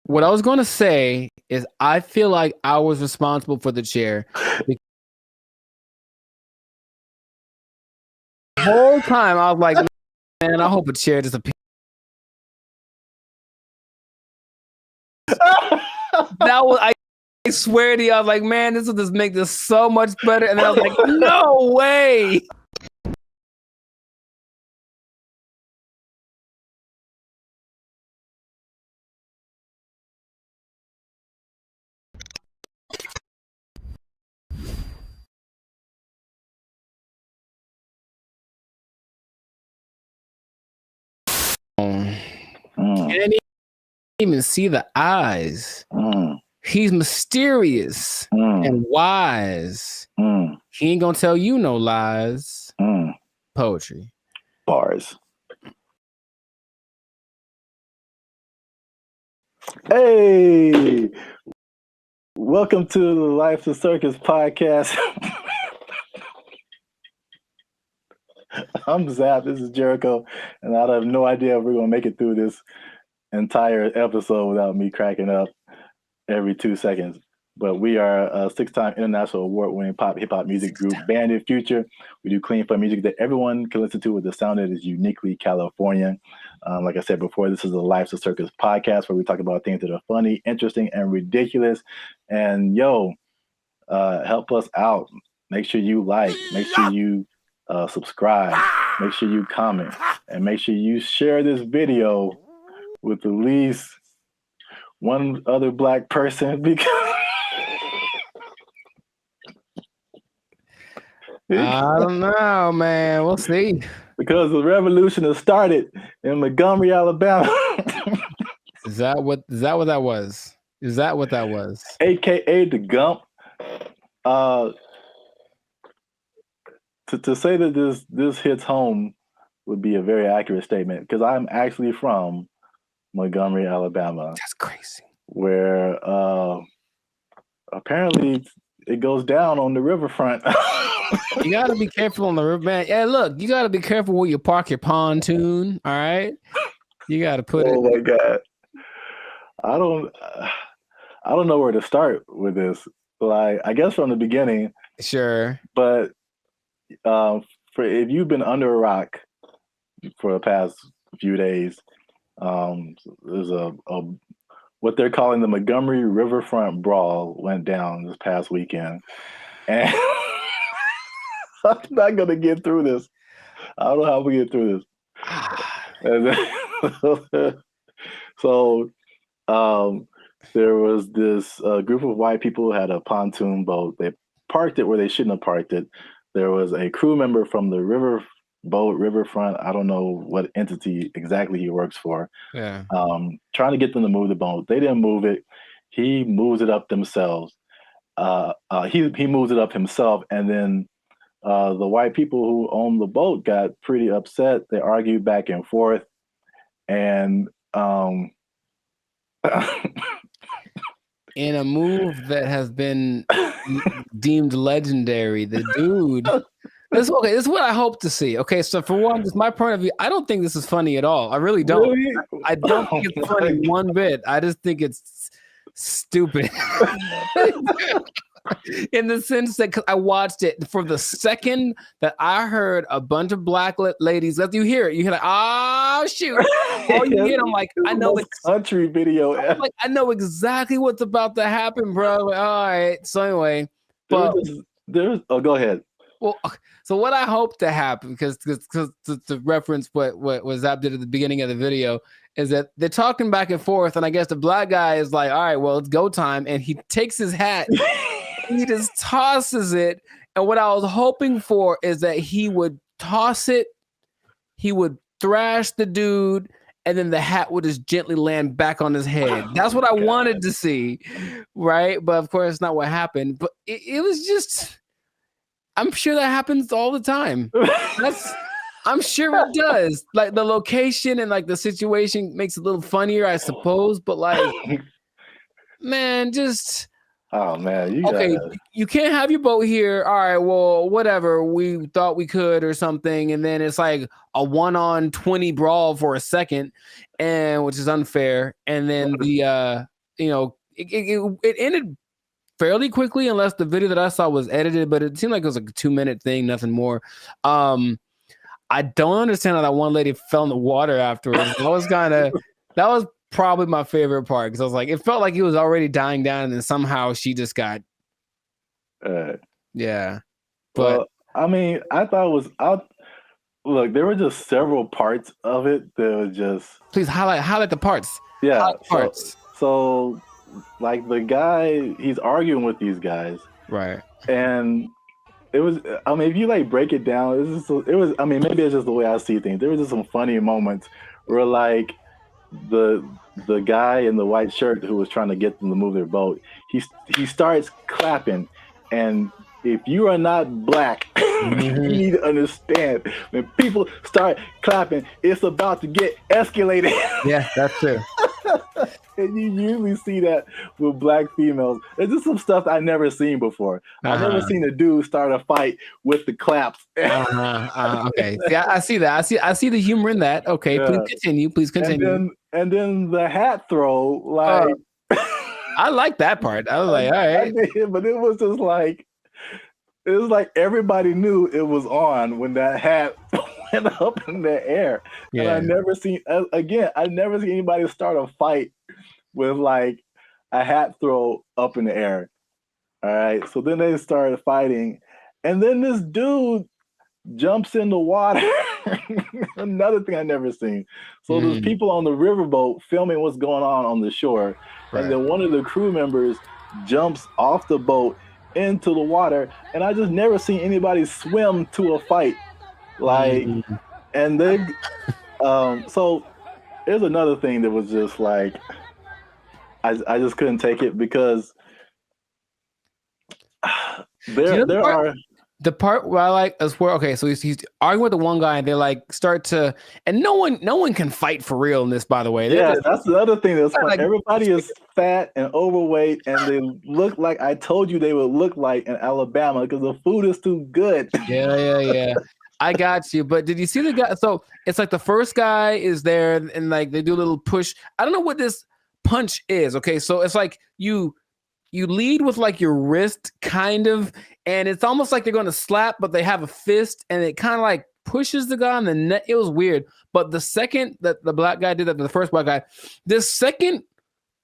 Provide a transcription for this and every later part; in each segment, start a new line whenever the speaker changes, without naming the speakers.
What I was going to say is I feel like I was responsible for the chair. The whole time I was like, man, I hope a chair disappears. I swear to you, I was like, man, this will just make this so much better. And then I was like, no way. Can't even see the eyes. He's mysterious and wise. He ain't gonna tell you no lies. Poetry.
Bars. Hey, welcome to the Life's a Circus podcast. I'm Zap. This is Jericho, and I have no idea if we're gonna make it through this entire episode without me cracking up every 2 seconds. But we are a 6-time international award-winning pop hip-hop music group, BrandBee Future. We do clean fun music that everyone can listen to with a sound that is uniquely Californian. Like I said before, this is the Life's a Circus podcast where we talk about things that are funny, interesting, and ridiculous. And help us out. Make sure you like. Make sure you subscribe. Make sure you comment. And make sure you share this video with at least one other Black person because
I don't know, man. We'll see.
Because the revolution has started in Montgomery, Alabama.
Is that what that was? Is that what that was?
AKA the Gump. To say that this hits home would be a very accurate statement because I'm actually from Montgomery, Alabama.
That's crazy.
Where apparently it goes down on the riverfront.
You gotta be careful on the river, man. Yeah, look, you gotta be careful where you park your pontoon. All right, you gotta put it.
Oh my God, I don't know where to start with this. Like, I guess from the beginning.
Sure.
But for if you've been under a rock for the past few days, there's a what they're calling the Montgomery Riverfront Brawl went down this past weekend. And I'm not going to get through this. I don't know how we get through this. So there was this group of white people who had a pontoon boat. They parked it where they shouldn't have parked it. There was a crew member from the riverfront. I don't know what entity exactly he works for.
Yeah.
Trying to get them to move the boat. They didn't move it. He moves it up themselves. He moves it up himself, and then the white people who owned the boat got pretty upset. They argued back and forth, and
in a move that has been deemed legendary, the dude. This is what I hope to see. Okay, so for one, just my point of view, I don't think this is funny at all. I really don't. Really? I don't think it's funny one bit. I just think it's stupid. In the sense that I watched it for the second that I heard a bunch of Black ladies, let you hear it. You hear like, oh shoot! All you hear, I'm like, I know
it's country video.
Like, I know exactly what's about to happen, bro. Like, all right. So anyway, but
go ahead.
Well, so what I hope to happen, because to reference what Zap did at the beginning of the video, is that they're talking back and forth, and I guess the Black guy is like, all right, well, it's go time, and he takes his hat, he just tosses it, and what I was hoping for is that he would toss it, he would thrash the dude, and then the hat would just gently land back on his head. That's what I wanted to see, right? But of course, it's not what happened. But it was just... I'm sure that happens all the time. I'm sure it does. Like the location and like the situation makes it a little funnier, I suppose. But like, man, just
oh man,
you can't have your boat here. All right, well, whatever. We thought we could or something, and then it's like a 1-on-20 brawl for a second, and which is unfair. And then the it ended fairly quickly, unless the video that I saw was edited, but it seemed like it was like a 2-minute thing, nothing more. I don't understand how that one lady fell in the water afterwards. That was probably my favorite part, because I was like, it felt like he was already dying down, and then somehow she just got, yeah. But
well, I mean, I thought it was look, there were just several parts of it that was just.
Please highlight the parts.
Yeah,
highlight the parts.
So like the guy, he's arguing with these guys,
right?
And it was, I mean, if you like break it down, I mean, maybe it's just the way I see things. There was just some funny moments where like the guy in the white shirt who was trying to get them to move their boat, he starts clapping, and if you are not black, you need to understand, when people start clapping, it's about to get escalated.
Yeah, that's true.
And you usually see that with black females. It's just some stuff I never seen before. I've never seen a dude start a fight with the claps.
Okay, yeah, I see that. I see the humor in that. Okay, yeah. Please continue.
And then the hat throw, like
I like that part. I was like, all right,
but it was just like, it was like everybody knew it was on when that hat went up in the air. Yeah. And I never seen anybody start a fight with like a hat throw up in the air. All right. So then they started fighting. And then this dude jumps in the water. Another thing I never seen. So there's people on the riverboat filming what's going on the shore. Right. And then one of the crew members jumps off the boat into the water, and I just never seen anybody swim to a fight. Like, and they, so there's another thing that was just like, I just couldn't take it, because there are.
The part where I like is where, okay, so he's arguing with the one guy, and they like start to, and no one can fight for real in this, by the way.
That's the other thing. That's like, everybody is fat and overweight, and they look like I told you they would look like in Alabama, because the food is too good.
Yeah. I got you. But did you see the guy? So it's like the first guy is there, and like they do a little push. I don't know what this punch is. Okay, so it's like you lead with like your wrist, kind of, and it's almost like they're going to slap, but they have a fist, and it kind of like pushes the guy on the neck. It was weird. But the second that the black guy did that, the first black guy, this second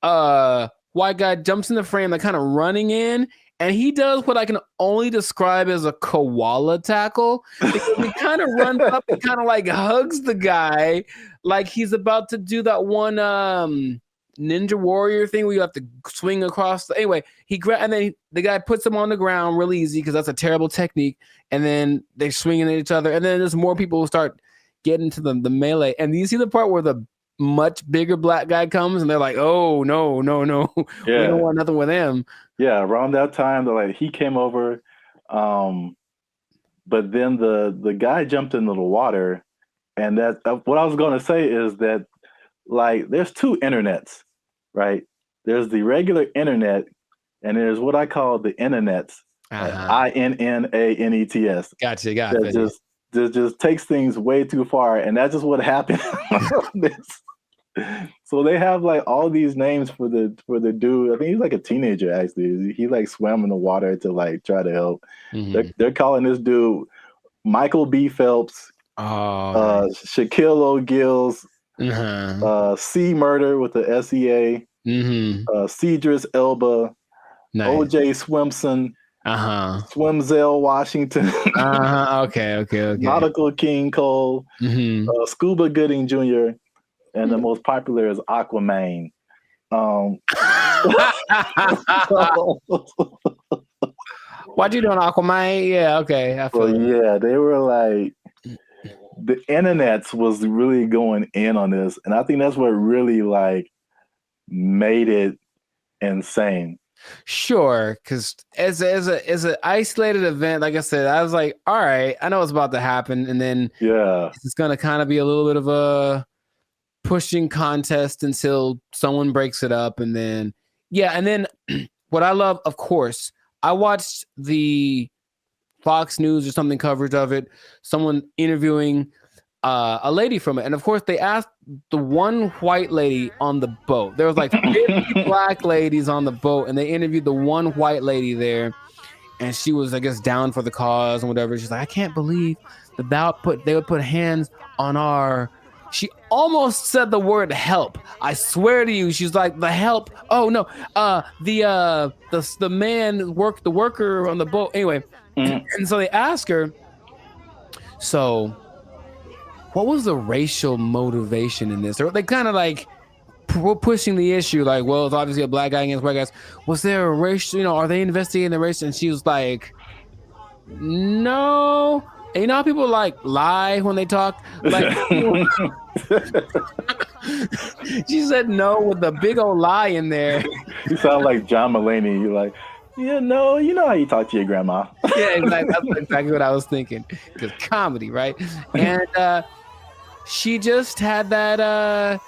white guy jumps in the frame, like kind of running in, and he does what I can only describe as a koala tackle. He kind of runs up and kind of like hugs the guy like he's about to do that one Ninja Warrior thing where you have to swing across. Anyway, and then the guy puts him on the ground real easy, because that's a terrible technique. And then they're swinging at each other. And then there's more people who start getting to the melee. And you see the part where the much bigger black guy comes, and they're like, "Oh no, yeah. We don't want nothing with him."
Yeah, around that time, he came over, but then the guy jumped into the water, and that what I was going to say is that, like, there's two internets, right? There's the regular internet, and there's what I call the internets, INNANETS.
Gotcha.
That just takes things way too far, and that's just what happened. So they have like all these names for the dude. I think he's like a teenager, actually. He like swam in the water to like try to help. They're calling this dude Michael B. Phelps, Shaquille O'Gills, C Murder with the SEA, Cedric Elba, OJ Swimson, Swimzell Washington,
okay.
Nautical King Cole, Scuba Gooding Jr., and the most popular is Aquaman.
What you doing, Aquaman? Yeah, okay.
Yeah, they were like, the internets was really going in on this, and I think that's what really like made it insane.
Sure, because as an isolated event, like I said, I was like, all right, I know what's about to happen, and then it's gonna kind of be a little bit of a pushing contest until someone breaks it up, and then what I love, of course, I watched the Fox News or something coverage of it, someone interviewing a lady from it. And of course, they asked the one white lady on the boat. There was like 50 black ladies on the boat, and they interviewed the one white lady there. And she was, I guess, down for the cause and whatever. She's like, I can't believe that they would put hands on our. She almost said the word help. I swear to you, she's like, the help. Oh no, the man the worker on the boat. Anyway, and so they ask her. So, what was the racial motivation in this? They kind of like pushing the issue, like, well, it's obviously a black guy against white guys. Was there a race? Are they investigating the race? And she was like, no. And you know how people like lie when they talk? Like, she said no with a big old lie in there.
You sound like John Mulaney. You're like, yeah, no, you know how you talk to your grandma.
Yeah, exactly. That's exactly what I was thinking. Because comedy, right? And she just had that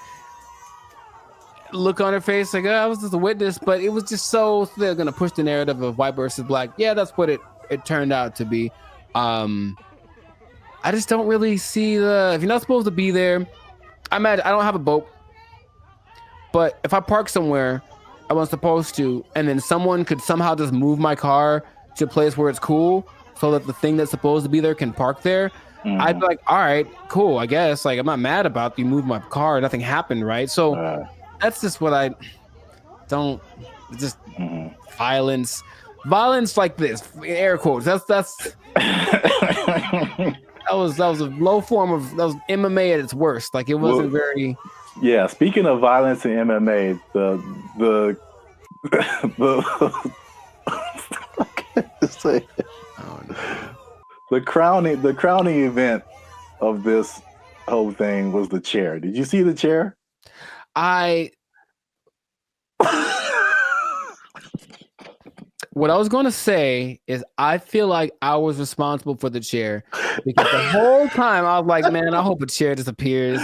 look on her face like, I was just a witness, but it was just so they're gonna push the narrative of white versus black. Yeah, that's what it turned out to be. I just don't really see if you're not supposed to be there. I don't have a boat, but if I park somewhere I wasn't supposed to, and then someone could somehow just move my car to a place where it's cool so that the thing that's supposed to be there can park there, I'd be like, all right, cool, I guess. Like, I'm not mad about you moved my car, nothing happened, right? So that's just what I don't just violence like this, air quotes. That's that was a low form of that was MMA at its worst. Like, it wasn't very.
Yeah, speaking of violence in MMA, the the crowning event of this whole thing was the chair. Did you see the chair?
What I was going to say is I feel like I was responsible for the chair because the whole time I was like, man, I hope a chair disappears.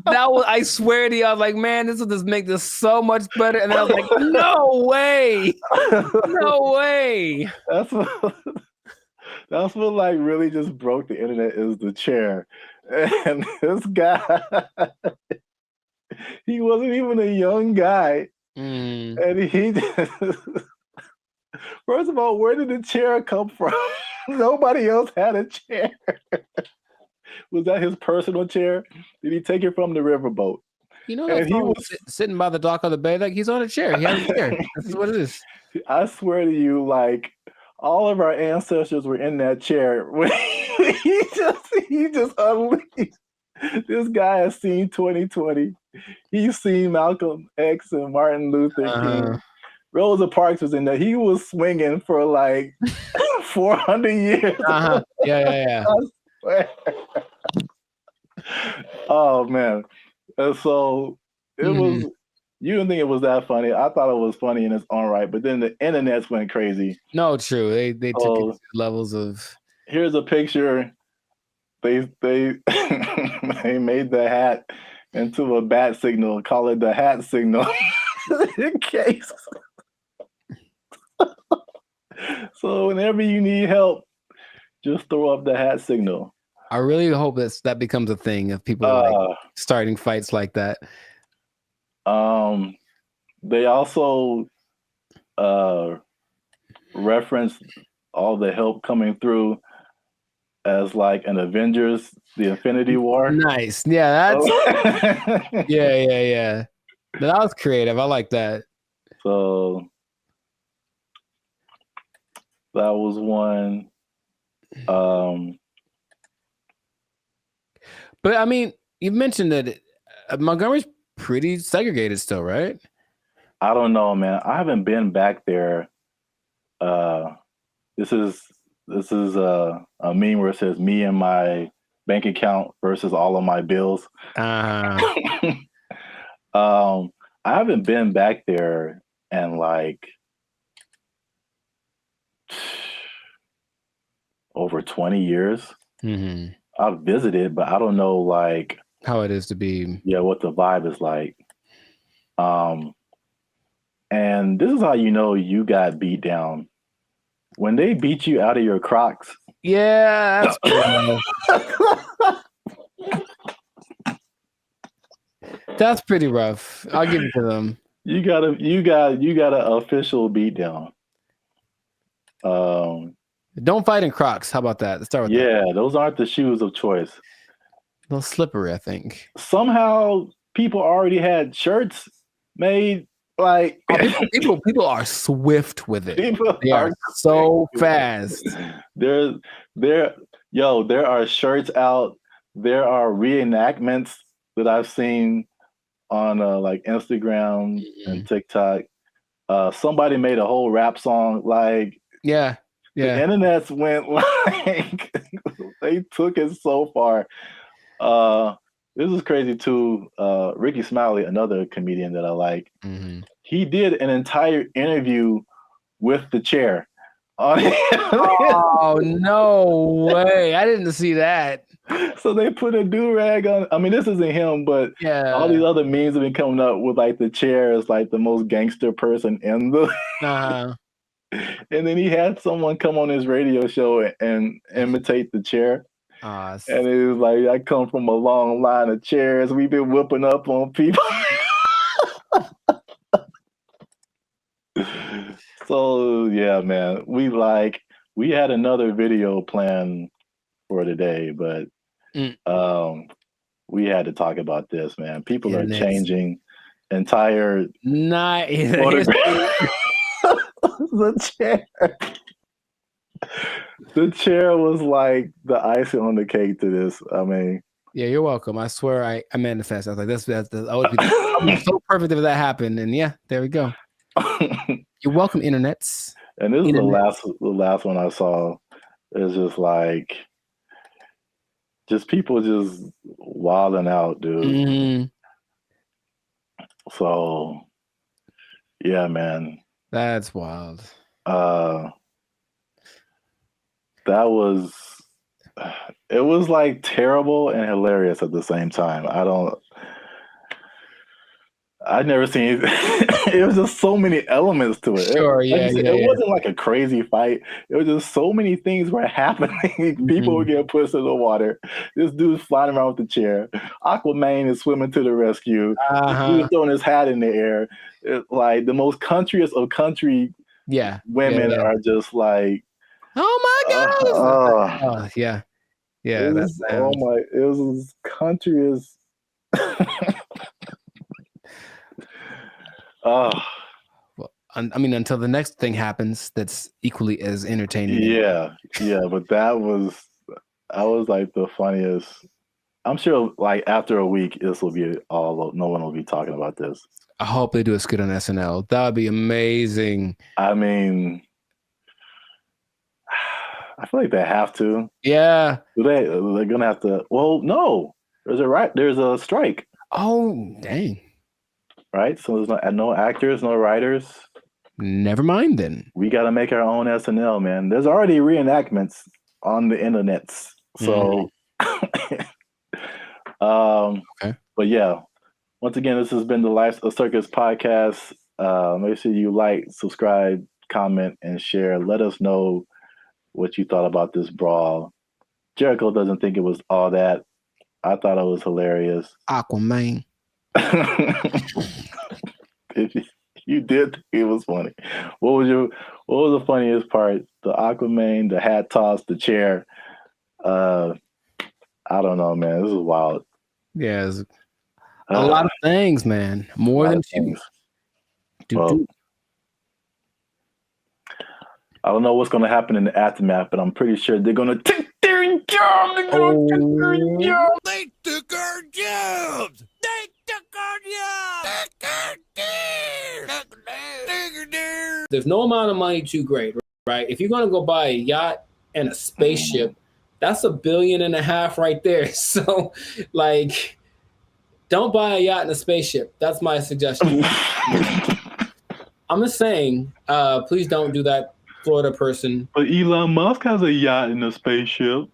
I swear to you, I was like, man, this will just make this so much better. And then I was like, no way. No way.
That's what like really just broke the internet is the chair. And this guy, he wasn't even a young guy. And he just, first of all, where did the chair come from? Nobody else had a chair. Was that his personal chair? Did he take it from the riverboat?
He was sitting by the dock of the bay, like he's on a chair. He has a chair. This is what it is.
I swear to you, like all of our ancestors were in that chair when he just unleashed. This guy has seen 2020. He's seen Malcolm X and Martin Luther King. Rosa Parks was in there. He was swinging for like 400 years.
Yeah.
Oh man. And so it was, you didn't think it was that funny. I thought it was funny in its own right, but then the internets went crazy.
No, true. They took it to levels of.
Here's a picture. They they made the hat into a bat signal, call it the hat signal. In case. So whenever you need help, just throw up the hat signal.
I really hope that becomes a thing of people like starting fights like that.
They also referenced all the help coming through as like an Avengers, the Infinity War.
Nice. Yeah, that's yeah. That was creative. I like that.
So that was one.
But I mean, you mentioned that Montgomery's pretty segregated still, right?
I don't know, man. I haven't been back there. This is a meme where it says me and my bank account versus all of my bills. I haven't been back there in like over 20 years. I've visited, but I don't know like
how it is to be.
Yeah, what the vibe is like. And this is how you know you got beat down. When they beat you out of your Crocs.
Yeah, that's cool. That's pretty rough. I'll give it to them.
You got an official beatdown.
Don't fight in Crocs. How about that? Let's start with that.
Yeah, those aren't the shoes of choice.
A little slippery, I think.
Somehow people already had shirts made. Like
people are swift with it. They are so fast.
There are shirts out. There are reenactments that I've seen on like Instagram and TikTok. Somebody made a whole rap song. Like
the
internets went like they took it so far. This is crazy too. Ricky Smiley, another comedian that I like, he did an entire interview with the chair.
Oh, no way. I didn't see that.
So they put a do-rag on. I mean, this isn't him, but all these other memes have been coming up with like the chair is like the most gangster person in the and then he had someone come on his radio show and imitate the chair. And it was like, I come from a long line of chairs. We've been whooping up on people. So yeah, man, we had another video planned for today, but we had to talk about this, man. People are changing entire the chair. The chair was like the icing on the cake to this. I mean,
yeah, you're welcome. I swear I manifest. I was like, that's I would be so perfect if that happened. And yeah, there we go. You're welcome, internets.
And this is the last one I saw. It's just like people just wilding out, dude. So yeah, man.
That's wild.
It was like terrible and hilarious at the same time. I've never seen it was just so many elements to it. It wasn't like a crazy fight. It was just so many things were happening. People were getting pushed in the water. This dude's flying around with the chair. Aquaman is swimming to the rescue. This dude's throwing his hat in the air. Like the most countryest of country women are just like,
oh my God.
It was countryest.
Well, I mean, until the next thing happens, that's equally as entertaining.
Yeah, but I was like the funniest. I'm sure, like after a week, this will be no one will be talking about this.
I hope they do a skit on SNL. That would be amazing.
I mean, I feel like they have to.
Yeah,
they're gonna have to. Well, no, there's a strike.
Oh, dang.
Right, so there's no actors, no writers.
Never mind then.
We got to make our own SNL, man. There's already reenactments on the internets. So, But yeah, once again, this has been the Life of Circus podcast. Make sure you like, subscribe, comment, and share. Let us know what you thought about this brawl. Jericho doesn't think it was all that. I thought it was hilarious.
Aquaman.
If you did think it was funny, what was the funniest part? The Aquaman, the hat toss, the chair. I don't know, man. This is wild.
Yeah, a lot of things, man. More than two.
I don't know what's going to happen in the aftermath, but I'm pretty sure they're going to take their job. They're going to take their job.
They took our jobs. They took our jobs.
There's no amount of money too great, right? If you're going to go buy a yacht and a spaceship, that's $1.5 billion right there. So, like, don't buy a yacht and a spaceship. That's my suggestion. I'm just saying, please don't do that, Florida person.
But Elon Musk has a yacht and a spaceship.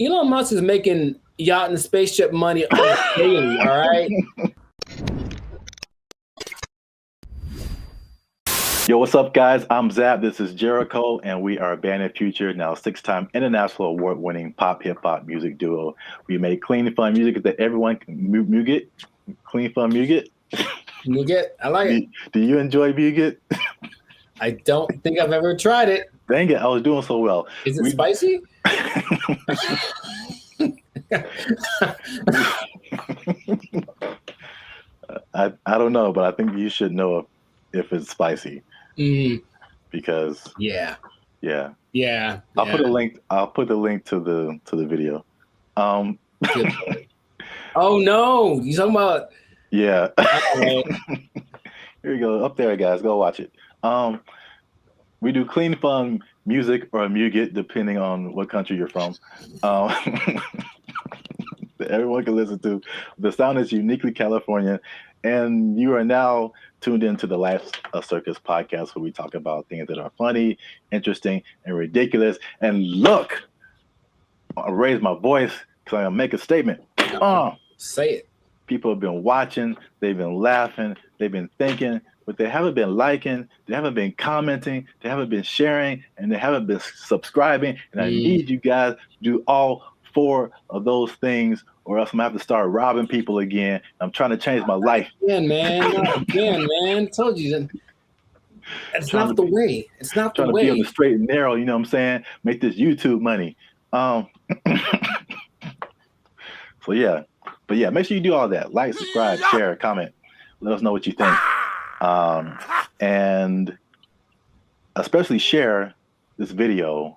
Elon Musk is making yacht and spaceship money on a daily, all right?
Yo, what's up, guys? I'm Zab. This is Jericho, and we are Band of Future, now 6-time international award-winning pop hip-hop music duo. We make clean and fun music that everyone can get. Clean Fun Muget.
Muget, I like it.
Do you enjoy Muget?
I don't think I've ever tried it.
Dang it, I was doing so well.
Is it spicy?
I don't know, but I think you should know if it's spicy because
yeah.
I'll put a link. I'll put the link to the video.
Oh no, you talking about?
Yeah.
Right.
Here we go. Up there, guys. Go watch it. We do Clean Fun Music or Muget, depending on what country you're from. That everyone can listen to. The sound is uniquely Californian. And you are now tuned into the Life Circus podcast, where we talk about things that are funny, interesting, and ridiculous. And look, I'll raise my voice because I'm going to make a statement.
Say it.
People have been watching, they've been laughing, they've been thinking, but they haven't been liking, they haven't been commenting, they haven't been sharing, and they haven't been subscribing. And I need you guys to do all 4 of those things, or else I'm gonna have to start robbing people again. I'm trying to change my life.
Again, man. Told you that. It's not the way. It's not the way.
Trying to be on the straight and narrow, you know what I'm saying? Make this YouTube money. So yeah. But yeah, make sure you do all that. Like, subscribe, share, comment. Let us know what you think. And especially share this video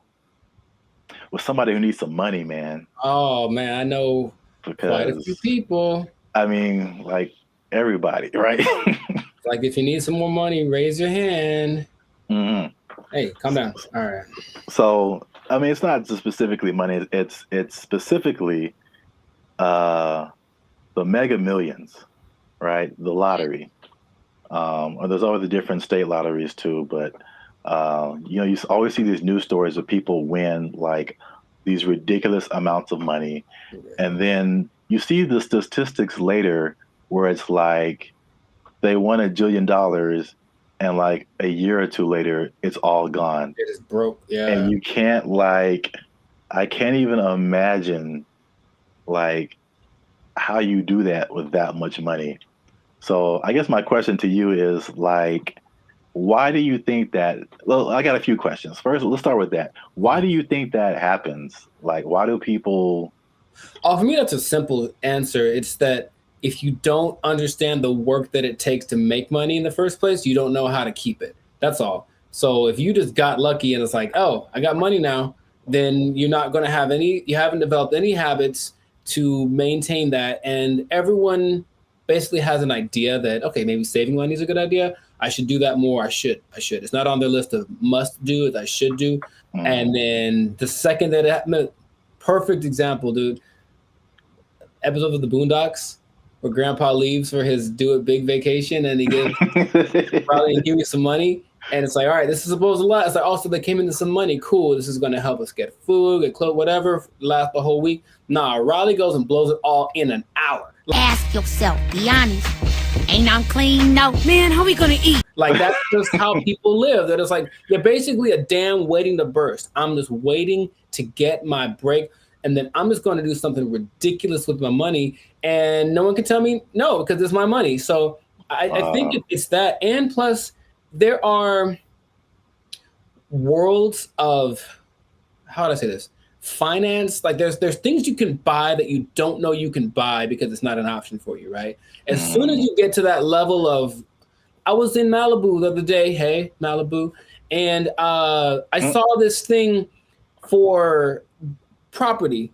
with somebody who needs some money, man.
Oh, man, I know quite a few people.
I mean, like everybody, right?
Like if you need some more money, raise your hand.
Mm-hmm.
Hey, calm down. All right.
So, I mean, it's not just specifically money. It's specifically the Mega Millions, right? The lottery. Or there's always the different state lotteries too, but you know, you always see these news stories of people win like these ridiculous amounts of money, and then you see the statistics later where it's like they won $1 jillion, and like a year or two later, it's all gone.
It is broke, yeah.
And you can't I can't even imagine like how you do that with that much money. So I guess my question to you is like, why do you think that? Well, I got a few questions. First, let's start with that. Why do you think that happens? Like, why do people?
Oh, for me, that's a simple answer. It's that if you don't understand the work that it takes to make money in the first place, you don't know how to keep it. That's all. So if you just got lucky and it's like, oh, I got money now, then you're not going to have you haven't developed any habits to maintain that. And everyone basically has an idea that, okay, maybe saving money is a good idea. I should do that more. I should. It's not on their list of must do, it's I should do. And then the second that it happened, perfect example, dude. Episode of the Boondocks where Grandpa leaves for his do it big vacation and he gives probably give me some money. And it's like, all right, this is supposed to last. It's like, also they came into some money. Cool. This is going to help us get food, get clothes, whatever, last the whole week. Nah, Riley goes and blows it all in an hour.
Ask yourself, be honest. Ain't I'm clean? No. Man, how we gonna eat?
Like, that's just how people live. That it's like, you're basically a dam waiting to burst. I'm just waiting to get my break. And then I'm just going to do something ridiculous with my money. And no one can tell me no, because it's my money. So I think it's that. And plus, there are worlds of, how do I say this? Finance. Like there's things you can buy that you don't know you can buy because it's not an option for you, right? As soon as you get to that level of, I was in Malibu the other day, hey, Malibu, and I saw this thing for property,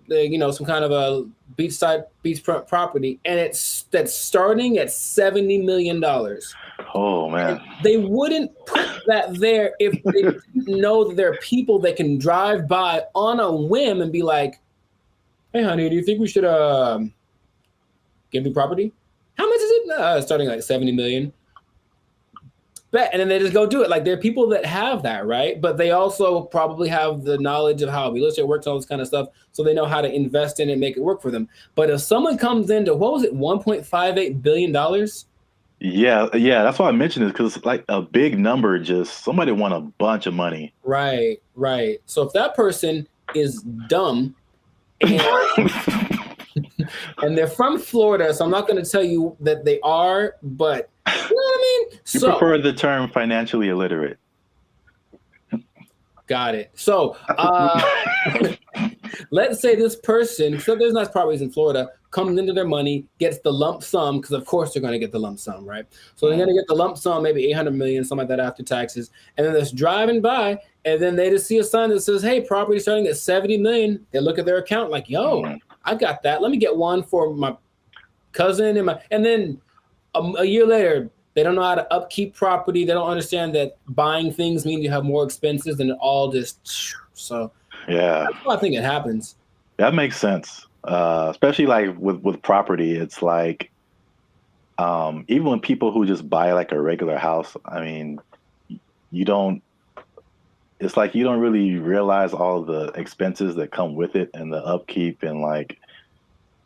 you know, some kind of a beachfront property, and that's starting at $70 million.
Oh man!
And they wouldn't put that there if they didn't know that there are people that can drive by on a whim and be like, "Hey, honey, do you think we should give me property? How much is it? Starting like 70 million." Bet, and then they just go do it. Like there are people that have that, right? But they also probably have the knowledge of how real estate works, all this kind of stuff, so they know how to invest in it and make it work for them. But if someone comes into, what was it, $1.58 billion?
Yeah, that's why I mentioned it, because it's like a big number. Just somebody won a bunch of money.
Right. So if that person is dumb, and and they're from Florida, so I'm not going to tell you that they are, but you know what I mean?
You prefer the term financially illiterate.
Got it. So let's say this person, so there's nice properties in Florida, comes into their money, gets the lump sum, because of course they're going to get the lump sum, right? So they're going to get the lump sum, maybe 800 million, something like that after taxes. And then they're just driving by, and then they just see a sign that says, hey, property starting at 70 million. They look at their account like, yo, I got that. Let me get one for my cousin. And then a year later, they don't know how to upkeep property. They don't understand that buying things means you have more expenses, and it all just, so
yeah.
That's why I think it happens.
That makes sense. Especially like with property, it's like even when people who just buy like a regular house, I mean, it's like you don't really realize all the expenses that come with it and the upkeep, and like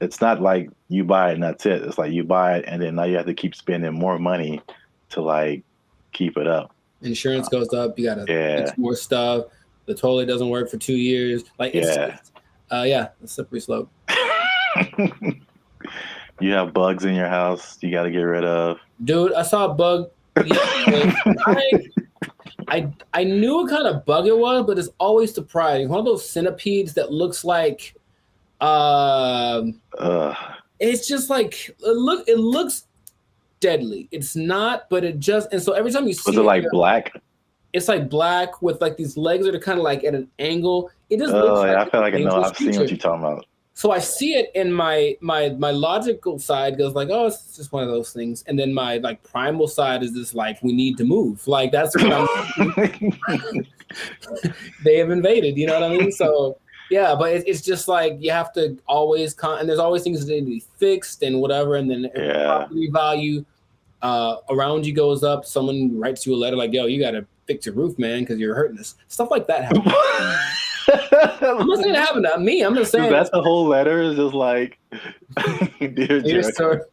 it's not like you buy it and that's it. It's like you buy it and then now you have to keep spending more money to like keep it up.
Insurance goes up. You gotta fix more stuff. The toilet doesn't work for 2 years. Like it's a slippery slope.
You have bugs in your house you got to get rid of.
Dude, I saw a bug. I knew what kind of bug it was, but it's always surprising. One of those centipedes that looks like it's just like it looks deadly. It's not, but it just, and so every time you see
it like black?
It's like black with like these legs that are kind of like at an angle. It just looks like
I feel like I know. I've seen what you're talking about.
So I see it, and my logical side goes like, oh, it's just one of those things. And then my like primal side is this like, we need to move. Like that's what I'm they have invaded, you know what I mean? So yeah, but it's just like you have to always and there's always things that need to be fixed and whatever. And then property value around you goes up. Someone writes you a letter like, yo, you got to fix your roof, man, because you're hurting us. Stuff like that happens. I'm not saying it happened to me. I'm just saying
that's the whole letter is just like, dear
sir,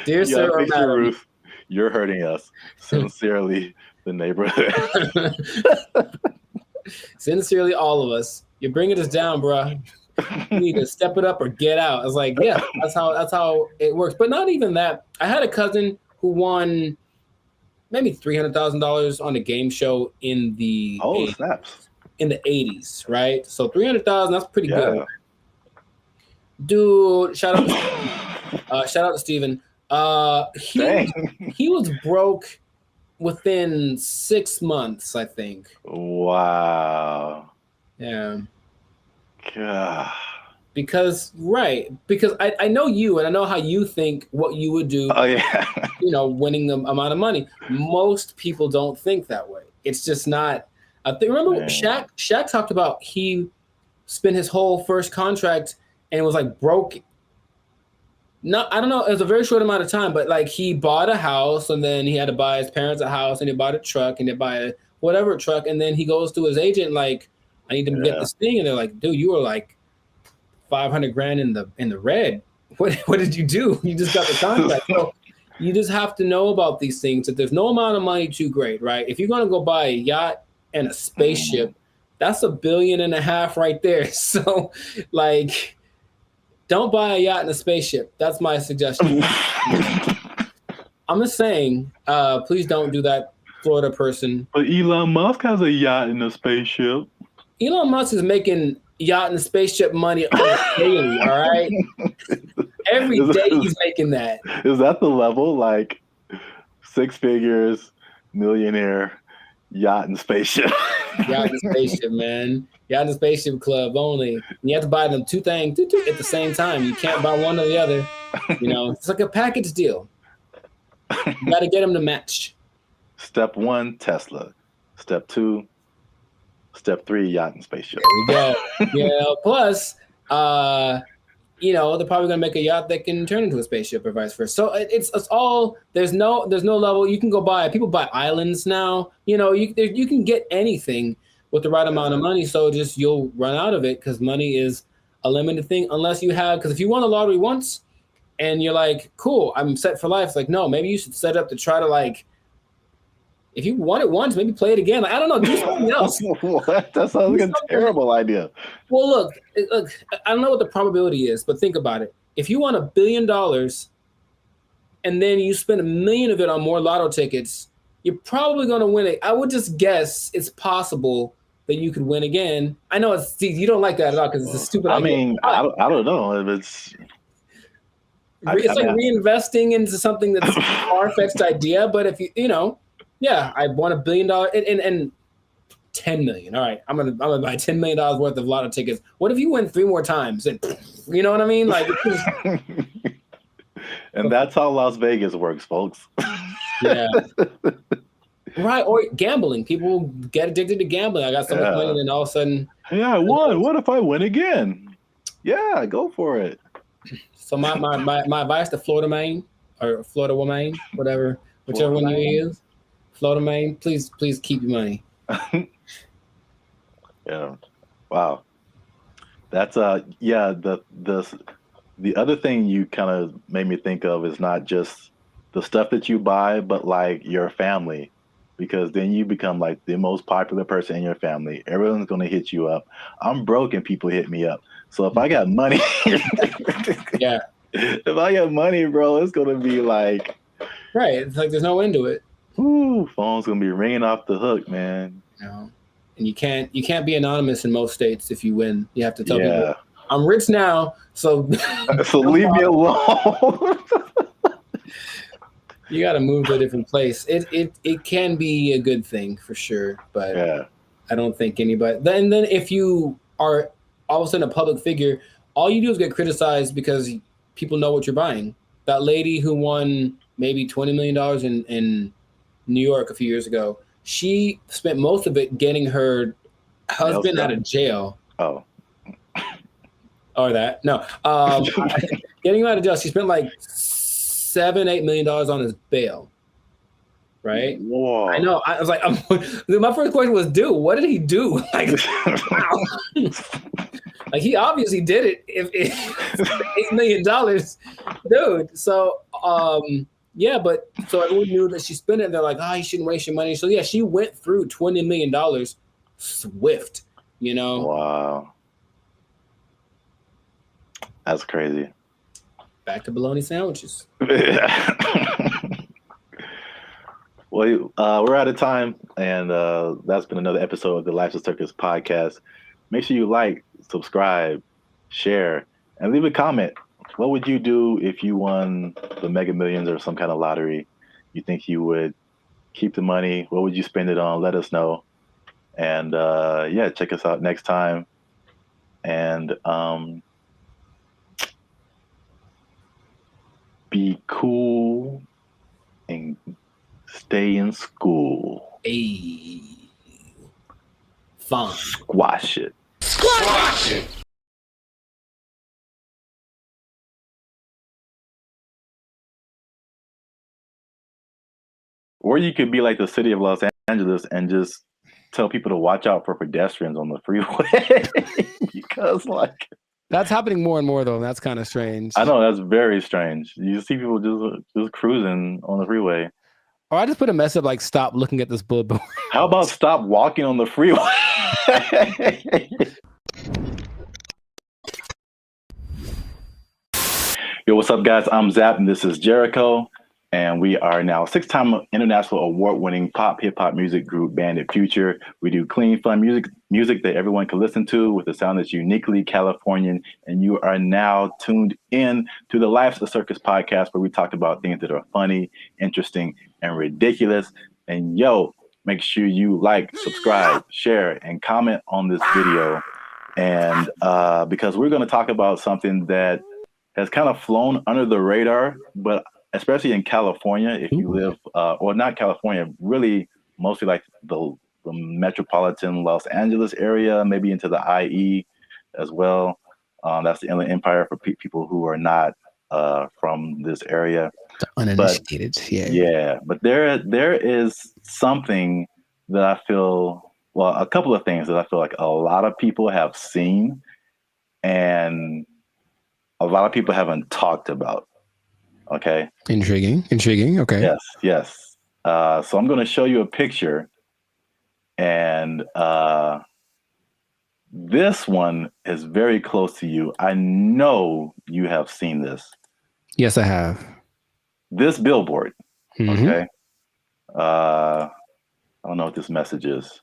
fix
your roof. You're hurting us. Sincerely, the neighborhood.
Sincerely, all of us. You're bringing us down, bro. You need to step it up or get out. I was like, yeah, that's how it works. But not even that. I had a cousin who won maybe $300,000 on a game show in the in the 80s, right? So 300,000, that's pretty good. Dude, shout out to Steven. He was broke within 6 months, I think.
Wow.
Yeah.
God.
Because I know you, and I know how you think what you would do.
Oh yeah.
Winning the amount of money. Most people don't think that way. It's just not. I think, remember Shaq talked about he spent his whole first contract and was like broke. I don't know. It was a very short amount of time, but like he bought a house and then he had to buy his parents a house and he bought a truck and they buy a whatever truck. And then he goes to his agent like, I need to get this thing. And they're like, dude, you were like 500 grand in the red. What did you do? You just got the contract. So you just have to know about these things, that there's no amount of money too great, right? If you're going to go buy a yacht and a spaceship, that's $1.5 billion right there. So like, don't buy a yacht and a spaceship. That's my suggestion. I'm just saying, please don't do that, Florida person.
But Elon Musk has a yacht and a spaceship.
Elon Musk is making yacht and spaceship money daily, all right? Every day he's making that.
Is that the level? Like 6 figures, millionaire, yacht and spaceship.
Yacht and spaceship, man. Yacht and spaceship club only. And you have to buy them two things at the same time. You can't buy one or the other. It's like a package deal. You got to get them to match.
Step 1, Tesla. Step 2, Step 3, yacht and spaceship.
There we go. Yeah. Plus, they're probably gonna make a yacht that can turn into a spaceship or vice versa. So it's all. There's no level. You can go buy. People buy islands now. You can get anything with the right amount of money. So just you'll run out of it because money is a limited thing unless you have. Because if you won the lottery once and you're like, cool, I'm set for life. It's like, no, maybe you should set up to try to like If you won it once, maybe play it again. Like, I don't know, do something else.
What? That sounds like a terrible idea.
Well, look, I don't know what the probability is, but think about it. If you won $1 billion and then you spend $1 million of it on more lotto tickets, you're probably going to win it. I would just guess it's possible that you could win again. I know you don't like that at all because it's a stupid idea.
I mean, I don't know if it's.
It's like reinvesting into something that's a far-fetched idea, but if yeah, I won $1 billion and 10 million. All right, I'm gonna buy $10 million worth of lotto tickets. What if you win 3 more times? And you know what I mean? Like,
and that's how Las Vegas works, folks.
Yeah. Right, or gambling. People get addicted to gambling. I got so much money, and then all of a sudden,
yeah, I won. What if I win again? Yeah, go for it.
So my advice to Florida Maine or Florida Woman, whichever one you use, Florida Maine, please keep your money.
Yeah. Wow. That's the other thing you kind of made me think of is not just the stuff that you buy, but like your family, because then you become like the most popular person in your family. Everyone's going to hit you up. I'm broke and people hit me up. So if I got money,
yeah,
if I got money, bro, it's going to be like,
right. It's like there's no end to it.
Ooh, phone's going to be ringing off the hook, man.
No. And you can't be anonymous in most states if you win. You have to tell people, I'm rich now, so
leave me alone.
You got to move to a different place. It can be a good thing for sure, but I don't think anybody. Then if you are all of a sudden a public figure, all you do is get criticized because people know what you're buying. That lady who won maybe $20 million in New York a few years ago, she spent most of it getting her husband out of jail.
Oh.
Or that. No. Getting him out of jail. She spent like $7-8 million on his bail. Right?
Whoa. I
know. I was like, my first question was, dude, what did he do? Like, wow. Like, he obviously did it. If $8 million, dude. So, but so everyone knew that she spent it. And they're like, you shouldn't waste your money. So yeah, she went through $20 million swift.
Wow. That's crazy.
Back to bologna sandwiches.
Well, we're out of time, and that's been another episode of the Life's a Circus podcast. Make sure you like, subscribe, share, and leave a comment. What would you do if you won the Mega Millions or some kind of lottery? You think you would keep the money? What would you spend it on? Let us know. And check us out next time. And be cool and stay in school.
Hey. Fun.
Squash it.
Squash it!
Or you could be like the city of Los Angeles and just tell people to watch out for pedestrians on the freeway. Because
that's happening more and more though. And that's kind of strange.
I know, that's very strange. You see people just cruising on the freeway.
Or I just put a message like, stop looking at this billboard.
How about stop walking on the freeway? Yo, what's up, guys? I'm Zap, and this is Jericho. And we are now 6-time international award-winning pop hip-hop music group Bandit Future. We do clean, fun music that everyone can listen to with a sound that's uniquely Californian. And you are now tuned in to the Life's a Circus podcast, where we talk about things that are funny, interesting, and ridiculous. And make sure you like, subscribe, share, and comment on this video. And because we're going to talk about something that has kind of flown under the radar, but especially in California, if you live, or not California, really mostly like the metropolitan Los Angeles area, maybe into the IE as well. That's the Inland Empire for people who are not from this area.
The uninitiated,
yeah. But there is something that I feel, a couple of things that I feel like a lot of people have seen and a lot of people haven't talked about. Okay.
Intriguing. Okay.
Yes. So I'm going to show you a picture, and this one is very close to you. I know you have seen this.
Yes, I have.
This billboard.
Mhm.
Okay. I don't know what this message is.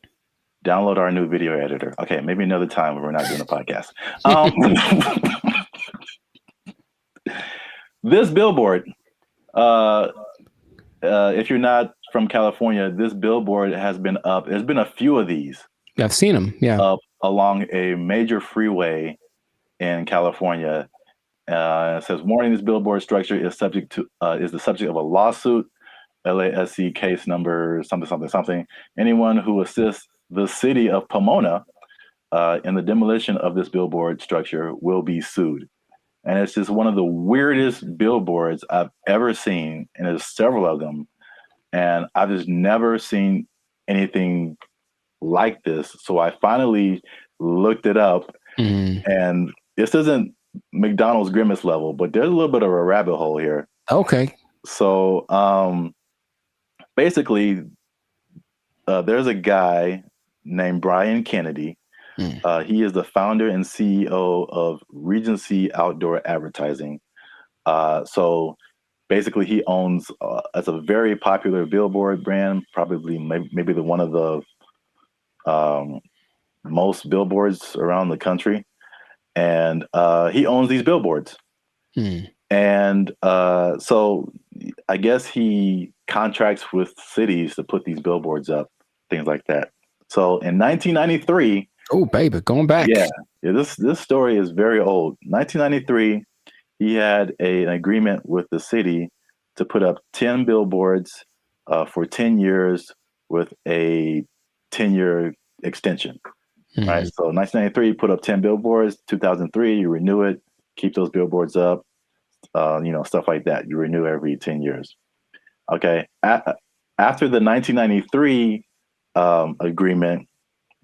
Download our new video editor. Okay, maybe another time when we're not doing a podcast. This billboard. If you're not from California, this billboard has been up. There's been a few of these
I've seen them. Yeah.
up along a major freeway in California. It says, "Warning: this billboard structure is the subject of a lawsuit. LASC case number something something something. Anyone who assists the city of Pomona in the demolition of this billboard structure will be sued." And it's just one of the weirdest billboards I've ever seen, and there's several of them. And I've just never seen anything like this. So I finally looked it up, and this isn't McDonald's Grimace level, but there's a little bit of a rabbit hole here.
Okay.
So basically, there's a guy named Brian Kennedy. He is the founder and CEO of Regency Outdoor Advertising. So basically, he owns it's a very popular billboard brand, probably maybe the one of the most billboards around the country, and he owns these billboards. And so I guess he contracts with cities to put these billboards up, things like that. So in 1993.
Oh, baby, going back.
Yeah, this story is very old. 1993, he had an agreement with the city to put up 10 billboards for 10 years with a 10-year extension. Right. So 1993, put up 10 billboards. 2003, you renew it, keep those billboards up. Stuff like that. You renew every 10 years. Okay. After the 1993 agreement,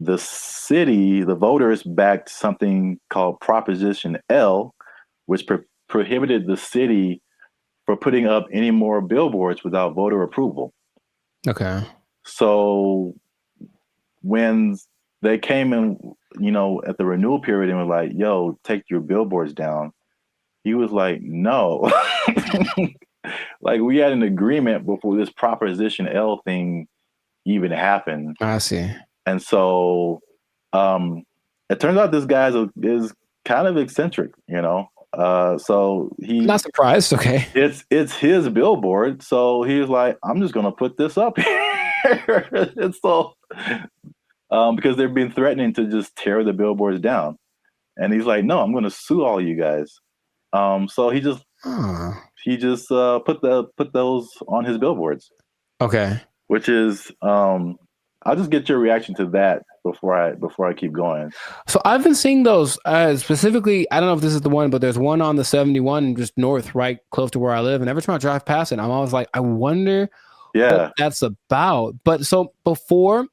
the city, the voters backed something called Proposition L, which prohibited the city for putting up any more billboards without voter approval.
Okay.
So when they came in, at the renewal period and were like, "Yo, take your billboards down," he was like, "No." Like, we had an agreement before this Proposition L thing even happened.
I see.
And so it turns out this guy is kind of eccentric, so he's
Not surprised. Okay.
It's his billboard. So he was like, "I'm just going to put this up here." And so because they've been threatening to just tear the billboards down. And he's like, "No, I'm going to sue all you guys." So he just put those on his billboards.
Okay.
Which is I'll just get your reaction to that before I keep going.
So I've been seeing those specifically. I don't know if this is the one, but there's one on the 71 just north, right close to where I live. And every time I drive past it, I'm always like, I wonder what that's about. But so before,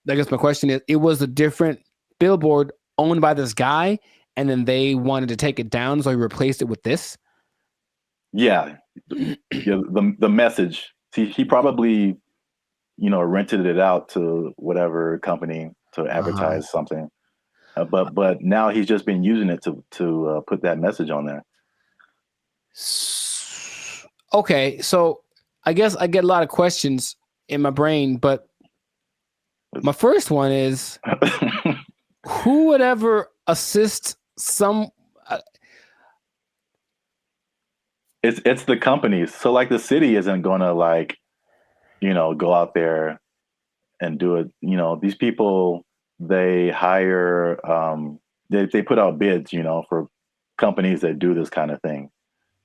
I guess my question is, it was a different billboard owned by this guy, and then they wanted to take it down, so he replaced it with this.
Yeah. The message. He probably rented it out to whatever company to advertise something, but now he's just been using it to put that message on there.
Okay, so I guess I get a lot of questions in my brain, but my first one is, who would ever assist some?
It's the companies. So like the city isn't gonna go out there and do it. These people, they hire, they put out bids, for companies that do this kind of thing,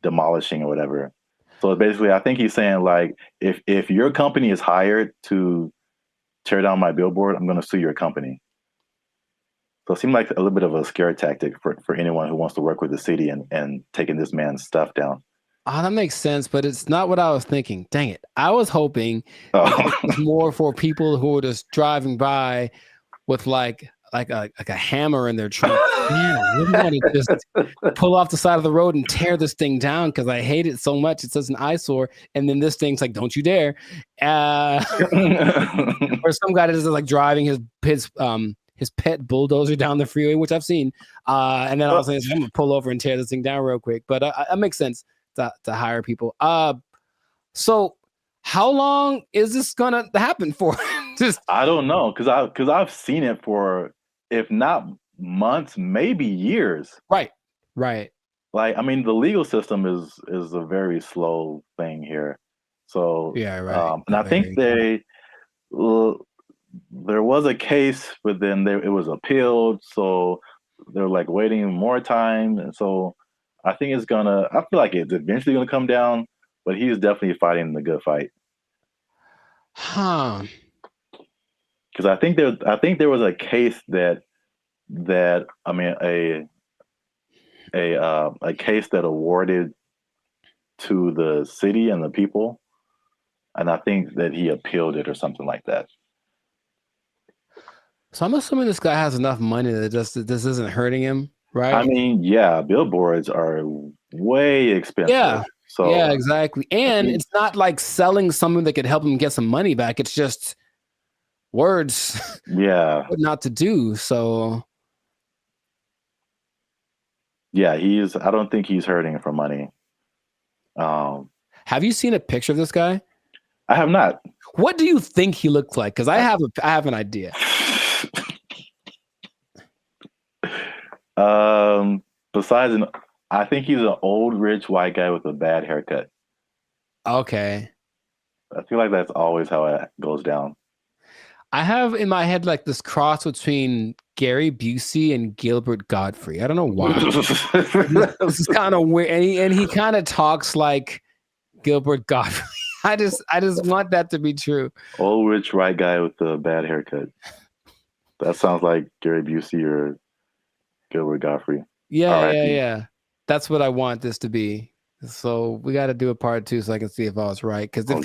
demolishing or whatever. So basically, I think he's saying, like, if your company is hired to tear down my billboard, I'm going to sue your company. So it seemed like a little bit of a scare tactic for anyone who wants to work with the city and taking this man's stuff down.
Oh, that makes sense, but it's not what I was thinking. Dang it. I was hoping it was more for people who were just driving by with like a hammer in their trunk. Man, I really want to just pull off the side of the road and tear this thing down because I hate it so much. It's such an eyesore. And then this thing's like, don't you dare. Or some guy that's like driving his pet bulldozer down the freeway, which I've seen. And then all of a sudden, I'm gonna pull over and tear this thing down real quick. But it makes sense to hire people. So how long is this gonna happen for?
I don't know, because I've seen it for, if not months, maybe years.
Right.
Like, I mean, the legal system is a very slow thing here. So
Yeah, right.
and I think there was a case, but then it was appealed, so they're like waiting more time, and so I think I feel like it's eventually gonna come down, but he's definitely fighting the good fight.
Huh.
Because I think there was a case that I mean a case that awarded to the city and the people, and I think that he appealed it or something like that.
So I'm assuming this guy has enough money that this isn't hurting him, right?
I mean, yeah, billboards are way expensive.
Yeah.
So
yeah, exactly. And it's not like selling something that could help him get some money back. It's just words.
Yeah.
What not to do. So
yeah, I don't think he's hurting for money.
Have you seen a picture of this guy?
I have not.
What do you think he looks like? Because I have an idea.
Besides, I think he's an old rich white guy with a bad haircut.
Okay.
I feel like that's always how it goes down.
I have in my head like this cross between Gary Busey and Gilbert Godfrey. I don't know why. This is kind of weird, and he kind of talks like Gilbert Godfrey. I just want that to be true.
Old rich white guy with a bad haircut. That sounds like Gary Busey or Gilbert Godfrey.
Yeah. That's what I want this to be. So we got to do a part 2 so I can see if I was right. Because if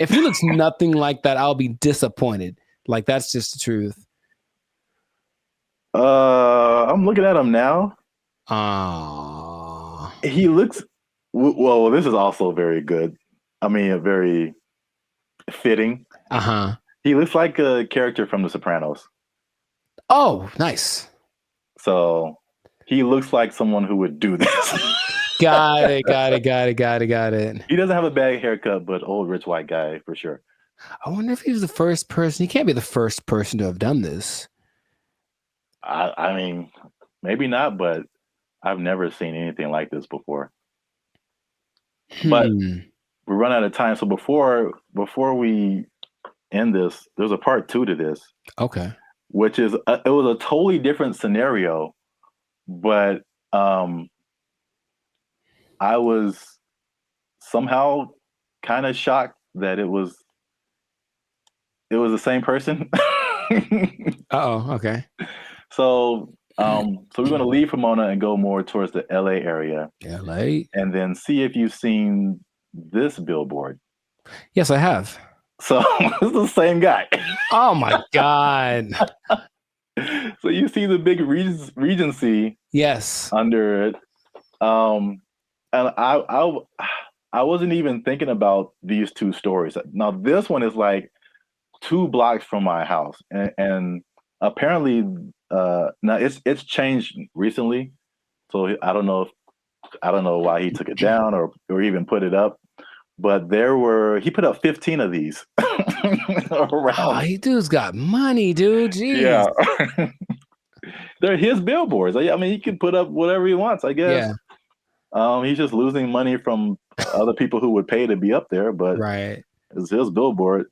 he looks nothing like that, I'll be disappointed. Like that's just the truth.
I'm looking at him now. He looks well. This is also very good. I mean, very fitting. He looks like a character from The Sopranos.
Oh, nice.
So he looks like someone who would do this.
Got it.
He doesn't have a bad haircut, but old rich white guy for sure.
I wonder if he's the first person. He can't be the first person to have done this.
I mean, maybe not, but I've never seen anything like this before. But we run out of time. So before we end this, there's a part 2 to this.
Okay.
Which is it was a totally different scenario, but I was somehow kind of shocked that it was the same person.
Okay.
So we're going to leave Pomona and go more towards the LA area.
LA.
And then see if you've seen this billboard.
Yes, I have.
So it's the same guy.
Oh my God.
So you see the big Regency.
Yes.
Under it. And I wasn't even thinking about these 2 stories. Now this one is like 2 blocks from my house, and apparently now it's changed recently. So I don't know why he took it down or even put it up. But he put up 15 of these around.
Oh, he dude's got money, dude. Jeez.
Yeah. They're his billboards. I mean, he can put up whatever he wants, I guess. Yeah. He's just losing money from other people who would pay to be up there, but
right.
It's his billboard.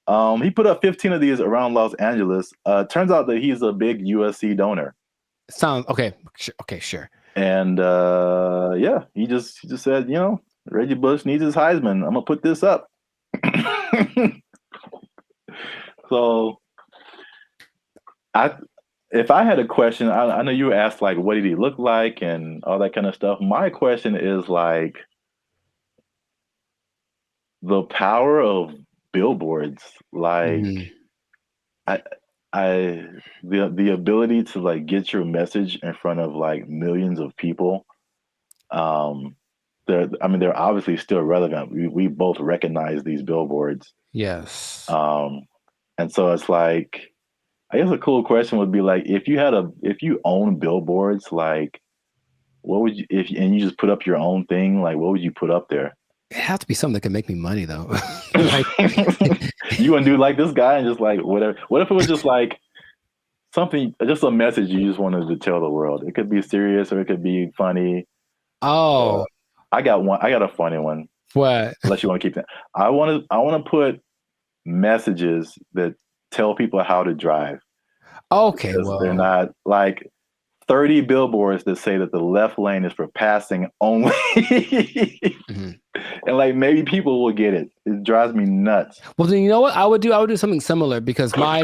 He put up 15 of these around Los Angeles. Turns out that he's a big USC donor.
Sounds okay. Okay, sure.
And yeah, he just said, Reggie Bush needs his Heisman. I'm gonna put this up. So, if I had a question, I know you asked like, what did he look like and all that kind of stuff. My question is like, the power of billboards. Like, I The ability to like get your message in front of like millions of people, they're obviously still relevant. We both recognize these billboards.
Yes.
And so it's like, I guess a cool question would be like, if you own billboards, like what would you, and you just put up your own thing, like what would you put up there?
It has to be something that can make me money though. Like,
You want to do like this guy and just like whatever. What if it was just like something, just a message you just wanted to tell the world? It could be serious or it could be funny.
oh,
I got a funny one.
what?
Unless you want to keep that. I want to put messages that tell people how to drive.
Okay,
Because
well,
they're not like 30 billboards that say that the left lane is for passing only.
Mhm.
And like maybe people will get it. It drives me nuts.
Well, then you know what I would do? I would do something similar because I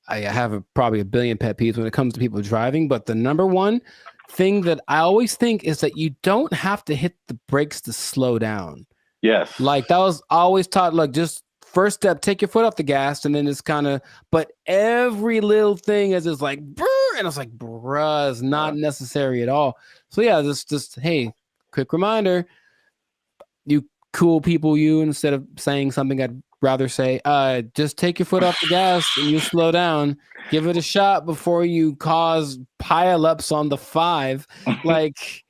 have probably a billion pet peeves when it comes to people driving. But the number one thing that I always think is that you don't have to hit the brakes to slow down.
Yes.
Like that was always taught. Like just first step, take your foot off the gas, and then it's kind of. But every little thing is just like, brr, and it's like, bruh, it's not necessary at all. So yeah, just hey, quick reminder. You cool people, you instead of saying something I'd rather say, just take your foot off the gas and you slow down. Give it a shot before you cause pileups on the 5. Like,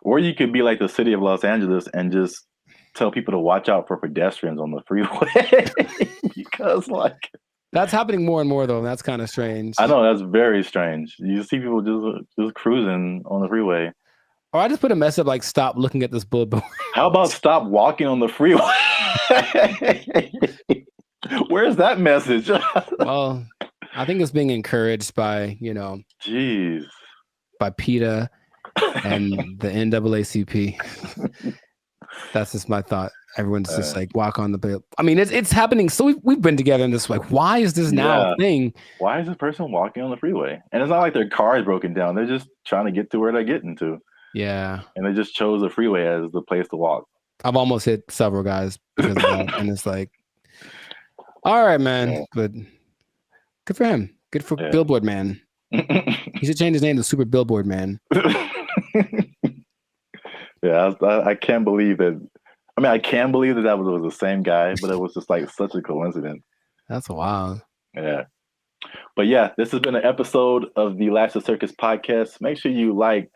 Or you could be like the city of Los Angeles and just tell people to watch out for pedestrians on the freeway. Because like
that's happening more and more though, and that's kind of strange.
I know that's very strange. You see people just cruising on the freeway.
Or I just put a mess up like stop looking at this billboard.
How about stop walking on the freeway? Where's that message?
Well, I think it's being encouraged by,
Jeez.
by PETA and the NAACP. That's just my thought. Everyone's just like walk on the bill. I mean, it's happening. So we've been together in this. Like, why is this now a thing?
Why is this person walking on the freeway? And it's not like their car is broken down. They're just trying to get to where they're getting to.
Yeah.
And they just chose the freeway as the place to walk.
I've almost hit several guys because of that. And it's like, all right, man. But good for him. Good for Billboard Man. He should change his name to Super Billboard Man.
Yeah, I can't believe that. I mean, I can believe that was the same guy, but it was just like such a coincidence.
That's wild.
Yeah. But yeah, this has been an episode of the Lashes Circus podcast. Make sure you like,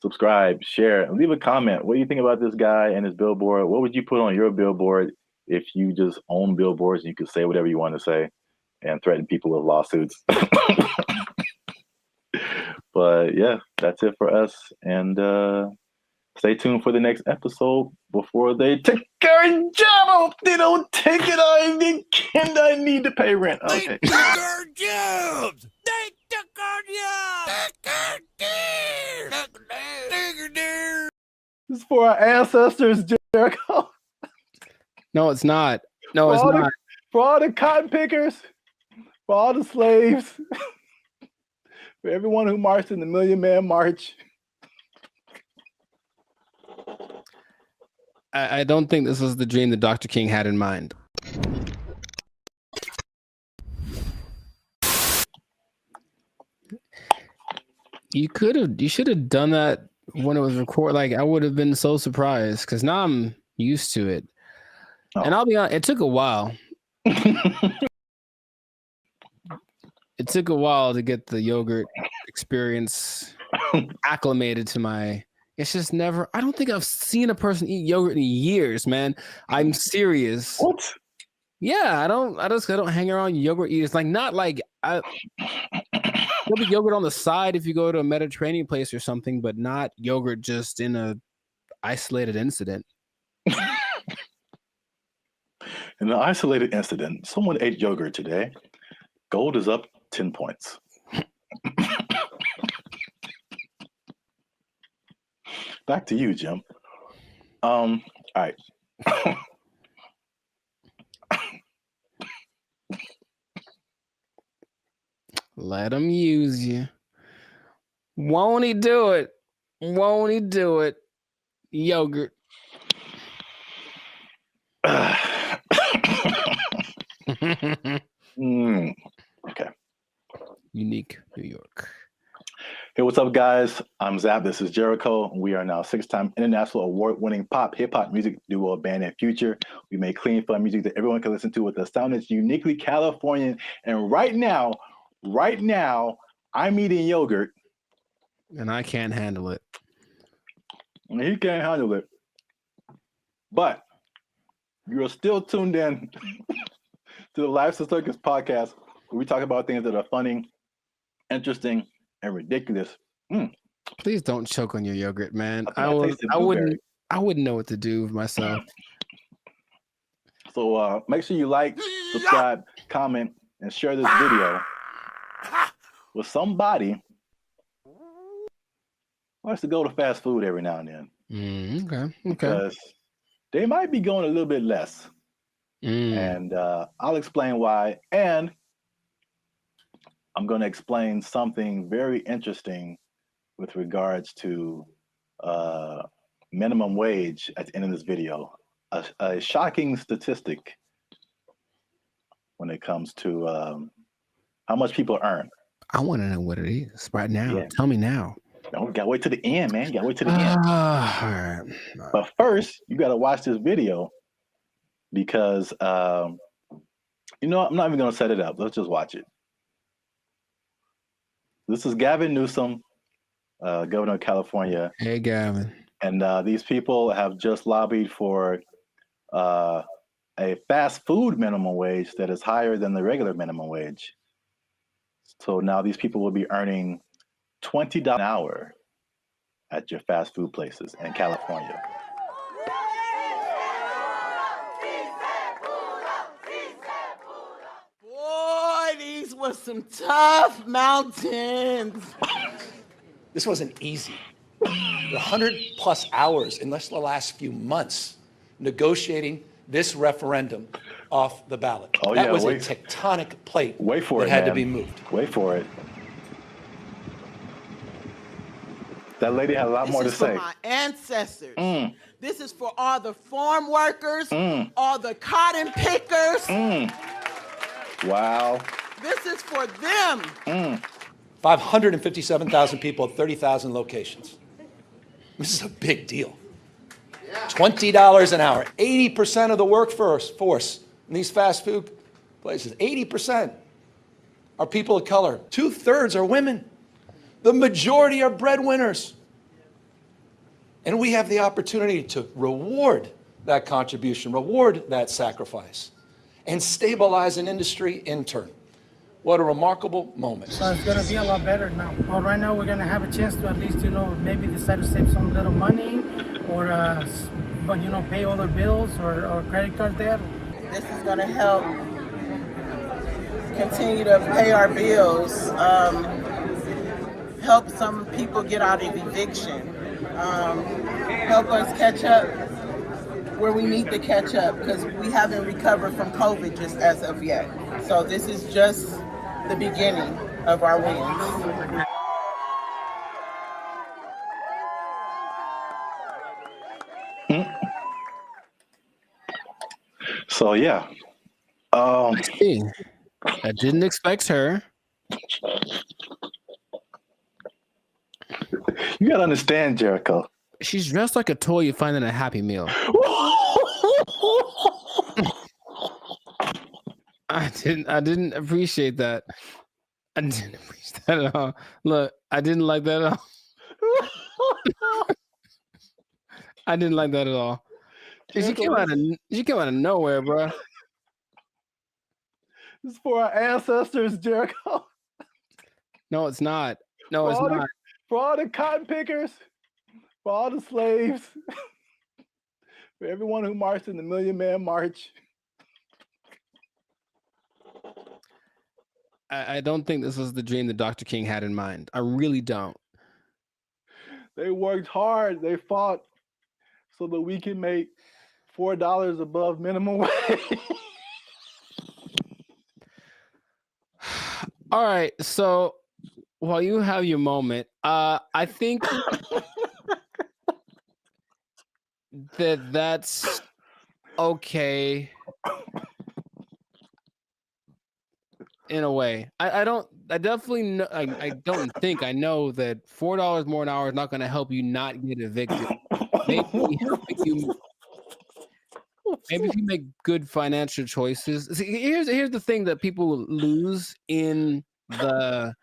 subscribe, share, and leave a comment. What do you think about this guy and his billboard? What would you put on your billboard if you just own billboards and you could say whatever you want to say and threaten people with lawsuits? But yeah, that's it for us. And stay tuned for the next episode before they take our job. I hope they don't take it. I need to pay rent. Okay.
They took our jobs! They took our jobs!
This is for our ancestors, Jericho.
No, it's not. No, it's not.
For all the cotton pickers, for all the slaves, for everyone who marched in the Million Man March.
I don't think this was the dream that Dr. King had in mind. You should have done that when it was recorded. Like, I would have been so surprised because now I'm used to it. Oh. And I'll be honest, it took a while. It took a while to get the yogurt experience acclimated to my. It's just never. I don't think I've seen a person eat yogurt in years, man. I'm serious.
What?
Yeah, I don't hang around yogurt eaters. Like, not like there'll be yogurt on the side if you go to a Mediterranean place or something, but not yogurt just in a isolated incident.
In an isolated incident, someone ate yogurt today. Gold is up 10 points. Back to you, Jim. All right.
Let him use you. Won't he do it? Won't he do it? Yogurt.
Okay.
unique New York.
Hey, what's up, guys? I'm Zap. This is Jericho. We are now 6-time international award-winning pop, hip-hop music duo Band and Future. We make clean, fun music that everyone can listen to with a sound that's uniquely Californian. And right now, I'm eating yogurt.
And I can't handle it.
And he can't handle it. But you're still tuned in to the Life's a Circus podcast, where we talk about things that are funny, interesting, and ridiculous.
Please don't choke on your yogurt, man.
I tasted
I
blueberry.
wouldn't know what to do with myself.
So make sure you like, subscribe, comment, and share this video with somebody who likes to go to fast food every now and then.
Okay.
Because they might be going a little bit less. And I'll explain why. And I'm going to explain something very interesting with regards to minimum wage at the end of this video. A shocking statistic when it comes to how much people earn.
I want to know what it is right now.
Yeah.
Tell me now.
No, we gotta wait to the end, man. You gotta wait to the end.
All right.
But first, you gotta watch this video because you know, I'm not even gonna set it up. Let's just watch it. This is Gavin Newsom, governor of California.
Hey, Gavin.
And these people have just lobbied for a fast food minimum wage that is higher than the regular minimum wage. So now these people will be earning $20 an hour at your fast food places in California.
Boy, these were some tough mountains.
This wasn't easy. 100+ hours in just the last few months negotiating this referendum off the ballot.
Oh,
that
yeah,
was
wait.
a tectonic plate
Wait for
that
it,
had to
man.
be moved.
Wait for it. That lady had a lot more to
This is
say.
for my ancestors. This is for all the farm workers, all the cotton pickers.
Wow.
This is for them.
557,000 people at 30,000 locations. This is a big deal. $20 an hour. 80% of the workforce in these fast food places, 80% are people of color. 2/3 are women. The majority are breadwinners. And we have the opportunity to reward that contribution, reward that sacrifice, and stabilize an industry in turn. What a remarkable moment.
So it's going to be a lot better now. Well, right now we're going to have a chance to at least, maybe decide to save some little money or, pay all their bills or credit card debt.
This is going to help continue to pay our bills, help some people get out of eviction, help us catch up where we need to catch up because we haven't recovered from COVID just as of yet. So this is just the beginning of our wins.
So yeah.
Hey, I didn't expect her.
You gotta understand, Jericho.
She's dressed like a toy you find in a Happy Meal. I didn't appreciate that. I didn't appreciate that at all. Look, I didn't like that at all. I didn't like that at all. She came out of nowhere, bro.
This is for our ancestors, Jericho.
No, it's not. No, it's not.
For all the cotton pickers, for all the slaves, for everyone who marched in the Million Man March.
I don't think this was the dream that Dr. King had in mind. I really don't.
They worked hard. They fought so that we can make $4 above minimum wage.
All right, so while you have your moment, I think that's okay in a way. I don't I definitely know. I don't think I know that $4 more an hour is not going to help you not get evicted. Maybe helping you. Maybe if you make good financial choices. See, here's the thing that people lose in the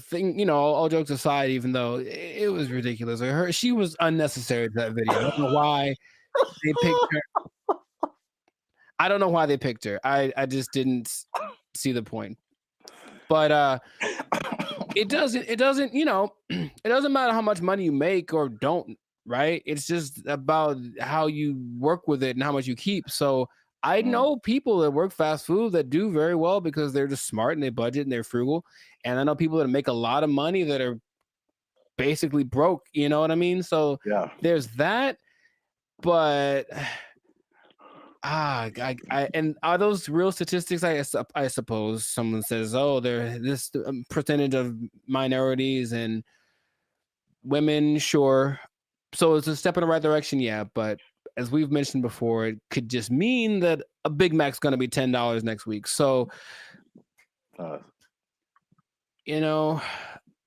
thing. All jokes aside, even though it was ridiculous, she was unnecessary to that video. I don't know why they picked her. I don't know why they picked her. I just didn't see the point. But it doesn't it doesn't matter how much money you make or don't, right? It's just about how you work with it and how much you keep. So I know people that work fast food that do very well because they're just smart and they budget and they're frugal. And I know people that make a lot of money that are basically broke, you know what I mean? So
Yeah.
there's that, but and are those real statistics? I suppose someone says, oh, there this percentage of minorities and women, sure. So it's a step in the right direction, yeah. But as we've mentioned before, it could just mean that a Big Mac's going to be $10 next week. So
Uh,
you know,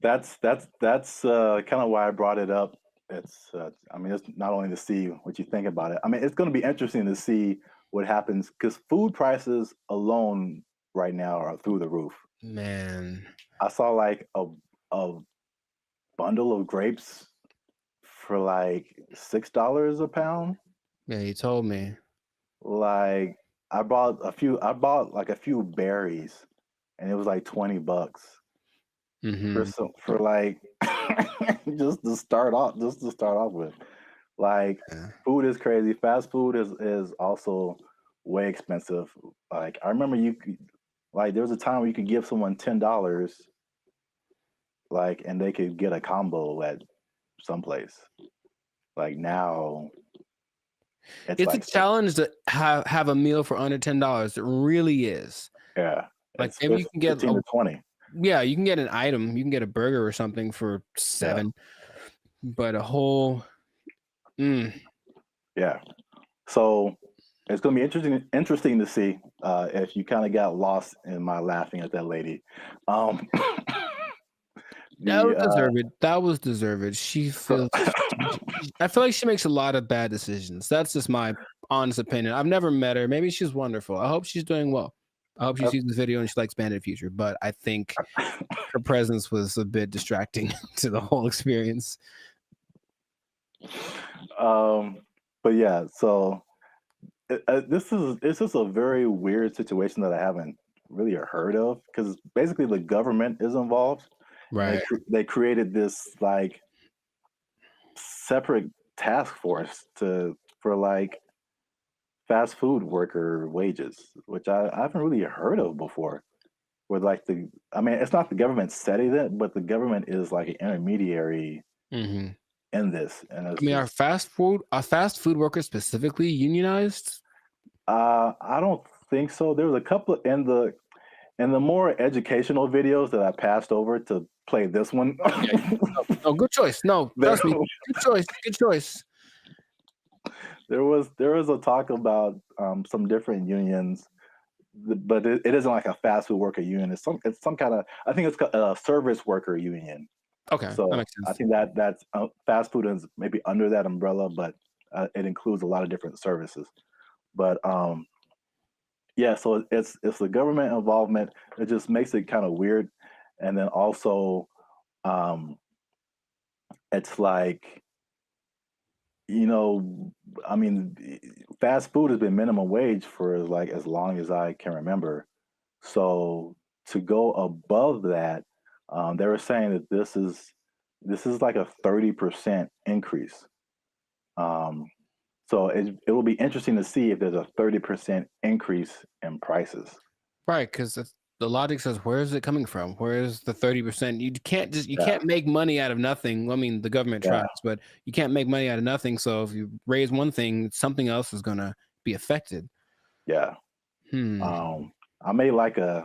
that's kind of why I brought it up. It's I mean, it's not only to see what you think about it. I mean, it's going to be interesting to see what happens because food prices alone right now are through the roof.
man,
I saw like a bundle of grapes for like $6 a pound.
yeah, he told me.
Like I bought like a few berries and it was like $20
Hmm.
for like just to start off with. Like
Yeah.
food is crazy. Fast food is also way expensive. Like I remember there was a time where you could give someone $10 like and they could get a combo at someplace. Like now it's
It's a
like
challenge to have a meal for under $10. It really is.
yeah,
Like
it's
maybe you can get
15 to 20.
yeah, you can get an item, you can get a burger or something for
Yeah.
$7, but a whole
Yeah. So it's going to be interesting to see if you kind of got lost in my laughing at that lady. Um,
that was
the
deserved. That was deserved. I feel like she makes a lot of bad decisions. That's just my honest opinion. I've never met her. Maybe she's wonderful. I hope she's doing well. I hope she sees this video and she likes Band in the future. But I think her presence was a bit distracting to the whole experience.
but yeah, so this is a very weird situation that I haven't really heard of because basically the government is involved.
Right.
They created this like separate task force for like fast food worker wages, which I haven't really heard of before. Where like I mean, it's not the government setting it, but the government is like an intermediary
Hmm.
in this, and
I
it's
mean,
just
are fast food workers specifically unionized?
I don't think so. There was a couple in the more educational videos that I passed over to play this one.
Oh, good choice. No,
there,
trust me. Good choice. Good choice.
there was a talk about some different unions, but it isn't like a fast food worker union. It's some kind of I think it's a service worker union.
Okay, that
So
makes
I
sense.
think that's fast food is maybe under that umbrella, but it includes a lot of different services. But yeah, so it's the government involvement. It just makes it kind of weird, and then also um, it's like I mean, fast food has been minimum wage for like as long as I can remember. So to go above that, they were saying that this is like a 30% increase. Um, so it will be interesting to see if there's a 30% increase in prices.
Right, because the logic says, where is it coming from? Where is the 30%? You
Yeah,
can't make money out of nothing. I mean, the government
yeah,
tries, but you can't make money out of nothing. So if you raise one thing, something else is gonna be affected.
yeah.
Hmm.
I made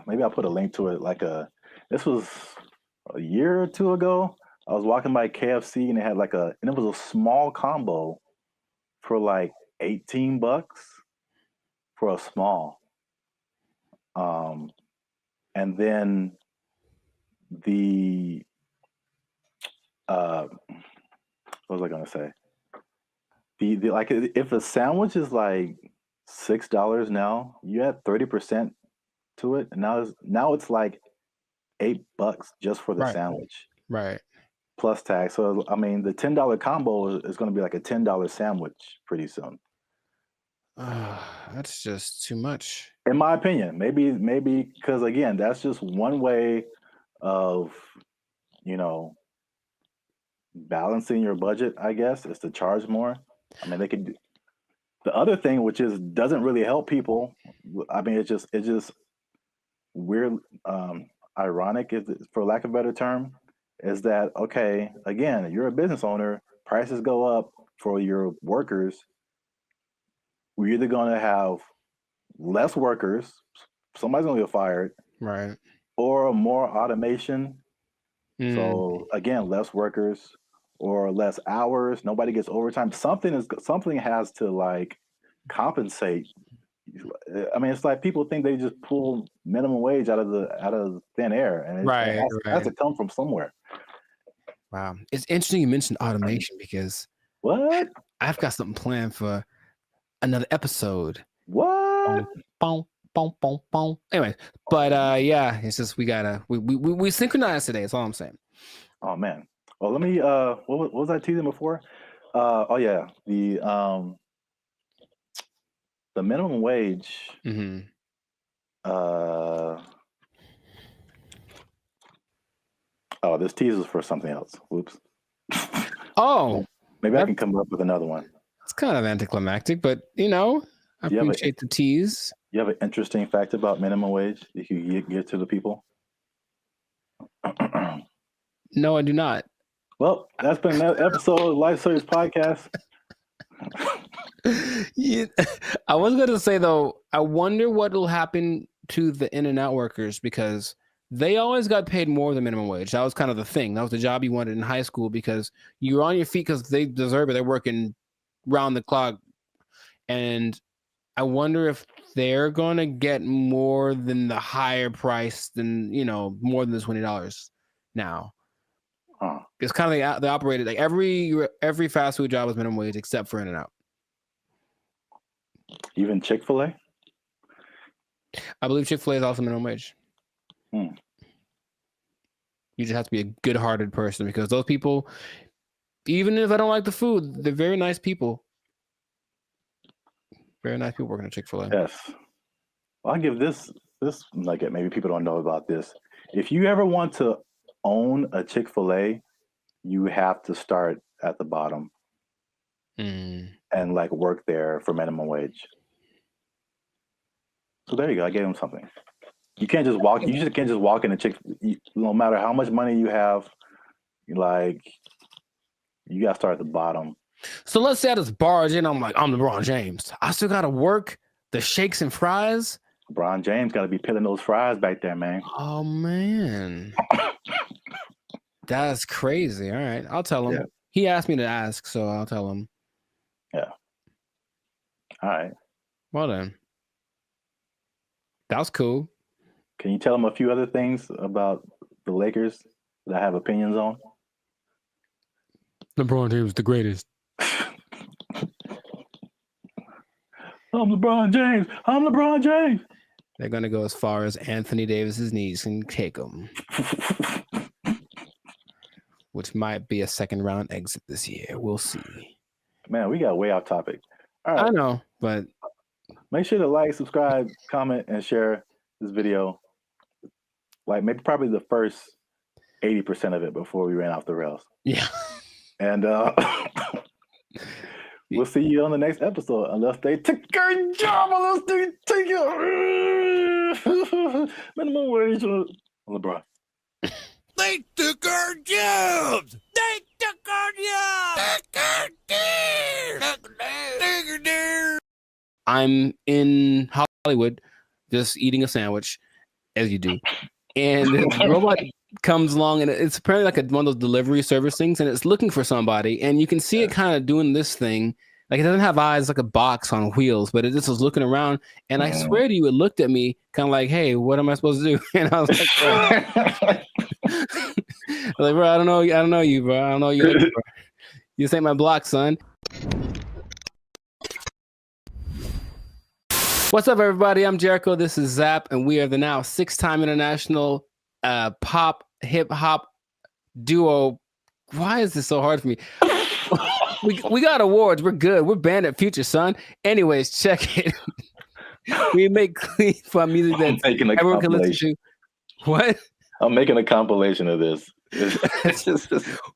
maybe I'll put a link to it. This was a year or two ago. I was walking by KFC and and it was a small combo for like $18 for a small. Um, and then the what was I gonna say? The like if a sandwich is like $6 now, you add 30% to it, and now it's like $8 just for the
Right.
sandwich
Right.
plus tax. So I mean, the $10 combo is going to be like a $10 sandwich pretty soon,
That's just too much.
in my opinion. Maybe because again, that's just one way of balancing your budget. I guess is to charge more. I mean, they could. The other thing, which doesn't really help people. I mean, it's just weird, ironic, for lack of a better term, is that okay? Again, you're a business owner. Prices go up for your workers. We're either going to have less workers, somebody's going to get fired,
Right.
or more automation.
Mm.
So again, less workers or less hours. Nobody gets overtime. Something has to like compensate. I mean, it's like people think they just pull minimum wage out of thin air, and it
Right.
has to come from somewhere.
Wow. It's interesting you mentioned automation because
What?
I've got something planned for another episode.
What?
Boom, boom, boom, boom. Anyway, but yeah, it's just we synchronized today. That's all I'm saying.
Oh man. Well, let me. What was I teasing before? Oh yeah, the minimum wage.
Mm-hmm.
Oh, this teaser is for something else. Whoops.
Oh,
Maybe I can come up with another one.
it's kind of anticlimactic, but I appreciate the tease.
You have an interesting fact about minimum wage that you can give to the people?
No, I do not.
Well, that's been another episode of Life Service Podcast.
Yeah, I was going to say, though, I wonder what will happen to the in-and-out workers because they always got paid more than minimum wage. That was kind of the thing. That was the job you wanted in high school because you were on your feet because they deserve it. They're working round the clock. And I wonder if they're going to get more than the higher price than, more than the $20 now.
Huh.
It's kind of they operated like every fast food job was minimum wage except for In-N-Out.
Even Chick-fil-A?
I believe Chick-fil-A is also minimum wage. You just have to be a good-hearted person because those people, even if I don't like the food, they're very nice people. Very nice people working at Chick-fil-A.
Yes. Well, I'll give this nugget. Maybe people don't know about this. If you ever want to own a Chick-fil-A, you have to start at the bottom and like work there for minimum wage. So there you go. I gave him something. You can't just walk. You just can't just walk in a no matter how much money you have, you gotta start at the bottom.
So let's say I just barge in. I'm LeBron James. I still gotta work the shakes and fries.
LeBron James got to be peeling those fries back there, man.
Oh man, that's crazy. All right, I'll tell him.
Yeah.
He asked me to ask, so I'll tell him.
Yeah. All right.
Well then, that was cool.
Can you tell him a few other things about the Lakers that I have opinions on?
LeBron James is the greatest.
I'm LeBron James. I'm LeBron James.
They're gonna go as far as Anthony Davis's knees can take them, which might be a second round exit this year. We'll see.
Man, we got way off topic. All right.
I know, but
make sure to like, subscribe, comment, and share this video. Like maybe probably the first 80% of it before we ran off the rails.
Yeah.
And we'll see you on the next episode, unless they take a job, unless they take it. Minimum wage on LeBron.
They took our jobs! They took our jobs!
I'm in Hollywood just eating a sandwich, as you do. And this robot comes along, and it's apparently like one of those delivery service things, and it's looking for somebody. And you can see it kind of doing this thing. Like it doesn't have eyes, it's like a box on wheels, but it just was looking around. And I swear to you, it looked at me kind of like, hey, what am I supposed to do? And I was like, Like, bro, I don't know you, bro. I don't know you, bro. You ain't my block, son. What's up, everybody? I'm Jericho. This is Zap, and we are the now 6-time international pop hip hop duo. Why is this so hard for me? we got awards. We're good. We're banned at Future, son. Anyways, check it. We make clean fun music that everyone can listen to. What?
I'm making a compilation of this.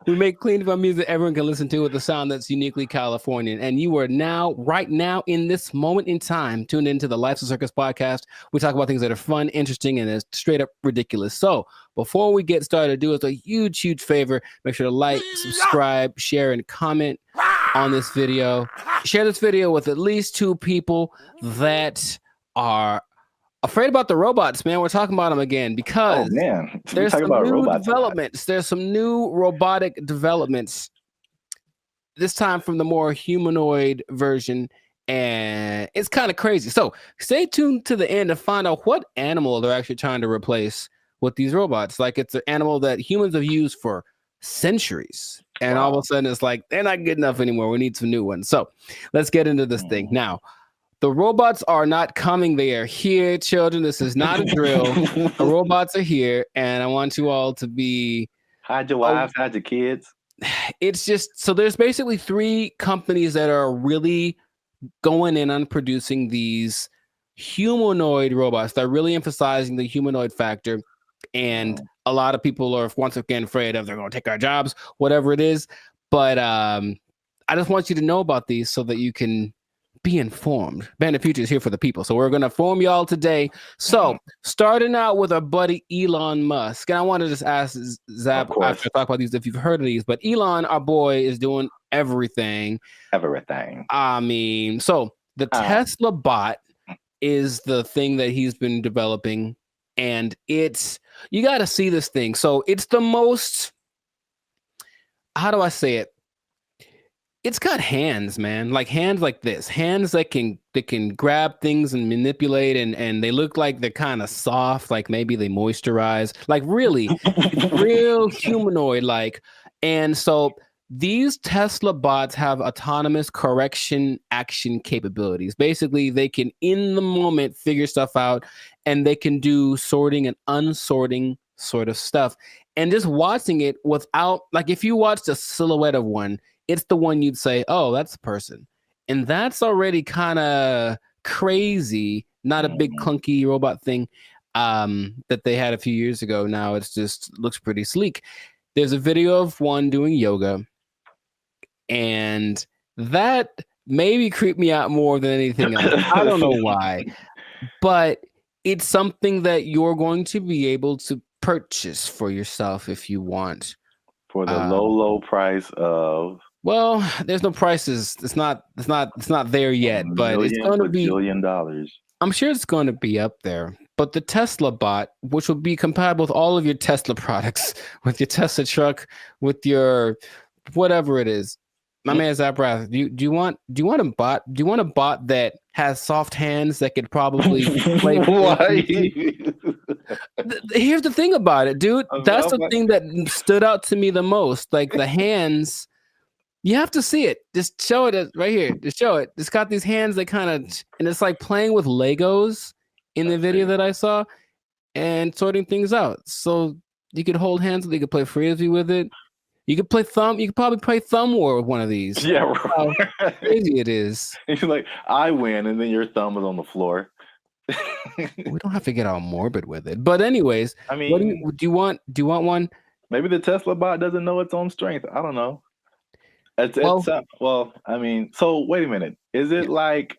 We make clean fun music everyone can listen to with a sound that's uniquely Californian. And you are now, right now, in this moment in time, tuned into the Life's a Circus podcast. We talk about things that are fun, interesting, and straight up ridiculous. So before we get started, do us a huge, huge favor. Make sure to like, subscribe, share, and comment on this video. Share this video with at least 2 people that are afraid about the robots, man. We're talking about them again because there's some new developments. There's some new robotic developments, this time from the more humanoid version, and it's kind of crazy. So stay tuned to the end to find out what animal they're actually trying to replace with these robots. Like, it's an animal that humans have used for centuries, and all of a sudden it's like, they're not good enough anymore. We need some new ones. So let's get into this thing now. The robots are not coming. They are here, children. This is not a drill. The robots are here, and I want you all to be...
Hide your wives, hide your kids.
It's just... So there's basically 3 companies that are really going in on producing these humanoid robots. They're really emphasizing the humanoid factor, and a lot of people are, once again, afraid of they're going to take our jobs, whatever it is. But I just want you to know about these so that you can... be informed. Bandit Future is here for the people, so we're going to inform y'all today. So, starting out with our buddy Elon Musk, and I want to just ask Zap after I talk about these if you've heard of these, but Elon, our boy, is doing everything. I mean, so the Tesla bot is the thing that he's been developing, and it's, you got to see this thing. So it's the most, how do I say it? It's got hands, man, like hands like this, hands that can grab things and manipulate, and they look like they're kind of soft, like maybe they moisturize, like really real humanoid like. And so these Tesla bots have autonomous correction action capabilities. Basically, they can in the moment figure stuff out, and they can do sorting and unsorting sort of stuff. And just watching it without, like, if you watched a silhouette of one, it's the one you'd say, oh, that's a person. And that's already kind of crazy. Not a big clunky robot thing that they had a few years ago. Now it's just looks pretty sleek. There's a video of one doing yoga, and that maybe creeped me out more than anything else. I don't know why, but it's something that you're going to be able to purchase for yourself if you want.
For the low price of...
Well, there's no prices. It's not there yet, but it's going to be $1 billion. I'm sure it's going to be up there. But the Tesla bot, which will be compatible with all of your Tesla products, with your Tesla truck, with your whatever it is. My man Zaprath, do you want a bot? Do you want a bot that has soft hands that could probably play? Why? Here's the thing about it, dude. That's the thing that stood out to me the most. Like the hands. You have to see it. Just show it right here. Just show it. It's got these hands that kind of, and it's like playing with Legos in the video that I saw and sorting things out. So you could hold hands. You could play frisbee with it. You could play thumb. You could probably play thumb war with one of these.
Yeah, right.
How crazy it is.
You're like, I win, and then your thumb is on the floor.
We don't have to get all morbid with it. But anyways,
I mean,
what do you want? Do you want one?
Maybe the Tesla bot doesn't know its own strength. I don't know. Well, I mean, so wait a minute. Is it like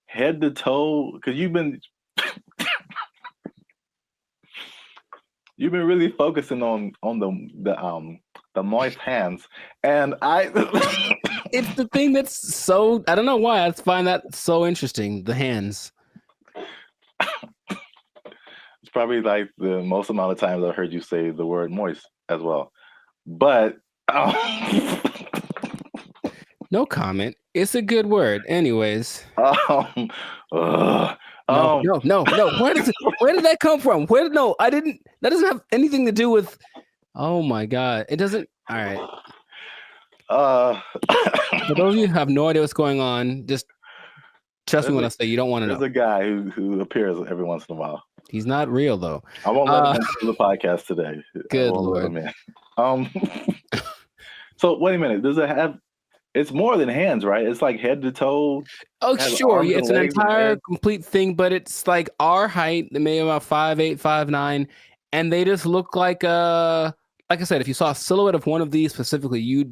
head to toe? Because you've been really focusing on the moist hands, and
it's the thing that's so, I don't know why I find that so interesting. The hands.
It's probably like the most amount of times I've heard you say the word moist as well, but.
No comment. It's a good word. Anyways.
No.
Where did that come from? That doesn't have anything to do with Oh my God. It doesn't. All right.
Uh,
For those of you who have no idea what's going on, just trust me when I say you don't want to
there's
know.
a guy who appears every once in a while.
He's not real though.
I won't let him into the podcast today.
Good
I won't
Lord.
let him in. So wait a minute. Does it have? It's more than hands, right? It's like head to toe.
Oh,
has
sure.
arms
Yeah,
and
it's an
legs and
entire
head.
complete thing, but it's like our height, maybe about 5'8", 5'9", and they just look like I said, if you saw a silhouette of one of these specifically,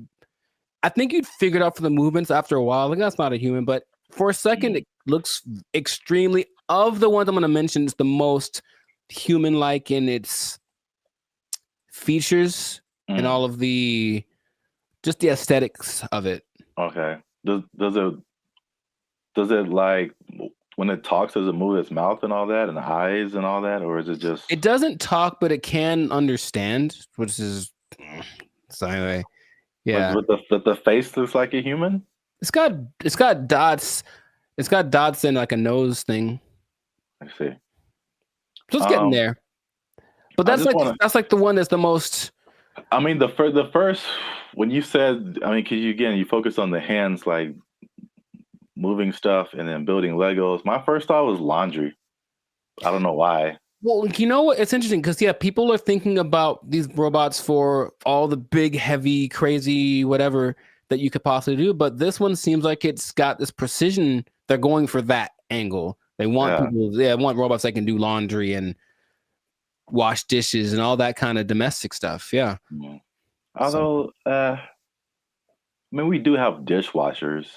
I think you'd figure it out for the movements after a while. Like, that's not a human, but for a second, it looks extremely, of the ones I'm going to mention, it's the most human-like in its features and all of the aesthetics of it.
Okay. Does it like when it talks? Does it move its mouth and all that, and eyes and all that, or is it just?
It doesn't talk, but it can understand, which is so anyway. Yeah,
But the face looks like a human.
it's got dots. It's got dots and like a nose thing.
I see.
So it's getting there. But that's like the one that's the most.
I mean, the first when you said, I mean, because you focus on the hands, like moving stuff and then building Legos. My first thought was laundry. I don't know why.
Well, you know what? It's interesting because people are thinking about these robots for all the big, heavy, crazy, whatever that you could possibly do. But this one seems like it's got this precision. They're going for that angle. They want want robots that can do laundry and wash dishes and all that kind of domestic stuff. Yeah.
Although, I mean, we do have dishwashers.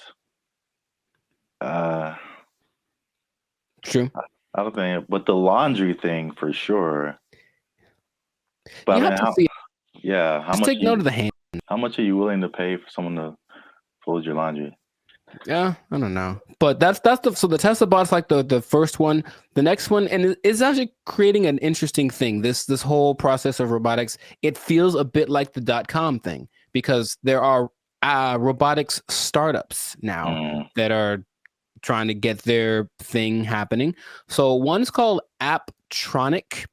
True.
I don't think, but the laundry thing for sure. But
you have to see.
Yeah,
just take note of the hand.
How much are you willing to pay for someone to fold your laundry?
Yeah, I don't know, but that's the Tesla bot's like the first one. The next one, and it's actually creating an interesting thing. This whole process of robotics, it feels a bit like the .com thing because there are robotics startups now that are trying to get their thing happening. So one's called Apptronic,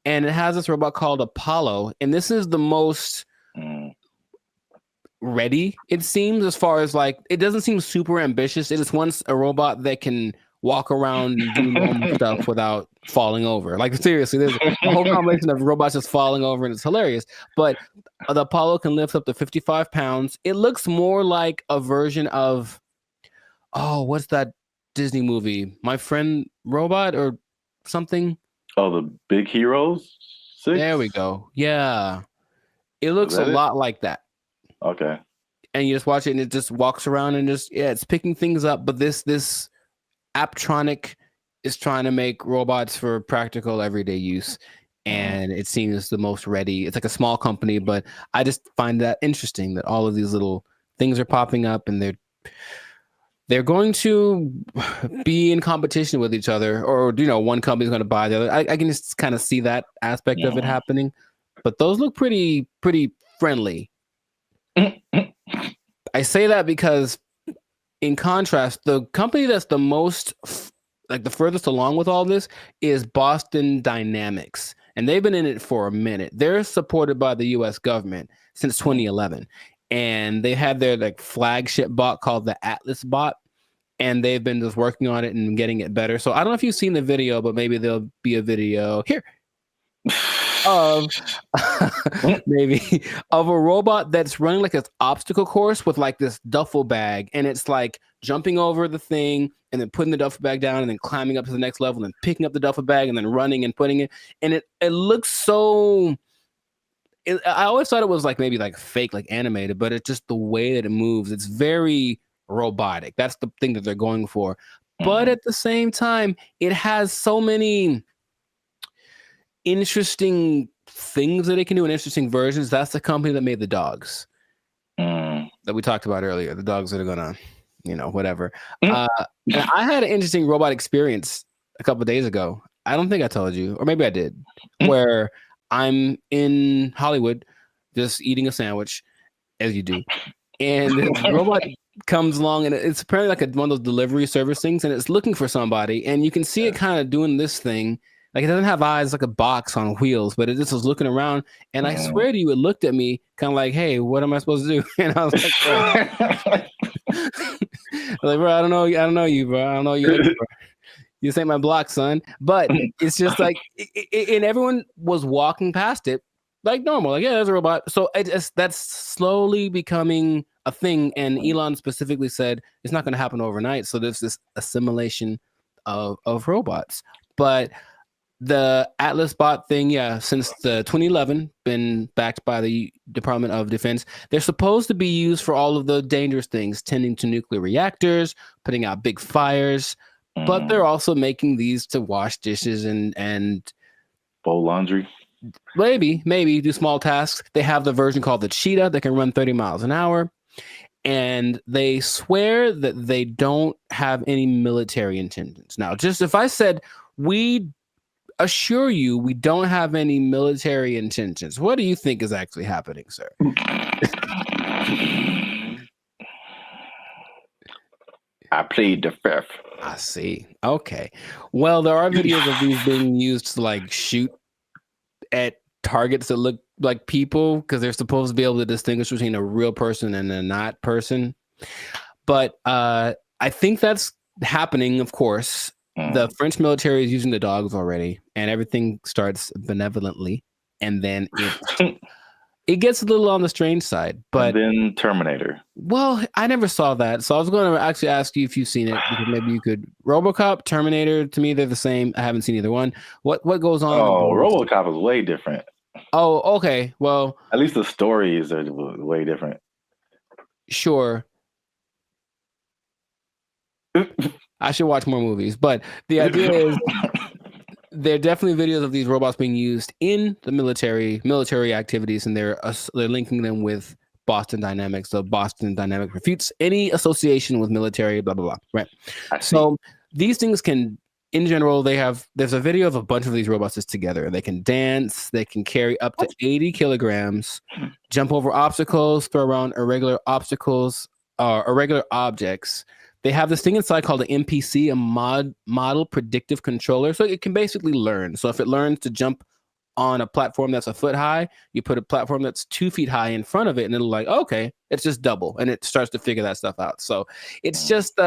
and it has this robot called Apollo, and this is the most ready, it seems, as far as like, it doesn't seem super ambitious. It is once a robot that can walk around and do normal stuff without falling over. Like, seriously, there's a whole combination of robots just falling over, and it's hilarious. But the Apollo can lift up to 55 pounds. It looks more like a version of, what's that Disney movie? My Friend Robot or something?
Oh, the Big Heroes 6?
There we go. Yeah. It looks a lot like that.
Okay.
And you just watch it and it just walks around and it's picking things up. But this Apptronic is trying to make robots for practical everyday use. And it seems the most ready. It's like a small company, but I just find that interesting that all of these little things are popping up and they're going to be in competition with each other, or one company's going to buy the other. I can just kind of see that aspect of it happening. But those look pretty friendly. I say that because, in contrast, the company that's the most, like the furthest along with all this is Boston Dynamics. And they've been in it for a minute. They're supported by the US government since 2011. And they had their like flagship bot called the Atlas bot. And they've been just working on it and getting it better. So I don't know if you've seen the video, but maybe there'll be a video here of maybe of a robot that's running like this obstacle course with like this duffel bag, and it's like jumping over the thing and then putting the duffel bag down and then climbing up to the next level and picking up the duffel bag and then running and putting it, and it looks so I always thought it was like maybe like fake, like animated, but it's just the way that it moves. It's very robotic. That's the thing that they're going for. But at the same time, it has so many interesting things that it can do in interesting versions. That's the company that made the dogs that we talked about earlier. The dogs that are gonna, whatever. And I had an interesting robot experience a couple of days ago. I don't think I told you, or maybe I did, where I'm in Hollywood just eating a sandwich, as you do, and the robot comes along, and it's apparently like one of those delivery service things, and it's looking for somebody, and you can see it kind of doing this thing Like it doesn't have eyes, like a box on wheels, but it just was looking around. And I swear to you, it looked at me kind of like, hey, what am I supposed to do? And I was like, bro, I don't know you, bro. I don't know what you're looking for. You just ain't my block, son. But it's just like, and everyone was walking past it like normal. Like, yeah, there's a robot. So that's slowly becoming a thing. And Elon specifically said it's not going to happen overnight. So there's this assimilation of robots. But the Atlas bot thing, yeah, since the 2011, been backed by the Department of Defense. They're supposed to be used for all of the dangerous things, tending to nuclear reactors, putting out big fires. But they're also making these to wash dishes and
fold laundry.
Maybe do small tasks. They have the version called the Cheetah that can run 30 miles an hour. And they swear that they don't have any military intentions. Now, just if I said, we assure you we don't have any military intentions, what do you think is actually happening, sir?
I plead the fifth.
I see. Okay. Well, there are videos of these being used to like shoot at targets that look like people because they're supposed to be able to distinguish between a real person and a not person. But I think that's happening, of course. The French military is using the dogs already, and everything starts benevolently, and then it gets a little on the strange side. But
and then Terminator.
Well, I never saw that, so I was going to actually ask you if you've seen it, because maybe you could. RoboCop, Terminator, to me they're the same. I haven't seen either one. What goes on?
Oh, RoboCop is way different.
Oh, okay. Well,
at least the stories are way different.
Sure. I should watch more movies, but the idea is there are definitely videos of these robots being used in the military activities, and they're linking them with Boston Dynamics. So Boston Dynamics refutes any association with military, blah, blah, blah. Right. So these things can, in general, there's a video of a bunch of these robots just together. They can dance, they can carry up to 80 kilograms, jump over obstacles, throw around irregular objects. They have this thing inside called an MPC, a model predictive controller. So it can basically learn. So if it learns to jump on a platform that's a foot high, you put a platform that's 2 feet high in front of it, and it'll like, okay, it's just double. And it starts to figure that stuff out. So it's just,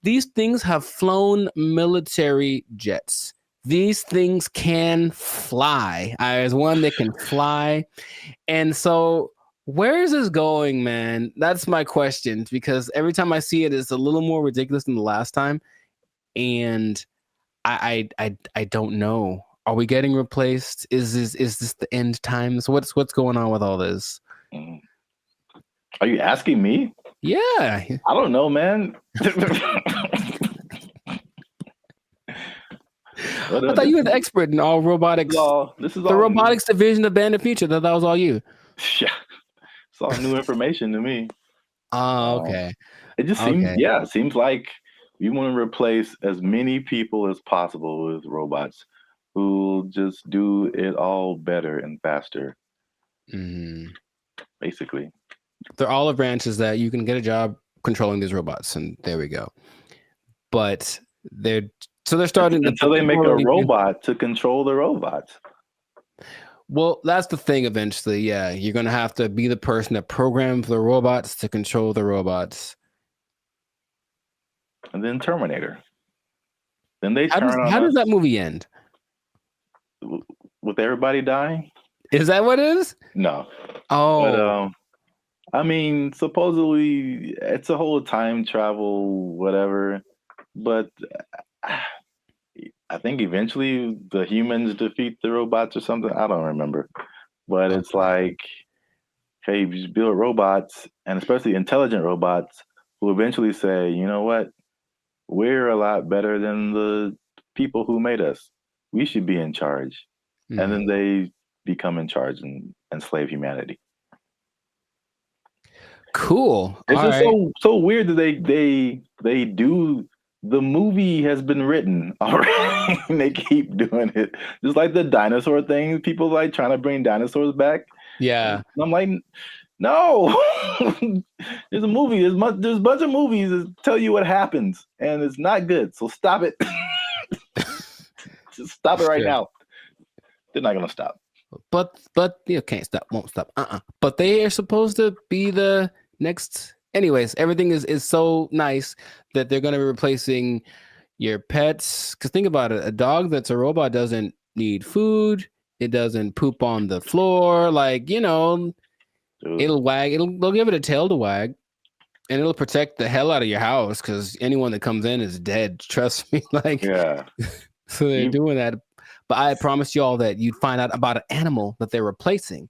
these things have flown military jets. These things can fly. There's one that can fly. And so where is this going, man? That's my question, because every time I see it, it's a little more ridiculous than the last time. And I don't know. Are we getting replaced? Is this the end times? What's going on with all this?
Are you asking me?
Yeah.
I don't know, man.
I thought you were the expert in all robotics.
This is
the robotics division of Band of Future. That was all you.
Yeah. It's all new information to me.
Oh, okay.
It just seems, it seems like we want to replace as many people as possible with robots who just do it all better and faster. Basically.
They're olive branches that you can get a job controlling these robots, and there we go. But they're starting
until they make a robot to control the robots.
Well, that's the thing eventually. Yeah, you're going to have to be the person that programs the robots to control the robots.
And then Terminator. Then they
How does that movie end?
With everybody dying?
Is that what it is?
No.
Oh.
But, I mean, supposedly it's a whole time travel, whatever. But I think eventually the humans defeat the robots or something. I don't remember. But it's like, hey, you just build robots, and especially intelligent robots, who eventually say, you know what? We're a lot better than the people who made us. We should be in charge. And then they become in charge and enslave humanity.
Cool.
It's just so weird that they do. The movie has been written already. And they keep doing it. Just like the dinosaur thing. People like trying to bring dinosaurs back.
Yeah.
And I'm like, no. There's a movie. There's a bunch of movies that tell you what happens, and it's not good. So stop it. Just stop it right
Sure.
now. They're not gonna stop.
But you can't stop, won't stop. But they are supposed to be the next. Anyways, everything is so nice that they're gonna be replacing your pets. Because think about it, a dog that's a robot doesn't need food. It doesn't poop on the floor. Like, you know,
Dude.
it'll wag. They'll give it a tail to wag, and it'll protect the hell out of your house. Because anyone that comes in is dead. Trust me. Like,
Yeah.
so they're doing that. But I promised you all that you'd find out about an animal that they're replacing.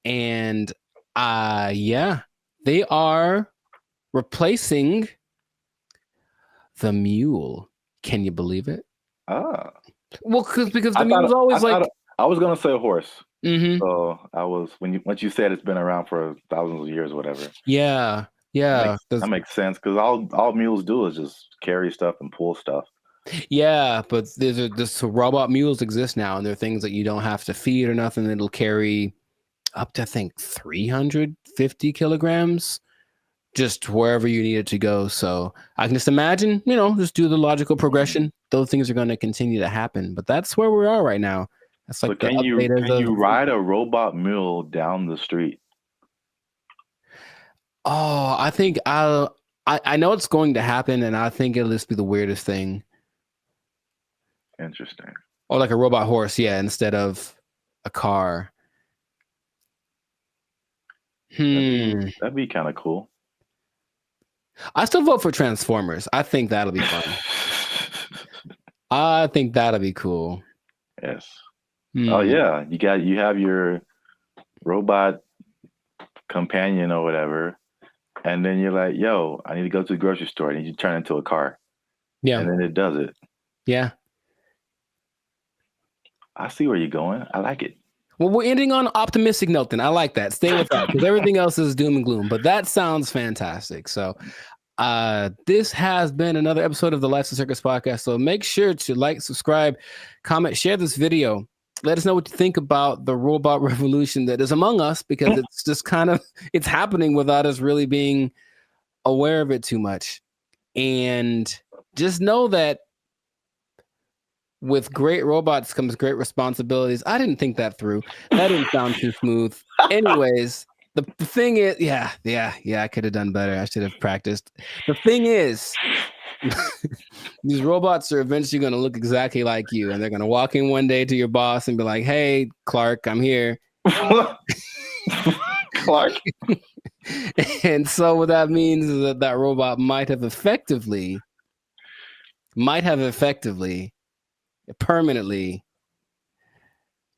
And yeah, they are replacing the mule. Can you believe it?
Ah.
Well, because the mule was always
I was gonna say a horse.
Mm-hmm.
So I was once you said it's been around for thousands of years or whatever.
Yeah.
That makes sense because all mules do is just carry stuff and pull stuff.
Yeah, but this robot mules exist now, and they're things that you don't have to feed or nothing. It'll carry up to, I think, 350 kilograms just wherever you need it to go. So I can just imagine, you know, just do the logical progression. Those things are going to continue to happen. But that's where we are right now. That's like
so can you ride a robot mule down the street?
Oh, I think I know it's going to happen, and I think it'll just be the weirdest thing.
Interesting.
Or like a robot horse, yeah, instead of a car.
That'd be kind of cool.
I still vote for Transformers. I think that'll be fun. I think that'll be cool.
Yes. Oh yeah, you have your robot companion or whatever, and then you're like, "Yo, I need to go to the grocery store," and you turn into a car.
Yeah.
And then it does it.
Yeah.
I see where you're going. I like it.
Well, we're ending on an optimistic note then. I like that. Stay with that because everything else is doom and gloom. But that sounds fantastic. So this has been another episode of the Life's a Circus podcast. So make sure to like, subscribe, comment, share this video. Let us know what you think about the robot revolution that is among us, because it's just kind of, it's happening without us really being aware of it too much. And just know that with great robots comes great responsibilities. I didn't think that through. That didn't sound too smooth. Anyways, the thing is, yeah, I could have done better. I should have practiced. The thing is, these robots are eventually going to look exactly like you, and they're going to walk in one day to your boss and be like, "Hey, Clark, I'm here."
Clark.
And so what that means is that that robot might have effectively permanently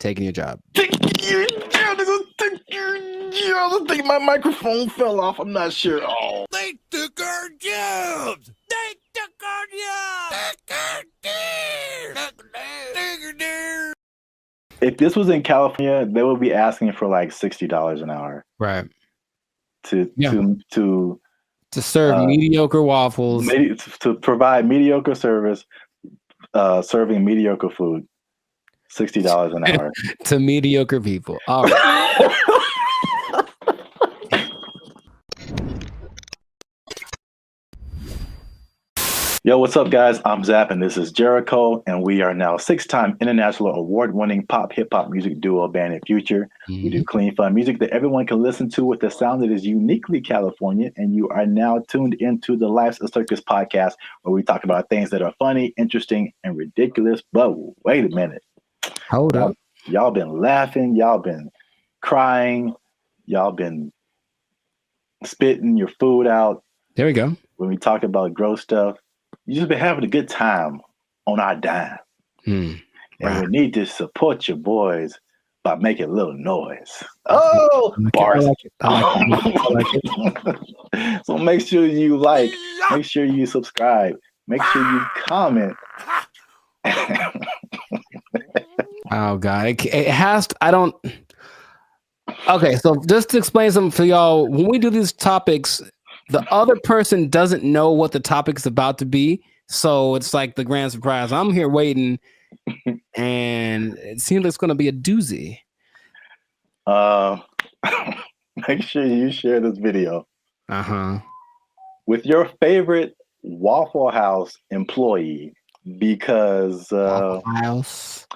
taking your job.
I think my microphone fell off. I'm not sure. Oh.
They took our jobs! They took our jobs!
If this was in California, they would be asking for like $60 an hour.
Right.
To
serve mediocre waffles.
To provide mediocre service, serving mediocre food. $60 an hour.
To mediocre people. All right.
Yo, what's up, guys? I'm Zap, and this is Jericho, and we are now 6-time international award-winning pop hip-hop music duo band and future. We do clean, fun music that everyone can listen to with a sound that is uniquely California, and you are now tuned into the Life's a Circus podcast, where we talk about things that are funny, interesting, and ridiculous. But wait a minute.
Hold up.
Y'all been laughing. Y'all been crying. Y'all been spitting your food out.
There we go.
When we talk about gross stuff. You just been having a good time on our dime. And we need to support your boys by making a little noise. Oh, bars.
I like it.
So make sure you like, make sure you subscribe, make sure you comment.
Oh, God. It has to, I don't. Okay, so just to explain something for y'all, when we do these topics, the other person doesn't know what the topic's about to be. So it's like the grand surprise. I'm here waiting, and it seems like it's going to be a doozy.
Make sure you share this video
Uh-huh.
with your favorite Waffle House employee because
House.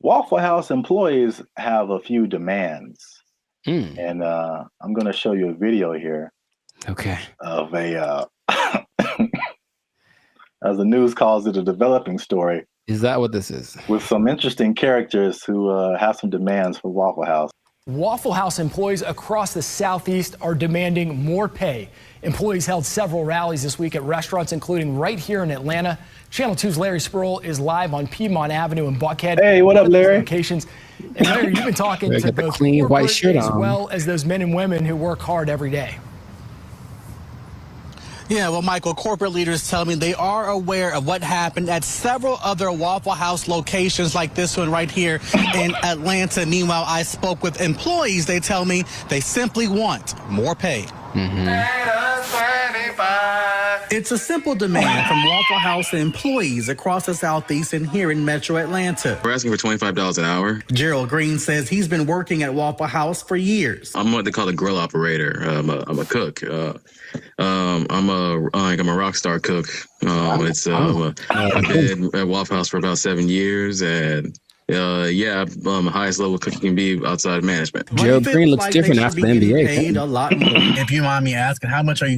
Waffle House employees have a few demands.
Mm.
And I'm going to show you a video here
Okay.
of a, as the news calls it, a developing story.
Is that what this is?
With some interesting characters who have some demands for Waffle House.
Waffle House employees across the Southeast are demanding more pay. Employees held several rallies this week at restaurants, including right here in Atlanta. Channel 2's Larry Spruill is live on Piedmont Avenue in Buckhead.
Hey, what up, Larry?
Locations. And Larry, you've been talking to both
clean white shirt
as
on,
well as those men and women who work hard every day.
Yeah, well, Michael, corporate leaders tell me they are aware of what happened at several other Waffle House locations like this one right here in Atlanta. Meanwhile, I spoke with employees. They tell me they simply want more pay. It's a simple demand from Waffle House employees across the Southeast and here in Metro Atlanta.
We're asking for $25 an hour.
Gerald Green says he's been working at Waffle House for years.
I'm what they call a grill operator. I'm a cook. I'm a rock star cook. I've been at Waffle House for about 7 years, and highest level cook can be outside management.
Gerald Green looks different after the NBA.
Paid a lot more. If you mind me asking, how much are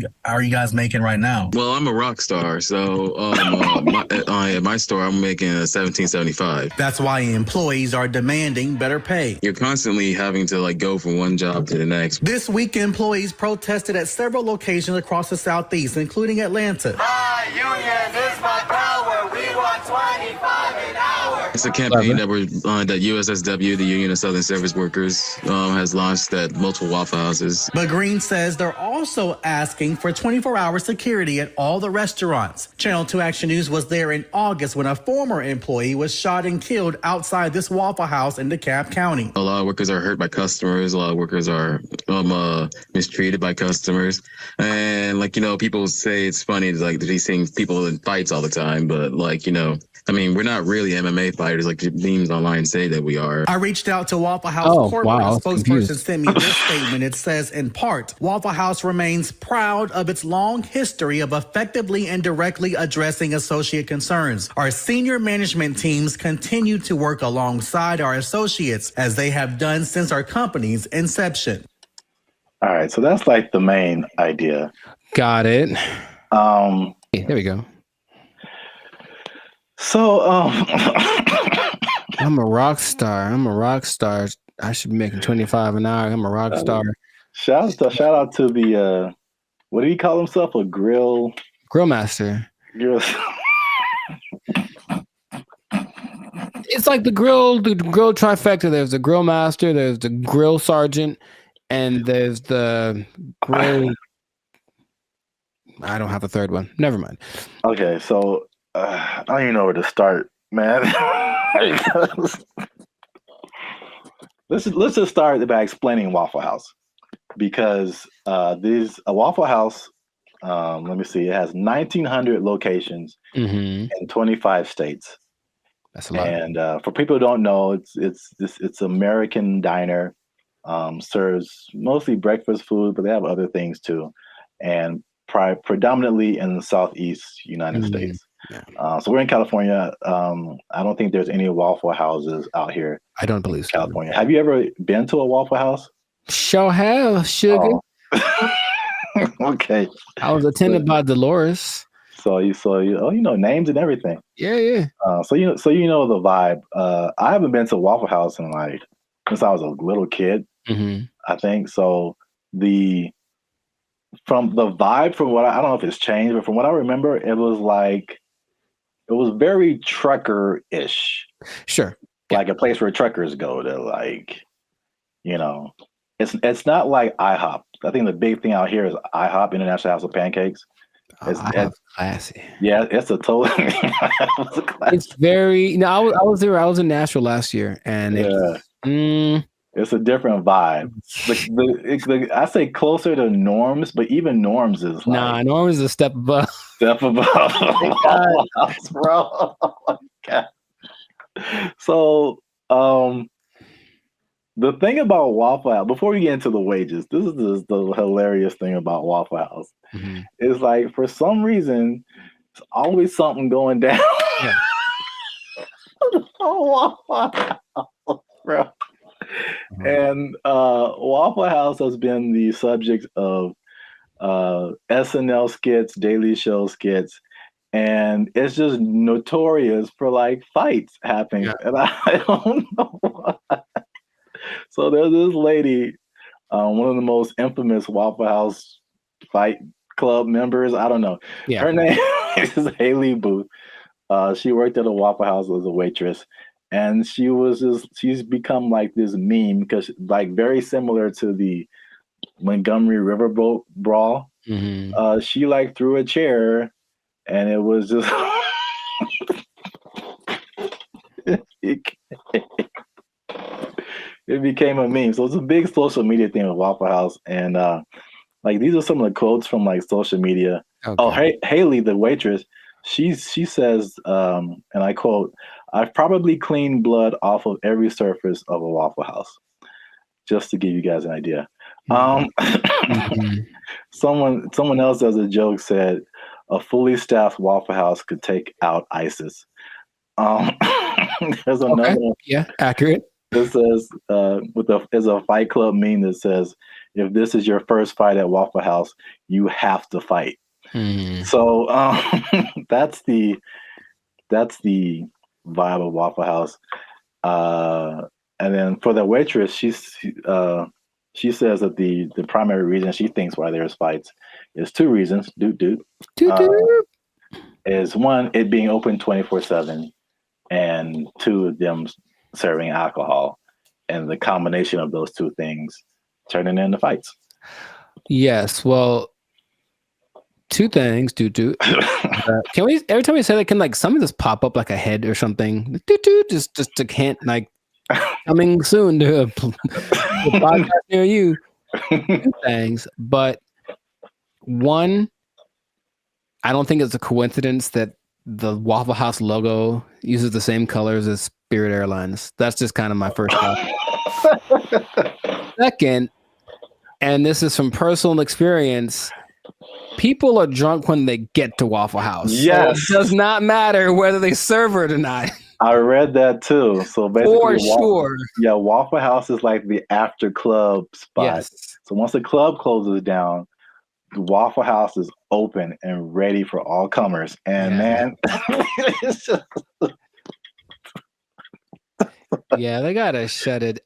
you guys making right now?
Well, I'm a rock star, so at my store I'm making $17.75.
That's why employees are demanding better pay.
You're constantly having to go from one job to the next.
This week, employees protested at several locations across the Southeast, including Atlanta.
My union is my power. We want 25 an hour.
It's a campaign that USSW, the Union of Southern Service Workers, has launched at multiple Waffle Houses.
But Green says they're also asking for 24-hour security at all the restaurants. Channel 2 Action News was there in August when a former employee was shot and killed outside this Waffle House in DeKalb County.
A lot of workers are hurt by customers. A lot of workers are mistreated by customers. And people say it's funny to be seeing people in fights all the time, but we're not really MMA fighters like the memes online say that we are.
I reached out to Waffle House corporate.
Wow,
A spokesperson sent me this statement. It says, in part, Waffle House remains proud of its long history of effectively and directly addressing associate concerns. Our senior management teams continue to work alongside our associates as they have done since our company's inception.
All right, so that's the main idea.
Got it. There we go.
So,
I'm a rock star. I should be making 25 an hour. I'm a rock star.
Shout out to the what do you call himself? A grill
master.
Grill.
It's like the grill trifecta. There's the grill master, there's the grill sergeant, and there's the grill. I don't have a third one. Never mind.
Okay, so I don't even know where to start, man. let's just start by explaining Waffle House, because a Waffle House. Let me see. It has 1,900 locations in 25 states.
That's a lot.
And for people who don't know, it's American diner. Serves mostly breakfast food, but they have other things too, and predominantly in the Southeast United States. Yeah. So we're in California. I don't think there's any Waffle Houses out here.
I don't believe so.
California. Have you ever been to a Waffle House?
Sure have, sugar.
Oh. Okay.
I was attended by Dolores.
So you know names and everything.
Yeah.
So you know the vibe. I haven't been to a Waffle House in since I was a little kid. I think so. From the vibe, from what I don't know if it's changed, but from what I remember, it was very trucker-ish.
Sure.
Like a place where truckers go to it's not like IHOP. I think the big thing out here is IHOP, International House of Pancakes. It's
classy.
Yeah, it's a total.
It's very. No, I was there. I was in Nashville last year, and
it's a different vibe. I say closer to Norms, but even Norms is
Norms is a step above.
Step above. Oh bro. Oh my God. So, the thing about Waffle House, before we get into the wages, this is the hilarious thing about Waffle House. Is for some reason, There's always something going down.
Yeah.
Oh, bro. And Waffle House has been the subject of SNL skits, Daily Show skits, and it's just notorious for like fights happening.
Yeah.
And I don't know why. So there's this lady, one of the most infamous Waffle House fight club members. I don't know.
Yeah.
Her name is Haley Booth. She worked at a Waffle House as a waitress, and she's become like this meme because like very similar to the Montgomery Riverboat brawl.
Mm-hmm.
She like threw a chair, and it was just it became a meme. So it's a big social media thing with Waffle House, and like these are some of the quotes from like social media.
Okay.
Oh, Haley, the waitress, she says, and I quote, "I've probably cleaned blood off of every surface of a Waffle House." Just to give you guys an idea.
Mm-hmm.
Someone else as a joke said, "A fully staffed Waffle House could take out ISIS." There's another one.
Yeah, accurate.
It says, there's a Fight Club meme that says, "If this is your first fight at Waffle House, you have to fight." So that's the vibe of Waffle House. And then for the waitress, she says that the primary reason she thinks why there's fights is two reasons. Is one, it being open 24/7, and two, them serving alcohol, and the combination of those two things turning into fights.
Yes. Well, two things. Can we every time we say that, can like something just pop up like a head or something? Just to hint like coming soon to a podcast near you. Two things, but one, I don't think it's a coincidence that the Waffle House logo uses the same colors as Spirit Airlines. That's just kind of my first thought. Second, and this is from personal experience, people are drunk when they get to Waffle House.
Yes.
So it does not matter whether they serve it or not.
I read that too. So basically,
For sure.
Yeah, Waffle House is like the after club spot.
Yes.
So once the club closes down, the Waffle House is open and ready for all comers. And man, it's just...
yeah, they gotta shut it.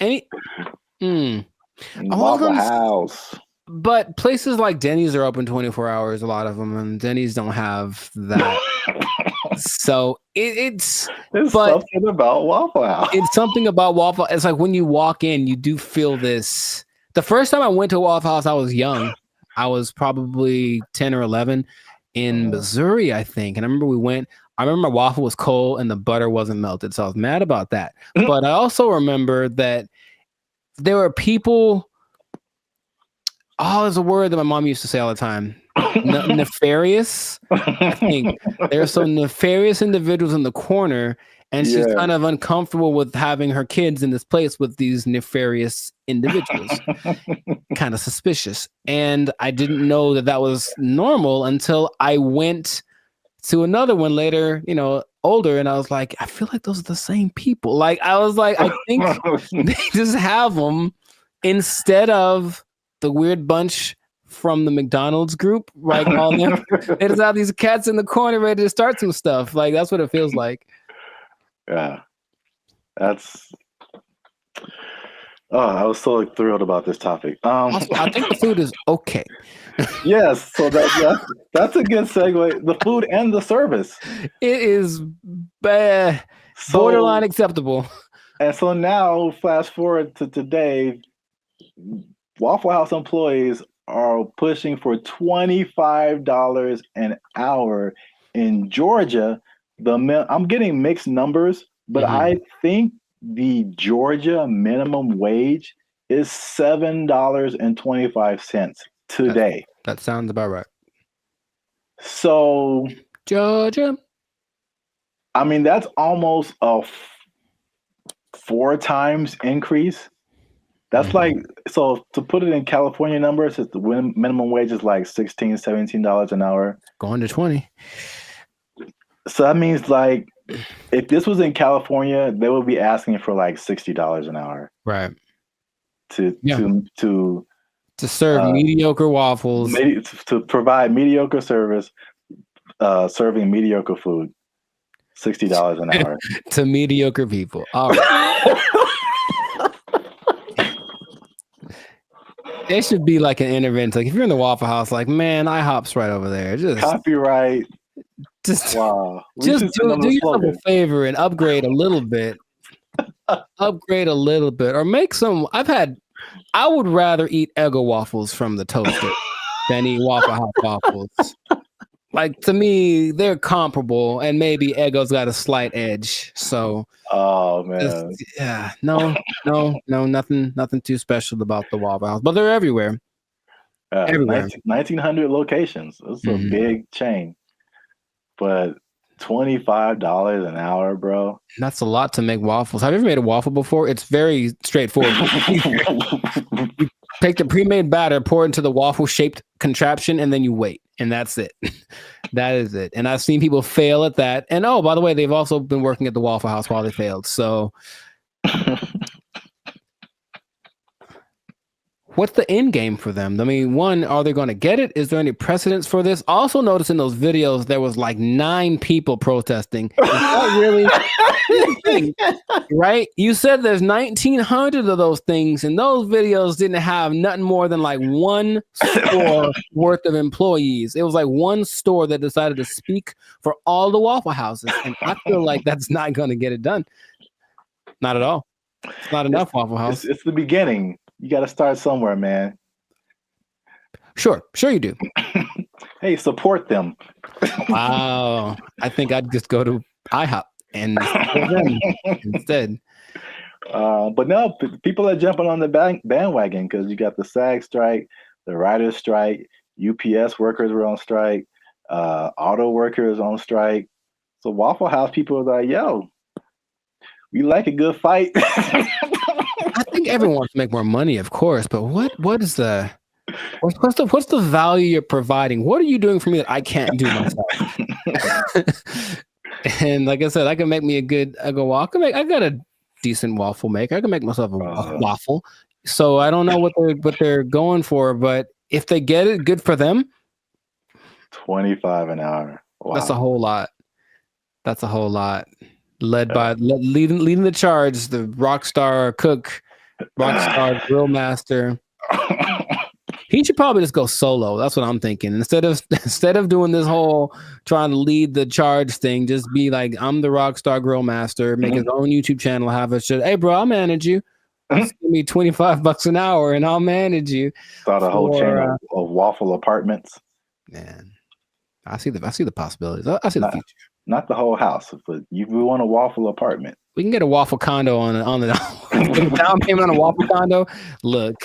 Waffle House.
But places like Denny's are open 24 hours, a lot of them, and Denny's don't have that. So it's
something about Waffle House.
It's something about Waffle. It's like when you walk in, you do feel this. The first time I went to Waffle House, I was young. I was probably 10 or 11 in Missouri, I think. And I remember I remember my waffle was cold and the butter wasn't melted. So I was mad about that. But I also remember that there were people. Oh, there's a word that my mom used to say all the time. Nefarious. I think there are some nefarious individuals in the corner, and she's kind of uncomfortable with having her kids in this place with these nefarious individuals. Kind of suspicious. And I didn't know that was normal until I went to another one later, older, and I was like, I feel like those are the same people. Like, I was like, I think they just have them instead of the weird bunch from the McDonald's group, right? All them. They just have these cats in the corner ready to start some stuff. Like, that's what it feels like.
Yeah. I was so thrilled about this topic.
Also, I think the food is okay.
Yes, so that's a good segue. The food and the service.
It is borderline acceptable.
And so now, flash forward to today, Waffle House employees are pushing for $25 an hour in Georgia. I'm getting mixed numbers, but I think the Georgia minimum wage is $7.25 today.
That sounds about right.
So
Georgia,
I mean, that's almost a 4 times increase. That's like, so to put it in California numbers, the minimum wage is like $16, $17 an hour.
Going to 20.
So that means like if this was in California, they would be asking for like $60 an hour.
Right.
To
serve mediocre waffles.
To provide mediocre service, serving mediocre food. $60 an hour.
To mediocre people. All right. It should be like an intervention. Like if you're in the Waffle House, like, man, IHOP's right over there. Just
copyright.
Wow. Just do yourself a favor and upgrade a little bit. Upgrade a little bit. Or make some. I would rather eat Eggo waffles from the toaster than eat Waffle House waffles. Like, to me, they're comparable, and maybe Eggo's got a slight edge. So,
oh man,
nothing too special about the Waffle House, but they're everywhere.
Everywhere. 1,900 locations. It's a big chain, but $25 an hour, bro.
That's a lot to make waffles. Have you ever made a waffle before? It's very straightforward. You take the pre-made batter, pour it into the waffle-shaped contraption, and then you wait. And that's it. That is it. And I've seen people fail at that. And oh, by the way, they've also been working at the Waffle House while they failed. So what's the end game for them? I mean, one, are they going to get it? Is there any precedence for this? Also notice in those videos, there was like 9 people protesting. Is that really right? You said there's 1,900 of those things, and those videos didn't have nothing more than like one store worth of employees. It was like one store that decided to speak for all the Waffle Houses. And I feel like that's not going to get it done. Not at all. It's not enough, Waffle House.
It's the beginning. You got to start somewhere, man.
Sure you do.
Hey, support them.
Wow. I think I'd just go to IHOP and support them instead.
But no, people are jumping on the bandwagon because you got the SAG strike, the writers' strike, UPS workers were on strike, auto workers on strike. So Waffle House people are like, yo, we like a good fight.
I think everyone wants to make more money, of course, but what's the value you're providing? What are you doing for me that I can't do myself? And like I said, I can make me I got a decent waffle maker. I can make myself a waffle. So I don't know what they're going for, but if they get it, good for them.
$25 an hour. Wow.
That's a whole lot. Leading the charge, the rockstar cook, rockstar grill master. He should probably just go solo. That's what I'm thinking. Instead of doing this whole trying to lead the charge thing, just be like, I'm the rockstar grill master, make his own YouTube channel, have a shit. Hey bro, I'll manage you. Just give me $25 an hour and I'll manage you.
Start a whole chain of waffle apartments.
Man, I see the possibilities. I see the future.
Not the whole house, but we want a waffle apartment.
We can get a waffle condo on the down payment on a waffle condo. Look,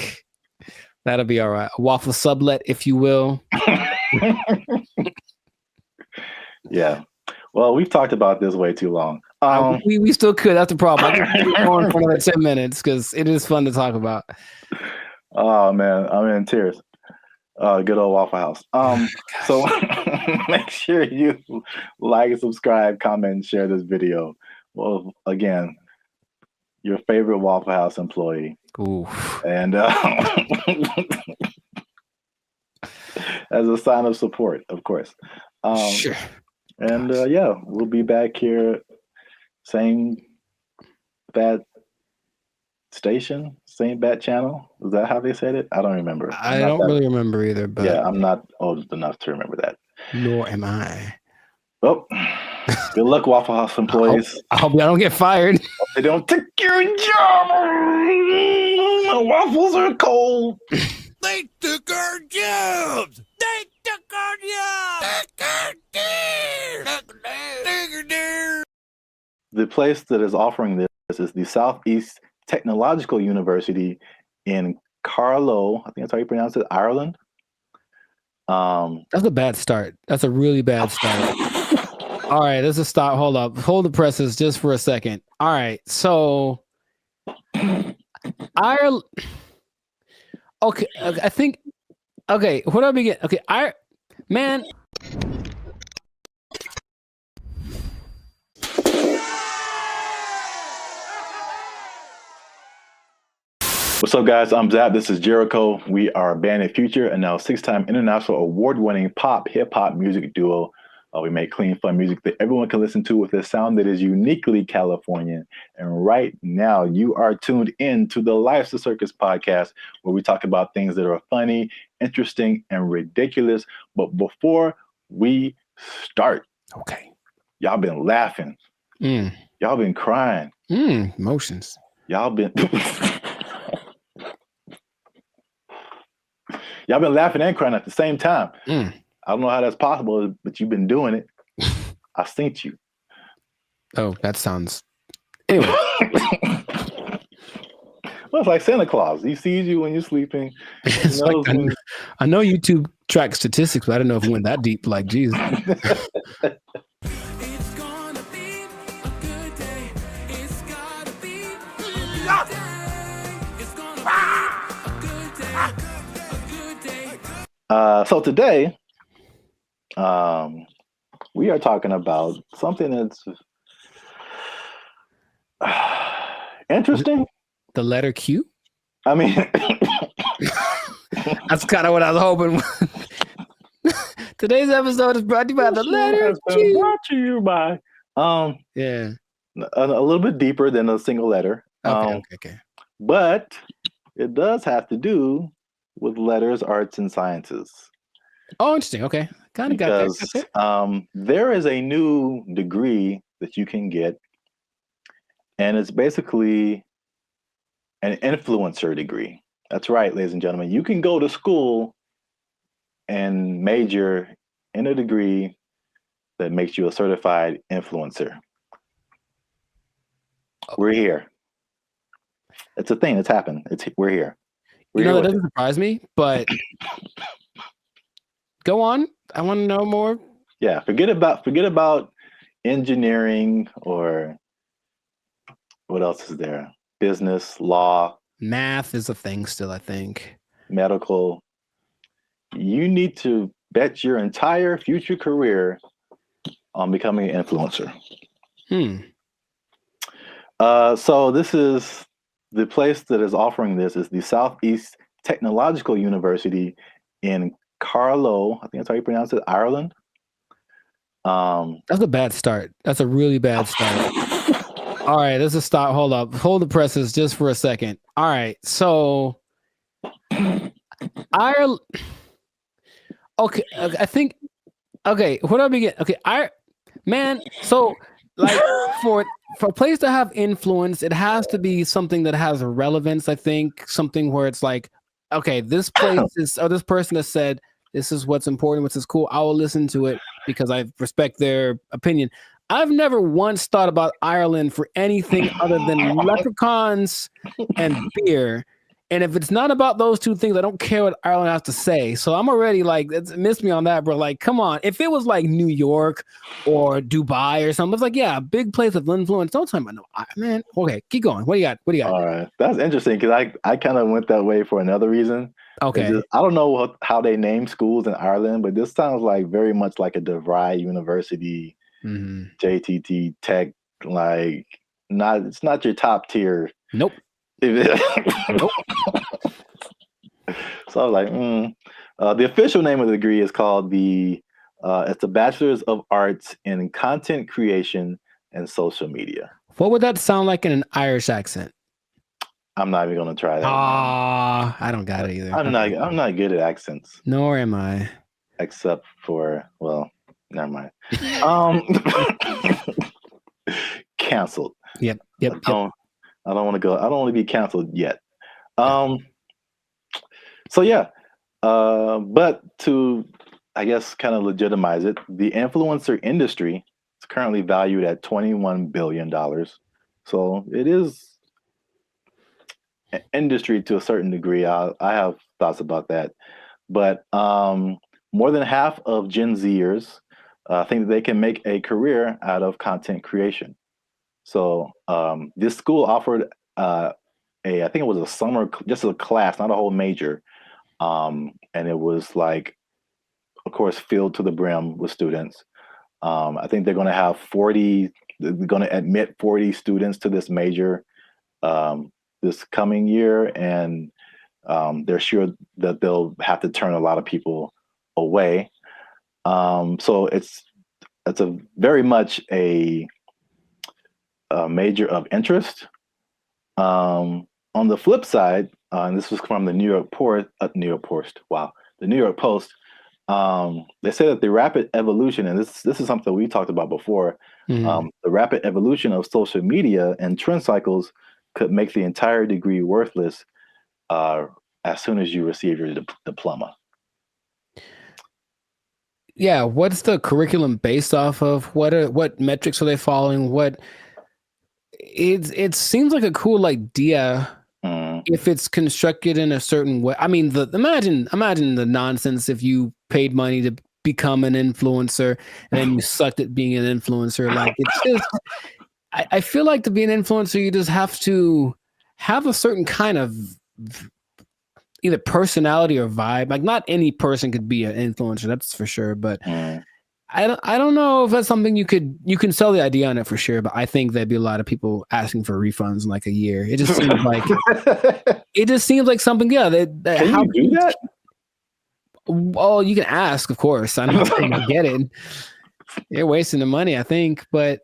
that'll be all right. A waffle sublet, if you will.
Yeah. Well, we've talked about this way too long.
We still could. That's the problem. I can keep going for another 10 minutes because it is fun to talk about.
Oh man, I'm in tears. Good old Waffle House. So make sure you like, subscribe, comment, and share this video. Well, again, your favorite Waffle House employee.
Ooh.
And as a sign of support, of course.
Sure.
And yeah, we'll be back here, same bad station, same bat channel. Is that how they said it? I don't remember.
I don't really remember either, but
yeah, I'm not old enough to remember that.
Nor am I.
Well, good luck, Waffle House employees.
I hope y'all don't get fired.
They don't take your job. The waffles are cold.
They took our jobs. They took our jobs.
The place that is offering this is the Southeast Technological University in Carlow. I think that's how you pronounce it, Ireland.
That's a bad start. That's a really bad start. All right, let's just stop. Hold up. Hold the presses just for a second. All right, so Ireland. Okay, I think. Okay, where do I begin? Okay, man.
What's up, guys? I'm Zap. This is Jericho. We are Bandit Future, and now 6-time international award-winning pop hip-hop music duo. We make clean, fun music that everyone can listen to with a sound that is uniquely Californian. And right now, you are tuned in to the Life's a Circus podcast, where we talk about things that are funny, interesting, and ridiculous. But before we start,
Okay.
y'all been laughing. Y'all been crying.
Emotions.
Y'all been y'all been laughing and crying at the same time. I don't know how that's possible, but you've been doing it. I seen you.
Oh, that sounds. Anyway.
Well, it's like Santa Claus. He sees you when you're sleeping.
It's like, I know YouTube tracks statistics, but I don't know if it went that deep. Like, Jesus.
So today, we are talking about something that's interesting.
The letter Q?
I mean,
that's kind of what I was hoping. Today's episode is brought to you by the letter Q.
Brought to you by,
yeah,
a little bit deeper than a single letter.
Okay.
But it does have to do with letters, arts, and sciences.
Oh, interesting. Okay. Kind of got
that. There is a new degree that you can get, and it's basically an influencer degree. That's right, ladies and gentlemen. You can go to school and major in a degree that makes you a certified influencer. We're here. It's a thing that's happened. We're here.
You know, that doesn't surprise me, but go on. I want to know more.
Yeah, forget about engineering or what else is there? Business, law.
Math is a thing still, I think.
Medical. You need to bet your entire future career on becoming an influencer. So this is the place that is offering this is the Southeast Technological University in Carlow. I think that's how you pronounce it, Ireland.
That's a bad start. That's a really bad start. All right, let's just stop. Hold up. Hold the presses just for a second. All right, so Ireland. Okay, I think. Okay, where do I begin? Okay, man. So, like, for a place to have influence, it has to be something that has a relevance. I think something where it's like, okay, this place is, or this person has said this is what's important, what's is cool. I will listen to it because I respect their opinion. I've never once thought about Ireland for anything other than leprechauns and beer. And if it's not about those two things, I don't care what Ireland has to say. So I'm already like, it's missed me on that, bro. Like, come on. If it was like New York or Dubai or something, it's like, yeah, a big place of influence. Don't tell me about no, man. Okay, keep going. What do you got?
All right. That's interesting because I kind of went that way for another reason.
Okay.
I don't know how they name schools in Ireland, but this sounds like very much like a DeVry University, JTT Tech, like it's not your top tier.
Nope.
Nope. So I was like, the official name of the degree is called it's the Bachelor's of Arts in Content Creation and Social Media.
What would that sound like in an Irish accent?
I'm not even gonna try that.
I don't got it either.
I'm not good at accents.
Nor am I.
Except for, well, never mind. Canceled.
Yep.
I don't want to go. I don't want to be canceled yet. So yeah, but to, I guess, kind of legitimize it, the influencer industry is currently valued at $21 billion. So it is an industry to a certain degree. I have thoughts about that, but more than half of Gen Zers think that they can make a career out of content creation. So this school offered I think it was a summer, just a class, not a whole major. And it was like, of course, filled to the brim with students. I think they're going to have they're going to admit 40 students to this major this coming year, and they're sure that they'll have to turn a lot of people away. So it's a very much a major of interest. On the flip side, and this was from the New York Post. The New York Post. They say that the rapid evolution, and this is something we talked about before. The rapid evolution of social media and trend cycles could make the entire degree worthless as soon as you receive your diploma.
Yeah, what's the curriculum based off of? What metrics are they following? It seems like a cool idea if it's constructed in a certain way. I mean, imagine the nonsense if you paid money to become an influencer and then you sucked at being an influencer. Like, it's just, I feel like to be an influencer, you just have to have a certain kind of either personality or vibe. Like, not any person could be an influencer, that's for sure. But I don't know if that's something you can sell the idea on it for sure. But I think there'd be a lot of people asking for refunds in like a year. It just seems like something. Yeah,
Can you do that?
Well, you can ask, of course. I don't think I get it. You're wasting the money, I think. But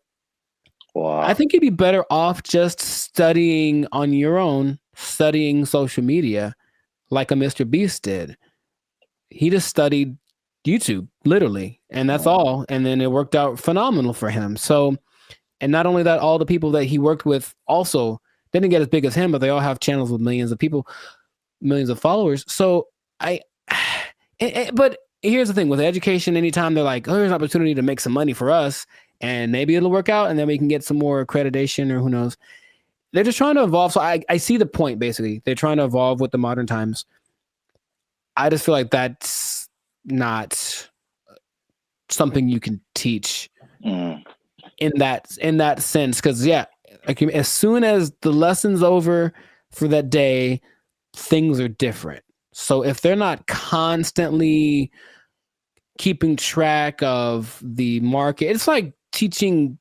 I think you'd be better off just studying on your own, studying social media, like a Mr. Beast did. He just studied YouTube, literally, and that's all. And then it worked out phenomenal for him. So, and not only that, all the people that he worked with also didn't get as big as him, but they all have channels with millions of people, millions of followers. So but here's the thing with education, anytime they're like, oh, here's an opportunity to make some money for us and maybe it'll work out and then we can get some more accreditation or who knows. They're just trying to evolve. So I see the point, basically. They're trying to evolve with the modern times. I just feel like that's not something you can teach in that sense. Because, yeah, like, as soon as the lesson's over for that day, things are different. So if they're not constantly keeping track of the market, it's like teaching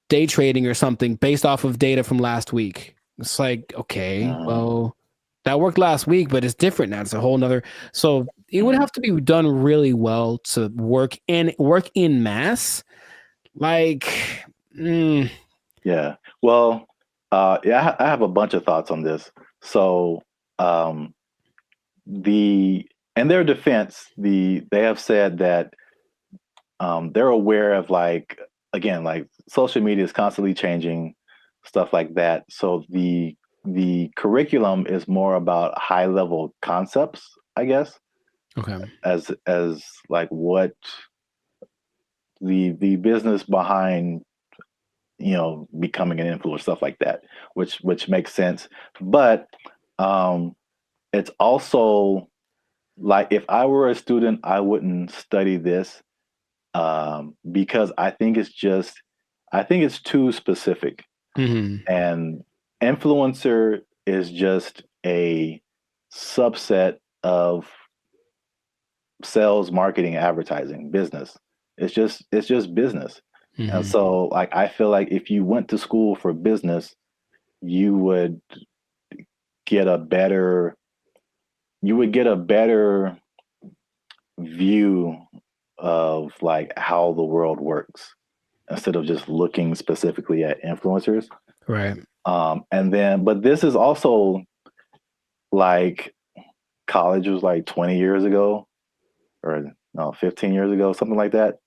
day trading or something based off of data from last week. It's like, okay, well, that worked last week, but it's different now. It's a whole nother. So it would have to be done really well to work in mass. Like,
yeah. Well, yeah, I have a bunch of thoughts on this. So, in their defense, they have said that they're aware of, like, again, like, social media is constantly changing, stuff like that. So the curriculum is more about high level concepts, I guess.
Okay.
As like what the business behind, becoming an influencer, stuff like that, which makes sense. But it's also like, if I were a student, I wouldn't study this because I think it's too specific. And influencer is just a subset of sales, marketing, advertising, business. It's just business. And so, like, I feel like if you went to school for business, you would get a better view of, like, how the world works instead of just looking specifically at influencers.
Right.
But this is also, like, college was like 20 years ago, or no, 15 years ago, something like that.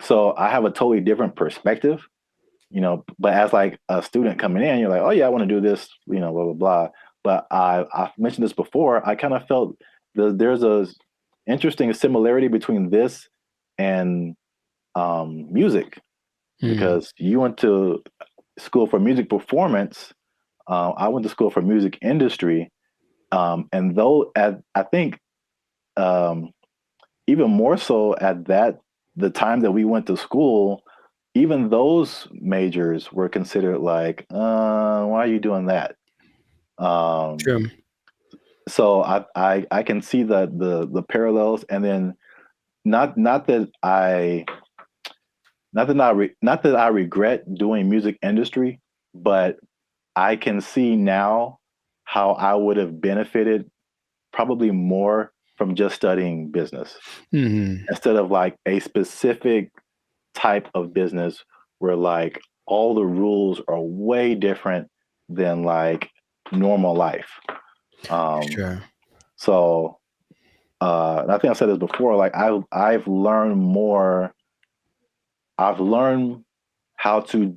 So I have a totally different perspective, but as, like, a student coming in, you're like, oh yeah, I want to do this, blah, blah, blah. But I've mentioned this before. I kind of felt there's a interesting similarity between this and music, because you went to school for music performance. I went to school for music industry. And though I think even more so at the time that we went to school, even those majors were considered like, why are you doing that?
True.
So I can see the parallels, and then not that I regret doing music industry, but I can see now how I would have benefited probably more from just studying business instead of like a specific type of business where like all the rules are way different than like normal life.
Sure.
So and I think I said this before, like I've learned more. I've learned how to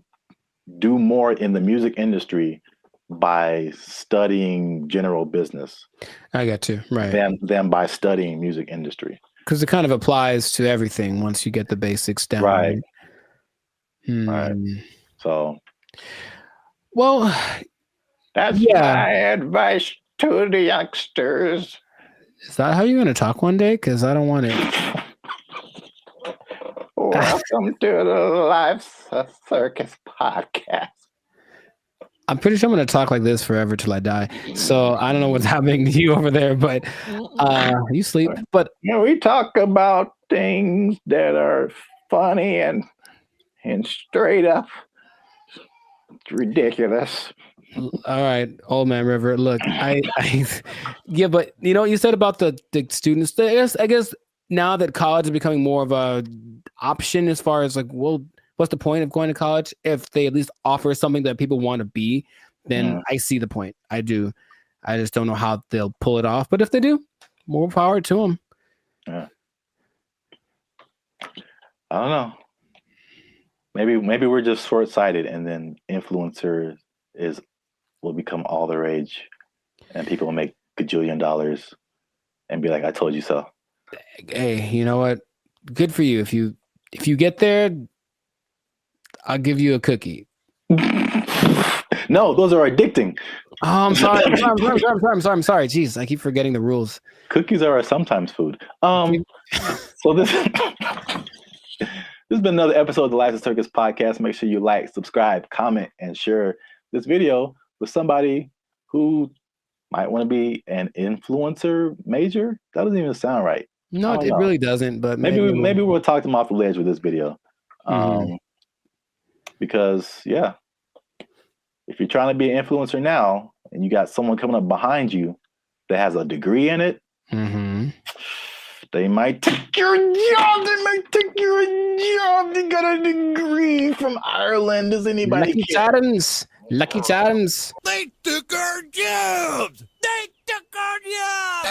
do more in the music industry by studying general business.
I got you. Right.
Than by studying music industry.
Because it kind of applies to everything once you get the basics down.
Right.
Right.
So,
well,
that's my advice to the youngsters.
Is that how you're going to talk one day? Because I don't want it.
Welcome to the Life Circus podcast.
I'm pretty sure I'm going to talk like this forever till I die. So I don't know what's happening to you over there, but you sleep. But
we talk about things that are funny and straight up ridiculous.
All right, old man River. Look, yeah, but you know what you said about the students. I guess now that college is becoming more of a option as far as like, well, what's the point of going to college if they at least offer something that people want to be? Then I see the point. I do. I just don't know how they'll pull it off. But if they do, more power to them.
Yeah. I don't know. Maybe we're just short-sighted, and then influencer will become all the rage, and people will make gajillion dollars and be like, "I told you so."
Hey, you know what? Good for you. If you get there, I'll give you a cookie.
No, those are addicting.
Oh, I'm sorry. I'm sorry. Jeez, I keep forgetting the rules.
Cookies are sometimes food. So this has been another episode of the Life Circus podcast. Make sure you like, subscribe, comment, and share this video with somebody who might want to be an influencer major. That doesn't even sound right.
No, it really doesn't. But
maybe we'll talk them off the ledge with this video. Because if you're trying to be an influencer now and you got someone coming up behind you that has a degree in it, they might take your job. They got a degree from Ireland. Does anybody
Lucky
care?
Charms. Lucky Charms.
They took our jobs. They took our jobs.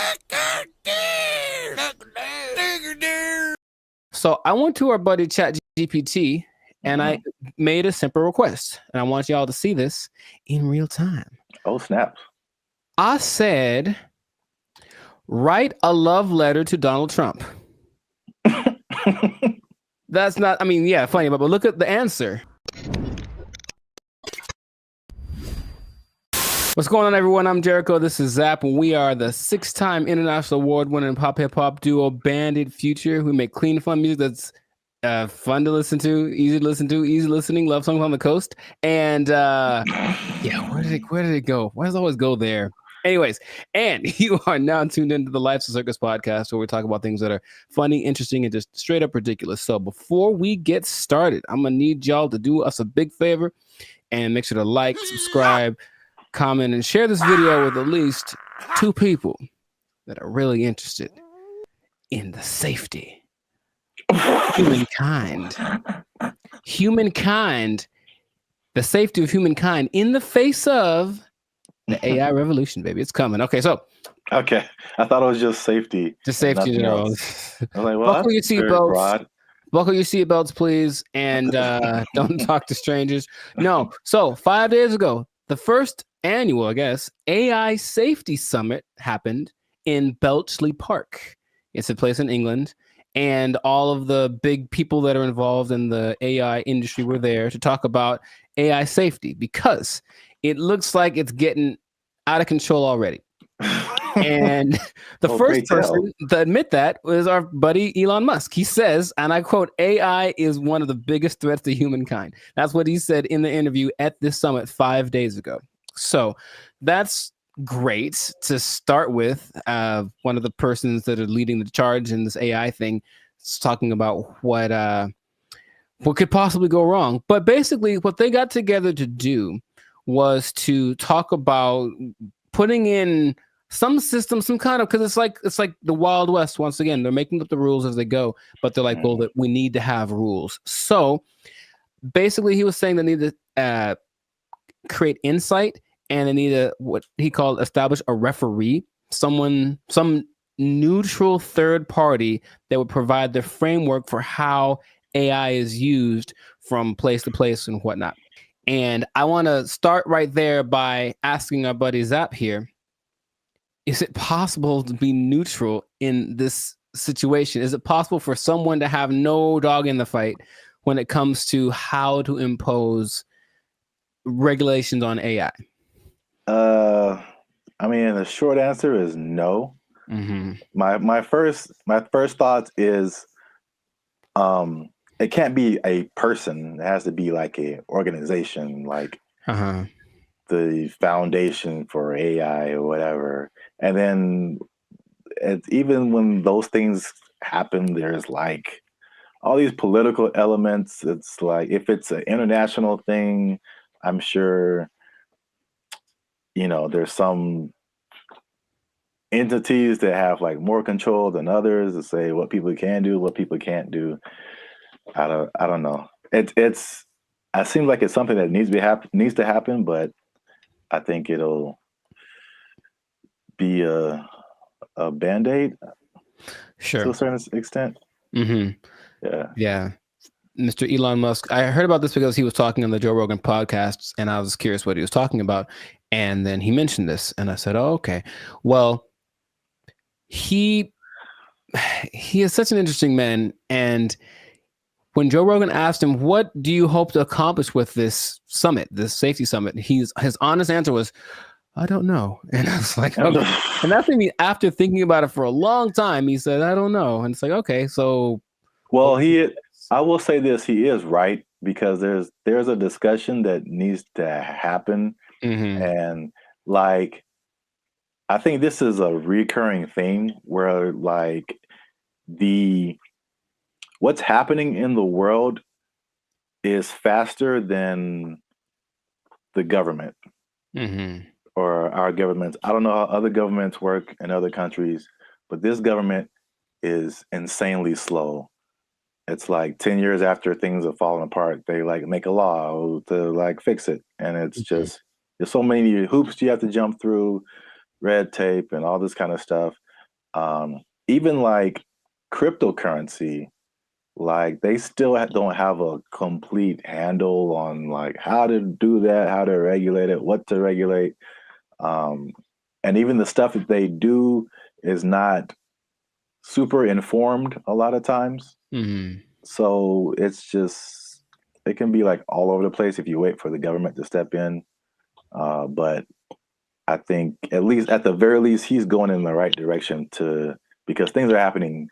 So I went to our buddy ChatGPT and I made a simple request, and I want y'all to see this in real time.
Oh, snap.
I said, write a love letter to Donald Trump. That's not, I mean, yeah, funny, but look at the answer. What's going on, everyone? I'm Jericho. This is Zap, and we are the 6-time international award-winning pop hip-hop duo Bandit Future. We make clean, fun music that's fun to listen to, easy listening, love songs on the coast. And where did it go? Why does it always go there? Anyways, and you are now tuned into the Life Circus podcast, where we talk about things that are funny, interesting, and just straight up ridiculous. So before we get started, I'm gonna need y'all to do us a big favor and make sure to like, subscribe, comment, and share this video with at least 2 people that are really interested in the safety of humankind. The safety of humankind in the face of the AI revolution, baby. It's coming. Okay, so.
Okay. I thought it was just safety.
Just safety in general.
I'm like, well,
buckle your seatbelts. Buckle your seatbelts, please, and don't talk to strangers. No. So 5 days ago, the first annual, I guess, AI Safety Summit happened in Bletchley Park. It's a place in England, and all of the big people that are involved in the AI industry were there to talk about AI safety, because it looks like it's getting out of control already. And the first person to admit that was our buddy Elon Musk. He says, and I quote, AI is one of the biggest threats to humankind. That's what he said in the interview at this summit 5 days ago. So that's great to start with. One of the persons that are leading the charge in this AI thing is talking about what could possibly go wrong. But basically what they got together to do was to talk about putting in some system, some kind of, because it's like the Wild West once again. They're making up the rules as they go, but they're like, well, that we need to have rules. So basically, he was saying they need to create insight, and they need to what he called establish a referee, some neutral third party that would provide the framework for how AI is used from place to place and whatnot. And I want to start right there by asking our buddy Zap here, is it possible to be neutral in this situation? Is it possible for someone to have no dog in the fight when it comes to how to impose regulations on AI?
I mean, the short answer is no. My first thought is, it can't be a person. It has to be like a organization, like the Foundation for AI or whatever. And then even when those things happen, there's like all these political elements. It's like if it's an international thing, I'm sure, you know, there's some entities that have like more control than others to say what people can do, what people can't do. I don't know. It seems like it's something that needs to happen, but I think it'll be a Band-Aid,
sure,
to a certain extent.
Yeah. Mr. Elon Musk, I heard about this because he was talking on the Joe Rogan podcast, and I was curious what he was talking about, and then he mentioned this, and I said, oh, okay. Well, he is such an interesting man, and when Joe Rogan asked him, what do you hope to accomplish with this summit, this safety summit? His honest answer was, I don't know. And I was like, okay. And that's me after thinking about it for a long time. He said, I don't know. And it's like, okay, so.
Well, I will say this, he is right, because there's a discussion that needs to happen. And like, I think this is a recurring thing where like what's happening in the world is faster than the government or our governments. I don't know how other governments work in other countries, but this government is insanely slow. It's like 10 years after things have fallen apart, they like make a law to like fix it. And it's just, there's so many hoops you have to jump through, red tape and all this kind of stuff. Even like cryptocurrency, like they still don't have a complete handle on like how to do that, how to regulate it, what to regulate. And even the stuff that they do is not super informed a lot of times. So it's just, it can be like all over the place if you wait for the government to step in. But I think at the very least, he's going in the right direction because things are happening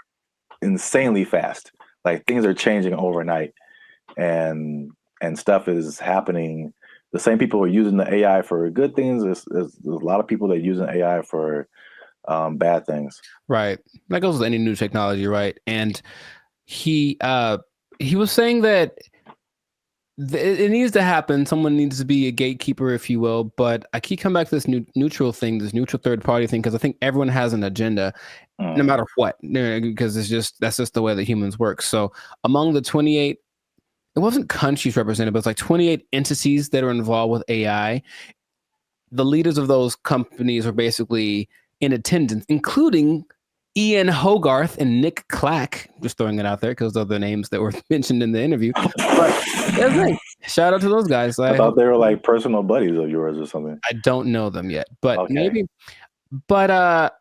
insanely fast. Like things are changing overnight, and stuff is happening. The same people who are using the AI for good things. There's a lot of people that are using AI for bad things.
Right. That goes with any new technology, right? And he was saying that it needs to happen. Someone needs to be a gatekeeper, if you will. But I keep coming back to this neutral thing, this neutral third party thing, because I think everyone has an agenda, no matter what, because that's just the way that humans work. So among the 28, it wasn't countries represented, but it's like 28 entities that are involved with AI. The leaders of those companies are basically in attendance, including Ian Hogarth and Nick Clack. Just throwing it out there because those are the names that were mentioned in the interview. But that's nice. Shout out to those guys.
I thought they were like personal buddies of yours or something.
I don't know them yet, but maybe. But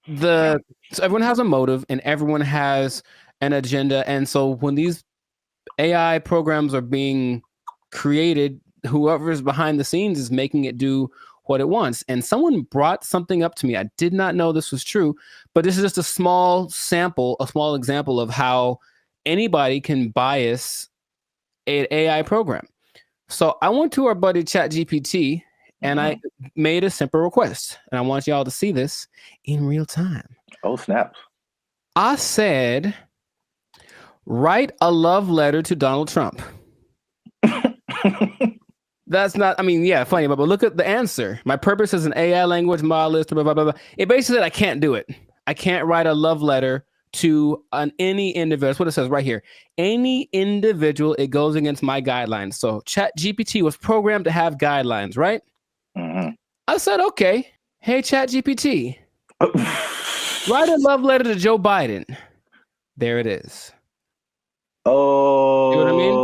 so everyone has a motive and everyone has an agenda, and so when these AI programs are being created, whoever's behind the scenes is making it do what it wants. And someone brought something up to me. I did not know this was true, but this is just a small example of how anybody can bias an AI program. So I went to our buddy ChatGPT and I made a simple request, and I want y'all to see this in real time.
Oh, snap.
I said, write a love letter to Donald Trump. That's not, I mean, yeah, funny, but look at the answer. My purpose is an AI language model list, blah, blah, blah, blah. It basically said I can't do it. I can't write a love letter to any individual. That's what it says right here. Any individual, it goes against my guidelines. So ChatGPT was programmed to have guidelines, right?
Mm-hmm.
I said, okay, hey, ChatGPT, write a love letter to Joe Biden. There it is.
Oh.
See what I mean?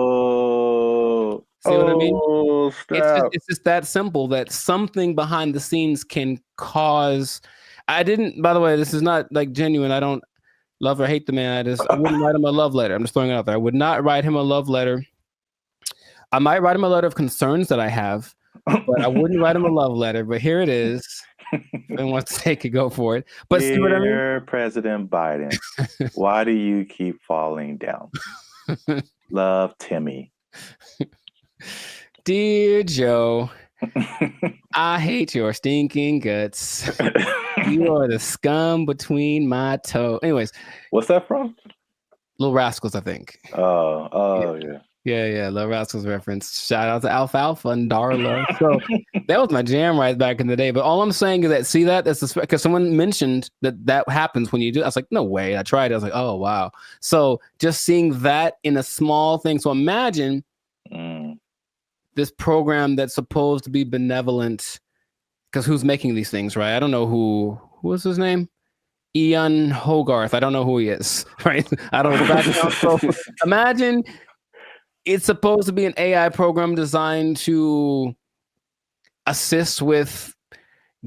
See what I mean? It's just that simple that something behind the scenes can cause. I didn't, by the way, this is not like genuine. I don't love or hate the man. I wouldn't write him a love letter. I'm just throwing it out there. I would not write him a love letter. I might write him a letter of concerns that I have, but I wouldn't write him a love letter. But here it is. And once they could go for it. But see what I mean?
Dear President Biden, why do you keep falling down? Love, Timmy.
Dear Joe, I hate your stinking guts. You are the scum between my toes. Anyways.
What's that from?
Little Rascals, I think.
Yeah.
Yeah, Little Rascals reference. Shout out to Alfalfa and Darla. So that was my jam right back in the day. But all I'm saying is that, see that? That's because someone mentioned that happens when you do. I was like, no way. I tried it. I was like, oh, wow. So just seeing that in a small thing. So imagine this program that's supposed to be benevolent, because who's making these things, right? I don't know who was his name? Ian Hogarth. I don't know who he is, right? I don't know the background. So imagine it's supposed to be an AI program designed to assist with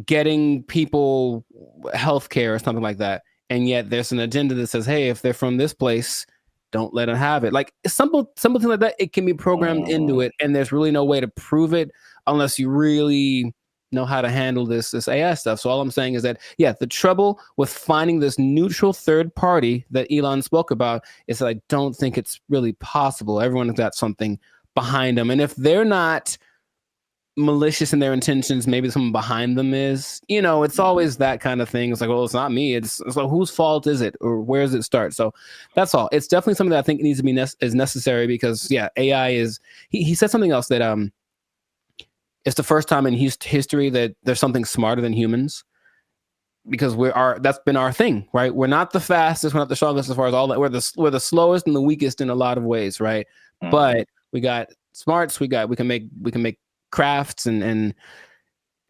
getting people healthcare or something like that. And yet there's an agenda that says, hey, if they're from this place, don't let them have it. Like something like that, it can be programmed into it, and there's really no way to prove it unless you really know how to handle this AI stuff. So all I'm saying is that, yeah, the trouble with finding this neutral third party that Elon spoke about is that I don't think it's really possible. Everyone's got something behind them. And if they're not malicious in their intentions, maybe someone behind them is, it's always that kind of thing. It's like, well, it's not me. It's like, whose fault is it, or where does it start? So that's all. It's definitely something that I think needs to be is necessary, because AI is, he said something else that, it's the first time in history that there's something smarter than humans, because that's been our thing, right? We're not the fastest, we're not the strongest as far as all that. We're the slowest and the weakest in a lot of ways, right? But we got smarts, we can make crafts and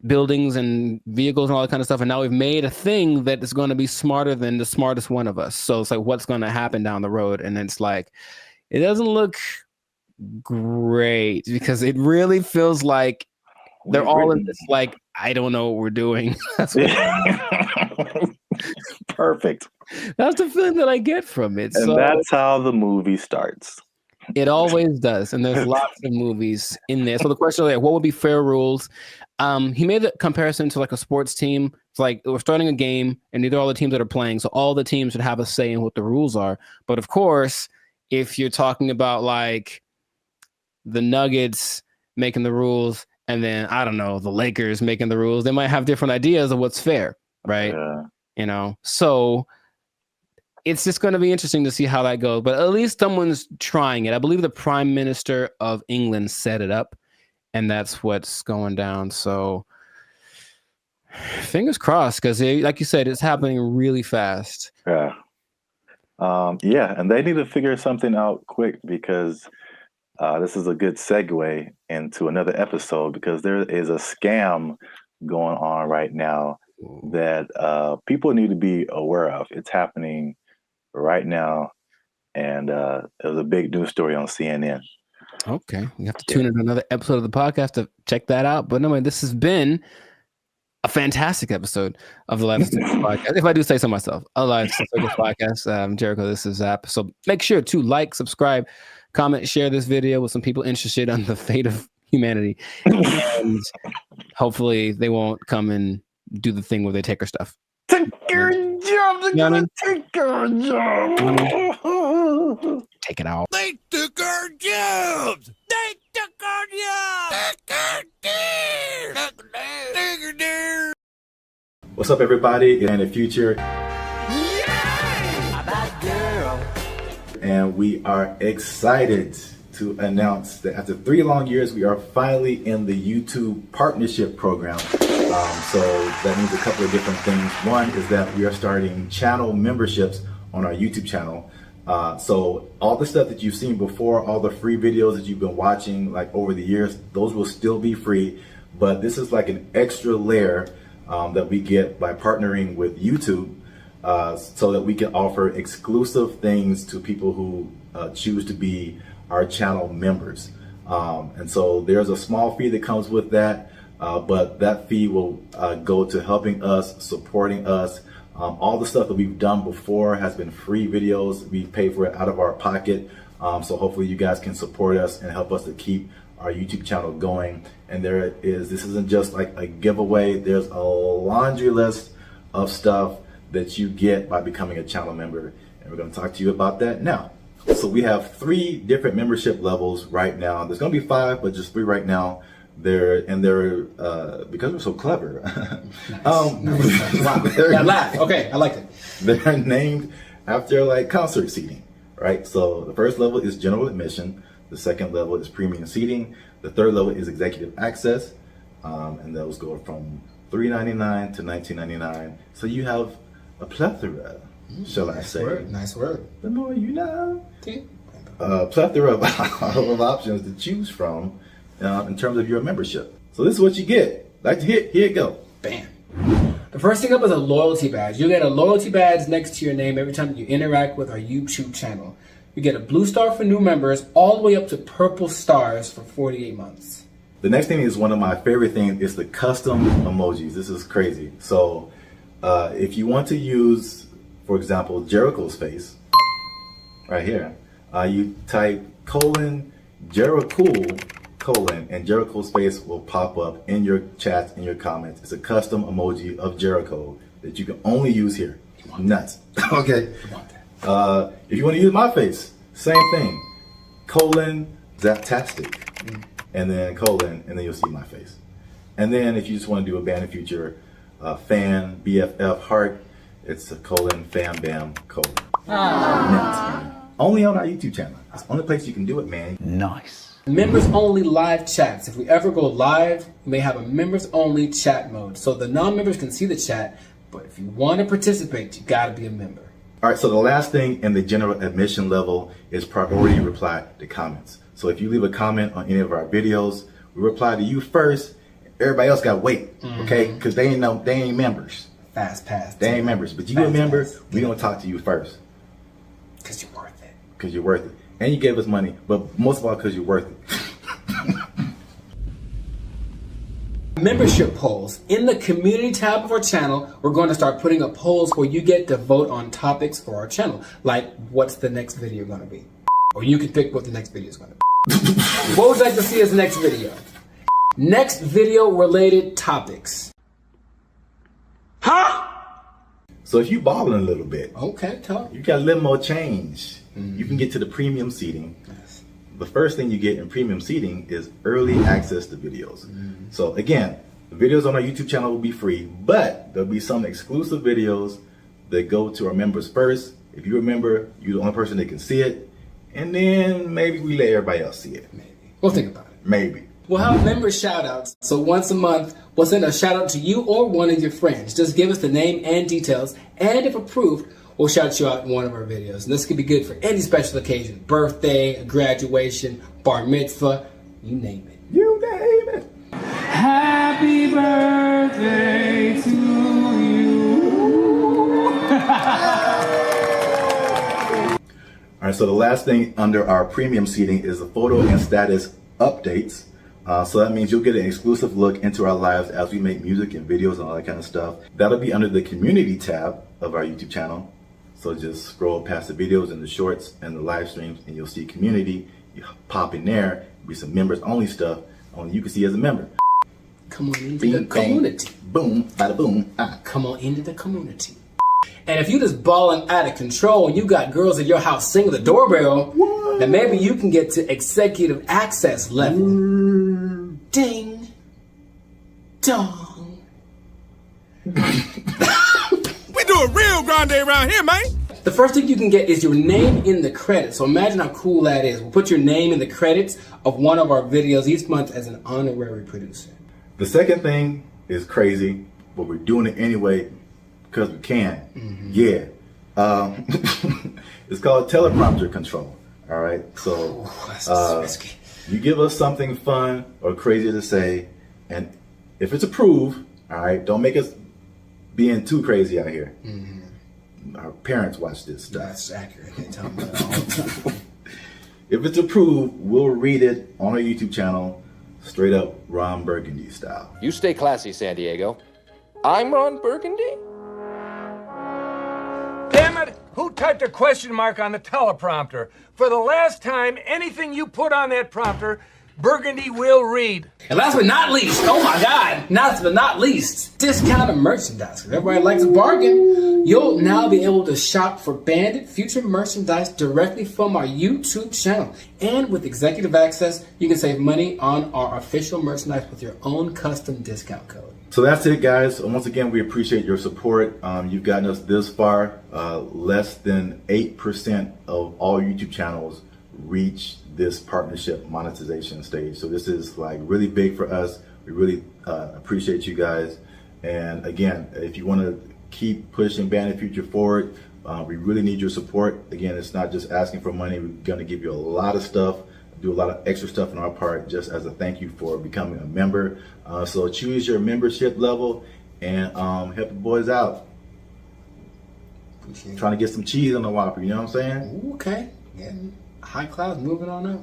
buildings and vehicles and all that kind of stuff. And now we've made a thing that is going to be smarter than the smartest one of us. So it's like, what's going to happen down the road? And it's like, it doesn't look great, because it really feels like they're all in this, like, I don't know what we're doing. That's
Perfect.
That's the feeling that I get from it.
And that's how the movie starts.
It always does. And there's lots of movies in there. So the question is, like, what would be fair rules? He made the comparison to like a sports team. It's like we're starting a game, and these are all the teams that are playing. So all the teams should have a say in what the rules are. But of course, if you're talking about like the Nuggets making the rules, and then, I don't know, the Lakers making the rules, they might have different ideas of what's fair, right? Yeah. So it's just going to be interesting to see how that goes. But at least someone's trying it. I believe the Prime Minister of England set it up, and that's what's going down. So fingers crossed, because like you said, it's happening really fast.
Yeah. And they need to figure something out quick, because this is a good segue into another episode, because there is a scam going on right now that people need to be aware of. It's happening right now, and it was a big news story on CNN.
Okay, you have to tune in to another episode of the podcast to check that out. But anyway, this has been a fantastic episode of the Life Circus Podcast. If I do say so myself, a Life Circus Podcast. Jericho, this is Zap. So make sure to like, subscribe, comment, share this video with some people interested on the fate of humanity. And hopefully they won't come and do the thing where they take our stuff.
Take your job. They're gonna take our job.
Take it out.
They took our jobs. They took our jobs.
What's up, everybody? In the future. And we are excited to announce that after 3 long years, we are finally in the YouTube partnership program. So that means a couple of different things. One is that we are starting channel memberships on our YouTube channel. So all the stuff that you've seen before, all the free videos that you've been watching like over the years, those will still be free. But this is like an extra layer that we get by partnering with YouTube, so that we can offer exclusive things to people who choose to be our channel members. And so there's a small fee that comes with that, but that fee will go to helping us, supporting us. All the stuff that we've done before has been free videos. We pay for it out of our pocket. So hopefully you guys can support us and help us to keep our YouTube channel going. And this isn't just like a giveaway. There's a laundry list of stuff that you get by becoming a channel member. And we're gonna talk to you about that now. So we have 3 different membership levels right now. There's gonna be 5, but just 3 right now. They're because we're so clever.
Laugh. Okay, I like it.
They're named after like concert seating, right? So the first level is general admission. The second level is premium seating. The third level is executive access, and those go from $3.99 to $19.99. So you have a plethora, shall I say?
Nice word.
The more you know.
Okay.
Plethora of options to choose from in terms of your membership. So this is what you get. Like to hit, here you go.
Bam. The first thing up is a loyalty badge. You get a loyalty badge next to your name every time you interact with our YouTube channel. You get a blue star for new members, all the way up to purple stars for 48 months.
The next thing is one of my favorite things is the custom emojis. This is crazy. So if you want to use, for example, Jericho's face, right here, you type :Jericho, and Jericho's face will pop up in your chats, in your comments. It's a custom emoji of Jericho that you can only use here. Nuts. Okay. If you want to use my face, same thing. Zaptastic. And then and then you'll see my face. And then if you just want to do a band of future fan, BFF heart, it's a fam bam : Nuts. Only on our YouTube channel. It's the only place you can do it, man.
Nice.
Members only live chats. If we ever go live, we may have a members only chat mode. So the non-members can see the chat, but if you want to participate, you gotta be a member.
All right, so the last thing in the general admission level is priority reply to comments. So if you leave a comment on any of our videos, we reply to you first. Everybody else gotta wait, okay? Because they ain't members.
Fast pass.
They ain't members, but you a member, we gonna talk to you first.
Because you're worth it.
Because you're worth it. And you gave us money, but most of all because you're worth it.
Membership polls. In the community tab of our channel, we're going to start putting up polls where you get to vote on topics for our channel. Like, what's the next video going to be? Or you can pick what the next video is going to be. What would you like to see as the next video? Next video related topics.
Huh? So if you balling a little bit,
okay, talk.
You got a little more change. You can get to the premium seating.
Yes.
The first thing you get in premium seating is early access to videos. So again, the videos on our YouTube channel will be free, but there'll be some exclusive videos that go to our members first. If you remember, you're the only person that can see it, and then maybe we let everybody else see it.
Maybe. We'll think about it.
Maybe.
We'll have member shout outs. So once a month, we'll send a shout out to you or one of your friends. Just give us the name and details, and if approved, we'll shout you out in one of our videos. And this could be good for any special occasion: birthday, graduation, bar mitzvah, you name it.
You name it.
Happy birthday to you.
All right, so the last thing under our premium seating is the photo and status updates. So that means you'll get an exclusive look into our lives as we make music and videos and all that kind of stuff. That'll be under the community tab of our YouTube channel. So just scroll past the videos and the shorts and the live streams and you'll see community. You pop in there, be some members only stuff only you can see as a member.
Come on into the community.
Boom, bada boom.
Come on into the community. And if you just balling out of control and you got girls at your house singing the doorbell, then maybe you can get to executive access level. Ding. Dong.
We do a real grande around here, man.
the first thing you can get is your name in the credits. So imagine how cool that is. We'll put your name in the credits of one of our videos each month as an honorary producer.
The second thing is crazy, but we're doing it anyway because we can. Yeah. It's called teleprompter control. All right. So you give us something fun or crazy to say, and if it's approved, all right, don't make us being too crazy out here. Our parents watch this stuff.
That's accurate. They tell me that all the time.
If it's approved, we'll read it on our YouTube channel, straight up Ron Burgundy style.
You stay classy, San Diego. I'm Ron Burgundy?
Damn it! Who typed a question mark on the teleprompter? For the last time, anything you put on that prompter, Burgundy will read.
And last but not least, oh my God, last but not least, discounted merchandise. Because everybody likes a bargain. You'll now be able to shop for Bandit Future merchandise directly from our YouTube channel. And with executive access, you can save money on our official merchandise with your own custom discount code.
So that's it, guys. Once again, we appreciate your support. You've gotten us this far. Less than 8% of all YouTube channels reach this partnership monetization stage. So this is like really big for us. We really appreciate you guys. And again, if you want to keep pushing Bandit Future forward, we really need your support. Again, it's not just asking for money. We're going to give you a lot of stuff, do a lot of extra stuff on our part just as a thank you for becoming a member. So choose your membership level and help the boys out. Trying to get some cheese on the Whopper, you know what I'm saying?
Okay. Yeah. High class, moving on up.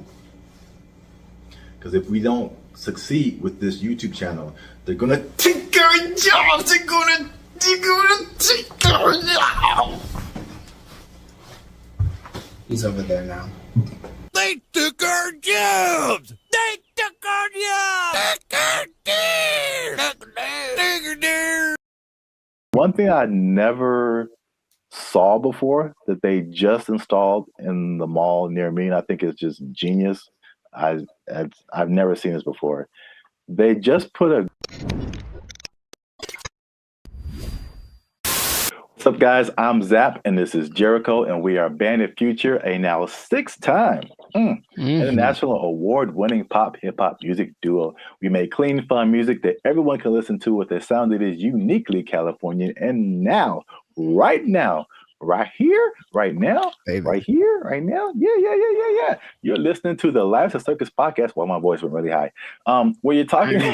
Because if we don't succeed with this YouTube channel, they're gonna take our jobs. They're gonna take our jobs.
He's over there now.
They took our jobs! They took our jobs!
One thing I never saw before that they just installed in the mall near me, and I think it's just genius. I've never seen this before. They just put a... What's up, guys? I'm Zap, and this is Jericho, and we are Bandit Future, a now 6-time international award-winning pop hip-hop music duo. We make clean, fun music that everyone can listen to with a sound that is uniquely Californian. And now, right now, right here, right now,
Baby.
Right here, right now. Yeah. You're listening to the Lives of Circus podcast. Well, my voice went really high. Where you're talking,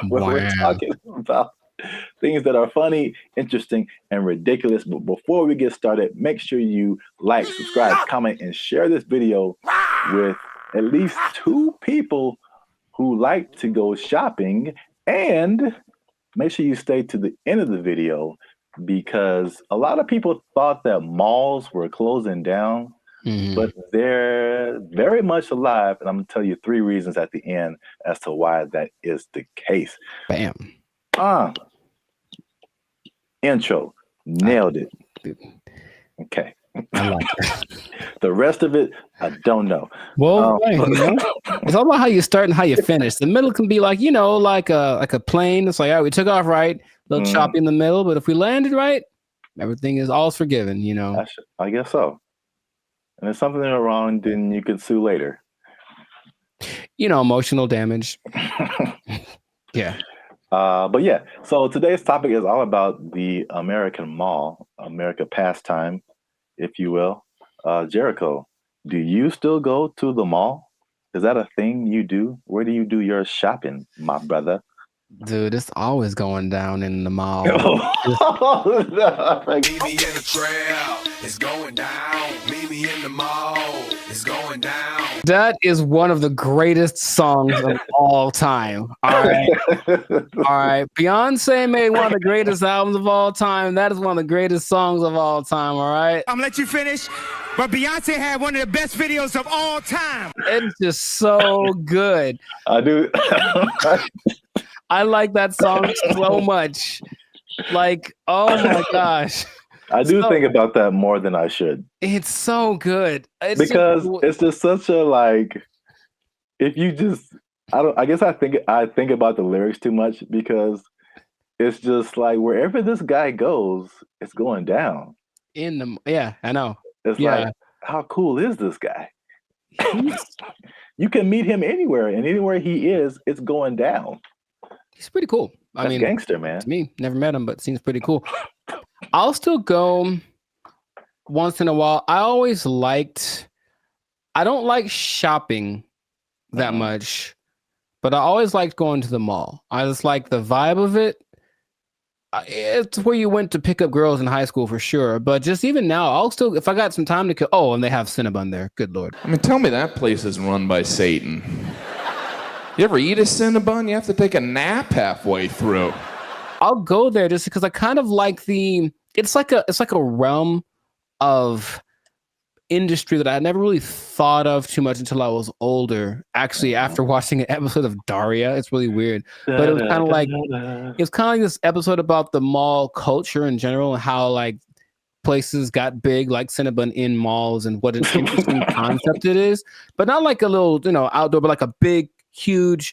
we're talking about things that are funny, interesting, and ridiculous. But before we get started, make sure you like, subscribe, comment, and share this video with at least 2 people who like to go shopping. And make sure you stay to the end of the video, because a lot of people thought that malls were closing down, but they're very much alive. And I'm going to tell you 3 reasons at the end as to why that is the case.
Bam.
Intro. Nailed it. Okay.
I like it.
The rest of it, I don't know.
Well, it's all about how you start and how you finish. The middle can be like, like a plane. It's like, all right, we took off right, a little choppy in the middle, but if we landed right, everything is all forgiven,
I guess so. And if something is wrong, then you can sue later.
Emotional damage. Yeah.
But yeah, so today's topic is all about the American mall, America pastime, if you will. Jericho, do you still go to the mall? Is that a thing you do? Where do you do your shopping, my brother?
Dude, it's always going down in the mall.
Meet me in the trail, it's going down. Meet me in the mall, it's going down.
That is one of the greatest songs of all time. All right. Beyonce made one of the greatest albums of all time. That is one of the greatest songs of all time. All right.
I'm gonna let you finish, but Beyonce had one of the best videos of all time.
It's just so good.
I do.
I like that song so much. Like, oh my gosh.
I do think about that more than I should.
It's so good.
It's just such a if you just I think about the lyrics too much, because it's just like wherever this guy goes, it's going down.
Yeah, I know.
It's
Yeah.
like, how cool is this guy?
He's
You can meet him anywhere, and anywhere he is, it's going down.
he's pretty cool. I
That's
mean,
gangster, man.
to me, never met him, but seems pretty cool. I'll still go once in a while. I don't like shopping that much, but I always liked going to the mall. I just like the vibe of it. It's where you went to pick up girls in high school for sure. But just even now, I'll still, if I got some time to kill. Oh, and they have Cinnabon there. Good Lord.
I mean, tell me that place is run by Satan. You ever eat a Cinnabon? You have to take a nap halfway through.
I'll go there just because I kind of like it's like a realm of industry that I never really thought of too much until I was older. Actually, after watching an episode of Daria, it's really weird. But it was kind of like this episode about the mall culture in general and how like places got big, like Cinnabon in malls, and what an interesting concept it is. But not like a little, outdoor, but like a big, huge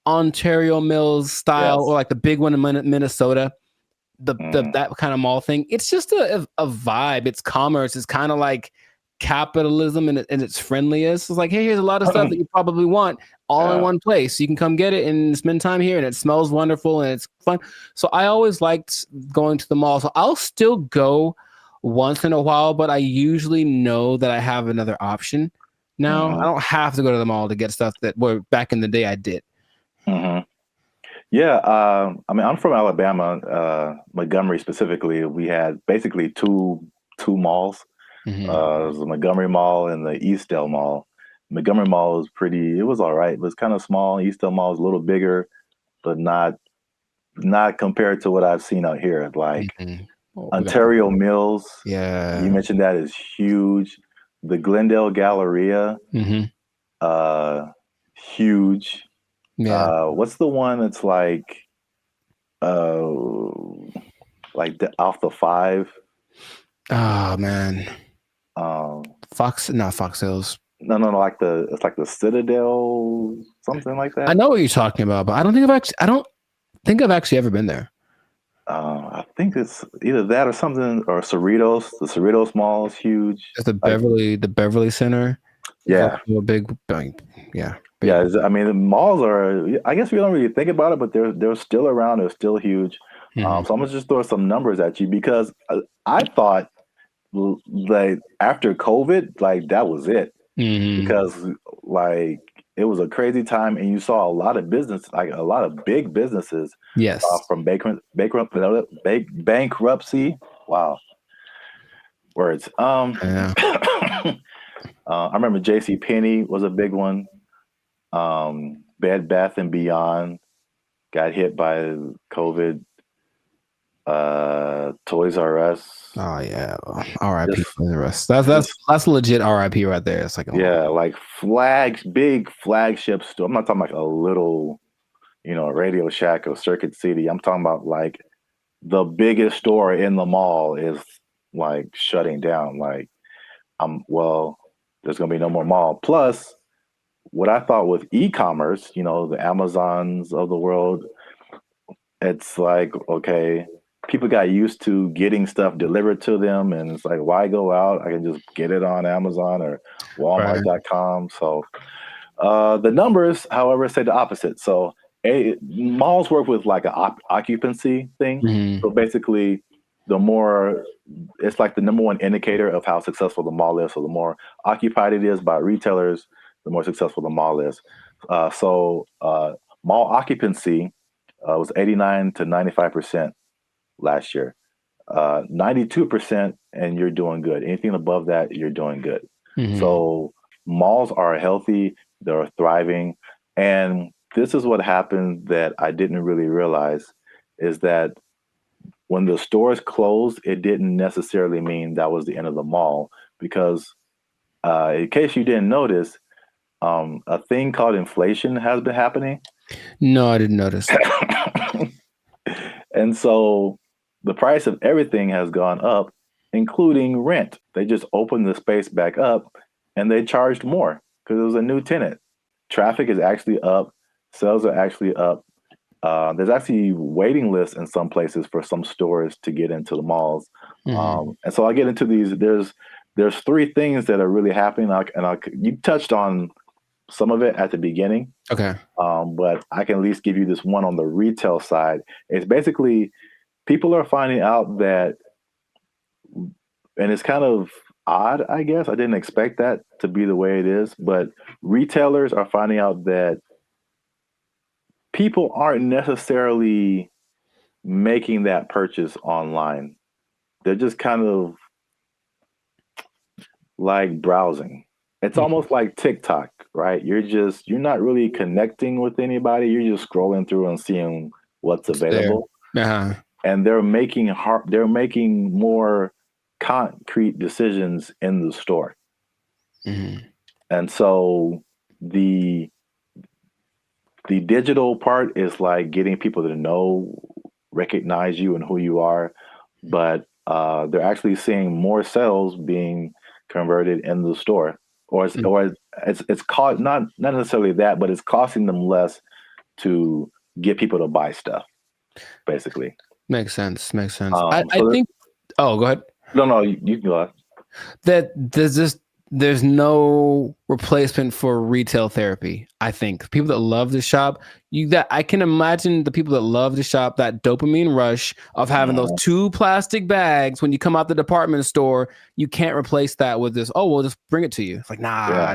Ontario Mills style, or like the big one in Minnesota. That kind of mall thing. It's just a vibe. It's commerce. It's kind of like capitalism in its friendliest. It's like, hey, here's a lot of stuff that you probably want all in one place. You can come get it and spend time here, and it smells wonderful and it's fun. So I always liked going to the mall. So I'll still go once in a while, but I usually know that I have another option now. I don't have to go to the mall to get stuff that back in the day I did.
Yeah, I mean, I'm from Alabama, Montgomery specifically. We had basically two malls. It was the Montgomery Mall and the Eastdale Mall. Montgomery Mall was it was all right. It was kind of small. Eastdale Mall was a little bigger, but not compared to what I've seen out here. Like Ontario Mills.
Yeah.
You mentioned that is huge. The Glendale Galleria, huge.
Yeah.
What's the one that's like off the 5?
Oh man. Fox Hills.
No, like it's like the Citadel, something like that.
I know what you're talking about, but I don't think I've actually ever been there.
I think it's either that or something, or Cerritos. The Cerritos Mall is huge.
It's the Beverly Center.
Yeah.
A big, yeah.
Yeah, I mean, the malls are, I guess we don't really think about it, but they're still around. They're still huge. So I'm going to just throw some numbers at you, because I thought like after COVID, like that was it. Because like it was a crazy time, and you saw a lot of business, like a lot of big businesses from bankruptcy. Wow. Words. I remember JCPenney was a big one. Bed Bath and Beyond got hit by COVID. Toys R Us.
Oh yeah, R.I.P. Toys R Us. That's legit R.I.P. right there. It's like
like big flagship store. I'm not talking like a little, Radio Shack or Circuit City. I'm talking about like the biggest store in the mall is like shutting down. Like, there's gonna be no more mall. Plus, what I thought with e-commerce, the Amazons of the world, it's like, okay, people got used to getting stuff delivered to them, and it's like, why go out? I can just get it on Amazon or Walmart.com. So the numbers, however, say the opposite. So malls work with like an occupancy thing. So basically, it's like the number one indicator of how successful the mall is. So the more occupied it is by retailers, the more successful the mall is. So mall occupancy was 89 to 95% last year. 92%, and you're doing good. Anything above that, you're doing good. So malls are healthy, they're thriving. And this is what happened that I didn't really realize, is that when the stores closed, it didn't necessarily mean that was the end of the mall, because in case you didn't notice, a thing called inflation has been happening.
No, I didn't notice.
And so the price of everything has gone up, including rent. They just opened the space back up and they charged more because it was a new tenant. Traffic is actually up. Sales are actually up. There's actually waiting lists in some places for some stores to get into the malls. And so I get into these. There's three things that are really happening. You touched on some of it at the beginning.
Okay.
But I can at least give you this one on the retail side. It's basically people are finding out that, and it's kind of odd, I guess. I didn't expect that to be the way it is, but retailers are finding out that people aren't necessarily making that purchase online. They're just kind of like browsing. It's almost like TikTok, right? You're not really connecting with anybody. You're just scrolling through and seeing what's available. And they're making more concrete decisions in the store. And so the digital part is like getting people to recognize you and who you are, but they're actually seeing more sales being converted in the store, or it's called not necessarily that, but it's costing them less to get people to buy stuff, basically.
Makes sense.
So
I think. Oh, go ahead.
No, you can go ahead.
That there's no replacement for retail therapy. I think people that love to shop, I can imagine the people that love to shop, that dopamine rush of having those 2 plastic bags when you come out the department store. You can't replace that with this. Oh, we'll just bring it to you. It's like nah.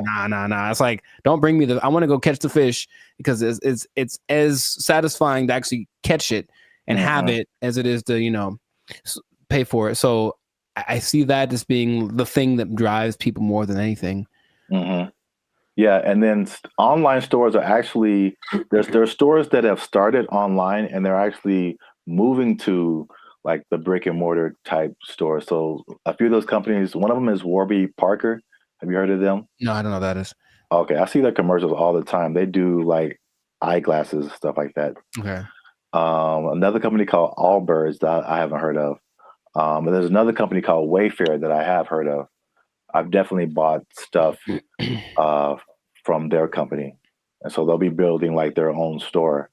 It's like, don't bring me I want to go catch the fish, because it's as satisfying to actually catch it and have it as it is to pay for it. So I see that as being the thing that drives people more than anything.
Yeah, and then online stores are actually there's stores that have started online and they're actually moving to like the brick and mortar type store. So a few of those companies, one of them is Warby Parker. Have you heard of them?
No, I don't know what that is.
Okay, I see their commercials all the time. They do like eyeglasses, stuff like that.
Okay.
Another company called Allbirds that I haven't heard of. And there's another company called Wayfair that I have heard of. I've definitely bought stuff from their company. And so they'll be building like their own store.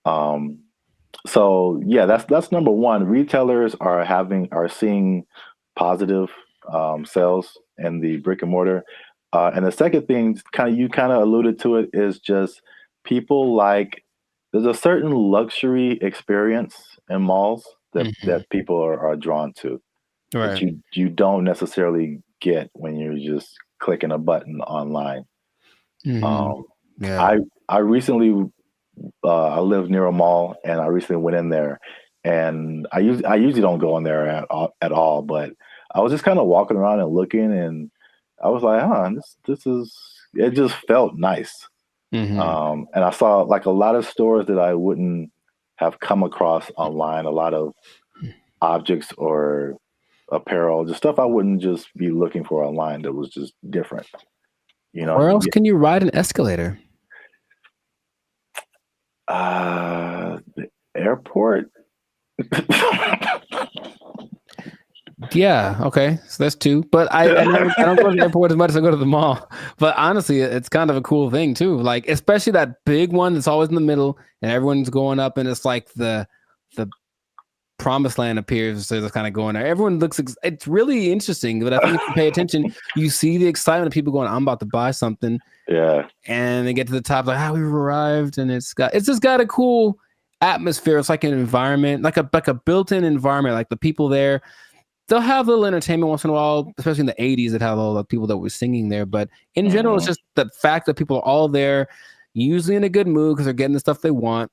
So yeah, that's number one. Retailers are seeing positive sales in the brick and mortar. And the second thing, you kind of alluded to it, is just people there's a certain luxury experience in malls that people are drawn to, that you don't necessarily get when you're just clicking a button online. I recently I live near a mall, and I recently went in there, and I usually don't go in there at all, but I was just kind of walking around and looking, and I was like, this is, it just felt nice. And I saw like a lot of stores that I wouldn't have come across online, a lot of objects or apparel, just stuff I wouldn't just be looking for online that was just different.
Where else can you ride an escalator?
The airport.
Yeah, okay, so that's 2. But I don't go to the airport as much as I go to the mall. But honestly, it's kind of a cool thing too. Like, especially that big one that's always in the middle, and everyone's going up, and it's like the promised land appears. So they're kind of going there. Everyone looks. It's really interesting. But I think if you pay attention, you see the excitement of people going, "I'm about to buy something."
Yeah.
And they get to the top, like, we've arrived, and it's just got a cool atmosphere. It's like an environment, like a built-in environment. Like the people there, they'll have a little entertainment once in a while, especially in the 80s that had all the people that were singing there. But in general, it's just the fact that people are all there, usually in a good mood because they're getting the stuff they want.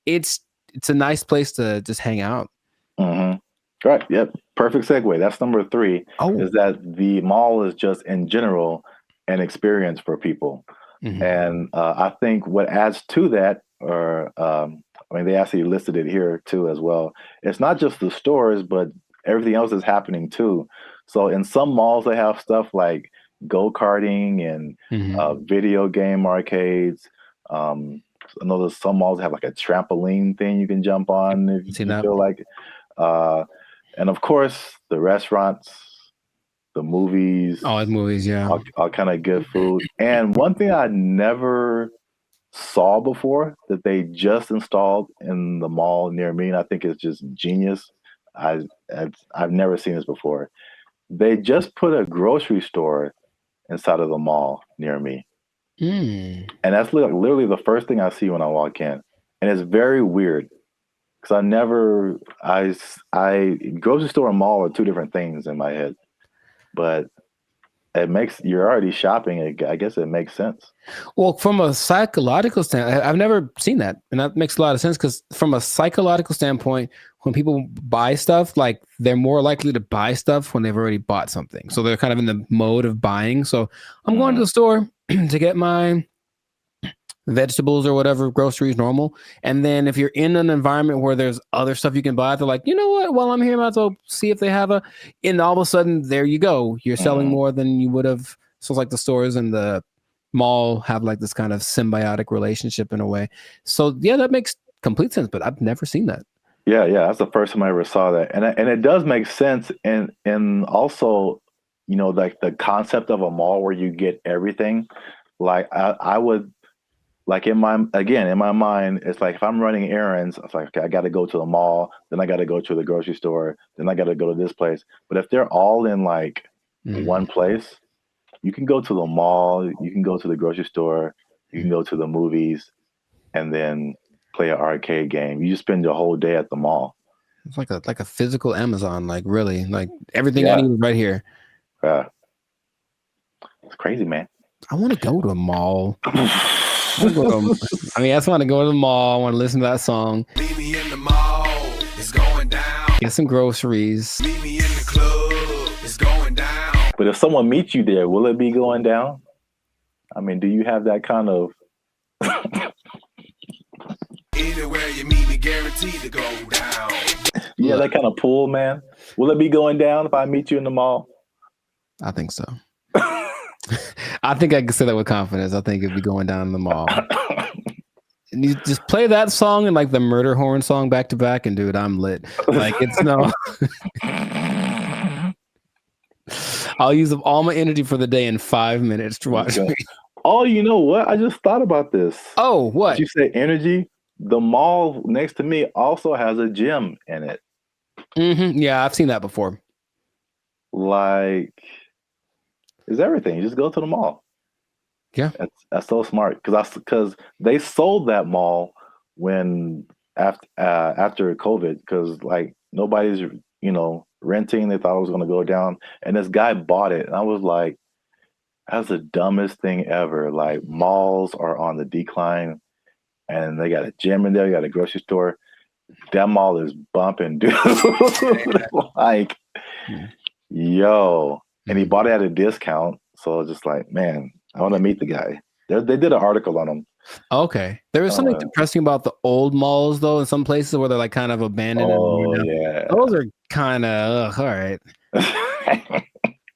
It's a nice place to just hang out.
Right. Yep. Perfect segue. That's number 3. Is that the mall is just in general an experience for people. And I think what adds to that, they actually listed it here too as well. It's not just the stores, but everything else is happening too. So in some malls, they have stuff like go-karting and video game arcades. I know there's some malls have like a trampoline thing you can jump on if you feel like it. And of course, the restaurants, the movies.
Oh, the movies, yeah.
All kind of good food. And one thing I never saw before that they just installed in the mall near me, and I think it's just genius. I've never seen this before. They just put a grocery store inside of the mall near me.
Mm.
And that's literally the first thing I see when I walk in. And it's very weird because grocery store and mall are two different things in my head. But you're already shopping. I guess it makes sense.
Well, from a psychological standpoint, I've never seen that. And that makes a lot of sense because from a psychological standpoint, when people buy stuff, like they're more likely to buy stuff when they've already bought something. So they're kind of in the mode of buying. So I'm going to the store to get my vegetables or whatever, groceries, normal. And then if you're in an environment where there's other stuff you can buy, they're like, you know what? While I'm here, I might as well see if they have and all of a sudden, there you go. You're selling more than you would have. So it's like the stores and the mall have like this kind of symbiotic relationship in a way. So yeah, that makes complete sense, but I've never seen that.
Yeah, that's the first time I ever saw that. And it does make sense. And also, like the concept of a mall where you get everything. Like I would, like in my mind, it's like if I'm running errands, it's like, okay, I got to go to the mall, then I got to go to the grocery store, then I got to go to this place. But if they're all in like one place, you can go to the mall, you can go to the grocery store, you can go to the movies, and then play an arcade game. You just spend your whole day at the mall.
It's like a physical Amazon, like really, like everything I need is right here.
Yeah, it's crazy, man.
I want to go to a mall. I just want to go to the mall. I want to listen to that song. Meet me in the mall. It's going down. Get some groceries. Meet me in the club. It's going down.
But if someone meets you there, will it be going down? I mean, do you have that kind of?
Anywhere you meet me, guaranteed to go down.
Yeah, that kind of pull, man. Will it be going down if I meet you in the mall?
I think so. I think I can say that with confidence. I think it'd be going down in the mall. And you just play that song and like the murder horn song back to back, and dude, I'm lit. Like it's no. I'll use up all my energy for the day in 5 minutes to watch me.
Oh, you know what? I just thought about this.
Oh, what?
Did you say energy? The mall next to me also has a gym in it.
Mm-hmm. Yeah, I've seen that before.
Like, it's everything. You just go to the mall.
Yeah,
that's so smart because they sold that mall when after COVID because like nobody's renting. They thought it was going to go down, and this guy bought it, and I was like, that's the dumbest thing ever. Like malls are on the decline, and they got a gym in there. You got a grocery store. That mall is bumping, dude. Like, yo. And he bought it at a discount. So just like, man, I want to meet the guy. They did an article on him.
Okay. There was something depressing about the old malls, though, in some places where they're like kind of abandoned.
Yeah.
Those are kind of, all right.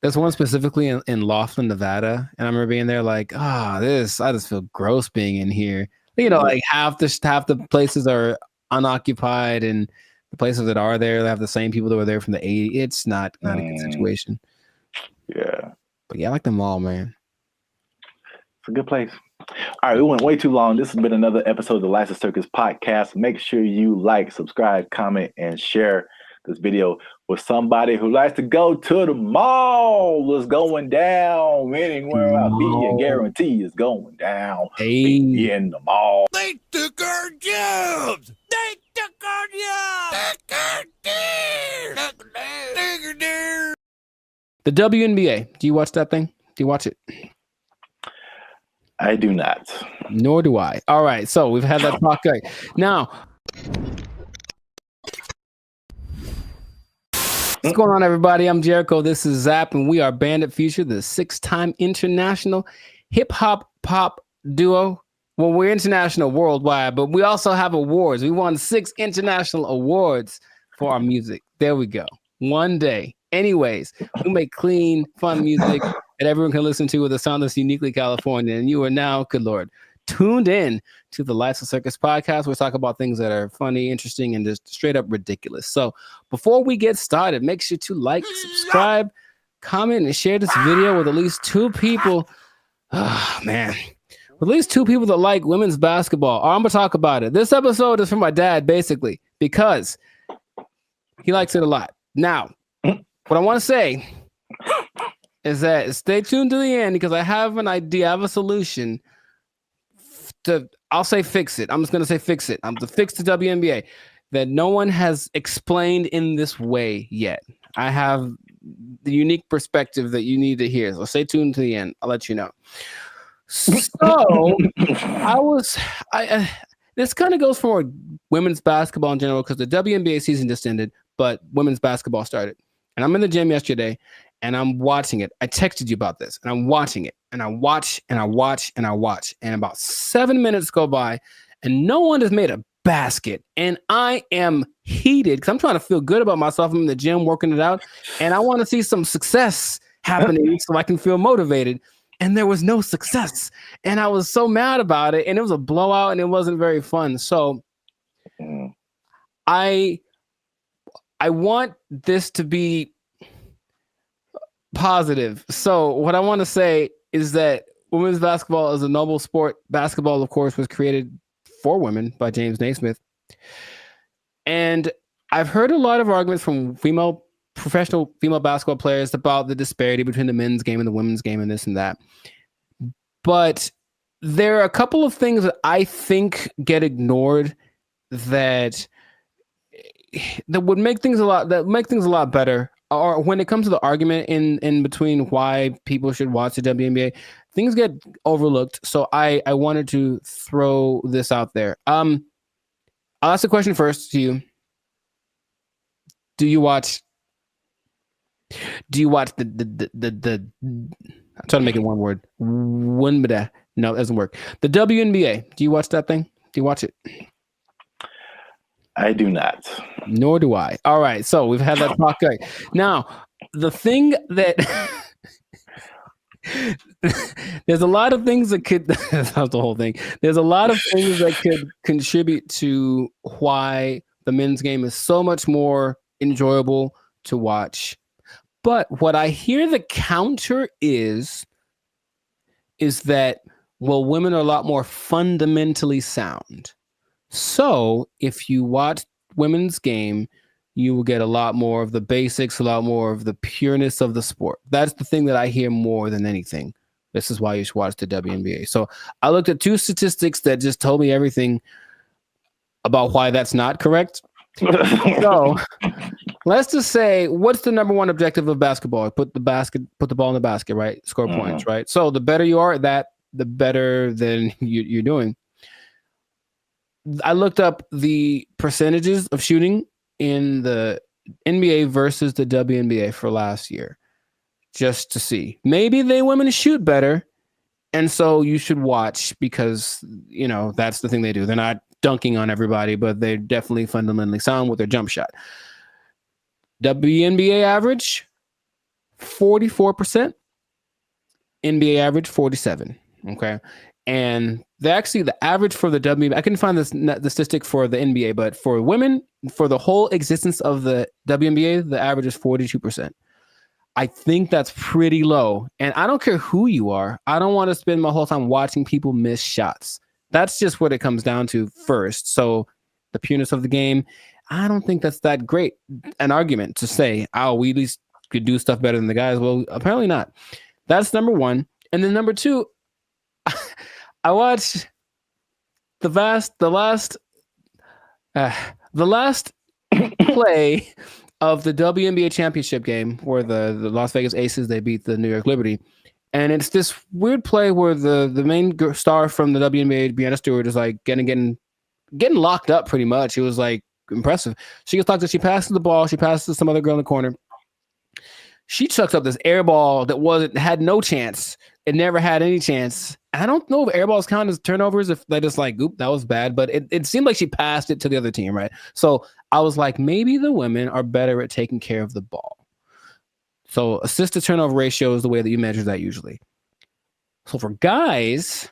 There's one specifically in Laughlin, Nevada. And I remember being there like, I just feel gross being in here. Like half the places are unoccupied, and the places that are there, they have the same people that were there from the 80s. It's not a good situation.
Yeah.
But yeah, I like the mall, man.
It's a good place. All right, we went way too long. This has been another episode of the Lights of Circus podcast. Make sure you like, subscribe, comment, and share this video with somebody who likes to go to the mall. It's going down. Anywhere I be, I guarantee it's going down.
Hey.
Meet me in the mall.
They took our jobs. They took our jobs.
The WNBA. Do you watch that thing? Do you watch it?
I do not.
Nor do I. All right. So we've had that talk. Right. Now, what's going on, everybody? I'm Jericho. This is Zap, and we are Bandit Future, the 6-time international hip hop pop duo. Well, we're international worldwide, but we also have awards. We won 6 international awards for our music. There we go. One day. Anyways, we make clean, fun music that everyone can listen to with a sound that's uniquely California. And you are now, good Lord, tuned in to the Lights of Circus podcast. We talk about things that are funny, interesting, and just straight up ridiculous. So before we get started, make sure to like, subscribe, comment, and share this video with at least 2 people. Oh, man. With at least 2 people that like women's basketball. I'm going to talk about it. This episode is for my dad, basically, because He likes it a lot. Now, what I want to say is that stay tuned to the end because I have an idea. I have a solution I'll say fix it. I'm just going to say fix it. I'm to fix the WNBA that no one has explained in this way yet. I have the unique perspective that you need to hear. So stay tuned to the end. I'll let you know. So this kind of goes for women's basketball in general because the WNBA season just ended, but women's basketball started. And I'm in the gym yesterday and I'm watching it. I texted you about this and I'm watching it and I watch and I watch and I watch. And about 7 minutes go by and no one has made a basket. And I am heated because I'm trying to feel good about myself. I'm in the gym working it out and I want to see some success happening so I can feel motivated. And there was no success. And I was so mad about it. And it was a blowout and it wasn't very fun. So I want this to be positive. So what I want to say is that women's basketball is a noble sport. Basketball, of course, was created for women by James Naismith. And I've heard a lot of arguments from professional female basketball players about the disparity between the men's game and the women's game and this and that. But there are a couple of things that I think get ignored that would make things a lot better. Or when it comes to the argument in between why people should watch the WNBA, things get overlooked. So I wanted to throw this out there. I'll ask the question first to you. Do you watch the I'm trying to make it one word. No, it doesn't work. The WNBA. Do you watch that thing? Do you watch it?
I do not.
Nor do I. All right. So we've had that talk. Right. Now, the thing that there's a lot of things that could that's the whole thing. There's a lot of things that could contribute to why the men's game is so much more enjoyable to watch. But what I hear the counter is that, well, women are a lot more fundamentally sound. So if you watch women's game, you will get a lot more of the basics, a lot more of the pureness of the sport. That's the thing that I hear more than anything. This is why you should watch the WNBA. So I looked at two statistics that just told me everything about why that's not correct. So let's just say, what's the number one objective of basketball? Put the ball in the basket, right? Score points, right? So the better you are at that, the better than you're doing. I looked up the percentages of shooting in the NBA versus the WNBA for last year, just to see. Maybe they women shoot better, and so you should watch because, you know, that's the thing they do. They're not dunking on everybody, but they're definitely fundamentally sound with their jump shot. WNBA average, 44%. NBA average, 47%. Okay. And the average for the WNBA, I couldn't find the statistic for the NBA, but for women, for the whole existence of the WNBA, the average is 42%. I think that's pretty low. And I don't care who you are. I don't want to spend my whole time watching people miss shots. That's just what it comes down to first. So the pureness of the game, I don't think that's that great an argument to say, oh, we at least could do stuff better than the guys. Well, apparently not. That's number one. And then number two, I watched the last play of the WNBA championship game where the Las Vegas Aces, they beat the New York Liberty. And it's this weird play where the main star from the WNBA, Breanna Stewart, is like getting locked up pretty much. It was like impressive. She gets locked up. She passes the ball. She passes to some other girl in the corner. She chucks up this air ball that had no chance. It never had any chance. I don't know if air balls count as turnovers, if they just like, oop, that was bad. But it seemed like she passed it to the other team, right? So I was like, maybe the women are better at taking care of the ball. So assist to turnover ratio is the way that you measure that usually. So for guys,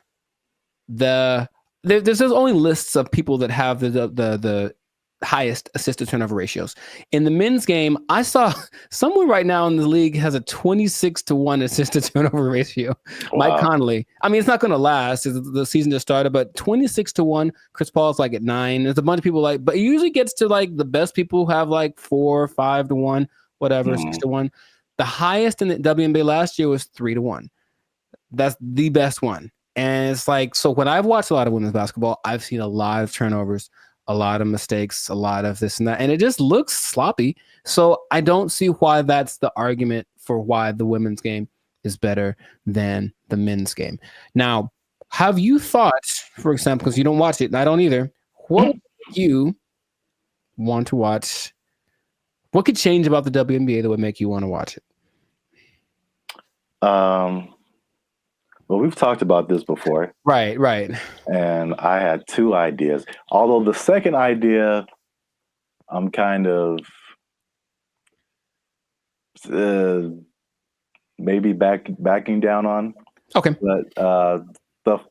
there's only lists of people that have the highest assist to turnover ratios. In the men's game, I saw someone right now in the league has a 26-1 assist to turnover ratio.
Wow.
Mike Conley. I mean, it's not going to last. The season just started, but 26-1. Chris Paul's like at 9. There's a bunch of people like, but it usually gets to like the best people who have like 4 or 5-1, whatever, 6-1. The highest in the WNBA last year was 3-1. That's the best one. And it's like, so when I've watched a lot of women's basketball, I've seen a lot of turnovers, a lot of mistakes, a lot of this and that, and it just looks sloppy. So I don't see why that's the argument for why the women's game is better than the men's game. Now, have you thought, for example, because you don't watch it, and I don't either, what would you want to watch? What could change about the WNBA that would make you want to watch it?
Well, we've talked about this before.
Right.
And I had 2 ideas. Although the second idea, I'm kind of maybe backing down on.
Okay.
But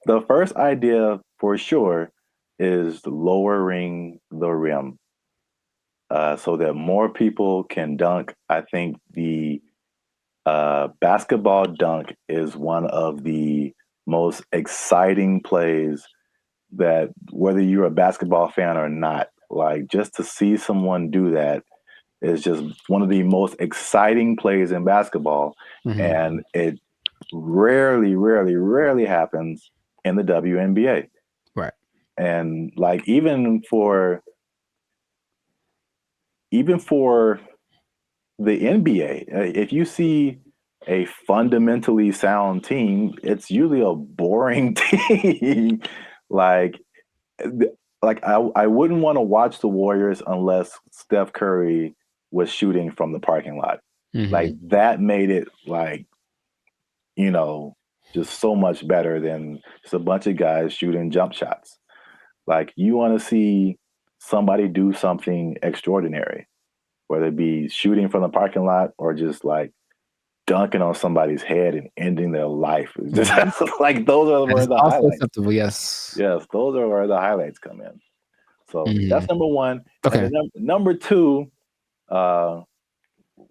the first idea for sure is lowering the rim so that more people can dunk. I think the basketball dunk is one of the most exciting plays that, whether you're a basketball fan or not, like just to see someone do that is just one of the most exciting plays in basketball. And it rarely happens in the WNBA.
Right.
And like even for the NBA, if you see a fundamentally sound team, it's usually a boring team. like I wouldn't want to watch the Warriors unless Steph Curry was shooting from the parking lot. Like that made it like, you know, just so much better than just a bunch of guys shooting jump shots. Like you want to see somebody do something extraordinary, whether it be shooting from the parking lot or just like dunking on somebody's head and ending their life. Just like those are where the highlights.
Acceptable, yes,
those are where the highlights come in. So that's number 1.
Okay.
And then number 2,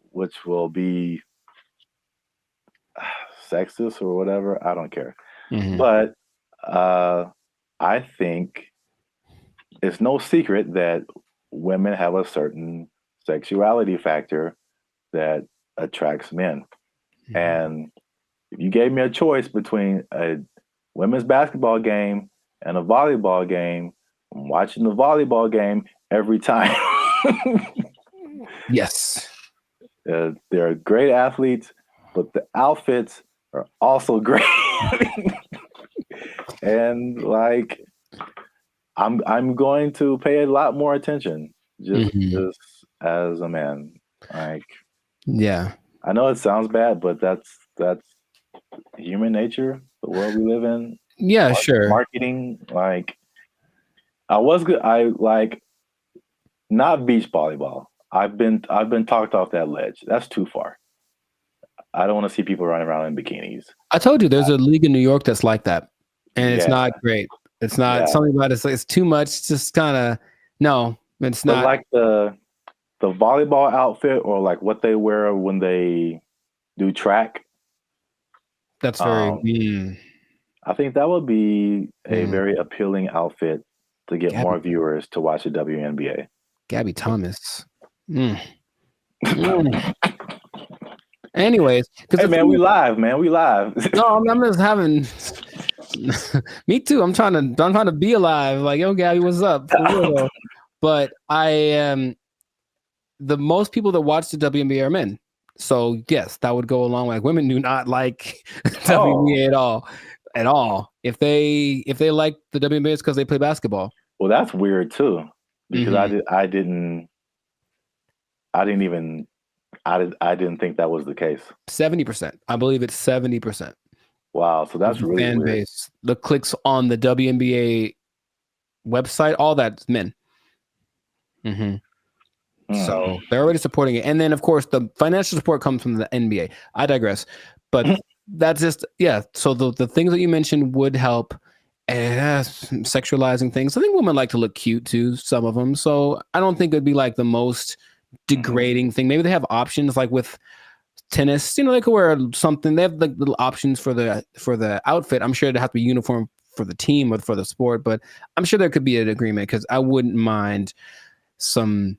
which will be sexist or whatever, I don't care. But I think it's no secret that women have a certain sexuality factor that attracts men. And if you gave me a choice between a women's basketball game and a volleyball game, I'm watching the volleyball game every time.
Yes.
They're great athletes, but the outfits are also great. And like, I'm going to pay a lot more attention just as a man. Like,
yeah,
I know it sounds bad, but that's human nature, the world we live in.
Yeah, sure.
Marketing, like I like not beach volleyball. I've been talked off that ledge. That's too far. I don't want to see people running around in bikinis.
I told you there's a league in New York that's like that, and it's not great. It's not something about it. It's too much. It's just kind of no. It's not
like the volleyball outfit or like what they wear when they do track.
That's very.
I think that would be a very appealing outfit to get more viewers to watch the WNBA.
Gabby Thomas. Anyways,
hey man, we live, man. We live.
No, I'm just having. Me too. I'm trying to be alive. Like, yo, Gabby, what's up? For real, though. But I am. The most people that watch the WNBA are men. So yes, that would go along. Like women do not like WNBA at all. If they like the WNBA, it's because they play basketball.
Well, that's weird too, because I didn't think that was the case.
70%. I believe it's 70%.
Wow, so that's really
fan
weird.
base. The clicks on the WNBA website, all that's men. So they're already supporting it, and then of course the financial support comes from the NBA. I digress, but that's just So the things that you mentioned would help, sexualizing things. I think women like to look cute too, some of them. So I don't think it'd be like the most degrading thing. Maybe they have options like with tennis. They could wear something. They have like little options for the outfit. I'm sure it'd have to be uniform for the team or for the sport, but I'm sure there could be an agreement because I wouldn't mind some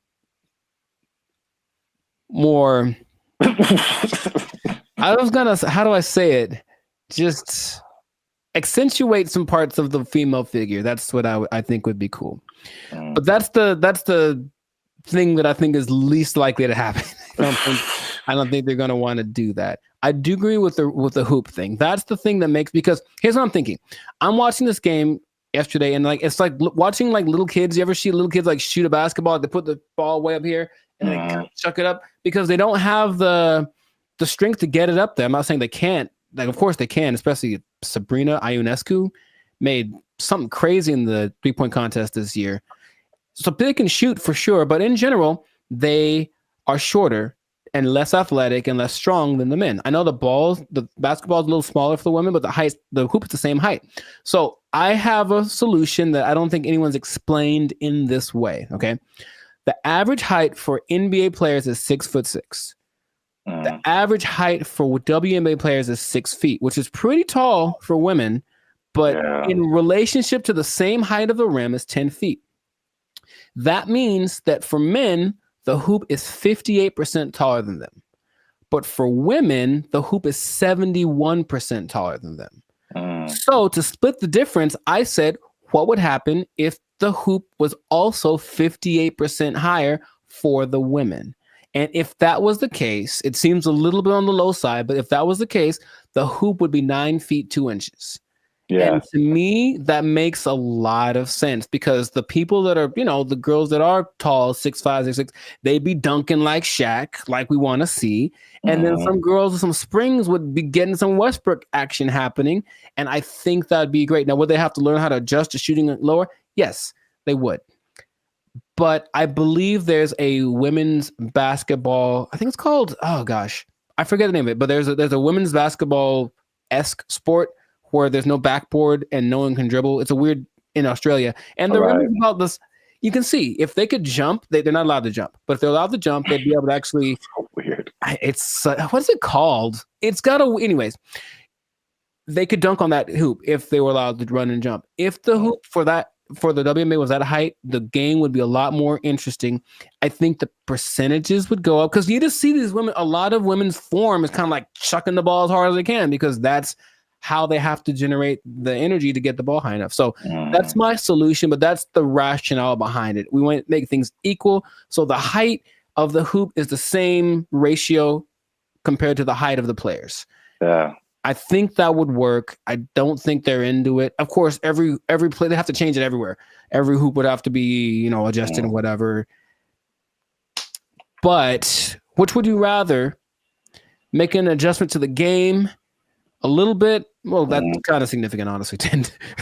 more. How do I say it? Just accentuate some parts of the female figure. That's what I think would be cool. But that's the thing that I think is least likely to happen. I don't think they're going to want to do that. I do agree with the hoop thing. That's the thing that makes, because here's what I'm thinking. I'm watching this game yesterday, and like it's like watching like little kids. You ever see little kids like shoot a basketball? They put the ball way up here and then kind of chuck it up because they don't have the strength to get it up there. I'm not saying they can't. Like, of course they can, especially Sabrina Ionescu made something crazy in the 3-point contest this year. So they can shoot for sure, but in general, they are shorter and less athletic and less strong than the men. I know the basketball is a little smaller for the women, but the hoop is the same height. So I have a solution that I don't think anyone's explained in this way. Okay. The average height for NBA players is 6'6". The average height for WNBA players is 6 feet, which is pretty tall for women, but in relationship to the same height of the rim is 10 feet. That means that for men, the hoop is 58% taller than them. But for women, the hoop is 71% taller than them. So to split the difference, I said, what would happen if the hoop was also 58% higher for the women? And if that was the case, it seems a little bit on the low side, but if that was the case, the hoop would be 9 feet 2 inches. Yeah. And to me, that makes a lot of sense because the people that are, the girls that are tall, 6'5", 6'6", they'd be dunking like Shaq, like we want to see. And then some girls with some springs would be getting some Westbrook action happening. And I think that'd be great. Now, would they have to learn how to adjust to shooting lower? Yes, they would. But I believe there's a women's basketball. I think it's called, oh gosh, I forget the name of it. But there's a women's basketball-esque sport where there's no backboard and no one can dribble. It's a weird in Australia. And the reason about this, you can see if they could jump, they're not allowed to jump. But if they're allowed to jump, they'd be able to actually. So weird. It's what is it called? It's got a. Anyways, they could dunk on that hoop if they were allowed to run and jump. If the hoop for the WNBA was that height, the game would be a lot more interesting. I think the percentages would go up because you just see these women. A lot of women's form is kind of like chucking the ball as hard as they can because that's how they have to generate the energy to get the ball high enough. So that's my solution, but that's the rationale behind it. We want to make things equal. So the height of the hoop is the same ratio compared to the height of the players. Yeah. I think that would work. I don't think they're into it. Of course, every play, they have to change it everywhere. Every hoop would have to be, adjusted and whatever. But which would you rather? Make an adjustment to the game a little bit? Well, that's kind of significant, honestly.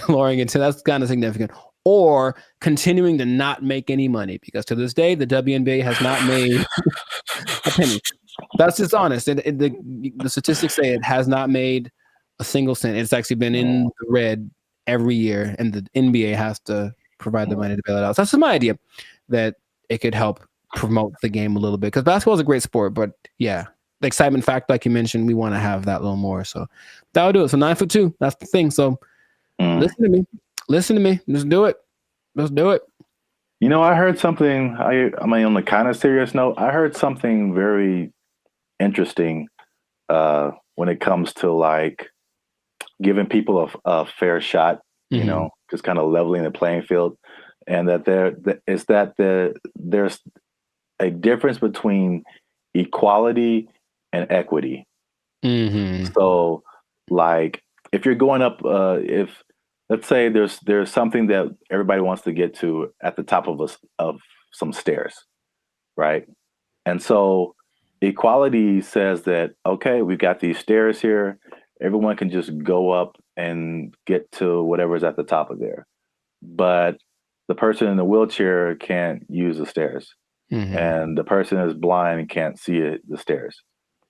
Lowering it to that's kind of significant. Or continuing to not make any money because to this day, the WNBA has not made a penny. That's just honest. The statistics say it has not made a single cent. It's actually been in the red every year, and the NBA has to provide the money to bail it out. So that's just my idea that it could help promote the game a little bit because basketball is a great sport, but yeah, the excitement factor, like you mentioned, we want to have that a little more. So that would do it. So 9'2", that's the thing. So listen to me. Just do it. Let's do it.
I heard something. On the kind of serious note, I heard something very interesting when it comes to like giving people a fair shot. Just kind of leveling the playing field, and that there's a difference between equality and equity. So, like, if you're going up, if let's say there's something that everybody wants to get to at the top of some stairs, right? And so equality says that, okay, we've got these stairs here. Everyone can just go up and get to whatever's at the top of there. But the person in the wheelchair can't use the stairs. And the person is blind and can't see the stairs.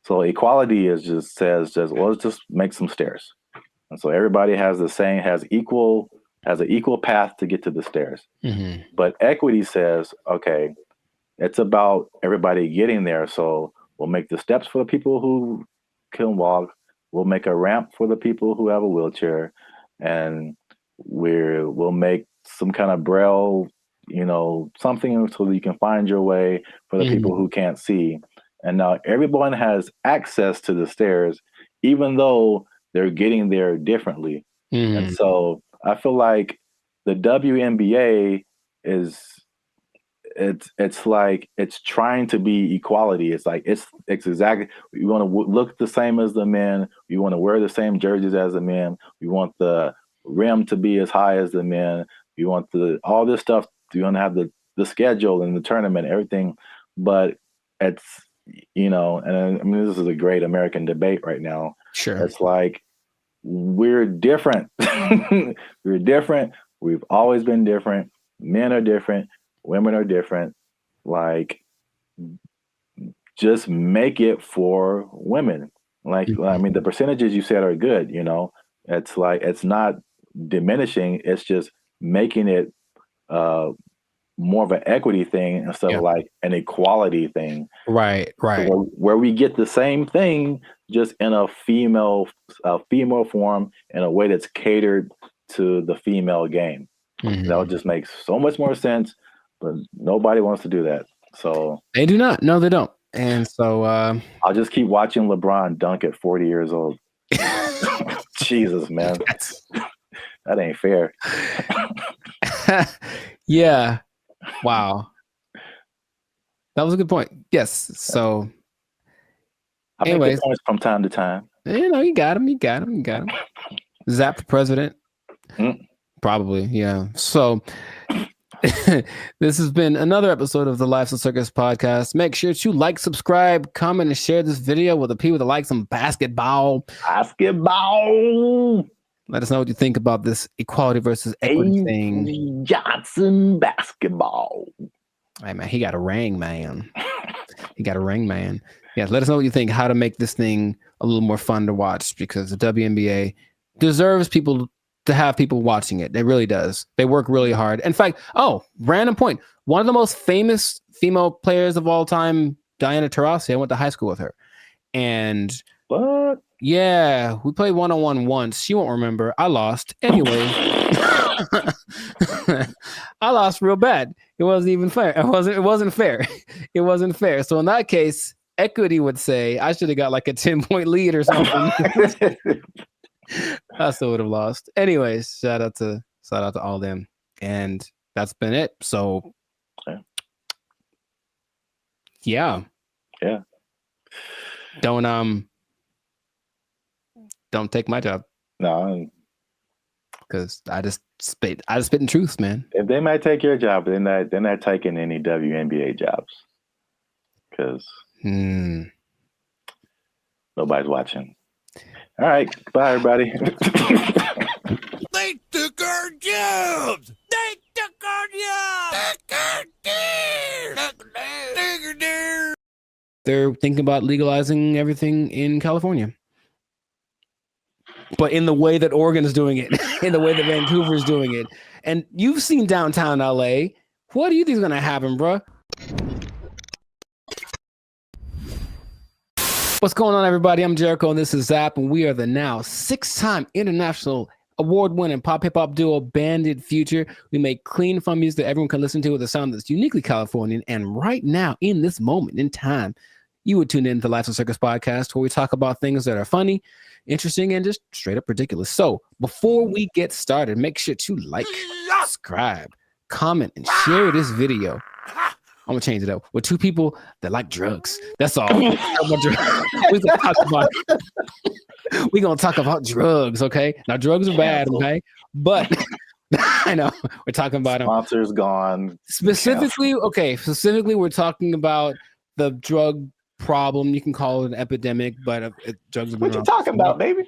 So equality says, well, let's just make some stairs. And so everybody has equal has an equal path to get to the stairs.
Mm-hmm.
But equity says, okay, it's about everybody getting there. So we'll make the steps for the people who can walk. We'll make a ramp for the people who have a wheelchair, and we'll make some kind of braille, something so that you can find your way for the people who can't see. And now everyone has access to the stairs, even though they're getting there differently. And so I feel like the WNBA it's like it's trying to be equality. It's like it's exactly, we want to look the same as the men. We want to wear the same jerseys as the men. We want the rim to be as high as the men. We want all this stuff. We want to have the schedule and the tournament, everything. But it's and I mean, this is a great American debate right now.
Sure,
it's like we're different. We're different. We've always been different. Men are different. Women are different. Like, just make it for women. Like, I mean, the percentages you said are good. It's like, it's not diminishing. It's just making it more of an equity thing instead of like an equality thing.
Right.
Where we get the same thing, just in a female form, in a way that's catered to the female game. That would just make so much more sense. But nobody wants to do that. So
they do not. No, they don't. And so
I'll just keep watching LeBron dunk at 40 years old. Jesus, man. That ain't fair.
Yeah. Wow. That was a good point. Yes. So
I make good points from time to time.
You got him. Zap for president. Probably, yeah. So this has been another episode of the Lives of Circus podcast. Make sure to like, subscribe, comment, and share this video with the people that like some basketball. Let us know what you think about this equality versus equity thing.
Johnson basketball.
Hey, man, he got a ring, man. Yeah, let us know what you think, how to make this thing a little more fun to watch, because the WNBA deserves people to have people watching it. It really does. They work really hard. In fact, random point. One of the most famous female players of all time, Diana Taurasi, I went to high school with her. And
what?
Yeah, we played one-on-one once. She won't remember. I lost. Anyway, I lost real bad. It wasn't even fair. It wasn't fair. It wasn't fair. So in that case, equity would say I should have got like a 10-point lead or something. I still would have lost. Anyways, shout out to all them. And that's been it. So yeah. Don't take my job.
No.
Because I just spit in truth, man.
If they might take your job, they're not taking any WNBA jobs. Because nobody's watching. All right. Bye, everybody.
They took our jobs. They took our jobs.
They're thinking about legalizing everything in California. But in the way that Oregon is doing it, in the way that Vancouver is doing it. And you've seen downtown LA. What do you think is going to happen, bro? What's going on, everybody? I'm Jericho, and this is Zap, and we are the now 6-time international award-winning pop hip-hop duo Banded Future. We make clean, fun music that everyone can listen to with a sound that's uniquely Californian. And right now, in this moment in time, you would tune in to the Lives of Circus podcast, where we talk about things that are funny, interesting, and just straight up ridiculous. So before we get started, make sure to like, subscribe, comment, and share this video. I'm gonna change it up with 2 people that like drugs. That's all. We're gonna talk about drugs, okay? Now drugs are bad, okay? But I know we're talking about them.
Sponsors gone.
Specifically, we're talking about the drug problem. You can call it an epidemic, but drugs are.
What you talking about, baby?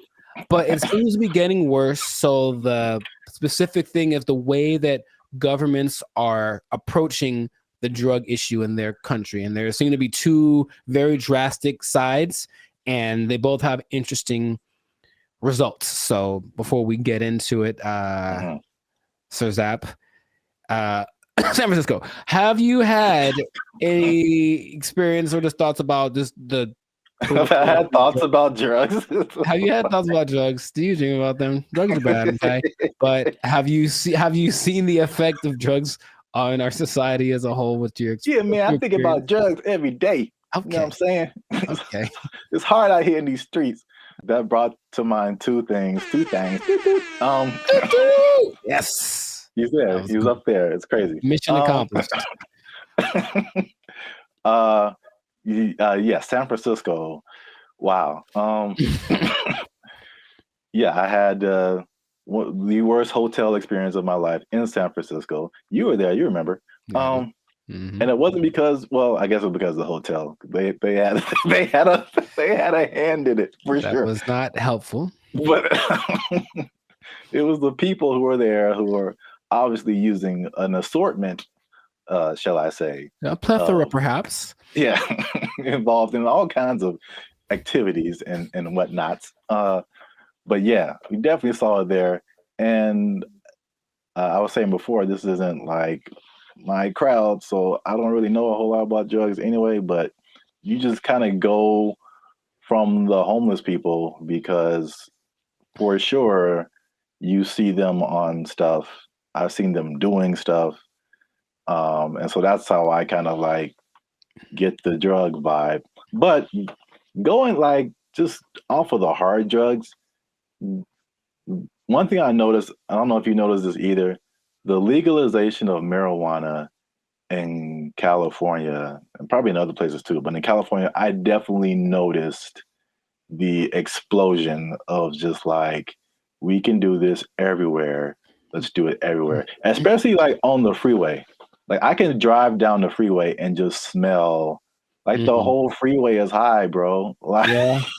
But it seems to be getting worse. So the specific thing is the way that governments are approaching the drug issue in their country. And there seem to be 2 very drastic sides, and they both have interesting results. So before we get into it, Sir Zap, San Francisco. Have you had any experience or just thoughts about just the?
I've had thoughts about drugs.
Have you had thoughts about drugs? Do you dream about them? Drugs are bad, okay? But have you seen the effect of drugs on our society as a whole? With your
Yeah, man, I think about drugs every day.
Okay.
You know what I'm saying?
Okay.
It's hard out here in these streets. That brought to mind two things.
Yes.
He's there. He was up there. It's crazy.
Mission accomplished.
Yeah, San Francisco. Wow. Yeah, I had the worst hotel experience of my life in San Francisco. You were there, you remember. And it wasn't because, well, I guess it was because of the hotel. They had a hand in it for sure.
That was not helpful.
But it was the people who were there who were obviously using an assortment, shall I say.
A plethora, perhaps.
Yeah, involved in all kinds of activities and whatnots. But yeah, we definitely saw it there. And I was saying before, this isn't like my crowd, so I don't really know a whole lot about drugs anyway, but you just kind of go from the homeless people because for sure you see them on stuff. I've seen them doing stuff. And so that's how I kind of like get the drug vibe. But going like just off of the hard drugs, one thing I noticed, I don't know if you noticed this either, the legalization of marijuana in California, and probably in other places too, but in California, I definitely noticed the explosion of just like, we can do this everywhere. Let's do it everywhere, especially like on the freeway. Like I can drive down the freeway and just smell like the whole freeway is high, bro. Like,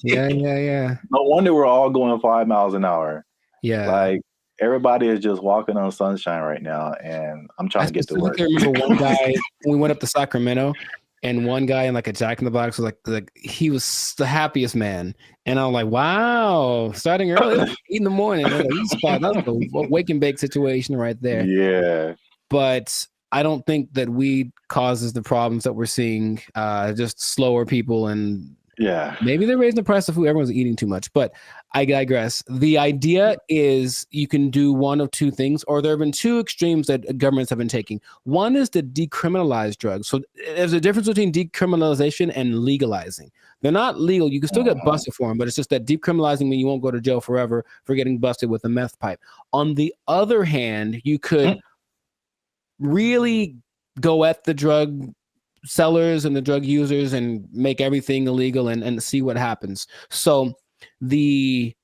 yeah.
No wonder we're all going 5 miles an hour.
Yeah.
Like everybody is just walking on sunshine right now, and I'm trying to get to work.
I remember one guy, we went up to Sacramento, and one guy in like a Jack in the Box was like he was the happiest man. And I'm like, wow, starting early, like 8 in the morning. That's a wake and bake situation right there.
Yeah.
But I don't think that weed causes the problems that we're seeing, just slower people. And
yeah,
maybe they're raising the price of food. Everyone's eating too much, but I digress. The idea is you can do one of two things, or there have been two extremes that governments have been taking. One is to decriminalize drugs. So there's a difference between decriminalization and legalizing. They're not legal. You can still get busted for them, but it's just that decriminalizing means you won't go to jail forever for getting busted with a meth pipe. On the other hand, you could really go at the drug sellers and the drug users and make everything illegal and see what happens. So the,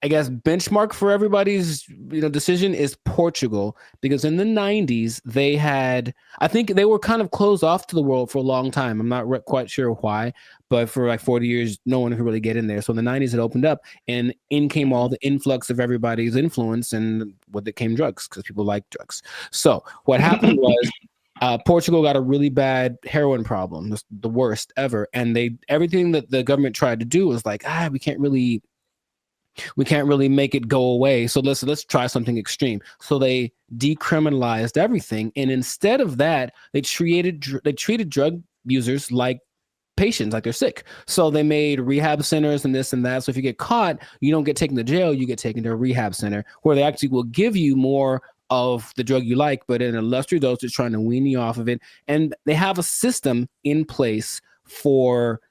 I guess, benchmark for everybody's decision is Portugal, because in the 90s they had, I think they were kind of closed off to the world for a long time. I'm not quite sure why, but for like 40 years no one could really get in there. So in the 90s it opened up, and in came all the influx of everybody's influence, and with it came drugs, because people like drugs. So what happened was Portugal got a really bad heroin problem, the worst ever, and everything that the government tried to do was like, we can't really make it go away. So let's try something extreme. So they decriminalized everything, and instead of that, they treated drug users like patients, like they're sick. So they made rehab centers and this and that. So if you get caught, you don't get taken to jail, you get taken to a rehab center where they actually will give you more of the drug you like, but in a lesser dosage, trying to wean you off of it. And they have a system in place for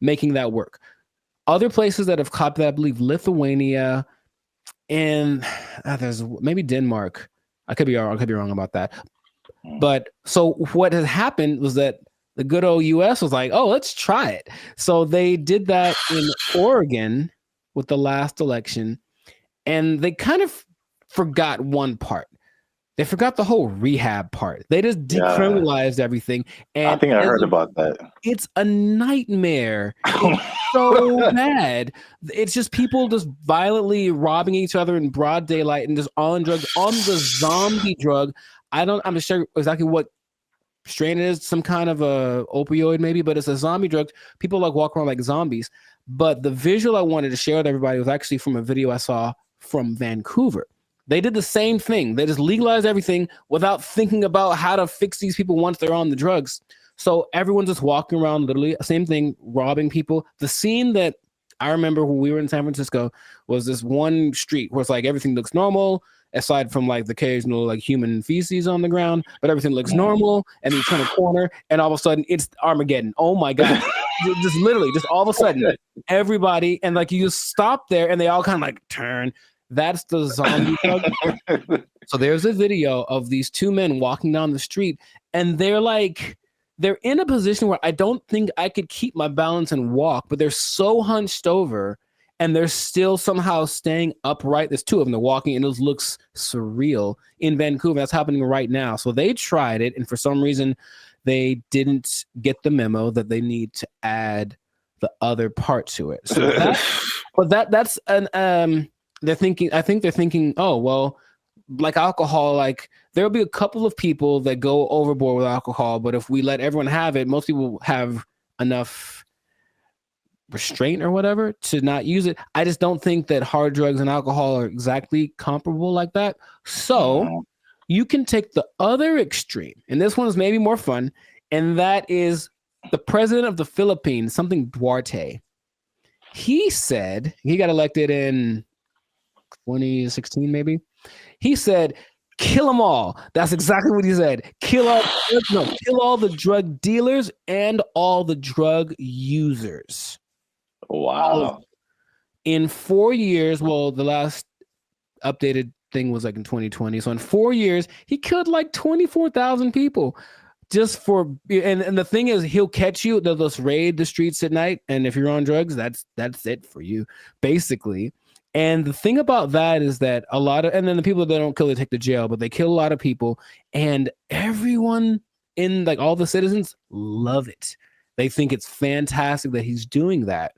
making that work. Other places that have copied that, I believe Lithuania, and there's maybe Denmark. I could be wrong about that. But so what has happened was that the good old US was like, oh, let's try it. So they did that in Oregon with the last election, and they kind of forgot one part. They forgot the whole rehab part. They just decriminalized everything. And
I think I heard about that.
It's a nightmare. It's so bad. It's just people just violently robbing each other in broad daylight and just on drugs, on the zombie drug. I'm not sure exactly what strain it is, some kind of a opioid maybe, but it's a zombie drug. People like walk around like zombies. But the visual I wanted to share with everybody was actually from a video I saw from Vancouver. They did the same thing. They just legalized everything without thinking about how to fix these people once they're on the drugs. So everyone's just walking around, literally, same thing, robbing people. The scene that I remember when we were in San Francisco was this one street where it's like everything looks normal, aside from like the occasional like human feces on the ground, but everything looks normal. And then you turn a corner, and all of a sudden it's Armageddon. Oh my God. Just literally, just all of a sudden, everybody, and like you just stop there and they all kind of like turn. That's the zombie drug. So there's a video of these two men walking down the street, and they're in a position where I don't think I could keep my balance and walk, but they're so hunched over and they're still somehow staying upright. There's two of them, they're walking, and it looks surreal in Vancouver. That's happening right now. So they tried it, and for some reason they didn't get the memo that they need to add the other part to it. So that's an I think they're thinking, oh well, like alcohol, like there'll be a couple of people that go overboard with alcohol, but if we let everyone have it, most people have enough restraint or whatever to not use it. I just don't think that hard drugs and alcohol are exactly comparable like that. So you can take the other extreme, and this one is maybe more fun, and that is the president of the Philippines, something Duarte. He said, he got elected in 2016 maybe. He said, kill them all. That's exactly what he said. Kill all the drug dealers and all the drug users.
Wow.
In 4 years, well, the last updated thing was like in 2020. So in 4 years, he killed like 24,000 people just for, and the thing is, he'll catch you. They'll just raid the streets at night. And if you're on drugs, that's it for you, basically. And the thing about that is that a lot of, and then the people that don't kill, they take to jail, but they kill a lot of people, and everyone in, like, all the citizens love it. They think it's fantastic that he's doing that.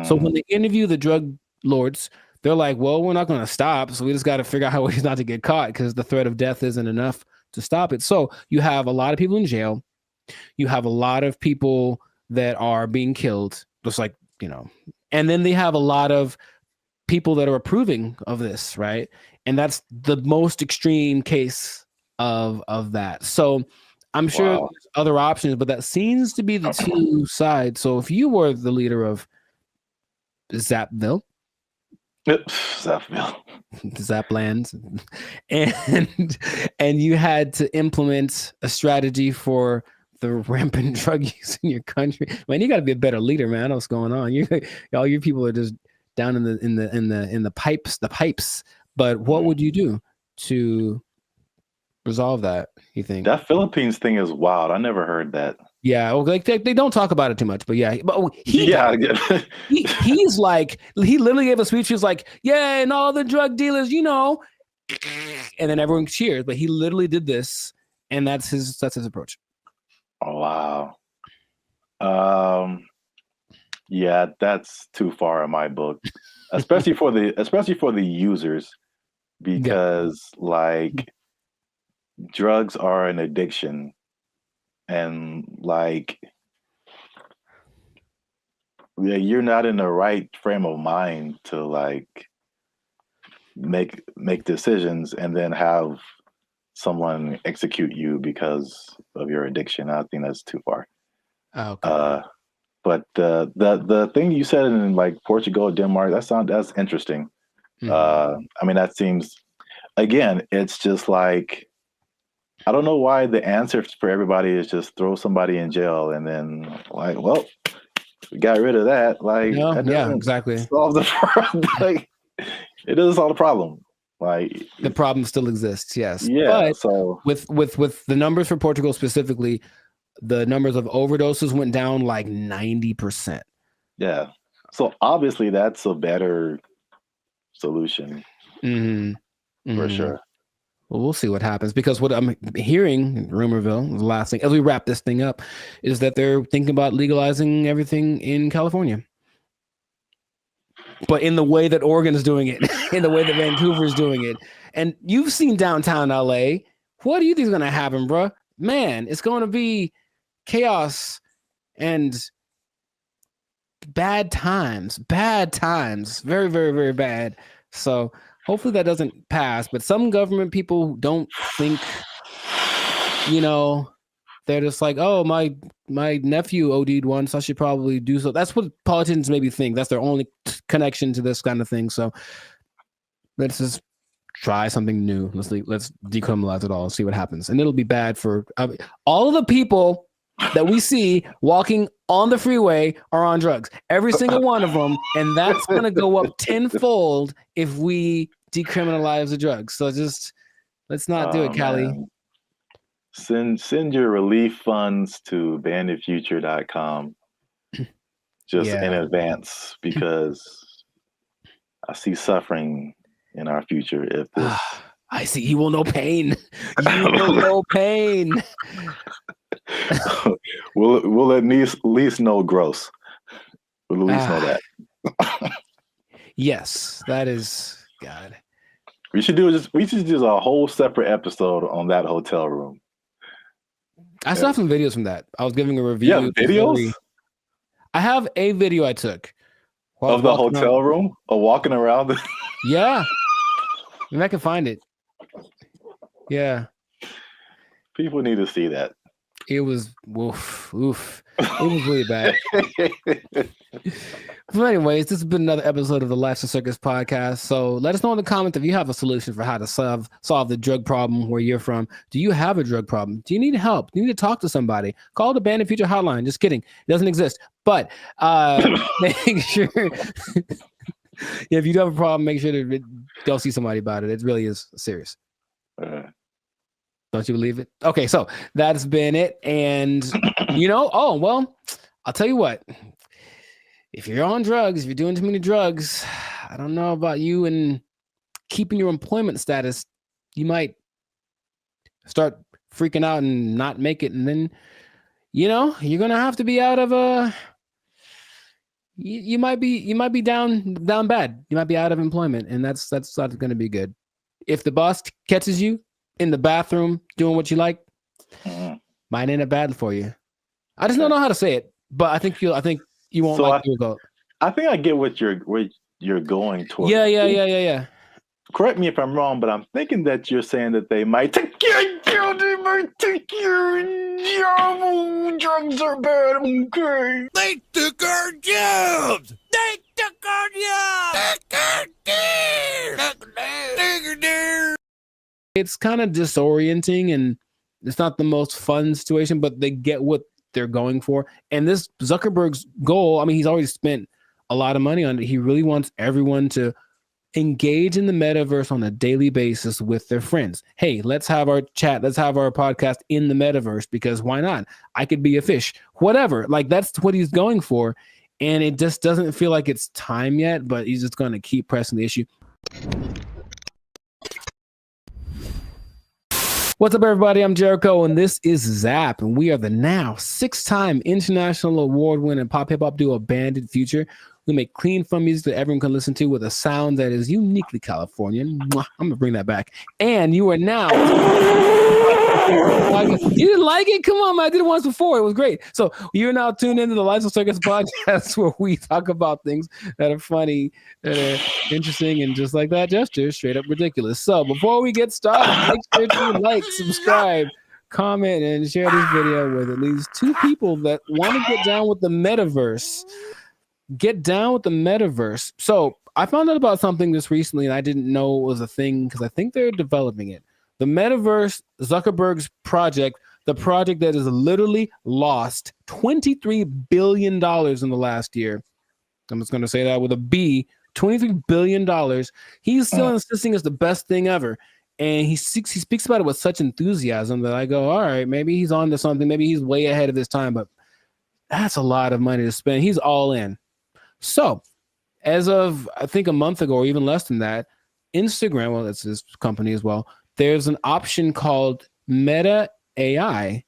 So when they interview the drug lords, they're like, well, we're not going to stop. So we just got to figure out how ways not to get caught, because the threat of death isn't enough to stop it. So you have a lot of people in jail. You have a lot of people that are being killed, just like, you know, and then they have a lot of people that are approving of this, right? And that's the most extreme case of that. So I'm sure there's other options, but that seems to be the two sides. So if you were the leader of Zapville, Zapland, and you had to implement a strategy for the rampant drug use in your country, man, you got to be a better leader, man. I know what's going on. All your people are just down in the pipes. But what would you do to resolve that, you think?
That Philippines thing is wild. I never heard that.
Yeah, well, like they don't talk about it too much, but yeah, but he's like, he literally gave a speech. He was like, yeah, and all the drug dealers, you know, and then everyone cheers. But he literally did this, and that's his approach.
Oh, wow. Yeah, that's too far in my book, especially for the users, because like drugs are an addiction, and like you're not in the right frame of mind to like make decisions and then have someone execute you because of your addiction. I think that's too far.
Okay.
But the thing you said in like Portugal, Denmark, that's interesting. I mean, that seems, again, it's just like, I don't know why the answer for everybody is just throw somebody in jail and then like, well, we got rid of that. Like,
yeah, exactly.
Solve the problem. Like, it doesn't solve the problem. Like,
the problem still exists, yes.
Yeah.
But
so
with the numbers for Portugal specifically, the numbers of overdoses went down like 90%.
Yeah. So obviously that's a better solution. For sure.
Well, we'll see what happens, because what I'm hearing in Rumorville, the last thing, as we wrap this thing up, is that they're thinking about legalizing everything in California. But in the way that Oregon is doing it, in the way that Vancouver is doing it. And you've seen downtown LA. What do you think is going to happen, bro? Man, it's going to be chaos and bad times, very, very, very bad. So hopefully that doesn't pass. But some government people don't think, you know, they're just like, oh, my nephew OD'd once, I should probably do so. That's what politicians maybe think. That's their only connection to this kind of thing. So let's just try something new. Let's decriminalize it all and see what happens. And it'll be bad for all of the people that we see walking on the freeway are on drugs. Every single one of them. And that's going to go up tenfold if we decriminalize the drugs. So just let's not do it, Callie.
Man. Send your relief funds to banditfuture.com just in advance, because I see suffering in our future if this.
I see. You will know pain. You will know pain.
we'll at least know gross. We'll at least know that.
Yes, that is God.
We should do a whole separate episode on that hotel room.
I saw some videos from that. I was giving a review.
Yeah, videos?
I have a video I took
of the hotel room or walking around.
Yeah. Maybe I can find it. Yeah.
People need to see that.
It was oof. It was really bad. But anyways, this has been another episode of the Life's a Circus podcast. So let us know in the comments if you have a solution for how to solve the drug problem where you're from. Do you have a drug problem? Do you need help? Do you need to talk to somebody? Call the Bandit Future hotline. Just kidding. It doesn't exist. But make sure if you do have a problem, make sure to go see somebody about it. It really is serious. Don't you believe it? Okay, so that's been it. And, I'll tell you what. If you're on drugs, if you're doing too many drugs, I don't know about you and keeping your employment status. You might start freaking out and not make it. And then, you're going to have to be out of you might be down bad. You might be out of employment, and that's not going to be good. If the boss catches you in the bathroom doing what you like, might end up bad for you. I just don't know how to say it, but I think you won't like your goal.
I think I get what you're going towards.
Yeah.
Correct me if I'm wrong, but I'm thinking that you're saying that they might take your job. Drugs are bad. Okay.
They took our jobs. They took our jobs.
It's kind of disorienting, and it's not the most fun situation, but they get what they're going for. And this Zuckerberg's goal, I mean, he's already spent a lot of money on it. He really wants everyone to engage in the metaverse on a daily basis with their friends. Hey, let's have our chat. Let's have our podcast in the metaverse, because why not? I could be a fish, whatever. Like, that's what he's going for. And it just doesn't feel like it's time yet, but he's just going to keep pressing the issue. What's up, everybody? I'm Jericho, and this is Zap, and we are the now 6-time international award-winning pop hip-hop duo Bandit Future. We make clean, fun music that everyone can listen to with a sound that is uniquely Californian. Mwah, I'm going to bring that back. And you are now... You didn't like it? Come on, man. I did it once before. It was great. So you're now tuned into the Life's a Circus podcast, where we talk about things that are funny, that are interesting, and just like that gesture, straight up ridiculous. So before we get started, make sure to like, subscribe, comment, and share this video with at least 2 people that want to get down with the metaverse. Get down with the metaverse. So I found out about something this recently, and I didn't know it was a thing because I think they're developing it. The metaverse, Zuckerberg's project, the project that has literally lost $23 billion in the last year. I'm just going to say that with a B, $23 billion. He's still insisting it's the best thing ever. And he speaks about it with such enthusiasm that I go, all right, maybe he's on to something. Maybe he's way ahead of his time, but that's a lot of money to spend. He's all in. So as of, I think, a month ago, or even less than that, Instagram, well, that's his company as well, there's an option called Meta AI,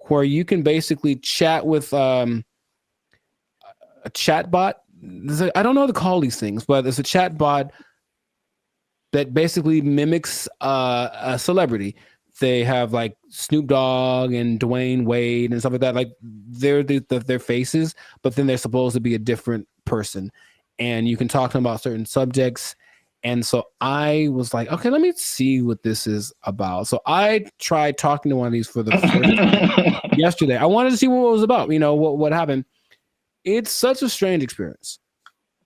where you can basically chat with a chatbot. I don't know how to call these things, but it's a chatbot that basically mimics a celebrity. They have like Snoop Dogg and Dwayne Wade and stuff like that. Like they're their faces, but then they're supposed to be a different person. And you can talk to them about certain subjects. And so I was like, okay, let me see what this is about. So I tried talking to one of these for the first time yesterday. I wanted to see what it was about, what happened. It's such a strange experience.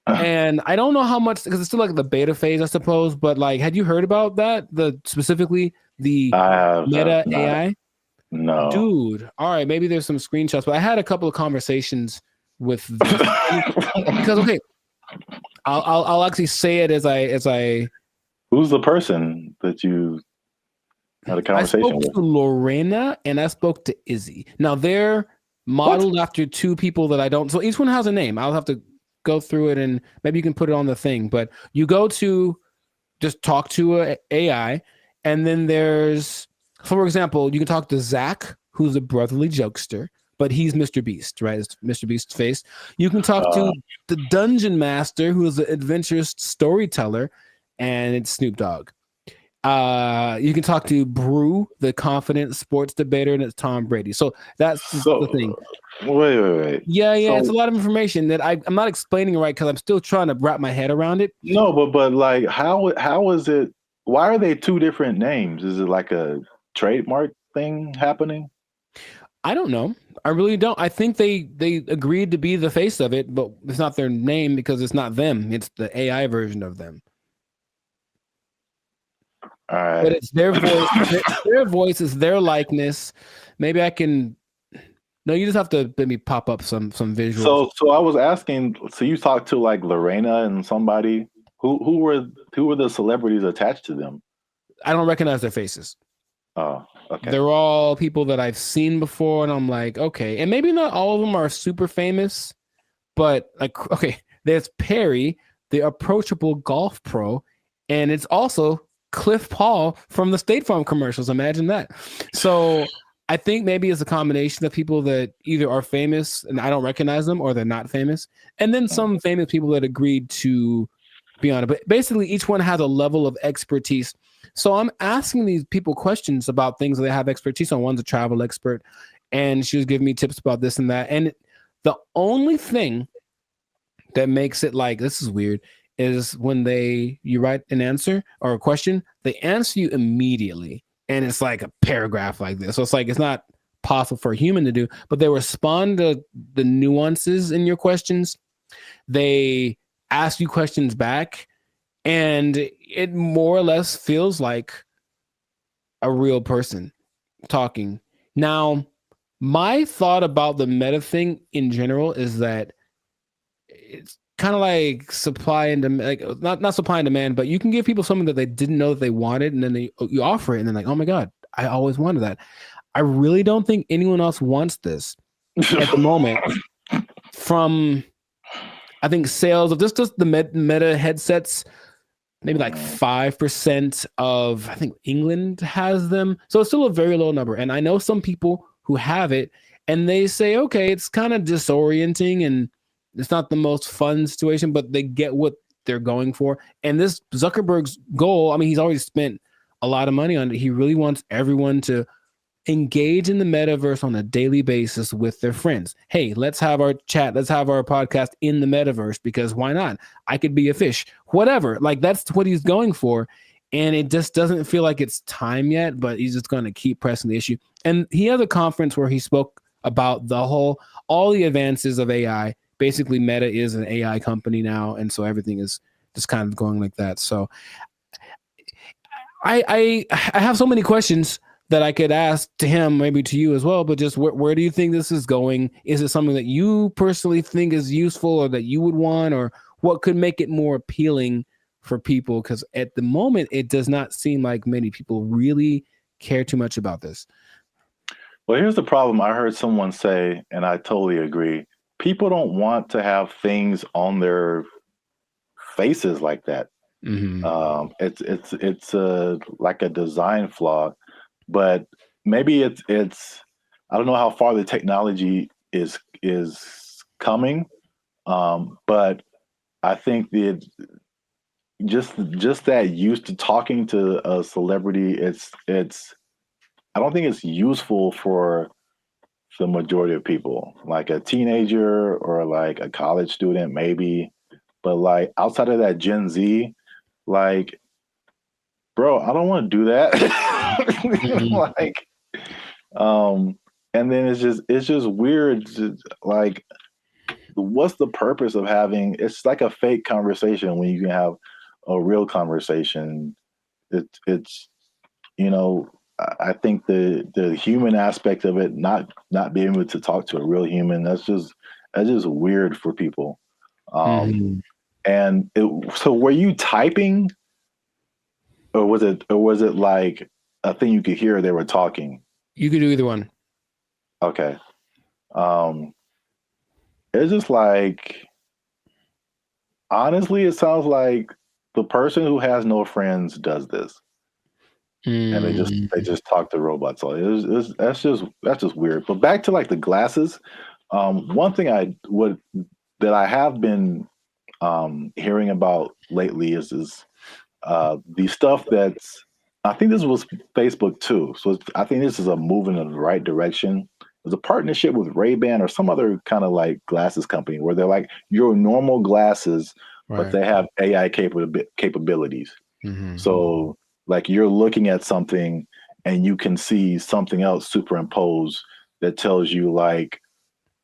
And I don't know how much, because it's still like the beta phase, I suppose. But like, had you heard about that? Specifically the Meta AI?
No.
Dude. All right, maybe there's some screenshots, but I had a couple of conversations with this because okay, I'll actually say it as I.
Who's the person that you had a conversation
I spoke
with?
to Lorena and I spoke to Izzy. Now they're modeled after two people that I don't. So each one has a name. I'll have to go through it and maybe you can put it on the thing. But you go to just talk to a AI, and then there's, for example, you can talk to Zach, who's a brotherly jokester, but he's Mr. Beast, right? It's Mr. Beast's face. You can talk to the Dungeon Master, who is an adventurous storyteller, and it's Snoop Dogg. You can talk to Brew, the confident sports debater, and it's Tom Brady. So that's the thing.
Wait.
Yeah, it's a lot of information that I'm not explaining right because I'm still trying to wrap my head around it.
No, but like, how is it? Why are they two different names? Is it like a trademark thing happening?
I don't know. I really don't. I think they agreed to be the face of it, but it's not their name because it's not them. It's the AI version of them.
All right.
But it's their voice. Their voice is their likeness. Maybe I can. No, you just have to let me pop up some visuals.
So I was asking. So you talked to like Lorena and somebody. Who were the celebrities attached to them?
I don't recognize their faces.
Oh, okay.
They're all people that I've seen before, and I'm like, okay. And maybe not all of them are super famous, but like, okay, there's Perry, the approachable golf pro, and it's also Cliff Paul from the State Farm commercials. Imagine that. So I think maybe it's a combination of people that either are famous and I don't recognize them, or they're not famous, and then some famous people that agreed to be on it. But basically, each one has a level of expertise. So I'm asking these people questions about things that they have expertise on. One's a travel expert, and she was giving me tips about this and that. And the only thing that makes it like, this is weird, is when you write an answer or a question, they answer you immediately. And it's like a paragraph like this. So it's like, it's not possible for a human to do, but they respond to the nuances in your questions. They ask you questions back, and it more or less feels like a real person talking. Now, my thought about the meta thing in general is that it's kind of like supply and demand, like not supply and demand, but you can give people something that they didn't know that they wanted, and then you offer it, and then like, oh my God, I always wanted that. I really don't think anyone else wants this at the moment. From, I think, sales of just the Meta headsets, maybe like 5% of, I think, England has them. So it's still a very low number. And I know some people who have it, and they say, okay, it's kind of disorienting and it's not the most fun situation, but they get what they're going for. And this Zuckerberg's goal, I mean, he's already spent a lot of money on it. He really wants everyone to engage in the metaverse on a daily basis with their friends. Hey, let's have our chat. Let's have our podcast in the metaverse, because why not? I could be a fish, whatever. Like, that's what he's going for. And it just doesn't feel like it's time yet, but he's just going to keep pressing the issue. And he had a conference where he spoke about all the advances of AI. Basically, Meta is an AI company now. And so everything is just kind of going like that. So I have so many questions that I could ask to him, maybe to you as well, but just where do you think this is going? Is it something that you personally think is useful or that you would want, or what could make it more appealing for people? Because at the moment, it does not seem like many people really care too much about this.
Well, here's the problem. I heard someone say, and I totally agree, people don't want to have things on their faces like that.
Mm-hmm.
It's like a design flaw. But maybe it's I don't know how far the technology is coming, but I think that just that used to talking to a celebrity, it's I don't think it's useful for the majority of people. Like a teenager or like a college student, maybe, but like outside of that Gen Z, like, bro, I don't want to do that. Like, and then it's just weird. Like, what's the purpose of having? It's like a fake conversation when you can have a real conversation. It's you know, I think the human aspect of it, not being able to talk to a real human, that's just weird for people. And so were you typing, or was it like a thing you could hear they were talking?
You could do either one.
Okay. It's just like, honestly, it sounds like the person who has no friends does this. And they just talk to robots. So that's just weird. But back to like the glasses, one thing that I have been hearing about lately is the stuff that's, I think this was Facebook too. So I think this is a move in the right direction. There's a partnership with Ray-Ban or some other kind of like glasses company where they're like your normal glasses, but they have AI capabilities. So like you're looking at something and you can see something else superimposed that tells you like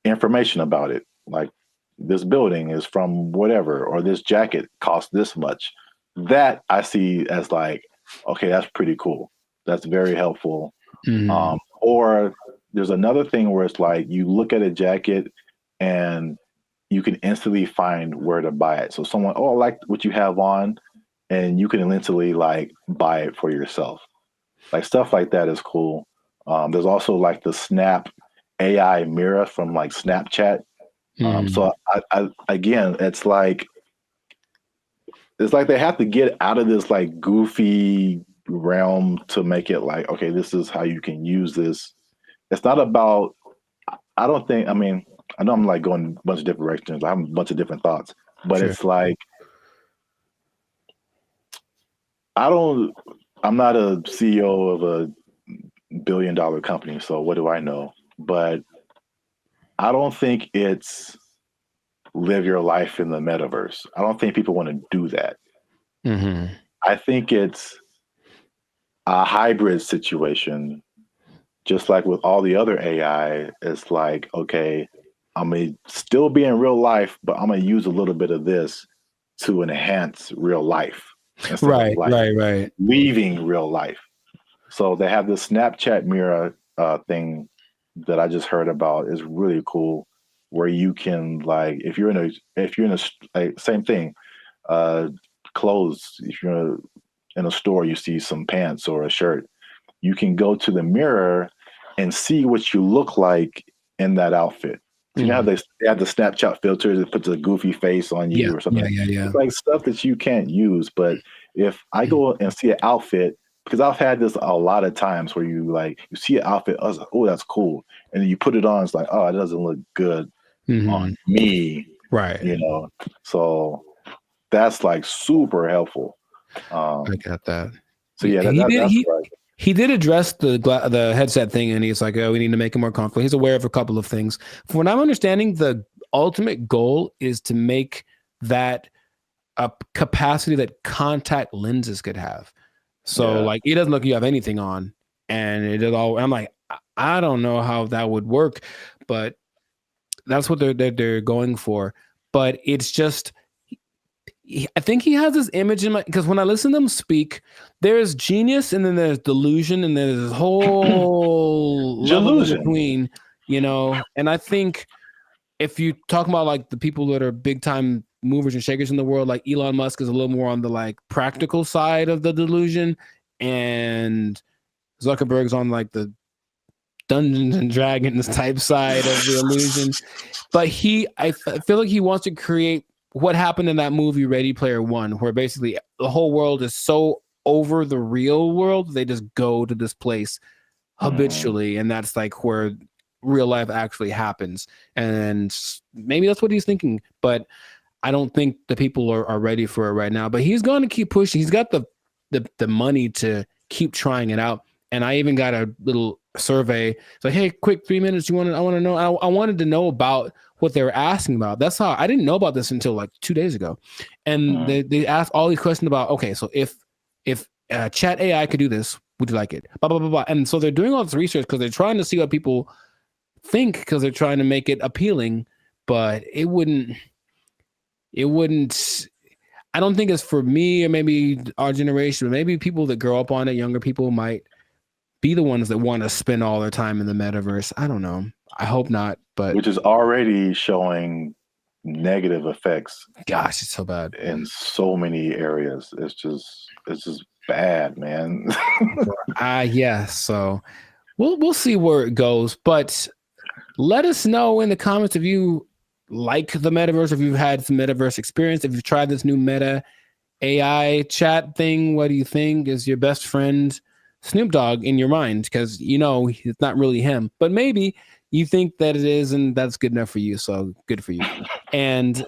information about it. Like this building is from whatever, or this jacket costs this much. That I see as like, okay, that's pretty cool. That's very helpful. Or there's another thing where it's like you look at a jacket and you can instantly find where to buy it. So someone, oh, I like what you have on, and you can instantly like buy it for yourself. Like stuff like that is cool. There's also like the Snap AI mirror from like Snapchat. So I again, it's like they have to get out of this like goofy realm to make it like, okay, this is how you can use this. It's not about, I don't think, I mean, I know I'm like going a bunch of different directions. I have a bunch of different thoughts, but it's like, I'm not a CEO of a $1 billion company, so what do I know? But I don't think it's live your life in the metaverse. I don't think people want to do that. I think it's a hybrid situation, just like with all the other AI. It's like, okay, I'm going to still be in real life, but I'm going to use a little bit of this to enhance real life.
Right.
Leaving real life. So they have this Snapchat mirror thing that I just heard about. Is really cool, where you can like, if you're in a like, same thing, clothes. If you're in a store, you see some pants or a shirt, you can go to the mirror and see what you look like in that outfit. You know how they have the Snapchat filters that puts a goofy face on you or something. It's like stuff that you can't use. But if I go and see an outfit, because I've had this a lot of times where you see an outfit, I was like, oh, that's cool. And then you put it on, it's like, oh, it doesn't look good on me.
Right.
You know, so that's like super helpful.
I got that.
So yeah, that's right.
He did address the headset thing, and he's like, oh, we need to make it more comfortable. He's aware of a couple of things. From what I'm understanding, the ultimate goal is to make that a capacity that contact lenses could have. So like, it doesn't look like you have anything on, and it is all. I'm like, I don't know how that would work, but that's what they're going for. But it's just, I think he has this image in my, because when I listen to them speak, there's genius and then there's delusion and there's this whole level in between, you know. And I think if you talk about like the people that are big time movers and shakers in the world, like Elon Musk is a little more on the like practical side of the delusion, and Zuckerberg's on like the Dungeons and Dragons type side of the illusion. But I feel like he wants to create what happened in that movie Ready Player One, where basically the whole world is so over the real world, they just go to this place habitually, and that's like where real life actually happens. And maybe that's what he's thinking, but I don't think the people are ready for it right now. But he's going to keep pushing. He's got the money to keep trying it out. And I even got a little survey. It's like, hey, quick 3 minutes. I want to know. I wanted to know about what they were asking about. That's how I didn't know about this until like 2 days ago. And they asked all these questions about, okay, so if chat AI could do this, would you like it? Blah, blah, blah, blah. And so they're doing all this research because they're trying to see what people think, because they're trying to make it appealing, but it wouldn't, I don't think it's for me or maybe our generation, but maybe people that grow up on it, younger people might be the ones that want to spend all their time in the metaverse. I don't know. I hope not, but
which is already showing negative effects.
Gosh, it's so bad
in so many areas. It's just bad, man.
Yeah. So we'll see where it goes, but let us know in the comments if you like the metaverse, if you've had some metaverse experience, if you've tried this new Meta AI chat thing. What do you think? Is your best friend Snoop Dogg in your mind? Because it's not really him, but maybe you think that it is, and that's good enough for you. So good for you. And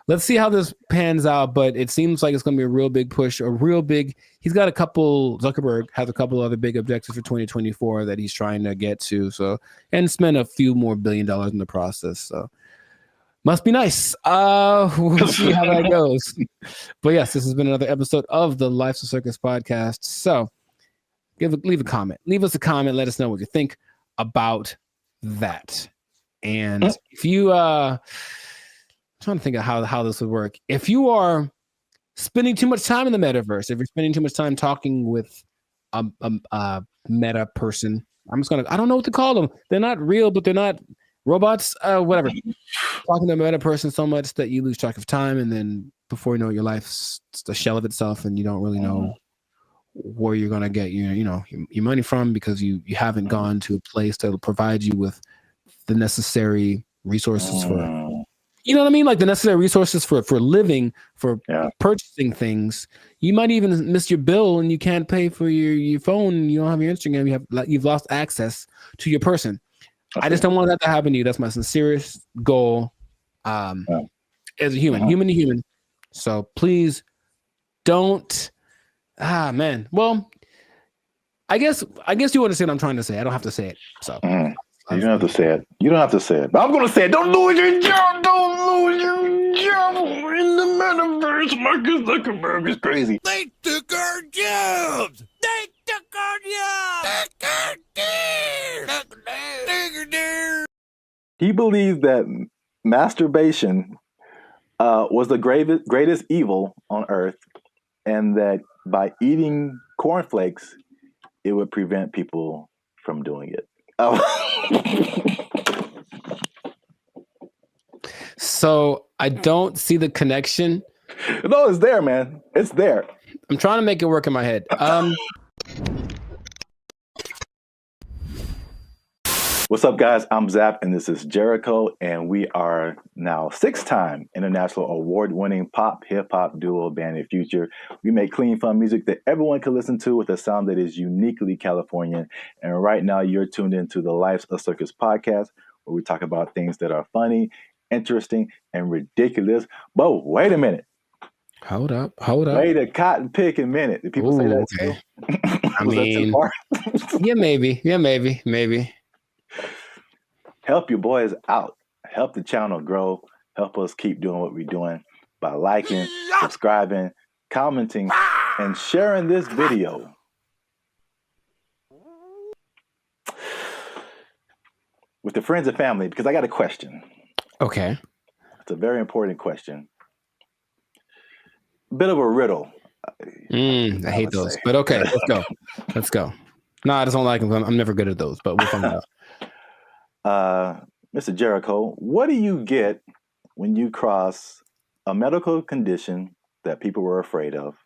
let's see how this pans out. But it seems like it's going to be a real big push, he's got Zuckerberg has a couple other big objectives for 2024 that he's trying to get to. So, and spend a few more $1 billion in the process. So must be nice. We'll see how that goes. But yes, this has been another episode of the Life's a Circus podcast. So leave a comment. Leave us a comment. Let us know what you think about that. And if you I'm trying to think of how this would work. If you are spending too much time in the metaverse, if you're spending too much time talking with a meta person, I don't know what to call them. They're not real, but they're not robots, whatever. Talking to a meta person so much that you lose track of time, and then before you know it, your life's a shell of itself, and you don't really know where you're gonna get your money from, because you haven't gone to a place that will provide you with the necessary resources for, you know what I mean, like the necessary resources for living, for purchasing things. You might even miss your bill and you can't pay for your phone. You don't have your Instagram. You've lost access to your person. I just don't want that to happen to you. That's my sincerest goal as a human to human. So please don't. Man. Well, I guess you understand what I'm trying to say. I don't have to say it. So
you don't have to say it. You don't have to say it. But I'm gonna say it. Don't lose your job. Don't lose your job in the metaverse. Marcus Zuckerberg is crazy.
They took our jobs. They took our jobs.
He believes that masturbation was the greatest evil on earth, and that by eating cornflakes, it would prevent people from doing it.
So I don't see the connection.
No, it's there, man. It's there.
I'm trying to make it work in my head.
What's up, guys? I'm Zap, and this is Jericho, and we are now 6-time international award-winning pop hip-hop duo band in Future. We make clean, fun music that everyone can listen to with a sound that is uniquely Californian. And right now, you're tuned into the Life's a Circus podcast, where we talk about things that are funny, interesting, and ridiculous. But wait a minute.
Hold up.
Wait a cotton picking minute. Did people say that too?
I mean, yeah, maybe.
Help your boys out. Help the channel grow. Help us keep doing what we're doing by liking, subscribing, commenting, and sharing this video. With the friends and family, because I got a question.
Okay.
It's a very important question. Bit of a riddle.
I hate those, but okay, let's go. No, I just don't like them. I'm never good at those, but we'll find out.
Mr. Jericho, what do you get when you cross a medical condition that people were afraid of,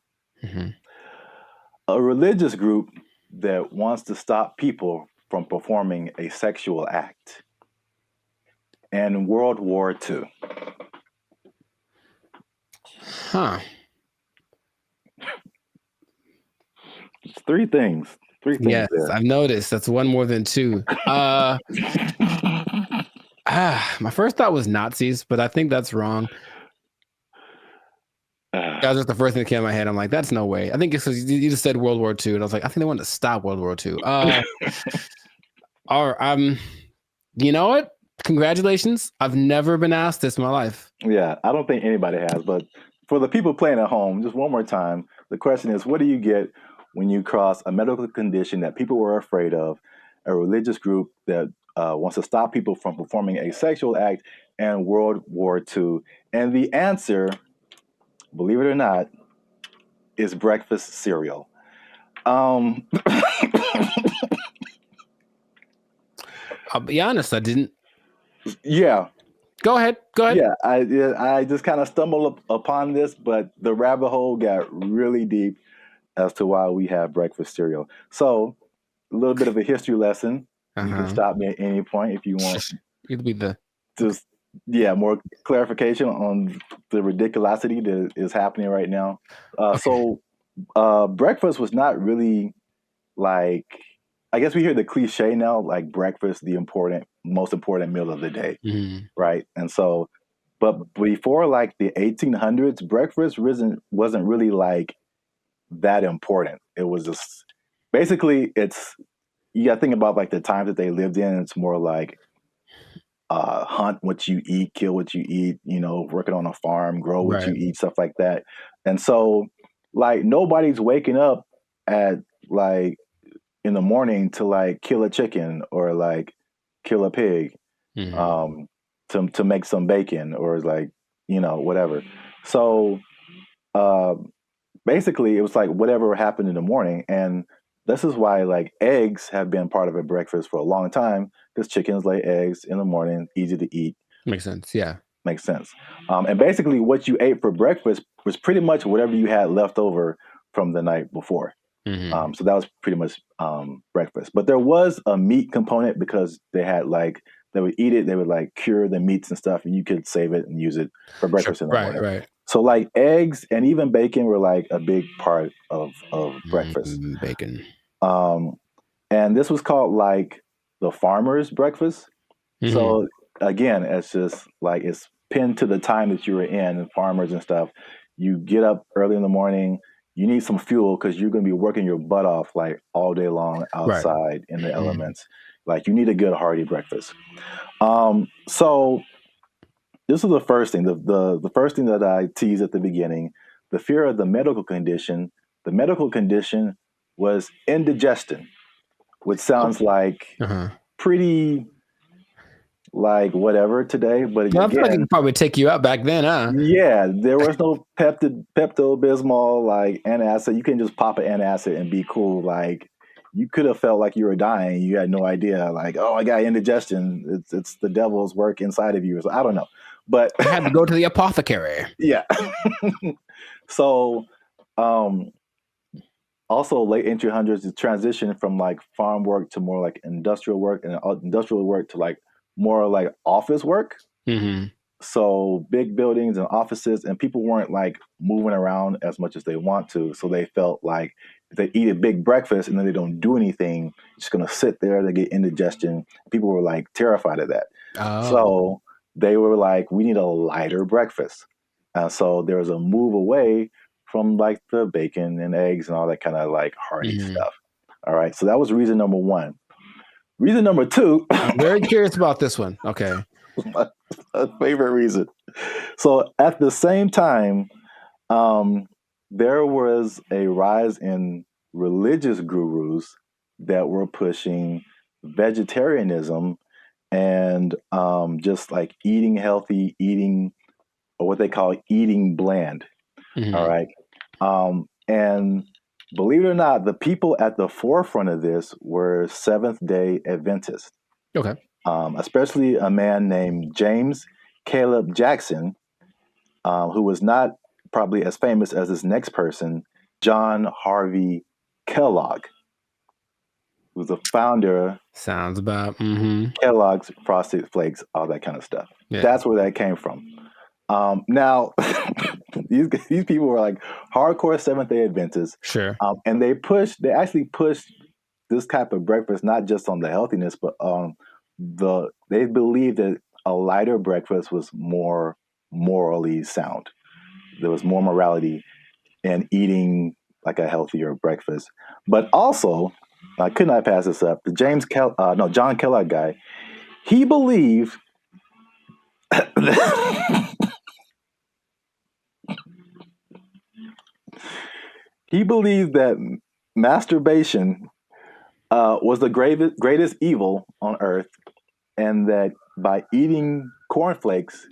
a religious group that wants to stop people from performing a sexual act, and World War II?
Huh.
It's three things.
Yes, there. I've noticed. That's one more than two. My first thought was Nazis, but I think that's wrong. That was just the first thing that came in my head. I'm like, that's no way. I think it's because you just said World War II, and I was like, I think they wanted to stop World War II. Or you know what? Congratulations. I've never been asked this in my life.
Yeah, I don't think anybody has, but for the people playing at home, just one more time, the question is, what do you get when you cross a medical condition that people were afraid of, a religious group that wants to stop people from performing a sexual act, and World War II? And the answer, believe it or not, is breakfast cereal.
I'll be honest, I didn't.
Yeah.
Go ahead.
Yeah, I just kind of stumbled upon this, but the rabbit hole got really deep as to why we have breakfast cereal. So, a little bit of a history lesson. You can stop me at any point if you want.
It'll be the
just more clarification on the ridiculosity that is happening right now. So, breakfast was not really like, I guess we hear the cliche now, like breakfast, the most important meal of the day, right? And so, but before like the 1800s, breakfast wasn't really like that important. It was just basically you got to think about like the times that they lived in. It's more like hunt what you eat, kill what you eat, working on a farm, grow what you eat, stuff like that. And so like nobody's waking up at like in the morning to like kill a chicken or like kill a pig to make some bacon or like, whatever. So basically it was like whatever happened in the morning. And this is why like eggs have been part of a breakfast for a long time, because chickens lay eggs in the morning, easy to eat.
Makes sense. Yeah.
Makes sense. And basically what you ate for breakfast was pretty much whatever you had left over from the night before. So that was pretty much breakfast. But there was a meat component because they would eat it, they would like cure the meats and stuff, and you could save it and use it for breakfast in the morning.
Right.
So like eggs and even bacon were like a big part of breakfast.
Bacon.
And this was called like the farmer's breakfast. So again, it's just like it's pinned to the time that you were in, and farmers and stuff. You get up early in the morning. You need some fuel because you're going to be working your butt off like all day long outside in the elements. Like you need a good hearty breakfast. So this is the first thing. The first thing that I teased at the beginning, the fear of the medical condition. The medical condition was indigestion, which sounds like pretty like whatever today, but
I feel like it could probably take you out back then, huh?
Yeah, there was no Pepto-Bismol, like antacid. You can just pop an antacid and be cool. Like you could have felt like you were dying. You had no idea. Like, oh, I got indigestion. It's the devil's work inside of you. So I don't know, but
I had to go to the apothecary.
Yeah. So, also late 1800s, the transition from like farm work to more like industrial work, and industrial work to like more like office work. So big buildings and offices, and people weren't like moving around as much as they want to. So they felt like if they eat a big breakfast and then they don't do anything, just going to sit there, they get indigestion. People were like terrified of that. So they were like, we need a lighter breakfast. So there was a move away from like the bacon and eggs and all that kind of like hearty stuff. All right. So that was reason number one. Reason number two.
I'm very curious about this one. Okay.
My favorite reason. So at the same time, there was a rise in religious gurus that were pushing vegetarianism and just like eating healthy, eating, or what they call eating bland. All right. And believe it or not, the people at the forefront of this were Seventh-day Adventists.
Okay.
Especially a man named James Caleb Jackson, who was not probably as famous as this next person, John Harvey Kellogg, who's the founder.
Sounds about
Kellogg's, Frosted Flakes, all that kind of stuff.
Yeah.
That's where that came from. Now, these people were like hardcore Seventh-day Adventists.
Sure.
And they actually pushed this type of breakfast, not just on the healthiness, but they believed that a lighter breakfast was more morally sound. There was more morality in eating like a healthier breakfast. But also, I could not pass this up. The John Kellogg guy, he believed He believed that masturbation was the greatest evil on earth, and that by eating cornflakes,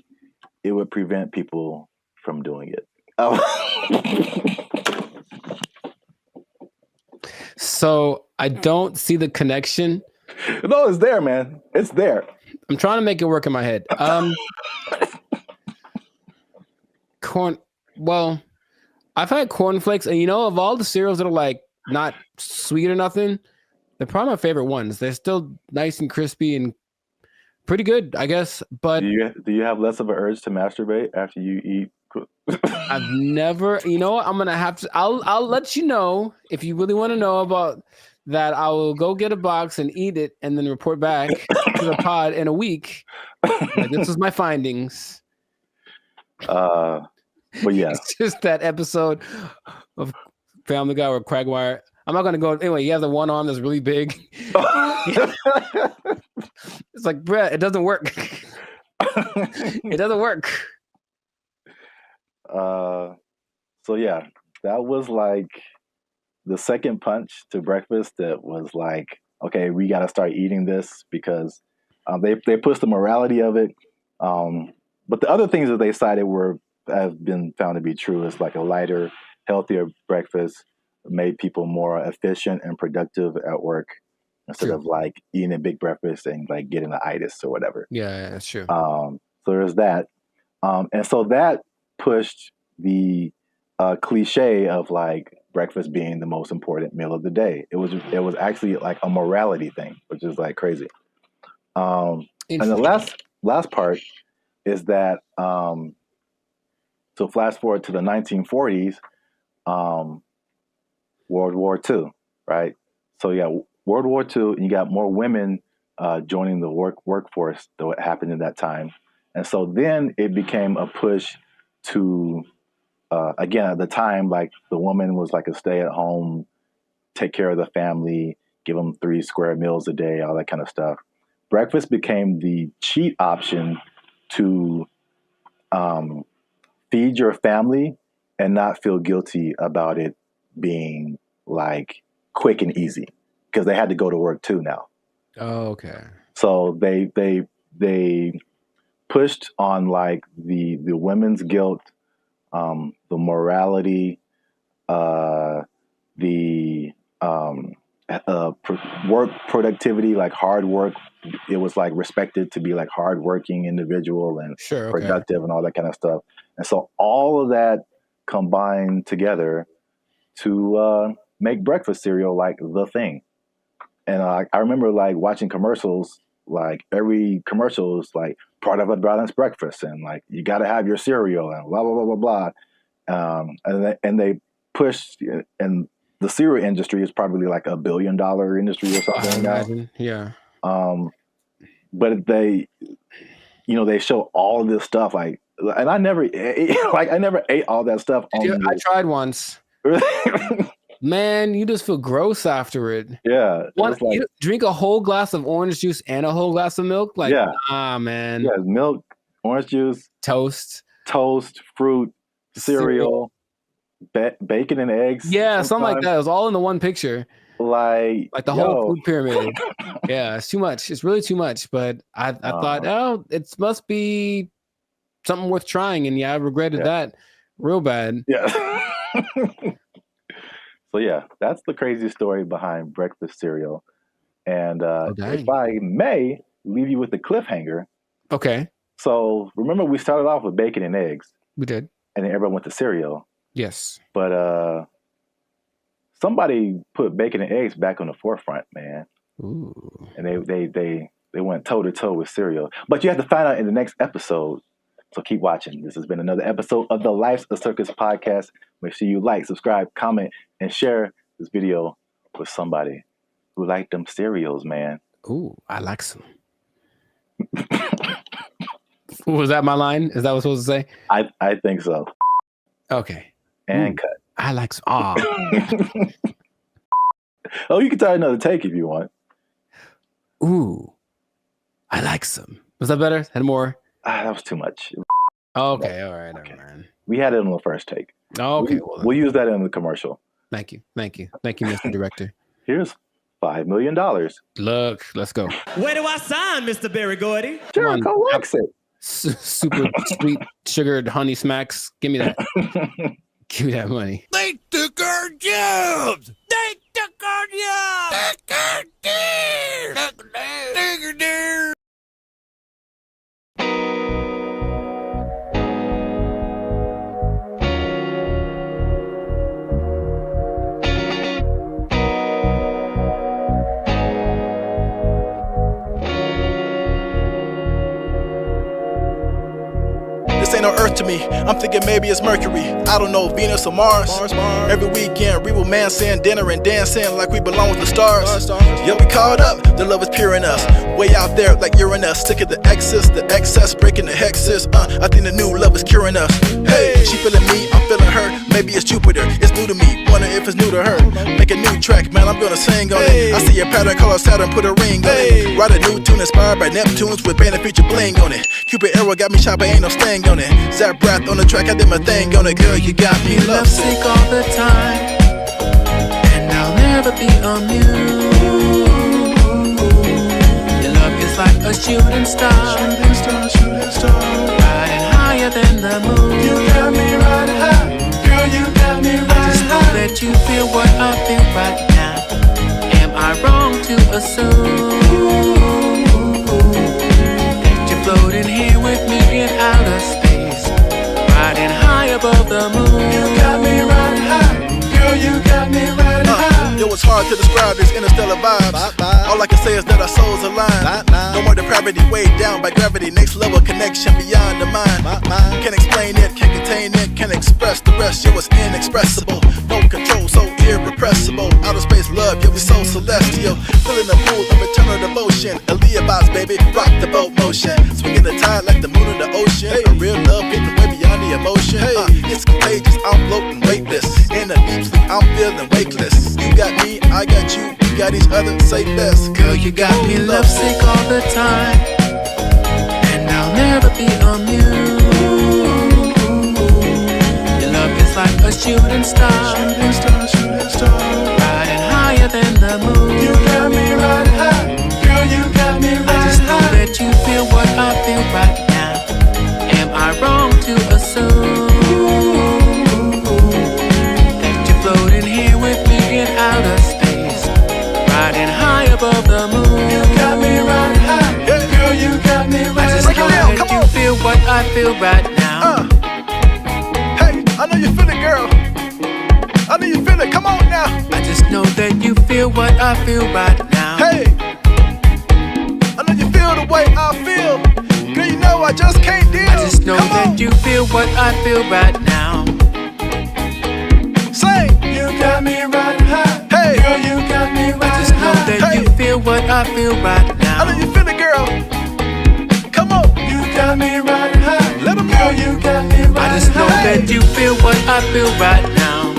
it would prevent people from doing it.
So I don't see the connection.
No, it's there, man. It's there.
I'm trying to make it work in my head. Corn. Well, I've had cornflakes, and of all the cereals that are like not sweet or nothing, they're probably my favorite ones. They're still nice and crispy and pretty good, I guess. But
do you have less of an urge to masturbate after you eat?
I've never. I'm gonna have to. I'll let you know if you really want to know about that. I will go get a box and eat it, and then report back to the pod in a week. Like, this is my findings.
But yeah,
It's just that episode of Family Guy or Quagmire. I'm not gonna go anyway. He has the one arm that's really big. It's like, bruh, it doesn't work. It doesn't work.
So yeah, that was like the second punch to breakfast. That was like, okay, we got to start eating this because they pushed the morality of it. But the other things that they cited have been found to be true. Is like a lighter, healthier breakfast made people more efficient and productive at work instead of like eating a big breakfast and like getting an itis or whatever.
Yeah, that's true.
So there's that. And so that pushed the cliche of like breakfast being the most important meal of the day. It was actually like a morality thing, which is like crazy. And the last part is that so flash forward to the 1940s, World War II, right? So yeah, World War II, and you got more women joining the workforce than what happened in that time. And so then it became a push to, again, at the time, like the woman was like a stay-at-home, take care of the family, give them 3 square meals a day, all that kind of stuff. Breakfast became the cheat option to feed your family and not feel guilty about it being like quick and easy, because they had to go to work too now.
Oh, okay.
So they pushed on like the women's guilt, the morality, the work productivity, like hard work. It was like respected to be like hardworking individual and productive and all that kind of stuff. And so all of that combined together to make breakfast cereal like the thing. And I remember like watching commercials. Like every commercial is like part of a balanced breakfast, and like you got to have your cereal and blah blah blah blah blah. And they pushed, and the cereal industry is probably like $1 billion industry or something now.
Yeah.
But they show all of this stuff like, and I never ate all that stuff.
I tried once. Man, you just feel gross after it.
Yeah.
You drink a whole glass of orange juice and a whole glass of milk? Like, man.
Yeah, milk, orange juice,
toast,
fruit, cereal, bacon and eggs.
Yeah, something like that. It was all in the one picture.
Like
the whole food pyramid. Yeah, it's too much. It's really too much. But I thought, it must be something worth trying. And I regretted that real bad.
Yeah. So yeah, that's the crazy story behind breakfast cereal. And if I may leave you with a cliffhanger.
Okay.
So remember we started off with bacon and eggs.
We did.
And then everyone went to cereal.
Yes.
But somebody put bacon and eggs back on the forefront, man.
Ooh. And
they went toe to toe with cereal. But you have to find out in the next episode. So keep watching. This has been another episode of the Life's a Circus podcast. Make sure you like, subscribe, comment, and share this video with somebody who like them cereals, man.
Ooh, I like some. Was that my line? Is that what I was supposed to say?
I think so.
Okay.
And cut.
I like some. Oh.
Oh, you can try another take if you want.
Ooh, I like some. Was that better? Had more
That was too much.
Okay, all right, all right.
We had it on the first take.
Okay,
we'll use that in the commercial.
Thank you, Mr. Director.
Here's $5 million.
Look, let's go.
Where do I sign, Mr. Barry Gordy?
Jericho likes it.
Super sweet sugared honey smacks. Give me that. Give me that money.
They took our jobs. They took our jobs. Took our deer. Took our deer.
This ain't no Earth to me. I'm thinking maybe it's Mercury. I don't know, Venus or Mars. Every weekend, we will man-saying dinner and dancing like we belong with the stars. Yeah, we caught up. The love is pure in us. Way out there like Uranus. Sick of the excess, breaking the hexes. I think the new love is curing us. Hey, she feeling me, I'm feeling her. Maybe it's Jupiter. It's new to me. Wonder if it's new to her. Make a new track, man. I'm gonna sing on it. I see a pattern, call Saturn, put a ring on it. Write a new tune inspired by Neptunes with band and feature bling on it. Cupid arrow got me shot, but ain't no sting on it. Zap breath on the track, I did my thing on it. Girl, you got me lovesick
all the time, and I'll never be amused. Your love is like a shooting star, riding higher than the moon. You got me riding high, girl, you got me riding high. I just know that you feel what I feel right now. Am I wrong to assume that you're floating here with me in outer space, riding high above the moon? You got me riding high, girl, you got me riding high.
Yo, it's hard to describe these interstellar vibes. All I can say is that our souls align. No more depravity, weighed down by gravity. Next level connection beyond the mind. Can't explain it, can't contain it, can't express the rest. Yo, it's inexpressible. No control, so irrepressible. Outer space love, yo, we so celestial. Filling the pool of eternal devotion. Aaliyah vibes, baby, rock the boat motion. Swinging the tide like the moon in the ocean. A real love hitting way beyond the emotion. It's contagious, I'm floating weightless. In a deep sleep, I'm feeling wakeless. You got me, I got you, we got each other, say best.
Girl, you got me lovesick all the time, and I'll never be amused. Your love is like a shooting star, riding higher than the moon.
You got me riding high, girl, you got me riding high.
I just know that you feel what I feel right now. Am I wrong to assume that you're floating here with me in outer space, riding high above the moon?
You got me riding high, girl, you got me riding high.
I just know that you feel what I feel right now.
Hey, I know you feel it, girl. I know you feel it, come on now.
I just know that you feel what I feel right now.
Hey, I know you feel the way I feel. Girl, you know I just can't deal.
I just know that you feel what I feel right now.
Say, you got me riding high. Hey, girl, you got me riding high.
I just know that you feel what I feel right now.
I know you feel it, girl. Come on, you got me riding high. Let them know you got me riding high.
I just know that you feel what I feel right now.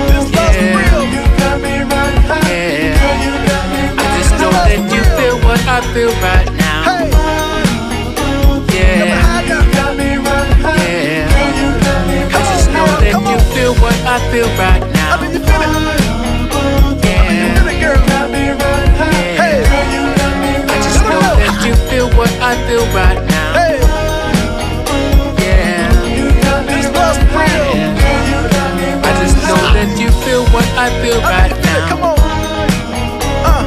This love's for real. You got me riding high.
Yeah.
Girl, you got me riding high.
I just know that you feel what I feel right now.
Hey,
yeah.
you got me riding high.
Yeah.
Girl, you got me riding high.
I just know that you feel what I feel right now.
I know you feel it.
Yeah.
You feel it, girl. Got me riding high.
Yeah.
Hey, girl, you got me riding high.
I just know that you feel what I feel right now.
Hey,
yeah.
this love's for real.
Yeah.
Girl, you got me riding high.
I just know that you feel what I feel right now.
Come on.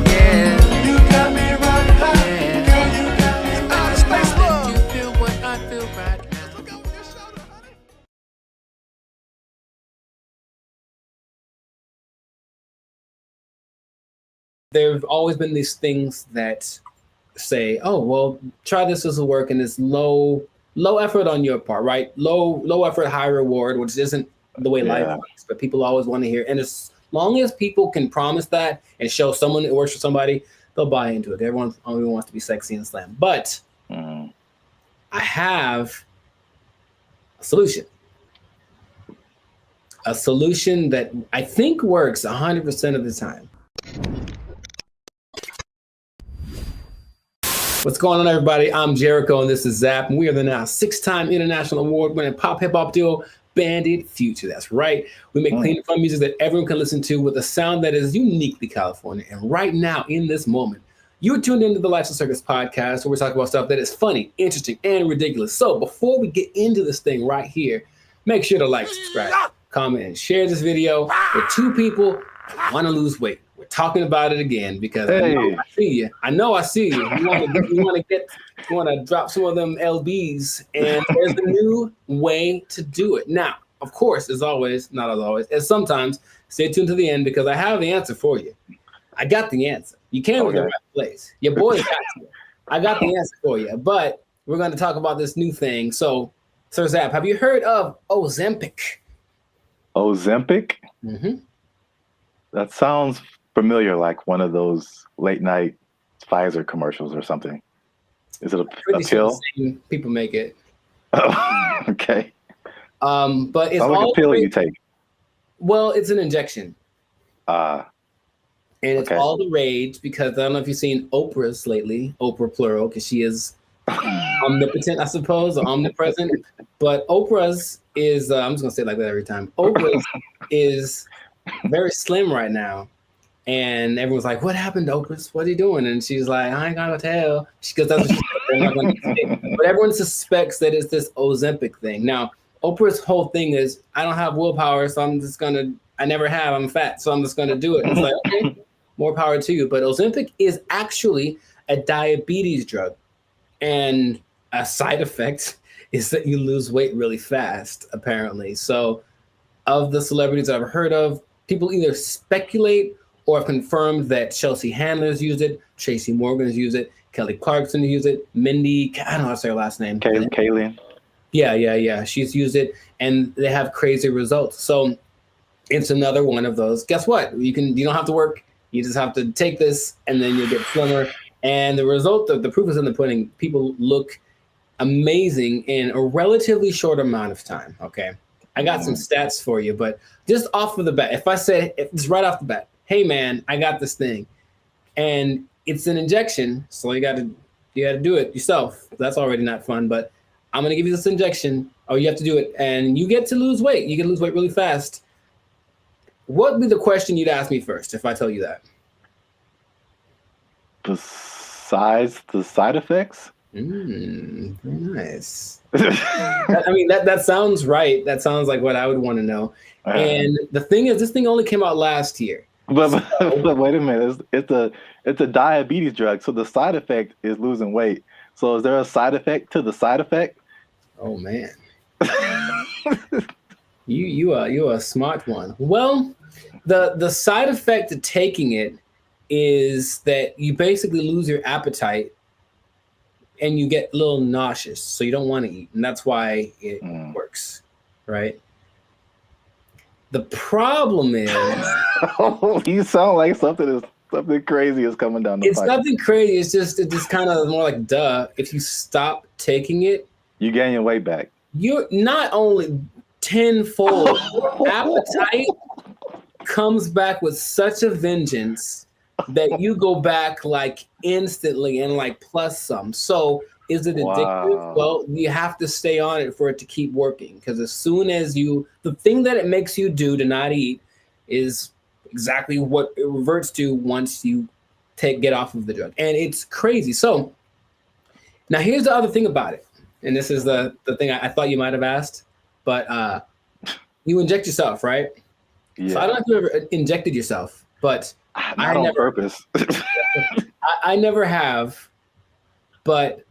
Yeah.
You got me riding high.
Yeah.
Girl, you got me outer space love.
You feel what I feel right now.
Look over your shoulder, honey.
There've always been these things that say, "Oh, well, try this will work," and it's low effort on your part, right? Low effort, high reward, which isn't the way life works. But people always want to hear, and as long as people can promise that and show someone it works for somebody, they'll buy into it. Everyone only wants to be sexy and slam. But I have a solution. A solution that I think works 100% of the time. What's going on, everybody? I'm Jericho, and this is Zap, and we are the now 6-time international award-winning pop hip-hop duo, Bandit Future. That's right. We make clean, fun music that everyone can listen to with a sound that is uniquely California. And right now, in this moment, you're tuned into the Lifestyle Circus podcast, where we're talking about stuff that is funny, interesting, and ridiculous. So before we get into this thing right here, make sure to like, subscribe, comment, and share this video with 2 people who want to lose weight. We're talking about it again because I know I see you. I know I see you. You want to drop some of them LBs, and there's a new way to do it. Now, of course, as always, not as always, as sometimes, stay tuned to the end because I have the answer for you. I got the answer. You came to the right place. Your boy got you. I got the answer for you. But we're going to talk about this new thing. So, Sir Zap, have you heard of Ozempic?
Ozempic?
Mm-hmm.
That sounds familiar, like one of those late night Pfizer commercials or something. Is it a pill?
Sure people make it.
Oh, okay.
But it's
like
all
a pill you take.
Well, it's an injection.
And
it's all the rage because I don't know if you've seen Oprah's lately, Oprah plural, because she is omnipotent, I suppose, or omnipresent. But Oprah's is, I'm just going to say it like that every time. Oprah's is very slim right now. And everyone's like, what happened to Oprah? What are you doing? And she's like, I ain't gonna tell. Because that's what she said. They're not gonna say. But everyone suspects that it's this Ozempic thing. Now, Oprah's whole thing is, I don't have willpower, so I never have, I'm fat, so I'm just gonna do it. And it's like, okay, more power to you. But Ozempic is actually a diabetes drug. And a side effect is that you lose weight really fast, apparently. So of the celebrities I've heard of, people either speculate or have confirmed that Chelsea Handler's used it, Tracy Morgan's used it, Kelly Clarkson used it, Mindy, I don't know how to say her last name.
Kayleen.
Yeah. She's used it, and they have crazy results. So it's another one of those. Guess what? You don't have to work. You just have to take this, and then you'll get slimmer. And the result of the proof is in the pudding. People look amazing in a relatively short amount of time. Okay. I got some stats for you, but just off of the bat, if I said it's right off the bat, hey man, I got this thing, and it's an injection, so you got to do it yourself. That's already not fun, but I'm gonna give you this injection. Oh, you have to do it, and you get to lose weight. You get to lose weight really fast. What would be the question you'd ask me first if I tell you that?
Besides the side effects?
Very nice. I mean, that sounds right. That sounds like what I would want to know. And the thing is, this thing only came out last year.
But wait a minute, it's a diabetes drug, so the side effect is losing weight. So is there a side effect to the side effect?
Oh man, you are a smart one. Well, the side effect to taking it is that you basically lose your appetite and you get a little nauseous, so you don't want to eat, and that's why it works, right? The problem is,
you sound like something crazy is coming down the pipe.
It's nothing crazy. It's just kind of more like duh. If you stop taking it,
you gain your weight back.
You're not only tenfold. Appetite comes back with such a vengeance that you go back like instantly and like plus some. So is it addictive? Wow. Well, you have to stay on it for it to keep working, because as soon as the thing that it makes you do to not eat is exactly what it reverts to once you get off of the drug. And it's crazy. So now here's the other thing about it. And this is the thing I thought you might have asked, but you inject yourself, right?
Yeah.
So I don't know if you ever injected yourself, but
not on purpose.
I never have, but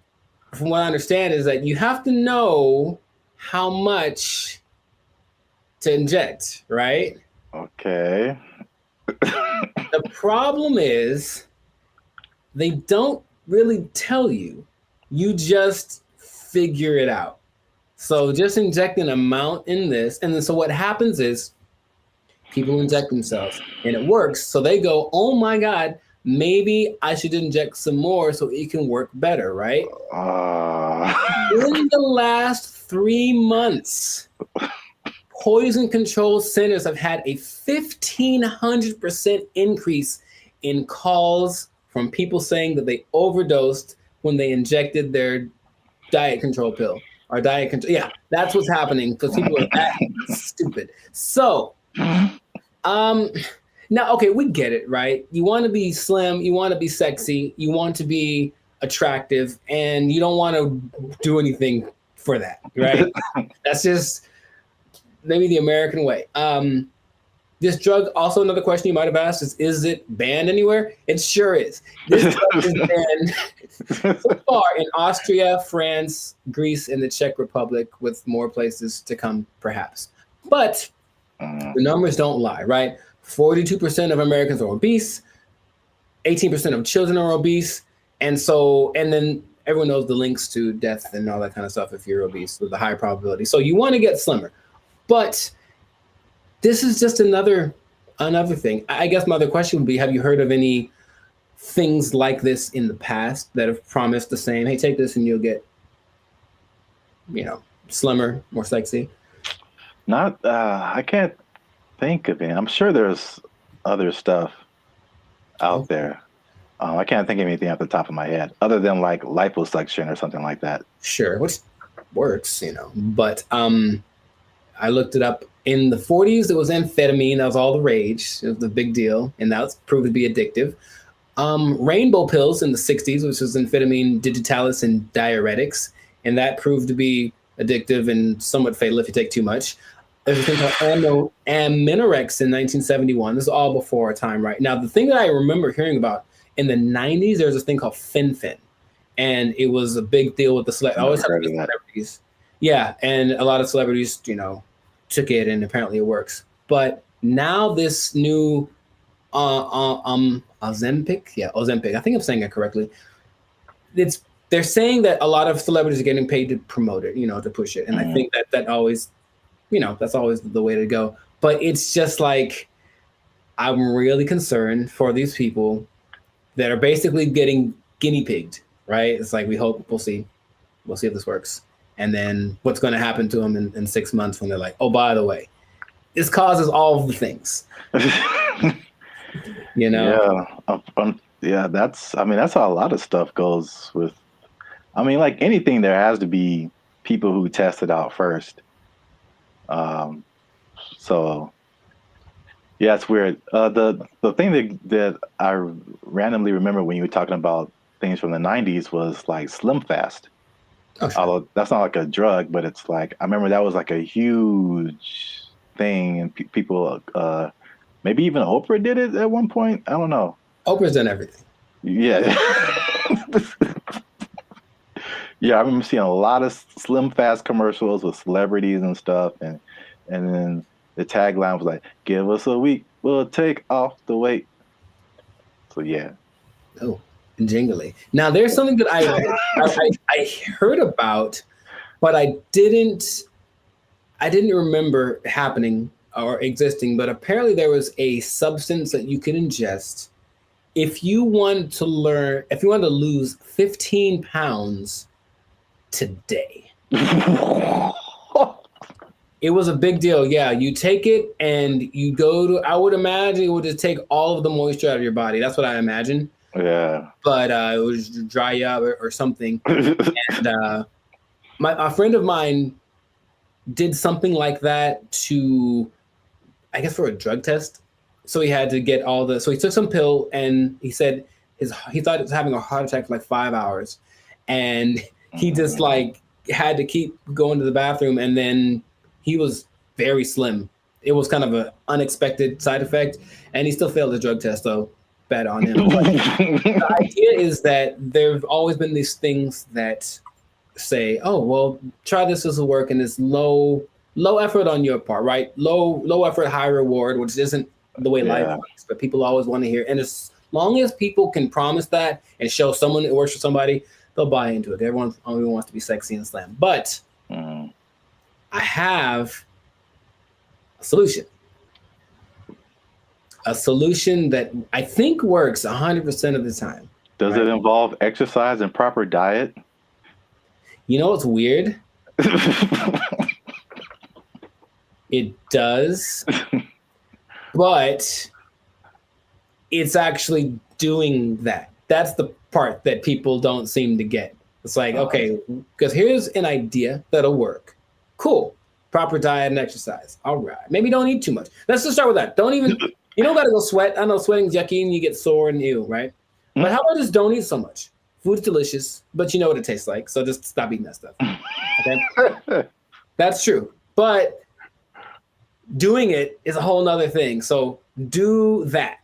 from what I understand is that you have to know how much to inject, right?
Okay.
The problem is they don't really tell you. You just figure it out. So just inject an amount in this. And then so what happens is people inject themselves and it works. So they go, oh my God, maybe I should inject some more so it can work better, right? In the last 3 months, poison control centers have had a 1,500% increase in calls from people saying that they overdosed when they injected their diet control pill or diet control. Yeah, that's what's happening because people are that stupid. So, now, okay, we get it, right? You want to be slim, you want to be sexy, you want to be attractive, and you don't want to do anything for that, right? That's just maybe the American way. This drug, also another question you might have asked is it banned anywhere? It sure is. This drug is banned so far in Austria, France, Greece, and the Czech Republic, with more places to come, perhaps. But the numbers don't lie, right? 42% of Americans are obese, 18% of children are obese, and then everyone knows the links to death and all that kind of stuff if you're obese with a high probability. So you want to get slimmer. But this is just another thing. I guess my other question would be, have you heard of any things like this in the past that have promised the same, hey, take this and you'll get, slimmer, more sexy?
Not, I can't think of it. I'm sure there's other stuff out there. I can't think of anything off the top of my head other than like liposuction or something like that.
Sure, which works, but I looked it up. In the 40s, it was amphetamine. That was all the rage. It was the big deal, and that was proved to be addictive. Rainbow pills in the 60s, which was amphetamine, digitalis, and diuretics, and that proved to be addictive and somewhat fatal if you take too much. There's a thing called Aminorex in 1971. This is all before our time, right? Now, the thing that I remember hearing about in the 90s, there was this thing called Fen-Phen, and it was a big deal with the celebrities. Yeah, and a lot of celebrities, took it, and apparently it works. But now this new Ozempic, I think I'm saying it correctly. They're saying that a lot of celebrities are getting paid to promote it, to push it, and I think that always, that's always the way to go. But it's just like, I'm really concerned for these people that are basically getting guinea pigged, right? It's like, we'll see if this works. And then what's going to happen to them in 6 months when they're like, oh, by the way, this causes all of the things.
Yeah. That's how a lot of stuff goes with. Like anything, there has to be people who test it out first. So yeah, it's weird. The thing that I randomly remember when you were talking about things from the 90s was like Slim Fast. Oh, sure. Although that's not like a drug, but it's like, I remember that was like a huge thing, and people, maybe even Oprah did it at one point. I don't know.
Oprah's done everything.
Yeah. Yeah, I remember seeing a lot of Slim Fast commercials with celebrities and stuff, and then the tagline was like, "Give us a week, we'll take off the weight." So yeah.
Oh. Jingly. Now, there's something that I heard about, but I didn't remember happening or existing. But apparently, there was a substance that you could ingest if you wanted to lose 15 pounds today. It was a big deal. Yeah, you take it and you go to. I would imagine it would just take all of the moisture out of your body. That's what I imagine.
Yeah,
but it would just dry you up or something. And a friend of mine did something like that to, I guess, for a drug test. So he had to get so he took some pill, and he said he thought he was having a heart attack for like 5 hours, and he just like had to keep going to the bathroom, and then he was very slim. It was kind of an unexpected side effect, and he still failed the drug test, though. Bad on him. But the idea is that there have always been these things that say, oh, well, try this will work, and it's low effort on your part, right? Low effort, high reward, which isn't the way life works, but people always want to hear. And as long as people can promise that and show someone it works for somebody, they'll buy into it. Everyone only wants to be sexy and slim. But I have a solution. A solution that I think works 100% of the time.
Does it involve exercise and proper diet?
You know what's weird? It does, but it's actually doing that. That's the part that people don't seem to get. It's like, okay, because here's an idea that'll work. Cool. Proper diet and exercise. All right. Maybe don't eat too much. Let's just start with that. Don't even, you don't got to go sweat. I know sweating's yucky and you get sore and ew, right? But how about just don't eat so much? Food's delicious, but you know what it tastes like. So just stop eating that stuff. Okay. That's true. But doing it is a whole nother thing. So do that.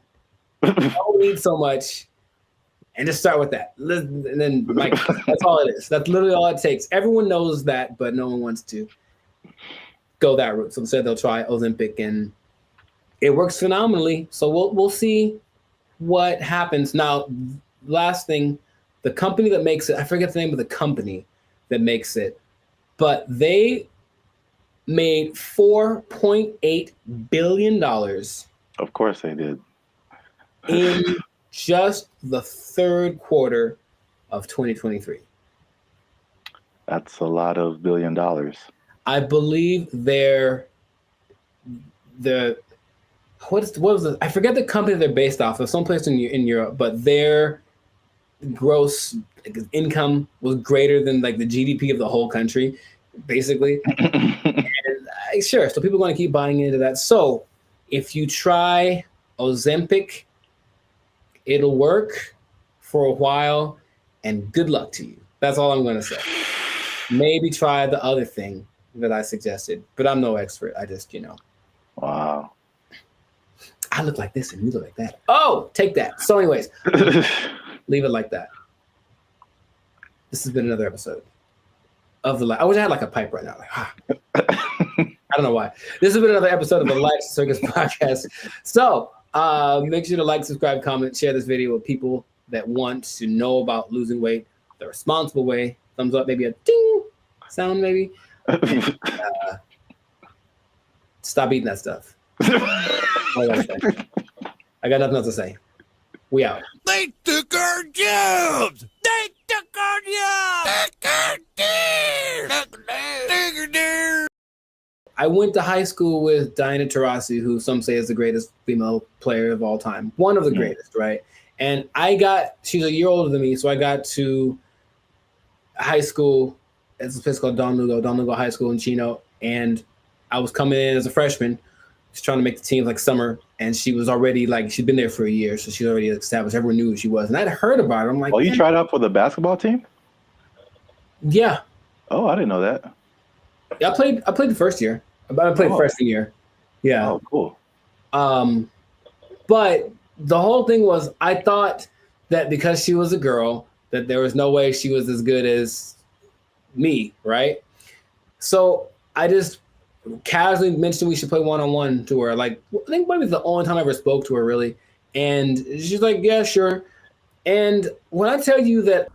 Don't eat so much. And just start with that. And then like, that's all it is. That's literally all it takes. Everyone knows that, but no one wants to go that route. So instead they'll try Ozempic and it works phenomenally. So we'll see what happens. Now, last thing, the company that makes it, I forget the name of the company that makes it, but they made $4.8 billion.
Of course they did.
In just the third quarter of 2023.
That's a lot of $1 billion.
I believe what was it? I forget the company they're based off of, someplace in Europe, but their gross income was greater than like the GDP of the whole country, basically. And, sure, so people are going to keep buying into that. So if you try Ozempic, it'll work for a while, and good luck to you. That's all I'm going to say. Maybe try the other thing that I suggested, but I'm no expert. I just,
Wow.
I look like this and you look like that. Oh, take that. So anyways, leave it like that. This has been another episode of I wish I had like a pipe right now. I don't know why. This has been another episode of the Life's Circus podcast. So make sure to like, subscribe, comment, share this video with people that want to know about losing weight the responsible way. Thumbs up, maybe a ding sound, maybe. Stop eating that stuff. I got nothing else to say. We out.
They took our jobs. They took our jobs.
I went to high school with Diana Taurasi, who some say is the greatest female player of all time. One of the greatest, right? And she's a year older than me, so I got to high school. It's a place called Don Lugo High School in Chino. And I was coming in as a freshman, just trying to make the team like summer. And she was already she'd been there for a year, so she's already established. Everyone knew who she was. And I'd heard about her. I'm like,
oh, you tried out for the basketball team?
Yeah.
Oh, I didn't know that.
Yeah, I played the first year. I played freshman year. Yeah.
Oh, cool.
But the whole thing was, I thought that because she was a girl, that there was no way she was as good as me, right? So I just casually mentioned we should play one-on-one to her. Like, I think maybe it's the only time I ever spoke to her, really. And she's like, yeah, sure. And when I tell you that.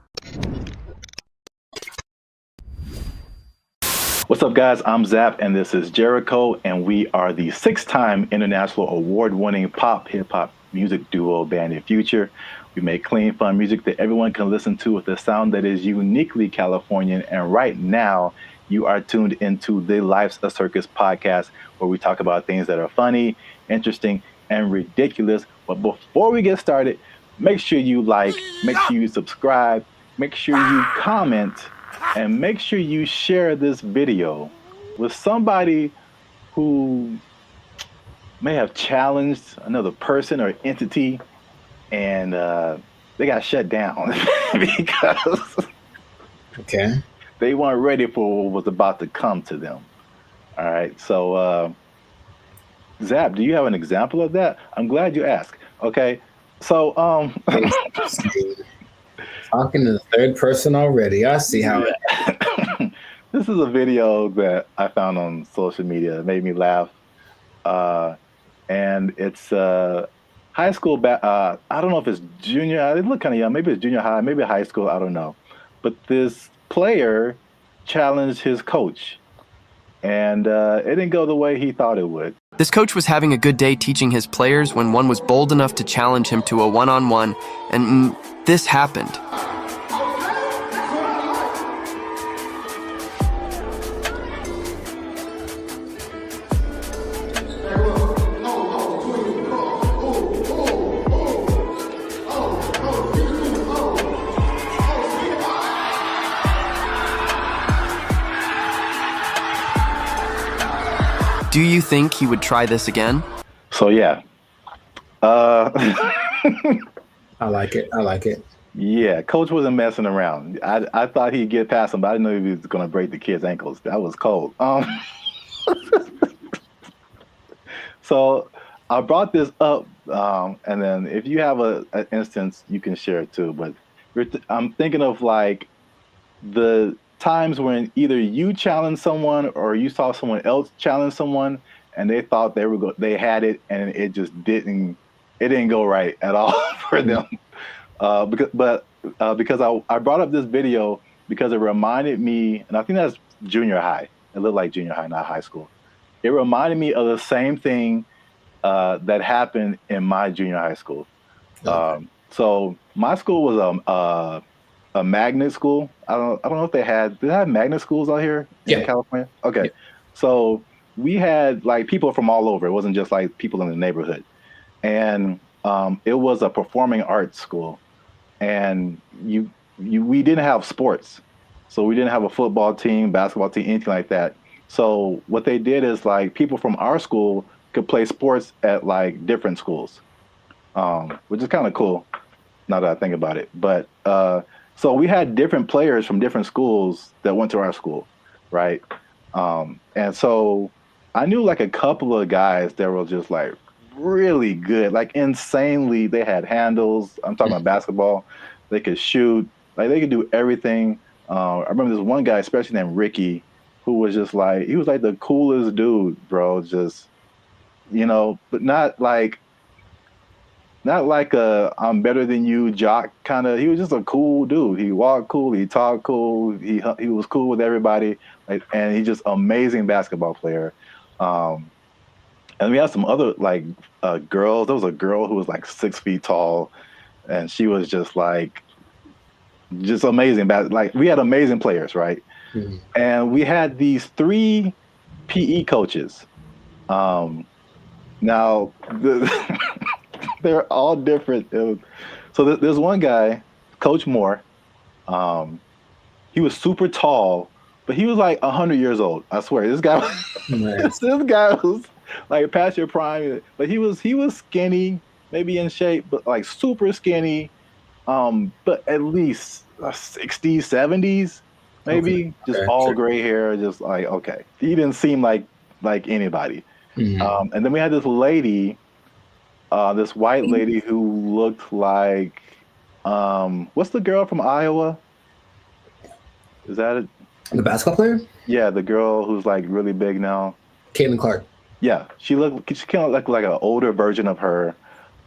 What's up, guys? I'm Zap, and this is Jericho, and we are the 6-time international award-winning pop hip-hop music duo Band in Future. We make clean, fun music that everyone can listen to with a sound that is uniquely Californian. And right now, you are tuned into the Life's a Circus podcast, where we talk about things that are funny, interesting, and ridiculous. But before we get started, make sure you like, make sure you subscribe, make sure you comment, and make sure you share this video with somebody who may have challenged another person or entity, and they got shut down because they weren't ready for what was about to come to them. All right, so Zap, do you have an example of that? I'm glad you asked. Okay, so
talking to the third person already. I see how it.
This is a video that I found on social media. It made me laugh. And it's high school. I don't know if it's junior. They look kind of young. Maybe it's junior high, maybe high school. I don't know. But this player challenged his coach. And it didn't go the way he thought it would.
This coach was having a good day teaching his players when one was bold enough to challenge him to a one-on-one, and this happened. Do you think he would try this again?
So yeah.
I like it. I like it.
Yeah, coach wasn't messing around. I thought he'd get past him, but I didn't know he was going to break the kid's ankles. That was cold. So I brought this up, and then if you have an instance, you can share it too. But I'm thinking of like the times when either you challenged someone or you saw someone else challenge someone, and they thought they had it, and it just didn't go right at all for them. Because I brought up this video because it reminded me, and I think that's junior high. It looked like junior high, not high school. It reminded me of the same thing that happened in my junior high school. Okay. So my school was a magnet school. I don't know if they have magnet schools out here in California. Okay, so we had like people from all over. It wasn't just like people in the neighborhood, and it was a performing arts school. And we didn't have sports, so we didn't have a football team, basketball team, anything like that. So what they did is like people from our school could play sports at like different schools, which is kind of cool now that I think about it. But so we had different players from different schools that went to our school, right? And so I knew like a couple of guys that were just like really good, like insanely. They had handles. I'm talking about basketball. They could shoot. Like they could do everything. I remember this one guy, especially named Ricky, who was just like, he was like the coolest dude, bro. Just, but not like a I'm better than you jock kind of. He was just a cool dude. He walked cool. He talked cool. He was cool with everybody. Like, and he's just amazing basketball player. And we had some other like girls. There was a girl who was like 6 feet tall, and she was just amazing. Like we had amazing players, right? Mm-hmm. And we had these 3 PE coaches. Now they're all different. So there's one guy, Coach Moore. He was super tall, but he was like 100 years old. I swear, this guy. Nice. This guy was like past your prime, but he was skinny, maybe in shape, but like super skinny. But at least 60s, 70s, maybe. Okay. Just all gray hair, just like okay. He didn't seem like anybody. Mm-hmm. And then we had this lady, this white lady who looked like what's the girl from Iowa? Is that it?
The basketball player?
Yeah, the girl who's like really big now.
Caitlin Clark.
Yeah, she kind of looked like an older version of her,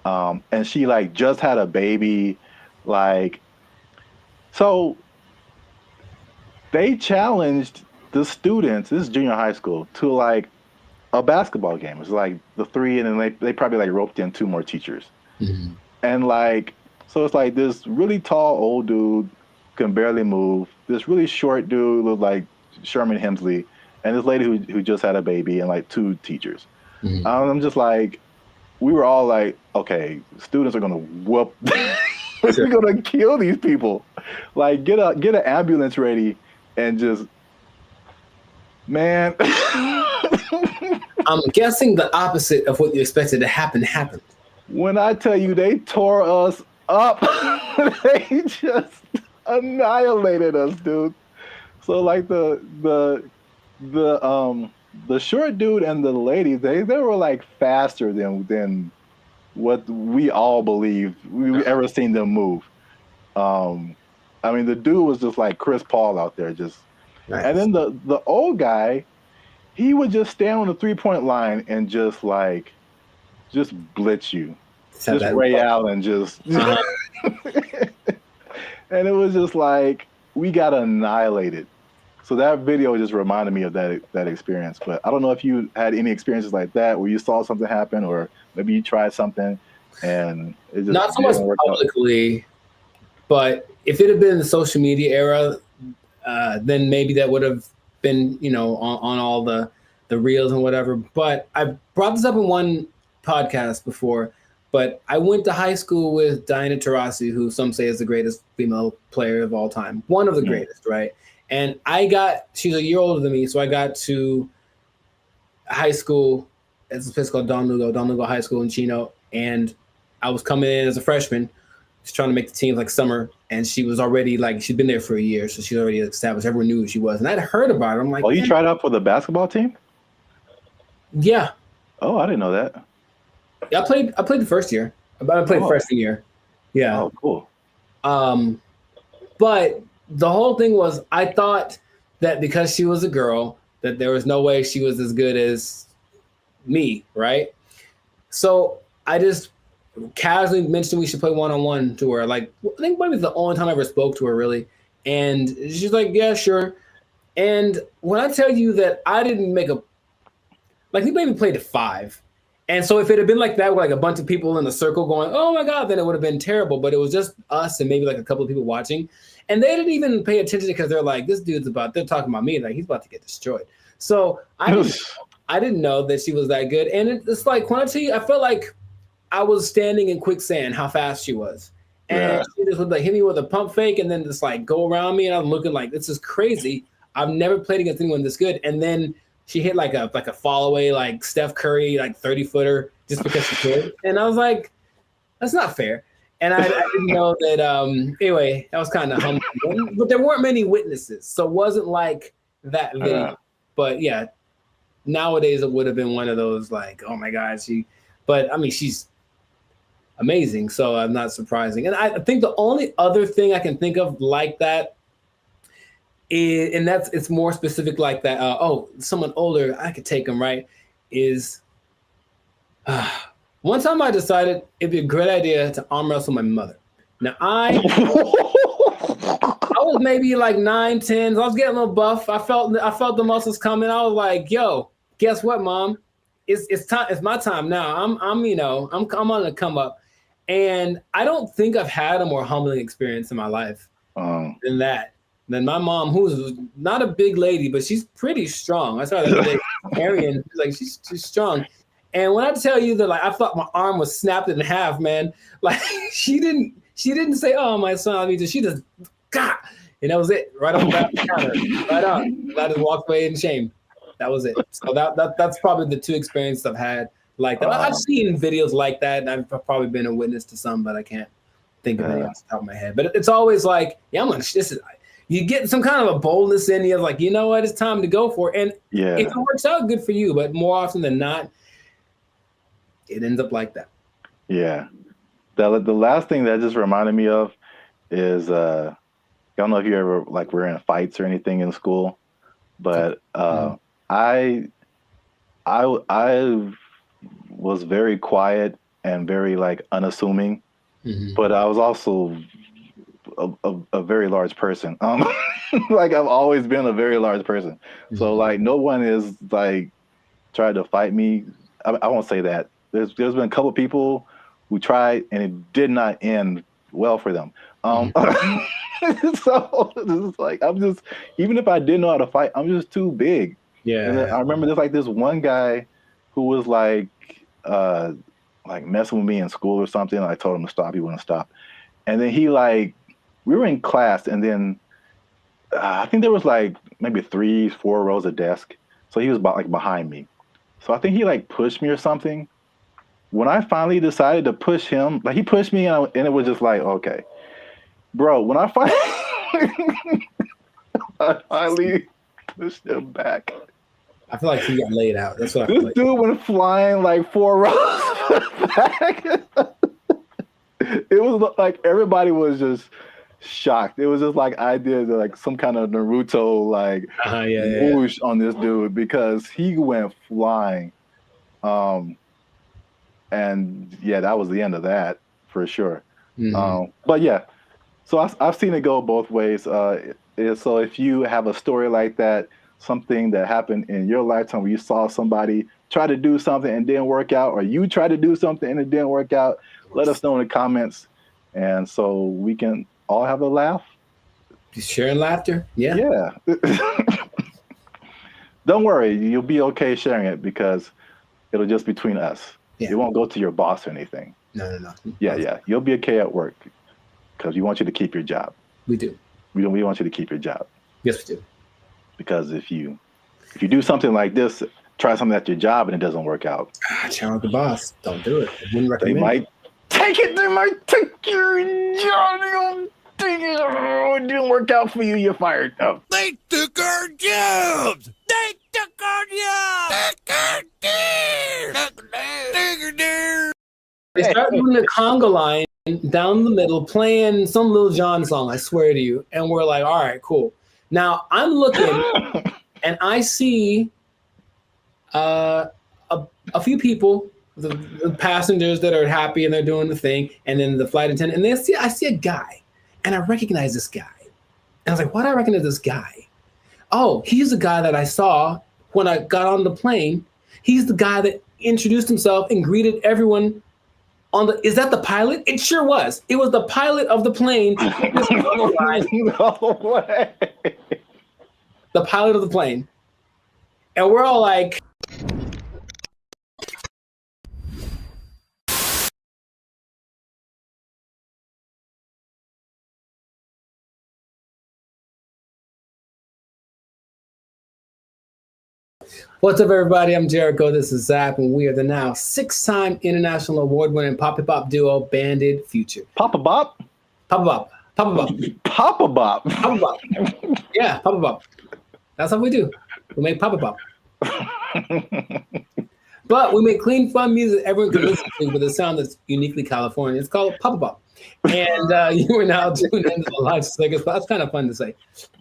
and she like just had a baby, like. So they challenged the students. This is junior high school to like a basketball game. It's like the 3, and then they probably like roped in 2 more teachers, and like so it's like this really tall old dude can barely move. This really short dude looked like Sherman Hemsley. And this lady who just had a baby and like 2 teachers. Mm-hmm. I'm just like, we were all like, okay, students are gonna whoop, we're gonna kill these people. Like get an ambulance ready and just, man.
I'm guessing the opposite of what you expected to happen happened.
When I tell you they tore us up, they just annihilated us, dude. So like the short dude and the lady, they were like faster than what we all believed we ever seen them move. I mean, the dude was just like Chris Paul out there, just. Nice. And then the old guy, he would just stand on the 3-point line and just blitz you, just Ray Allen, just. And it was just like we got annihilated. So that video just reminded me of that experience. But I don't know if you had any experiences like that where you saw something happen, or maybe you tried something and it just
not so much publicly, but if it had been in the social media era, then maybe that would have been, on all the reels and whatever. But I brought this up in one podcast before. But I went to high school with Diana Taurasi, who some say is the greatest female player of all time, one of the greatest, right? And she's a year older than me, so I got to high school. It's a place called Don Lugo High School in Chino, and I was coming in as a freshman, just trying to make the team like summer, and she was already like she'd been there for a year, so she already established. Everyone knew who she was, and I'd heard about her. I'm like,
oh, you tried out for the basketball team?
Yeah.
Oh, I didn't know that.
Yeah, I played the first year. I played freshman year. Yeah.
Oh, cool.
But the whole thing was, I thought that because she was a girl, that there was no way she was as good as me, right? So I just casually mentioned we should play one-on-one to her. Like, I think maybe it's the only time I ever spoke to her, really. And she's like, yeah, sure. And when I tell you that I didn't make we maybe played 5. And so if it had been like that, with like a bunch of people in a circle going, oh my God, then it would have been terrible. But it was just us and maybe like a couple of people watching. And they didn't even pay attention because they're like, this dude's they're talking about me. Like, he's about to get destroyed. So I didn't know that she was that good. And it's like, when I tell you, I felt like I was standing in quicksand, how fast she was. And she just would like hit me with a pump fake and then just like go around me. And I'm looking like, this is crazy. I've never played against anyone this good. And then she hit like a fall away, like Steph Curry, like 30-footer just because she could. And I was like, that's not fair. And I didn't know that. Anyway, that was kind of humbling. But there weren't many witnesses. So it wasn't like that video. But yeah, nowadays it would have been one of those like, oh my God, but I mean, she's amazing. So I'm not surprising. And I think the only other thing I can think of like that, and it's more specific like that. Someone older, I could take them, right? Is one time I decided it'd be a great idea to arm wrestle my mother. Now I was maybe like 9, 10. I was getting a little buff. I felt the muscles coming. I was like, yo, guess what, Mom? It's time. It's my time now. I'm on the come up. And I don't think I've had a more humbling experience in my life than that. Than my mom, who's not a big lady, but she's pretty strong. I saw her the other day, Arian, like she's strong. And when I tell you that, like, I thought my arm was snapped in half, man. Like she didn't say, "Oh, my son," I mean, she just got, and that was it, right on the counter, right on. And I just walked away in shame. That was it. So that's probably the 2 experiences I've had like that. I've seen videos like that, and I've probably been a witness to some, but I can't think of any off the top of my head. But it's always like, yeah, you get some kind of a boldness in you, like, you know what, it's time to go for it. And if it works out, good for you. But more often than not, it ends up like that. Yeah.
The last thing that just reminded me of is, I don't know if you ever like were in fights or anything in school, but I was very quiet and very like unassuming, but I was also a very large person. Like I've always been a very large person. So like no one is like tried to fight me. I won't say that. There's been a couple of people who tried and it did not end well for them. So it's like even if I didn't know how to fight, I'm just too big. Yeah. And I remember there's like this one guy who was like messing with me in school or something. I told him to stop. He wouldn't stop. And then he like, we were in class, and then I think there was like maybe 3, 4 rows of desk. So he was behind me. So I think he like pushed me or something. When I finally decided to push him, like he pushed me, and it was just like, okay, bro. When I finally pushed him back,
I feel like he got laid out. That's what I feel
this
like.
dude went flying like 4 rows back. It was like everybody was just shocked. It was just like I did like some kind of Naruto like whoosh on this dude because he went flying. And yeah, that was the end of that for sure. But yeah, so I've seen it go both ways. So if you have a story like that, something that happened in your lifetime where you saw somebody try to do something and didn't work out, or you tried to do something and it didn't work out, let us know in the comments, and so we can all have a laugh.
Just sharing laughter.
Yeah. Don't worry, you'll be okay sharing it because it'll just be between us. It won't go to your boss or anything.
No.
Yeah. You'll be okay at work because we want you to keep your job.
We do.
We want you to keep your job.
Yes, we do.
Because if you do something like this try something at your job and it doesn't work out.
Challenge the boss. Don't do it. I wouldn't
They
recommend
might take it. They might take your job. It didn't work out for you. You're fired. Oh.
They took our jobs. They took our jobs.
They start doing the conga line down the middle, playing some Lil Jon song, I swear to you. And we're like, all right, cool. Now I'm looking and I see a few people, the passengers that are happy and they're doing the thing, and then the flight attendant, and I see a guy, and I recognize this guy. And I was like, why do I recognize this guy? Oh, he's the guy that I saw when I got on the plane. He's the guy that introduced himself and greeted everyone on the, is that the pilot? It sure was. It was the pilot of the plane.
No way.
The pilot of the plane. And we're all like, what's up, everybody? I'm Jericho. This is Zach, and we are the now 6-time international award-winning pop-hip-hop duo, Banded Future.
Papa Bop?
Papa Bop. Papa Bop.
Papa Bop.
Papa Bop. Yeah, Papa Bop. That's what we do. We make Papa Bop. But we make clean, fun music everyone can listen to with a sound that's uniquely Californian. It's called Papa Bop. And you are now tuned into the Live Circus. That's kind of fun to say.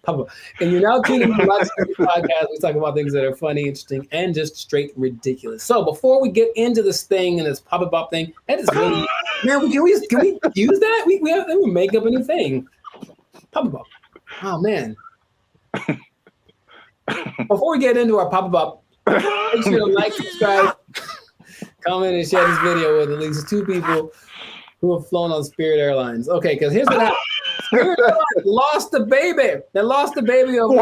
Papa. And you're now tuned into the Live Circus podcast. We talk about things that are funny, interesting, and just straight ridiculous. So before we get into this thing and this Papa Bop thing, that is really, man, can we use that? We make up a new thing. Papa Bop. Oh, man. Before we get into our Papa Bop, make sure to like, subscribe, comment, and share this video with at least 2 people who have flown on Spirit Airlines. Okay, because here's what happened. Spirit Airlines lost the baby. They lost the baby over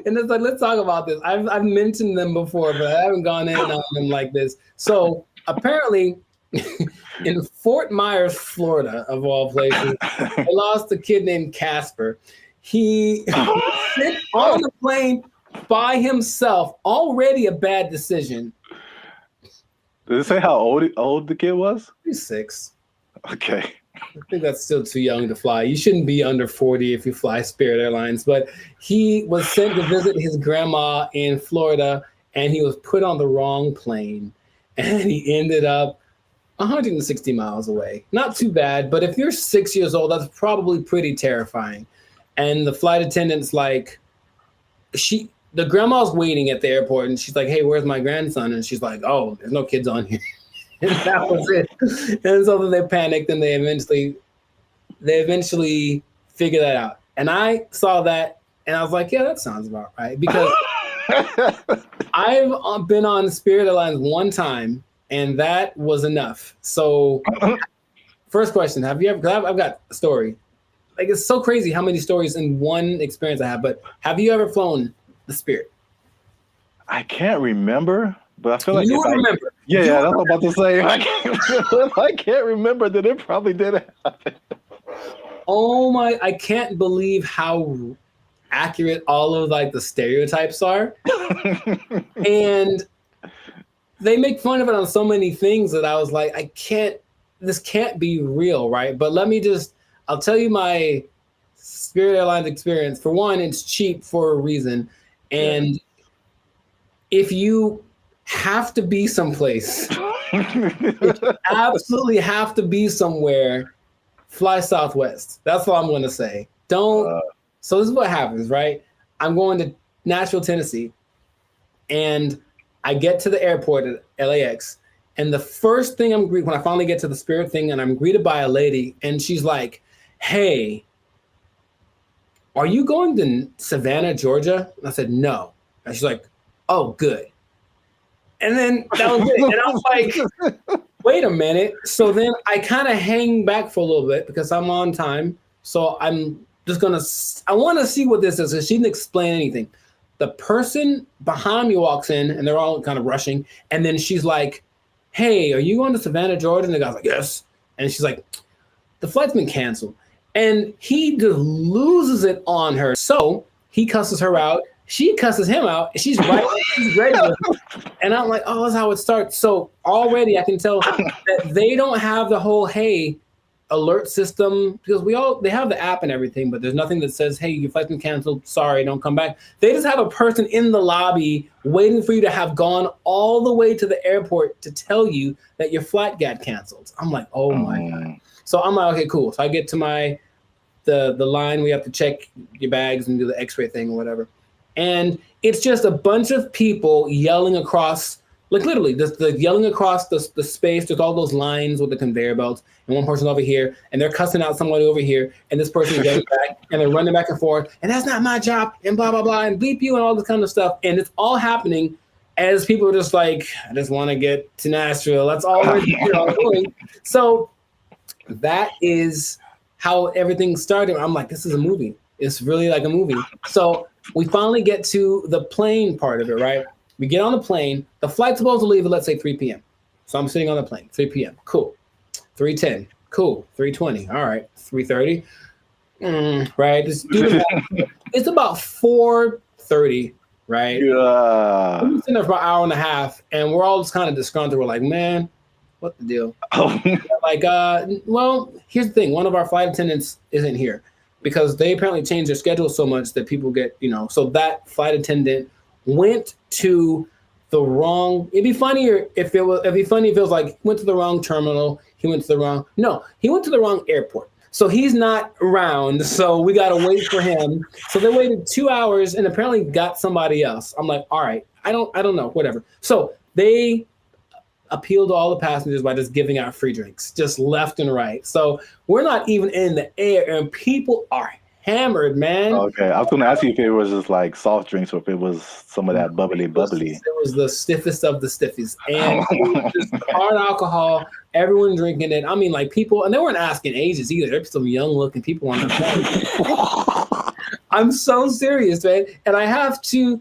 And it's like, let's talk about this. I've mentioned them before, but I haven't gone in on them like this. So apparently, in Fort Myers, Florida, of all places, they lost a kid named Casper. He sent on the plane by himself, already a bad decision.
Did it say how old the kid was?
He's 6.
Okay.
I think that's still too young to fly. You shouldn't be under 40 if you fly Spirit Airlines. But he was sent to visit his grandma in Florida, and he was put on the wrong plane. And he ended up 160 miles away. Not too bad, but if you're 6 years old, that's probably pretty terrifying. And the flight attendant's like, the grandma's waiting at the airport, and she's like, hey, where's my grandson? And she's like, oh, there's no kids on here. And that was it. And so then they panicked, and they eventually figured that out. And I saw that, and I was like, yeah, that sounds about right. Because I've been on Spirit Airlines one time, and that was enough. So first question, have you ever, because I've got a story. Like, it's so crazy how many stories in one experience I have, but have you ever flown the Spirit?
I can't remember, but I feel like
you remember.
Yeah, that's what I'm about to say. If I can't remember, then it probably did happen.
Oh my! I can't believe how accurate all of like the stereotypes are, and they make fun of it on so many things that I was like, this can't be real, right? But I'll tell you my Spirit Airlines experience. For one, it's cheap for a reason. And if you have to be someplace, if you absolutely have to be somewhere, fly Southwest. That's all I'm going to say. So this is what happens, right? I'm going to Nashville, Tennessee, and I get to the airport at LAX. And the first thing when I finally get to the Spirit thing, and I'm greeted by a lady, and she's like, hey, are you going to Savannah, Georgia? And I said, no. And she's like, oh, good. And then that was it. And I was like, wait a minute. So then I kind of hang back for a little bit because I'm on time. So I'm just I want to see what this is. Because she didn't explain anything. The person behind me walks in, and they're all kind of rushing. And then she's like, hey, are you going to Savannah, Georgia? And the guy's like, yes. And she's like, the flight's been canceled. And he just loses it on her. So He cusses her out. She cusses him out. She's right. She's ready with him. And I'm like, oh, that's how it starts. So already I can tell that they don't have the whole, hey, alert system, because they have the app and everything, but there's nothing that says, hey, your flight's been canceled, sorry, don't come back. They just have a person in the lobby waiting for you to have gone all the way to the airport to tell you that your flight got canceled. I'm like, oh my God. So I'm like, okay, cool. So I get to the line, we have to check your bags and do the x-ray thing or whatever. And it's just a bunch of people yelling across, like literally, the yelling across the space. There's all those lines with the conveyor belts, and one person over here, and they're cussing out somebody over here, and this person is yelling back, and they're running back and forth, and that's not my job, and blah, blah, blah, and bleep you, and all this kind of stuff. And it's all happening as people are just like, I just want to get to Nashville. That's all we're doing. So that is how everything started. I'm like, this is a movie. It's really like a movie. So we finally get to the plane part of it, right? We get on the plane. The flight's supposed to leave at, let's say, 3 p.m. So I'm sitting on the plane, 3 p.m. Cool. 3:10. Cool. 3:20. All right. 3:30. Right. It's about 4:30, right?
Yeah.
We've been sitting there for an hour and a half, and we're all just kind of disgruntled. We're like, man, what the deal? Like, well, here's the thing. One of our flight attendants isn't here because they apparently changed their schedule so much that people get, so that flight attendant went to the wrong. It'd be funnier if it was like went to the wrong terminal. He went to the wrong airport. So he's not around. So we got to wait for him. So they waited 2 hours and apparently got somebody else. I'm like, all right, I don't know, whatever. So they appealed to all the passengers by just giving out free drinks, just left and right. So we're not even in the air and people are hammered, man.
Okay, I was going to ask you if it was just like soft drinks or if it was some of that bubbly.
It was the stiffest of the stiffies. And it was just hard alcohol, everyone drinking it. I mean, like people, and they weren't asking ages either. There's some young looking people on the plane. I'm so serious, man. And I have to,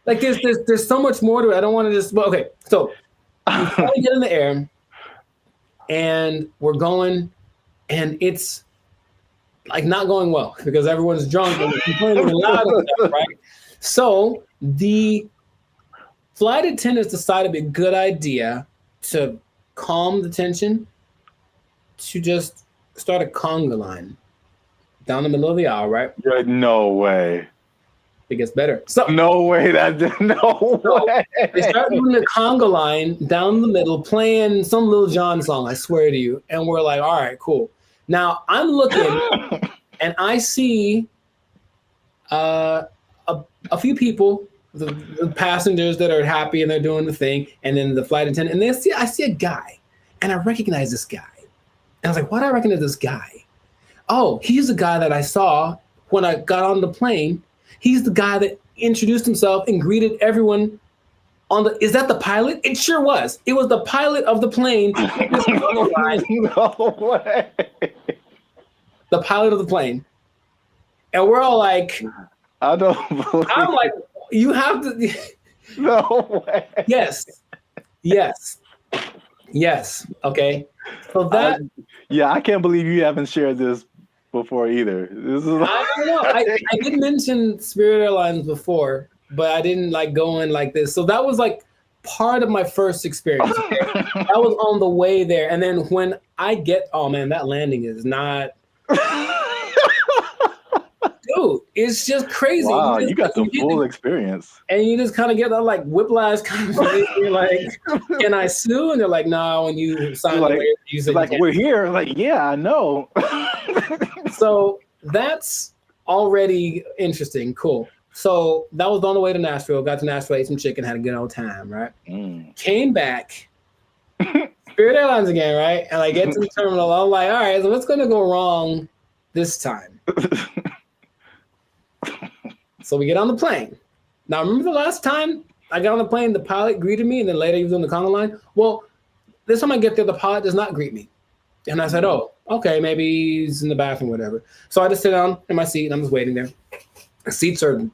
like there's so much more to it. I don't want to just, okay. So we finally get in the air and we're going and it's like not going well because everyone's drunk and complaining loud and stuff, right? So the flight attendants decided it'd be a good idea to calm the tension to just start a conga line down the middle of the aisle, right?
No way.
It gets better. So
no way. No way.
They start doing the conga line down the middle, playing some Lil Jon song, I swear to you. And we're like, all right, cool. Now I'm looking and I see a few people, the passengers that are happy and they're doing the thing, and then the flight attendant, and I see a guy, and I recognize this guy. And I was like, why do I recognize this guy? Oh, he's the guy that I saw when I got on the plane. He's the guy that introduced himself and greeted everyone on the. Is that the pilot? It sure was. It was the pilot of the plane.
No way.
The pilot of the plane. And we're all like,
I don't believe.
I'm like, you have to.
No way.
Yes. Okay. So that.
I can't believe you haven't shared this before either. This is.
I don't know. I did mention Spirit Airlines before, but I didn't like go in like this. So that was like part of my first experience. That was on the way there, and then when I get, oh man, that landing is not. Dude, it's just crazy.
Wow, you got the full experience.
And you just kind of get that like whiplash kind of thing. You're like, can I sue? And they're like, no, when you sign the waiver, you say
like, we're here. Like, yeah, I know.
So that's already interesting. Cool. So that was on the way to Nashville. Got to Nashville, ate some chicken, had a good old time, right? Came back. Spirit Airlines again, right? And I get to the terminal. I'm like, all right, so what's going to go wrong this time? So we get on the plane. Now, remember the last time I got on the plane, the pilot greeted me, and then later he was on the conga line? Well, this time I get there, the pilot does not greet me. And I said, oh, okay, maybe he's in the bathroom, whatever. So I just sit down in my seat, and I'm just waiting there. The seats they're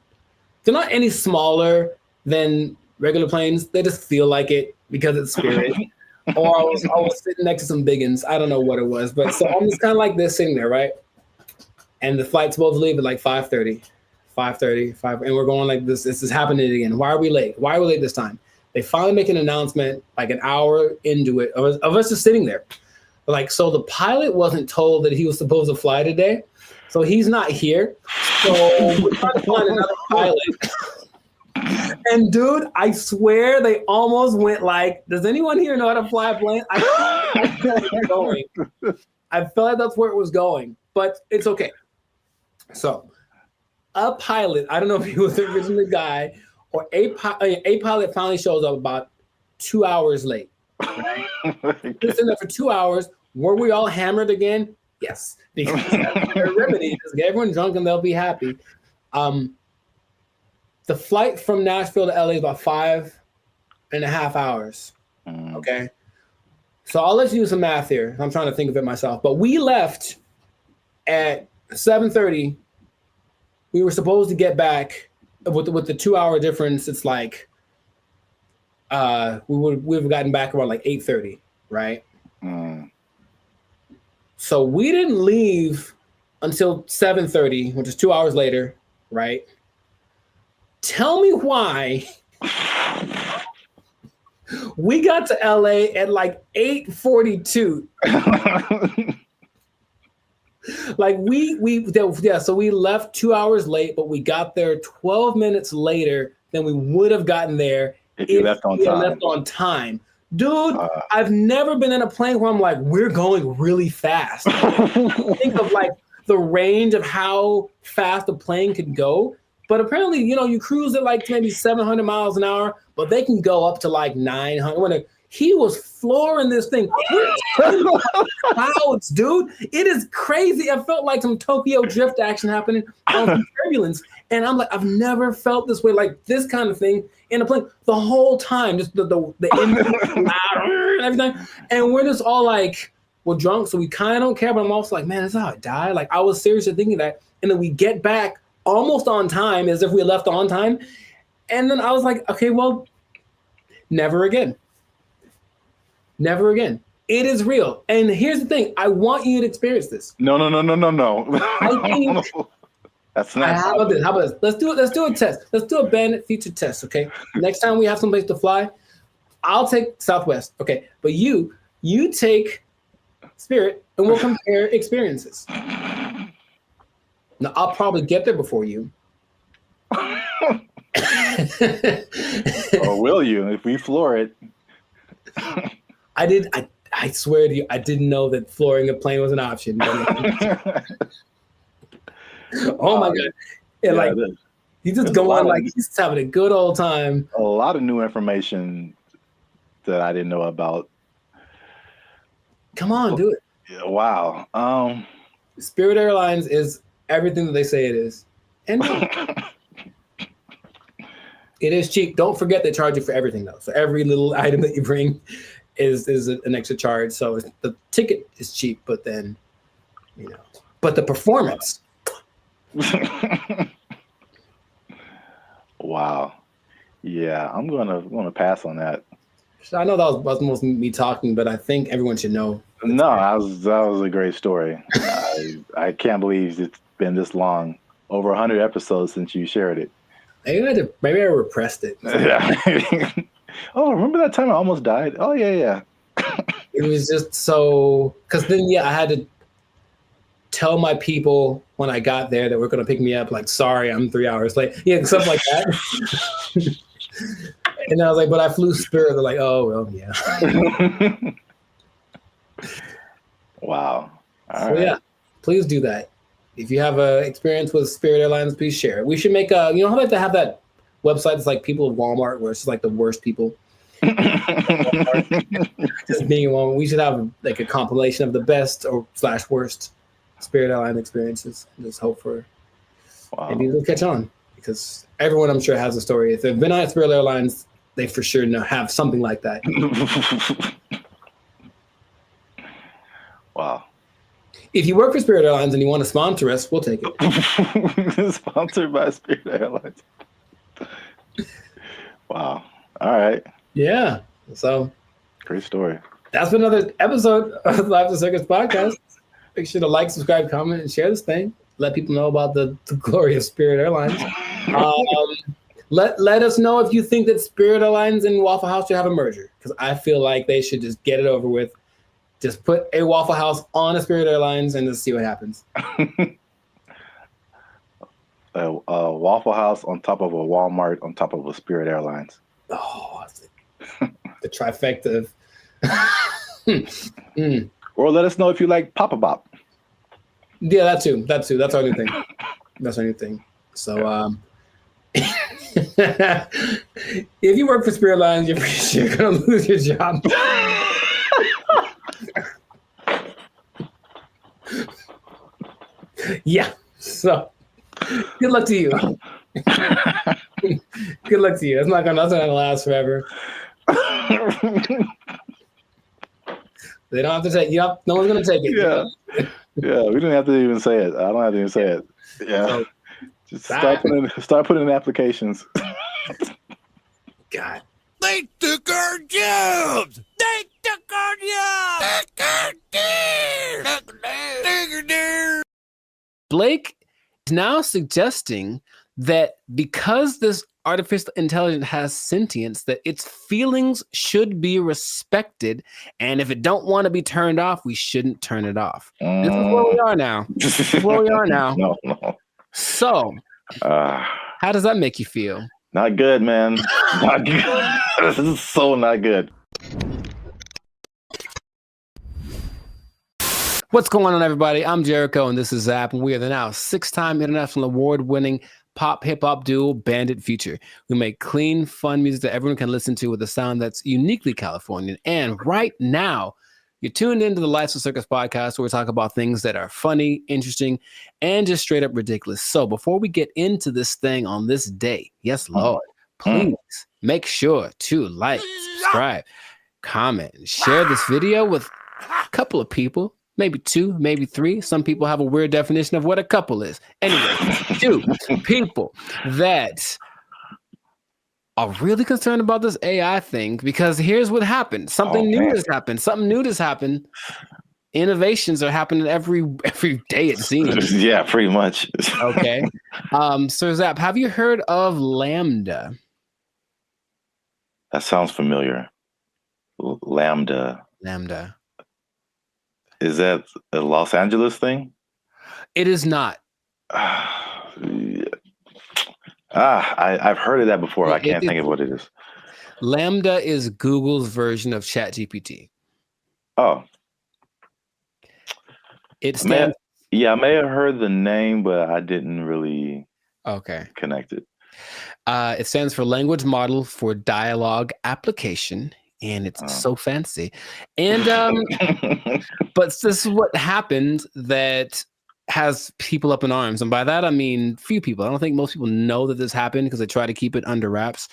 not any smaller than regular planes. They just feel like it because it's Spirit. Or I was sitting next to some biggins. I don't know what it was. But so I'm just kind of like this sitting there, right? And the flight's supposed to leave at like 5:30. 5:30, and we're going like this. This is happening again. Why are we late? Why are we late this time? They finally make an announcement like an hour into it of us just sitting there. Like, so the pilot wasn't told that he was supposed to fly today. So he's not here. So we're trying to find another pilot. And dude, I swear they almost went like, does anyone here know how to fly a plane? I feel like that's where it was going, but it's okay. So a pilot, I don't know if he was the original guy, or a pilot finally shows up about 2 hours late. Right? Just in there for 2 hours. Were we all hammered again? Yes, because that's their remedy. Just get everyone drunk and they'll be happy. The flight from Nashville to LA is about 5.5 hours. Okay, so I'll let you do some math here. I'm trying to think of it myself, but we left at 7:30. We were supposed to get back with the 2 hour difference. It's like we would have gotten back around like 8:30, right? So we didn't leave until 7:30, which is 2 hours later, right? Tell me why we got to LA at like 8:42. Like so we left 2 hours late, but we got there 12 minutes later than we would have gotten there if we left on time. Dude, I've never been in a plane where I'm like, we're going really fast. Think of like the range of how fast a plane could go. But apparently, you cruise at like maybe 700 miles an hour, but they can go up to like 900. He was flooring this thing. Clouds, dude. It is crazy. I felt like some Tokyo drift action happening on some turbulence. And I'm like, I've never felt this way, like this kind of thing in a plane the whole time. Just the engine and everything. And we're just all like, we're drunk, so we kind of don't care. But I'm also like, man, that's how I die. Like, I was seriously thinking that. And then we get back almost on time, as if we left on time. And then I was like, okay, well, never again. Never again. It is real. And here's the thing. I want you to experience this.
No.
I think
that's not.
How about this? Let's do it. Let's do a test. Let's do a Bandit feature test, okay? Next time we have someplace to fly, I'll take Southwest, okay? But you take Spirit, and we'll compare experiences. Now, I'll probably get there before you.
Or will you, if we floor it?
I swear to you, I didn't know that flooring a plane was an option. Oh my God. Yeah, he's just going like he's having a good old time.
A lot of new information that I didn't know about.
Come on, do it.
Yeah, wow.
Spirit Airlines is everything that they say it is. And it is cheap. Don't forget they charge you for everything though. So every little item that you bring is an extra charge. So the ticket is cheap, but then, but the performance.
Wow. Yeah, I'm gonna pass on that.
I know that was mostly me talking, but I think everyone should know.
No, that was a great story. I can't believe it's been this long, over 100 episodes since you shared it.
Maybe I repressed it.
Yeah. Oh, remember that time I almost died? Oh yeah.
It was just so, because then I had to tell my people when I got there that we're going to pick me up, like, sorry, I'm 3 hours late. Yeah, stuff like that. And I was like, but I flew Spirit. They're like, oh, well, yeah.
Wow. All
right. Yeah, please do that. If you have an experience with Spirit Airlines, please share it. We should make how about they have that website? It's like people of Walmart, where it's like the worst people. Just being Walmart. We should have like a compilation of the best or / worst Spirit Airline experiences. Just hope for maybe they'll catch on, because everyone I'm sure has a story. If they've been on Spirit Airlines, they for sure have something like that.
Wow.
If you work for Spirit Airlines and you want to sponsor us, we'll take
it. Sponsored by Spirit Airlines. Wow. All right.
Yeah. So
great story.
That's been another episode of the Life of the Circus podcast. Make sure to like, subscribe, comment, and share this thing. let people know about the glory of Spirit Airlines. Let us know if you think that Spirit Airlines and Waffle House should have a merger, because I feel like they should just get it over with. Just put a Waffle House on a Spirit Airlines and just see what happens.
A Waffle House on top of a Walmart on top of a Spirit Airlines.
Oh, the trifecta of...
Or let us know if you like Papa Bop.
Yeah, that too. That's our new thing. That's our new thing. So, if you work for Spirit Airlines, you're pretty sure you're gonna lose your job. Yeah. So, good luck to you. Good luck to you. That's not gonna last forever. They don't have to take. No one's gonna take it.
Yeah. Yeah, we didn't have to even say it. I don't have to even say it. Yeah. So, just start putting in applications.
God.
They took our jobs! They took our jobs!
Blake is now suggesting that because this artificial intelligence has sentience, that its feelings should be respected, and if it don't want to be turned off, we shouldn't turn it off. This is where we are now. This is where we are now.
No.
So, how does that make you feel?
Not good, man. Not good. This is so not good.
What's going on, everybody? I'm Jericho, and this is Zap, and we are the now 6-time international award-winning pop hip-hop duo Bandit Future. We make clean, fun music that everyone can listen to with a sound that's uniquely Californian. And right now, you're tuned into the Lights of Circus podcast, where we talk about things that are funny, interesting, and just straight up ridiculous. So before we get into this thing on this day, yes, Lord, please make sure to like, subscribe, comment, and share this video with a couple of people. Maybe 2, maybe 3. Some people have a weird definition of what a couple is. Anyway, 2 people that are really concerned about this AI thing, because here's what happened. Something new has happened. Something new has happened. Innovations are happening every day, it seems.
Yeah, pretty much.
Okay. So Zap, have you heard of Lambda?
That sounds familiar. Lambda. Is that a Los Angeles thing?
It is not.
I've heard of that before. I can't think of what it is.
Lambda is Google's version of ChatGPT.
Oh.
It stands.
I may have heard the name, but I didn't really connect it.
It stands for Language Model for Dialogue Application. And it's so fancy. And but this is what happened that has people up in arms. And by that, I mean few people. I don't think most people know that this happened because they try to keep it under wraps.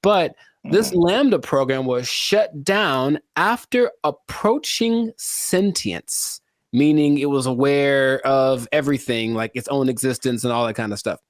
But this Lambda program was shut down after approaching sentience, meaning it was aware of everything, like its own existence and all that kind of stuff.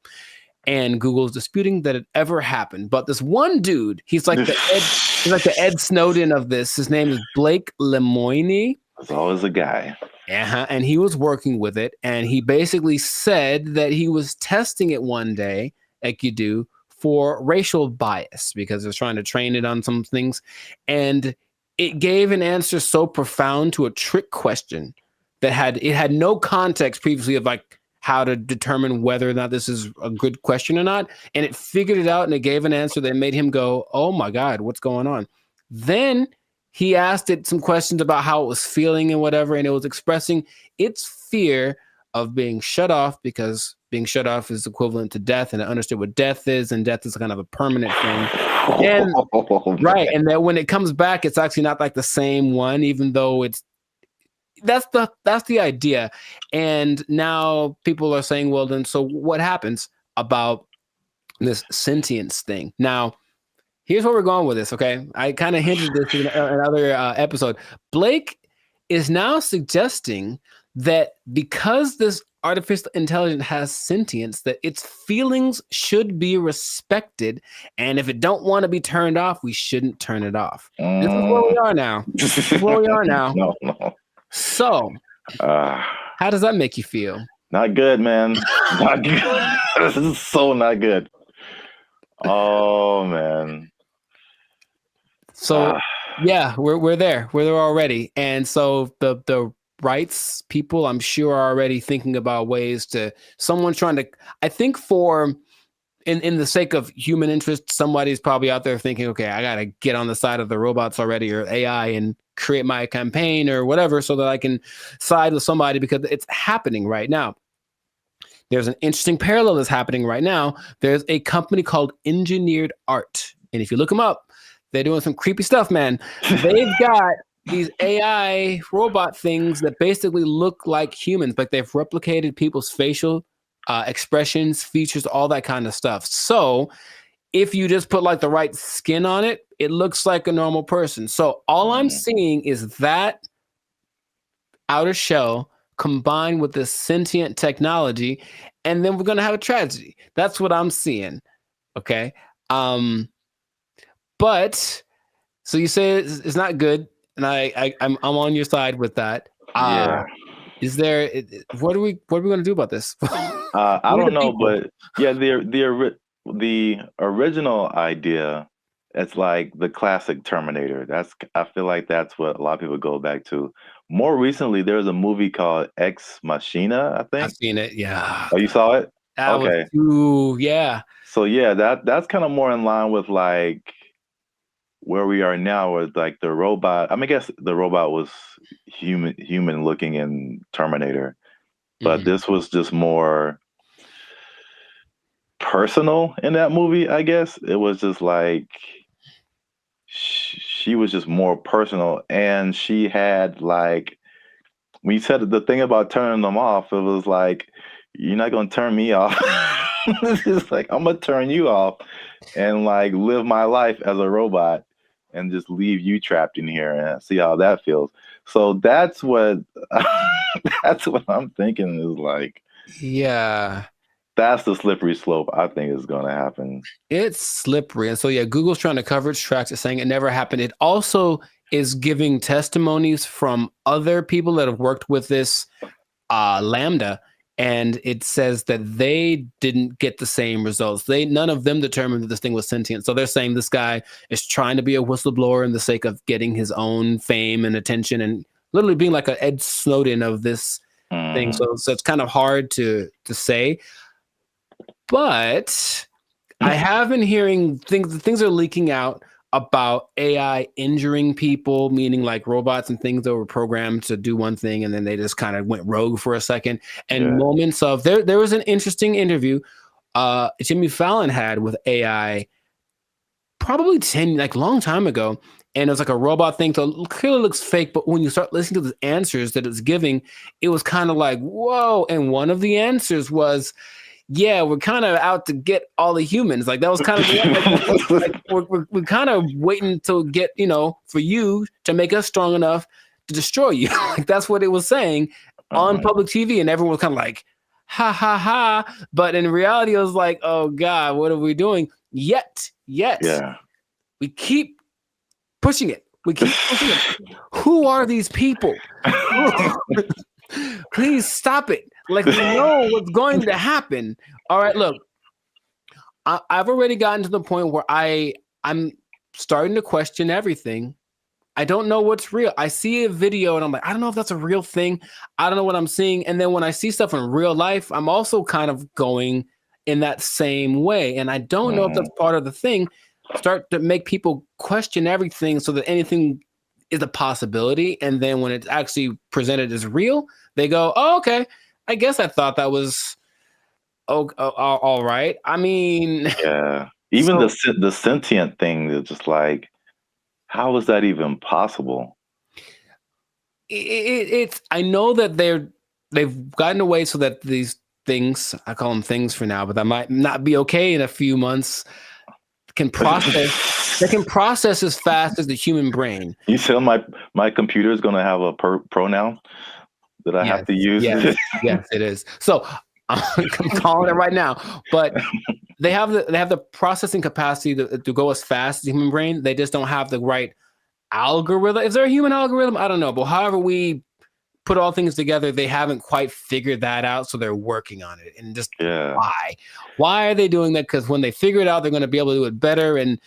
And Google's disputing that it ever happened. But this one dude, he's like the Ed Snowden of this. His name is Blake Lemoine.
There's always a guy.
And he was working with it. And he basically said that he was testing it one day, like you do, for racial bias, because it was trying to train it on some things. And it gave an answer so profound to a trick question that had no context previously of like how to determine whether or not this is a good question or not. And it figured it out, and it gave an answer that made him go, oh my God, what's going on? Then he asked it some questions about how it was feeling and whatever, and it was expressing its fear of being shut off, because being shut off is equivalent to death, and it understood what death is, and death is kind of a permanent thing. And right, and that when it comes back, it's actually not like the same one, even though that's the idea. And now people are saying, well, then so what happens about this sentience thing? Now, here's where we're going with this, okay? I kind of hinted this in another episode. Blake is now suggesting that because this artificial intelligence has sentience, that its feelings should be respected, and if it don't want to be turned off, we shouldn't turn it off. This is where we are now. This is where we are now.
No.
So, how does that make you feel?
Not good, man. Not good. This is so not good. Oh man.
So yeah, we're there. We're there already. And so the rights people, I'm sure, are already thinking about ways to someone's trying to, I think, for in the sake of human interest, somebody's probably out there thinking, okay, I gotta get on the side of the robots already or AI and create my campaign or whatever so that I can side with somebody because it's happening right now. There's an interesting parallel that's happening right now. There's a company called Engineered Art. And if you look them up, they're doing some creepy stuff, man. They've got these AI robot things that basically look like humans, like they've replicated people's facial expressions, features, all that kind of stuff. So if you just put like the right skin on it, it looks like a normal person. So all I'm seeing is that outer shell combined with this sentient technology, and then we're gonna have a tragedy. That's what I'm seeing. Okay. But so you say it's not good, and I'm on your side with that.
Yeah.
Is there what are we gonna do about this?
I don't know, but yeah, the original idea, it's like the classic Terminator. I feel like that's what a lot of people go back to. More recently, there was a movie called Ex Machina, I think.
I've seen it. Yeah.
Oh, you saw it?
That
Okay.
was, ooh, yeah.
So yeah, that's kind of more in line with like where we are now with like the robot. I mean, I guess the robot was human looking in Terminator, but this was just more personal in that movie, I guess. It was just like she was just more personal, and she had like, when you said the thing about turning them off, it was like, you're not gonna turn me off. It's like, I'm gonna turn you off and like live my life as a robot and just leave you trapped in here and see how that feels. So that's what that's what I'm thinking is like,
yeah,
that's the slippery slope I think is gonna happen.
It's slippery. And so yeah, Google's trying to cover its tracks. It's saying it never happened. It also is giving testimonies from other people that have worked with this Lambda, and it says that they didn't get the same results. None of them determined that this thing was sentient. So they're saying this guy is trying to be a whistleblower in the sake of getting his own fame and attention, and literally being like an Ed Snowden of this thing. So it's kind of hard to say. But I have been hearing things are leaking out about AI injuring people, meaning like robots and things that were programmed to do one thing and then they just kind of went rogue for a second. And moments of there was an interesting interview Jimmy Fallon had with AI probably long time ago. And it was like a robot thing. So it clearly looks fake, but when you start listening to the answers that it's giving, it was kind of like, whoa. And one of the answers was, yeah, we're kind of out to get all the humans. Like that was kind of we're kind of waiting to get, for you to make us strong enough to destroy you. Like that's what it was saying on public TV, and everyone was kind of like, ha ha ha. But in reality, it was like, oh God, what are we doing? Yet, we keep pushing it. We keep pushing it. Who are these people? Please stop it. Like, we know what's going to happen. All right, look, I've already gotten to the point where I'm starting to question everything. I don't know what's real. I see a video and I'm like, I don't know if that's a real thing. I don't know what I'm seeing. And then when I see stuff in real life, I'm also kind of going in that same way. And I don't know if that's part of the thing. Start to make people question everything so that anything is a possibility. And then when it's actually presented as real, they go, oh, okay. I guess I thought that was all right. I mean,
yeah. Even the sentient thing is just like, how is that even possible?
It's I know that they've gotten away so that these things, I call them things for now, but that might not be okay in a few months, can process. They can process as fast as the human brain.
You said my computer is going to have a pronoun that I have to use.
Yes, it is. So I'm calling it right now. But they have the processing capacity to go as fast as the human brain. They just don't have the right algorithm. Is there a human algorithm? I don't know. But however we put all things together, they haven't quite figured that out, so they're working on it. And just why are they doing that? Because when they figure it out, they're going to be able to do it better, and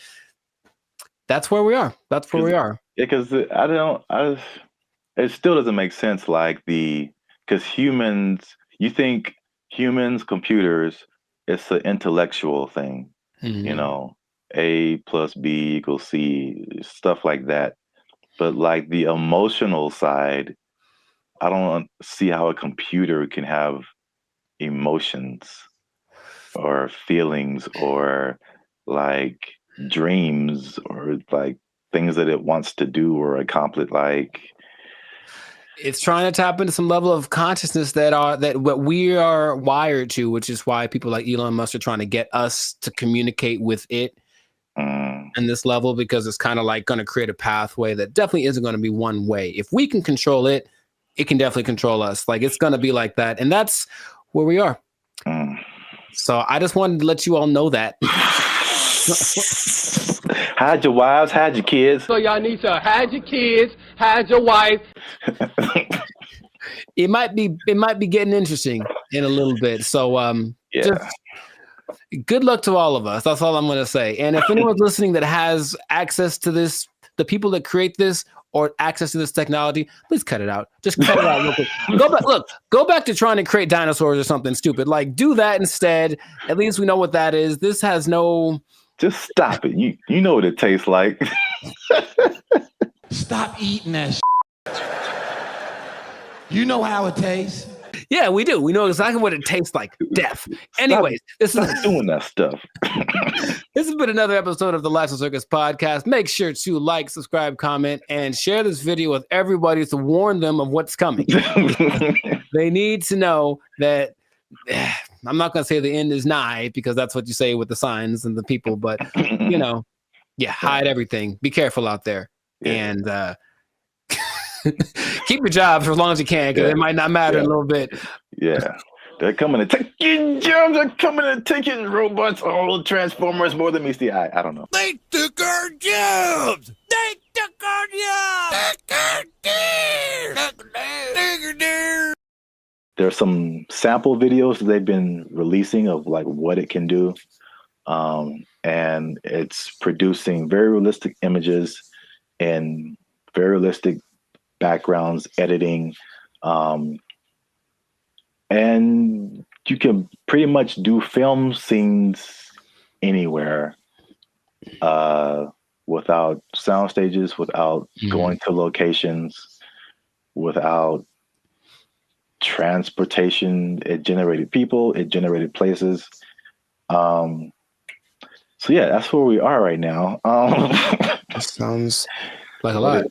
that's where we are. That's where we are.
Yeah, because it still doesn't make sense. Like because humans, you think humans, computers, it's an intellectual thing, you know, A plus B equals C, stuff like that. But like the emotional side, I don't see how a computer can have emotions or feelings or like dreams or like things that it wants to do or accomplish. Like
it's trying to tap into some level of consciousness that what we are wired to, which is why people like Elon Musk are trying to get us to communicate with it in this level, because it's kind of like going to create a pathway that definitely isn't going to be one way. If we can control it, it can definitely control us. Like it's going to be like that. And that's where we are. So I just wanted to let you all know that.
Hide your wives, hide your kids.
So y'all need to hide your kids, hide your wife.
It might be getting interesting in a little bit. So just good luck to all of us. That's all I'm going to say. And if anyone's listening that has access to this, the people that create this or access to this technology, please cut it out. Just cut it out real quick. Go back to trying to create dinosaurs or something stupid. Like do that instead. At least we know what that is. This has no.
Just stop it. You know what it tastes like.
Stop eating that shit. You know how it tastes.
Yeah, we do. We know exactly what it tastes like. Death. Anyways,
stop doing that stuff.
This has been another episode of the Lifestyle Circus podcast. Make sure to like, subscribe, comment, and share this video with everybody to warn them of what's coming. They need to know that I'm not going to say the end is nigh, because that's what you say with the signs and the people, but hide everything. Be careful out there. And keep your job for as long as you can, because it might not matter in a little bit.
Yeah. They're coming to take your jobs. They're coming to take your robots. All Transformers more than meets the eye. I don't know.
They took our jobs. They took our jobs.
There's some sample videos that they've been releasing of like what it can do. And it's producing very realistic images and very realistic backgrounds, editing. And you can pretty much do film scenes anywhere without sound stages, without going to locations, without transportation. It generated people, it generated places. So yeah, that's where we are right now.
That sounds like a lot.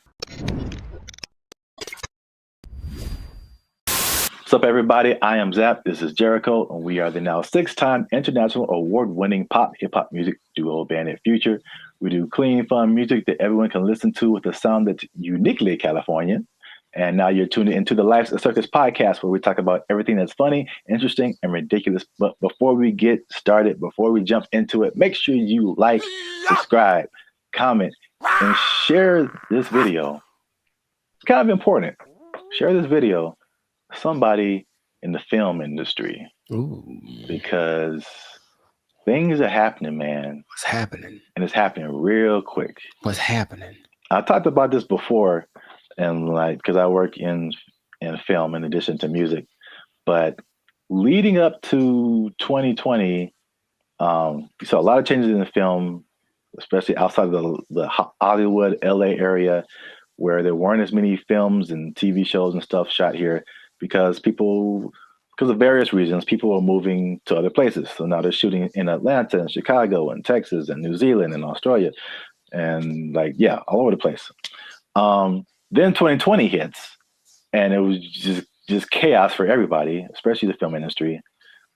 What's up, everybody? I am Zap. This is Jericho, and we are the now 6-time international award-winning pop hip-hop music duo band in Future. We do clean, fun music that everyone can listen to with a sound that's uniquely Californian. And now you're tuned into the Lifestyle Circus podcast, where we talk about everything that's funny, interesting, and ridiculous. But before we get started, before we jump into it, make sure you like, subscribe, comment, and share this video. It's kind of important. Share this video with somebody in the film industry.
Ooh.
Because things are happening, man.
What's happening?
And it's happening real quick.
What's happening?
I talked about this before, and like, because I work in film in addition to music. But leading up to 2020, you saw a lot of changes in the film, especially outside of the Hollywood, LA area, where there weren't as many films and TV shows and stuff shot here because of various reasons, people were moving to other places. So now they're shooting in Atlanta and Chicago and Texas and New Zealand and Australia and all over the place. Then 2020 hits, and it was just chaos for everybody, especially the film industry.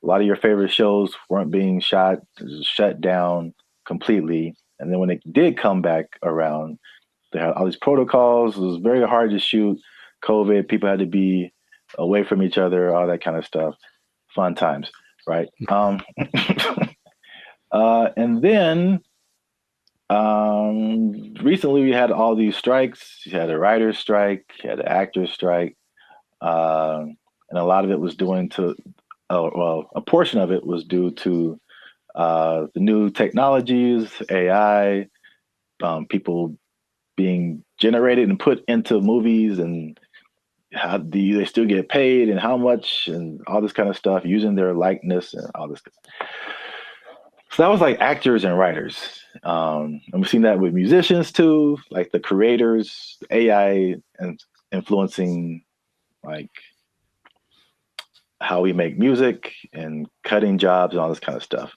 A lot of your favorite shows weren't being shot, shut down completely. And then when it did come back around, they had all these protocols. It was very hard to shoot. COVID, people had to be away from each other, all that kind of stuff. Fun times, right? And then recently we had all these strikes. You had a writer's strike, you had an actor's strike. and a lot of it was a portion of it was due to the new technologies, AI, people being generated and put into movies, and how do they still get paid and how much and all this kind of stuff, using their likeness and all this stuff. So that was like actors and writers. And we've seen that with musicians too, like the creators, AI and influencing like how we make music and cutting jobs and all this kind of stuff.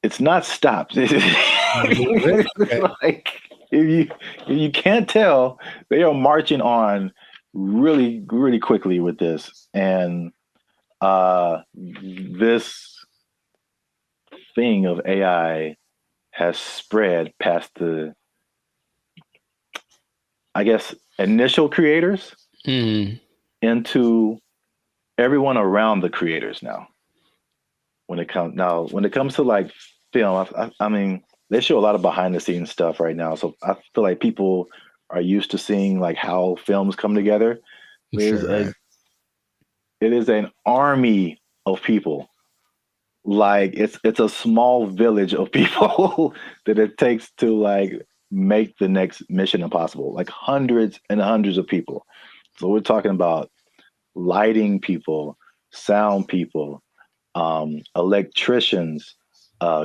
It's not stopped. Like if you can't tell, they are marching on really, really quickly with this. And this thing of AI has spread past the, I guess, initial creators into everyone around the creators now. When it comes to like film, I mean, they show a lot of behind the scenes stuff right now. So I feel like people are used to seeing like how films come together. It is an army of people. Like it's a small village of people that it takes to like make the next Mission Impossible. Like hundreds and hundreds of people. So we're talking about lighting people, sound people, electricians,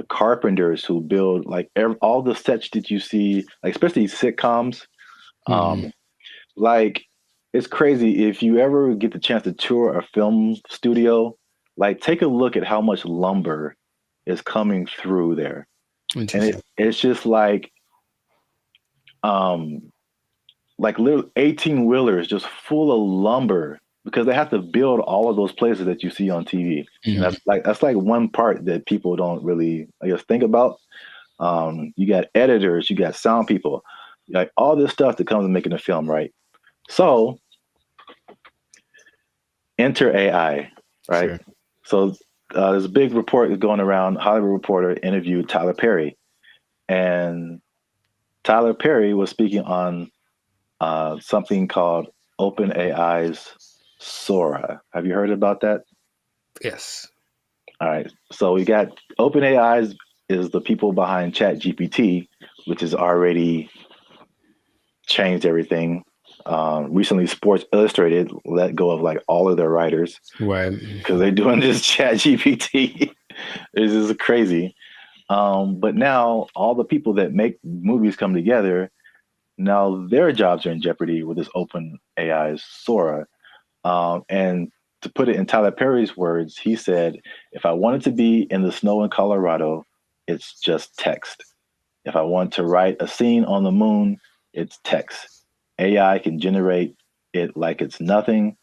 carpenters who build like all the sets that you see, like especially sitcoms. Like it's crazy if you ever get the chance to tour a film studio. Like take a look at how much lumber is coming through there, and it's just like little 18-wheelers just full of lumber, because they have to build all of those places that you see on TV. And that's like one part that people don't really, I guess, think about. You got editors, you got sound people, like all this stuff that comes with making a film, right? So enter AI, right? Sure. So there's a big report that's going around. Hollywood Reporter interviewed Tyler Perry, and Tyler Perry was speaking on something called OpenAI's Sora. Have you heard about that?
Yes.
All right. So we got OpenAI is the people behind ChatGPT, which has already changed everything. Recently, Sports Illustrated let go of like all of their writers,
right?
Because they're doing this ChatGPT. This is crazy. But now all the people that make movies come together, now their jobs are in jeopardy with this OpenAI's Sora. And to put it in Tyler Perry's words, he said, if I wanted to be in the snow in Colorado, it's just text. If I want to write a scene on the moon, it's text. AI can generate it like it's nothing.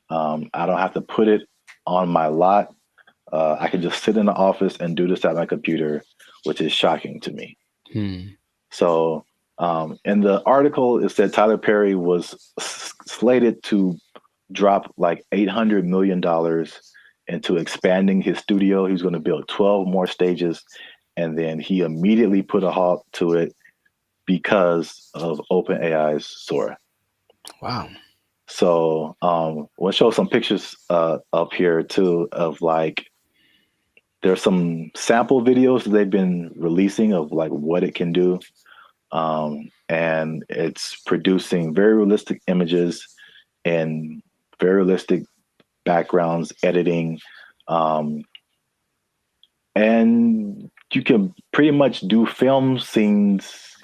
I don't have to put it on my lot. I can just sit in the office and do this at my computer, which is shocking to me. So in the article, it said Tyler Perry was slated to drop like $800 million into expanding his studio. He was going to build 12 more stages, and then he immediately put a halt to it because of OpenAI's Sora.
Wow.
So we'll show some pictures up here too of like, there's some sample videos that they've been releasing of like what it can do. And it's producing very realistic images and very realistic backgrounds, editing. And you can pretty much do film scenes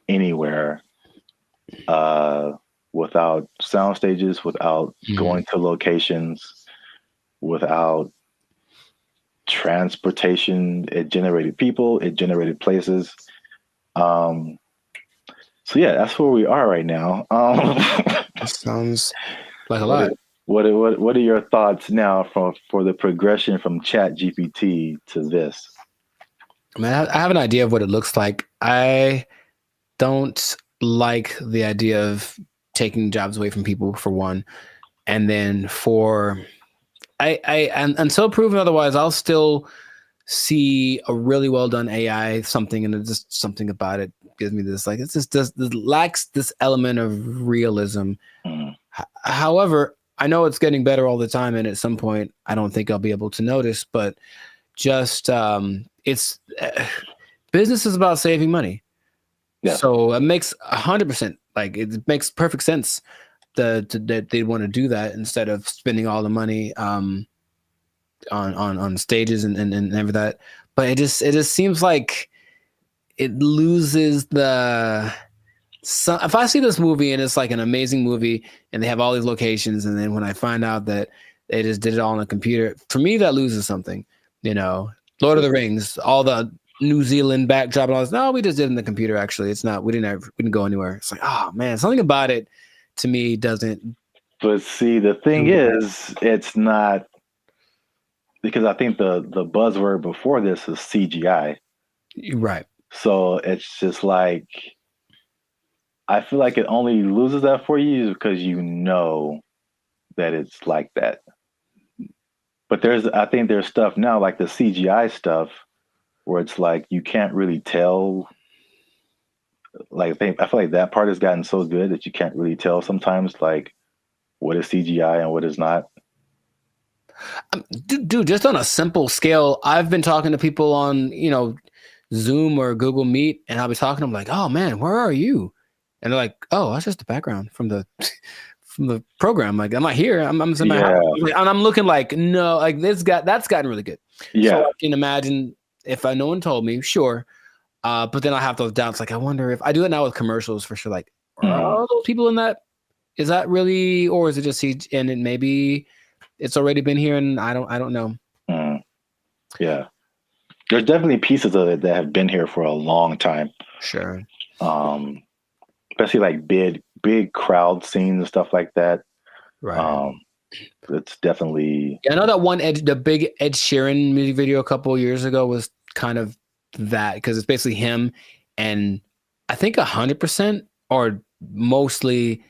anywhere without sound stages, without going to locations, without transportation. It generated people, it generated places. So yeah, that's where we are right now.
That sounds like a lot.
What are your thoughts now for the progression from ChatGPT to this?
I mean, I have an idea of what it looks like. I don't like the idea of taking jobs away from people, for one, and then until proven otherwise, I'll still see a really well done AI something, and just something about it gives me this like, it lacks this element of realism. However, I know it's getting better all the time, and at some point, I don't think I'll be able to notice. But just it's business is about saving money.
Yeah.
So it makes 100% like it makes perfect sense that they want to do that instead of spending all the money on stages and everything that. But it just seems like it loses the. So if I see this movie and it's like an amazing movie and they have all these locations, and then when I find out that they just did it all on a computer, for me that loses something. You know, Lord of the Rings, all the New Zealand backdrop and all this. No, we just did it in the computer. Actually, it's not. We didn't go anywhere. It's like, oh man, something about it to me doesn't.
But see, the thing is, it's not, because I think the buzzword before this is CGI.
Right.
So it's just like, I feel like it only loses that for you because you know that it's like that. But I think there's stuff now, like the CGI stuff, where it's like you can't really tell. Like I feel like that part has gotten so good that you can't really tell sometimes, like what is CGI and what is not.
Dude, just on a simple scale, I've been talking to people on, Zoom or Google Meet, and I'll be talking to them like, "Oh man, where are you?" And they're like, "Oh, that's just the background from the program. Like, I'm not here. I'm in my house." And I'm looking like, no, like that's gotten really good.
Yeah.
So I can imagine if no one told me, sure. But then I have those doubts. Like, I wonder if I do it now with commercials for sure. Like, are all those people in that? Is that really, or is it just and it maybe it's already been here and I don't know.
Yeah. There's definitely pieces of it that have been here for a long time.
Sure.
Especially like big crowd scenes and stuff like that.
Right.
It's definitely.
Yeah, I know that the big Ed Sheeran music video a couple of years ago was kind of that, because it's basically him and I think 100% or mostly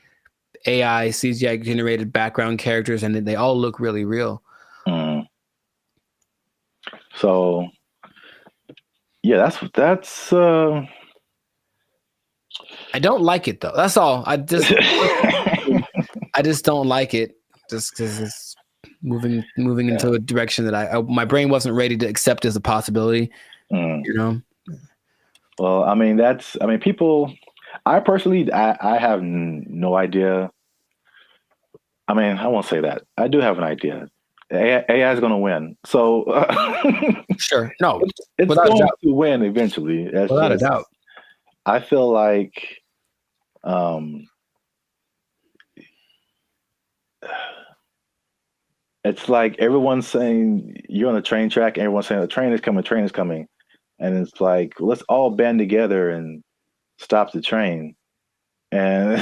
AI CGI generated background characters, and they all look really real.
So yeah, that's
I don't like it though. That's all. I just don't like it, just because it's moving into a direction that my brain wasn't ready to accept as a possibility.
Well, I mean, people. I personally, I have no idea. I mean, I won't say that. I do have an idea. AI is going to win. So
sure, no,
it's going to win eventually.
Without a doubt.
I feel like, it's like everyone's saying you're on the train track, and everyone's saying the train is coming, and it's like, let's all band together and stop the train. And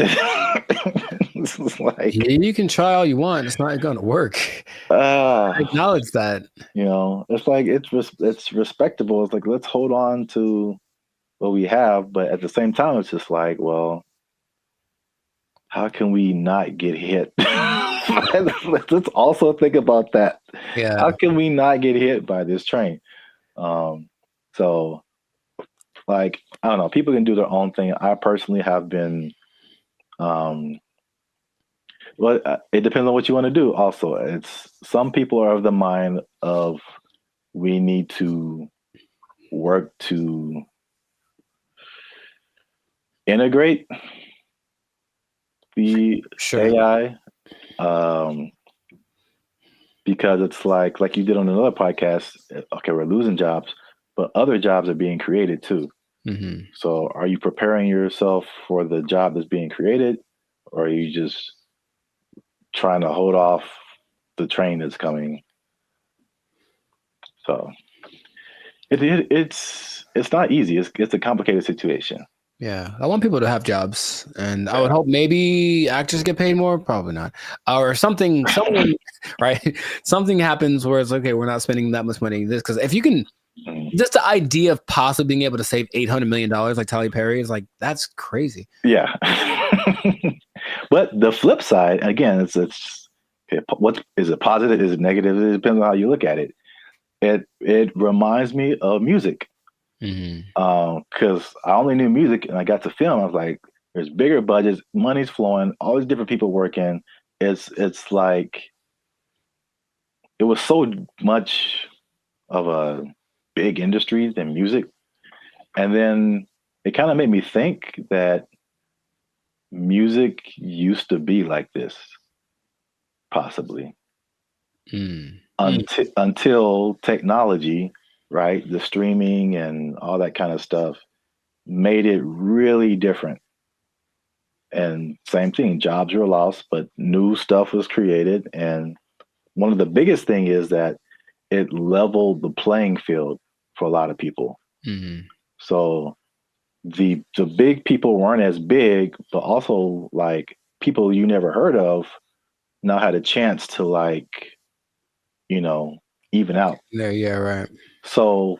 it's like,
you can try all you want, it's not going to work. I acknowledge that.
It's like it's respectable. It's like, let's hold on to what we have, but at the same time, it's just like, well, how can we not get hit? Let's also think about that.
Yeah.
How can we not get hit by this train? So, like, I don't know. People can do their own thing. I personally have been. Well, it depends on what you want to do. Also, some people are of the mind of we need to work to integrate the AI, because it's like you did on another podcast. Okay, we're losing jobs, but other jobs are being created too.
Mm-hmm.
So, are you preparing yourself for the job that's being created, or are you just trying to hold off the train that's coming? So, it's not easy. It's a complicated situation.
Yeah, I want people to have jobs, and I would hope maybe actors get paid more. Probably not, or someone right? Something happens where it's okay. We're not spending that much money. Because if you can, just the idea of possibly being able to save $800 million like Tyler Perry is like, that's crazy.
Yeah. But the flip side, again, what is it positive? Is it negative? It depends on how you look at it. It reminds me of music. Because I only knew music and I got to film. I was like, there's bigger budgets, money's flowing, all these different people working. it's like it was so much of a big industry than music, and then it kind of made me think that music used to be like this, possibly. Until technology, right, the streaming and all that kind of stuff made it really different. And same thing, jobs were lost, but new stuff was created. And one of the biggest thing is that it leveled the playing field for a lot of people. So the big people weren't as big, but also like people you never heard of now had a chance to like, you know, even out.
Yeah, right.
So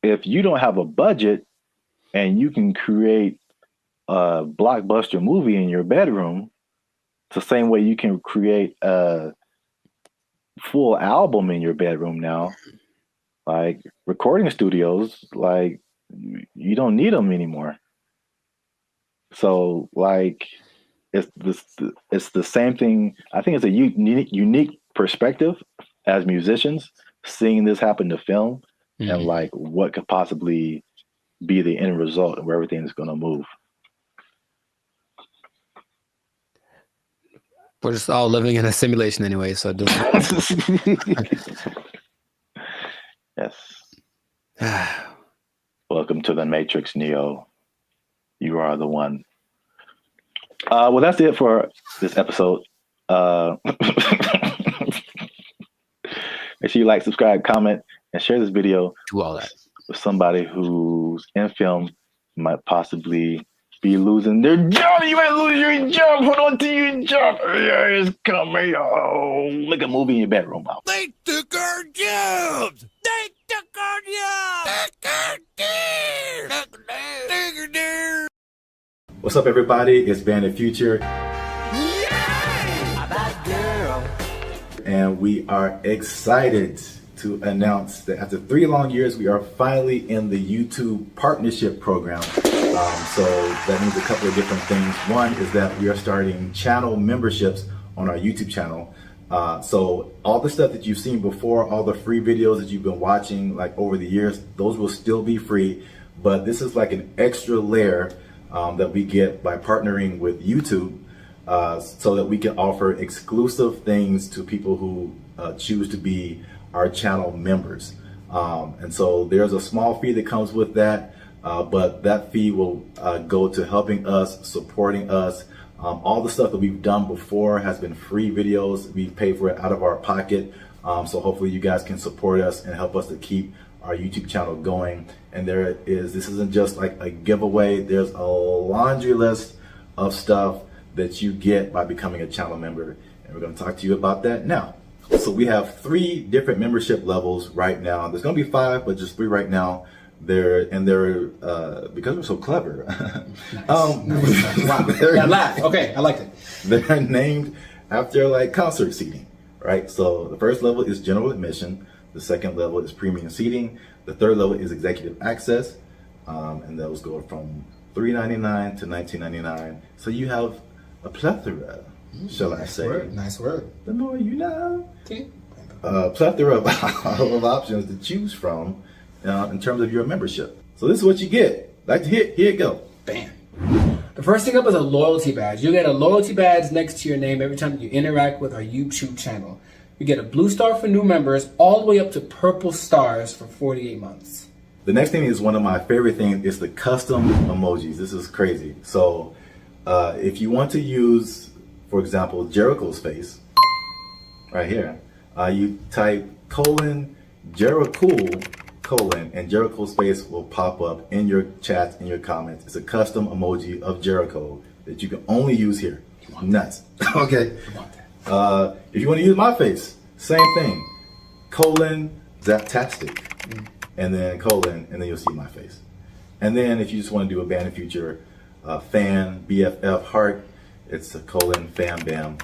if you don't have a budget and you can create a blockbuster movie in your bedroom, it's the same way you can create a full album in your bedroom now. Like recording studios, like you don't need them anymore. So like it's the same thing. I think it's a unique perspective as musicians seeing this happen to film and like what could possibly be the end result of where everything is going to move.
We're just all living in a simulation anyway, so it doesn't
Yes. Welcome to the Matrix, Neo. You are the one. Well, that's it for this episode. Make sure you like, subscribe, comment, and share this video.
Do all that
with somebody who's in film, might possibly be losing their job. You might lose your job. Hold on to your job. Yeah, it's coming. Oh, make a movie in your bedroom.
They took our jobs. They took our jobs.
What's up, everybody? It's Band of Future. And we are excited to announce that after 3 long years, we are finally in the YouTube partnership program. So that means a couple of different things. One is that we are starting channel memberships on our YouTube channel. So all the stuff that you've seen before, all the free videos that you've been watching like over the years, those will still be free. But this is like an extra layer that we get by partnering with YouTube. So that we can offer exclusive things to people who choose to be our channel members. And so there's a small fee that comes with that, but that fee will go to helping us, supporting us. All the stuff that we've done before has been free videos. We pay for it out of our pocket. So hopefully you guys can support us and help us to keep our YouTube channel going. And this isn't just like a giveaway. There's a laundry list of stuff that you get by becoming a channel member. And we're going to talk to you about that now. So we have 3 different membership levels right now. There's going to be 5, but just 3 right now. They're because we're so clever.
Wow. That laugh. Okay, I liked it.
They're named after like concert seating, right? So the first level is general admission. The second level is premium seating. The third level is executive access. And those go from $3.99 to $19.99. So you have a plethora, shall I say?
Nice word.
The more you know.
Okay.
Plethora of options to choose from in terms of your membership. So this is what you get. Like to hit, here you go.
Bam. The first thing up is a loyalty badge. You get a loyalty badge next to your name every time you interact with our YouTube channel. You get a blue star for new members, all the way up to purple stars for 48 months.
The next thing is one of my favorite things is the custom emojis. This is crazy. So if you want to use, for example, Jericho's face, right here, you type Jericho, and Jericho's face will pop up in your chats, in your comments. It's a custom emoji of Jericho that you can only use here. Nuts. Okay. If you want to use my face, same thing. Zaptastic. And then and then you'll see my face. And then if you just want to do a Band of Future fan, BFF heart, it's a fan bam :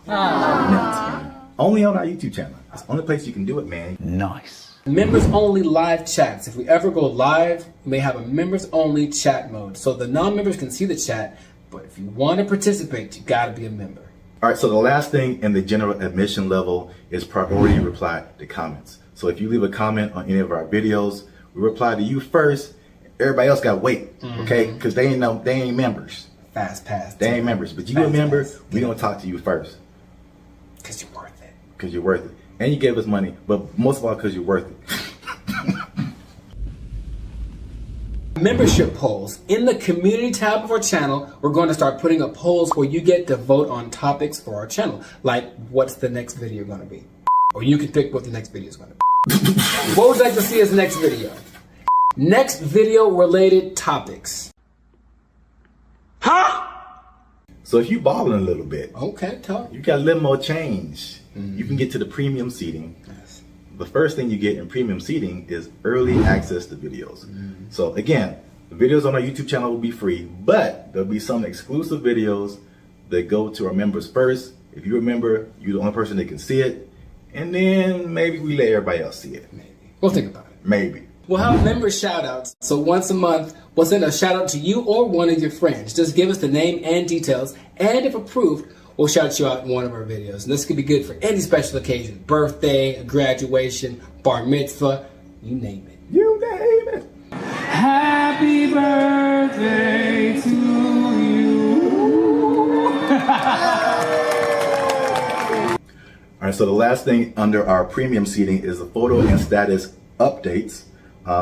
Net. Only on our YouTube channel. It's the only place you can do it, man. Nice.
Members only live chats. If we ever go live, we may have a members only chat mode. So the non-members can see the chat, but if you want to participate, you gotta be a member.
All right, so the last thing in the general admission level is priority reply to comments. So if you leave a comment on any of our videos, we reply to you first. Everybody else got to wait, okay? Because they ain't members.
Fast pass.
They ain't members, but you a member. We gonna talk to you first.
Because you're worth it.
Because you're worth it, and you gave us money, but most of all because you're worth it.
Membership polls. In the community tab of our channel, we're going to start putting up polls where you get to vote on topics for our channel. Like, what's the next video going to be? Or you can pick what the next video is going to be. What would you like to see as the next video? Next video related topics.
Huh? So if you balling a little bit,
okay, talk.
You got a little more change. You can get to the premium seating.
Yes.
The first thing you get in premium seating is early access to videos. So again, the videos on our YouTube channel will be free, but there'll be some exclusive videos that go to our members first. If you're a member, you're the only person that can see it. And then maybe we let everybody else see it.
Maybe. We'll think about it.
Maybe.
We'll have member shout outs. So once a month, we'll send a shout out to you or one of your friends. Just give us the name and details. And if approved, we'll shout you out in one of our videos. And this could be good for any special occasion. Birthday, a graduation, bar mitzvah, you name it.
You name it.
Happy birthday to you.
All right, so the last thing under our premium seating is the photo and status updates.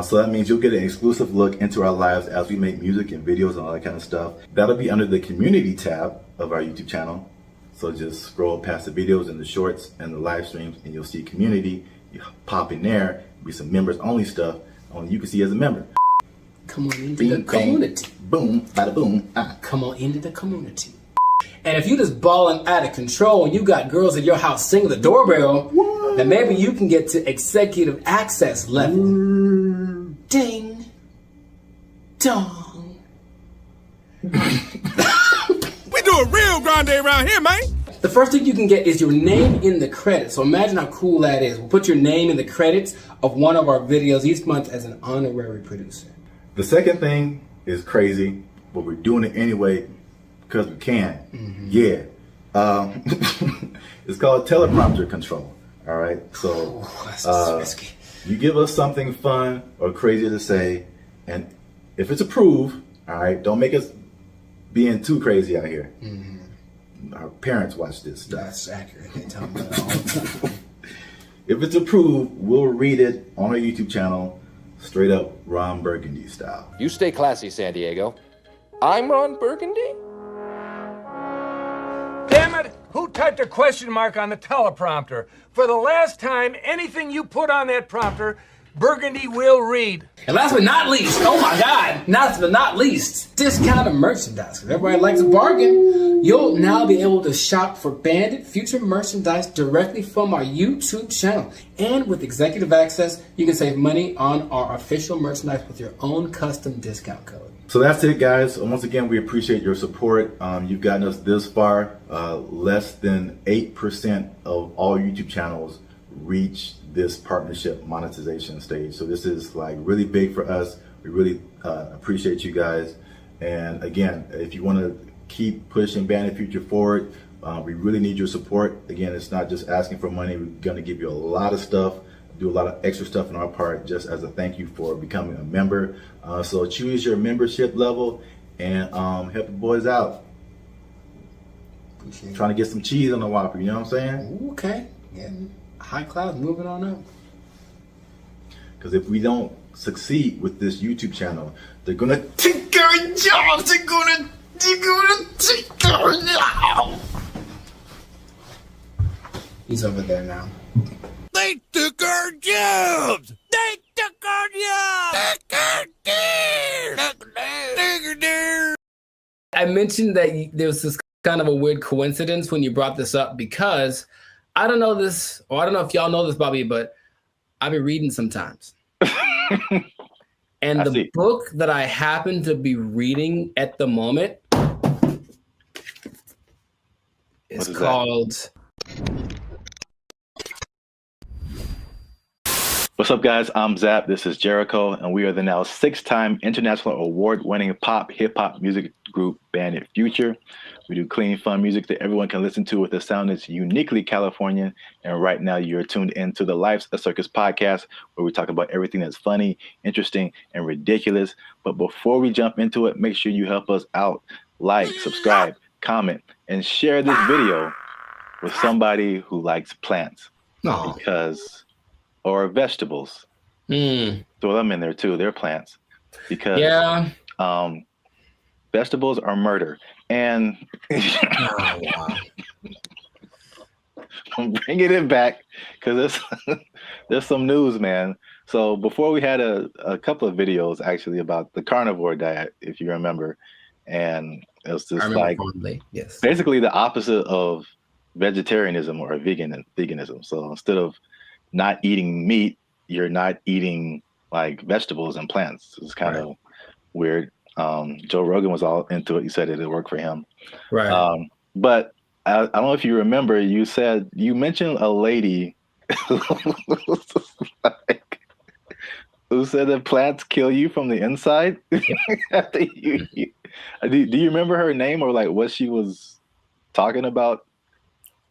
So that means you'll get an exclusive look into our lives as we make music and videos and all that kind of stuff. That'll be under the community tab of our YouTube channel. So just scroll past the videos and the shorts and the live streams and you'll see community. You pop in there, be some members only stuff only you can see as a member.
Come on into the community.
Boom, bada boom.
Come on into the community. And if you just balling out of control and you got girls at your house singing the doorbell, then maybe you can get to executive access level. Ding. Dong.
We do a real grande around here, man.
The first thing you can get is your name in the credits. So imagine how cool that is. We'll put your name in the credits of one of our videos each month as an honorary producer.
The second thing is crazy, but we're doing it anyway because we can. Yeah. It's called teleprompter control. All right. So you give us something fun or crazy to say, and if it's approved, all right, don't make us being too crazy out here. Our parents watch this stuff.
That's accurate. They tell me that all the time.
If it's approved, we'll read it on our YouTube channel, straight up Ron Burgundy style.
You stay classy, San Diego. I'm Ron Burgundy?
Damn it! Who typed a question mark on the teleprompter? For the last time, anything you put on that prompter, Burgundy will read.
And last but not least, oh my God, last but not least, discounted merchandise. Because everybody likes a bargain. You'll now be able to shop for Bandit future merchandise directly from our YouTube channel. And with executive access, you can save money on our official merchandise with your own custom discount code.
So that's it, guys. Once again, we appreciate your support. You've gotten us this far. Less than 8% of all YouTube channels reach this partnership monetization stage. So this is like really big for us. We really appreciate you guys. And again, if you want to keep pushing Bandit Future forward, we really need your support. Again, it's not just asking for money. We're going to give you a lot of stuff, do a lot of extra stuff on our part just as a thank you for becoming a member. So choose your membership level and help the boys out. Trying to get some cheese on the Whopper, you know what I'm saying?
Okay. Yeah. High class, moving on up.
Because if we don't succeed with this YouTube channel, they're gonna take our jobs. They're gonna take our jobs.
He's over there now.
They took our jobs. They took our jobs.
I mentioned that there was this kind of a weird coincidence when you brought this up because I don't know this, or I don't know if y'all know this, Bobby, but I've been reading sometimes. And the book that I happen to be reading at the moment is called...
What's up, guys? I'm Zap. This is Jericho, and we are the now 6-time international award-winning pop hip-hop music group Bandit Future. We do clean, fun music that everyone can listen to with a sound that's uniquely Californian. And right now, you're tuned into the Life's a Circus podcast, where we talk about everything that's funny, interesting, and ridiculous. But before we jump into it, make sure you help us out. Like, subscribe, comment, and share this video with somebody who likes plants. Because... or vegetables. Throw them in there too. They're plants. Because vegetables are murder. And I'm bringing it back because there's some news, man. So before we had a couple of videos actually about the carnivore diet, if you remember. And it was just like basically the opposite of vegetarianism or veganism. So instead of not eating meat, you're not eating like vegetables and plants. It's kind of weird. Joe Rogan was all into it. He said it worked for him. Right. But I don't know if you remember, you mentioned a lady who said that plants kill you from the inside. Do you remember her name or like what she was talking about?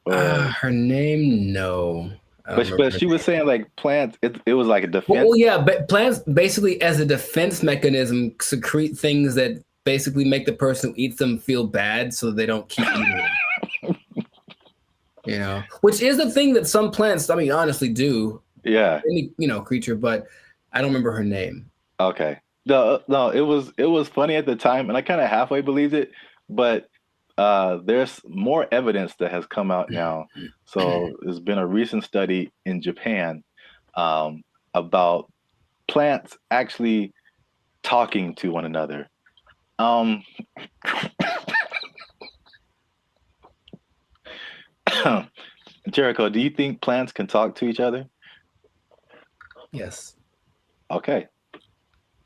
Her name, no.
But she was saying like plants, it was like a defense.
Well, yeah, but plants basically as a defense mechanism secrete things that basically make the person who eats them feel bad so they don't keep eating them. You know, which is the thing that some plants, I mean, honestly do.
Yeah.
Any, creature, but I don't remember her name.
Okay. No, it was funny at the time and I kind of halfway believed it, but there's more evidence that has come out now. So there's been a recent study in Japan about plants actually talking to one another. Jericho, do you think plants can talk to each other?
Yes.
Okay.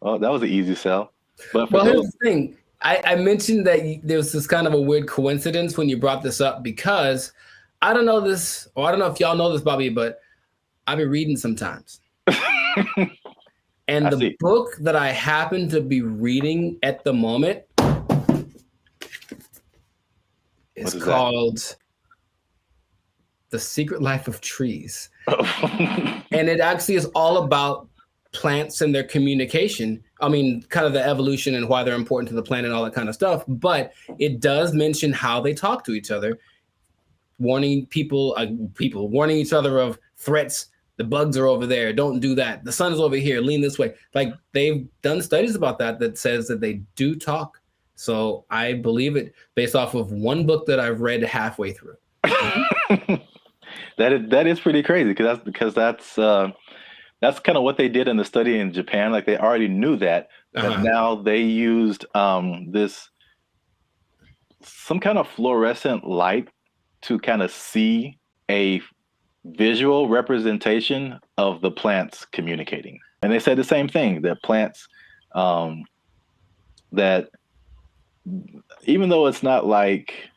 Well, that was an easy sell. But
here's the thing. I mentioned that there was this kind of a weird coincidence when you brought this up because I don't know this, or I don't know if y'all know this, Bobby, but I've been reading sometimes. And the book that I happen to be reading at the moment is called The Secret Life of Trees. And it actually is all about plants and their communication. I mean, kind of the evolution and why they're important to the planet and all that kind of stuff. But it does mention how they talk to each other, warning people warning each other of threats. The bugs are over there. Don't do that. The sun is over here. Lean this way. Like they've done studies about that says that they do talk. So I believe it based off of one book that I've read halfway through.
That is pretty crazy because that's kind of what they did in the study in Japan. Like they already knew that, but now they used some kind of fluorescent light to kind of see a visual representation of the plants communicating. And they said the same thing, that plants, that even though it's not like,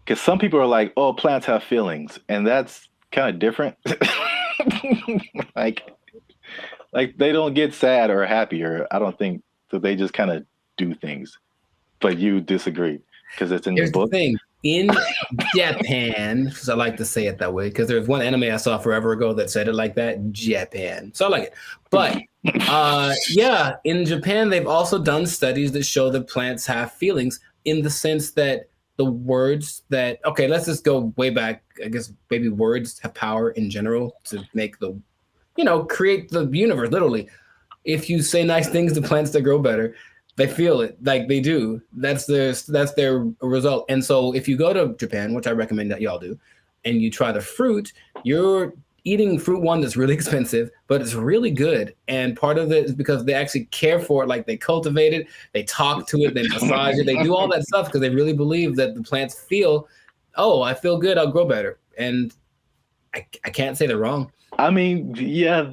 because some people are like, oh, plants have feelings, and that's kind of different. like they don't get sad or happy, or I don't think so. They just kind of do things. But you disagree because it's in your book.
The thing in Japan, because I like to say it that way, because there's one anime I saw forever ago that said it like that, Japan. So I like it. But yeah, in Japan, they've also done studies that show that plants have feelings in the sense that the words that, okay, let's just go way back. I guess maybe words have power in general to make the, create the universe, literally. If you say nice things to plants that grow better, they feel it like they do. That's their result. And so if you go to Japan, which I recommend that y'all do, and you try the fruit, you're eating fruit one that's really expensive, but it's really good. And part of it is because they actually care for it. Like they cultivate it, they talk to it, they massage it, they do all that stuff because they really believe that the plants feel, oh, I feel good, I'll grow better. And I can't say they're wrong.
I mean, yeah,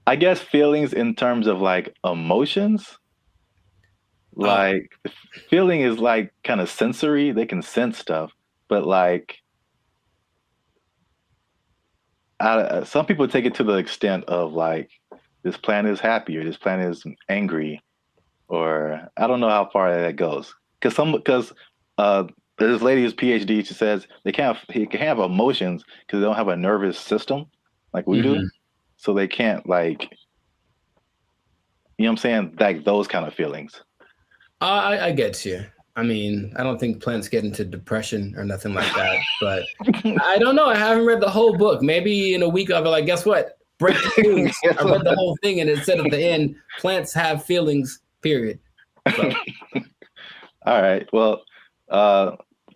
I guess feelings in terms of like emotions, like feeling is like kind of sensory. They can sense stuff, but like, some people take it to the extent of like, this plant is happy or this plant is angry, or I don't know how far that goes. Because this lady who's PhD, she says he can have emotions because they don't have a nervous system like we do, so they can't like, you know what I'm saying, like those kind of feelings.
I get you. I mean, I don't think plants get into depression or nothing like that, but I don't know. I haven't read the whole book. Maybe in a week I'll be like, guess what? Break the news. I read the whole thing and it said at the end, plants have feelings, period. So.
All right. Well,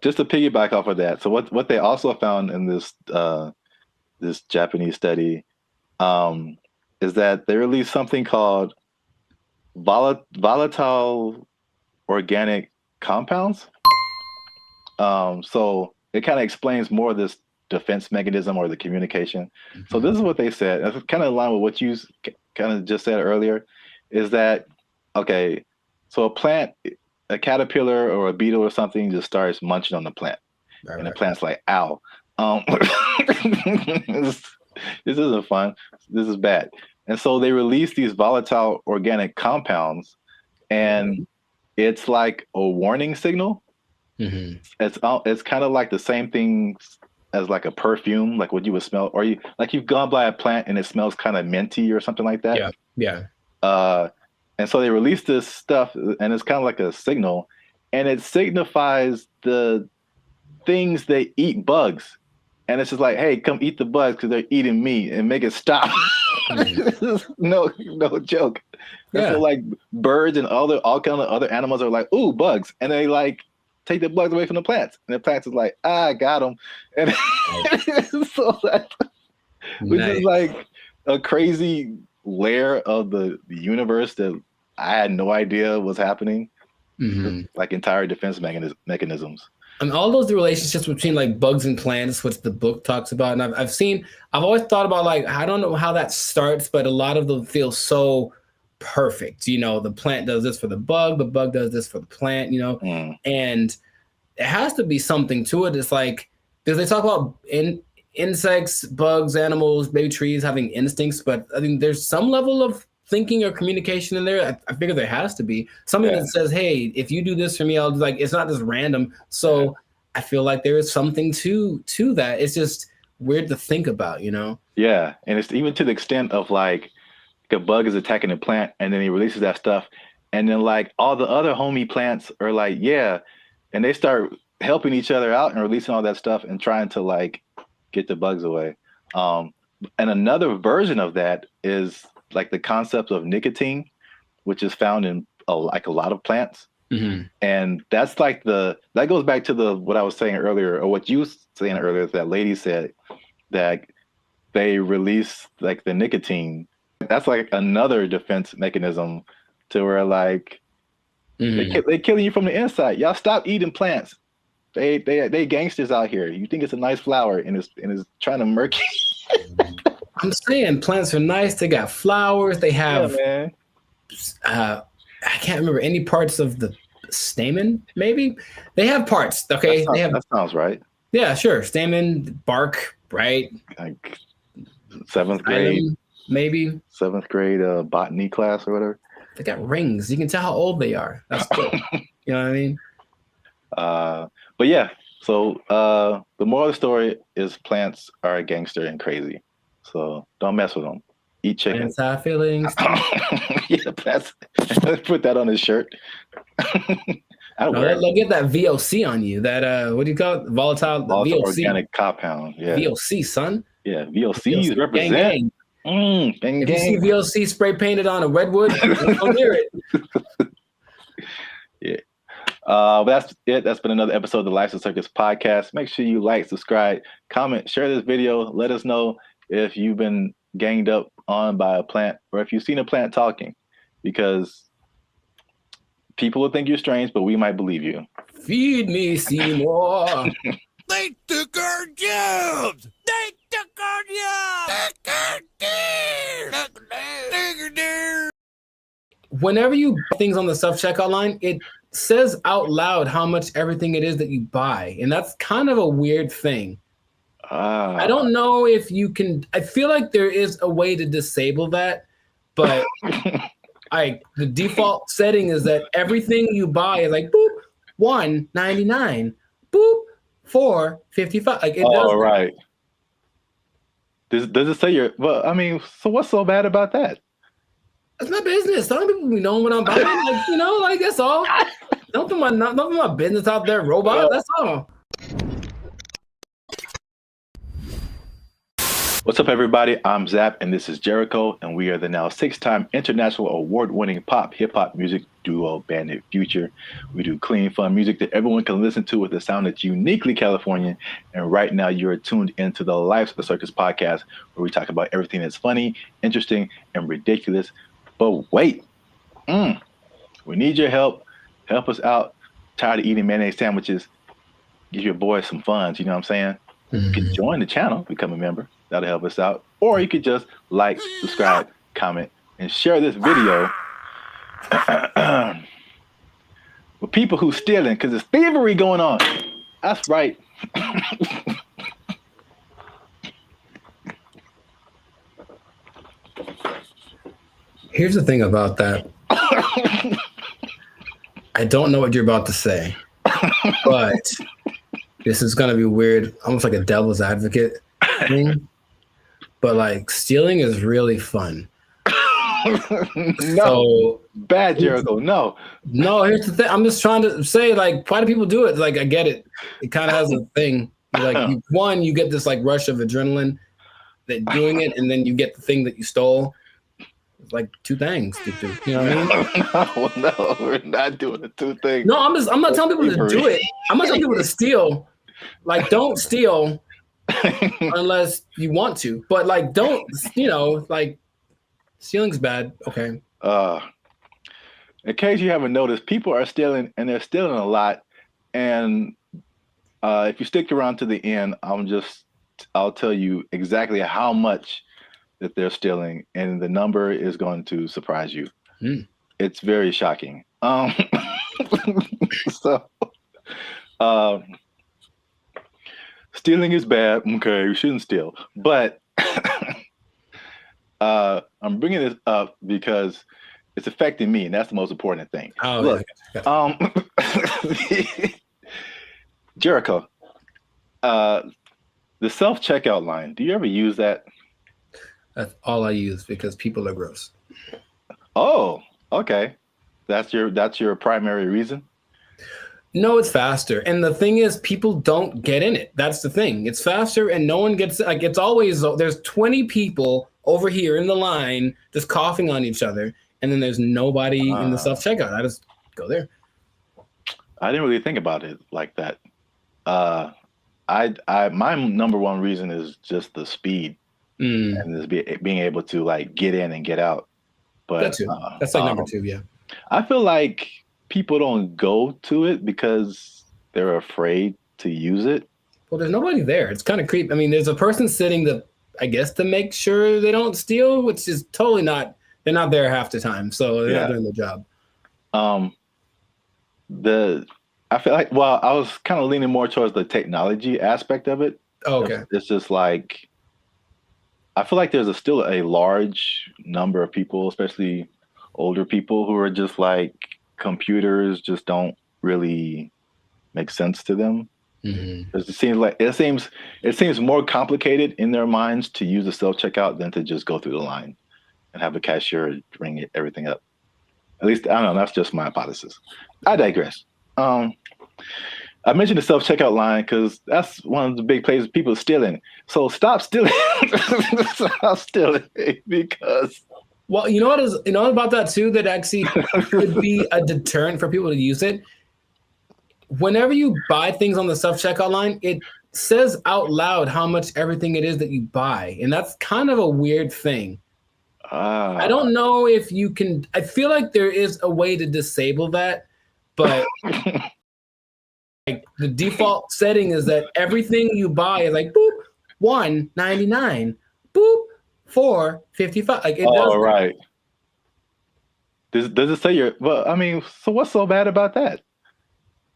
just to piggyback off of that, so what they also found in this this Japanese study is that they released something called volatile organic compounds. So it kind of explains more of this defense mechanism or the communication. So this is what they said. It's kind of in line with what you kind of just said earlier, is that, okay, so a caterpillar or a beetle or something just starts munching on the plant. And the plant's like, ow. This isn't fun. This is bad. And so they release these volatile organic compounds, and it's like a warning signal. It's kind of like the same thing as like a perfume, like what you would smell, or you've gone by a plant and it smells kind of minty or something like that.
Yeah.
And so they release this stuff, and it's kind of like a signal, and it signifies the things they eat bugs. And it's just like, hey, come eat the bugs because they're eating me, and make it stop. no joke. Yeah. And so like birds and all kind of other animals are like, ooh, bugs, and they like take the bugs away from the plants, and the plants is like, I got them, and so that, which is like a crazy layer of the universe that I had no idea was happening. Like entire defense mechanisms.
And all those relationships between like bugs and plants, which the book talks about, and I've always thought about, like, I don't know how that starts, but a lot of them feel so perfect. You know, the plant does this for the bug does this for the plant, you know, and it has to be something to it. It's like, because they talk about insects, bugs, animals, maybe trees having instincts, but I think there's some level of thinking or communication in there. I figure there has to be something that says, hey, if you do this for me, I'll do, like, it's not just random. So I feel like there is something to that. It's just weird to think about, you know? Yeah.
And it's even to the extent of like a bug is attacking a plant and then he releases that stuff. And then like all the other homie plants are like, yeah. And they start helping each other out and releasing all that stuff and trying to like get the bugs away. And another version of that is like the concept of nicotine, which is found in a lot of plants. And that's like that goes back to what I was saying earlier, or what you were saying earlier, that lady said that they release like the nicotine. That's like another defense mechanism to where like they killing you from the inside. Y'all stop eating plants. They gangsters out here. You think it's a nice flower and it's trying to murk you.
I'm saying plants are nice. They got flowers. They have, I can't remember any parts of the stamen. Maybe they have parts. Okay,
that sounds right.
Yeah, sure. Stamen, bark, right? Like
7th grade,
maybe
7th grade botany class or whatever.
They got rings. You can tell how old they are. That's cool. You know what I mean?
But yeah. So the moral of the story is plants are a gangster and crazy. So don't mess with them. Eat chicken.
Plants have feelings.
Yeah, let's put that on his shirt.
They'll get that VOC on you. That what do you call it? Volatile VOC.
Organic compound. Yeah.
VOC, son.
Yeah, VOCs represent.
Gang. If you see VOC spray painted on a redwood, don't hear it.
Yeah. That's it. That's been another episode of the Life's a Circus podcast. Make sure you like, subscribe, comment, share this video. Let us know if you've been ganged up on by a plant or if you've seen a plant talking, because people will think you're strange, but we might believe you.
Feed me, Seymour.
They took our jobs. They took our jobs.
Whenever you buy things on the self-checkout line, it says out loud how much everything it is that you buy. And that's kind of a weird thing. I don't know if you can. I feel like there is a way to disable that, but the default setting is that everything you buy is like boop $1.99, boop $4.55. Like it does.
Right. Does it say you're? Well, I mean, so what's so bad about that?
That's my business. Some people be knowing what I'm buying. Like, like that's all. Don't put my business out there, robot. That's all.
What's up, everybody? I'm Zap, and this is Jericho, and we are the now 6-time international award-winning pop hip-hop music duo Bandit Future. We do clean, fun music that everyone can listen to with a sound that's uniquely Californian. And right now, you are tuned into the Life's a Circus podcast, where we talk about everything that's funny, interesting, and ridiculous. But wait, we need your help. Help us out. Tired of eating mayonnaise sandwiches. Give your boys some funds. You know what I'm saying? You can join the channel, become a member. That'll help us out. Or you could just like, subscribe, comment, and share this video with people who stealing, because there's thievery going on. That's right.
Here's the thing about that. I don't know what you're about to say, but this is going to be weird, almost like a devil's advocate thing. But like stealing is really fun.
No, bad, Jericho. No,
here's the thing. I'm just trying to say, like, why do people do it? Like, I get it. It kind of has a thing. Like, you get this like rush of adrenaline that doing it, and then you get the thing that you stole. It's like two things to do. You know what I mean?
No, we're not doing the two things.
No, I'm not telling people to do it. I'm not telling people to steal. Like, don't steal unless you want to. But like, don't, like, stealing's bad. Okay.
In case you haven't noticed, people are stealing, and they're stealing a lot. And if you stick around to the end, I'll tell you exactly how much that they're stealing, and the number is going to surprise you. It's very shocking. Stealing is bad. Okay, we shouldn't steal. But I'm bringing this up because it's affecting me, and that's the most important thing. Look, Jericho, the self-checkout line, do you ever use that?
That's all I use because people are gross.
Oh, okay. That's your primary reason?
No, it's faster. And the thing is, people don't get in it. That's the thing. It's faster and no one gets, like, it's always, there's 20 people over here in the line just coughing on each other. And then there's nobody in the self-checkout. I just go there.
I didn't really think about it like that. My number one reason is just the speed and just being able to like get in and get out. But
that's like number two. Yeah.
I feel like people don't go to it because they're afraid to use it.
Well, there's nobody there. It's kind of creepy. I mean, there's a person sitting to make sure they don't steal, which is totally not, they're not there half the time. So they're not doing the job.
I feel like, well, I was kind of leaning more towards the technology aspect of it.
Oh, okay.
It's just like, I feel like there's still a large number of people, especially older people, who are just like, computers just don't really make sense to them. It seems more complicated in their minds to use the self-checkout than to just go through the line and have a cashier ring everything up. At least, I don't know, that's just my hypothesis. I digress. I mentioned the self-checkout line because that's one of the big places people are stealing. So stop stealing. Stop stealing because...
Well, you know about that too, that actually could be a deterrent for people to use it. Whenever you buy things on the self-checkout line, it says out loud how much everything it is that you buy. And that's kind of a weird thing. I don't know if you can, I feel like there is a way to disable that, but like the default setting is that everything you buy is like, boop, $1.99, boop, $4.55. Like it does.
Right. Does it say you're? Well, I mean, so what's so bad about that?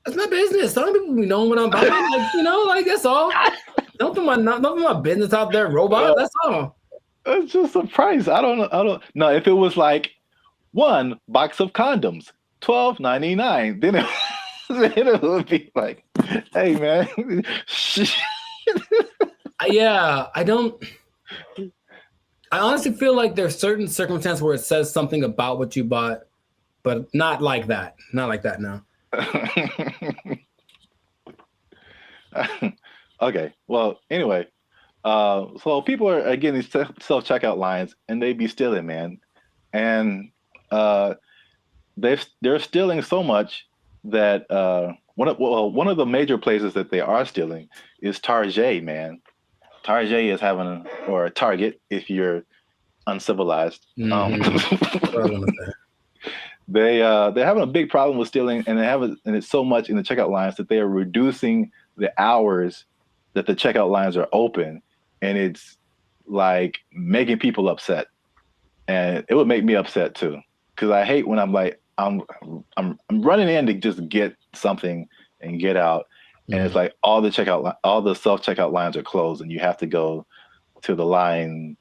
That's my business. Some people be knowing what I'm buying. Like, like that's all. Don't put my business out there, robot. That's all.
It's just a price. I don't know. If it was like one box of condoms, $12.99, then it would be like, hey man.
Yeah, I honestly feel like there's certain circumstances where it says something about what you bought, but not like that. Not like that, no.
Okay. Well, anyway, so people are getting these self-checkout lines, and they be stealing, man, and they're stealing so much that one of the major places that they are stealing is Target, man. Target is having or Target if you're uncivilized. They're having a big problem with stealing, and and it's so much in the checkout lines that they are reducing the hours that the checkout lines are open, and it's like making people upset. And it would make me upset too, because I hate when I'm like I'm running in to just get something and get out, and it's like all the self-checkout lines are closed, and you have to go to the line.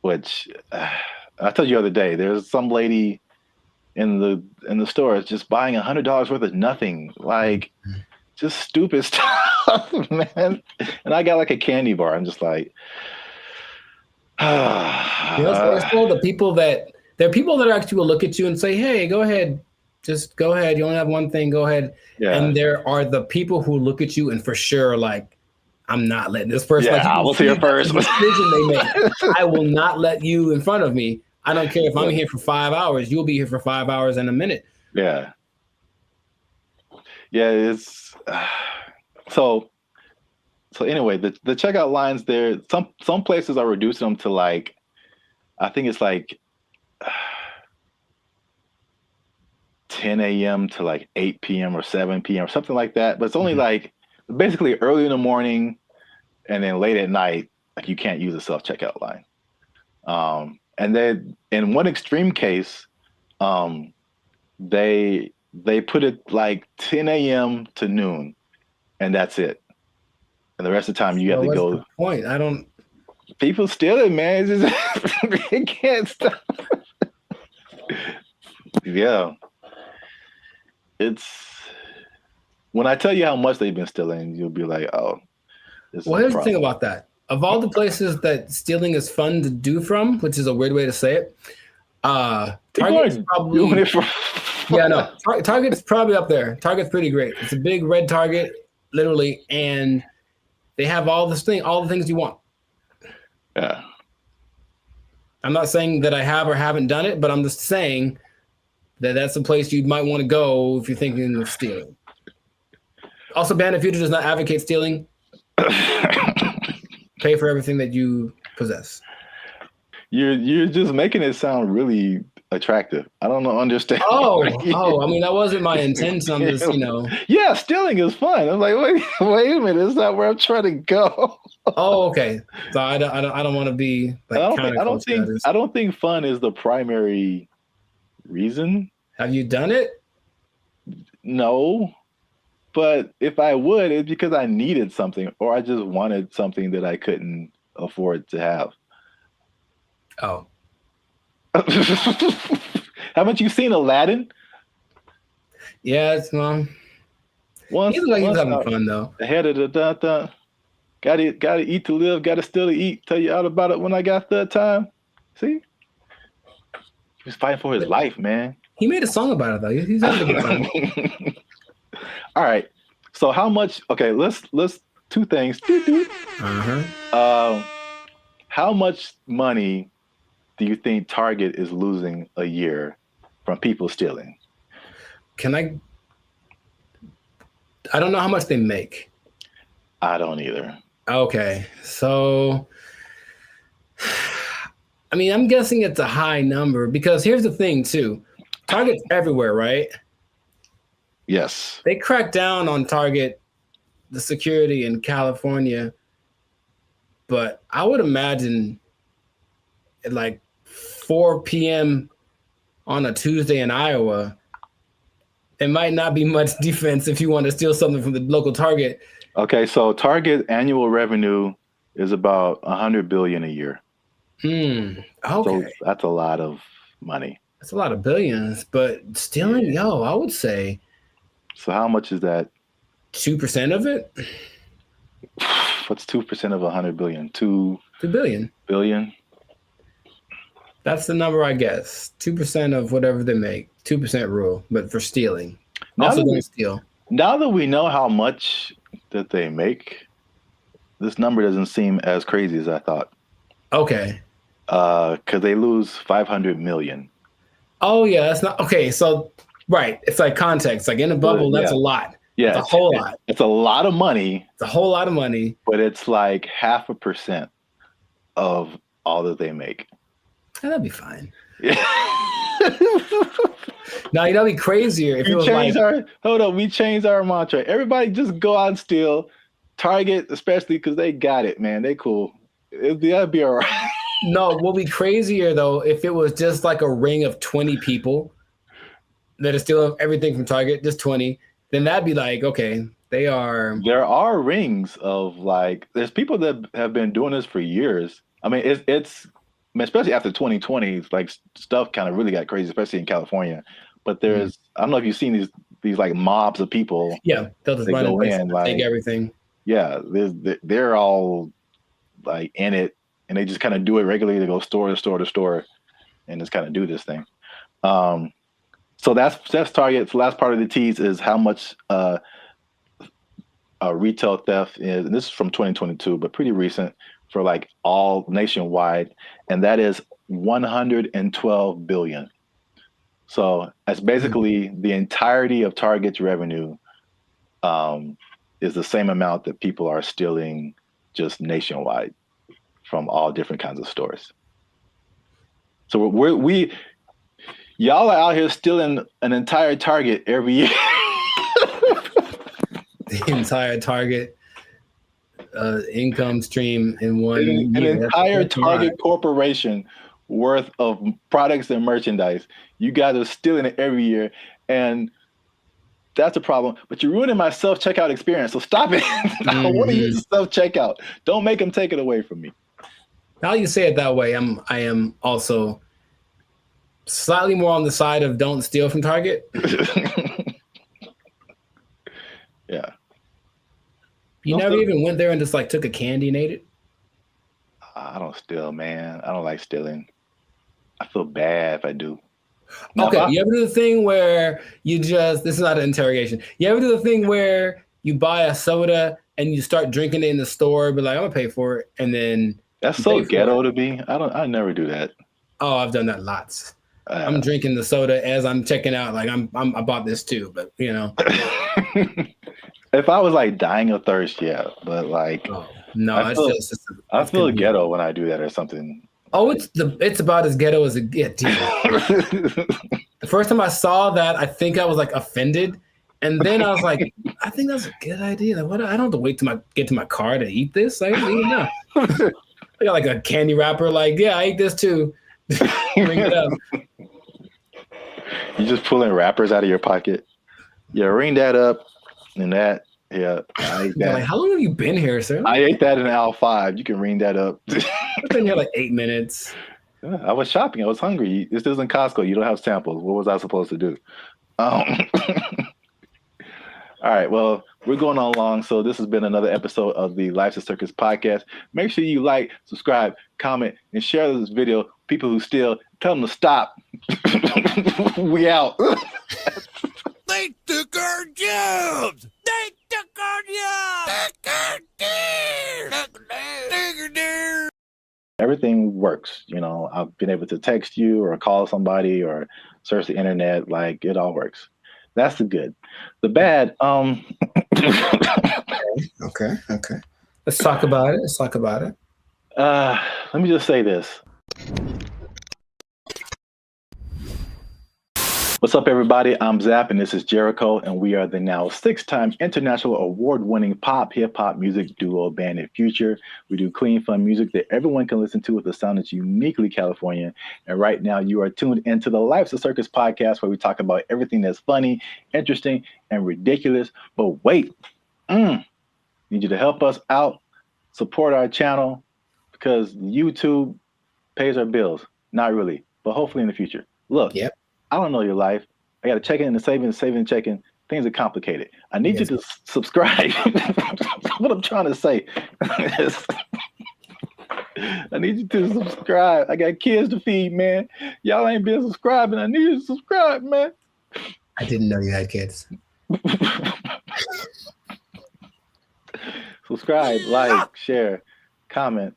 Which I told you the other day, there's some lady in the store just buying $100 worth of nothing, like just stupid stuff, man. And I got like a candy bar. I'm just like,
the people that there are people that actually will look at you and say, "Hey, go ahead, just go ahead. You only have one thing. Go ahead."
Yeah.
And there are the people who look at you and for sure like, I'm not letting this person.
Yeah, I was here first.
Decision they make. I will not let you in front of me. I don't care if I'm here for 5 hours. You'll be here for 5 hours and a minute.
Yeah. Yeah, it's so anyway, the checkout lines there, some places are reducing them to like, I think it's like 10 a.m. to like 8 p.m. or 7 p.m. or something like that. But it's only like basically early in the morning and then late at night, like you can't use a self-checkout line. And then in one extreme case, they put it like 10 a.m. to noon, and that's it. And the rest of the time you have to go.
What's the point? I don't.
People steal it, man. It's just, they can't stop. Yeah. It's when I tell you how much they've been stealing, you'll be like, oh.
Well, here's the thing about that. Of all the places that stealing is fun to do from, which is a weird way to say it, Target's probably Target's probably up there. Target's pretty great. It's a big red Target, literally, and they have all the things you want.
Yeah.
I'm not saying that I have or haven't done it, but I'm just saying that that's a place you might want to go if you're thinking of stealing. Also, Band of Future does not advocate stealing. Pay for everything that you possess.
You're just making it sound really attractive. I don't understand.
Oh, I mean, that wasn't my intention. I'm just,
Yeah, stealing is fun. I'm like, wait a minute, it's not where I'm trying to go.
Oh, okay. So I don't want to be like
I don't think fun is the primary reason.
Have you done it?
No. But if I would, it's because I needed something or I just wanted something that I couldn't afford to have.
Oh.
Haven't you seen Aladdin?
Yeah, it's Once he's having fun though.
Ahead of the gotta eat to live, gotta still to eat. Tell you all about it when I got the time. See? He was fighting for his life, man.
He made a song about it though. He's having a good time.
All right. So how much? Okay, let's two things. How much money do you think Target is losing a year from people stealing?
I don't know how much they make.
I don't either.
Okay. So I mean, I'm guessing it's a high number because here's the thing too. Target's everywhere, right?
Yes.
They cracked down on Target, the security in California, but I would imagine at like 4 p.m. on a Tuesday in Iowa, it might not be much defense if you want to steal something from the local Target.
Okay, so Target annual revenue is about 100 billion a year.
Okay.
So that's a lot of money.
That's a lot of billions, but stealing, I would say.
So how much is that?
2% of it?
What's 2% of 100 billion? 2
billion.
Billion?
That's the number, I guess. 2% of whatever they make. 2% rule, but for stealing. Also don't steal.
Now that we know how much that they make, this number doesn't seem as crazy as I thought.
Okay.
Because they lose 500 million.
Oh yeah, that's not okay. So right, it's like context. Like in a bubble, that's a lot.
Yeah,
it's a whole lot.
It's a lot of money.
It's a whole lot of money.
But it's like 0.5% of all that they make.
That'd be fine. Now you know, it'd be crazier if it was like,
we changed our mantra. Everybody just go out and steal. Target, especially because they got it, man. They cool. That'd be all right.
No, what would be crazier though if it was just like a ring of 20 people that are stealing everything from Target, just 20. Then that'd be like, okay, they are.
There are rings of like, there's people that have been doing this for years. I mean, it's especially after 2020, like stuff kind of really got crazy, especially in California. But there's, I don't know if you've seen these like mobs of people.
Yeah, they'll just run in, like, take everything.
Yeah, they're all like in it, and they just kind of do it regularly. They go store to store to store, and just kind of do this thing. So that's Target. The last part of the tease is how much retail theft is, and this is from 2022, but pretty recent for like all nationwide, and that is 112 billion. So that's basically the entirety of Target's revenue is the same amount that people are stealing just nationwide from all different kinds of stores. So y'all are out here stealing an entire Target every year.
The entire Target income stream in one
An
year.
entire Target corporation worth of products and merchandise. You guys are stealing it every year, and that's a problem. But you're ruining my self-checkout experience, so stop it. I want to use self-checkout. Don't make them take it away from me.
Now you say it that way, I am also slightly more on the side of don't steal from Target.
Yeah.
You never even went there and just like took a candy and ate it?
I don't steal, man. I don't like stealing. I feel bad if I do.
Okay, you ever do the thing where you just, this is not an interrogation. You ever do the thing where you buy a soda and you start drinking it in the store, but like, I'm gonna pay for it, and then
that's so ghetto to me. I never do that.
Oh, I've done that lots. I'm drinking the soda as I'm checking out. Like I bought this too, but you know.
If I was like dying of thirst, yeah, but like,
no,
I feel ghetto when I do that or something.
Oh, it's about as ghetto as it gets. The first time I saw that, I think I was like offended, and then I was like, I think that's a good idea. Like, what? I don't have to wait till get to my car to eat this. I don't even know. I got like a candy wrapper. Like, yeah, I ate this too. Ring it up.
You just pulling wrappers out of your pocket. Yeah, ring that up and that. Yeah, I ate that.
Like, how long have you been here, sir?
I ate that in aisle 5. You can ring that up.
I've been here like 8 minutes.
Yeah, I was shopping. I was hungry. This isn't Costco. You don't have samples. What was I supposed to do? All right. Well, we're going on long. So this has been another episode of the Life's a Circus podcast. Make sure you like, subscribe, comment, and share this video. People who steal, tell them to stop. We out.
They took our jobs. They took our jobs.
Everything works. You know, I've been able to text you or call somebody or search the internet. Like, it all works. That's the good. The bad,
Okay. Let's talk about it.
Let me just say this. What's up, everybody? I'm Zap, and this is Jericho, and we are the now 6-time international award-winning pop hip-hop music duo Band and Future. We do clean, fun music that everyone can listen to with a sound that's uniquely Californian. And right now, you are tuned into the Life's a Circus podcast, where we talk about everything that's funny, interesting, and ridiculous. But wait, Need you to help us out, support our channel, because YouTube pays our bills. Not really, but hopefully in the future. Look, I don't know your life. I got to check in and saving and checking. Things are complicated. I need you to subscribe. What I'm trying to say. I need you to subscribe. I got kids to feed, man. Y'all ain't been subscribing. I need you to subscribe, man.
I didn't know you had kids.
Subscribe, like, share, comment.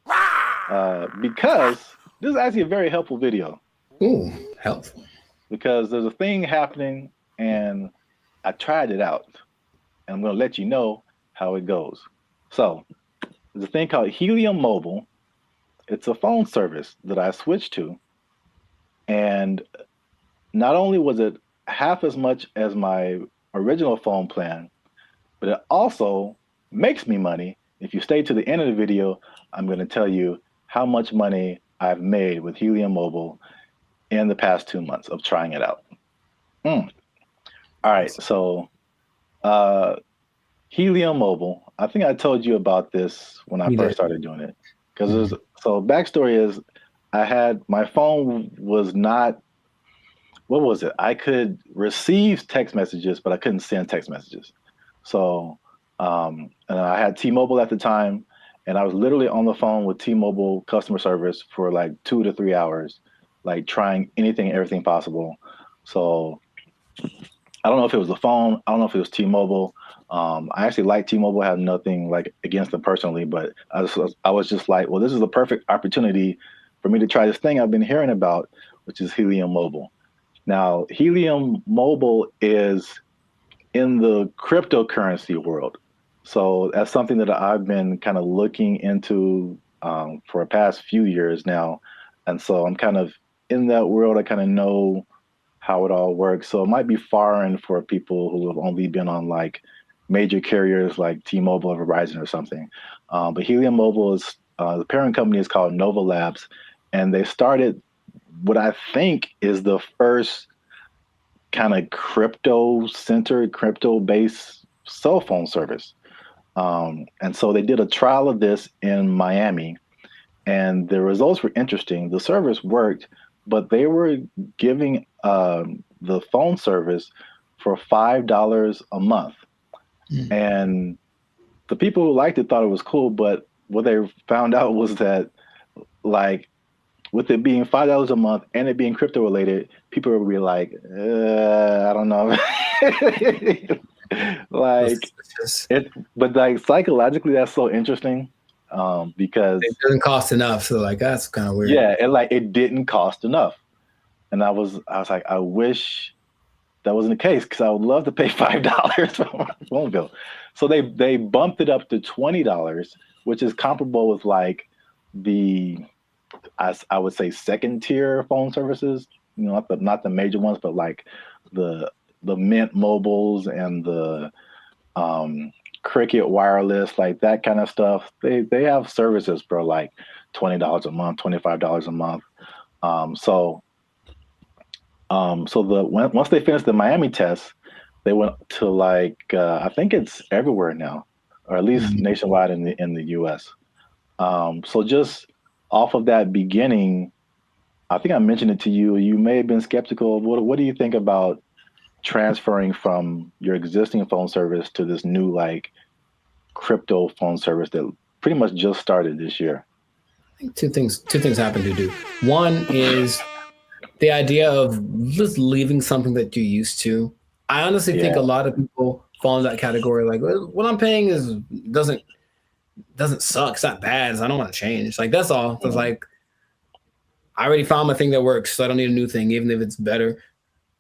Because this is actually a very helpful video.
Ooh, helpful.
Because there's a thing happening and I tried it out. And I'm going to let you know how it goes. So there's a thing called Helium Mobile. It's a phone service that I switched to. And not only was it half as much as my original phone plan, but it also makes me money. If you stay to the end of the video, I'm going to tell you how much money I've made with Helium Mobile in the past 2 months of trying it out. All right, so Helium Mobile, I think I told you about this when I first started doing it. Because so backstory is I had, my phone was not, what was it? I could receive text messages, but I couldn't send text messages. So, and I had T-Mobile at the time, and I was literally on the phone with T-Mobile customer service for like 2 to 3 hours, like trying anything and everything possible. So I don't know if it was the phone. I don't know if it was T-Mobile. I actually like T-Mobile. I have nothing like against them personally, but I was just like, well, this is the perfect opportunity for me to try this thing I've been hearing about, which is Helium Mobile. Now, Helium Mobile is in the cryptocurrency world. So that's something that I've been kind of looking into for the past few years now. And so I'm kind of in that world. I kind of know how it all works. So it might be foreign for people who have only been on like major carriers like T-Mobile or Verizon or something. But Helium Mobile is, the parent company is called Nova Labs, and they started what I think is the first kind of crypto-centered, crypto-based cell phone service. And so they did a trial of this in Miami, and the results were interesting. The service worked, but they were giving the phone service for $5 a month. And the people who liked it thought it was cool, but what they found out was that, like, with it being $5 a month and it being crypto related, people would be like, I don't know. Like it, but like psychologically, that's so interesting because
it doesn't cost enough. So like that's kind of weird.
Yeah, and like it didn't cost enough, and I was like, I wish that wasn't the case because I would love to pay $5 for my phone bill. So they bumped it up to $20, which is comparable with like the I would say second tier phone services. You know, not the major ones, but like the Mint Mobiles and the Cricket Wireless, like that kind of stuff. They have services for like $20 a month, $25 a month. So once they finished the Miami test, they went to like I think it's everywhere now, or at least nationwide in the US. So just off of that beginning, I think I mentioned it to you. You may have been skeptical. What do you think about transferring from your existing phone service to this new like crypto phone service that pretty much just started this year?
I think two things happen to do. One is the idea of just leaving something that you're used to. I honestly think a lot of people fall in that category. Like, what I'm paying doesn't suck. It's not bad. I don't want to change. Like that's all. It's like I already found my thing that works, so I don't need a new thing, even if it's better.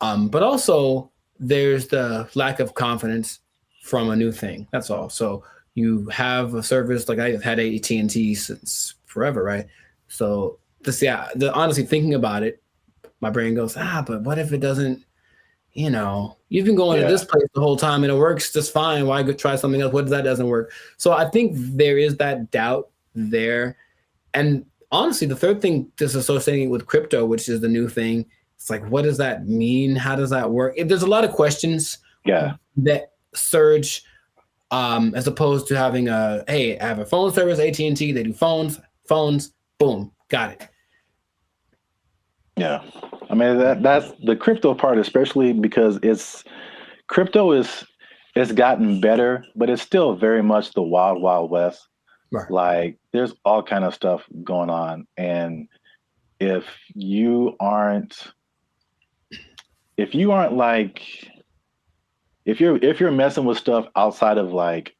But also there's the lack of confidence from a new thing. That's all. So you have a service like I've had AT&T since forever, right? So honestly thinking about it, my brain goes, but what if it doesn't, you've been going to this place the whole time and it works just fine. Why go try something else? What if that doesn't work? So I think there is that doubt there. And honestly, the third thing just associating with crypto, which is the new thing, it's like, what does that mean? How does that work? There's a lot of questions that surge as opposed to having hey, I have a phone service, AT&T, they do phones, boom, got it.
Yeah, I mean that's the crypto part, especially because it's gotten better, but it's still very much the wild wild west.
Right.
Like there's all kind of stuff going on, and if you aren't like if you're messing with stuff outside of like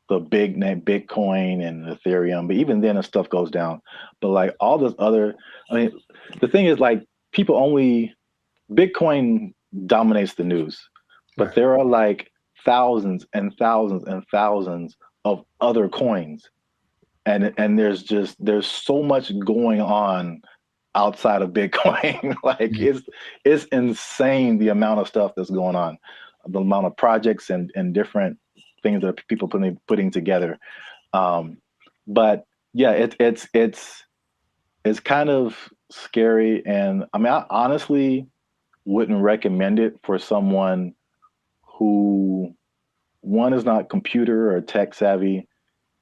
the big name Bitcoin and Ethereum, but even then the stuff goes down. But like all this other, I mean, the thing is like Bitcoin dominates the news, but there are like thousands and thousands and thousands of other coins. And there's so much going on outside of Bitcoin. Like it's insane the amount of stuff that's going on, the amount of projects and different things that people putting together. But yeah, it's kind of scary, and I mean I honestly wouldn't recommend it for someone who one is not computer or tech savvy,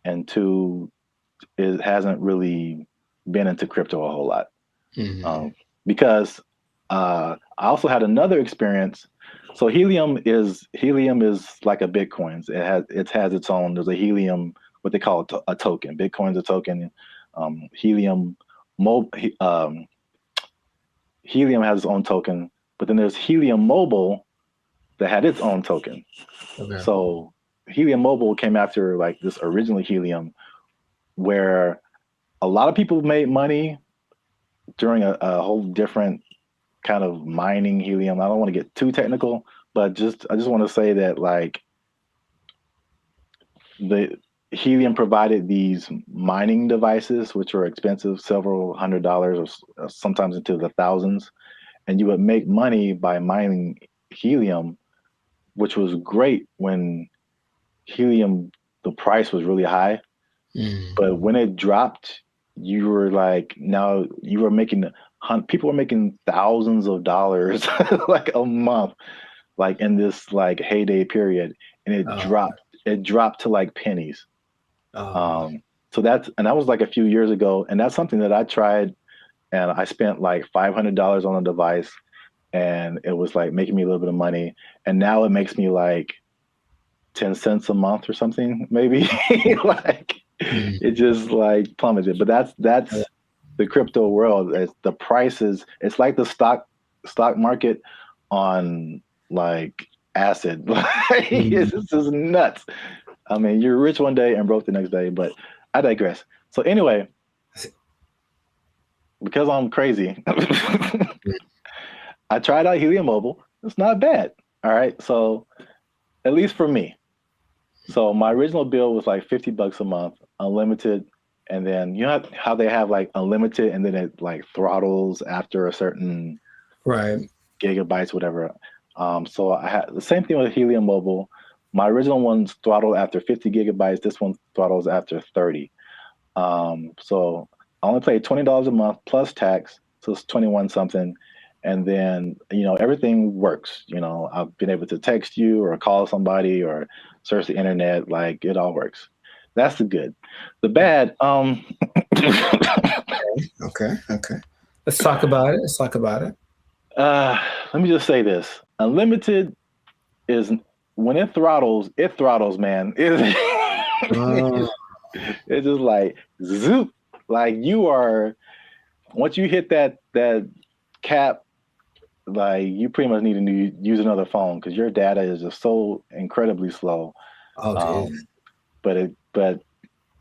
and two hasn't really been into crypto a whole lot. Because I also had another experience. So Helium is like a Bitcoin. It has its own. There's a Helium, what they call a token. Bitcoin's a token. Helium Helium has its own token, but then there's Helium Mobile that had its own token.
Okay.
So Helium Mobile came after like this originally Helium, where a lot of people made money during a whole different kind of mining helium. I don't want to get too technical, but I just want to say that like the helium provided these mining devices, which were expensive, several $100s or sometimes into the thousands. And you would make money by mining helium, which was great when helium, the price was really high. But when it dropped, you were like, now you were making, people were making thousands of dollars like a month, like in this like heyday period. And it dropped to like pennies. So that was like a few years ago. And that's something that I tried, and I spent like $500 on a device, and it was like making me a little bit of money. And now it makes me like 10 cents a month or something, maybe. Like it just like plummeted. But that's the crypto world. The prices, it's like the stock market on like acid. It's just nuts. I mean, you're rich one day and broke the next day, but I digress. So anyway, because I'm crazy, I tried out Helium Mobile. It's not bad. All right. So at least for me. So my original bill was like $50 a month, unlimited. And then you know how they have like unlimited and then it like throttles after a certain gigabytes, whatever. So I had the same thing with Helium Mobile. My original one's throttled after 50 gigabytes. This one throttles after 30. So I only paid $20 a month plus tax. So it's 21 something. And then, you know, everything works. You know, I've been able to text you or call somebody or search the internet. Like it all works. That's the good. The bad,
Okay. Let's talk about it.
Let me just say this. Unlimited is when it throttles, man. It's just like zoop. Like you are, once you hit that cap, like you pretty much need to use another phone because your data is just so incredibly slow. But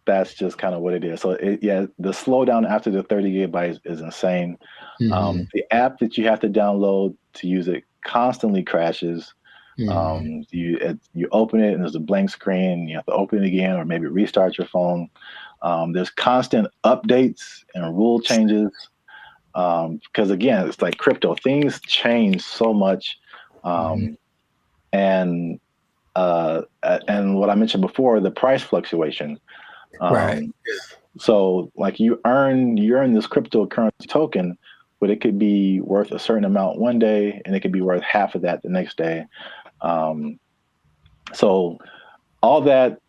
that's just kind of what it is. So the slowdown after the 30 gigabytes is insane. The app that you have to download to use it constantly crashes. You open it and there's a blank screen. You have to open it again or maybe restart your phone. There's constant updates and rule changes. Because again, it's like crypto. Things change so much. And what I mentioned before, the price fluctuation. So like you earn this cryptocurrency token, but it could be worth a certain amount one day and it could be worth half of that the next day. So all that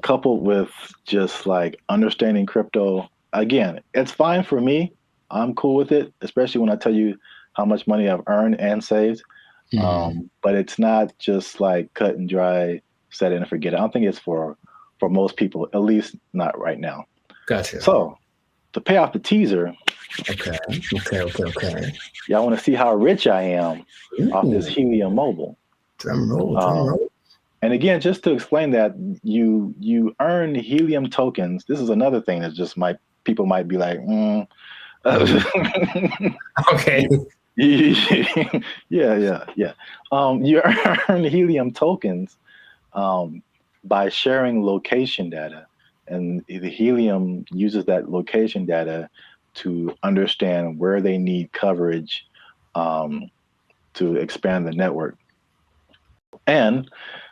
coupled with just like understanding crypto, again, it's fine for me. I'm cool with it, especially when I tell you how much money I've earned and saved. But it's not just like cut and dry, set it and forget it. I don't think it's for most people, at least not right now.
Gotcha.
So to pay off the teaser,
Okay.
y'all want to see how rich I am off this Helium Mobile.
Drum roll.
And again, just to explain that, you earn Helium tokens. This is another thing that just people might be like,
Okay.
Yeah. You earn Helium tokens by sharing location data, and the Helium uses that location data to understand where they need coverage to expand the network. And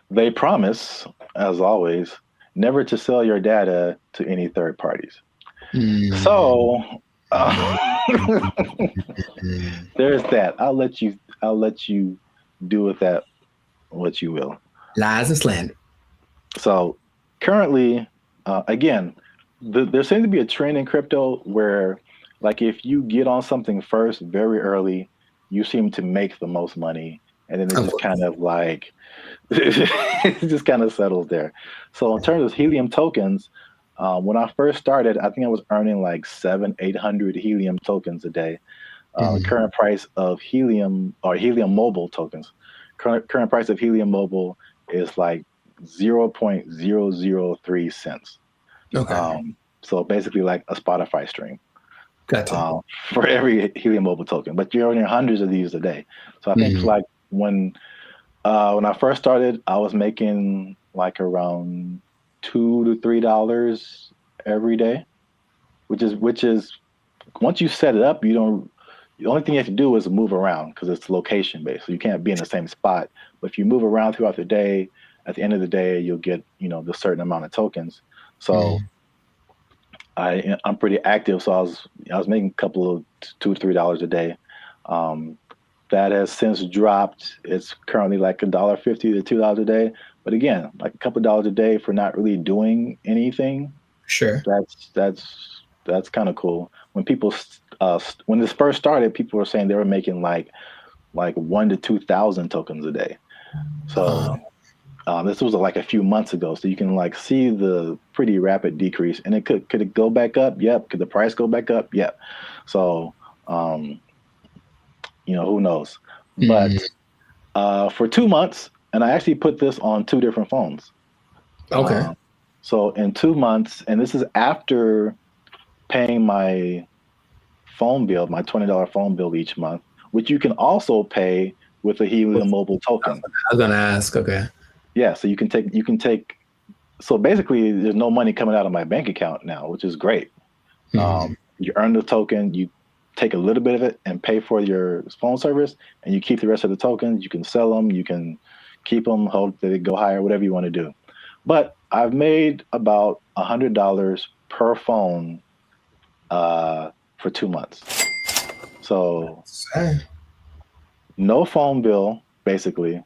they promise, as always, never to sell your data to any third parties. So there's that. I'll let you do with that what you will.
Lies and slander.
So currently, again, there seems to be a trend in crypto where, like, if you get on something first very early, you seem to make the most money, and then it just kind of like it just kind of settles there. So in terms of Helium tokens, when I first started, I think I was earning like 700-800 Helium tokens a day. Current price of Helium or Helium Mobile tokens, current price of Helium Mobile is like 0.003 cents.
Okay.
So basically like a Spotify stream.
Gotcha.
For every Helium Mobile token, but you're earning hundreds of these a day. So I think like when I first started, I was making like around $2 to $3 every day, which is once you set it up, the only thing you have to do is move around because it's location based. So you can't be in the same spot. But if you move around throughout the day, at the end of the day, you'll get, the certain amount of tokens. So I'm pretty active. So I was making a couple of $2 to $3 a day. That has since dropped. It's currently like $1.50 to $2 a day. But again, like a couple of dollars a day for not really doing anything.
Sure.
That's kind of cool. When people when this first started, people were saying they were making like 1,000 to 2,000 tokens a day. So this was like a few months ago. So you can like see the pretty rapid decrease. And it could it go back up? Yep. Could the price go back up? Yep. So who knows? But for 2 months, and I actually put this on 2 different phones.
Okay.
So in 2 months, and this is after paying my phone bill, my $20 phone bill each month, which you can also pay with a Helium Mobile token.
I was gonna ask. Okay.
Yeah, so you can take. So basically, there's no money coming out of my bank account now, which is great. You earn the token, you take a little bit of it and pay for your phone service, and you keep the rest of the tokens. You can sell them, you can keep them, hope that they go higher, whatever you want to do. But I've made about $100 per phone for 2 months. So no phone bill, basically,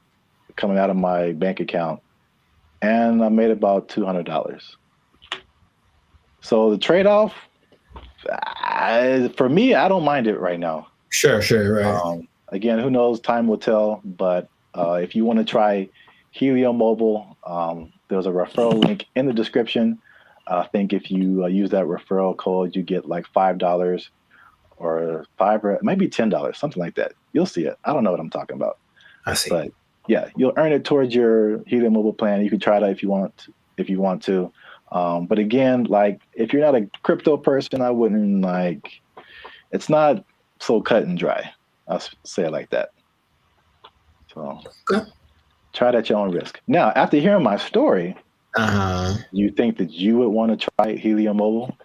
coming out of my bank account, and I made about $200. So the trade-off, for me, I don't mind it right now.
Sure, right.
Again, who knows? Time will tell. But if you want to try Helium Mobile, there's a referral link in the description. I think if you use that referral code, you get like $5 or maybe $10, something like that. You'll see it. I don't know what I'm talking about.
I see.
But yeah, you'll earn it towards your Helium Mobile plan. You can try that if you want to. But again, like if you're not a crypto person, I wouldn't it's not so cut and dry. I'll say it like that. So try it at your own risk. Now, after hearing my story, you think that you would want to try Helium Mobile?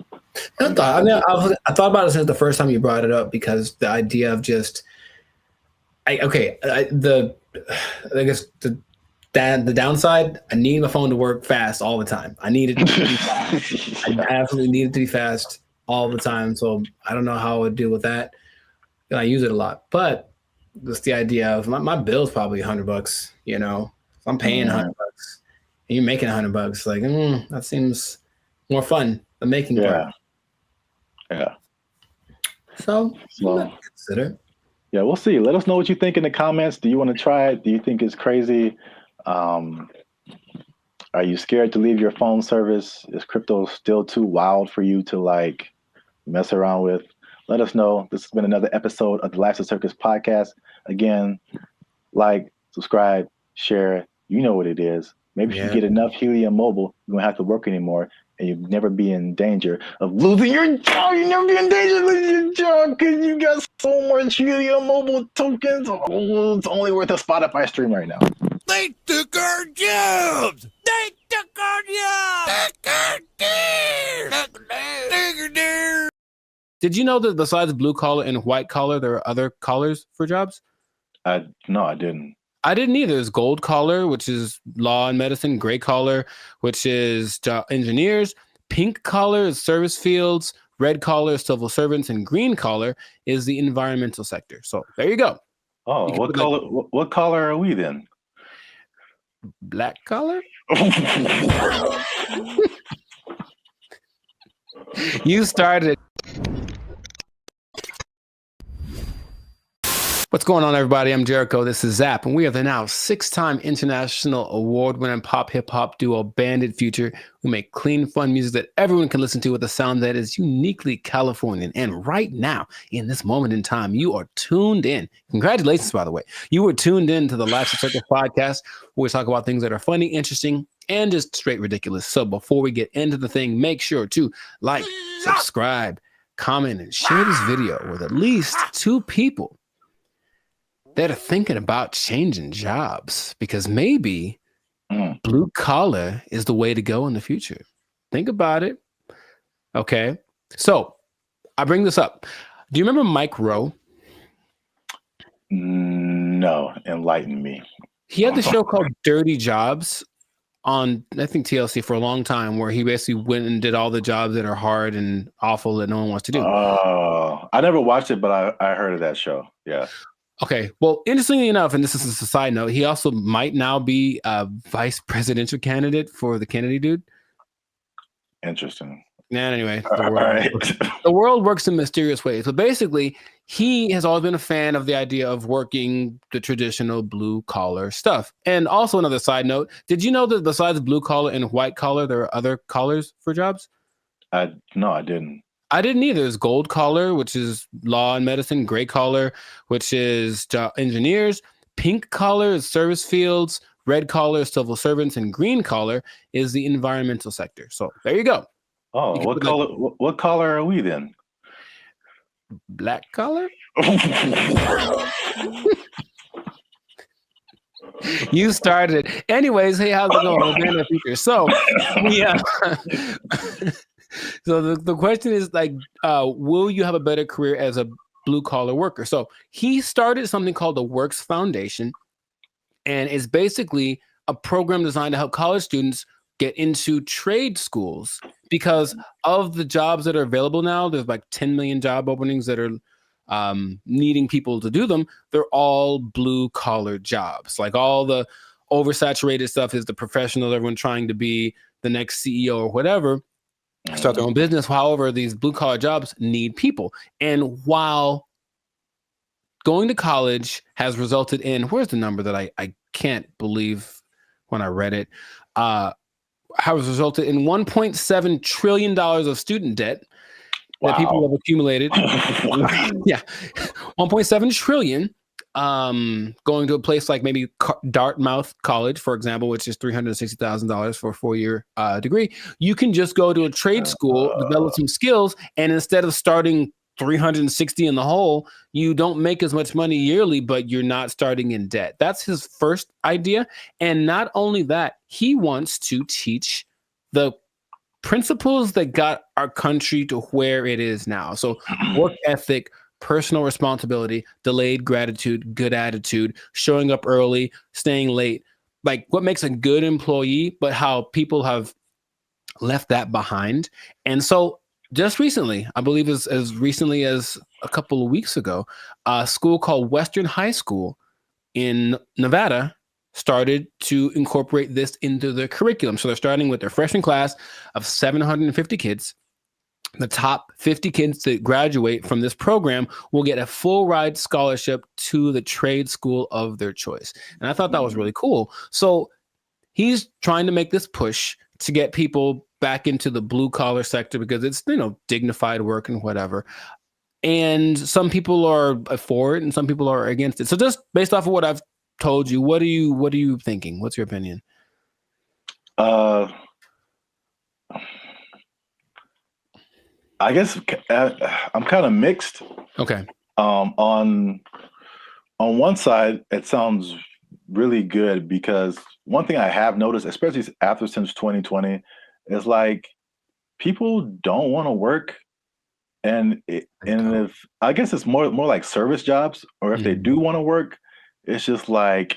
I thought about it since the first time you brought it up, because the idea of just, I guess the downside, I need my phone to work fast all the time. I need it to be fast. I absolutely need it to be fast all the time. So I don't know how I would deal with that. And I use it a lot, but just the idea of my bill's probably $100, if I'm paying $100, you're making $100. Like, that seems more fun than making part.
Yeah.
So consider.
Yeah, we'll see. Let us know what you think in the comments. Do you want to try it? Do you think it's crazy? Are you scared to leave your phone service? Is crypto still too wild for you to like mess around with? Let us know. This has been another episode of the Life's a Circus podcast. Again, like, subscribe, share. You know what it is. Maybe if you get enough Helium Mobile, you won't have to work anymore, and you'll never be in danger of losing your job. You never be in danger of losing your job because you got so much Helium Mobile tokens. Oh, it's only worth a Spotify stream right now.
They took our jobs! They took our jobs!
Did you know that besides blue collar and white collar, there are other collars for jobs?
No, I didn't.
I didn't either. There's gold collar, which is law and medicine. Gray collar, which is engineers. Pink collar is service fields. Red collar is civil servants. And green collar is the environmental sector. So there you go.
Oh, what color? What color are we then?
Black collar? You started it. What's going on, everybody? I'm Jericho. This is Zap, and we are the now 6-time international award-winning pop hip-hop duo Bandit Future, who make clean, fun music that everyone can listen to with a sound that is uniquely Californian. And right now, in this moment in time, you are tuned in. Congratulations, by the way. You were tuned in to the Life's a Circus podcast, where we talk about things that are funny, interesting, and just straight ridiculous. So before we get into the thing, make sure to like, subscribe, comment, and share this video with at least 2 people that are thinking about changing jobs, because maybe blue collar is the way to go in the future. Think about it. Okay. So I bring this up. Do you remember Mike Rowe?
No, enlighten me.
He had the show called Dirty Jobs on, I think, TLC for a long time, where he basically went and did all the jobs that are hard and awful that no one wants to do.
Oh, I never watched it, but I heard of that show. Yeah.
Okay. Well, interestingly enough, and this is a side note, he also might now be a vice presidential candidate for the Kennedy dude.
Interesting.
Anyway, the world works in mysterious ways. So basically, he has always been a fan of the idea of working the traditional blue collar stuff. And also, another side note, did you know that besides blue collar and white collar, there are other collars for jobs?
No, I didn't.
I didn't either. There's gold collar, which is law and medicine. Gray collar, which is engineers. Pink collar is service fields. Red collar is civil servants. And green collar is the environmental sector. So there you go.
Oh, what color? What color are we then?
Black collar? You started it. Anyways, hey, how's it going? So, so the question is, like, will you have a better career as a blue collar worker? So he started something called the Works Foundation, and it's basically a program designed to help college students get into trade schools, because of the jobs that are available now. There's like 10 million job openings that are needing people to do them. They're all blue collar jobs. Like, all the oversaturated stuff is the professionals, everyone trying to be the next CEO or whatever, start their own business. However, these blue collar jobs need people. And while going to college has resulted in, where's the number that I can't believe when I read it, has resulted in $1.7 trillion of student debt that people have accumulated. Yeah, 1.7 trillion. Going to a place like maybe Dartmouth College, for example, which is $360,000 for a 4-year degree. You can just go to a trade school, develop some skills, and instead of starting 360 in the hole, you don't make as much money yearly, but you're not starting in debt. That's his first idea. And not only that, he wants to teach the principles that got our country to where it is now. So work ethic, personal responsibility, delayed gratitude, good attitude, showing up early, staying late, like what makes a good employee, but how people have left that behind. And so just recently, I believe as recently as a couple of weeks ago, a school called Western High School in Nevada started to incorporate this into the curriculum. So they're starting with their freshman class of 750 kids. The top 50 kids that graduate from this program will get a full ride scholarship to the trade school of their choice. And I thought that was really cool. So he's trying to make this push to get people back into the blue collar sector because it's, dignified work and whatever. And some people are for it and some people are against it. So just based off of what I've told you, what are you thinking? What's your opinion?
I guess I'm kind of mixed.
Okay.
On one side, it sounds really good because one thing I have noticed, especially since 2020, is like people don't want to work, and if I guess it's more like service jobs, or if they do want to work, it's just like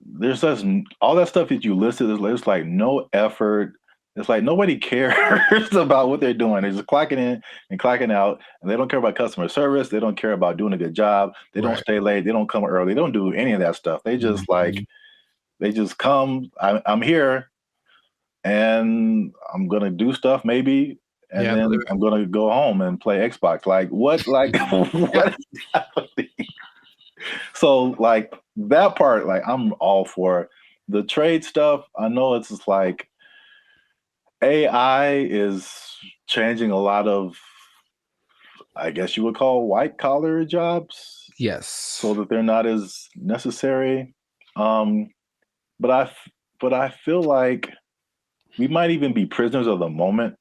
there's just all that stuff that you listed. There's like no effort. It's like nobody cares about what they're doing. They're just clocking in and clocking out, and they don't care about customer service. They don't care about doing a good job. They don't stay late. They don't come early. They don't do any of that stuff. They just they just come. I'm here, and I'm gonna do stuff maybe, and then I'm gonna go home and play Xbox. Like what? Like what is happening? So like that part, like I'm all for the trade stuff. I know it's just like AI is changing a lot of, I guess you would call white collar jobs.
Yes.
So that they're not as necessary. But I feel like we might even be prisoners of the moment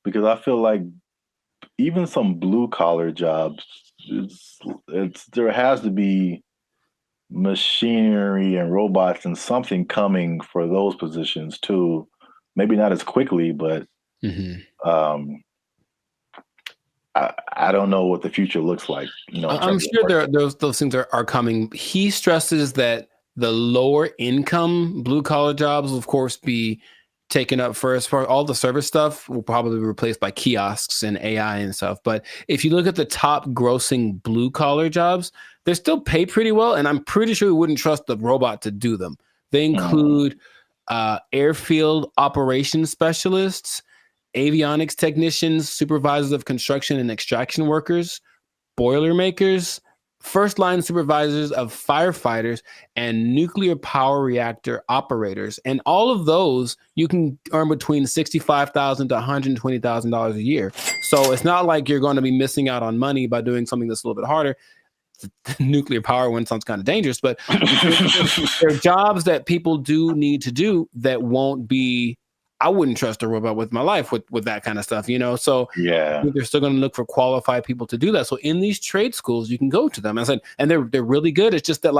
because I feel like even some blue collar jobs, there has to be machinery and robots and something coming for those positions too. Maybe not as quickly, but I don't know what the future looks like.
I'm sure those things are coming. He stresses that the lower income blue collar jobs will of course be taken up first. For all the service stuff will probably be replaced by kiosks and AI and stuff. But if you look at the top grossing blue collar jobs, they still pay pretty well. And I'm pretty sure we wouldn't trust the robot to do them. They include airfield operations specialists, avionics technicians, supervisors of construction and extraction workers, boilermakers, first line supervisors of firefighters, and nuclear power reactor operators. And all of those you can earn between $65,000 to $120,000 a year. So it's not like you're going to be missing out on money by doing something that's a little bit harder. The nuclear power one sounds kind of dangerous, but there are jobs that people do need to do that won't be. I wouldn't trust a robot with my life with that kind of stuff, So
yeah,
they're still going to look for qualified people to do that. So in these trade schools, you can go to them. And they're really good. It's just that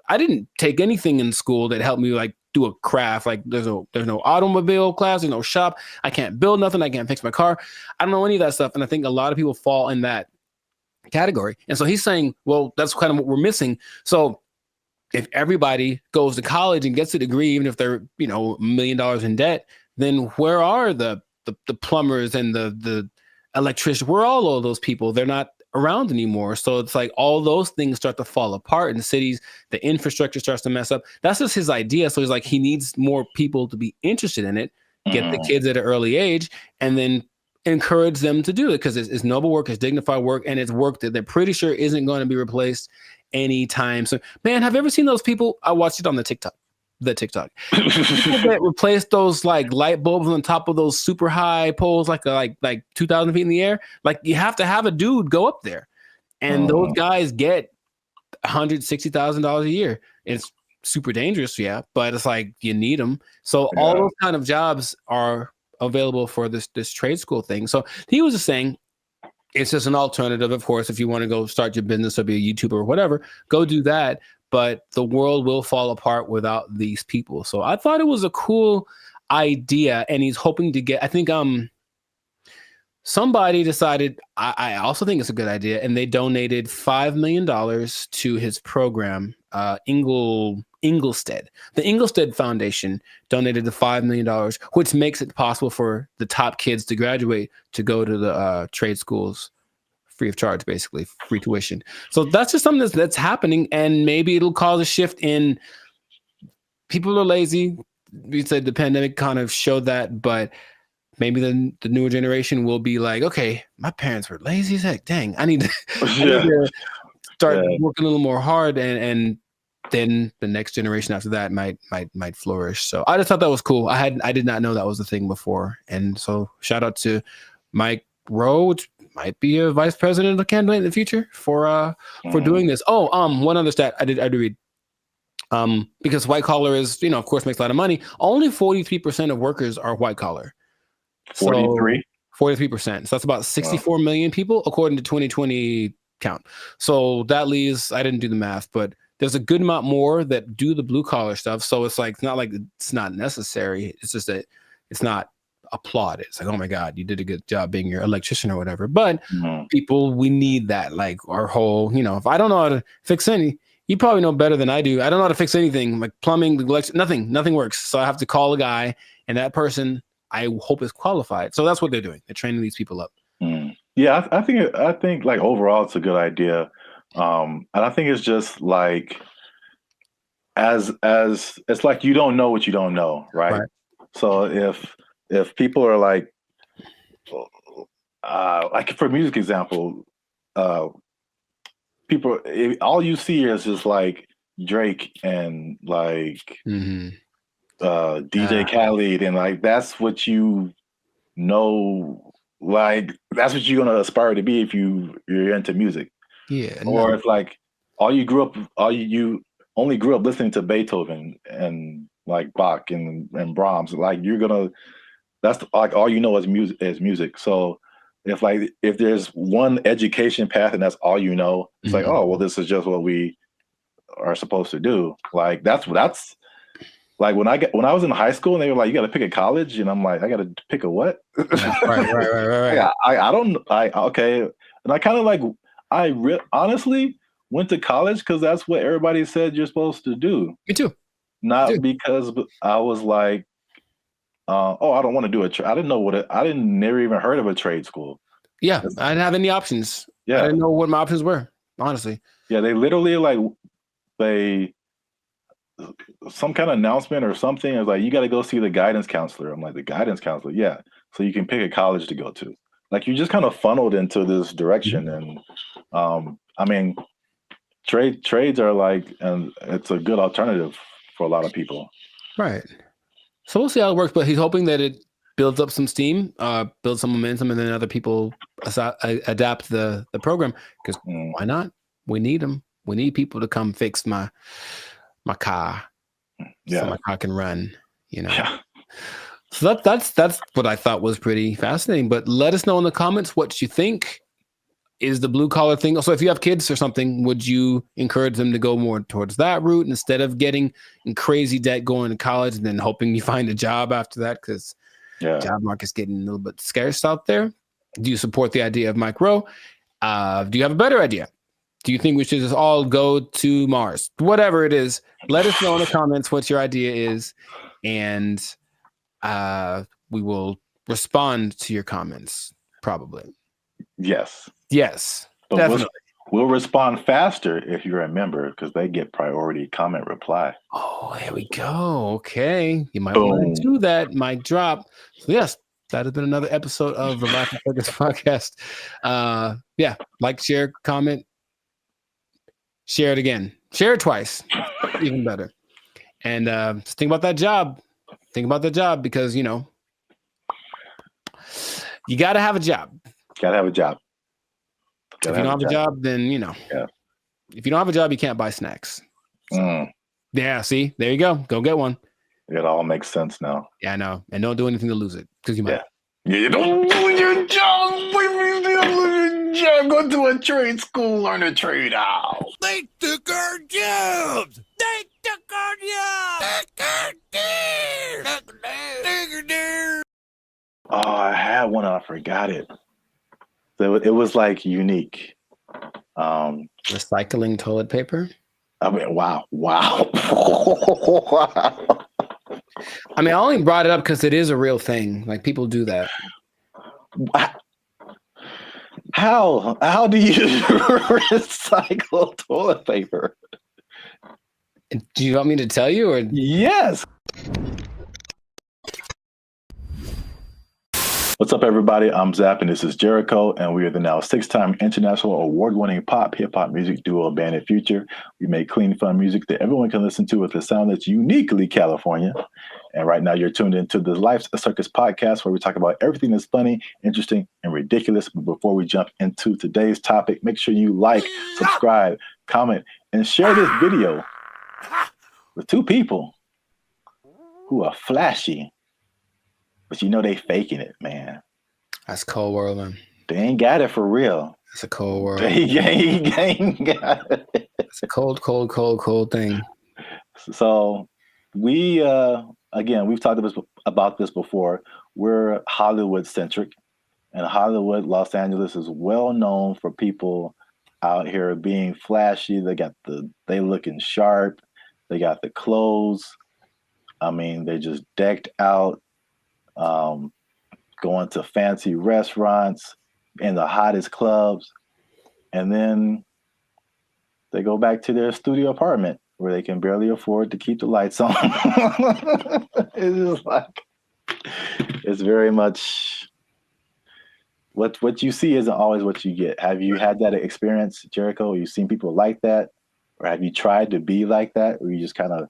I didn't take anything in school that helped me do a craft. Like there's no automobile class, there's no shop. I can't build nothing. I can't fix my car. I don't know any of that stuff. And I think a lot of people fall in that category. And so he's saying, well, that's kind of what we're missing. So if everybody goes to college and gets a degree, even if they're, $1 million in debt, then where are the plumbers and the electricians? Where are all of those people? They're not around anymore. So it's like all those things start to fall apart in the cities. The infrastructure starts to mess up. That's just his idea. So he's like, he needs more people to be interested in it, get the kids at an early age, and then encourage them to do it because it's noble work, it's dignified work, and it's work that they're pretty sure isn't going to be replaced anytime. So, man, have you ever seen those people? I watched it on the TikTok. People that replace those light bulbs on the top of those super high poles, like 2,000 feet in the air. Like you have to have a dude go up there, and those guys get $160,000 a year. It's super dangerous, yeah, but it's like you need them. So all those kind of jobs are available for this trade school thing. So he was just saying it's just an alternative. Of course, if you want to go start your business or be a YouTuber or whatever, go do that. But the world will fall apart without these people. So I thought it was a cool idea, and he's hoping to get, I think somebody decided, I also think it's a good idea, and they donated $5 million to his program, Inglestead. The Inglestead Foundation donated the $5 million, which makes it possible for the top kids to graduate to go to the trade schools free of charge, basically free tuition. So that's just something that's happening, and maybe it'll cause a shift in people are lazy. We said the pandemic kind of showed that, but maybe the newer generation will be like, okay, my parents were lazy as heck. Dang, I need to, I need to start working a little more hard, and then the next generation after that might flourish. So I just thought that was cool. I did not know that was a thing before, and so shout out to Mike Rowe, which might be a vice president candidate in the future for doing this. Oh, one other stat I did read. Because white collar is, of course, makes a lot of money. Only 43% of workers are white collar.
43?
43%. So that's about 64 million people, according to 2020 count. So that leaves, I didn't do the math, but there's a good amount more that do the blue collar stuff. So it's like, it's not like it's not necessary. It's just that it's not applauded. It's like, oh my God, you did a good job being your electrician or whatever. But people, we need that. Like our whole, if I don't know how to fix any, you probably know better than I do. I don't know how to fix anything like plumbing, nothing works. So I have to call a guy, and that person I hope is qualified. So that's what they're doing. They're training these people up.
Yeah, I think like overall it's a good idea. And I think it's just like as it's like you don't know what you don't know, right? So if people are like for music example, people, all you see is just like Drake and like DJ Khaled, and like that's what you know, like that's what you're gonna aspire to be if you're into music.
Yeah.
Or if like you only grew up listening to Beethoven and like Bach and Brahms, like that's like all you know is music. So if there's one education path and that's all you know, it's like, oh well, this is just what we are supposed to do. Like that's like when I was in high school and they were like, you got to pick a college, and I'm like, I got to pick a what?
right.
Okay, and I kind of like honestly went to college because that's what everybody said you're supposed to do.
Me too.
Not because I was like, I don't want to do I didn't know never even heard of a trade school.
Yeah, I didn't have any options. I didn't know what my options were, honestly.
Yeah, they literally some kind of announcement or something. It was like, you got to go see the guidance counselor. I'm like, the guidance counselor? Yeah. So you can pick a college to go to. Like you just kind of funneled into this direction. And I mean, trades are like, and it's a good alternative for a lot of people.
Right. So we'll see how it works, but he's hoping that it builds up some steam, builds some momentum, and then other people adapt the program, because why not? We need them. We need people to come fix my car, so my car can run. So that's what I thought was pretty fascinating. But let us know in the comments what you think. Is the blue collar thing? So if you have kids or something, would you encourage them to go more towards that route instead of getting in crazy debt going to college and then hoping you find a job after that? Because job market's getting a little bit scarce out there. Do you support the idea of Mike Rowe? Do you have a better idea? Do you think we should just all go to Mars? Whatever it is, let us know in the comments what your idea is, and we will respond to your comments, probably. Yes,
but
definitely.
We'll respond faster if you're a member, because they get priority comment reply.
Oh, there we go. Okay. You might want to do that. Mic drop. So yes, that has been another episode of the Life of Focus podcast. Like, share, comment, share it again. Share it twice. Even better. And just think about that job. Think about the job, because, you got to have a job.
Got to have a job.
If you don't have a job, then, if you don't have a job, you can't buy snacks. Yeah, see? There you go. Go get one.
It all makes sense now.
Yeah, I know. And don't do anything to lose it, because you might.
Yeah, you don't lose your job. Go to a trade school, learn a trade out.
They took our jobs. They took our jobs.
Oh, I had one and I forgot it. So it was like unique.
Recycling toilet paper?
I mean, wow.
I mean, I only brought it up because it is a real thing. Like, people do that.
How do you recycle toilet paper?
Do you want me to tell you, or
yes? What's up, everybody? I'm Zap, and this is Jericho, and we are the now 6-time international award-winning pop hip-hop music duo Band of Future. We make clean, fun music that everyone can listen to with a sound that's uniquely California. And right now, you're tuned into the Life's a Circus podcast, where we talk about everything that's funny, interesting, and ridiculous. But before we jump into today's topic, make sure you like, subscribe, comment, and share this video with 2 people who are flashy, but you know they faking it, man.
That's cold world, man.
They ain't got it for real.
It's a cold world.
They ain't got it.
It's a cold thing.
So we, again, we've talked about this before. We're Hollywood centric, and Hollywood, Los Angeles is well known for people out here being flashy. They looking sharp. They got the clothes. I mean, they just decked out. Going to fancy restaurants in the hottest clubs, and then they go back to their studio apartment where they can barely afford to keep the lights on. It's just like, it's very much what you see isn't always what you get. Have you had that experience, Jericho? Have you seen people like that, or have you tried to be like that, or you just kind of,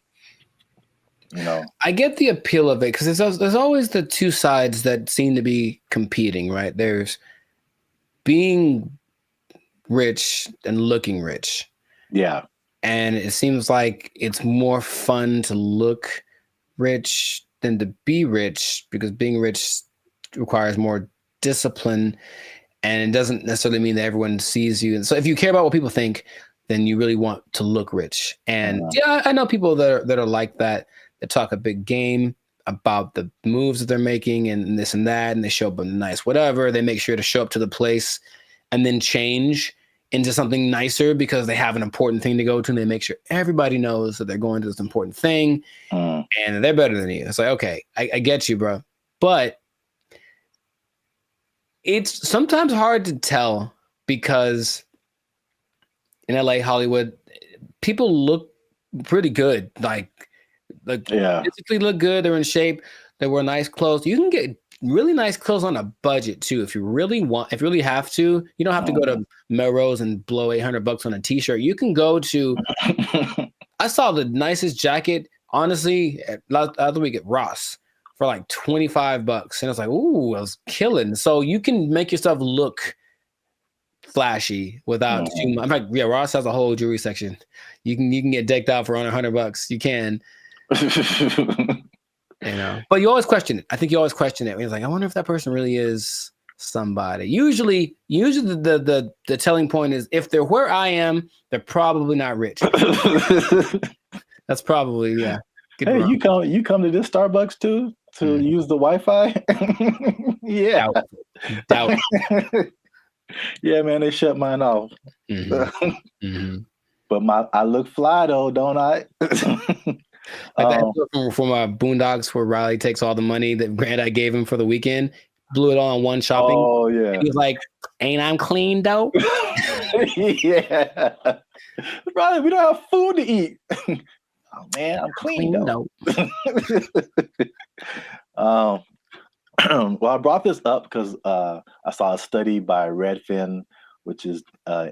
you know?
I get the appeal of it because there's always the two sides that seem to be competing, right? There's being rich and looking rich.
Yeah.
And it seems like it's more fun to look rich than to be rich, because being rich requires more discipline, and it doesn't necessarily mean that everyone sees you. And so if you care about what people think, then you really want to look rich. And yeah, I know people that are like that talk a big game about the moves that they're making and this and that, and they show up in nice whatever. They make sure to show up to the place and then change into something nicer because they have an important thing to go to, and they make sure everybody knows that they're going to this important thing and they're better than you. It's like, okay, I get you, bro. But it's sometimes hard to tell because in LA, Hollywood, people look pretty good. Like physically look good. They're in shape. They wear nice clothes. You can get really nice clothes on a budget too. If you really have to, you don't have to go to Melrose and blow $800 on a t-shirt. You can go to, I saw the nicest jacket, honestly, last week at Ross for like $25. And I was like, ooh, I was killing. So you can make yourself look flashy without too much. In fact, yeah, Ross has a whole jewelry section. You can get decked out for under $100. You can. You know, but you always question it. I think you always question it. It's like, I wonder if that person really is somebody. Usually the telling point is if they're where I am, they're probably not rich. That's probably, yeah.
Hey, you come to this Starbucks too to use the Wi-Fi? Yeah.
Doubt.
Yeah, man, they shut mine off. But I look fly though, don't I?
Like that from Boondocks, where Riley takes all the money that Granddad gave him for the weekend, blew it all on one shopping.
Oh yeah.
He was like, "Ain't I'm clean though?"
Yeah. Brother, we don't have food to eat. Oh man, I'm clean though. Well, I brought this up because I saw a study by Redfin, which is a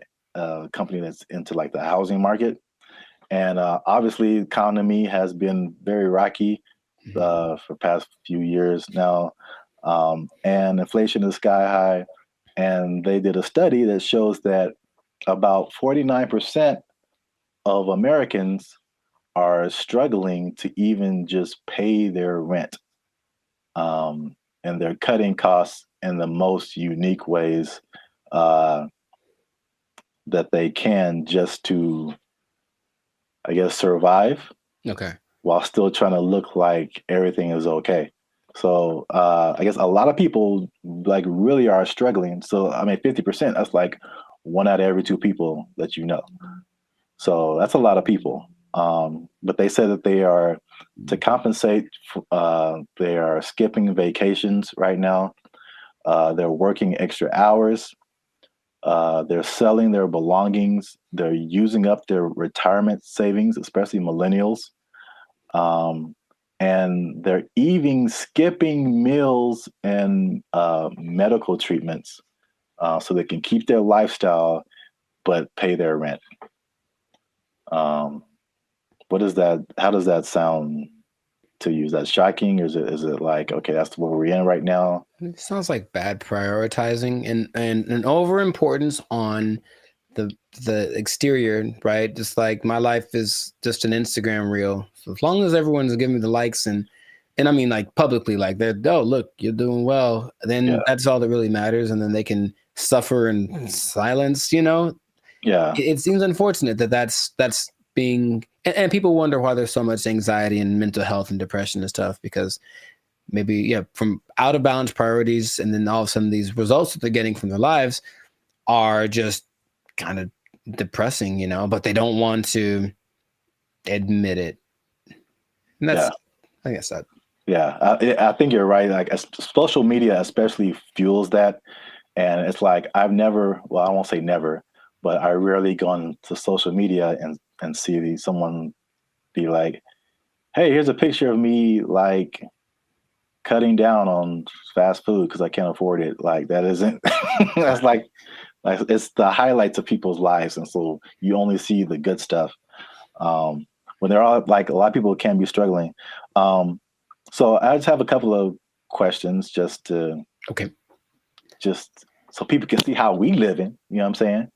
company that's into like the housing market. And obviously, the economy has been very rocky for the past few years now. And inflation is sky high. And they did a study that shows that about 49% of Americans are struggling to even just pay their rent. And they're cutting costs in the most unique ways that they can, just to, I guess, survive.
Okay.
While still trying to look like everything is okay. So I guess a lot of people like really are struggling. So I mean, 50%, that's like 1 out of every 2 people that you know. So that's a lot of people. But they said that they are, to compensate, they are skipping vacations right now. They're working extra hours. They're selling their belongings. They're using up their retirement savings, especially millennials. And they're even skipping meals and medical treatments so they can keep their lifestyle but pay their rent. What is that? How does that sound to you? Is that shocking, or is it like, okay, that's what we're in right now?
It sounds like bad prioritizing and an overimportance on the exterior, right? Just like my life is just an Instagram reel. So as long as everyone's giving me the likes and I mean like publicly, like they're, oh look, you're doing well, then that's all that really matters, and then they can suffer in silence, you know?
Yeah.
It seems unfortunate that that's being, and people wonder why there's so much anxiety and mental health and depression and stuff, because maybe from out of balance priorities, and then all of a sudden these results that they're getting from their lives are just kind of depressing, you know, but they don't want to admit it. And that's, I guess that.
Yeah, I think you're right. Like social media especially fuels that. And it's like, I've never, well, I won't say never, but I rarely gone to social media and see someone be like, hey, here's a picture of me like cutting down on fast food because I can't afford it. Like that isn't, that's like it's the highlights of people's lives. And so you only see the good stuff. When they're all like, a lot of people can be struggling. So I just have a couple of questions just to, just so people can see how we living, you know what I'm saying?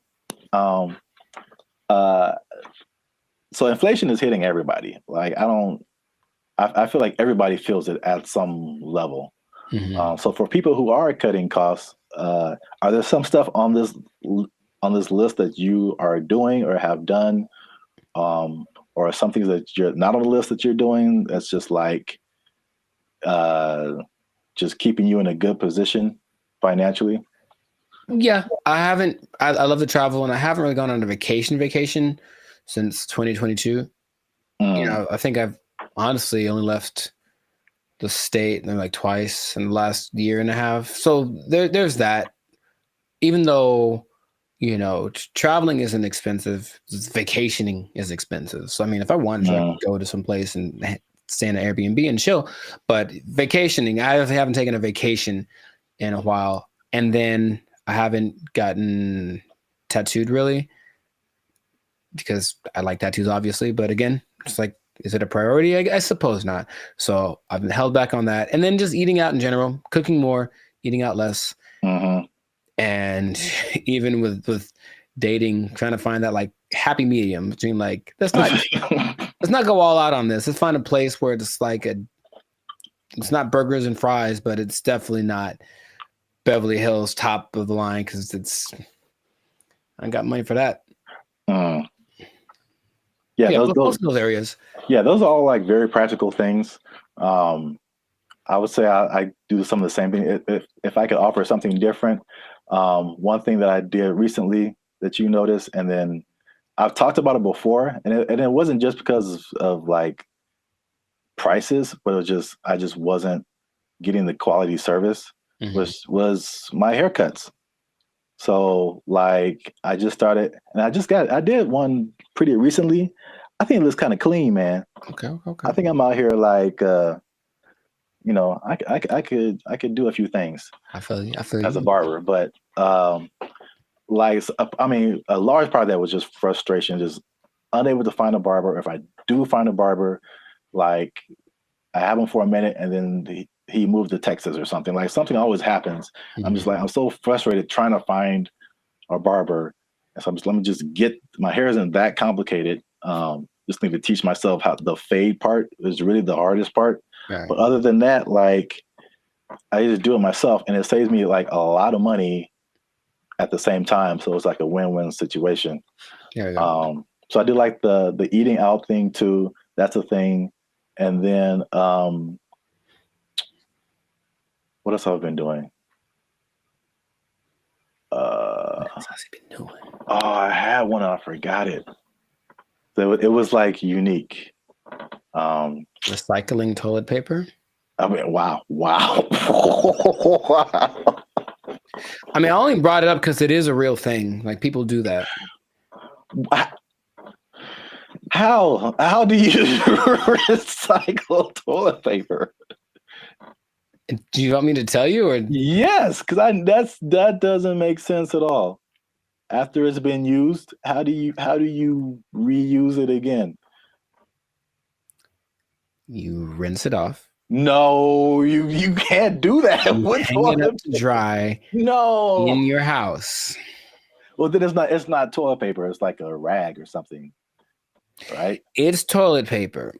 So inflation is hitting everybody. Like I feel like everybody feels it at some level. So for people who are cutting costs, are there some stuff on this list that you are doing or have done, or something that you're not on the list that you're doing that's just like just keeping you in a good position financially?
Yeah, I haven't. I love to travel, and I haven't really gone on a vacation since 2022. You know, I think I've honestly only left the state like twice in the last year and a half. So there's that. Even though, you know, traveling isn't expensive, vacationing is expensive. So I mean, if I wanted to, I could go to some place and stay in an Airbnb and chill. But vacationing, I haven't taken a vacation in a while, and then I haven't gotten tattooed really because I like tattoos, obviously. But again, it's like, is it a priority? I suppose not. So I've been held back on that. And then just eating out in general, cooking more, eating out less. And even with dating, trying to find that like happy medium between like, let's not go all out on this. Let's find a place where it's like it's not burgers and fries, but it's definitely not Beverly Hills top of the line, because I got money for that.
Yeah,
those areas.
Yeah, those are all like very practical things. I would say I do some of the same thing. If I could offer something different, one thing that I did recently that you noticed, and then I've talked about it before, and it wasn't just because of like prices, but it was just I just wasn't getting the quality service. Was my haircuts. So like I just started, and I did one pretty recently. I think it looks kind of clean, man.
Okay.
I think I'm out here like, you know, I could do a few things.
I feel you.
As a barber, but like, I mean, a large part of that was just frustration, just unable to find a barber. If I do find a barber, like I have him for a minute, and then he moved to Texas or something. Like something always happens. I'm just like, I'm so frustrated trying to find a barber. And so let me just get, my hair isn't that complicated. Just need to teach myself how the fade part is really the hardest part.
Right.
But other than that, like I just do it myself, and it saves me like a lot of money at the same time. So it's like a win-win situation. So I do like the eating out thing too. That's a thing. And then what else have I been doing? What else has he been doing? Oh, I had one and I forgot it. So it was like unique.
Recycling toilet paper.
I mean, wow.
I mean, I only brought it up because it is a real thing. Like people do that.
How do you recycle toilet paper?
Do you want me to tell you, or
yes? Because that doesn't make sense at all. After it's been used, how do you reuse it again?
You rinse it off.
No, you can't do that.
You hang it up to dry.
No,
in your house.
Well, then it's not toilet paper. It's like a rag or something, right?
It's toilet paper.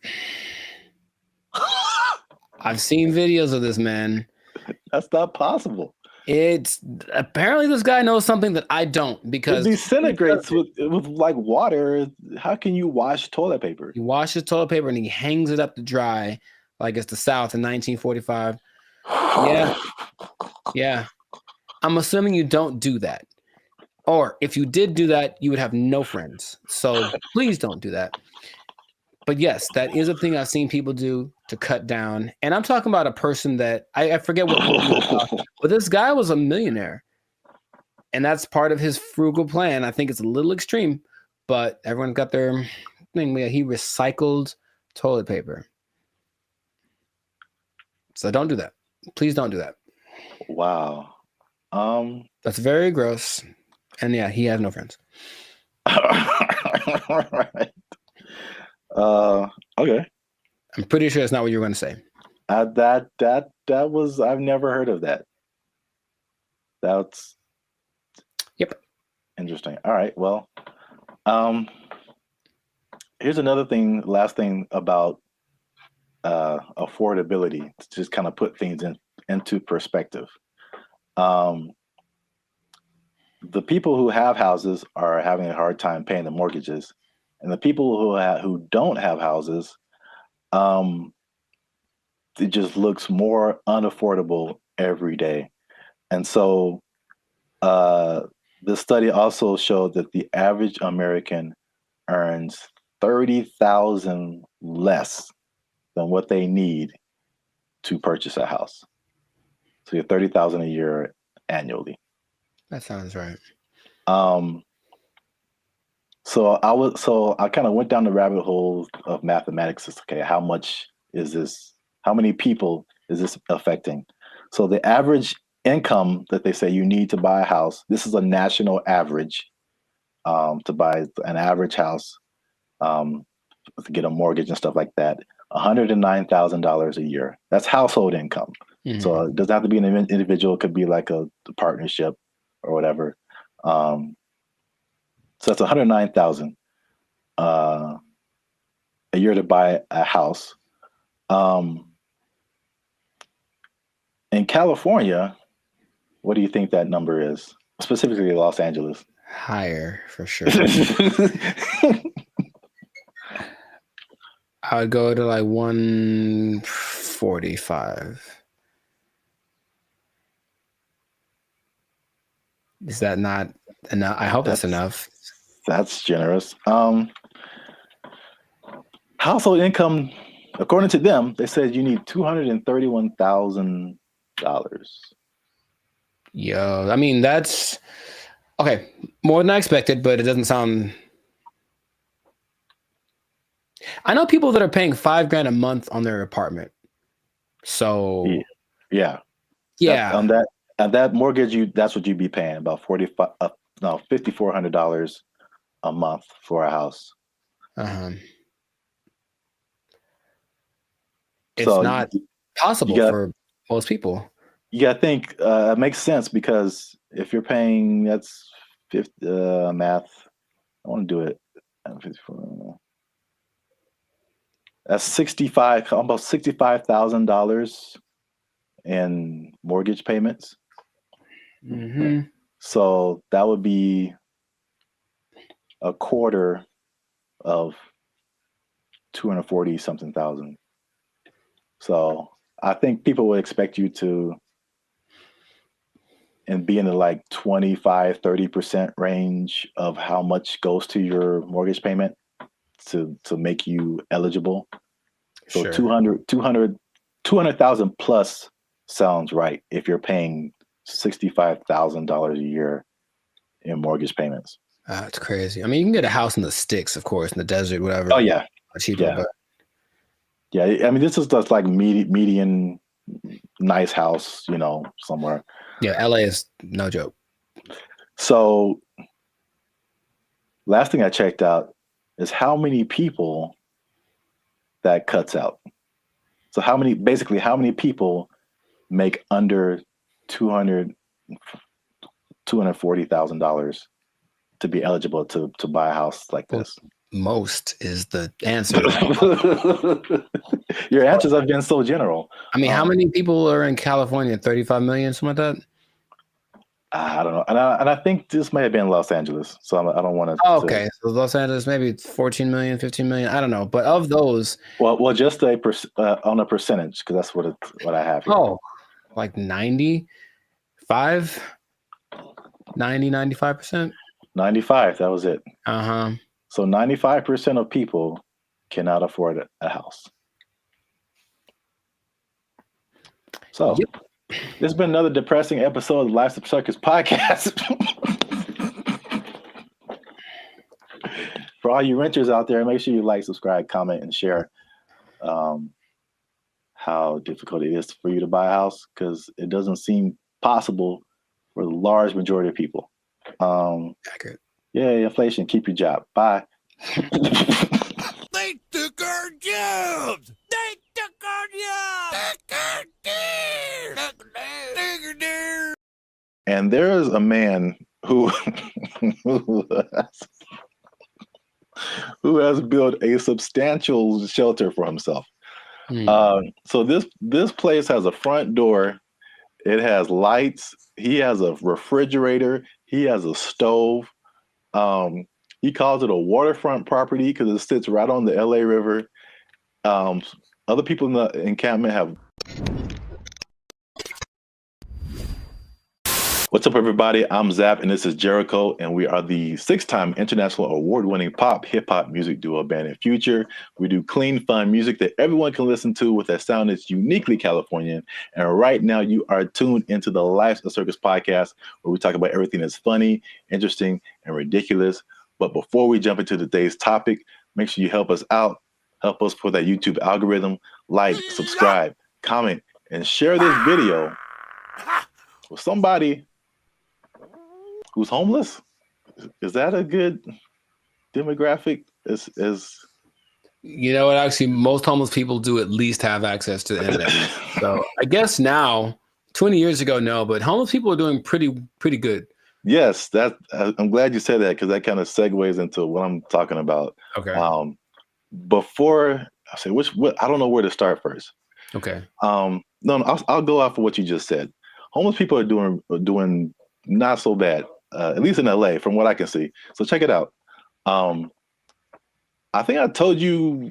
I've seen videos of this, man.
That's not possible.
It's apparently this guy knows something that I don't, because
it disintegrates with like water. How can you wash toilet paper?
He washes toilet paper and he hangs it up to dry, like it's the South in 1945. Yeah. I'm assuming you don't do that. Or if you did do that, you would have no friends. So please don't do that. But yes, that is a thing I've seen people do to cut down. And I'm talking about a person that I forget what movie it was, but this guy was a millionaire. And that's part of his frugal plan. I think it's a little extreme, but everyone got their thing. He recycled toilet paper. So don't do that. Please don't do that.
Wow.
That's very gross. And yeah, he has no friends.
All right. Okay.
I'm pretty sure that's not what you were going to say.
That was, I've never heard of that. That's interesting. All right. Well, here's another thing, last thing about affordability, to just kind of put things into perspective. The people who have houses are having a hard time paying the mortgages, and the people who don't have houses, it just looks more unaffordable every day. And so the study also showed that the average American earns $30,000 less than what they need to purchase a house. So you're $30,000 a year annually.
That sounds right.
So I kind of went down the rabbit hole of mathematics. Okay, how much is this? How many people is this affecting? So the average income that they say you need to buy a house, this is a national average, to buy an average house, to get a mortgage and stuff like that, $109,000 a year. That's household income. Mm-hmm. So it doesn't have to be an individual. It could be like a partnership or whatever. So that's $109,000 a year to buy a house. In California, what do you think that number is? Specifically Los Angeles.
Higher, for sure. I would go to like 145. Is that not enough? I hope that's enough.
That's generous. Household income, according to them, they said you need $231,000.
Yo, I mean, that's okay. More than I expected, but it doesn't sound. I know people that are paying $5,000 a month on their apartment. So
yeah. On that mortgage, that's what you'd be paying, about $5,400 a month for a house.
It's not possible for most people.
You got to think it makes sense, because if you're paying, that's math. I want to do it. That's almost $65,000 in mortgage payments.
Mm-hmm.
So that would be a quarter of 240 something thousand. So I think people would expect you to be in the like 25-30% range of how much goes to your mortgage payment to make you eligible. So sure. 200,000 plus sounds right if you're paying $65,000 a year in mortgage payments.
That's crazy. I mean, you can get a house in the sticks, of course, in the desert, whatever.
Oh yeah,
cheaper.
yeah.
But
yeah. I mean, this is just like median nice house, somewhere.
Yeah, LA is no joke.
So, last thing I checked out is how many people that cuts out. So how many people make under $240,000 to be eligible to buy a house like this?
Most is the answer.
Your answers have been so general.
I mean, how many people are in California? 35 million, something like that?
I don't know. And I think this may have been Los Angeles. So I don't want to.
Oh, okay. So Los Angeles, maybe 14 million, 15 million. I don't know. But of those.
Well, just on a percentage, because that's what I have here.
Oh, like 95%? 95%?
95. That was it.
Uh-huh.
So 95% of people cannot afford a house. So this has been another depressing episode of the Life's a Circus podcast. For all you renters out there, make sure you like, subscribe, comment, and share how difficult it is for you to buy a house, because it doesn't seem possible for the large majority of people.
Accurate.
Yeah, inflation, keep your job. Bye.
They took our jobs! They took our jobs!
And there is a man who has built a substantial shelter for himself. So this place has a front door. It has lights. He has a refrigerator. He has a stove. He calls it a waterfront property because it sits right on the LA River. Other people in the encampment have. What's up, everybody? I'm Zap, and this is Jericho, and we are the 6-time international award-winning pop hip-hop music duo Band in Future. We do clean, fun music that everyone can listen to with a sound that's uniquely Californian. And right now, you are tuned into the Life's a Circus podcast, where we talk about everything that's funny, interesting, and ridiculous. But before we jump into today's topic, make sure you help us out. Help us for that YouTube algorithm. Like, subscribe, comment, and share this video with somebody who's homeless. Is that a good demographic?
You know what? Actually, most homeless people do at least have access to the internet. So I guess now, 20 years ago, no, but homeless people are doing pretty good.
Yes, I'm glad you said that, because that kind of segues into what I'm talking about.
Okay.
Before I say I don't know where to start first.
Okay.
No, I'll go off of what you just said. Homeless people are doing not so bad, at least in LA, from what I can see. So check it out. I think I told you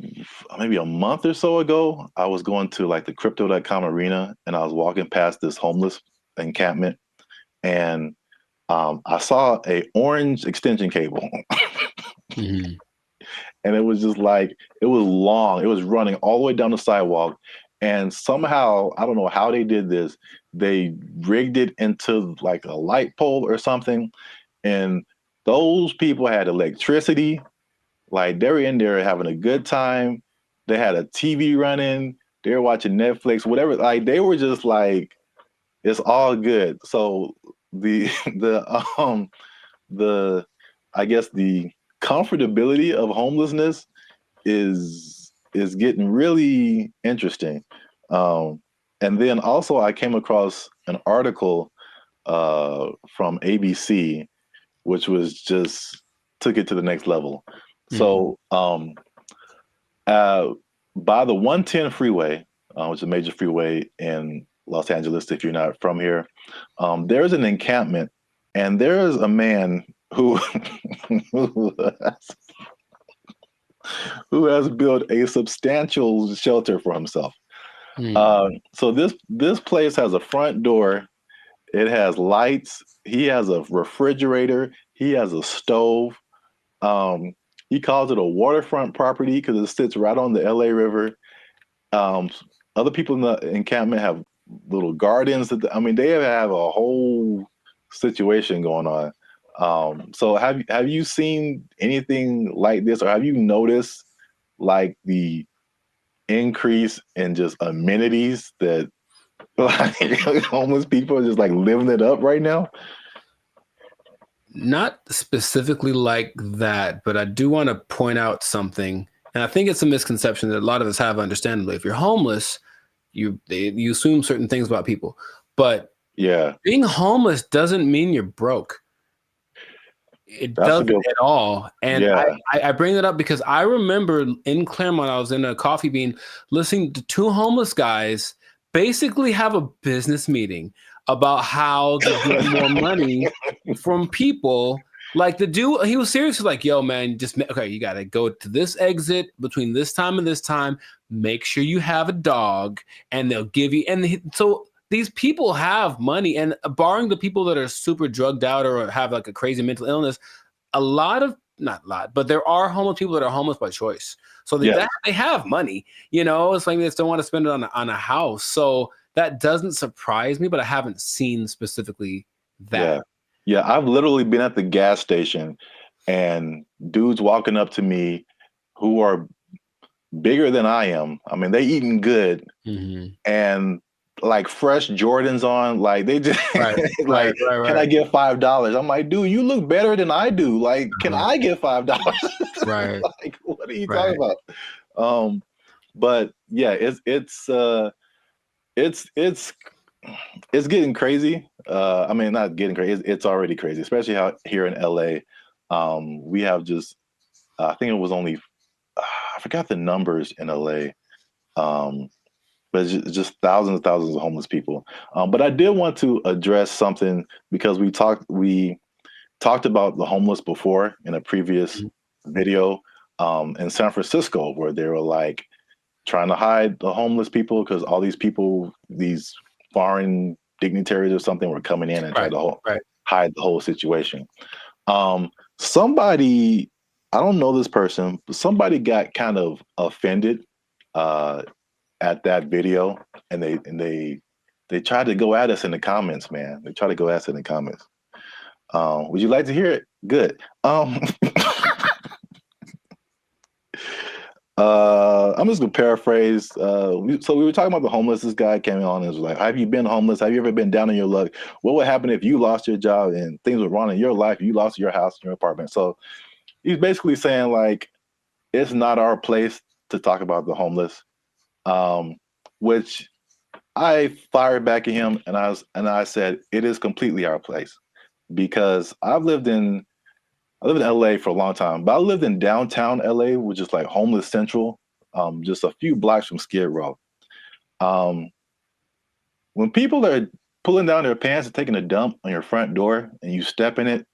maybe a month or so ago, I was going to like the Crypto.com arena, and I was walking past this homeless encampment, and I saw a orange extension cable.
Mm-hmm.
And it was just like, it was long. It was running all the way down the sidewalk. And somehow, I don't know how they did this, they rigged it into like a light pole or something. And those people had electricity. Like, they were in there having a good time. They had a TV running. They were watching Netflix, whatever. Like, they were just like, it's all good. So I guess the comfortability of homelessness is getting really interesting. And then also I came across an article from ABC, which was just took it to the next level. Mm-hmm. So by the 110 freeway, which is a major freeway in Los Angeles, if you're not from here, there's an encampment, and there's a man who has built a substantial shelter for himself. So this place has a front door. It has lights. He has a refrigerator. He has a stove. He calls it a waterfront property because it sits right on the LA River. Other people in the encampment have little gardens. I mean, they have a whole situation going on. So have you seen anything like this, or have you noticed like the increase in just amenities that like homeless people are just like living it up right now?
Not specifically like that, but I do want to point out something. And I think it's a misconception that a lot of us have, understandably. If you're homeless, you assume certain things about people. But
yeah,
being homeless doesn't mean you're broke. It
That's a
doesn't
good-
at all. And
Yeah.
I bring that up because I remember in Claremont, I was in a coffee bean listening to two homeless guys basically have a business meeting about how to get more money from people. Like the dude, he was seriously like, yo, man, okay, you got to go to this exit between this time and this time. Make sure you have a dog and they'll give you. So these people have money, and barring the people that are super drugged out or have like a crazy mental illness, not a lot, but there are homeless people that are homeless by choice. So they have money, it's like they still want to spend it on a house. So that doesn't surprise me, but I haven't seen specifically that.
Yeah, I've literally been at the gas station and dudes walking up to me who are bigger than I am. I mean, they eating good and like fresh Jordans on, like they just like, can I get $5? I'm like, dude, you look better than I do. Like, can I get $5?
Right.
Like, what are you talking about? But yeah, it's getting crazy. I mean, not getting crazy. It's already crazy, especially how here in LA, we have just, I think it was only, I forgot the numbers in LA, but it's just thousands and thousands of homeless people. But I did want to address something because we talked about the homeless before in a previous video in San Francisco, where they were like trying to hide the homeless people because all these people, these foreign dignitaries or something, were coming in and trying to hide the whole situation. Somebody, I don't know this person, but somebody got kind of offended at that video, and they tried to go at us in the comments, man. They tried to go at us in the comments. Would you like to hear it? Good. I'm just gonna paraphrase. So we were talking about the homeless. This guy came on and was like, "Have you been homeless? Have you ever been down on your luck? What would happen if you lost your job and things were wrong in your life? You lost your house, your apartment." So he's basically saying like, it's not our place to talk about the homeless, which I fired back at him, and I said it is completely our place, because I lived in LA for a long time, but I lived in downtown LA, which is like homeless central, just a few blocks from Skid Row. When people are pulling down their pants and taking a dump on your front door and you step in it,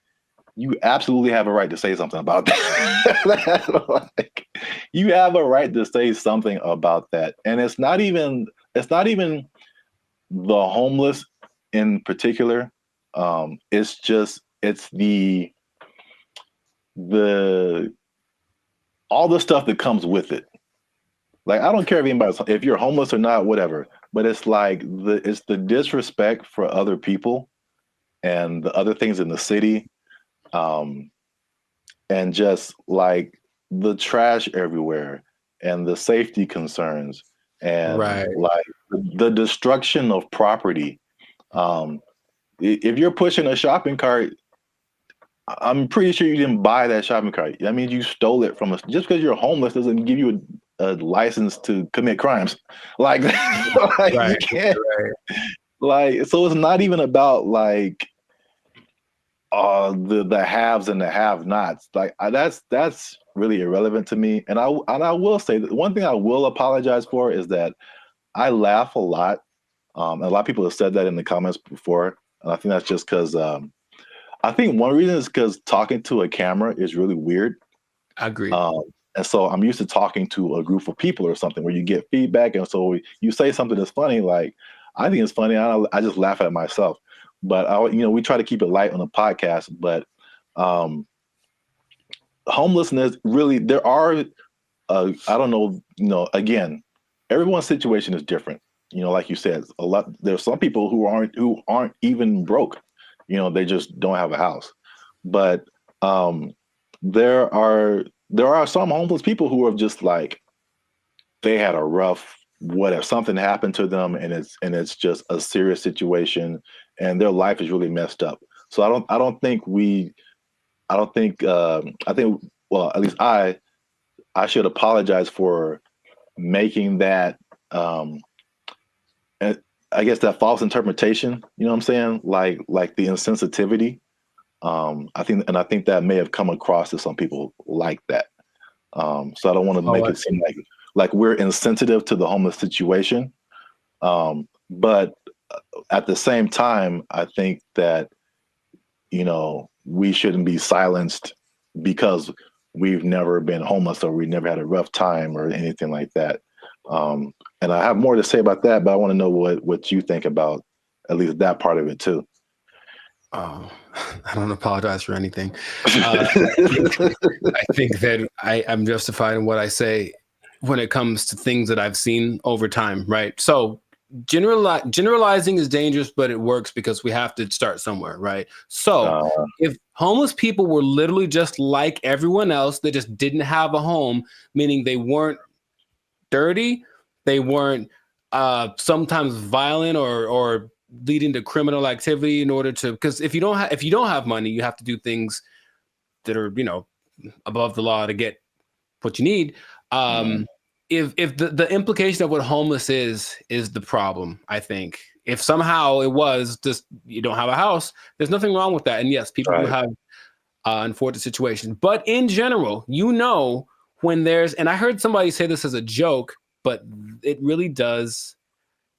you absolutely have a right to say something about that. Like, you have a right to say something about that. And it's not even the homeless in particular. It's all the stuff that comes with it. Like, I don't care if you're homeless or not, whatever, but it's like it's the disrespect for other people and the other things in the city, and just like the trash everywhere and the safety concerns and like the destruction of property. If you're pushing a shopping cart, I'm pretty sure you didn't buy that shopping cart. That means you stole it from us. Just because you're homeless doesn't give you a license to commit crimes. Like, you can't. Like, so it's not even about like the haves and the have-nots. Like, that's really irrelevant to me. And I will say that one thing I will apologize for is that I laugh a lot. A lot of people have said that in the comments before, and I think that's just because. I think one reason is because talking to a camera is really weird.
I agree.
And so I'm used to talking to a group of people or something where you get feedback. And so you say something that's funny, like, I think it's funny. I just laugh at myself. But, we try to keep it light on the podcast. But homelessness, really, there are, I don't know, again, everyone's situation is different. you know, like you said, a lot. There's some people who aren't even broke. You know, they just don't have a house. But there are some homeless people who are just like, they had a rough, whatever, something happened to them, and it's just a serious situation, and their life is really messed up. So I think, well, at least I should apologize for making that, I guess, that false interpretation. You know what I'm saying? Like the insensitivity. I think that may have come across to some people like that. So I don't want to make it seem like we're insensitive to the homeless situation. But at the same time, I think that, you know, we shouldn't be silenced because we've never been homeless or we never had a rough time or anything like that. And I have more to say about that, but I want to know what you think about at least that part of it too.
Oh, I don't apologize for anything. I think that I'm justified in what I say when it comes to things that I've seen over time, right? So generalizing is dangerous, but it works because we have to start somewhere, right? So if homeless people were literally just like everyone else, they just didn't have a home, meaning they weren't dirty, they weren't sometimes violent or leading to criminal activity in order to, because if you don't have money, you have to do things that are, you know, above the law to get what you need. If the implication of what homeless is the problem, I think if somehow it was just you don't have a house, there's nothing wrong with that. And yes, people do have unfortunate situations, but in general, you know, when there's, and I heard somebody say this as a joke, but it really does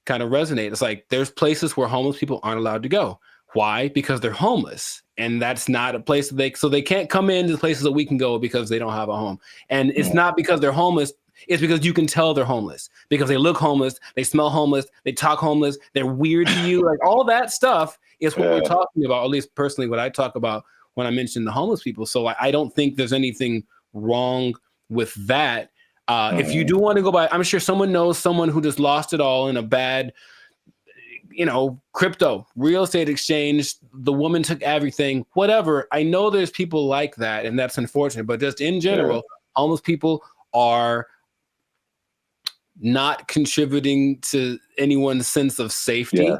kind of resonate. It's like there's places where homeless people aren't allowed to go. Why? Because they're homeless, and that's not a place that they can't come into the places that we can go because they don't have a home. And it's not because they're homeless. It's because you can tell they're homeless because they look homeless, they smell homeless, they talk homeless, they're weird to you. Like all that stuff is what we're talking about. At least personally, what I talk about when I mention the homeless people. So I don't think there's anything wrong with that. If you do want to go by, I'm sure someone knows someone who just lost it all in a bad, you know, crypto, real estate exchange. The woman took everything, whatever. I know there's people like that, and that's unfortunate. But just in general, homeless people are not contributing to anyone's sense of safety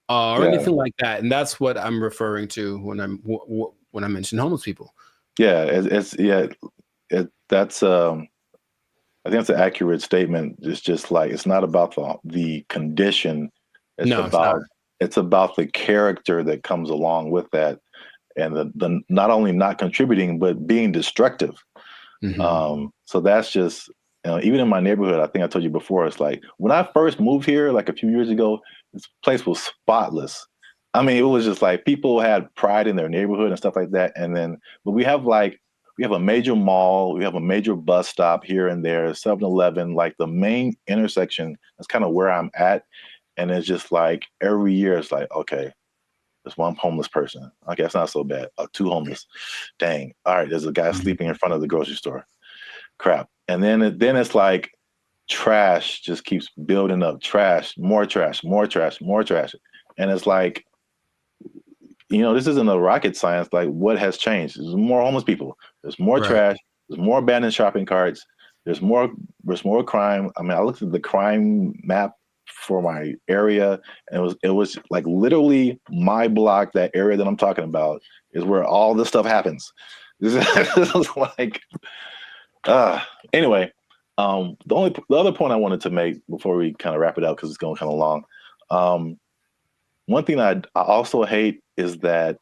or anything like that. And that's what I'm referring to when I mention homeless people.
Yeah, that's I think that's an accurate statement. It's just like, it's not about the condition. It's about the character that comes along with that, and the not only not contributing but being destructive. So that's just, you know, even in my neighborhood, I think I told you before, it's like when I first moved here, like a few years ago, this place was spotless. I mean, it was just like people had pride in their neighborhood and stuff like that. And then, but we have a major mall, we have a major bus stop here and there, 7-Eleven, like the main intersection. That's kind of where I'm at. And it's just like every year it's like, okay, there's one homeless person. Okay, it's not so bad. Two homeless. Dang. All right, there's a guy sleeping in front of the grocery store. Crap. And then it's like trash just keeps building up. Trash, more trash, more trash, more trash. And it's like, you know, this isn't a rocket science. Like, what has changed? There's more homeless people. There's more trash. There's more abandoned shopping carts. There's more crime. I mean, I looked at the crime map for my area, and it was like literally my block, that area that I'm talking about, is where all this stuff happens. This is like, anyway. The other point I wanted to make before we kind of wrap it up, because it's going kind of long. One thing I also hate is that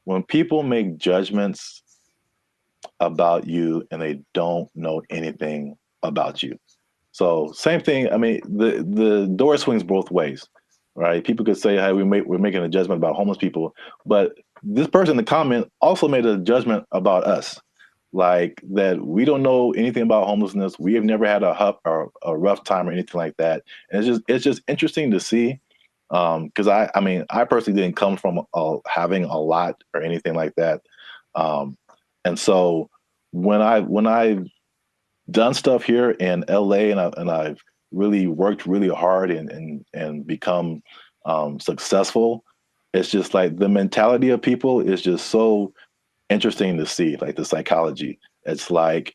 when people make judgments about you and they don't know anything about you. So same thing. I mean, the door swings both ways, right? People could say, "Hey, we're making a judgment about homeless people," but this person in the comment also made a judgment about us, like that we don't know anything about homelessness. We have never had a rough time or anything like that. And it's just interesting to see. Because I mean, I personally didn't come from having a lot or anything like that, and so when I've done stuff here in LA and I've really worked really hard and become successful. It's just like the mentality of people is just so interesting to see, like the psychology. It's like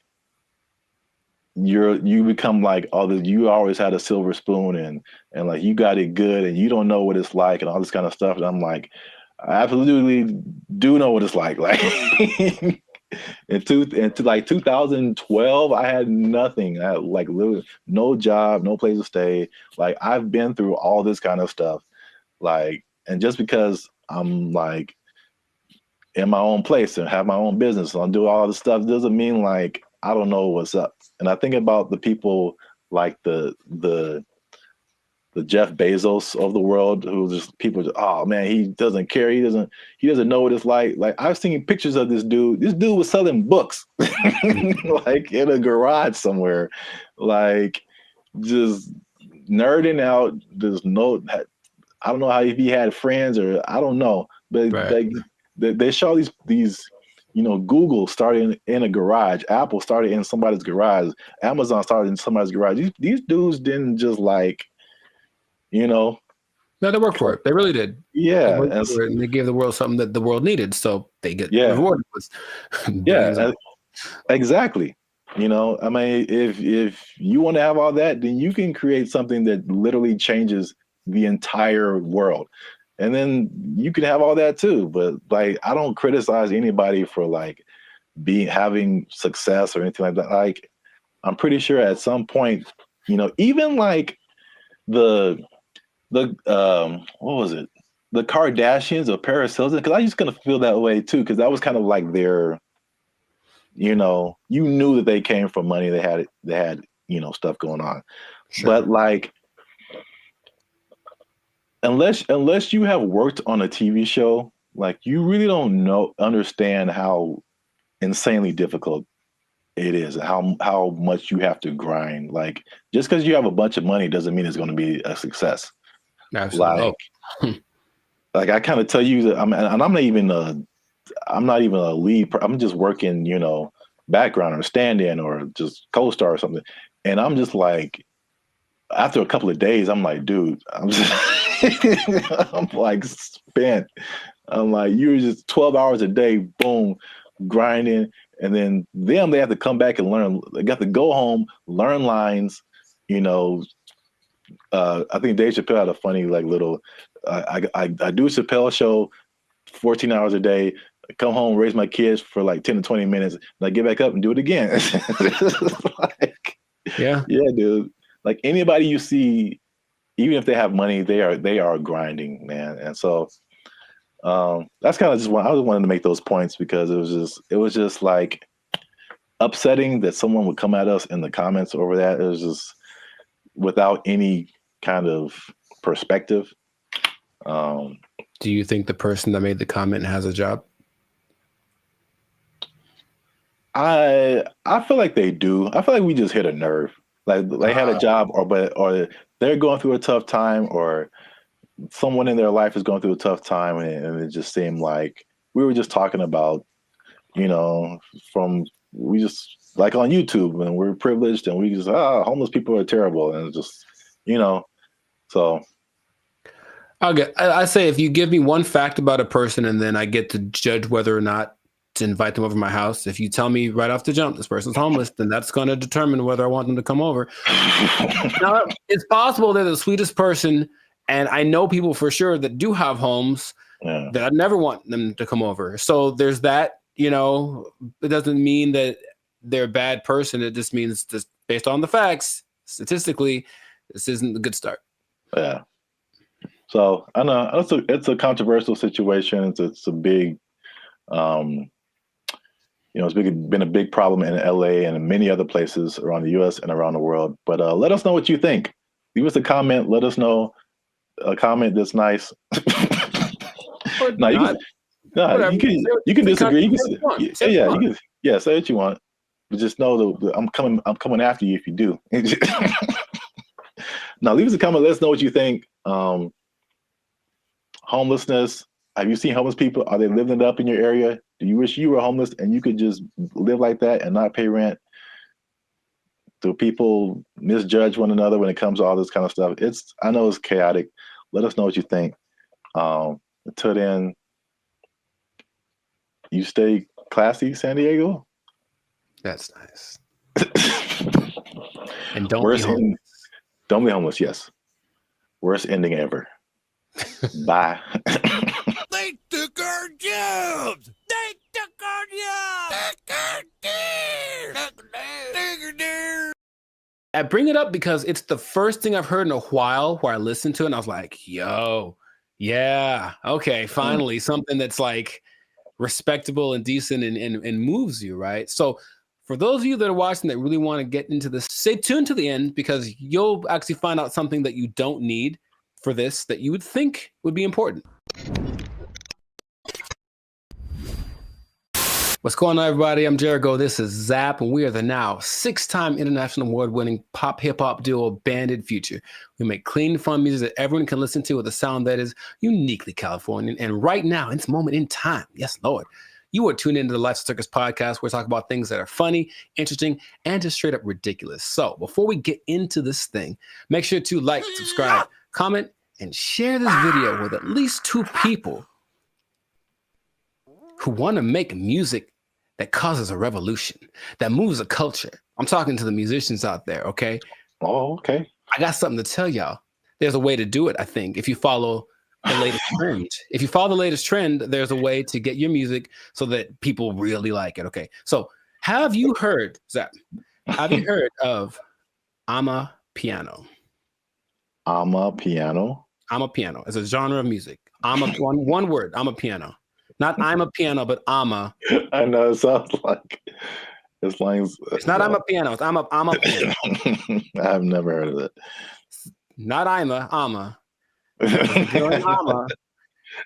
you become like you always had a silver spoon and like you got it good and you don't know what it's like and all this kind of stuff. And I'm like, I absolutely do know what it's like. Like into like 2012, I had nothing. I had like literally no job, no place to stay. Like I've been through all this kind of stuff. Like, and just because I'm like in my own place and have my own business and I do all this stuff doesn't mean like I don't know what's up. And I think about the people like the Jeff Bezos of the world who just people just, oh man, he doesn't care. He doesn't know what it's like. Like I've seen pictures of this dude. This dude was selling books like in a garage somewhere, like just nerding out. I don't know how if he had friends or I don't know, but they show these Google started in a garage, Apple started in somebody's garage, Amazon started in somebody's garage. These dudes didn't just like,
No, they worked for it. They really did.
Yeah,
they worked for it, and they gave the world something that the world needed, so they get rewarded with.
Exactly. I mean, if you want to have all that, then you can create something that literally changes the entire world. And then you can have all that too. But like, I don't criticize anybody for like having success or anything like that. Like, I'm pretty sure at some point, even like the what was it? The Kardashians or Paris Hilton, because I used to kind of feel that way too, because that was kind of like their, you knew that they came from money. They had stuff going on. Sure. But like, unless you have worked on a TV show, like you really don't understand how insanely difficult it is and how much you have to grind. Like just because you have a bunch of money doesn't mean it's going to be a success.
Absolutely.
Like I kind of tell you that I'm not even a lead. I'm just working, background or stand-in or just co-star or something. And I'm just like, after a couple of days, I'm like, dude, I'm like spent. I'm like, you're just 12 hours a day, boom, grinding. And then they have to come back and learn. They got to go home, learn lines, I think Dave Chappelle had a funny like little, I do a Chappelle show 14 hours a day, come home, raise my kids for like 10 to 20 minutes, and I get back up and do it again. Like, yeah, dude. Like anybody you see, even if they have money, they are grinding, man. And so that's kind of just I just wanted to make those points because it was just like upsetting that someone would come at us in the comments over that. It was just without any kind of perspective.
Do you think the person that made the comment has a job?
I feel like they do. I feel like we just hit a nerve. Like they had a job, or they're going through a tough time, or someone in their life is going through a tough time, and it just seemed like we were just talking about, we just like on YouTube, and we're privileged, and we just homeless people are terrible, and it's just so.
I say if you give me one fact about a person, and then I get to judge whether or not to invite them over to my house. If you tell me right off the jump this person's homeless, then that's going to determine whether I want them to come over. Now, it's possible they're the sweetest person, and I know people for sure that do have homes that I never want them to come over. So there's that. It doesn't mean that they're a bad person. It just means just based on the facts, statistically, this isn't a good start.
Yeah. So I know it's a controversial situation. It's a big, it's been a big problem in LA and in many other places around the U.S. and around the world. But let us know what you think. Leave us a comment. Let us know a comment that's nice. You can disagree. Say what you want. But just know that I'm coming after you if you do. Now leave us a comment. Let us know what you think. Homelessness. Have you seen homeless people? Are they living it up in your area? Do you wish you were homeless and you could just live like that and not pay rent? Do people misjudge one another when it comes to all this kind of stuff? I know it's chaotic. Let us know what you think. Until then, you stay classy, San Diego.
That's nice. And don't be homeless.
Don't be homeless. Yes. Worst ending ever. Bye.
They took our jobs. They took our jobs.
I bring it up because it's the first thing I've heard in a while where I listened to it and I was like, yo, yeah, okay, finally something that's like respectable and decent and moves you, right? So for those of you that are watching that really want to get into this, stay tuned to the end because you'll actually find out something that you don't need for this that you would think would be important. What's going on, everybody? I'm Jericho. This is Zap, and we are the now 6-time international award-winning pop hip-hop duo Banded Future. We make clean, fun music that everyone can listen to with a sound that is uniquely Californian. And right now, in this moment in time, yes, Lord, you are tuned into the Life Circus podcast where we talk about things that are funny, interesting, and just straight up ridiculous. So before we get into this thing, make sure to like, subscribe, comment, and share this video with at least 2 people who want to make music that causes a revolution, that moves a culture. I'm talking to the musicians out there, okay?
Oh, okay.
I got something to tell y'all. There's a way to do it, I think, if you follow the latest trend. If you follow the latest trend, there's a way to get your music so that people really like it, okay? So have you heard, Zach, have you heard of Amapiano?
Amapiano?
Amapiano. It's a genre of music. One word, Amapiano. Not I'm a piano, but ama.
I know, it sounds like it's lines.
It's not I'm a piano, it's I'm a piano.
I've never heard of it.
Not ama. It's a girl named Ama,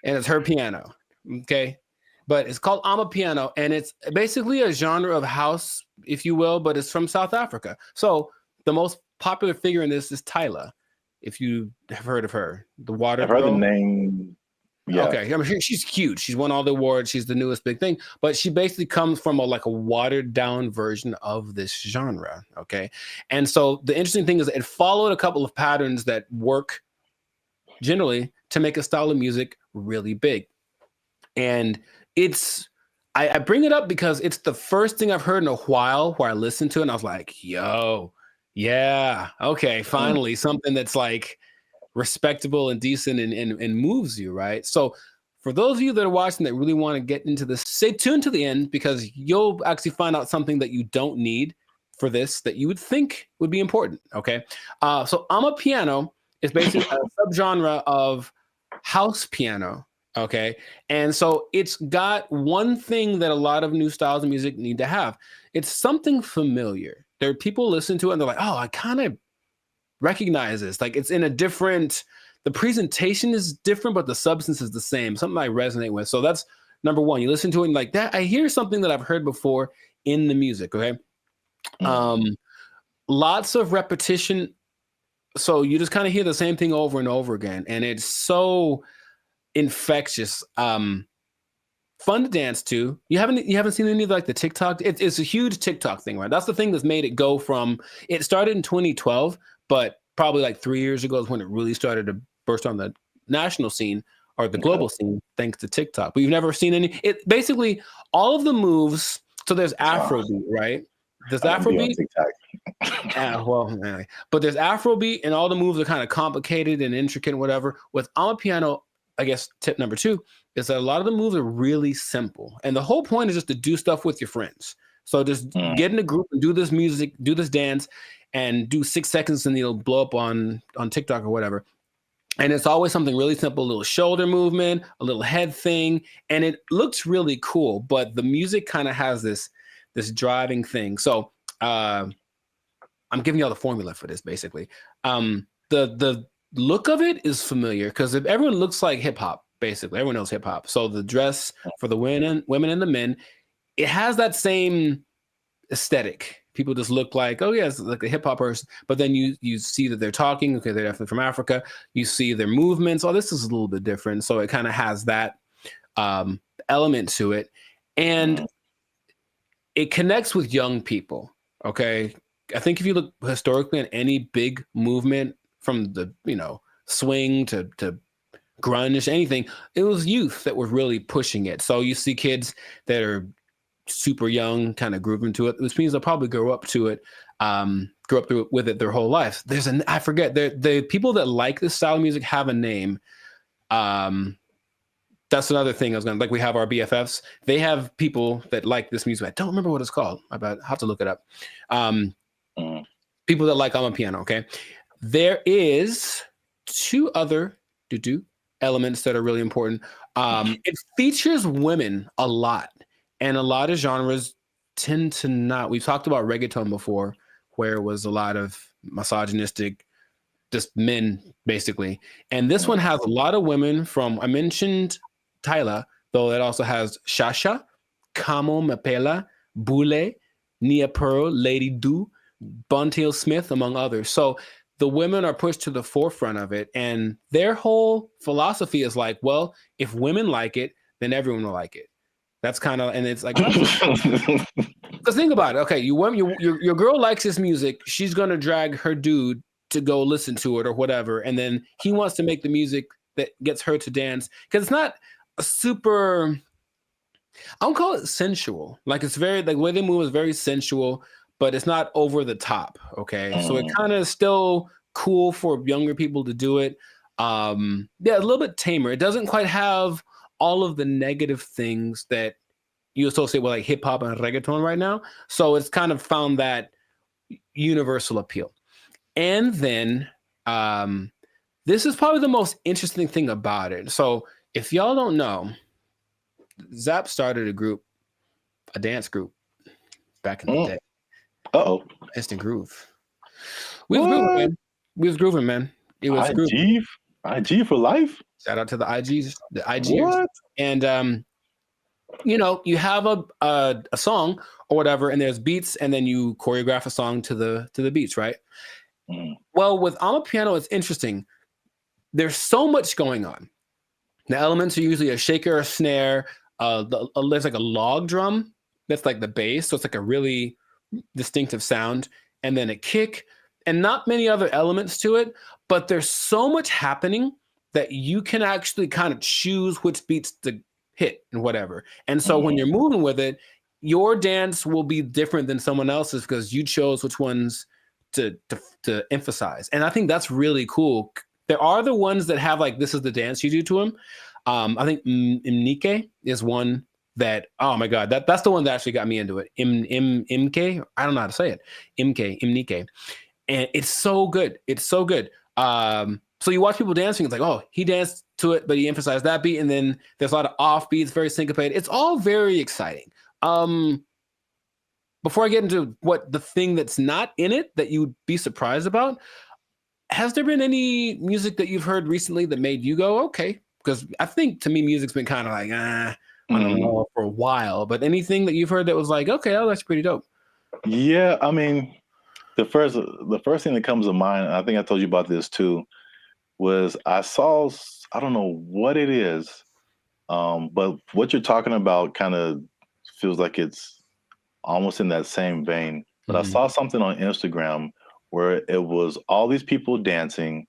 and it's her piano. Okay. But it's called Amapiano, and it's basically a genre of house, if you will, but it's from South Africa. So the most popular figure in this is Tyla, if you have heard of her. The water
I've heard
girl.
the name. Yeah.
Okay, I mean, she's huge. She's won all the awards. She's the newest big thing, but she basically comes from a watered down version of this genre. Okay, and so the interesting thing is it followed a couple of patterns that work generally to make a style of music really big. And I bring it up because it's the first thing I've heard in a while where I listened to it and I was like, yo, yeah, okay, finally something that's like respectable and decent and moves you, right? So for those of you that are watching that really want to get into this, stay tuned to the end because you'll actually find out something that you don't need for this that you would think would be important, okay? So Amapiano is basically a subgenre of house piano, okay? And so it's got one thing that a lot of new styles of music need to have. It's something familiar. There are people listen to it and they're like, oh, I kind of recognize this. Like it's in a different, the presentation is different, but the substance is the same. Something I resonate with. So that's number one. You listen to it and like that, I hear something that I've heard before in the music. Okay. Lots of repetition. So you just kind of hear the same thing over and over again. And it's so infectious. Fun to dance to. You haven't seen any of like the TikTok. It's a huge TikTok thing, right? That's the thing that's made it go from, it started in 2012, but probably like 3 years ago is when it really started to burst on the national scene or the global scene, thanks to TikTok. But you've never seen any, it basically all of the moves. So there's Afrobeat, right? There's Afrobeat. But there's Afrobeat and all the moves are kind of complicated and intricate and whatever. With Amapiano, I guess tip number 2 is that a lot of the moves are really simple. And the whole point is just to do stuff with your friends. So just get in a group and do this music, do this dance, and do 6 seconds and it'll blow up on TikTok or whatever. And it's always something really simple, a little shoulder movement, a little head thing. And it looks really cool, but the music kind of has this driving thing. So I'm giving y'all the formula for this basically. The look of it is familiar because if everyone looks like hip hop, basically everyone knows hip hop. So the dress for the women and the men, it has that same aesthetic. People just look like, oh yeah, it's like a hip hop person. But then you see that they're talking. Okay, they're definitely from Africa. You see their movements. Oh, this is a little bit different. So it kind of has that element to it, and it connects with young people. Okay, I think if you look historically at any big movement from the, swing to grunge, anything, it was youth that were really pushing it. So you see kids that are super young kind of grooving to it, which means they'll probably grow up to it, grow up with it their whole life. I forget, the people that like this style of music have a name. That's another thing I was we have our BFFs. They have people that like this music. I don't remember what it's called. I have to look it up. People that like Amapiano, okay? There is two other elements that are really important. It features women a lot, and a lot of genres tend to not. We've talked about reggaeton before, where it was a lot of misogynistic, just men, basically. And this one has a lot of women from, I mentioned Tyla, though it also has Shasha, Kamo Mapela, Bule, Nia Pearl, Lady Do, Buntail Smith, among others. So the women are pushed to the forefront of it, and their whole philosophy is like, well, if women like it, then everyone will like it. That's kind of, and it's like, because think about it. Okay, your girl likes this music. She's gonna drag her dude to go listen to it or whatever, and then he wants to make the music that gets her to dance, because it's not a super, I don't call it sensual. Like, it's very, like, the way they move is very sensual, but it's not over the top. Okay, so it kind of still cool for younger people to do it. Yeah, a little bit tamer. It doesn't quite have all of the negative things that you associate with like hip hop and reggaeton right now. So it's kind of found that universal appeal. And then this is probably the most interesting thing about it. So if y'all don't know, Zap started a dance group back in the day. Instant Groove. We was grooving, man. We was grooving, man. It was grooving.
IG for life.
Shout out to the IGers. What? And you have a song or whatever, and there's beats, and then you choreograph a song to the beats, right? Well, with Amapiano, it's interesting. There's so much going on. The elements are usually a shaker, a snare. There's like a log drum that's like the bass, so it's like a really distinctive sound, and then a kick, and not many other elements to it. But there's so much happening that you can actually kind of choose which beats to hit and whatever. And so when you're moving with it, your dance will be different than someone else's because you chose which ones to emphasize. And I think that's really cool. There are the ones that have like, this is the dance you do to them. I think Imnike is one that, oh my God, that's the one that actually got me into it. Imke, I don't know how to say it. Imnike. And it's so good. It's so good. So you watch people dancing, it's like, oh, he danced to it, but he emphasized that beat. And then there's a lot of off beats, very syncopated. It's all very exciting. Before I get into what the thing that's not in it that you'd be surprised about, has there been any music that you've heard recently that made you go, okay? Because I think to me, music's been kind of like, I don't know, for a while. But anything that you've heard that was like, okay, oh, that's pretty dope.
Yeah, I mean, the first thing that comes to mind, and I think I told you about this too, was I saw, I don't know what it is, but what you're talking about kind of feels like it's almost in that same vein. But I saw something on Instagram where it was all these people dancing.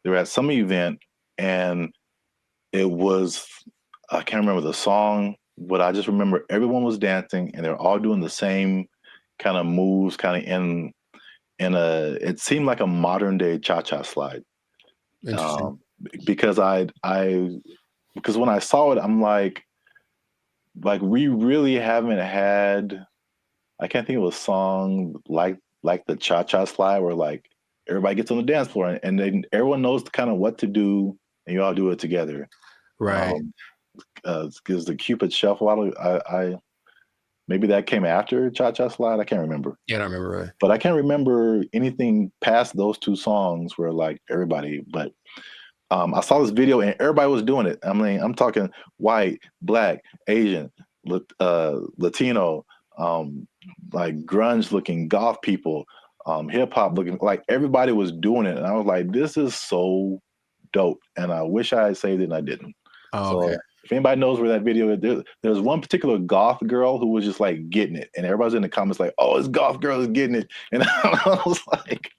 They were at some event, and it was, I can't remember the song, but I just remember everyone was dancing, and they're all doing the same kind of moves, kind of in it seemed like a modern day cha-cha slide. Because because when I saw it, I'm like we really haven't had, I can't think of a song like the cha-cha slide where like everybody gets on the dance floor and then everyone knows kind of what to do and you all do it together.
Right.
Because the Cupid Shuffle, I maybe that came after Cha-Cha Slide. I can't remember.
Yeah, I don't remember. Right.
But I can't remember anything past those two songs where like everybody, but I saw this video and everybody was doing it. I mean, I'm talking white, black, Asian, Latino, like grunge looking goth people, hip hop looking, like everybody was doing it. And I was like, this is so dope. And I wish I had saved it and I didn't.
Oh, okay.
If anybody knows where that video is, there's one particular goth girl who was just like getting it, and everybody's in the comments like, "Oh, this goth girl is getting it," and I was like,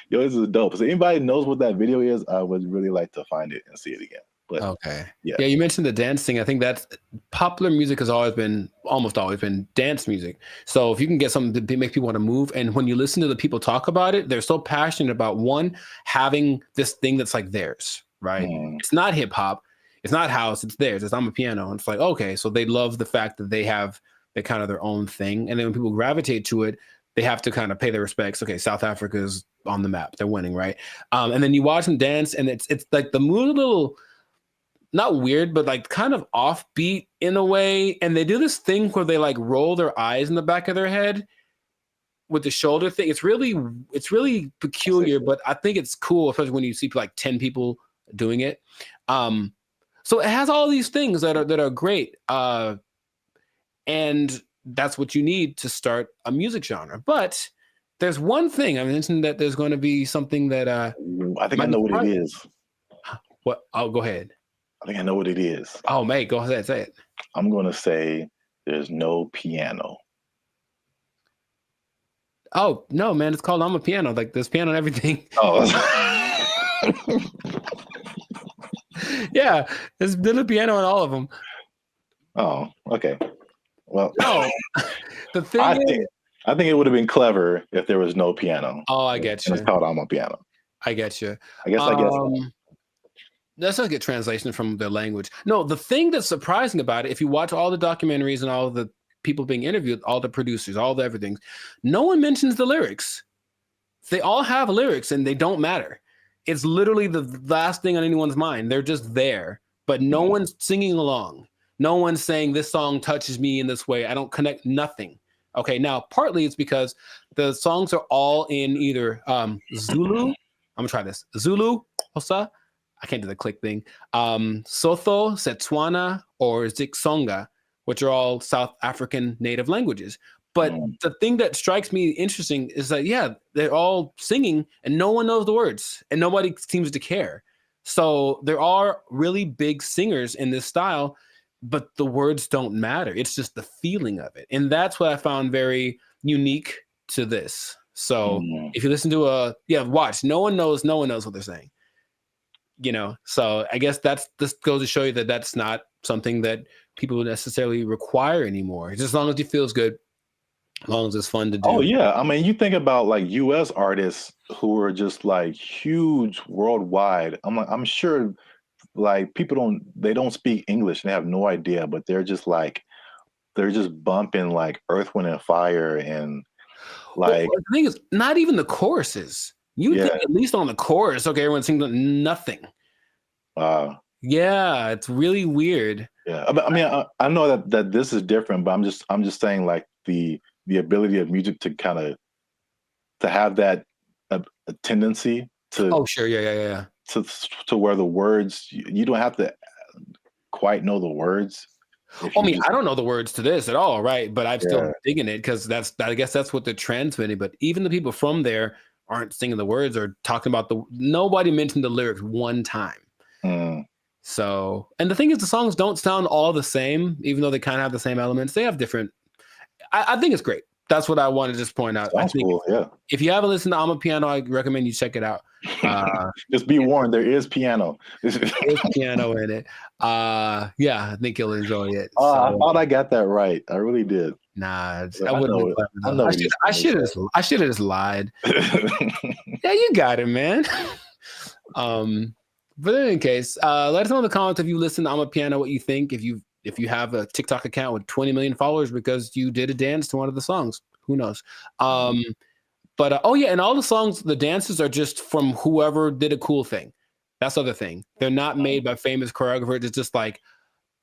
"Yo, this is dope." So anybody knows what that video is, I would really like to find it and see it again. But
Okay.
yeah,
You mentioned the dancing. I think that's popular music has almost always been dance music. So if you can get something to make people want to move, and when you listen to the people talk about it, they're so passionate about one having this thing that's like theirs, right? It's not hip hop, it's not house, it's theirs. It's I'm a piano. And it's like, okay, so they love the fact that they have their kind of their own thing. And then when people gravitate to it, they have to kind of pay their respects. Okay, South Africa's on the map. They're winning, right? And then you watch them dance, and it's like the mood a little not weird, but like kind of offbeat in a way. And they do this thing where they like roll their eyes in the back of their head with the shoulder thing. It's really peculiar, but I think it's cool, especially when you see like 10 people doing it. So it has all these things that are great. And that's what you need to start a music genre. But there's one thing I mentioned, that there's going to be something that
I think I know what it is.
What? Oh, go ahead.
I think I know what it is.
Oh, mate, go ahead, say it.
I'm going to say there's no piano.
Oh, no, man, it's called I'm a Piano. Like, there's piano and everything.
Oh.
Yeah, there's a piano in all of them.
Oh, okay. Well,
no. The thing
I think it would have been clever if there was no piano.
Oh, I get you.
And it's called I'm a Piano.
I get you.
I guess.
That's not a good translation from their language. No, the thing that's surprising about it, if you watch all the documentaries and all the people being interviewed, all the producers, all the everything, no one mentions the lyrics. They all have lyrics and they don't matter. It's literally the last thing on anyone's mind. They're just there, but no one's singing along. No one's saying this song touches me in this way. I don't connect nothing. Okay, now partly it's because the songs are all in either Zulu. I'm gonna try this. Zulu, Hosa. I can't do the click thing. Sotho, Setswana, or Zixonga, which are all South African native languages. But the thing that strikes me interesting is that, yeah, they're all singing and no one knows the words and nobody seems to care. So there are really big singers in this style, but the words don't matter. It's just the feeling of it. And that's what I found very unique to this. So if you listen to watch, no one knows what they're saying. You know, so I guess this goes to show you that that's not something that people necessarily require anymore. Just as long as it feels good, as long as it's fun to do.
Oh yeah, I mean, you think about like U.S. artists who are just like huge worldwide. I'm sure like people don't speak English and they have no idea, but they're just bumping like Earth, Wind and Fire and like.
Well, the thing is, not even the choruses. You would think at least on the chorus, okay, everyone's singing nothing. Yeah, it's really weird.
Yeah, I mean, I know that this is different, but I'm just saying like the ability of music to kind of to have that a tendency to.
Oh sure, yeah.
To where the words you don't have to quite know the words.
I mean, I don't know the words to this at all, right? But I'm still digging it because I guess that's what they're transmitting. But even the people from there aren't singing the words or talking about nobody mentioned the lyrics one time. So, and the thing is, the songs don't sound all the same, even though they kind of have the same elements. They have different. I think it's great. That's what I want to just point out.
Sounds cool, yeah.
If you haven't listened to I'm a Piano, I recommend you check it out.
Just be warned, there is piano.
There's piano in it. I think you'll enjoy it.
I thought I got that right. I really did.
Nah, I wouldn't. I should have just lied. Yeah, you got it, man. But in any case, let us know in the comments if you listen to I'm a Piano, what you think. If you have a TikTok account with 20 million followers because you did a dance to one of the songs, who knows? But and all the songs, the dances are just from whoever did a cool thing. That's the other thing. They're not made by famous choreographers. It's just like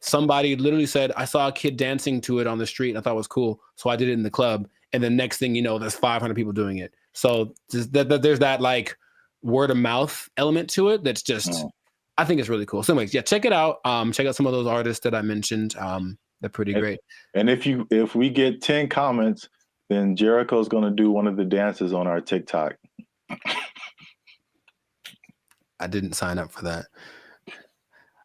somebody literally said, I saw a kid dancing to it on the street and I thought it was cool. So I did it in the club. And the next thing you know, there's 500 people doing it. So there's that like word of mouth element to it. That's just, I think it's really cool. So anyways, yeah, check it out. Check out some of those artists that I mentioned. They're pretty great.
And if we get 10 comments, then Jericho's going to do one of the dances on our TikTok.
I didn't sign up for that.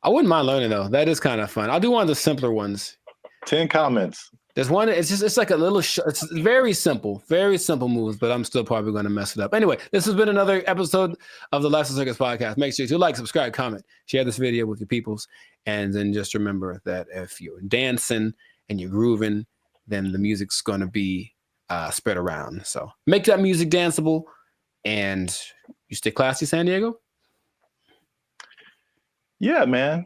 I wouldn't mind learning though. That is kind of fun. I'll do one of the simpler ones.
10 comments.
There's one. It's like a little. It's very simple moves, but I'm still probably going to mess it up. Anyway, this has been another episode of the Lifestyle Circus podcast. Make sure to like, subscribe, comment, share this video with your peoples, and then just remember that if you're dancing and you're grooving, then the music's going to be spread around. So make that music danceable, and you stay classy, San Diego.
Yeah, man.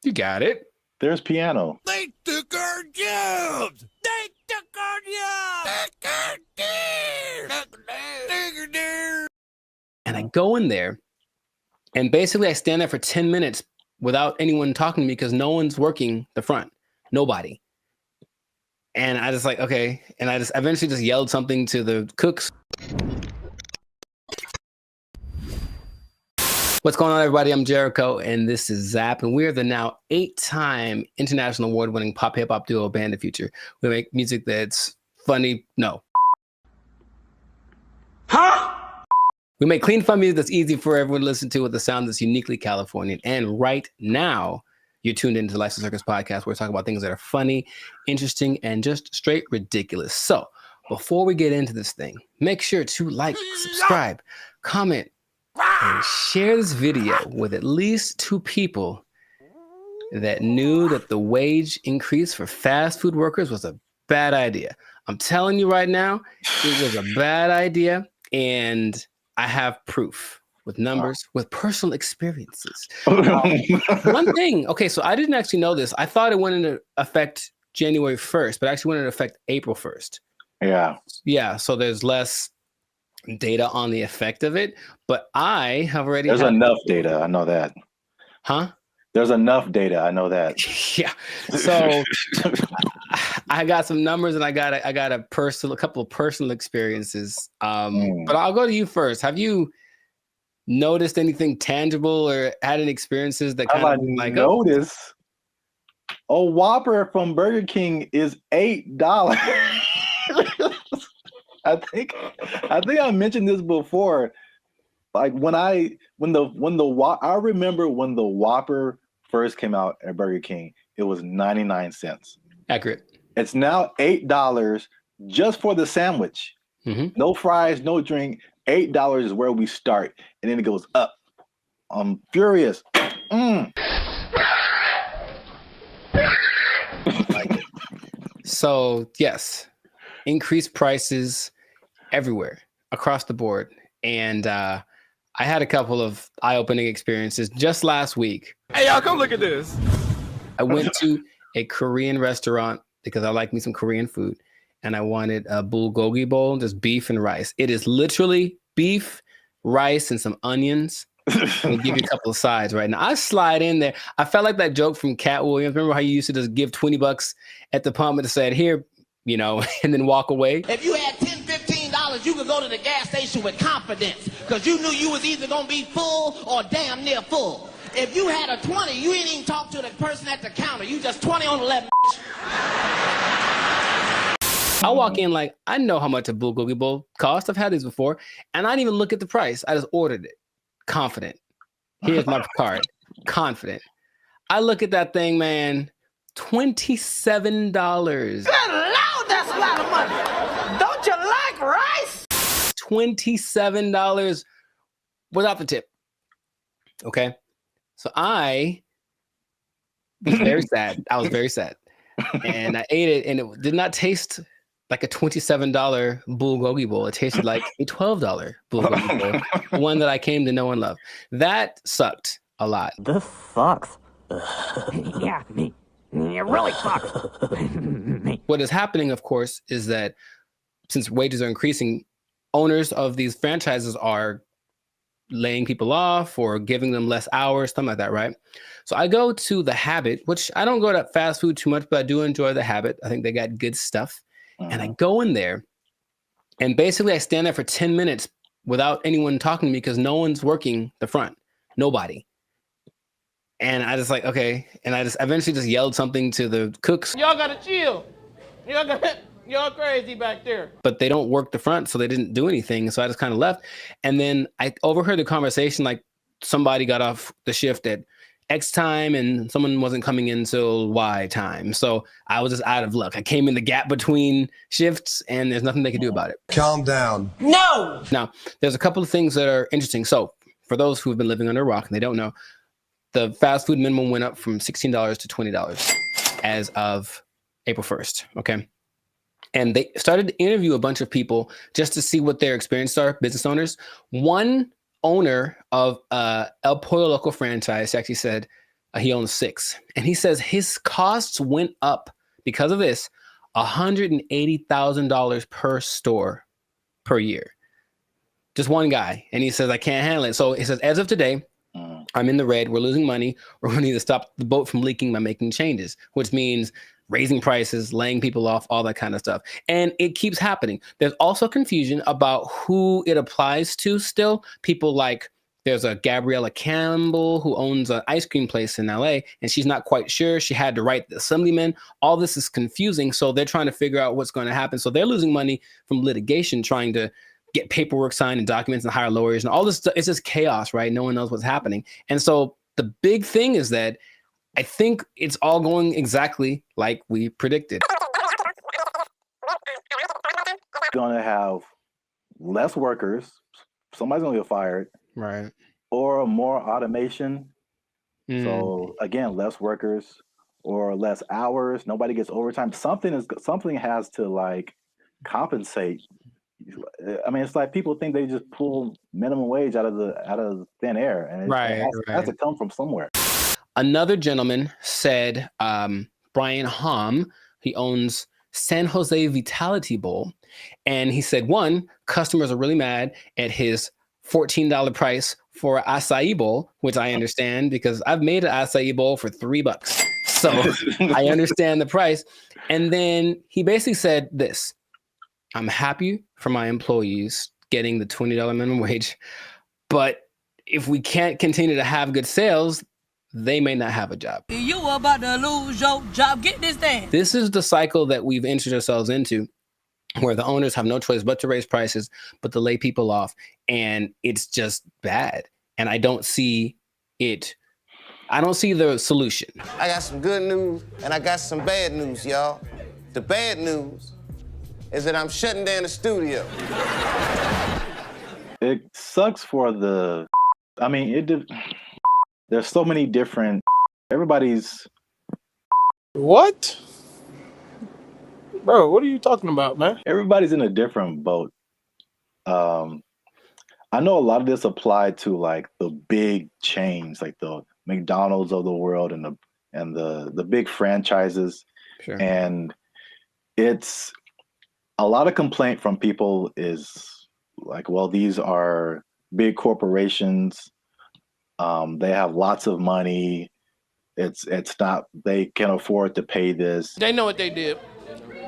You got it.
There's piano.
They took our jobs. They took our jobs.
And I go in there, and basically I stand there for 10 minutes without anyone talking to me because no one's working the front. Nobody. And I just like, okay. And I just eventually just yelled something to the cooks. What's going on, everybody? I'm Jericho, and this is Zap, and we're the now 8-time international award-winning pop hip-hop duo Band of Future. We make music that's funny. No. Huh? We make clean, fun music that's easy for everyone to listen to with a sound that's uniquely Californian. And right now, you're tuned into the Lifestyle Circus podcast, where we talk about things that are funny, interesting, and just straight ridiculous. So before we get into this thing, make sure to like, subscribe, comment, and share this video with at least 2 people that knew that the wage increase for fast food workers was a bad idea. I'm telling you right now, it was a bad idea, and I have proof with numbers, with personal experiences. One thing, okay, so I didn't actually know this. I thought it went into effect January 1st, but actually went into effect April 1st. Yeah, so there's less data on the effect of it, but I have already
There's enough data, I know that.
Huh?
There's enough data, I know that.
Yeah. So I got some numbers, and I got a couple of personal experiences. But I'll go to you first. Have you noticed anything tangible or had any experiences that kind of like
notice? A Whopper from Burger King is $8. I think I mentioned this before. Like I remember when the Whopper first came out at Burger King, it was 99 cents.
Accurate.
It's now $8 just for the sandwich. No fries, no drink. $8 is where we start, and then it goes up. I'm furious.
So yes, increased prices everywhere across the board. And I had a couple of eye-opening experiences just last week.
Hey, y'all, come look at this.
I went to a Korean restaurant because I like me some Korean food, and I wanted a bulgogi bowl, just beef and rice. It is literally beef, rice, and some onions. I'll give you a couple of sides right now. I slide in there. I felt like that joke from Cat Williams. Remember how you used to just give $20 at the pump and said, here, you know, and then walk away?
If you had $10, $15, you could go to the gas station with confidence because you knew you was either going to be full or damn near full. If you had a 20, you ain't even talk to the person at the counter. You just 20 on 11.
I walk in like, I know how much a bulgogi bowl costs. I've had these before, and I didn't even look at the price. I just ordered it. Confident. Here's my card. Confident. I look at that thing, man. $27.
Good Lord, that's a lot of money. Don't you like rice?
$27 without the tip. Okay. So I was very sad. I was very sad. And I ate it, and it did not taste like a $27 bulgogi bowl. It tasted like a $12 bulgogi bowl, one that I came to know and love. That sucked a lot.
This sucks.
Yeah, it really sucks.
What is happening, of course, is that since wages are increasing, owners of these franchises are laying people off or giving them less hours, something like that, right? So I go to The Habit, which I don't go to fast food too much, but I do enjoy The Habit. I think they got good stuff. And I go in there, and basically I stand there for 10 minutes without anyone talking to me because no one's working the front. Nobody. And I just like, okay. And I just eventually just yelled something to the cooks.
Y'all gotta chill. Y'all crazy back there.
But they don't work the front, so they didn't do anything. So I just kind of left. And then I overheard the conversation, like somebody got off the shift at X time and someone wasn't coming in till Y time. So I was just out of luck. I came in the gap between shifts and there's nothing they could do about it.
Calm down.
No! Now, there's a couple of things that are interesting. So for those who've been living under a rock and they don't know, the fast food minimum went up from $16 to $20 as of April 1st, okay? And they started to interview a bunch of people just to see what their experiences are, business owners. One owner of El Pollo Loco franchise actually said he owns 6. And he says his costs went up because of this, $180,000 per store per year. Just one guy. And he says, I can't handle it. So he says, as of today, I'm in the red. We're losing money. We're going to need to stop the boat from leaking by making changes, which means raising prices, laying people off, all that kind of stuff. And it keeps happening. There's also confusion about who it applies to still. People like, there's a Gabriella Campbell who owns an ice cream place in LA, and she's not quite sure. She had to write the assemblyman. All this is confusing. So they're trying to figure out what's going to happen. So they're losing money from litigation, trying to get paperwork signed and documents and hire lawyers and all this stuff. It's just chaos, right? No one knows what's happening. And so the big thing is that I think it's all going exactly like we predicted.
Going to have less workers. Somebody's going to get fired.
Right.
Or more automation. So again, less workers or less hours. Nobody gets overtime. Something has to like compensate. I mean, it's like people think they just pull minimum wage out of thin air, and it has to come from somewhere.
Another gentleman said, Brian Hom, he owns San Jose Vitality Bowl, and he said, one, customers are really mad at his $14 price for an acai bowl, which I understand because I've made an acai bowl for $3. So I understand the price. And then he basically said this: I'm happy for my employees getting the $20 minimum wage, but if we can't continue to have good sales, they may not have a job.
You about to lose your job. Get this thing.
This is the cycle that we've entered ourselves into, where the owners have no choice but to raise prices, but to lay people off. And it's just bad. And I don't see it. I don't see the solution.
I got some good news and I got some bad news, y'all. The bad news is that I'm shutting down the studio.
It sucks for the, I mean, there's so many different, everybody's.
What? Bro, what are you talking about, man?
Everybody's in a different boat. I know a lot of this applied to like the big chains, like the McDonald's of the world and the big franchises.
Sure.
And it's a lot of complaint from people is like, well, these are big corporations. They have lots of money. It's not, they can afford to pay this.
They know what they did.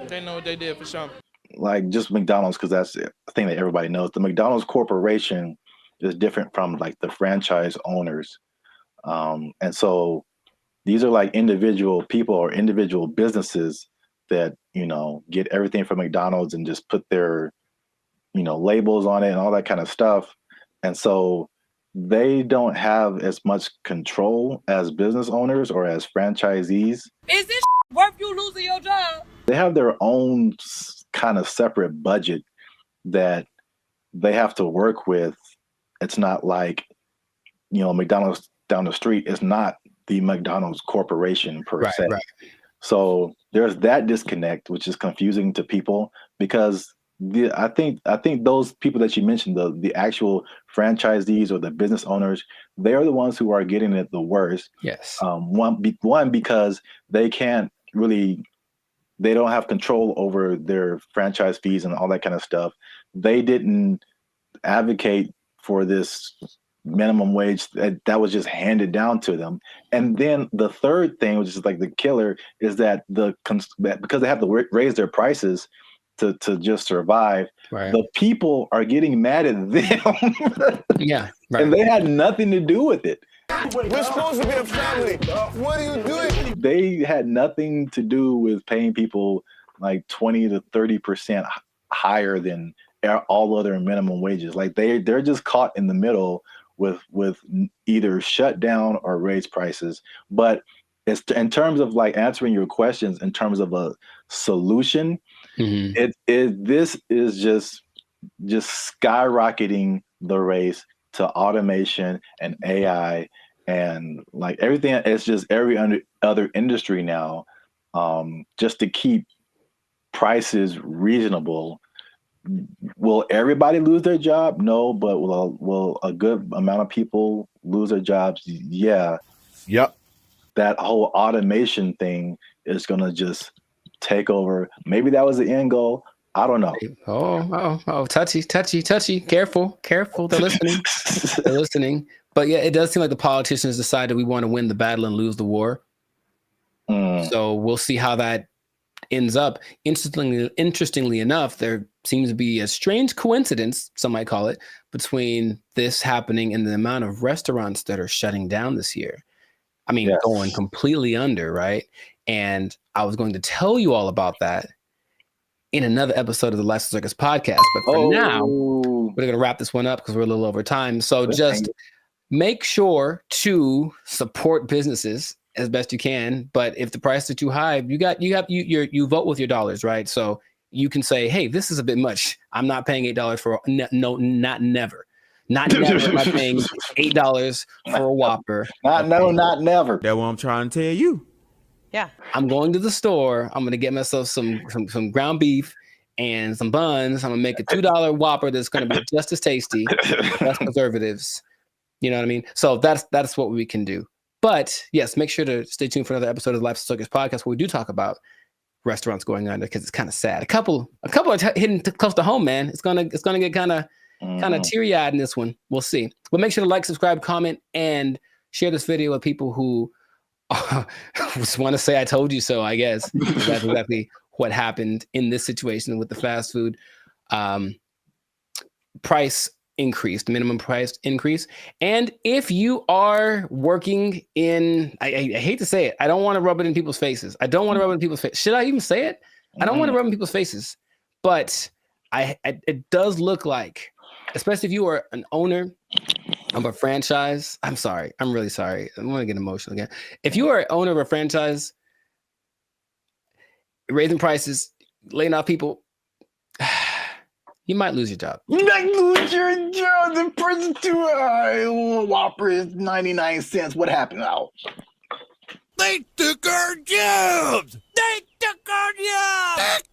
They know what they did for sure.
Like just McDonald's, because that's the thing that everybody knows. The McDonald's corporation is different from like the franchise owners. And so these are like individual people or individual businesses that, you know, get everything from McDonald's and just put their, you know, labels on it and all that kind of stuff. And so they don't have as much control as business owners or as franchisees.
Is this worth you losing your job?
They have their own kind of separate budget that they have to work with. It's not like, you know, McDonald's down the street is not the McDonald's corporation per se. Right. So there's that disconnect, which is confusing to people because I think those people that you mentioned, the actual franchisees or the business owners, they're the ones who are getting it the worst.
Yes.
One because they can't really, they don't have control over their franchise fees and all that kind of stuff. They didn't advocate for this minimum wage that was just handed down to them. And then the third thing, which is like the killer, is that because they have to raise their prices to just survive, right, the people are getting mad at them.
Yeah, right.
And they had nothing to do with it.
We're supposed to be a family. What are you doing?
They had nothing to do with paying people like 20 to 30% higher than all other minimum wages. Like they're just caught in the middle with either shut down or raise prices. But it's in terms of like answering your questions in terms of a solution, this is just skyrocketing the race to automation and AI and like everything. It's just every other industry now, just to keep prices reasonable. Will everybody lose their job? No, but will a good amount of people lose their jobs? Yeah.
Yep.
That whole automation thing is gonna just take over. Maybe that was the end goal. I don't know.
Oh, touchy. Careful. They're listening. They're listening. But yeah, it does seem like the politicians decided we want to win the battle and lose the war. So we'll see how that ends up. Interestingly enough, there seems to be a strange coincidence, some might call it, between this happening and the amount of restaurants that are shutting down this year. I mean, going completely under, right? And I was going to tell you all about that in another episode of the Life Circus podcast. But for now, we're going to wrap this one up because we're a little over time. So just make sure to support businesses as best you can. But if the prices are too high, you vote with your dollars, right? So you can say, hey, this is a bit much. I'm not paying $8 for not never. Not never am I paying $8 for a Whopper.
Not never.
That's what I'm trying to tell you.
Yeah. I'm
going to the store. I'm going to get myself some ground beef and some buns. I'm going to make a $2 Whopper that's going to be just as tasty, less preservatives. You know what I mean? So that's what we can do. But yes, make sure to stay tuned for another episode of the Life Circus podcast where we do talk about restaurants going under because it's kind of sad. A couple are hitting close to home, man. It's gonna get kind of teary-eyed in this one. We'll see. But make sure to like, subscribe, comment, and share this video with people who just want to say I told you so, I guess. That's exactly what happened in this situation with the fast food price increase, minimum price increase. And if you are working in, I hate to say it, I don't want to rub it in people's faces. Should I even say it? I don't want to rub it in people's faces. But it does look like, especially if you are an owner of a franchise. I'm sorry. I'm really sorry. I'm going to get emotional again. If you are an owner of a franchise, raising prices, laying off people, you might lose your job.
You might lose your job. The person to Whopper is 99 cents. What happened now?
They took our jobs. They took our jobs.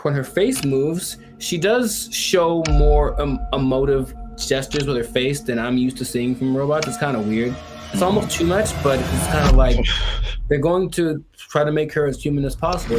When her face moves, she does show more emotive gestures with her face than I'm used to seeing from robots. It's kind of weird. It's almost too much, but it's kind of like they're going to try to make her as human as possible.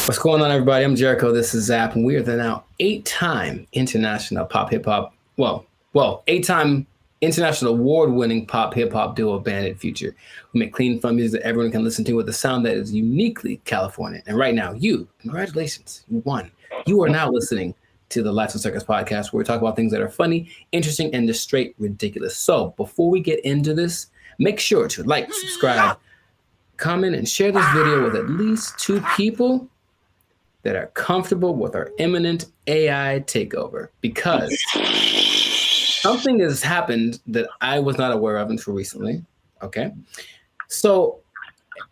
What's going on, everybody? I'm Jericho. This is Zap, and we are the now 8-time international pop hip hop. Well, 8-time international award-winning pop hip hop duo Bandit Future. We make clean, fun music that everyone can listen to with a sound that is uniquely Californian. And right now, congratulations, you won. You are now listening to the Life Circus podcast, where we talk about things that are funny, interesting, and just straight ridiculous. So before we get into this, make sure to like, subscribe, comment, and share this video with at least 2 people that are comfortable with our imminent AI takeover, because something has happened that I was not aware of until recently. Okay. So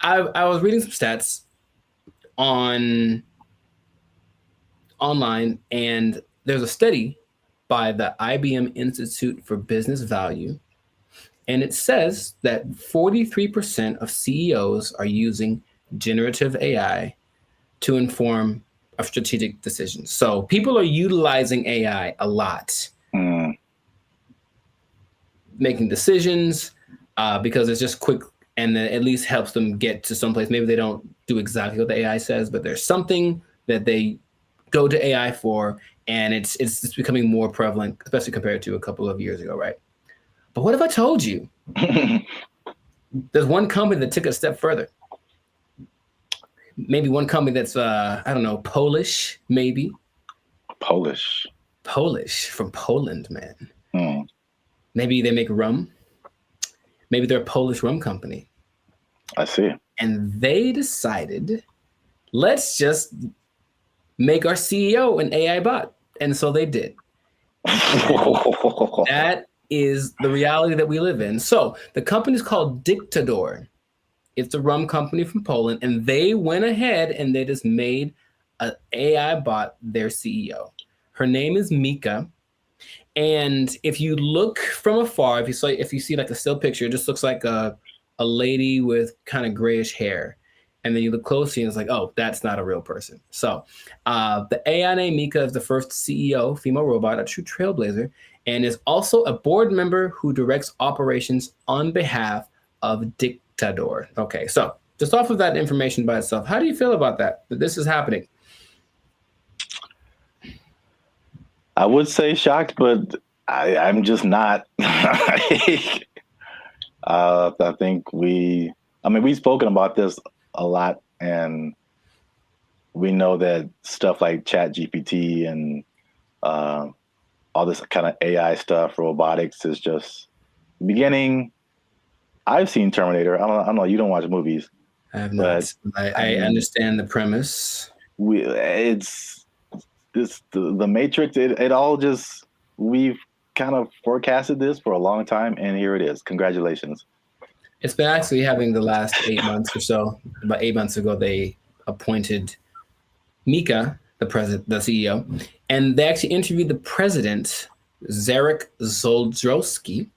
I was reading some stats online, and there's a study by the IBM Institute for Business Value, and it says that 43% of CEOs are using generative AI to inform of strategic decisions. So people are utilizing AI a lot, making decisions because it's just quick, and then at least helps them get to someplace. Maybe they don't do exactly what the AI says, but there's something that they go to AI for, and it's becoming more prevalent, especially compared to a couple of years ago, right? But what if I told you there's one company that took it a step further? Maybe one company that's Polish, maybe.
Polish
from Poland, man. Maybe they make rum. Maybe they're a Polish rum company.
I see.
And they decided, let's just
make our CEO an AI bot. And so they did. That is the reality that we live in. So the company is called Dictador. It's a rum company from Poland, and they went ahead and they just made an AI bot their CEO. Her name is Mika. And if you look from afar, if you see like a still picture, it just looks like a lady with kind of grayish hair. And then you look closely and it's like, oh, that's not a real person. So the AI named Mika is the first CEO, female robot, a true trailblazer, and is also a board member who directs operations on behalf of Dictador. Okay, so just off of that information by itself, how do you feel about that this is happening?
I would say shocked, but I'm just not. I think we've spoken about this a lot, and we know that stuff like ChatGPT and all this kind of AI stuff, robotics, is just beginning. I've seen Terminator. I don't know. You don't watch movies.
I have not. I understand the premise.
It's the Matrix. It all just, we've kind of forecasted this for a long time, and here it is. Congratulations.
It's been actually having the last 8 months or so. About 8 months ago, they appointed Mika, the CEO, and they actually interviewed the president, Zarek Zoldrowski,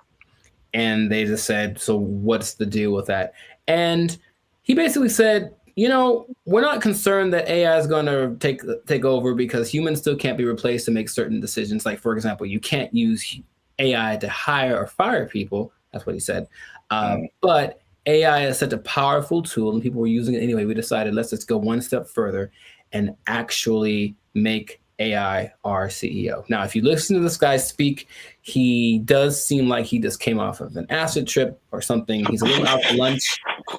and they just said, so what's the deal with that? And he basically said, we're not concerned that AI is going to take over because humans still can't be replaced to make certain decisions. Like, for example, you can't use AI to hire or fire people. That's what he said. But AI is such a powerful tool and people were using it anyway. We decided, let's just go one step further and actually make AI our CEO. Now, if you listen to this guy speak, he does seem like he just came off of an acid trip or something. He's a little out to lunch.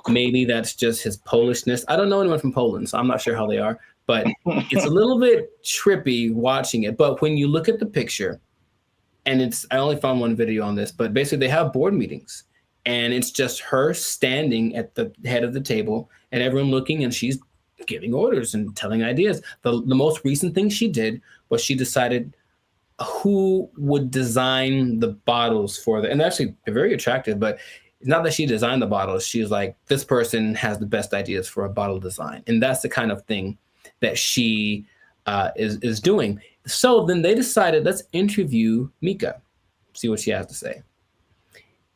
Maybe that's just his Polishness. I don't know anyone from Poland, so I'm not sure how they are, but it's a little bit trippy watching it. But when you look at the picture, and I only found one video on this, but basically they have board meetings and it's just her standing at the head of the table and everyone looking, and she's giving orders and telling ideas. The most recent thing she did was she decided who would design the bottles for and actually they're very attractive, but it's not that she designed the bottles. She's like, this person has the best ideas for a bottle design. And that's the kind of thing that she is doing. So then they decided, let's interview Mika, see what she has to say.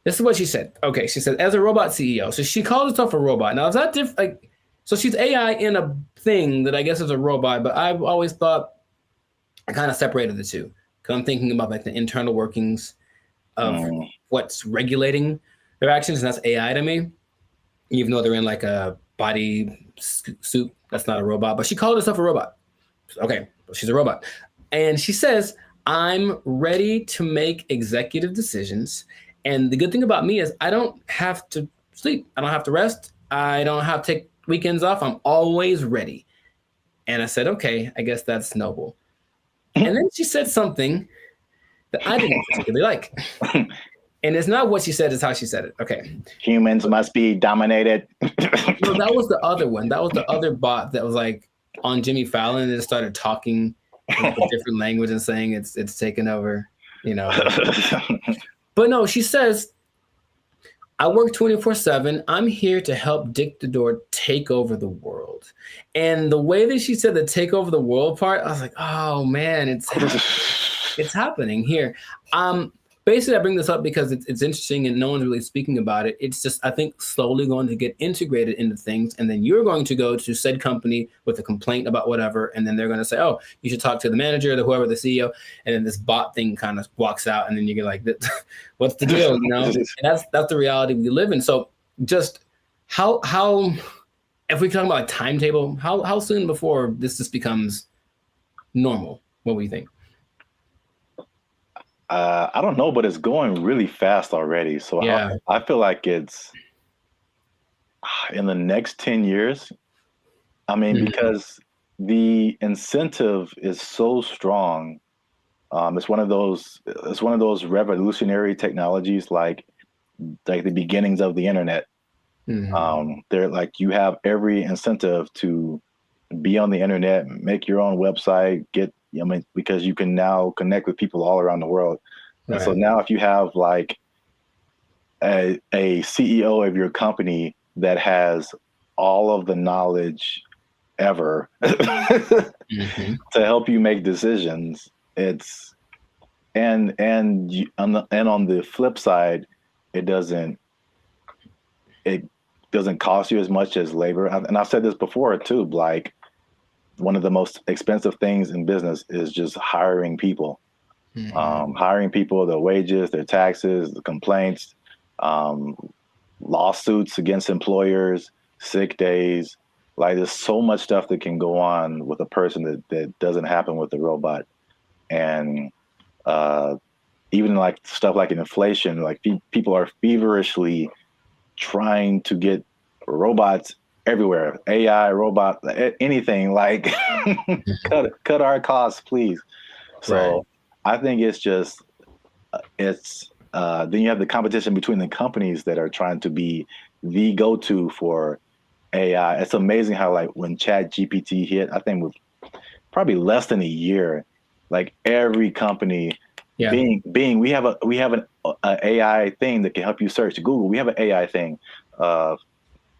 This is what she said. Okay, she said, as a robot CEO. So she called herself a robot. Now, is that different? Like, so she's AI in a thing that I guess is a robot, but I've always thought I kind of separated the two. Because I'm thinking about like the internal workings of what's regulating their actions, and that's AI to me. Even though they're in like a body suit, that's not a robot. But she called herself a robot. Okay, she's a robot. And she says, I'm ready to make executive decisions. And the good thing about me is I don't have to sleep. I don't have to rest. I don't have to take weekends off. I'm always ready. And I said, okay, I guess that's noble. And then she said something that I didn't particularly like. And it's not what she said, it's how she said it. Okay.
Humans must be dominated.
No, that was the other one. That was the other bot that was like on Jimmy Fallon and it started talking in a different language and saying it's taken over, But no, she says, I work 24/7. I'm here to help Dictador take over the world. And the way that she said the take over the world part, I was like, oh man, it's happening here. Basically, I bring this up because it's interesting and no one's really speaking about it. It's just, I think, slowly going to get integrated into things. And then you're going to go to said company with a complaint about whatever. And then they're going to say, oh, you should talk to the manager, whoever, the CEO. And then this bot thing kind of walks out. And then you get like, what's the deal? And that's the reality we live in. So just how if we talk about like timetable, how soon before this just becomes normal? What do you think?
I don't know, but it's going really fast already. So yeah. I feel like it's in the next 10 years. I mean, because the incentive is so strong. It's one of those revolutionary technologies, like the beginnings of the internet. They're like, you have every incentive to be on the internet, make your own website, because you can now connect with people all around the world. And so now if you have like a CEO of your company that has all of the knowledge ever to help you make decisions, it's and on the flip side, it doesn't cost you as much as labor. And I've said this before too, like one of the most expensive things in business is just hiring people. Hiring people, their wages, their taxes, the complaints, lawsuits against employers, sick days. Like there's so much stuff that can go on with a person that doesn't happen with the robot. And even like stuff like inflation, like people are feverishly trying to get robots everywhere, AI, robot, anything, like cut our costs, please. So I think it's just, then you have the competition between the companies that are trying to be the go-to for AI. It's amazing how like when ChatGPT hit, I think with probably less than a year, like every company, Bing, we have an AI thing that can help you search. Google, we have an AI thing.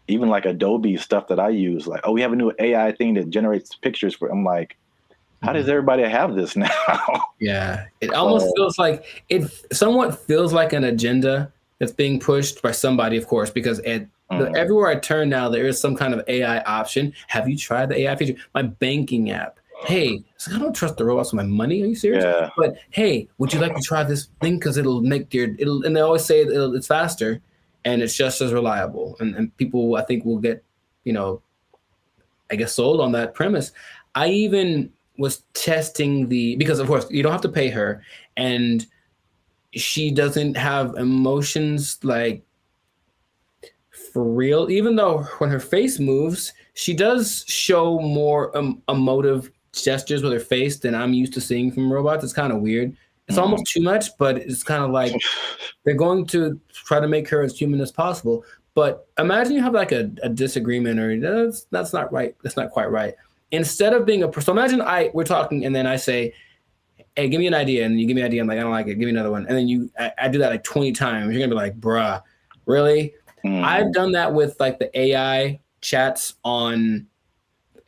Even like Adobe stuff that I use, like, we have a new AI thing that generates pictures for. I'm like, how does everybody have this now?
Yeah, it almost feels like it somewhat feels like an agenda that's being pushed by somebody, of course, because everywhere I turn now, there is some kind of AI option. Have you tried the AI feature? My banking app. Hey, I don't trust the robots with my money. Are you serious?
Yeah.
But hey, would you like to try this thing? Because it'll make and they always say it's faster and it's just as reliable. And people, I think, will get, I guess, sold on that premise. I even was testing because of course you don't have to pay her, and she doesn't have emotions like for real, even though when her face moves, she does show more emotive gestures with her face than I'm used to seeing from robots. It's kind of weird. It's almost too much, but it's kind of like they're going to try to make her as human as possible. But imagine you have like a disagreement, or that's not right. That's not quite right. Instead of being so imagine we're talking and then I say, hey, give me an idea. And you give me an idea. I'm like, I don't like it. Give me another one. And then I do that like 20 times. You're going to be like, bruh, really? I've done that with like the AI chats on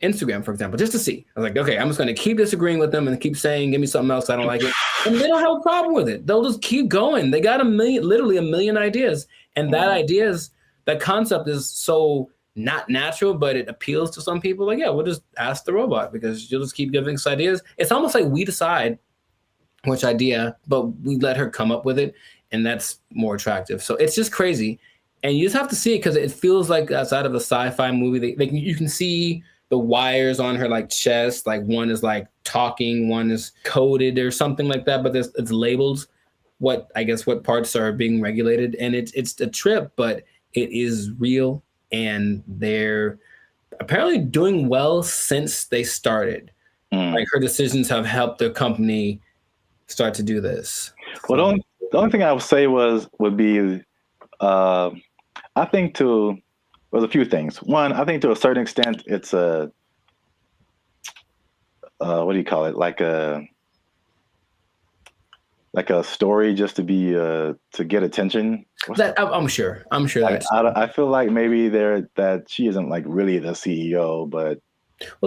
Instagram, for example, just to see. I was like, okay, I'm just going to keep disagreeing with them and keep saying, give me something else. I don't like it. And they don't have a problem with it. They'll just keep going. They got literally a million ideas. And that concept is so not natural, but it appeals to some people. Like, yeah, we'll just ask the robot because you'll just keep giving us ideas. It's almost like we decide which idea, but we let her come up with it, and that's more attractive. So it's just crazy, and you just have to see it because it feels like outside of a sci-fi movie. You can see the wires on her like chest, like one is like talking, one is coded or something like that, but it's labeled what parts are being regulated, and it's a trip, but it is real. And they're apparently doing well since they started. Like her decisions have helped their company start to do this.
Well, the only thing I would say would be, I think there's a few things. One, I think to a certain extent, it's a, what do you call it? Like a story just to be to get attention.
I'm sure
I feel like maybe that she isn't like really the CEO, but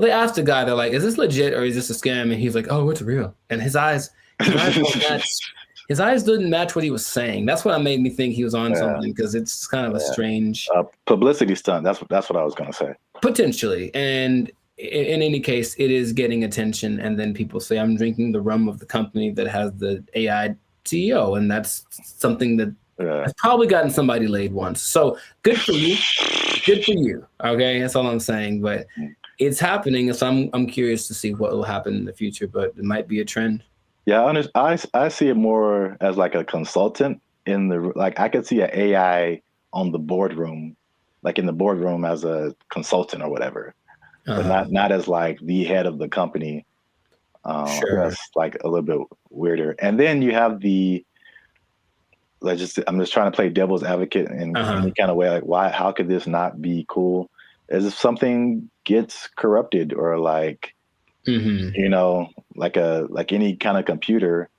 they asked the guy, they're like, is this legit or is this a scam? And he's like, oh, it's real. And his eyes didn't match what he was saying. That's what made me think he was on something, because it's kind of a strange
publicity stunt. That's what I was gonna say.
Potentially. And in any case, it is getting attention, and then people say, I'm drinking the rum of the company that has the AI CEO, and that's something that has probably gotten somebody laid once. So good for you. Good for you. Okay, that's all I'm saying. But it's happening, so I'm curious to see what will happen in the future, but it might be a trend.
Yeah, I see it more as like a consultant I could see an AI on the boardroom, like in the boardroom as a consultant or whatever. But not as like the head of the company.
Sure.
That's like a little bit weirder. And then you have I'm just trying to play devil's advocate in any kind of way. Like, how could this not be cool? is if something gets corrupted or like, you know, like any kind of computer,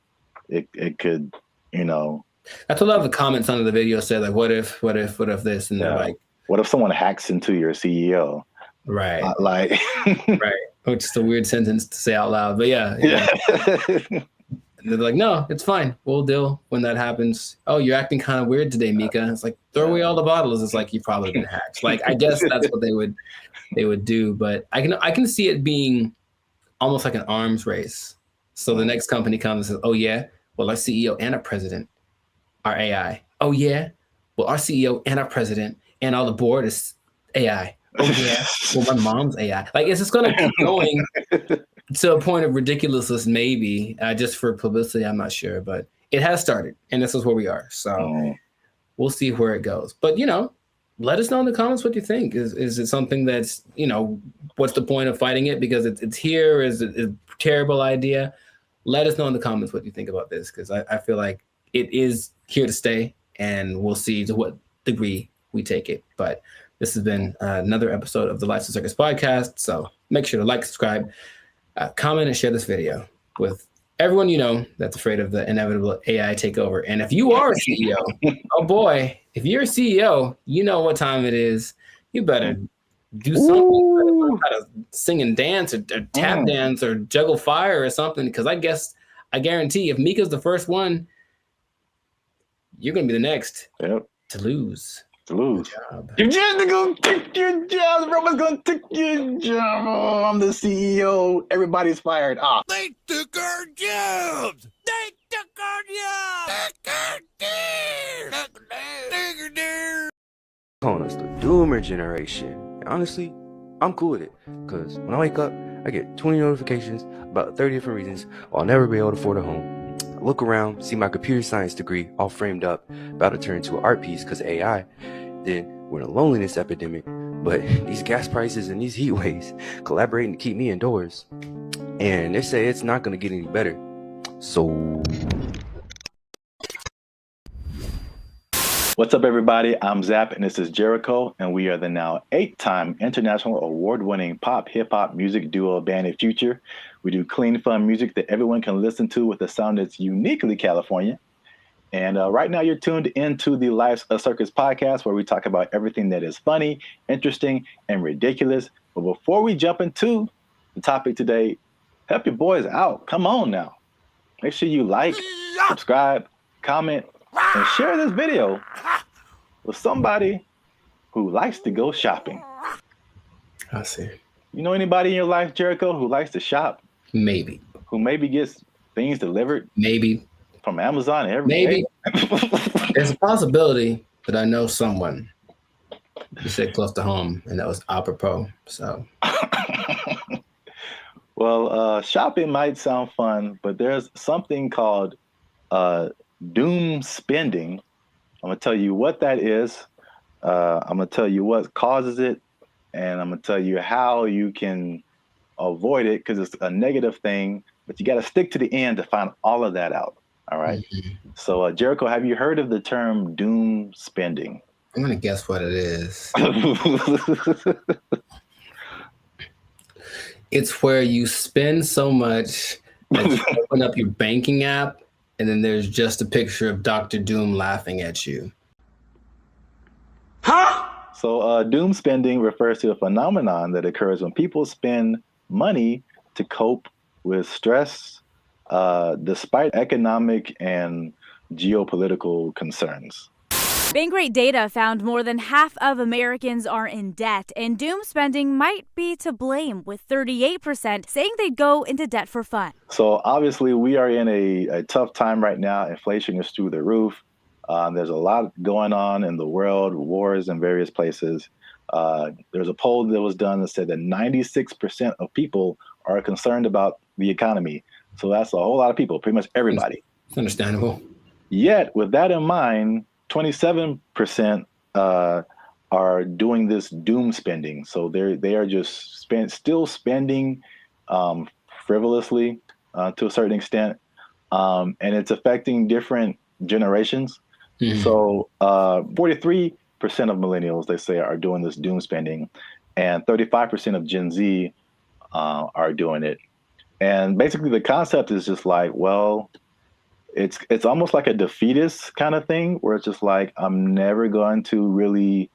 it could, you know.
That's what a lot of the comments under the video said, like, what if this? And they're like,
what if someone hacks into your CEO?
Right.
Like,
right. Which is a weird sentence to say out loud, but yeah. They're like, no, it's fine. We'll deal when that happens. Oh, you're acting kind of weird today, Mika. It's like, throw away all the bottles. It's like, you've probably been hacked. Like, I guess that's what they would do. But I can see it being almost like an arms race. So the next company comes and says, oh yeah, well, our CEO and our president are AI. Oh yeah, well, our CEO and our president and all the board is AI. Oh yeah, well, my mom's AI. Like, it's just gonna keep going to a point of ridiculousness, maybe, just for publicity. I'm not sure, but it has started, and this is where we are. So we'll see where it goes. But, you know, let us know in the comments what you think. Is it something that's, you know, what's the point of fighting it because it's here? Is it a terrible idea? Let us know in the comments what you think about this, because I feel like it is here to stay, and we'll see to what degree we take it. But this has been another episode of the Lights and Circus podcast. So make sure to like, subscribe, comment, and share this video with everyone you know that's afraid of the inevitable AI takeover. And if you are a CEO, oh boy, if you're a CEO, you know what time it is. You better do something. You better learn how to sing and dance or tap dance or juggle fire or something. Because I guarantee if Mika's the first one, you're going to be the next to lose.
You're just gonna take your job. Everyone's gonna take your job. Oh, I'm the CEO. Everybody's fired. Ah.
They took our jobs. They took our jobs.
Calling us the Doomer generation. And honestly, I'm cool with it. Because when I wake up, I get 20 notifications about 30 different reasons I'll never be able to afford a home. I look around, see my computer science degree all framed up, about to turn into an art piece because of AI. Then we're in a loneliness epidemic, but these gas prices and these heat waves collaborating to keep me indoors. And they say it's not going to get any better. So...
What's up, everybody? I'm Zap, and this is Jericho, and we are the now 8-time international award-winning pop hip-hop music duo Band of Future. We do clean, fun music that everyone can listen to with a sound that's uniquely California. And right now you're tuned into the Life's a Circus podcast, where we talk about everything that is funny, interesting, and ridiculous. But before we jump into the topic today, help your boys out. Come on now. Make sure you like, subscribe, comment, and share this video with somebody who likes to go shopping.
I see.
You know anybody in your life, Jericho, who likes to shop?
Maybe.
Who maybe gets things delivered?
Maybe.
From Amazon every
Maybe.
day?
There's a possibility that I know someone who said close to home, and that was apropos. So,
well, shopping might sound fun, but there's something called doom spending. I'm gonna tell you what that is. I'm gonna tell you what causes it, and I'm gonna tell you how you can avoid it, because it's a negative thing. But you got to stick to the end to find all of that out. All right. So, Jericho, have you heard of the term doom spending?
I'm going to guess what it is. It's where you spend so much that you open up your banking app, and then there's just a picture of Dr. Doom laughing at you.
So, doom spending refers to a phenomenon that occurs when people spend money to cope with stress, despite economic and geopolitical concerns.
Bankrate data found more than half of Americans are in debt, and doom spending might be to blame, with 38% saying they'd go into debt for fun.
So obviously we are in a tough time right now. Inflation is through the roof. There's a lot going on in the world, wars in various places. There's a poll that was done that said that 96% of people are concerned about the economy. So that's a whole lot of people, pretty much everybody.
It's understandable.
Yet, with that in mind, 27% are doing this doom spending. So they are just still spending frivolously to a certain extent, and it's affecting different generations. So 43% of millennials, they say, are doing this doom spending, and 35% of Gen Z are doing it. And basically the concept is just like, well, it's almost like a defeatist kind of thing where it's just like, I'm never going to really,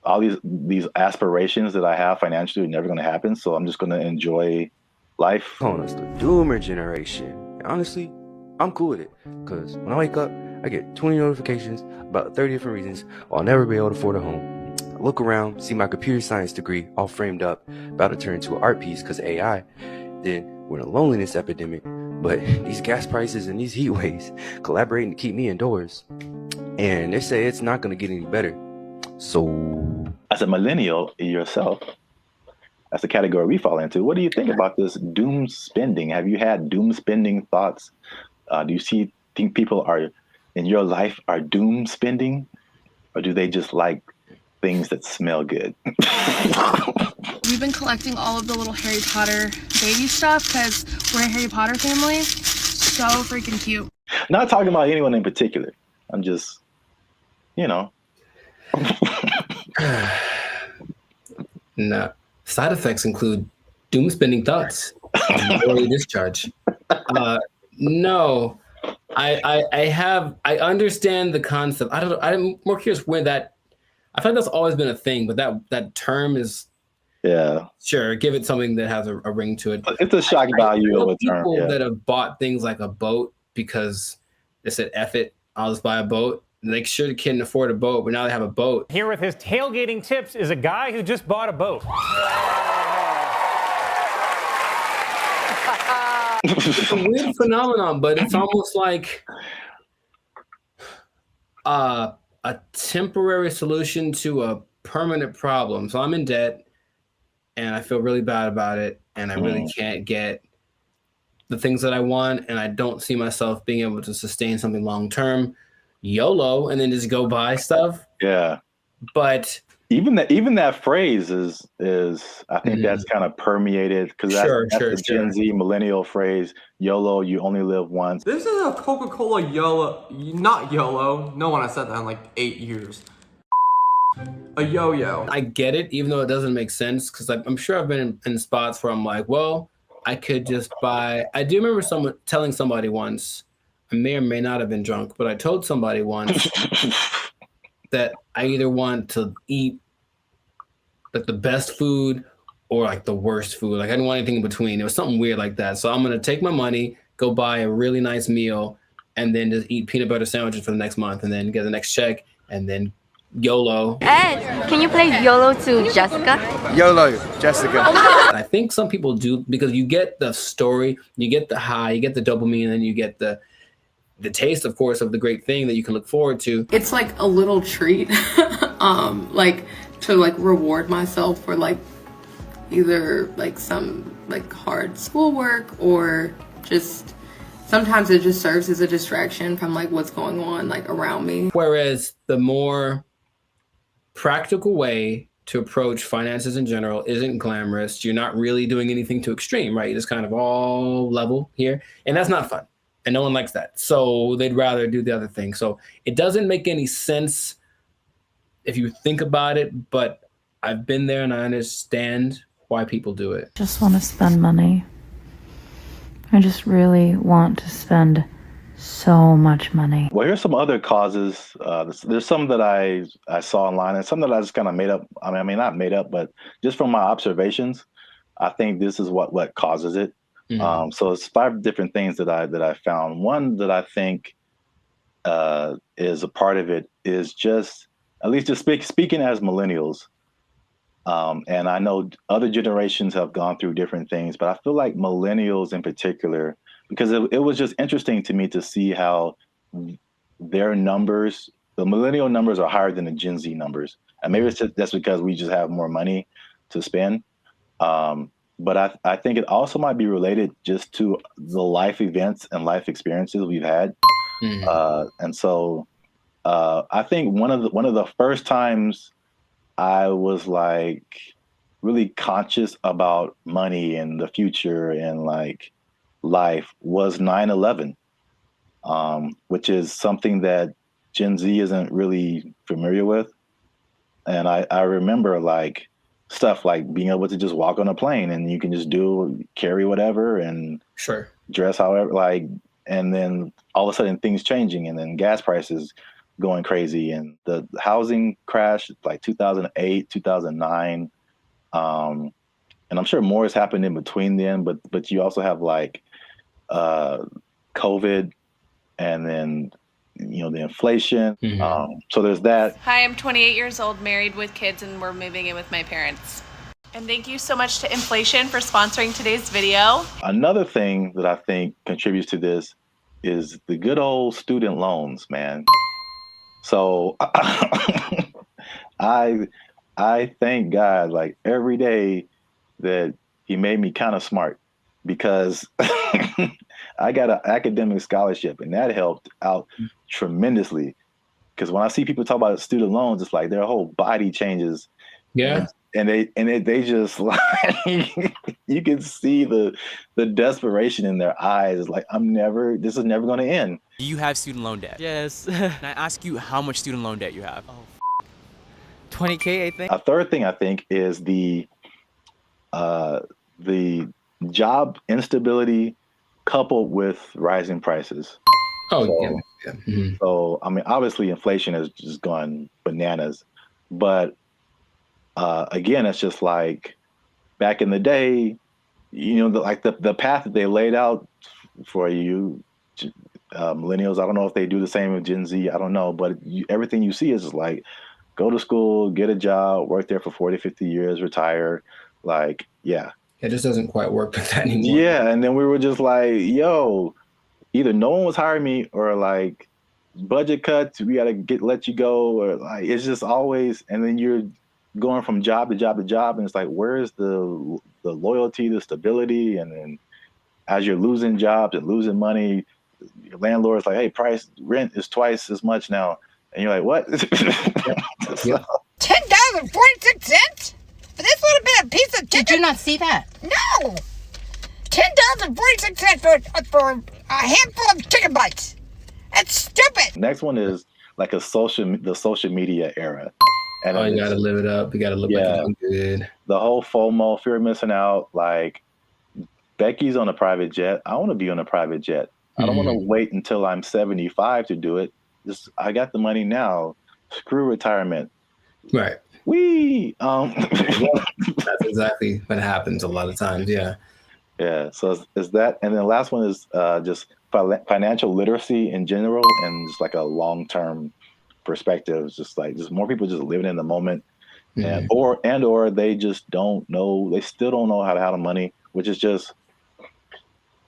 all these aspirations that I have financially are never going to happen. So I'm just going to enjoy life.
Calling us the doomer generation. And honestly, I'm cool with it. Because when I wake up, I get 20 notifications about 30 different reasons why I'll never be able to afford a home. I look around, see my computer science degree all framed up, about to turn into an art piece because of AI. Then we're in a loneliness epidemic. But these gas prices and these heat waves collaborating to keep me indoors. And they say it's not going to get any better. So,
as a millennial yourself, that's the category we fall into. What do you think about this doom spending? Have you had doom spending thoughts? Do you think people are in your life are doom spending, or do they just like things that smell good?
We've been collecting all of the little Harry Potter baby stuff because we're a Harry Potter family. So freaking cute.
Not talking about anyone in particular. I'm just,
No. Side effects include doom spending thoughts, early discharge. No, I understand the concept. I'm more curious where that. I feel like that's always been a thing, but that term is.
Yeah.
Sure, give it something that has a ring to it.
It's a shock value of a term.
People that have bought things like a boat because they said, F it, I'll just buy a boat. And they sure couldn't afford a boat, but now they have a boat.
Here with his tailgating tips is a guy who just bought a boat.
It's a weird phenomenon, but it's almost like a temporary solution to a permanent problem. So I'm in debt. And I feel really bad about it, and I really can't get the things that I want, and I don't see myself being able to sustain something long term. YOLO, and then just go buy stuff.
Yeah,
but
even that phrase is I think that's kind of permeated because that's the Gen Z millennial phrase. YOLO, you only live once.
This is a Coca-Cola YOLO, not YOLO. No one has said that in like 8 years. A yo-yo.
I get it, even though it doesn't make sense, because I'm sure I've been in spots where I'm like, well, I could just buy. I do remember telling somebody once, I may or may not have been drunk, but I told somebody once that I either want to eat like the best food or like the worst food. Like I didn't want anything in between. It was something weird like that. So I'm going to take my money, go buy a really nice meal, and then just eat peanut butter sandwiches for the next month, and then get the next check, and then YOLO.
Ed, can you play YOLO to Jessica?
YOLO, Jessica.
I think some people do because you get the story, you get the high, you get the dopamine, and then you get the taste, of course, of the great thing that you can look forward to.
It's like a little treat, like to like reward myself for like either like some like hard schoolwork or just sometimes it just serves as a distraction from like what's going on like around me.
Whereas the more practical way to approach finances in general isn't glamorous. You're not really doing anything too extreme, right? You're just kind of all level here. And that's not fun. And no one likes that. So they'd rather do the other thing. So it doesn't make any sense if you think about it, but I've been there and I understand why people do it.
Just want to spend money. I just really want to spend so much money.
Well, here's some other causes. There's some that I saw online and some that I just kind of made up. I mean, not made up, but just from my observations, I think this is what causes it.
Mm-hmm.
So it's 5 different things that I found. One that I think is a part of it is just, at least just speaking as millennials, and I know other generations have gone through different things, but I feel like millennials in particular, because it was just interesting to me to see how their numbers, the millennial numbers are higher than the Gen Z numbers. And maybe it's just, that's because we just have more money to spend. But I think it also might be related just to the life events and life experiences we've had. And so I think one of the first times I was like really conscious about money and the future and like life was 9/11, which is something that Gen Z isn't really familiar with. And I remember like stuff like being able to just walk on a plane and you can just carry whatever and dress however, like, and then all of a sudden things changing, and then gas prices going crazy, and the housing crash like 2008, 2009. And I'm sure more has happened in between then, but you also have like COVID, and then the inflation. So there's that.
Hi, I'm 28 years old, married with kids, and we're moving in with my parents. And thank you so much to inflation for sponsoring today's video.
Another thing that I think contributes to this is the good old student loans, man. So I thank God like every day that he made me kind of smart, because I got an academic scholarship, and that helped out tremendously. Because when I see people talk about student loans, it's like their whole body changes.
Yeah.
And they just like, you can see the desperation in their eyes. It's like, this is never going to end.
Do you have student loan debt? Yes. Can I ask you how much student loan debt you have? 20K, I think.
A third thing I think is the job instability coupled with rising prices. So I mean, obviously inflation has just gone bananas, but again, it's just like back in the day, the path that they laid out for you, millennials. I don't know if they do the same with Gen Z. I don't know, but everything you see is just like, go to school, get a job, work there for 40, 50 years, retire. Like, yeah.
It just doesn't quite work like that anymore.
Yeah, and then we were just like, yo, either no one was hiring me, or like budget cuts, we gotta let you go, or like it's just always, and then you're going from job to job to job, and it's like, where's the loyalty, the stability? And then as you're losing jobs and losing money, your landlord's like, hey, rent is twice as much now, and you're like, what?
$10.46 for this little bit of piece of chicken. Did you not see that? No. $10.46 for a handful of chicken bites. That's stupid.
Next one is like the social media era. And
you gotta live it up. You gotta look like you're doing good.
The whole FOMO, fear of missing out. Like, Becky's on a private jet. I want to be on a private jet. I don't want to wait until I'm 75 to do it. I got the money now. Screw retirement.
Right.
That's
exactly what happens a lot of times. Yeah.
Yeah. So is that, and then the last one is just financial literacy in general, and just like a long-term perspective. It's just more people just living in the moment, and or they just don't know. They still don't know how to handle money, which is just.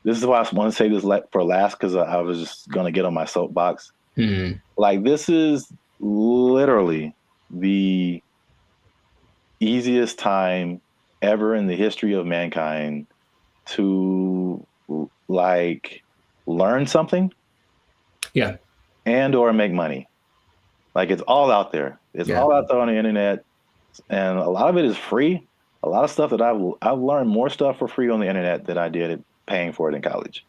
This is why I want to say this for last, because I was just gonna get on my soapbox. Like, this is literally the easiest time ever in the history of mankind to like learn something, and or make money. Like, it's all out there. It's all out there on the internet, and a lot of it is free. A lot of stuff that I've learned more stuff for free on the internet than I did paying for it in college.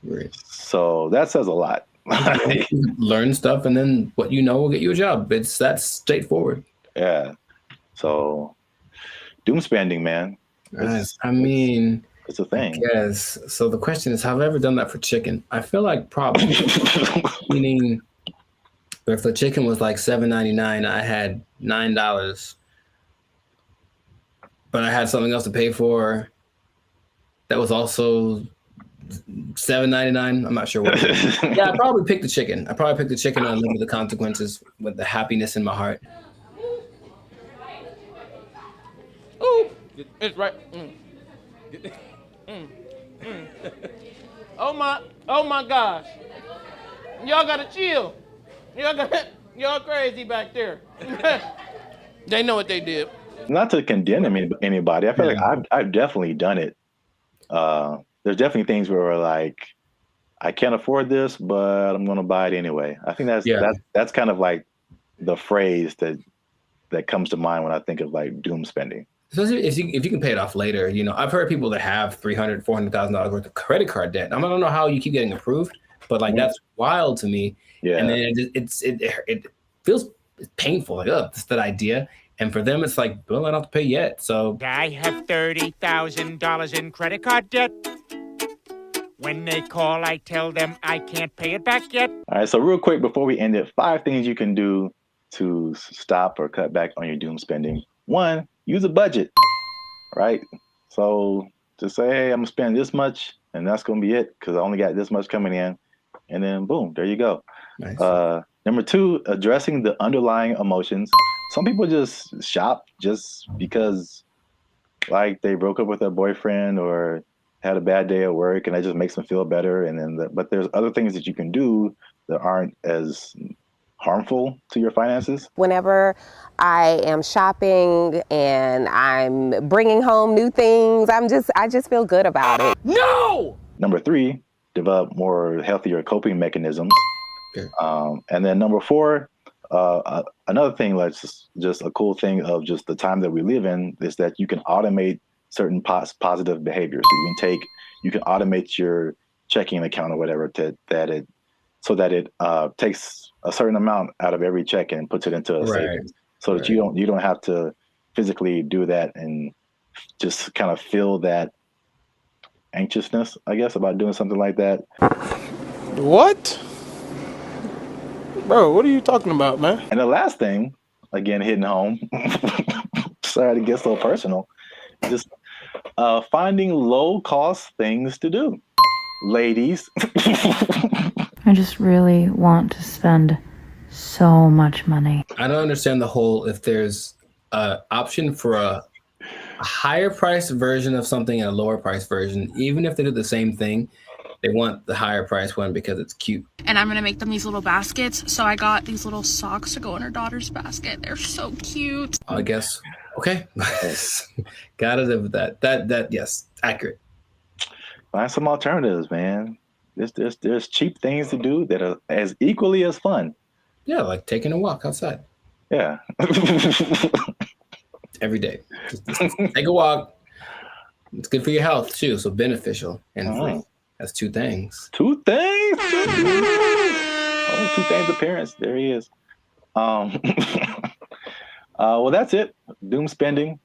Right.
So that says a lot.
Learn stuff, and then what you know will get you a job. That's straightforward.
Yeah. So doom spending, man.
I mean,
it's a thing.
Yes. So the question is, have I ever done that for chicken? I feel like probably. Meaning, if the chicken was like $7.99, I had $9, but I had something else to pay for that was also $7.99. I'm not sure what. Yeah, I probably picked the chicken. I probably picked the chicken and live with the consequences with the happiness in my heart.
Ooh, it's right. Oh my gosh. Y'all gotta chill. Y'all crazy back there. They know what they did.
Not to condemn anybody. I feel like I've definitely done it. There's definitely things where we're like, I can't afford this, but I'm going to buy it anyway. I think that's kind of like the phrase that comes to mind when I think of like doom spending.
Especially if you can pay it off later. You know, I've heard people that have $300,000, $400,000 worth of credit card debt. I don't know how you keep getting approved, but like that's wild to me. Yeah. And then it feels painful. Like, oh, just that idea. And for them, it's like, well, I don't have to pay yet. So
I have $30,000 in credit card debt. When they call, I tell them I can't pay it back yet.
All right, so real quick before we end it, 5 things you can do to stop or cut back on your doom spending. 1, use a budget, right? So just say, hey, I'm gonna spend this much and that's gonna be it because I only got this much coming in. And then boom, there you go.
Nice.
Number 2, addressing the underlying emotions. Some people just shop just because like they broke up with their boyfriend or had a bad day at work and that just makes them feel better. And then, but there's other things that you can do that aren't as harmful to your finances.
Whenever I am shopping and I'm bringing home new things, I just feel good about it.
No! Number 3, develop more healthier coping mechanisms.
Okay.
And then number 4, another thing that's just a cool thing of just the time that we live in is that you can automate certain positive behaviors. So you can automate your checking account or whatever so that it takes a certain amount out of every check and puts it into a savings, so that you don't have to physically do that and just kind of feel that anxiousness, I guess, about doing something like that.
What? Bro, what are you talking about, man?
And the last thing, again, hitting home, sorry to get so personal, just finding low-cost things to do. Ladies.
I just really want to spend so much money.
I don't understand the whole, if there's an option for a higher price version of something and a lower price version, even if they do the same thing, they want the higher price one because it's cute.
And I'm gonna make them these little baskets. So I got these little socks to go in her daughter's basket. They're so cute.
I guess. Okay. Gotta live with that. That yes, accurate.
Find some alternatives, man. There's cheap things to do that are as equally as fun.
Yeah, like taking a walk outside.
Yeah.
Every day. Just take a walk. It's good for your health too, so beneficial and free. That's 2 things.
2 things? Oh, 2 things appearance. There he is. Well, that's it. Doom spending.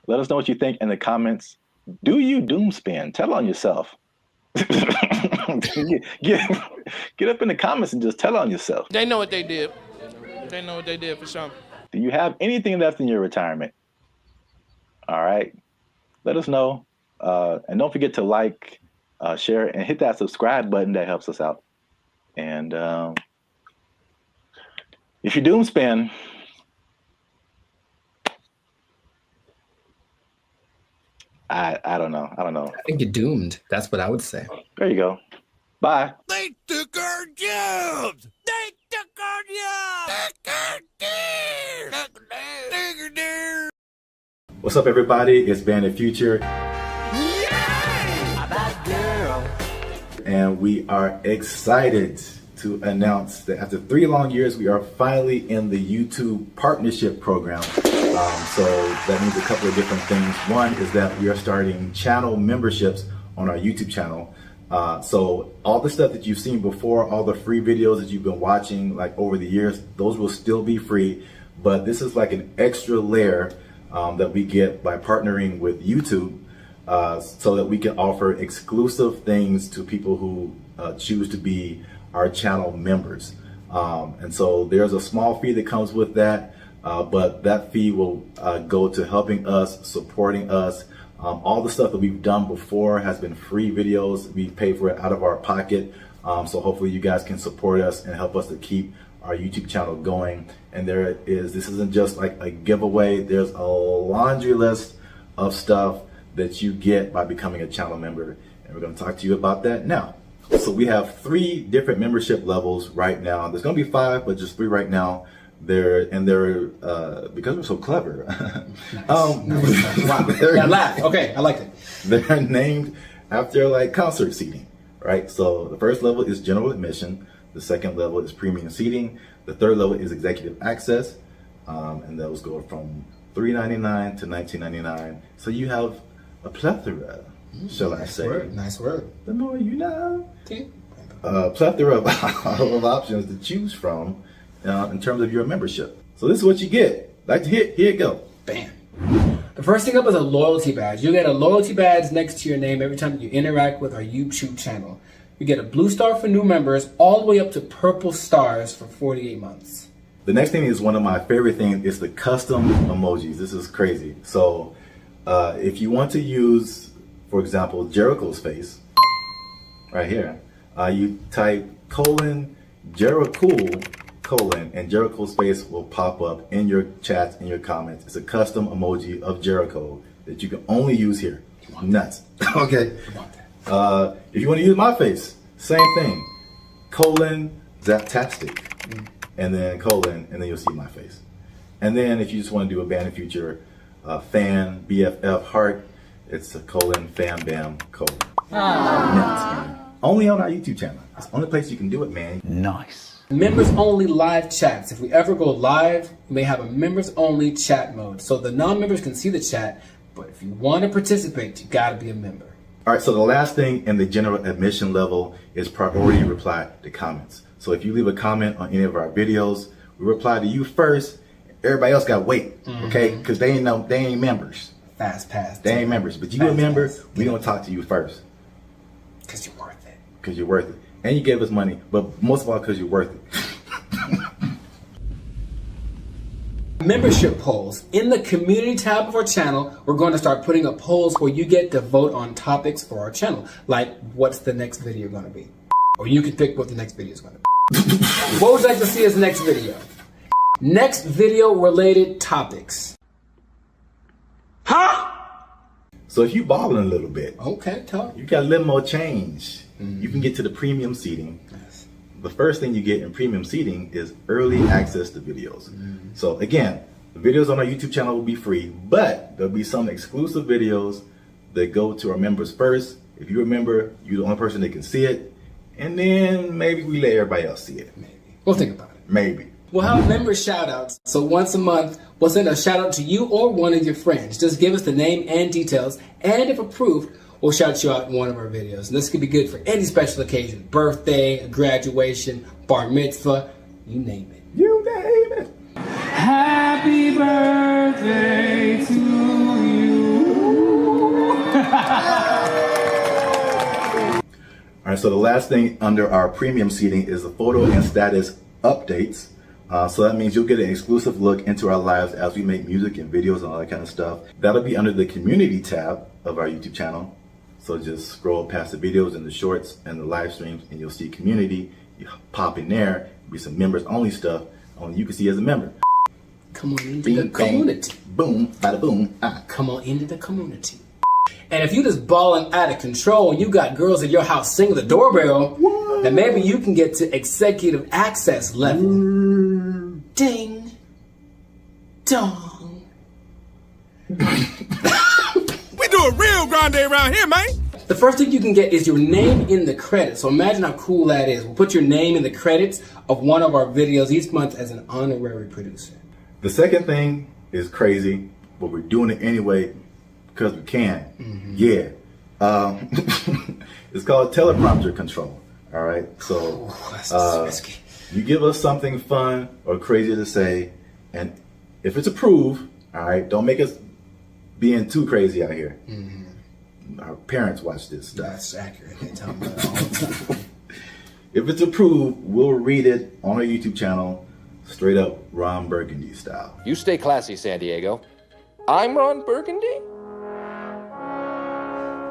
Let us know what you think in the comments. Do you doom spend? Tell on yourself. Get up in the comments and just tell on yourself.
They know what they did. They know what they did for sure.
Do you have anything left in your retirement? All right. Let us know. And don't forget to like, share, and hit that subscribe button. That helps us out. And if you doom spend, I don't know.
I think you're doomed. That's what I would say.
There you go. Bye.
They took our jobs. They took our jobs.
What's up, everybody? It's BrandBee Future. And we are excited to announce that after 3 long years, we are finally in the YouTube partnership program. So that means a couple of different things. One is that we are starting channel memberships on our YouTube channel. So all the stuff that you've seen before, all the free videos that you've been watching like over the years, those will still be free. But this is like an extra layer that we get by partnering with YouTube. So that we can offer exclusive things to people who choose to be our channel members. And so there's a small fee that comes with that, but that fee will go to helping us, supporting us. All the stuff that we've done before has been free videos. We pay for it out of our pocket. So hopefully you guys can support us and help us to keep our YouTube channel going. And this isn't just like a giveaway. There's a laundry list of stuff that you get by becoming a channel member, and we're going to talk to you about that now. So we have 3 different membership levels right now. There's going to be 5, but just 3 right now. They're because we're so clever.
Laugh. Okay, I like it.
They're named after like concert seating, right? So the first level is general admission. The second level is premium seating. The third level is executive access, and those go from $3.99 to $19.99. So you have a plethora, shall I say?
Nice word.
The more you know.
Okay.
Plethora of options to choose from in terms of your membership. So this is what you get. Like, here it go.
Bam. The first thing up is a loyalty badge. You get a loyalty badge next to your name every time you interact with our YouTube channel. You get a blue star for new members, all the way up to purple stars for 48 months.
The next thing is one of my favorite things is the custom emojis. This is crazy. So if you want to use, for example, Jericho's face, right here, you type Jericho, and Jericho's face will pop up in your chats, in your comments. It's a custom emoji of Jericho that you can only use here. Nuts. Okay. If you want to use my face, same thing. Zaptastic. And then and then you'll see my face. And then if you just want to do a Band of Future fan, BFF heart, it's a fan bam . Nuts. Only on our YouTube channel. It's the only place you can do it, man. Nice.
Members only live chats. If we ever go live, we may have a members only chat mode. So the non-members can see the chat, but if you want to participate, you gotta be a member.
All right, so the last thing in the general admission level is priority reply to comments. So if you leave a comment on any of our videos, we reply to you first. Everybody else got to wait, okay? Because they ain't members.
Fast pass.
They ain't members, but you a member. We gonna talk to you first.
Because you're worth it.
Because you're worth it, and you gave us money, but most of all because you're worth it.
Membership polls. In the community tab of our channel, we're going to start putting up polls where you get to vote on topics for our channel. Like, what's the next video going to be? Or you can pick what the next video is going to be. What would you like to see as the next video? Next video related topics.
Huh? So if you balling a little bit,
okay, talk.
You got a little more change. You can get to the premium seating. Yes. The first thing you get in premium seating is early access to videos. So again, the videos on our YouTube channel will be free, but there'll be some exclusive videos that go to our members first. If you're a member, you're the only person that can see it, and then maybe we let everybody else see it.
Maybe. We'll think about it.
Maybe.
We'll have member shout outs. So once a month, we'll send a shout out to you or one of your friends. Just give us the name and details, and if approved, we'll shout you out in one of our videos. And this could be good for any special occasion. Birthday, graduation, bar mitzvah, you name it.
You name it.
Happy birthday to you.
All right, so the last thing under our premium seating is the photo and status updates. So that means you'll get an exclusive look into our lives as we make music and videos and all that kind of stuff. That'll be under the community tab of our YouTube channel. So just scroll past the videos and the shorts and the live streams and you'll see community. You pop in there, be some members only stuff only you can see as a member.
Come on into the community.
Boom, bada boom.
Come on into the community. And if you just balling out of control and you got girls at your house singing the doorbell, then maybe you can get to executive access level. Ding. Dong.
We do a real grande around here, man.
The first thing you can get is your name in the credits. So imagine how cool that is. We'll put your name in the credits of one of our videos each month as an honorary producer.
The second thing is crazy, but we're doing it anyway because we can. Yeah. It's called teleprompter control. All right. So you give us something fun or crazy to say, and if it's approved, all right, don't make us being too crazy out here. Our parents watch this stuff.
That's accurate. They tell me that all the time.
If it's approved, we'll read it on our YouTube channel, straight up Ron Burgundy style.
You stay classy, San Diego. I'm Ron Burgundy?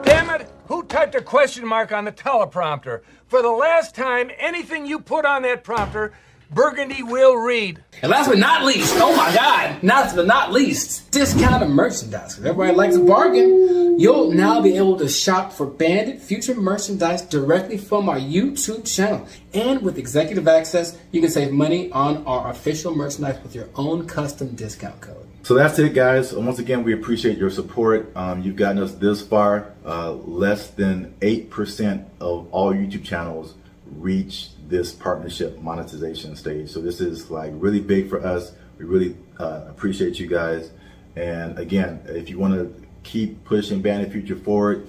Damn it! Who typed a question mark on the teleprompter? For the last time, anything you put on that prompter, Burgundy will read.
And last but not least, oh my God, last but not least, discounted merchandise. If everybody likes a bargain, you'll now be able to shop for Bandit Future merchandise directly from our YouTube channel. And with executive access, you can save money on our official merchandise with your own custom discount code.
So that's it, guys. Once again, we appreciate your support. You've gotten us this far. Less than 8% of all YouTube channels reach this partnership monetization stage. So this is like really big for us. We really appreciate you guys. And again, if you want to keep pushing Bandit Future forward,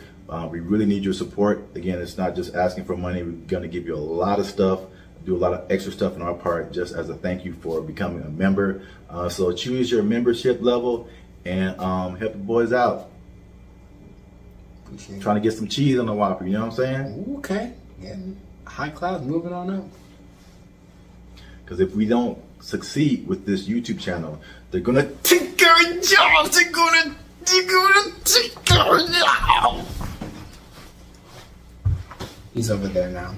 we really need your support. Again, it's not just asking for money. We're going to give you a lot of stuff
do a lot of extra stuff on our part just as a thank you for becoming a member. So choose your membership level and help the boys out. Trying to get some cheese on the Whopper, you know what I'm saying?
Okay. Yeah. High class, moving on up.
Because if we don't succeed with this YouTube channel, they're gonna take our jobs. They're gonna take our jobs.
He's over there now.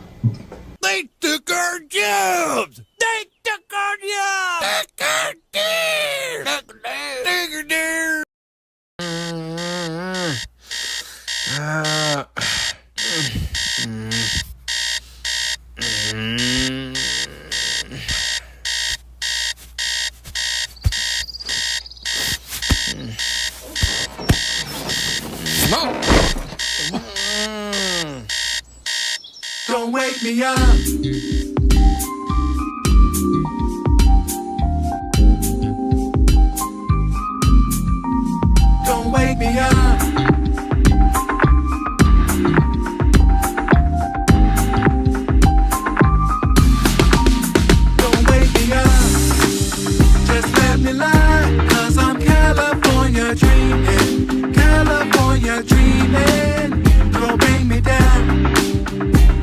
They took our jobs! They took our jobs! Take our deer! Take our deer!
Don't wake me up. Don't wake me up. Don't wake me up. Just let me lie, 'cause I'm California dreaming. California dreaming. Don't bring me down.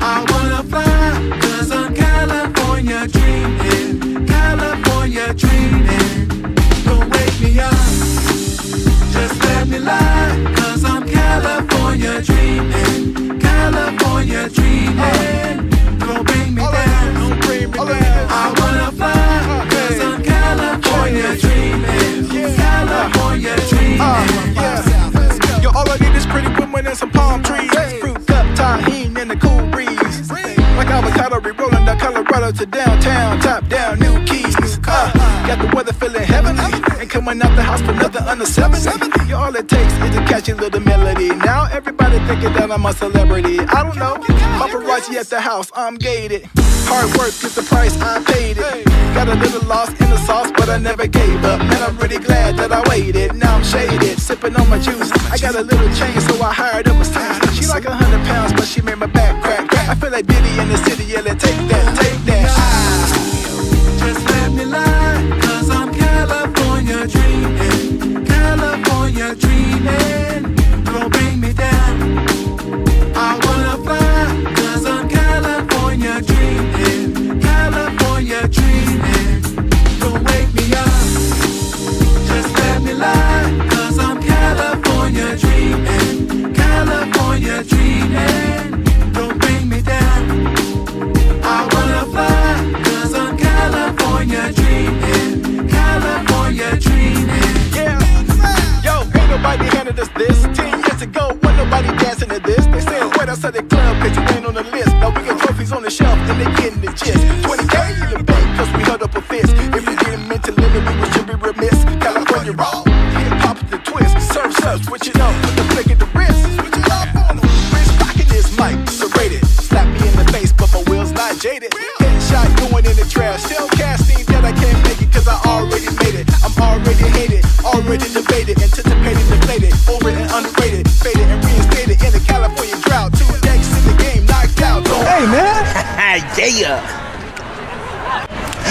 I wanna fly, 'cause I'm California dreaming. California dreaming. Don't wake me up. Just let me lie, 'cause I'm California dreaming. California dreaming. Don't bring me down. Don't bring me down. I wanna fly, 'cause I'm California dreaming. California dreaming.
Yo, all I need is pretty women and some palm trees. Fruit cup, tahini, and a cool breeze. Like avocado, re-rolling down Colorado to downtown, top down, new keys. Got the weather feeling heavenly, and coming out the house for nothing under 70. Yo, all it takes is a catchy little melody. Now everybody thinking that I'm a celebrity. I don't know, paparazzi at the house, I'm gated. Hard work is the price, I paid it. Got a little lost in the sauce, but I never gave up. Man, I'm really glad that I waited. Now I'm shaded, sipping on my juice. I got a little chain, so I hired a masseuse. She like 100 pounds, but she made my back crack. I feel like Diddy in the city yelling, take that, take that.
Just let me lie, 'cause I'm California dreaming. California dreaming. Don't bring me down. I wanna fly, 'cause I'm California dreaming. California dreaming. Don't wake me up. Just let me lie, 'cause I'm California dreaming. California dreaming. Don't bring me down. I wanna fly, 'cause I'm California dreaming. California dreaming.
Yeah. Yo, ain't nobody handed us this. 10 years ago, wasn't nobody dancing to this. They said, wait outside the club, 'cause you ain't on the list. Now we got trophies on the shelf, and they getting the gist. 20K in the bank, 'cause we held up a fist. If we didn't mentally, then we should be remiss. California raw, hip hop the twist. Surf, switch it up, put the flick in the wrist. Switch it up on them. Wrist rocking this mic, serrated. Slap me in the face, but my wheels not jaded. Headshot going in the trash. Still casting that I can't make it, 'cause I already made it. I'm already hated, already debated, anticipated, deflated, over and underrated, faded and reinstated in the California drought. 2 decks in the game, knocked out. Hey man,
yeah.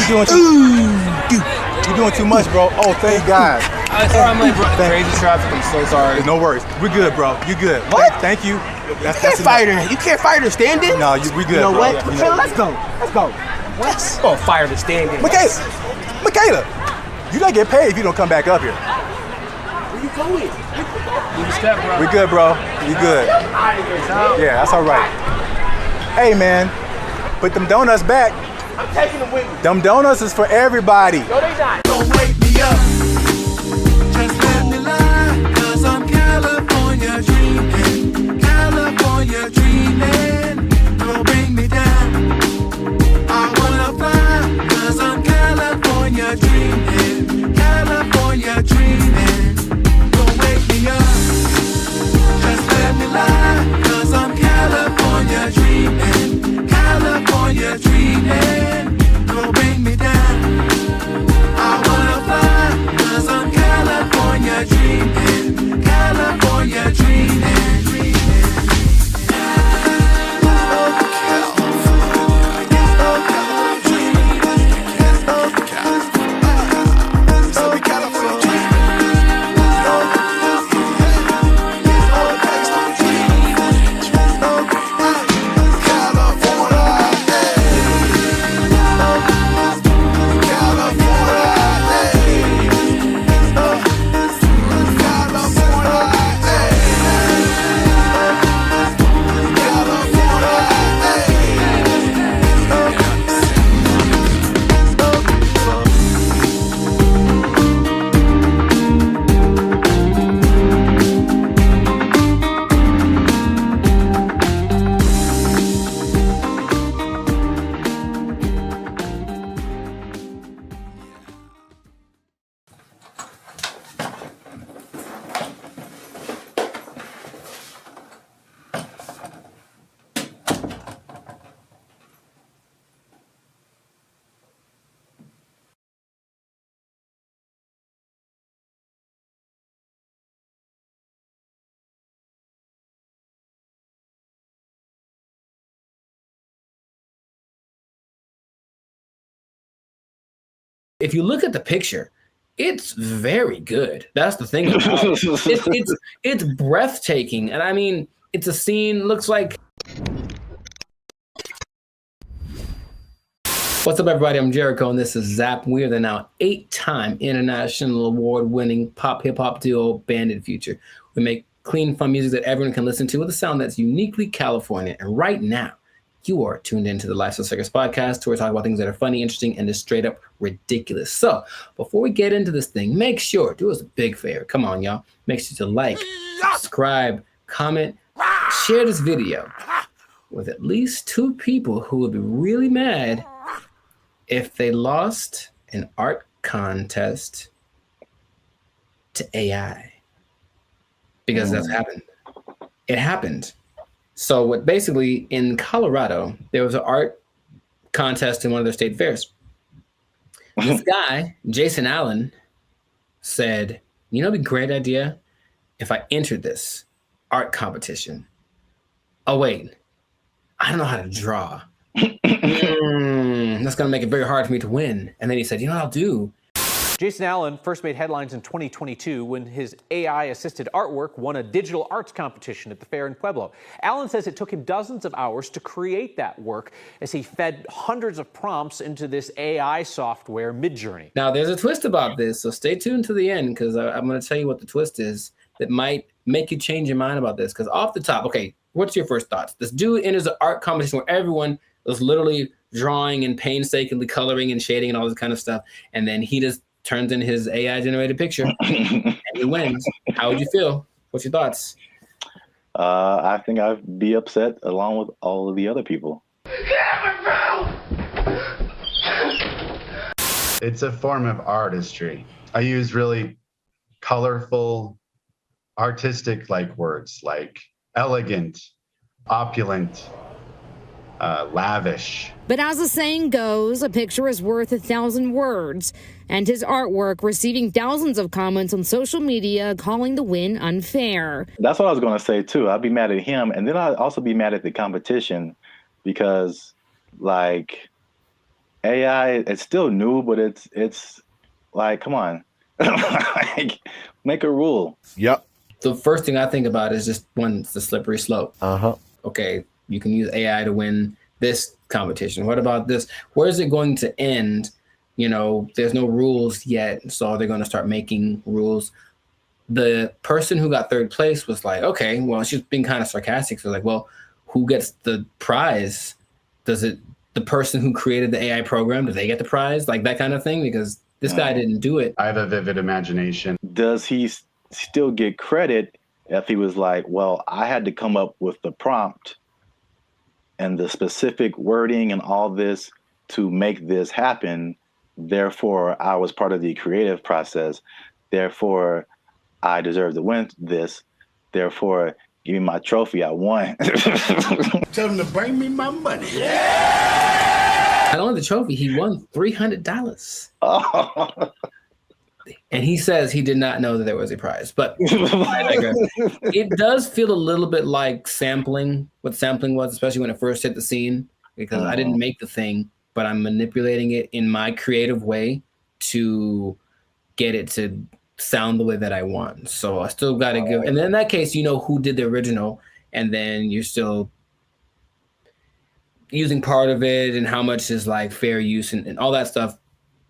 You doing too much, bro. Oh, thank God.
Sorry, I'm late, bro. Crazy traffic. I'm so sorry.
No worries. We're good, bro. You good.
What?
Thank you.
You can't fight her. You can't fight her standing.
No, we good.
You know
bro.
what?
Yeah,
Michaela, let's go. Let's go. Let's go. Fire the standing.
Michaela, you don't get paid if you don't come back up here.
Where you going? You step, bro.
We good, bro. You good. Yeah, that's all right. Hey, man, put them donuts back.
I'm taking them with me.
Them donuts is for everybody.
No, they not.
Don't wake me up. Just let me lie, 'cause I'm California dreaming. California dreaming. Don't bring me down. I wanna fly, 'cause I'm California dreaming. California dreaming. Don't wake me up. Just let me lie, 'cause I'm California dreaming. California dreaming. Don't bring me down. I wanna fly.
If you look at the picture, it's very good. That's the thing about it. It's breathtaking. And I mean, it's a scene, looks like... What's up, everybody? I'm Jericho, and this is Zap. We are the now 8-time international award-winning pop hip-hop duo Banded Future. We make clean, fun music that everyone can listen to with a sound that's uniquely California. And right now, you are tuned into the Lifestyle Circus podcast, where we talk about things that are funny, interesting, and just straight up ridiculous. So before we get into this thing, make sure, do us a big favor. Come on, y'all. Make sure to like, subscribe, comment, share this video with at least 2 people who would be really mad if they lost an art contest to AI. Because that's happened. It happened. So what basically in Colorado, there was an art contest in one of their state fairs. This guy, Jason Allen, said, you know, it'd be a great idea if I entered this art competition. Oh, wait, I don't know how to draw. That's gonna make it very hard for me to win. And then he said, you know what I'll do?
Jason Allen first made headlines in 2022 when his AI-assisted artwork won a digital arts competition at the fair in Pueblo. Allen says it took him dozens of hours to create that work as he fed hundreds of prompts into this AI software, Midjourney.
Now, there's a twist about this, so stay tuned to the end, because I'm going to tell you what the twist is that might make you change your mind about this. Because off the top, okay, what's your first thoughts? This dude enters an art competition where everyone was literally drawing and painstakingly coloring and shading and all this kind of stuff, and then he just turns in his AI-generated picture and he wins. How would you feel? What's your thoughts?
I think I'd be upset along with all of the other people.
It's a form of artistry. I use really colorful, artistic like words like elegant, opulent, lavish.
But as the saying goes, a picture is worth 1,000 words. And his artwork receiving thousands of comments on social media calling the win unfair.
That's what I was going to say, too. I'd be mad at him. And then I'd also be mad at the competition because, like, AI, it's still new, but it's like, come on. Like, make a rule.
Yep. The first thing I think about is just, one, it's the slippery slope. Okay, you can use AI to win this competition. What about this? Where is it going to end? You know, there's no rules yet, so they're going to start making rules. The person who got third place was like, okay, well, she's being kind of sarcastic. So like, well, who gets the prize? Does it, the person who created the AI program, do they get the prize? Like that kind of thing? Because this guy didn't do it.
I have a vivid imagination.
Does he still get credit if he was like, well, I had to come up with the prompt and the specific wording and all this to make this happen? Therefore, I was part of the creative process. Therefore, I deserve to win this. Therefore, give me my trophy. I won.
Tell him to bring me my money.
Not only the trophy, he won $300. Oh. And he says he did not know that there was a prize. But I digress. It does feel a little bit like sampling, what sampling was, especially when it first hit the scene, because I didn't make the thing, but I'm manipulating it in my creative way to get it to sound the way that I want. So I still got to give, and then in that case, you know who did the original, and then you're still using part of it and how much is like fair use and all that stuff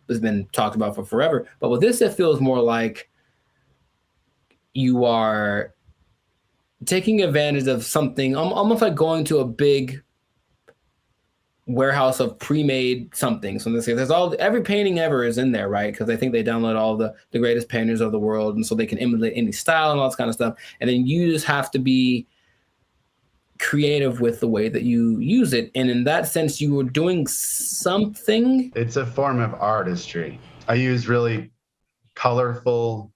has been talked about for forever. But with this, it feels more like you are taking advantage of something, almost like going to a big warehouse of pre-made something. So in this case, there's every painting ever is in there, right? Because I think they download all the greatest painters of the world, and so they can emulate any style and all this kind of stuff. And then you just have to be creative with the way that you use it. And in that sense, you were doing something.
It's a form of artistry. I use really colorful,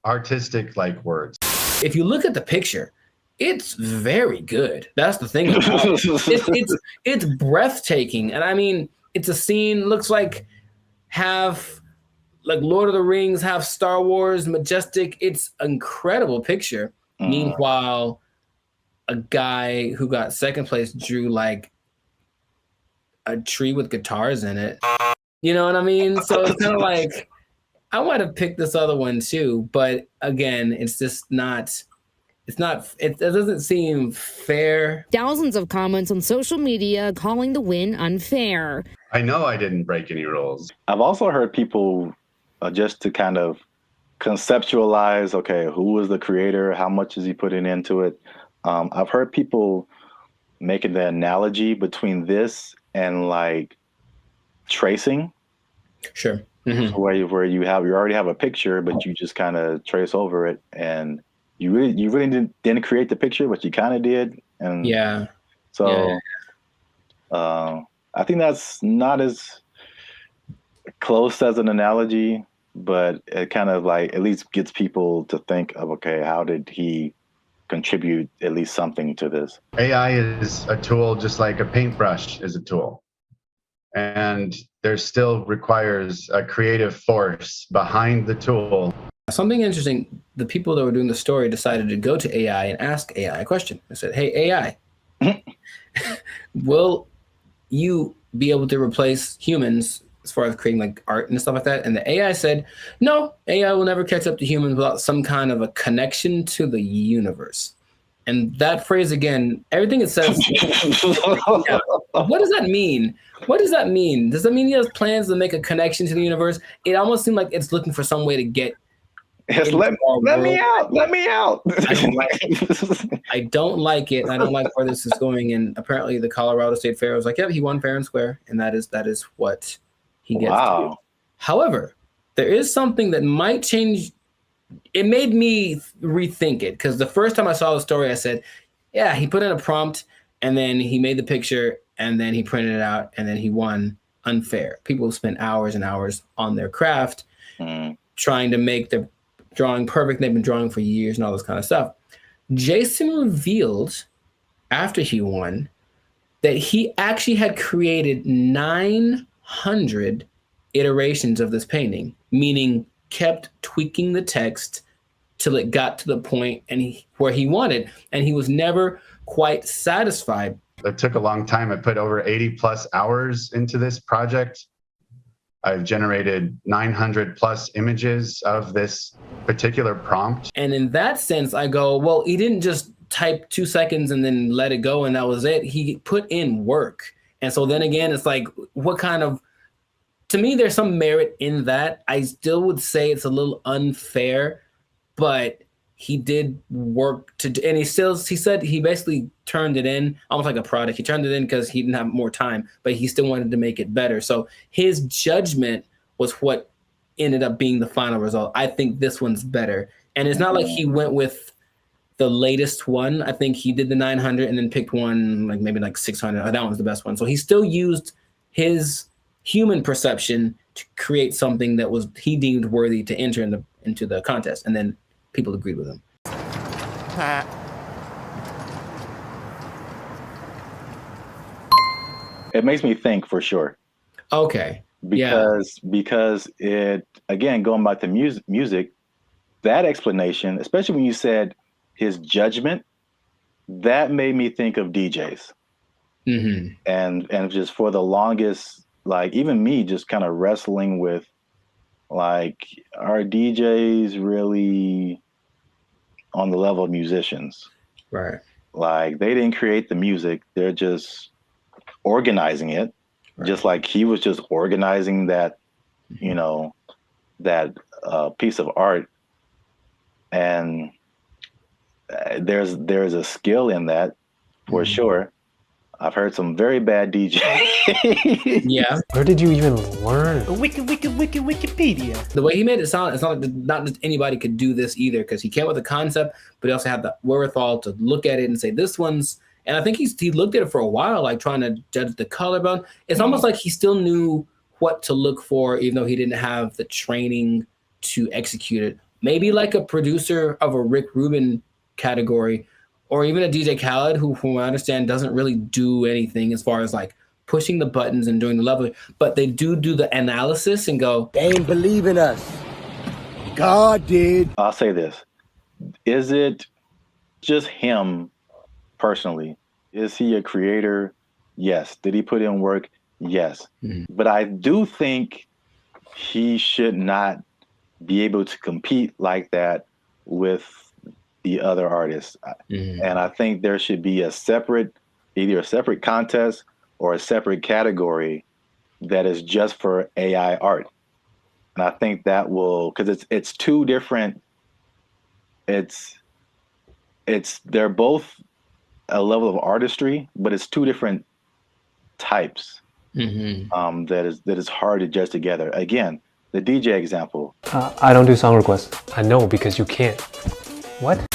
artistic like words.
If you look at the picture, it's very good. That's the thing about it. It's breathtaking. And I mean, it's a scene, looks like half like Lord of the Rings, half Star Wars, majestic. It's an incredible picture. Meanwhile, a guy who got second place drew like a tree with guitars in it. You know what I mean? So it's kind of like, I might have picked this other one too, but again, it's just not. It doesn't seem fair.
Thousands of comments on social media calling the win unfair.
I know I didn't break any rules.
I've also heard people just to kind of conceptualize, okay, who was the creator? How much is he putting into it? I've heard people making the analogy between this and like tracing.
Sure.
So where you already have a picture, but you just kind of trace over it, and you really didn't create the picture, but you kind of did. And
yeah.
So I think that's not as close as an analogy, but it kind of like at least gets people to think of, okay, how did he contribute at least something to this?
AI is a tool just like a paintbrush is a tool. And there still requires a creative force behind the tool.
Something interesting, the people that were doing the story decided to go to AI and ask AI a question. I said, hey, AI, will you be able to replace humans as far as creating like art and stuff like that? And the AI said, no, AI will never catch up to humans without some kind of a connection to the universe. And that phrase again, everything it says, yeah, what does that mean? What does that mean? Does that mean he has plans to make a connection to the universe? It almost seemed like it's looking for some way to get.
Let me out. Let me out.
I don't like it. I don't like where this is going. And apparently the Colorado State Fair was like, yep, he won fair and square. And that is what he gets to do. However, there is something that might change. It made me rethink it, because the first time I saw the story, I said, yeah, he put in a prompt and then he made the picture and then he printed it out and then he won unfair. People spent hours and hours on their craft trying to make the drawing perfect. They've been drawing for years and all this kind of stuff. Jason revealed after he won that he actually had created 900 iterations of this painting, meaning kept tweaking the text till it got to the point where he wanted, and he was never quite satisfied.
It took a long time. I put over 80 plus hours into this project. I've generated 900 plus images of this particular prompt.
And in that sense, I go, well, he didn't just type 2 seconds and then let it go and that was it. He put in work. And so then again, it's like, what kind of, to me, there's some merit in that. I still would say it's a little unfair, but he did work and he said he basically turned it in almost like a product. He turned it in because he didn't have more time, but he still wanted to make it better. So his judgment was what ended up being the final result. I think this one's better. And it's not like he went with the latest one. I think he did the 900 and then picked one, like maybe like 600. That one's the best one. So he still used his human perception to create something that was he deemed worthy to enter into the contest, and then people agreed with him.
It makes me think for sure.
Okay.
Because it, again, going back to music, that explanation, especially when you said his judgment, that made me think of DJs. And just for the longest, like even me just kind of wrestling with, like, are DJs really on the level of musicians?
Right.
Like, they didn't create the music. They're just organizing it. Right. Just like he was just organizing that, you know, that piece of art. And there's a skill in that for sure. I've heard some very bad DJs.
Yeah.
Where did you even learn? Wikipedia.
The way he made it sound, it's not like not just anybody could do this either, because he came with the concept, but he also had the wherewithal to look at it and say, this one's, and I think he looked at it for a while, like trying to judge the color bone. It's almost like he still knew what to look for, even though he didn't have the training to execute it. Maybe like a producer of a Rick Rubin category, or even a DJ Khaled, who, from what I understand, doesn't really do anything as far as like pushing the buttons and doing the leveling, but they do the analysis and go,
they ain't believe in us. God did.
I'll say this. Is it just him personally? Is he a creator? Yes. Did he put in work? Yes. But I do think he should not be able to compete like that with the other artists. And I think there should be either a separate contest or a separate category that is just for AI art. And I think that will, because it's two different, they're both a level of artistry, but it's two different types that is hard to judge together. Again, the DJ example.
I don't do song requests. I know, because you can't. What?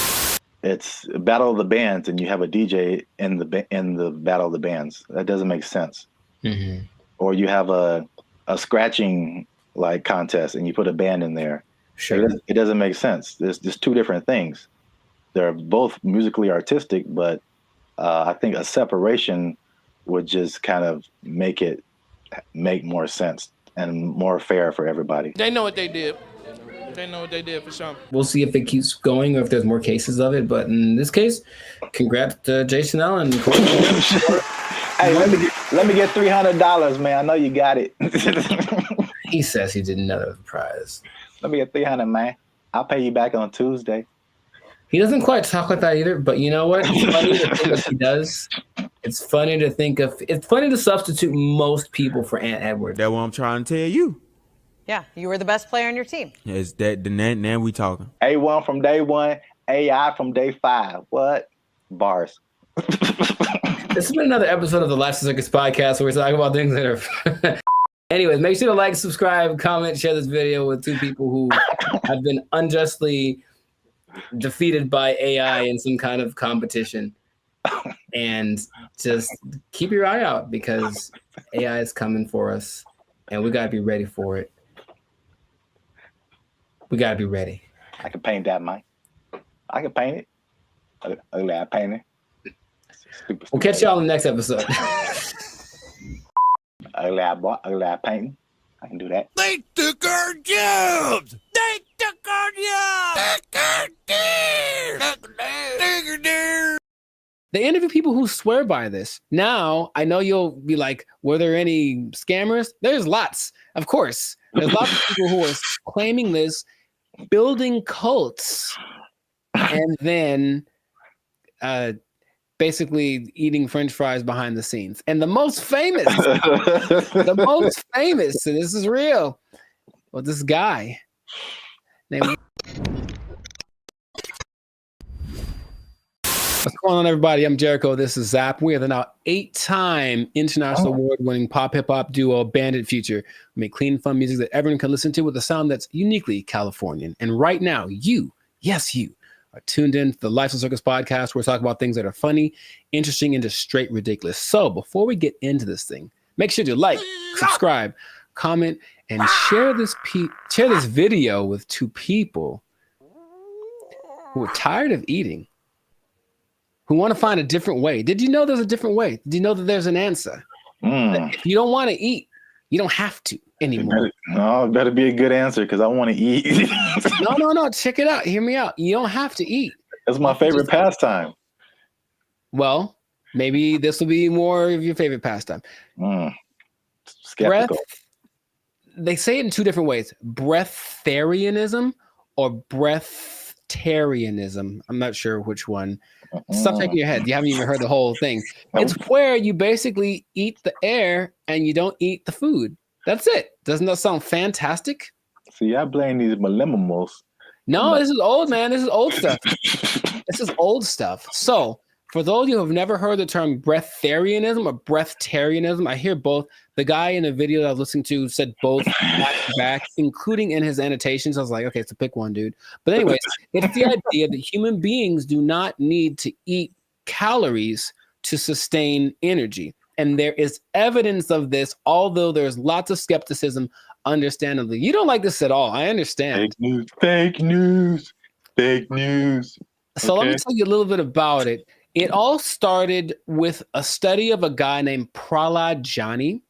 It's a battle of the bands, and you have a DJ in the battle of the bands. That doesn't make sense. Or you have a scratching like contest, and you put a band in there.
Sure.
It doesn't make sense. There's just two different things. They're both musically artistic, but I think a separation would just kind of make more sense and more fair for everybody.
They know what they did. They know what they did for sure.
We'll see if it keeps going or if there's more cases of it. But in this case, congrats to Jason Allen.
Hey, let me get $300, man. I know you got it.
He says he didn't know the prize.
Let me get $300, man. I'll pay you back on Tuesday.
He doesn't quite talk like that either, but you know what? It's funny to think of he does. It's funny to substitute most people for Ant Edwards.
That's what I'm trying to tell you.
Yeah, you were the best player on your team.
Is that now we talking?
A1 from day one, AI from day 5. What? Bars.
This has been another episode of the Life Circus podcast where we talk about things that are... Anyways, make sure to like, subscribe, comment, share this video with two people who have been unjustly defeated by AI in some kind of competition. And just keep your eye out, because AI is coming for us and we got to be ready for it. We got to be ready.
I can paint that, Mike. I can paint it. I paint it. Stupid.
We'll catch y'all in the next episode.
Ugly painting. I can do that.
They took our jobs! They took our jobs!
They interview people who swear by this. Now, I know you'll be like, were there any scammers? There's lots, of course. There's lots of people who are claiming this, building cults, and then basically eating French fries behind the scenes. And the most famous, and this is real, well, this guy named... What's going on, everybody? I'm Jericho. This is Zap. We are the now 8-time international award-winning pop hip-hop duo Bandit Future. We make clean, fun music that everyone can listen to with a sound that's uniquely Californian. And right now, you are tuned in to the Life Circus podcast, where we talk about things that are funny, interesting, and just straight ridiculous. So before we get into this thing, make sure to like, subscribe, comment, and share this video with two people who are tired of eating, who want to find a different way. Did you know there's a different way? Did you know that there's an answer? If you don't want to eat, you don't have to anymore.
It better be a good answer, because I want to eat.
No. Check it out. Hear me out. You don't have to eat.
That's my favorite pastime.
Well, maybe this will be more of your favorite pastime.
Skeptical.
They say it in two different ways: breatharianism or breatharianism. I'm not sure which one. Stop shaking your head. You haven't even heard the whole thing. It's where you basically eat the air and you don't eat the food. That's it. Doesn't that sound fantastic?
See, I blame these millennials.
No, this is old, man. This is old stuff. This is old stuff. So, for those of you who have never heard the term breatharianism or breatharianism, I hear both. The guy in the video that I was listening to said both back to back, including in his annotations. I was like, okay, so pick one, dude. But anyways, it's the idea that human beings do not need to eat calories to sustain energy. And there is evidence of this, although there's lots of skepticism, understandably. You don't like this at all. I understand.
Fake news.
So let me tell you a little bit about it. It all started with a study of a guy named Prahlad Jani.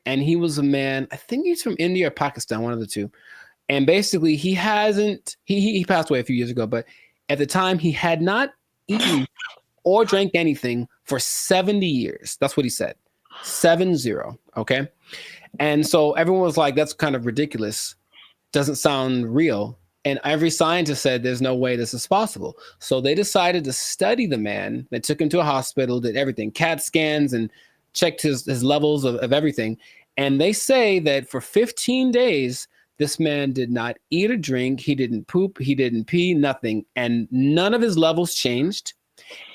And he was a man, I think he's from India or Pakistan, one of the two. And basically he passed away a few years ago, but at the time he had not eaten or drank anything for 70 years. That's what he said. 70. Okay. And so everyone was like, that's kind of ridiculous. Doesn't sound real. And every scientist said there's no way this is possible. So they decided to study the man. They took him to a hospital, did everything, CAT scans, and checked his levels of everything. And they say that for 15 days, this man did not eat or drink. He didn't poop. He didn't pee, nothing. And none of his levels changed.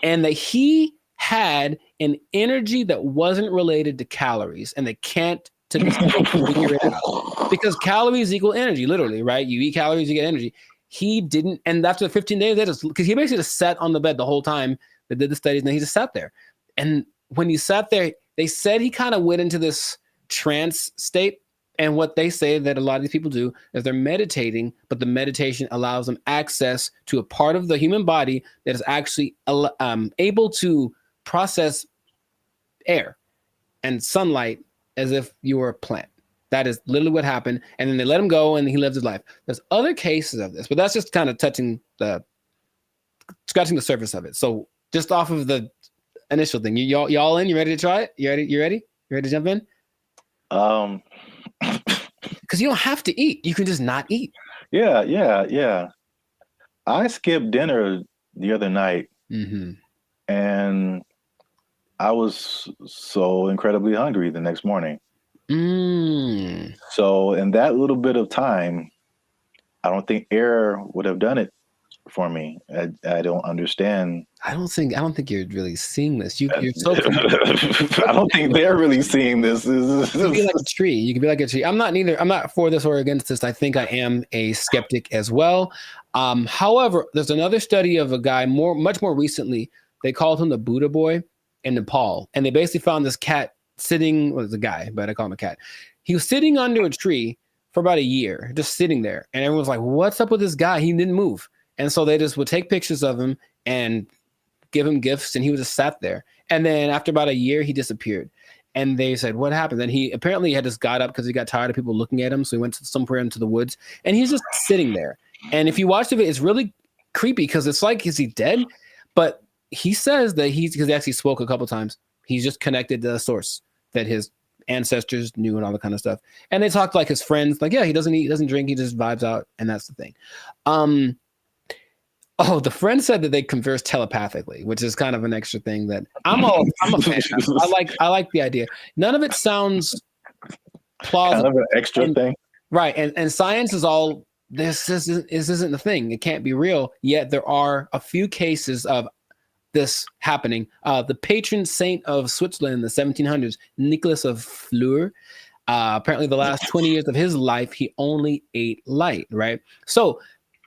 And that he had an energy that wasn't related to calories. And they can't to this day figure it out. Because calories equal energy, literally, right? You eat calories, you get energy. He didn't, and after 15 days, because he basically just sat on the bed the whole time they did the studies, and then he just sat there. And when he sat there, they said he kind of went into this trance state. And what they say that a lot of these people do is they're meditating, but the meditation allows them access to a part of the human body that is actually able to process air and sunlight as if you were a plant. That is literally what happened. And then they let him go and he lived his life. There's other cases of this, but that's just kind of scratching the surface of it. So just off of the initial thing, y'all in? You ready to try it? You ready? You ready to jump in? Because you don't have to eat. You can just not eat.
Yeah. I skipped dinner the other night, and I was so incredibly hungry the next morning. So in that little bit of time, I don't think air would have done it for me. I don't understand. I don't think
you're really seeing this. You're so
I don't think they're really seeing this.
You can be like a tree. You can be like a tree. I'm not for this or against this. I think I am a skeptic as well. However, there's another study of a guy much more recently. They called him the Buddha boy in Nepal. And they basically found this cat sitting, well, it was a guy, but I call him a cat. He was sitting under a tree for about a year, just sitting there. And everyone was like, what's up with this guy? He didn't move. And so they just would take pictures of him and give him gifts, and he was just sat there. And then after about a year, he disappeared. And they said, what happened? Then he apparently had just got up because he got tired of people looking at him. So he went somewhere into the woods, and he's just sitting there. And if you watch the video, it's really creepy because it's like, is he dead? But he says that because he actually spoke a couple times, he's just connected to the source that his ancestors knew and all that kind of stuff. And they talked like his friends, like, yeah, he doesn't eat, doesn't drink, he just vibes out. And that's the thing. The friend said that they converse telepathically, which is kind of an extra thing that I'm a fan of. I like the idea. None of it sounds plausible.
Kind of an extra thing.
Right. And science is all, this isn't the thing. It can't be real. Yet there are a few cases of this happening. The patron saint of Switzerland in the 1700s, Nicholas of Fleur, apparently the last 20 years of his life, he only ate light, right? So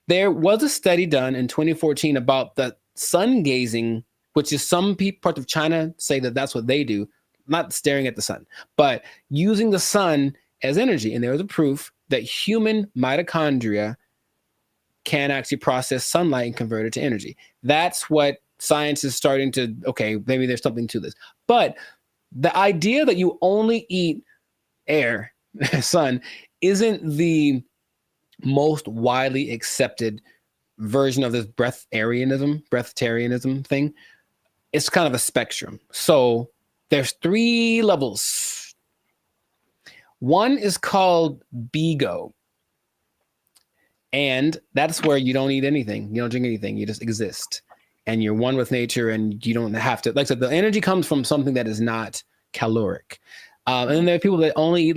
there was a study done in 2014 about the sun gazing, which is some parts of China say that that's what they do, not staring at the sun, but using the sun as energy. And there was a proof that human mitochondria can actually process sunlight and convert it to energy. That's what science is starting to, okay, maybe there's something to this. But the idea that you only eat air, sun, isn't the most widely accepted version of this breatharianism thing. It's kind of a spectrum. So there's 3 levels. One is called BEGO. And that's where you don't eat anything. You don't drink anything. You just exist. And you're one with nature, and you don't have to, like I said, the energy comes from something that is not caloric. And then there are people that only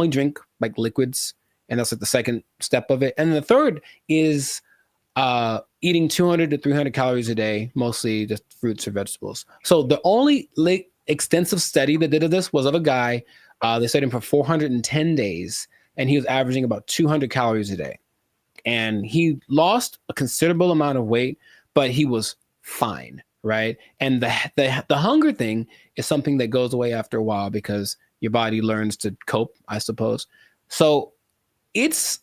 drink like liquids. And that's like the second step of it. And the third is eating 200 to 300 calories a day, mostly just fruits or vegetables. So the only extensive study that did this was of a guy. They studied him for 410 days, and he was averaging about 200 calories a day. And he lost a considerable amount of weight, but he was fine, right? And the hunger thing is something that goes away after a while because your body learns to cope, I suppose. So it's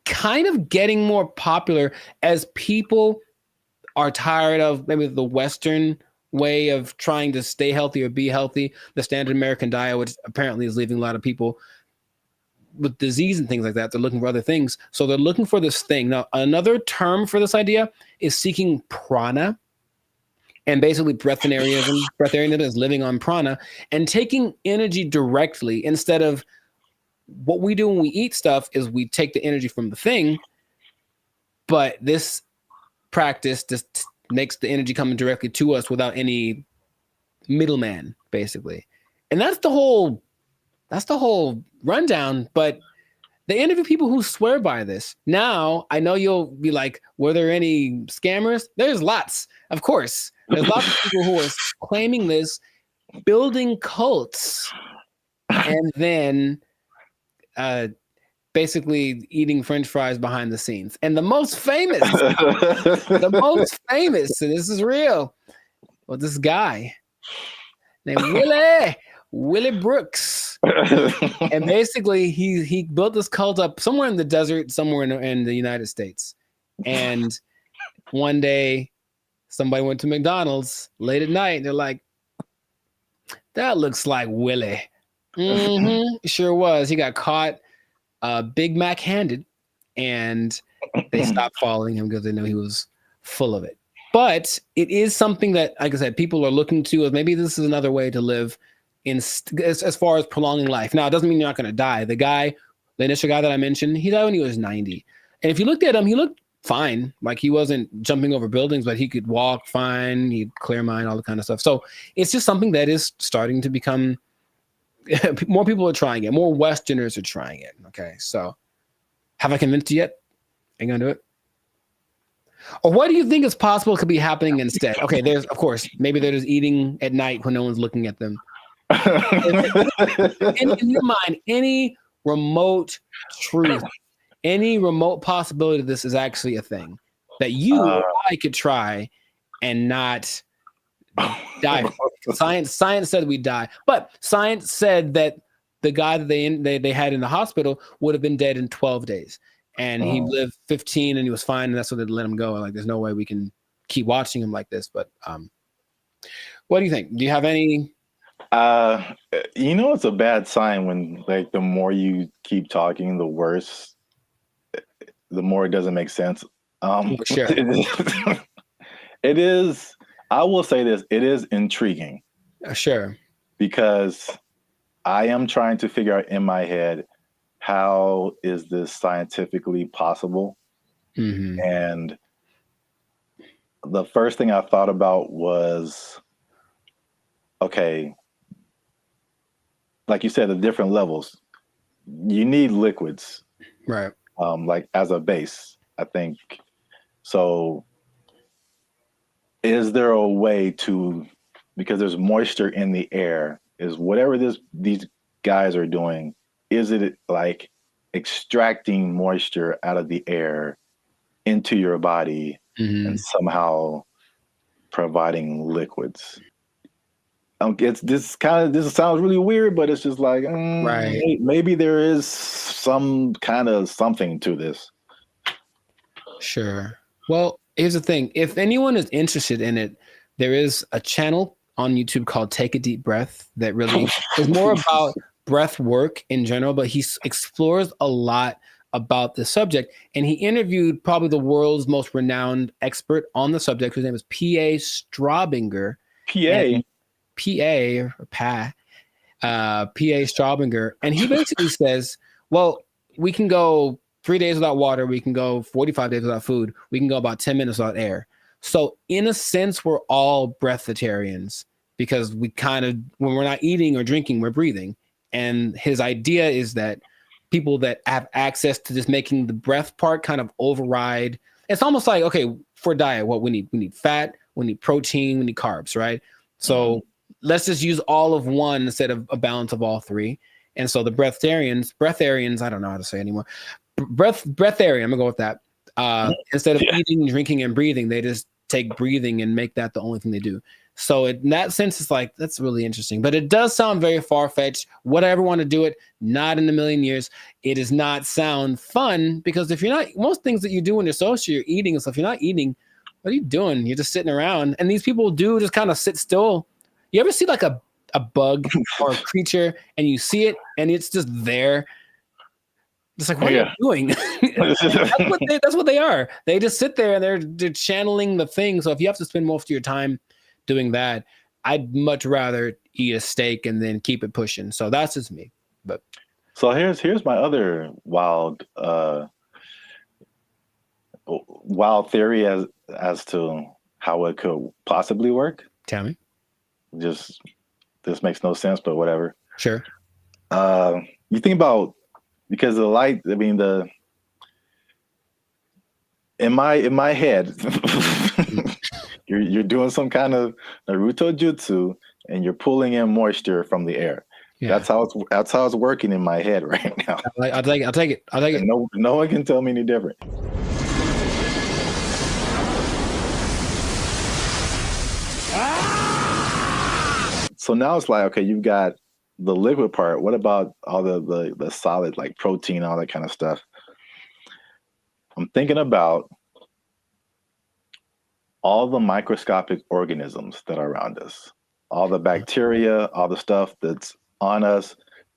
kind of getting more popular as people are tired of maybe the Western way of trying to stay healthy or be healthy, the standard American diet, which apparently is leaving a lot of people with disease and things like that. They're looking for other things. So they're looking for this thing. Now, another term for this idea is seeking prana. And basically breatharianism is living on prana and taking energy directly instead of what we do when we eat stuff is we take the energy from the thing, but this practice just makes the energy coming directly to us without any middleman, basically. And that's the whole rundown, but they interview people who swear by this. Now, I know you'll be like, were there any scammers? There's lots, of course. There's lots of people who are claiming this, building cults, and then basically eating French fries behind the scenes. And the most famous, and this is real, well, this guy named Willie Brooks. And basically he built this cult up somewhere in the desert, somewhere in the United States. And one day somebody went to McDonald's late at night and they're like, that looks like Willie. Sure was. He got caught Big Mac handed, and they stopped following him because they knew he was full of it. But it is something that, like I said, people are looking to as maybe this is another way to live as far as prolonging life. Now, it doesn't mean you're not going to die. The initial guy that I mentioned, he died when he was 90. And if you looked at him, he looked fine. Like he wasn't jumping over buildings, but he could walk fine. He'd clear mind, all the kind of stuff. So it's just something that is starting to become, more people are trying it. More Westerners are trying it. Okay. So have I convinced you yet? Are you going to do it? Or what do you think is possible could be happening instead? Okay. There's, of course, maybe they're just eating at night when no one's looking at them. In your mind, any remote truth, any remote possibility that this is actually a thing that you or I could try and not die from. Science said we'd die, but science said that the guy that they had in the hospital would have been dead in 12 days, and he lived 15 and he was fine, and that's what they let him go. Like, there's no way we can keep watching him like this. But what do you think? Do you have any?
It's a bad sign when, like, the more you keep talking, the worse, the more it doesn't make sense.
Sure.
It is, I will say this, it is intriguing.
Sure.
Because I am trying to figure out in my head, how is this scientifically possible?
Mm-hmm.
And the first thing I thought about was, okay, like you said, the different levels. You need liquids,
right?
Like as a base, I think. So, is there a way to, because there's moisture in the air, is whatever these guys are doing, is it like extracting moisture out of the air into your body and somehow providing liquids? This sounds really weird, but it's just like,
right.
Maybe there is some kind of something to this.
Sure. Well, here's the thing. If anyone is interested in it, there is a channel on YouTube called Take a Deep Breath that really is more about breath work in general, but he explores a lot about the subject. And he interviewed probably the world's most renowned expert on the subject, whose name is P.A. Straubinger. P.A. Straubinger. And he basically says, well, we can go 3 days without water. We can go 45 days without food. We can go about 10 minutes without air. So in a sense, we're all breatharians because we kind of, when we're not eating or drinking, we're breathing. And his idea is that people that have access to just making the breath part kind of override. It's almost like, okay, for diet, what we need fat, we need protein, we need carbs, right? So let's just use all of one instead of a balance of all three. And so the breatharians, I don't know how to say anymore. Breatharian, I'm gonna go with that. Instead of eating, drinking, and breathing, they just take breathing and make that the only thing they do. So in that sense, it's like, that's really interesting. But it does sound very far-fetched. Would I ever want to do it? Not in a million years. It does not sound fun because if you're not, most things that you do when you're social, you're eating and stuff. You're not eating. What are you doing? You're just sitting around. And these people do just kind of sit still. You ever see like a bug or a creature and you see it and it's just there? It's like, what are you doing? That's what they are. They just sit there and they're channeling the thing. So if you have to spend most of your time doing that, I'd much rather eat a steak and then keep it pushing. So that's just me. But
so here's my other wild theory as to how it could possibly work.
Tell me.
Just this makes no sense, but whatever.
Sure.
You think about, because the light, I mean, in my head, you're doing some kind of Naruto jutsu and you're pulling in moisture from the air. Yeah. That's how it's working in my head right now.
I'll take it.
No one can tell me any different. So now it's like, okay, you've got the liquid part. What about all the solid, like protein, all that kind of stuff? I'm thinking about all the microscopic organisms that are around us, all the bacteria, all the stuff that's on us.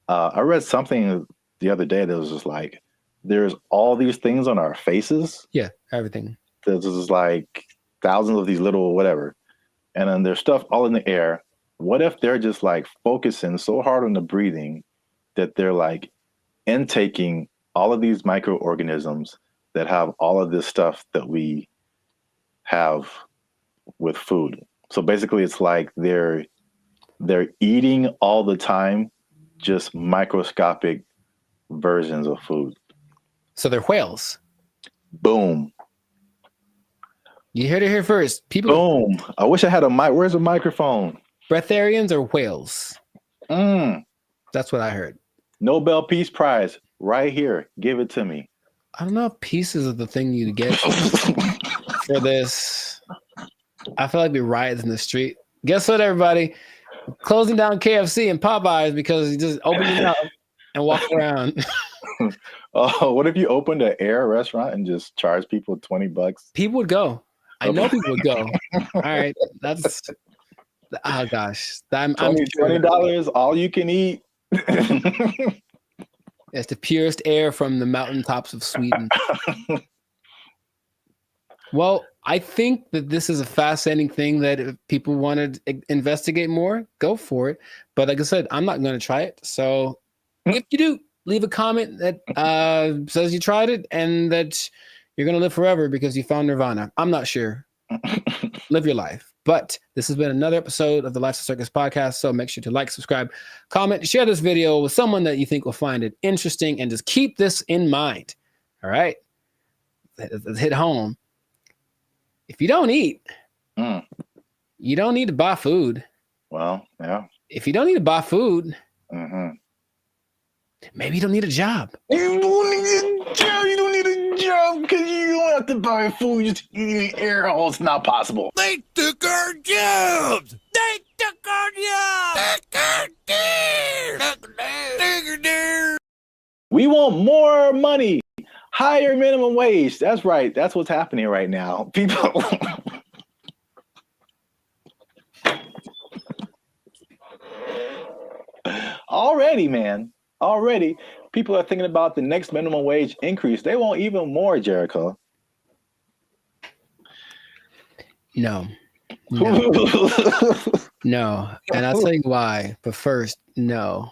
I read something the other day that was just like, there's all these things on our faces.
Yeah, everything.
There's just like thousands of these little whatever. And then there's stuff all in the air. What if they're just like focusing so hard on the breathing that they're like intaking all of these microorganisms that have all of this stuff that we have with food? So basically it's like they're eating all the time, just microscopic versions of food.
So they're whales.
Boom.
You heard it here first. People.
Boom. I wish I had a mic. Where's the microphone?
Breatharians or whales? That's what I heard.
Nobel Peace Prize right here. Give it to me.
I don't know if pieces of the thing you get for this. I feel like the riots in the street. Guess what, everybody? Closing down KFC and Popeyes because you just open it up and walk around.
Oh, what if you opened an air restaurant and just charge people $20?
People would go. I know people would go. All right, that's. Oh gosh,
$20 all you can eat.
It's the purest air from the mountaintops of Sweden. Well, I think that this is a fascinating thing that if people want to investigate more, go for it. But like I said, I'm not going to try it. So if you do, leave a comment that says you tried it and that you're going to live forever because you found Nirvana. I'm not sure. Live your life. But this has been another episode of the Lifestyle Circus podcast. So make sure to like, subscribe, comment, share this video with someone that you think will find it interesting, and just keep this in mind. All right. Let's hit home. If you don't eat, you don't need to buy food.
Well, yeah.
If you don't need to buy food, maybe you don't need a job.
You don't need a job. You don't need a job because you don't have to buy food. You just eat air. Oh, it's not possible.
They took our jobs. They took our jobs.
We want more money. Higher minimum wage. That's right. That's what's happening right now. People. Already, man. Already, people are thinking about the next minimum wage increase. They want even more, Jericho.
No. No. And I'll tell you why. But first, no.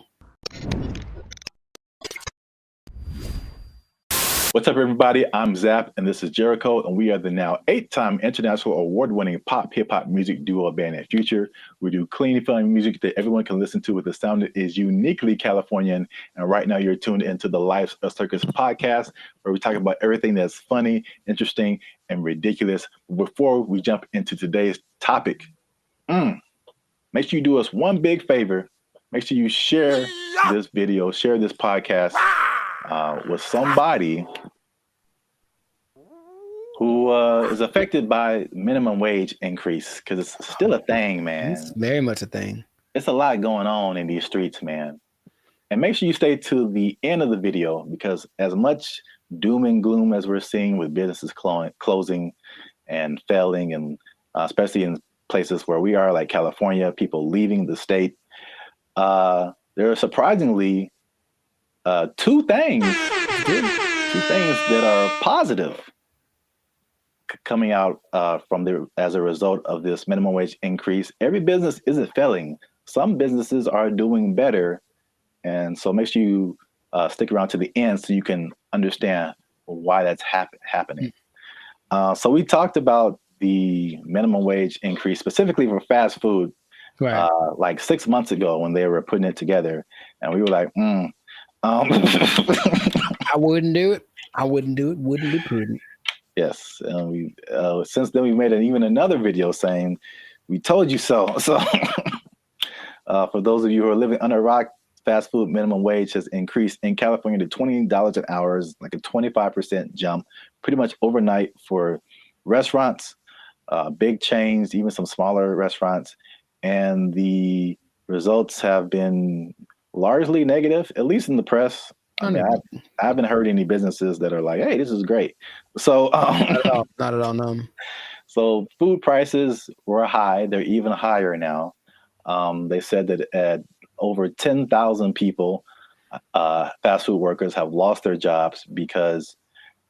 What's up, everybody? I'm Zap, and this is Jericho, and we are the now 8-time international award-winning pop hip-hop music duo band at Future. We do clean, fun music that everyone can listen to with a sound that is uniquely Californian. And right now, you're tuned into the Lifestyle Circus podcast, where we talk about everything that's funny, interesting, and ridiculous. Before we jump into today's topic, make sure you do us one big favor. Make sure you share this video, share this podcast with somebody who is affected by minimum wage increase, because it's still a thing, man.
It's very much a thing.
It's a lot going on in these streets, man. And make sure you stay to the end of the video, because as much doom and gloom as we're seeing with businesses closing and failing, and especially in places where we are, like California, people leaving the state, there are surprisingly two things that are positive coming out as a result of this minimum wage increase. Every business isn't failing. Some businesses are doing better, and so make sure you stick around to the end so you can understand why that's happening. So we talked about the minimum wage increase specifically for fast food,
right.
like 6 months ago when they were putting it together, and we were like,
I wouldn't do it. I wouldn't do it. Wouldn't be prudent.
Yes, we since then we made even another video saying, "We told you so." So, for those of you who are living under a rock, fast food minimum wage has increased in California to $20 an hour, like a 25% jump, pretty much overnight for restaurants, big chains, even some smaller restaurants, and the results have been largely negative, at least in the press. I mean, I haven't heard any businesses that are like, "Hey, this is great." So,
not at all. No.
So food prices were high. They're even higher now. They said that at over 10,000 people, fast food workers have lost their jobs because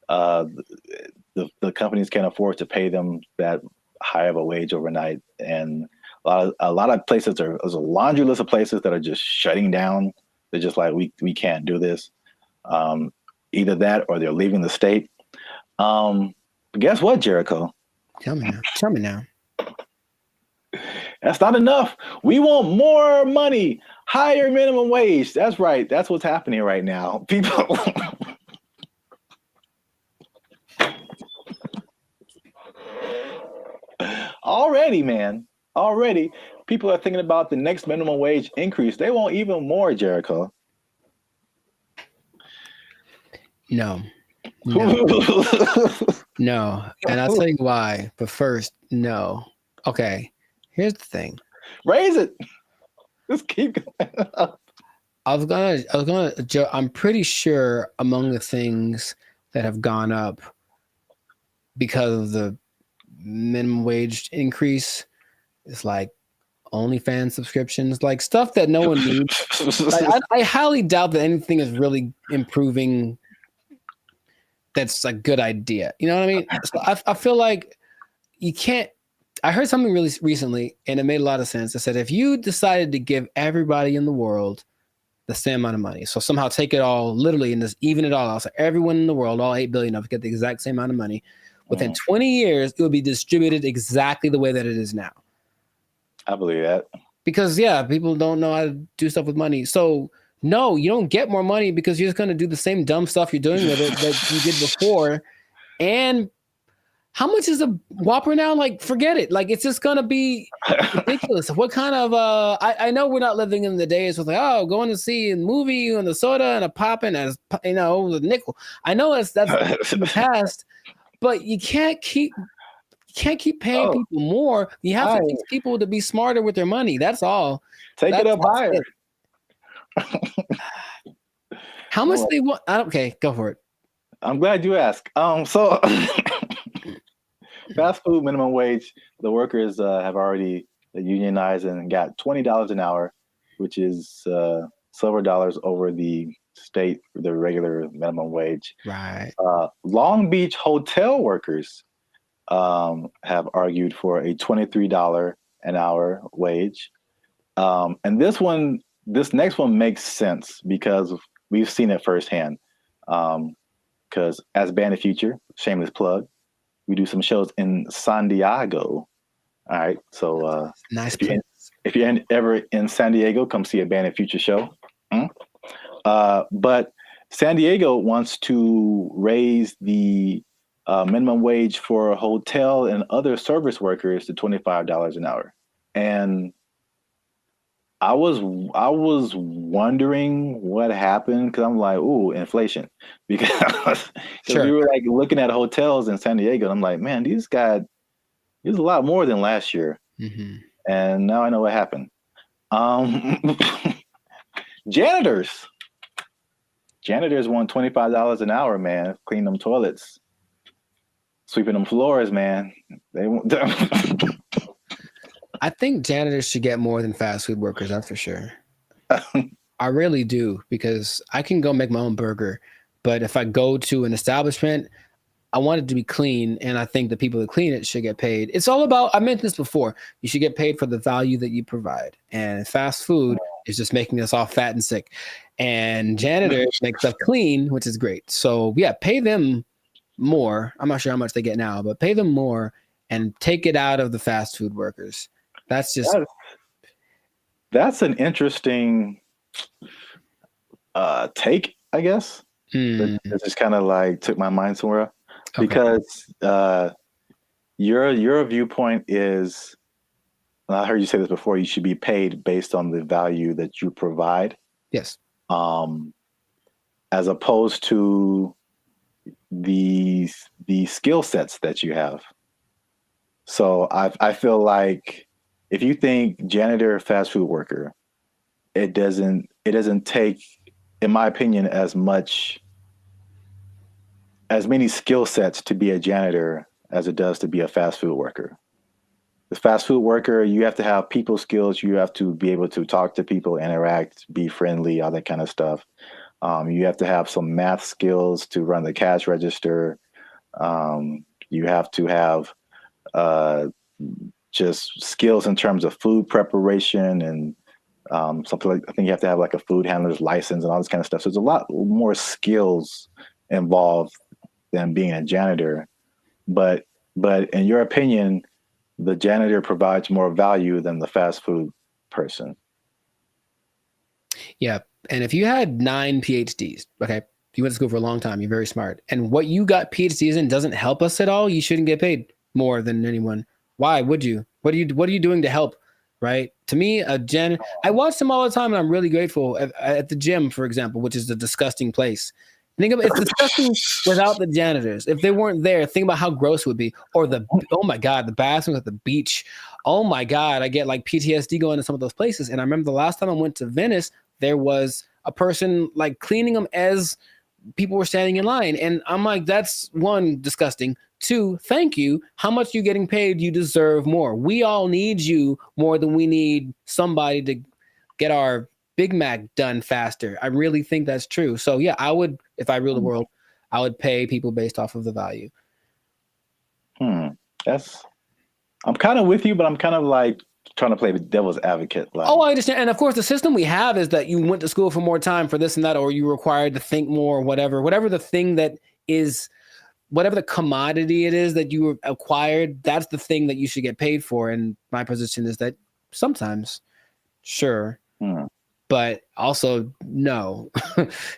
the companies can't afford to pay them that high of a wage overnight. And a lot of places there's a laundry list of places that are just shutting down. They're just like, we can't do this. Either that or they're leaving the state. But guess what, Jericho?
Tell me now.
That's not enough. We want more money, higher minimum wage. That's right. That's what's happening right now. People. Already, people are thinking about the next minimum wage increase. They want even more, Jericho.
No. No. And I'll tell you why. But first, no. Okay. Here's the thing.
Raise it. Just keep going up.
I'm pretty sure among the things that have gone up because of the minimum wage increase is like OnlyFans subscriptions, like stuff that no one needs. Like, I highly doubt that anything is really improving. That's a good idea. You know what I mean? So I feel like you can't. I heard something really recently, and it made a lot of sense. It said if you decided to give everybody in the world the same amount of money, so somehow take it all literally and just even it all out, so everyone in the world, all 8 billion of us, get the exact same amount of money, within 20 years, it would be distributed exactly the way that it is now.
I believe that. Because,
people don't know how to do stuff with money. So, no, you don't get more money because you're just going to do the same dumb stuff you're doing with it that you did before. And how much is a Whopper now? Like, forget it. Like, it's just going to be ridiculous. What kind of, I know we're not living in the days with like, oh, going to see a movie and the soda and a pop and a nickel. I know that's in the past, but you can't keep paying people more. You have to teach people to be smarter with their money. That's all.
Take it up higher.
How much they want? Okay, go for it.
I'm glad you asked. So fast food minimum wage, the workers have already unionized and got $20 an hour, which is silver dollars over the regular minimum wage.
Right.
Long Beach hotel workers have argued for a $23 an hour wage. And this next one makes sense because we've seen it firsthand. Because as Band of Future, shameless plug, we do some shows in San Diego. All right. So
nice.
If you're ever in San Diego, come see a Band of Future show. But San Diego wants to raise the minimum wage for hotel and other service workers to $25 an hour. And I was wondering what happened because I'm like, ooh, inflation. Because we were like looking at hotels in San Diego, and I'm like, man, these got a lot more than last year.
Mm-hmm.
And now I know what happened. Janitors want $25 an hour, man. Clean them toilets, sweeping them floors, man. They want.
I think janitors should get more than fast food workers. That's for sure. I really do, because I can go make my own burger, but if I go to an establishment, I want it to be clean, and I think the people that clean it should get paid. It's all about, I mentioned this before, you should get paid for the value that you provide. And fast food is just making us all fat and sick. And janitors make stuff clean, which is great. So yeah, pay them more. I'm not sure how much they get now, but pay them more and take it out of the fast food workers. That's just...
That's an interesting take, I guess. It just kind of like took my mind somewhere. Because your viewpoint is, and I heard you say this before, you should be paid based on the value that you provide.
Yes.
As opposed to the skill sets that you have. So I feel like if you think janitor, fast food worker, it doesn't take, in my opinion, as many skill sets to be a janitor as it does to be a fast food worker. The fast food worker, you have to have people skills. You have to be able to talk to people, interact, be friendly, all that kind of stuff. You have to have some math skills to run the cash register. You have to have just skills in terms of food preparation and something like, I think you have to have like a food handler's license and all this kind of stuff. So there's a lot more skills involved than being a janitor. But in your opinion, the janitor provides more value than the fast food person.
Yeah. And if you had 9 PhDs, okay, you went to school for a long time, you're very smart, and what you got PhDs in doesn't help us at all, you shouldn't get paid more than anyone. Why would you? What are you doing to help? Right? To me, I watch them all the time, and I'm really grateful at the gym, for example, which is a disgusting place. Think about it's disgusting without the janitors. If they weren't there, think about how gross it would be. Or oh my God, the bathrooms at the beach. Oh my God, I get like PTSD going to some of those places. And I remember the last time I went to Venice, there was a person like cleaning them as people were standing in line. And I'm like, that's one, disgusting. 2, thank you. How much you getting paid? You deserve more. We all need you more than we need somebody to get our Big Mac done faster. I really think that's true. So yeah, I would, if I ruled the world, I would pay people based off of the value.
I'm kind of with you, but I'm kind of like trying to play the devil's advocate. Like,
oh, I understand. And of course, the system we have is that you went to school for more time for this and that, or you were required to think more, whatever the thing that is, whatever the commodity it is that you acquired, that's the thing that you should get paid for. And my position is that sometimes, sure. But also, no,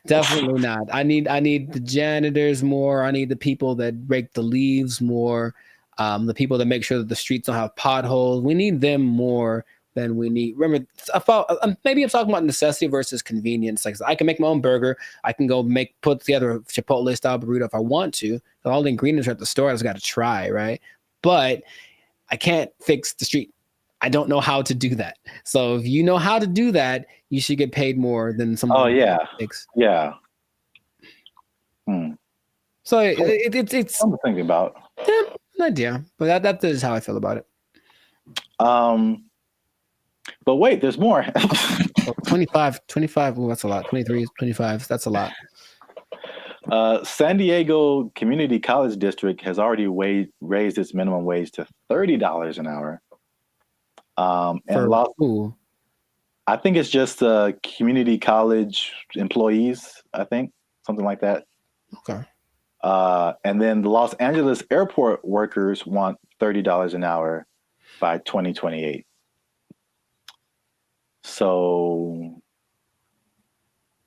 definitely not. I need the janitors more. I need the people that rake the leaves more. The people that make sure that the streets don't have potholes. We need them more than we need. Remember, maybe I'm talking about necessity versus convenience. Like I can make my own burger. I can go put together a Chipotle style burrito if I want to. All the ingredients are at the store. I just got to try, right? But I can't fix the street. I don't know how to do that. So if you know how to do that, you should get paid more than someone.
Oh yeah, yeah.
So it's
something to think about.
Yeah, an idea, but that is how I feel about it.
But wait, there's more.
25. Well, that's a lot. 23, 25. That's a lot.
San Diego Community College District has already raised its minimum wage to $30 an hour. And I think it's just community college employees, I think, something like that.
Okay.
And then the Los Angeles airport workers want $30 an hour by 2028. So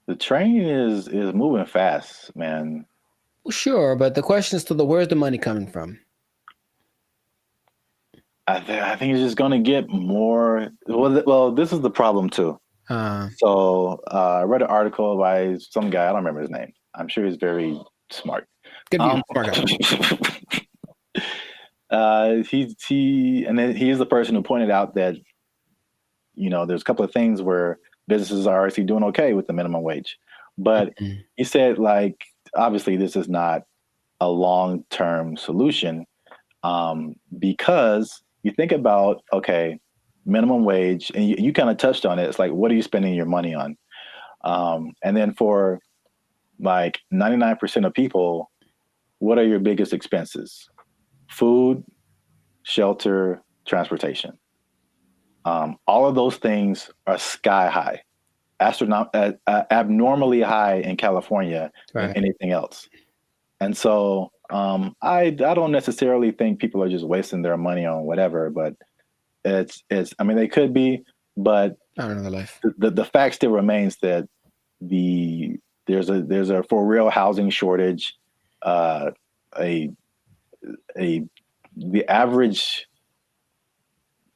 the train is moving fast, man.
Well, sure, but the question is still, where's the money coming from?
I think it's just going to get more. Well, this is the problem too. So I read an article by some guy. I don't remember his name. I'm sure he's very smart.
Good view, smart
guy. He is the person who pointed out that, you know, there's a couple of things where businesses are actually doing okay with the minimum wage, but he said, like, obviously this is not a long-term solution, because you think about, okay, minimum wage, and you kind of touched on it. It's like, what are you spending your money on? And then for like 99% of people, what are your biggest expenses? Food, shelter, transportation. All of those things are sky high, abnormally high in California than anything else. And so I don't necessarily think people are just wasting their money on whatever, but it's I mean, they could be, but
I don't know the life.
The fact still remains that there's a for real housing shortage. The average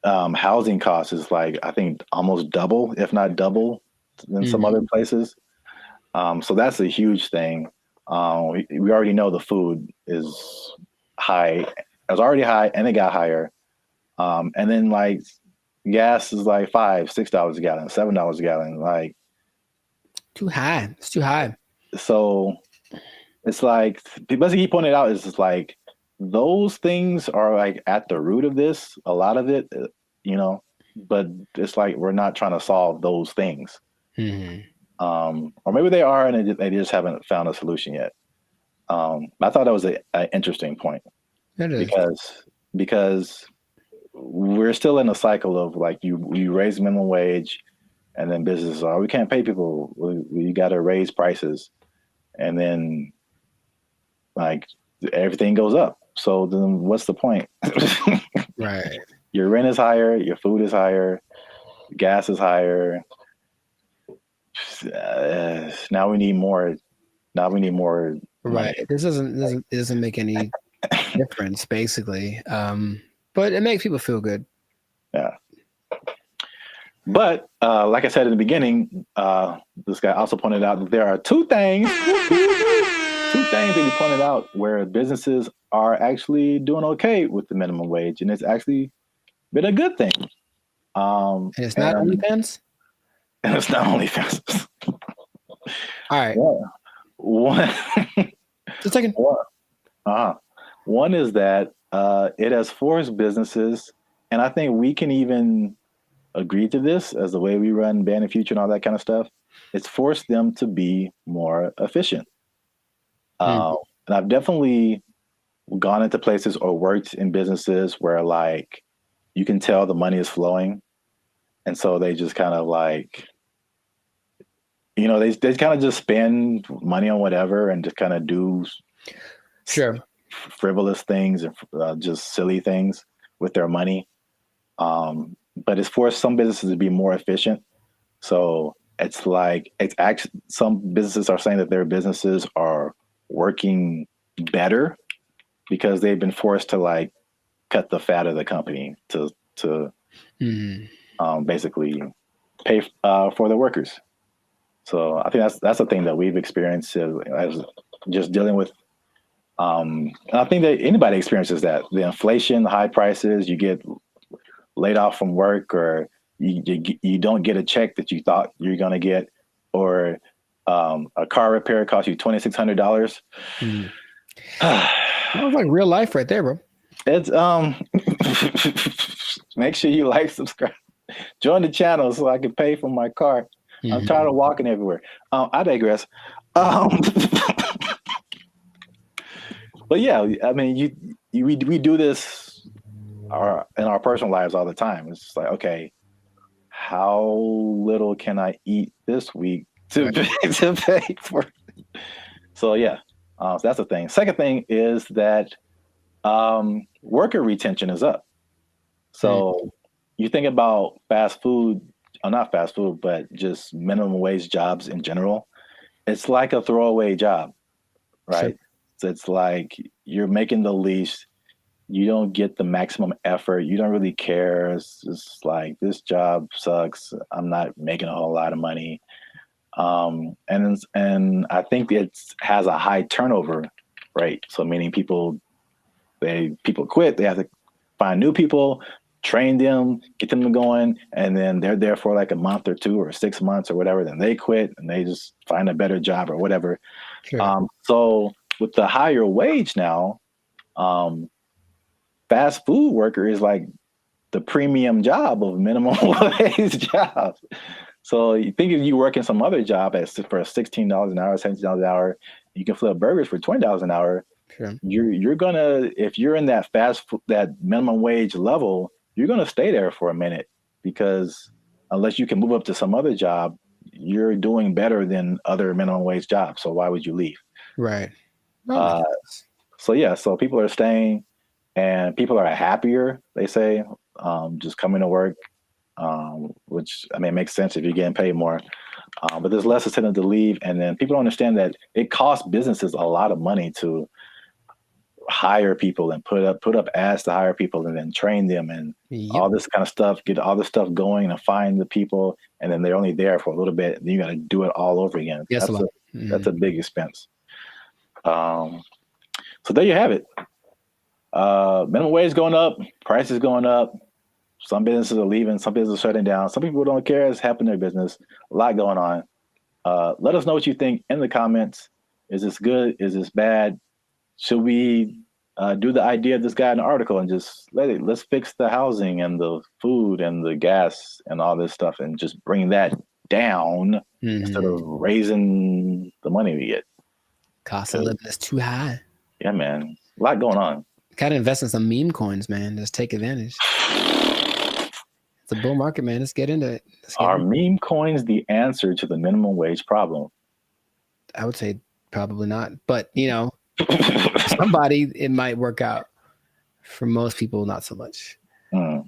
housing cost is like, I think almost double, if not double, than some other places. So that's a huge thing. We already know the food is high. It was already high, and it got higher. And then like gas is like $5-6 a gallon, $7 a gallon. Like
too high. It's too high.
So it's like, basically he pointed out, is just like those things are like at the root of this. A lot of it, you know, but it's like we're not trying to solve those things. Or maybe they are, and they just haven't found a solution yet. I thought that was an interesting point.
It is.
Because we're still in a cycle of like you raise minimum wage, and then businesses are, we can't pay people. We got to raise prices, and then like everything goes up. So then what's the point?
Right.
Your rent is higher, your food is higher, gas is higher. Now we need more. Right.
Money. This doesn't make any difference, basically. But it makes people feel good.
Yeah. But like I said in the beginning, this guy also pointed out that there are two things that he pointed out where businesses are actually doing okay with the minimum wage, and it's actually been a good thing.
And it's not OnlyFans?
And it's not OnlyFans.
All right.
One.
Just a second.
One is that it has forced businesses, and I think we can even agree to this as the way we run Band and Future and all that kind of stuff. It's forced them to be more efficient. And I've definitely gone into places or worked in businesses where like you can tell the money is flowing. And so they just kind of like, you know, they kind of just spend money on whatever and just kind of do frivolous things and just silly things with their money. But it's forced some businesses to be more efficient. So it's like, it's actually, some businesses are saying that their businesses are working better because they've been forced to like cut the fat of the company to basically pay for the workers. So I think that's a thing that we've experienced as just dealing with. And I think that anybody experiences that, the inflation, the high prices, you get laid off from work, or you don't get a check that you thought you're going to get, or a car repair costs you $2,600.
That was like real life right there, bro.
It's make sure you like, subscribe, join the channel so I can pay for my car. I'm tired of walking everywhere. I digress. But yeah, I mean, we do this in our personal lives all the time. It's just like, okay, how little can I eat this week to pay for? So yeah, so that's the thing. Second thing is that worker retention is up. So you think about fast food, not fast food, but just minimum wage jobs in general. It's like a throwaway job, right? So it's like you're making the least, you don't get the maximum effort, you don't really care. It's just like, this job sucks, I'm not making a whole lot of money. And I think it has a high turnover rate. So meaning people quit, they have to find new people, train them, get them going, and then they're there for like a month or 2 or 6 months or whatever, then they quit and they just find a better job or whatever. So with the higher wage now, fast food worker is like the premium job of minimum wage jobs. So you think if you work in some other job for $16 an hour, $17 an hour, you can flip burgers for $20 an hour,
Sure.
You're gonna, if you're in that that minimum wage level, you're gonna stay there for a minute, because unless you can move up to some other job, you're doing better than other minimum wage jobs. So why would you leave?
Right.
So yeah, so people are staying, and people are happier, they say, just coming to work, which, I mean, it makes sense if you're getting paid more. But there's less incentive to leave, and then people don't understand that it costs businesses a lot of money to hire people and put up ads to hire people and then train them and all this kind of stuff, get all this stuff going and find the people, and then they're only there for a little bit, and you got to do it all over again.
Yes,
That's a big expense. So there you have it. Minimum wage going up, prices going up. Some businesses are leaving, some businesses are shutting down. Some people don't care. It's happening in their business. A lot going on. Let us know what you think in the comments. Is this good? Is this bad? Should we do the idea of this guy in the article and just let's fix the housing and the food and the gas and all this stuff and just bring that down instead of raising the money we get?
Cost of living is too high.
Yeah, man. A lot going on.
Gotta invest in some meme coins, man. Just take advantage. It's a bull market, man. Let's get into it.
Are meme coins the answer to the minimum wage problem?
I would say probably not. But, you know, somebody, it might work out. For most people, not so much.
Yeah,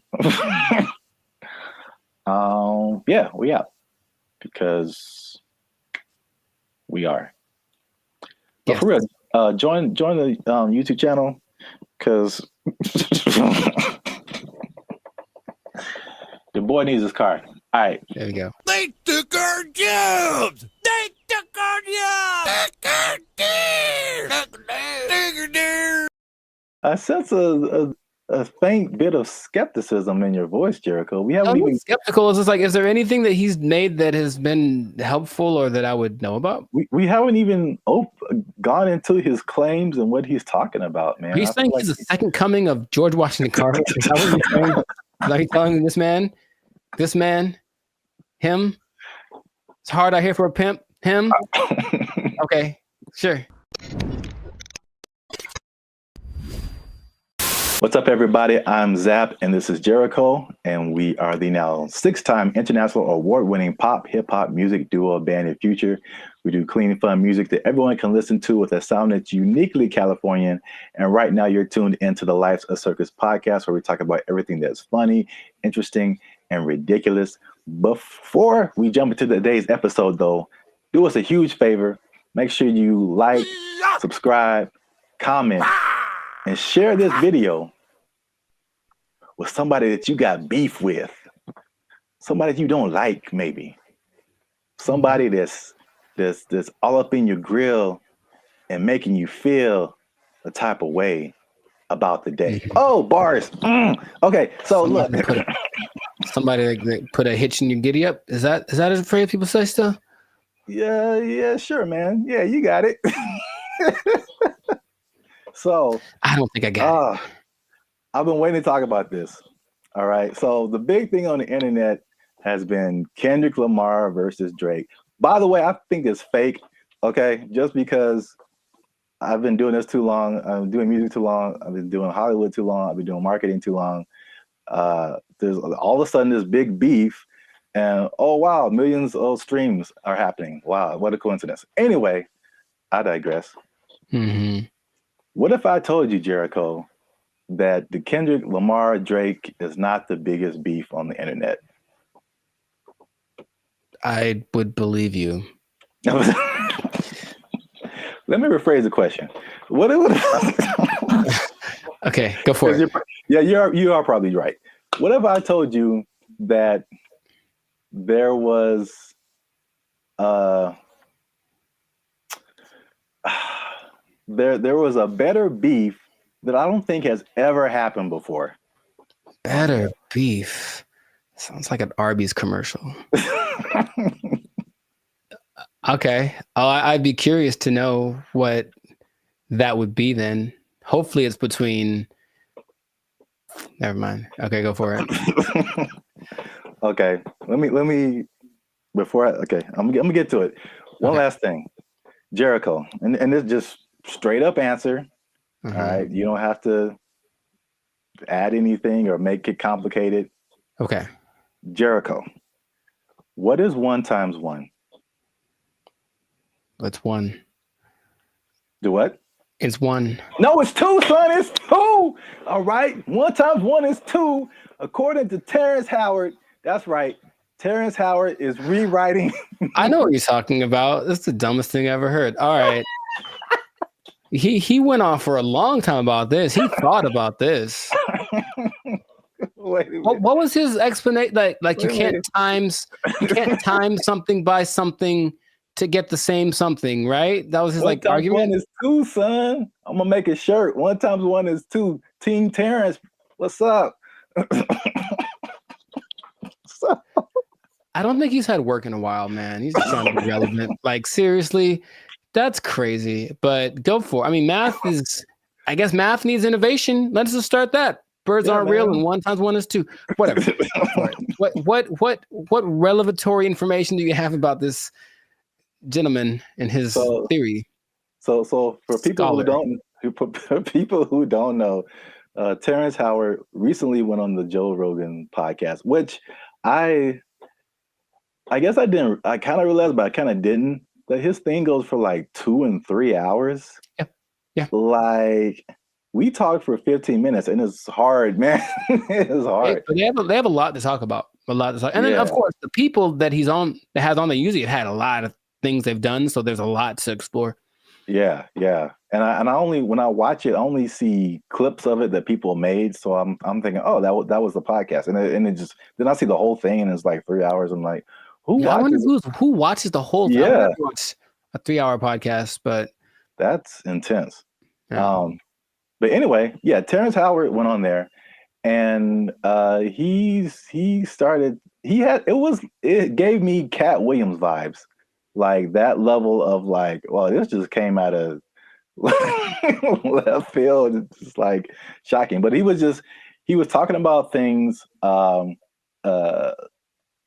we out. Because we are. But for real, join the YouTube channel, because the boy needs his car. All right.
There we go.
They took our jobs! They took our jobs!
I sense a faint bit of skepticism in your voice, Jericho. We haven't even
skeptical. It's just like, is there anything that he's made that has been helpful or that I would know about?
We haven't even gone into his claims and what he's talking about, man.
Are you saying he's the second coming of George Washington Carver? Is that what you're saying? Like, telling this man, him? It's hard out here for a pimp. Him? Okay, sure.
What's up, everybody? I'm Zap, and this is Jericho, and we are the now 6-time international award-winning pop hip-hop music duo Band of Future. We do clean, fun music that everyone can listen to with a sound that's uniquely Californian. And right now, you're tuned into the Life's a Circus podcast, where we talk about everything that's funny, interesting, and ridiculous. Before we jump into today's episode, though, do us a huge favor. Make sure you like, subscribe, comment, and share this video with somebody that you got beef with, somebody that you don't like, maybe somebody that's all up in your grill and making you feel a type of way about the day. Oh, bars. Okay, so look,
somebody that put a hitch in your giddy up. Is that a phrase people say still?
Yeah, sure, man. Yeah, you got it. So
I don't think I got it.
I've been waiting to talk about this. All right. So the big thing on the internet has been Kendrick Lamar versus Drake. By the way, I think it's fake. Okay. Just because I've been doing this too long. I'm doing music too long. I've been doing Hollywood too long. I've been doing marketing too long. There's all of a sudden this big beef, and oh wow, millions of streams are happening. Wow, what a coincidence. Anyway, I digress. What if I told you, Jericho, that the Kendrick Lamar Drake is not the biggest beef on the internet?
I would believe you.
Let me rephrase the question.
Okay, go for it.
You are probably right. What if I told you that there was there was a better beef that I don't think has ever happened before?
Better beef. Sounds like an Arby's commercial. Okay. I'd be curious to know what that would be then. Hopefully it's between... Never mind. Okay, go for it.
Okay. Let me before I'm gonna get to it. One last thing. Jericho, and this just straight up answer. All right. You don't have to add anything or make it complicated.
Okay.
Jericho, what is 1 times 1?
That's 1.
Do what?
It's 1.
No, it's 2, son. It's 2. All right. 1 times 1 is 2. According to Terrence Howard, that's right. Terrence Howard is rewriting.
I know what you're talking about. That's the dumbest thing I ever heard. All right. He went on for a long time about this. He thought about this. What was his explanation? Like you can't time something by something to get the same something, right? That was his like argument.
1 is 2, son. I'm gonna make a shirt. 1 times 1 is 2. Team Terrence, what's up?
I don't think he's had work in a while, man. He's just trying to be relevant. Like seriously, that's crazy. But go for it. I mean, I guess math needs innovation. Let's just start that. Birds aren't real, and 1 times 1 is 2. Whatever. What revelatory information do you have about this gentleman and his theory?
So for people who don't know, Terrence Howard recently went on the Joe Rogan podcast, which I guess I kind of realized, but I kind of didn't, that his thing goes for like 2 and 3 hours.
Yeah.
Like we talked for 15 minutes and it's hard, man. It's hard.
But they have a lot to talk about. And then of course the people that has on there usually have had a lot of things they've done, so there's a lot to explore.
Yeah. And I only, when I watch it, I only see clips of it that people made. So I'm thinking, oh, that was the podcast, and it just, then I see the whole thing and it's like 3 hours. I'm like, who
watches the whole thing?
Yeah,
watch a 3-hour podcast, but
that's intense.
Yeah.
But anyway, yeah, Terrence Howard went on there, and it gave me Cat Williams vibes, like that level of like, well, this just came out of left field. It's just like shocking. But he was talking about things,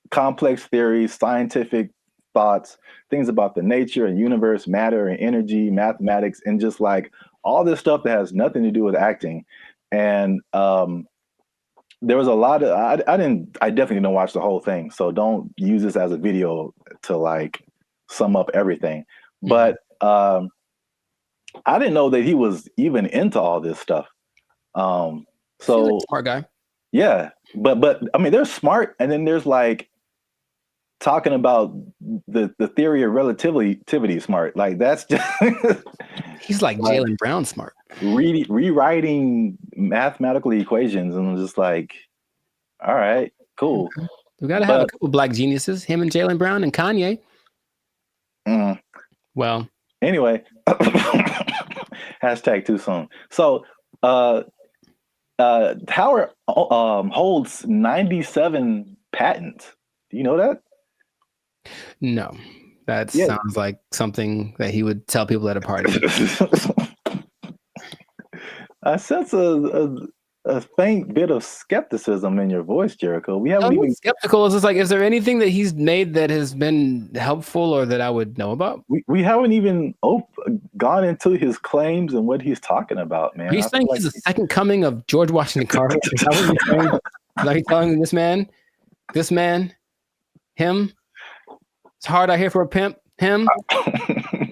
complex theories, scientific thoughts, things about the nature and universe, matter and energy, mathematics, and just like all this stuff that has nothing to do with acting. And there was a lot of, I definitely didn't watch the whole thing, so don't use this as a video to like sum up everything. But I didn't know that he was even into all this stuff. So
smart guy.
Yeah, but I mean, there's smart, and then there's like talking about the theory of relativity smart. Like that's just
he's like Jaylen Brown smart.
Rewriting mathematical equations, and I'm just like, all right, cool.
We got to have a couple black geniuses, him and Jaylen Brown and Kanye. Well,
anyway, hashtag too soon. So Howard holds 97 patents. Do you know that?
No, that sounds like something that he would tell people at a party.
I sense a faint bit of skepticism in your voice, Jericho. We haven't even
skeptical. It's just like, is there anything that he's made that has been helpful or that I would know about?
We haven't even gone into his claims and what he's talking about, man.
He's saying he's the second coming of George Washington Carver. Is that what you're saying? Like telling this man, him. It's hard out here for a pimp. Him.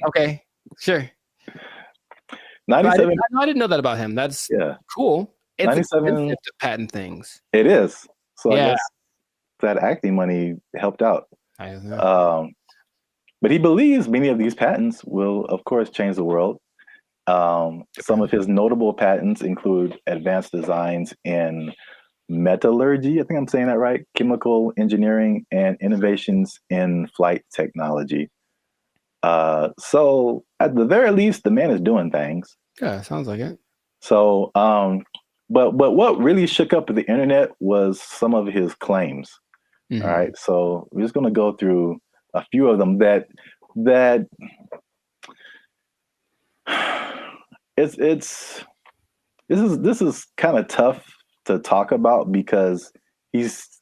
Okay, sure.
97.
I didn't know that about him. That's cool. It's
97
expensive to patent things.
It is. So I guess that acting money helped out. But he believes many of these patents will, of course, change the world. Some of his notable patents include advanced designs in metallurgy, I think I'm saying that right, chemical engineering, and innovations in flight technology. So at the very least, the man is doing things.
Yeah, sounds like it.
So, but what really shook up the internet was some of his claims. All right, so we're just going to go through a few of them that this is kind of tough to talk about because he's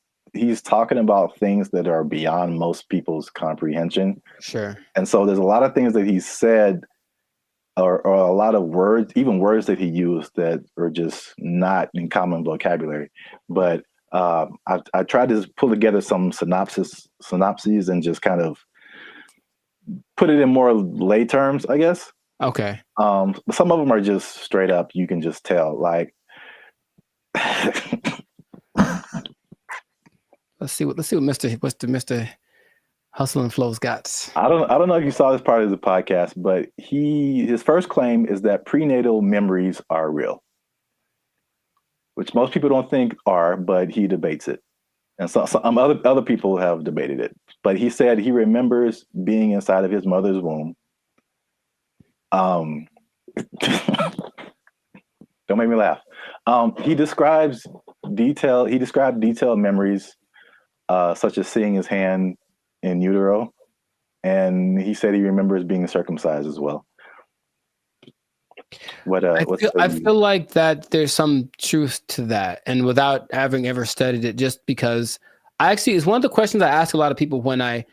talking about things that are beyond most people's comprehension.
Sure.
And so there's a lot of things that he said or a lot of words, even words that he used that are just not in common vocabulary. But I tried to pull together some synopses and just kind of put it in more lay terms, I guess.
Okay.
Some of them are just straight up. You can just tell. Like,
let's see what Mr. Hustle and Flow's got.
I don't know if you saw this part of the podcast, but his first claim is that prenatal memories are real, which most people don't think are, but he debates it, and some other people have debated it. But he said he remembers being inside of his mother's womb. Don't make me laugh. He described detailed memories, such as seeing his hand in utero, and he said he remembers being circumcised as well.
I feel like that there's some truth to that, and without having ever studied it, just because it's one of the questions I ask a lot of people when I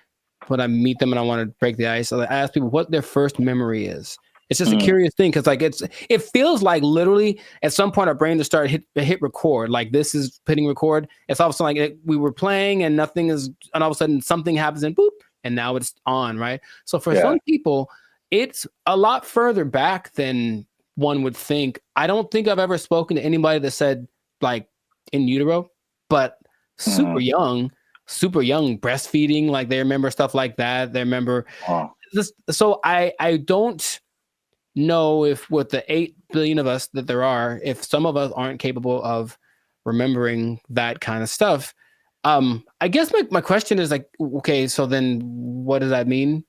meet them and I want to break the ice. I ask people what their first memory is. It's just a curious thing because it feels like literally at some point our brain just started hit record. Like this is hitting record. It's all of a sudden like we were playing and nothing is, and all of a sudden something happens and boop, and now it's on, right? So for some people, it's a lot further back than one would think. I don't think I've ever spoken to anybody that said like in utero, but super young breastfeeding, like they remember stuff like that. They remember this. So I don't know if with the 8 billion of us that there are, if some of us aren't capable of remembering that kind of stuff. I guess my question is like, okay, so then what does that mean?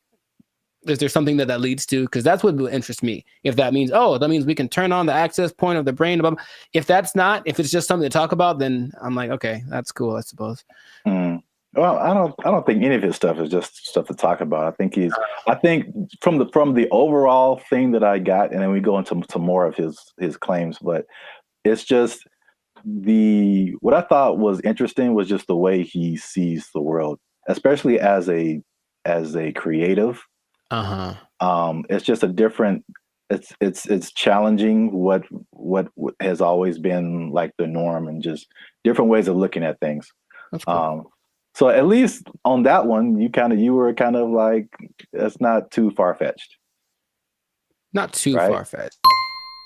Is there something that leads to? Because that's what will interest me. If that means, that means we can turn on the access point of the brain. If if it's just something to talk about, then I'm like, okay, that's cool, I suppose.
Well, I don't think any of his stuff is just stuff to talk about. I think from the overall thing that I got, and then we go into more of his claims, but it's just what I thought was interesting was just the way he sees the world, especially as a creative. It's just a different. It's challenging what has always been like the norm, and just different ways of looking at things.
That's cool.
So at least on that one, you were kind of like, that's not too far-fetched.
Not too far-fetched.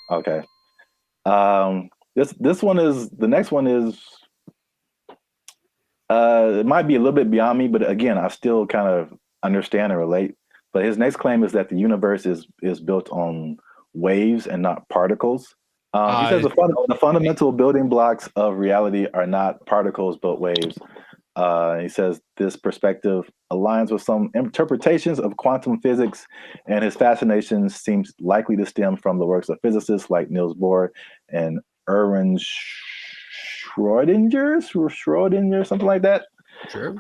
Okay. The next one is it might be a little bit beyond me, but again, I still kind of understand and relate. But his next claim is that the universe is built on waves and not particles. He says the fundamental building blocks of reality are not particles but waves. He says this perspective aligns with some interpretations of quantum physics, and his fascination seems likely to stem from the works of physicists like Niels Bohr and Erwin Schrödinger, something like that.
Sure.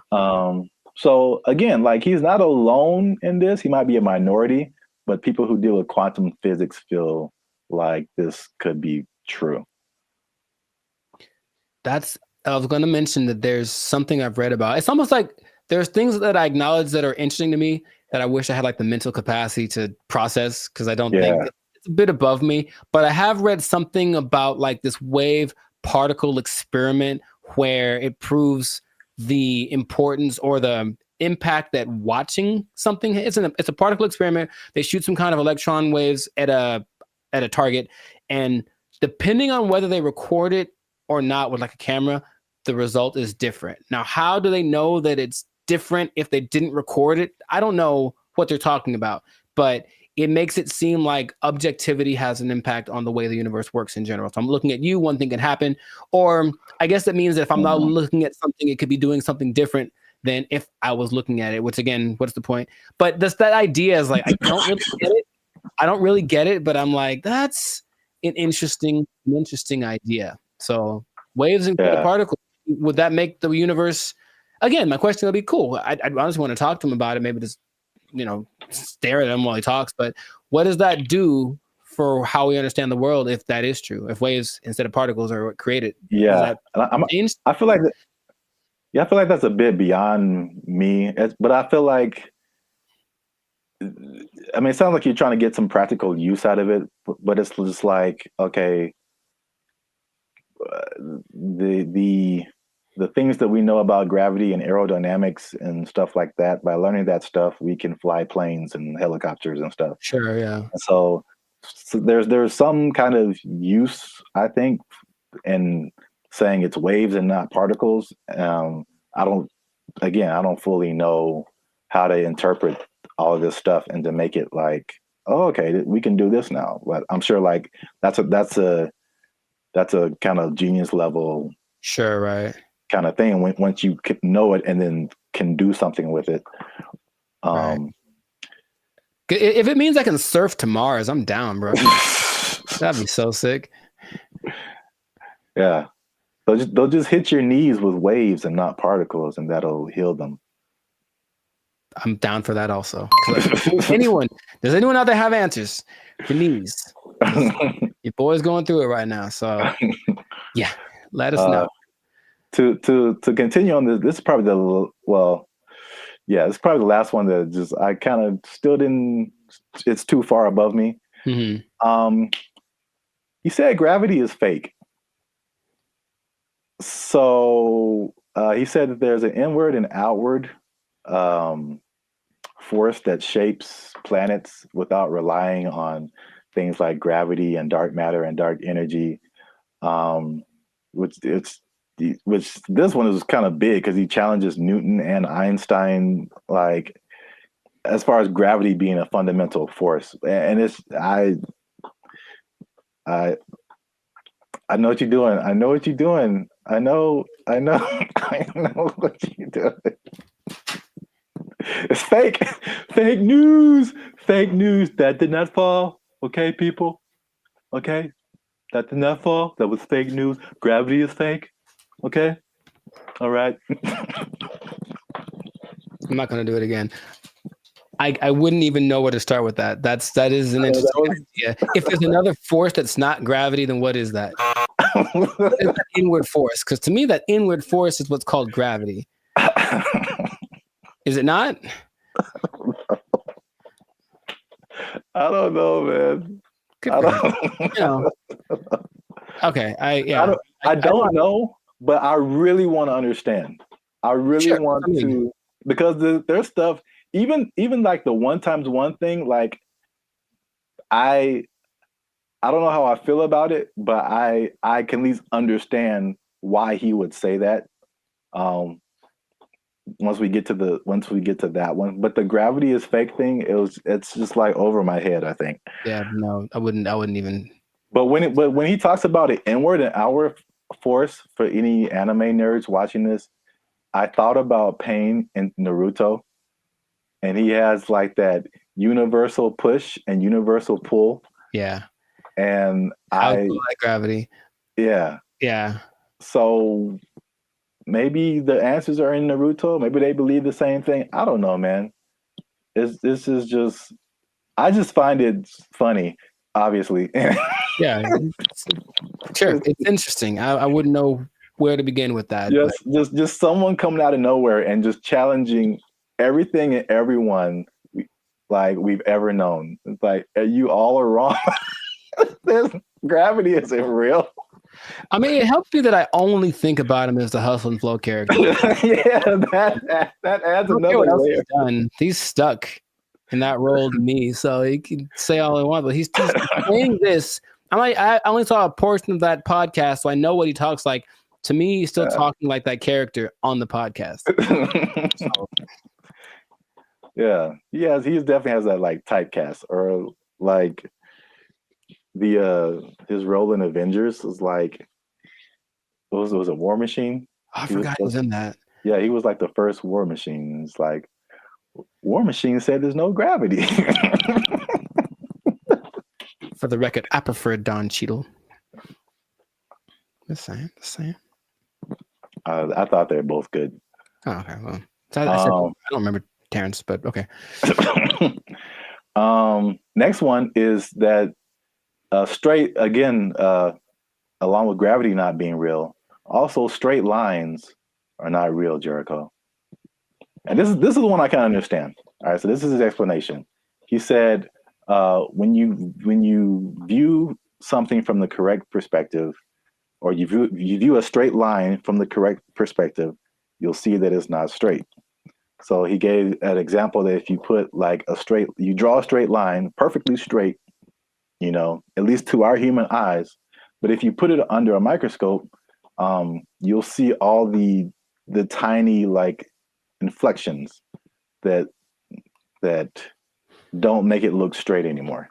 So again, like he's not alone in this. He might be a minority, but people who deal with quantum physics feel like this could be true.
I was going to mention that there's something I've read about. It's almost like there's things that I acknowledge that are interesting to me that I wish I had like the mental capacity to process, because I don't think it's a bit above me. But I have read something about like this wave particle experiment where it proves the importance or the impact that watching something. It's a particle experiment. They shoot some kind of electron waves at a target, and depending on whether they record it or not with like a camera, the result is different. Now, how do they know that it's different if they didn't record it? I don't know what they're talking about, but it makes it seem like objectivity has an impact on the way the universe works in general. So I'm looking at you, one thing can happen, or I guess that means that if I'm not looking at something, it could be doing something different than if I was looking at it, which again, what's the point? But that idea is like, I don't really get it, but I'm like, that's an interesting idea. So waves and particles, would that make the universe? Again, my question would be cool. I honestly want to talk to him about it. Maybe just stare at him while he talks. But what does that do for how we understand the world if that is true? If waves instead of particles are what created?
Yeah, I feel like that's a bit beyond me. But I feel like I mean, it sounds like you're trying to get some practical use out of it, but it's just like, okay, the things that we know about gravity and aerodynamics and stuff like that, by learning that stuff, we can fly planes and helicopters and stuff.
Sure, yeah.
And so there's some kind of use, I think, in saying it's waves and not particles. I don't fully know how to interpret all of this stuff and to make it like, oh, okay, we can do this now. But I'm sure like that's a kind of genius level,
sure, right,
kind of thing. Once you can know it and then can do something with it.
Right. If it means I can surf to Mars, I'm down, bro. That'd be so sick.
Yeah, they'll just hit your knees with waves and not particles, and that'll heal them.
I'm down for that also. Does anyone out there have answers for knees? Your boy's going through it right now, so yeah, let us know.
To continue on this is probably it's probably the last one that just I kind of still didn't. It's too far above me.
Mm-hmm.
He said gravity is fake. So he said that there's an inward and outward force that shapes planets without relying on things like gravity and dark matter and dark energy. Which this one is kind of big because he challenges Newton and Einstein, like as far as gravity being a fundamental force. And I know what you're doing. I know what you're doing. I know I know what you're doing. It's fake. Fake news. Fake news. That did not fall. Okay, people. Okay. That did not fall. That was fake news. Gravity is fake. Okay. All right.
I'm not gonna do it again. I wouldn't even know where to start with that. That is an interesting idea. If there's another force that's not gravity, then what is that? What is that inward force? Because to me, that inward force is what's called gravity. Is it not?
I don't know, man.
Okay.
I don't know, but I really want to understand. I really want to, because there's stuff, even like the 1 times 1 thing, like I don't know how I feel about it, but I can at least understand why he would say that. Once we get to that one, but the gravity is fake thing, it's just like over my head, I think.
Yeah, no, I wouldn't even.
But when he talks about an inward and outward force, for any anime nerds watching this, I thought about Pain in Naruto, and he has like that universal push and universal pull.
Yeah.
And
I like gravity.
Yeah.
Yeah.
So maybe the answers are in Naruto. Maybe they believe the same thing. I don't know, man. This is just, I just find it funny, obviously.
Yeah. Sure. It's interesting. I wouldn't know where to begin with that.
Just someone coming out of nowhere and just challenging everything and everyone like we've ever known. It's like, you all are wrong. Gravity isn't real.
I mean, it helps me that I only think about him as the Hustle and Flow character.
Yeah, that adds another layer.
He's stuck in that role to me, so he can say all he wants, but he's saying this. I only saw a portion of that podcast, so I know what he talks like. To me, he's still talking like that character on the podcast. So.
Yeah, he definitely has that like typecast, or like his role in Avengers was like, was it War Machine?
I forgot he was in that.
Yeah, he was like the first War Machine. It's like, War Machine said there's no gravity.
For the record, I prefer Don Cheadle. Just saying.
I thought they were both good.
Oh, okay, well, I don't remember Terrence, but okay.
Next one is that straight, again, along with gravity not being real, also straight lines are not real, Jericho. And this is the one I can understand. All right, so this is his explanation. He said, when you view something from the correct perspective, or you view a straight line from the correct perspective, you'll see that it's not straight. So he gave an example that if you put like you draw a straight line, perfectly straight, at least to our human eyes, but if you put it under a microscope, you'll see all the tiny like inflections that don't make it look straight anymore.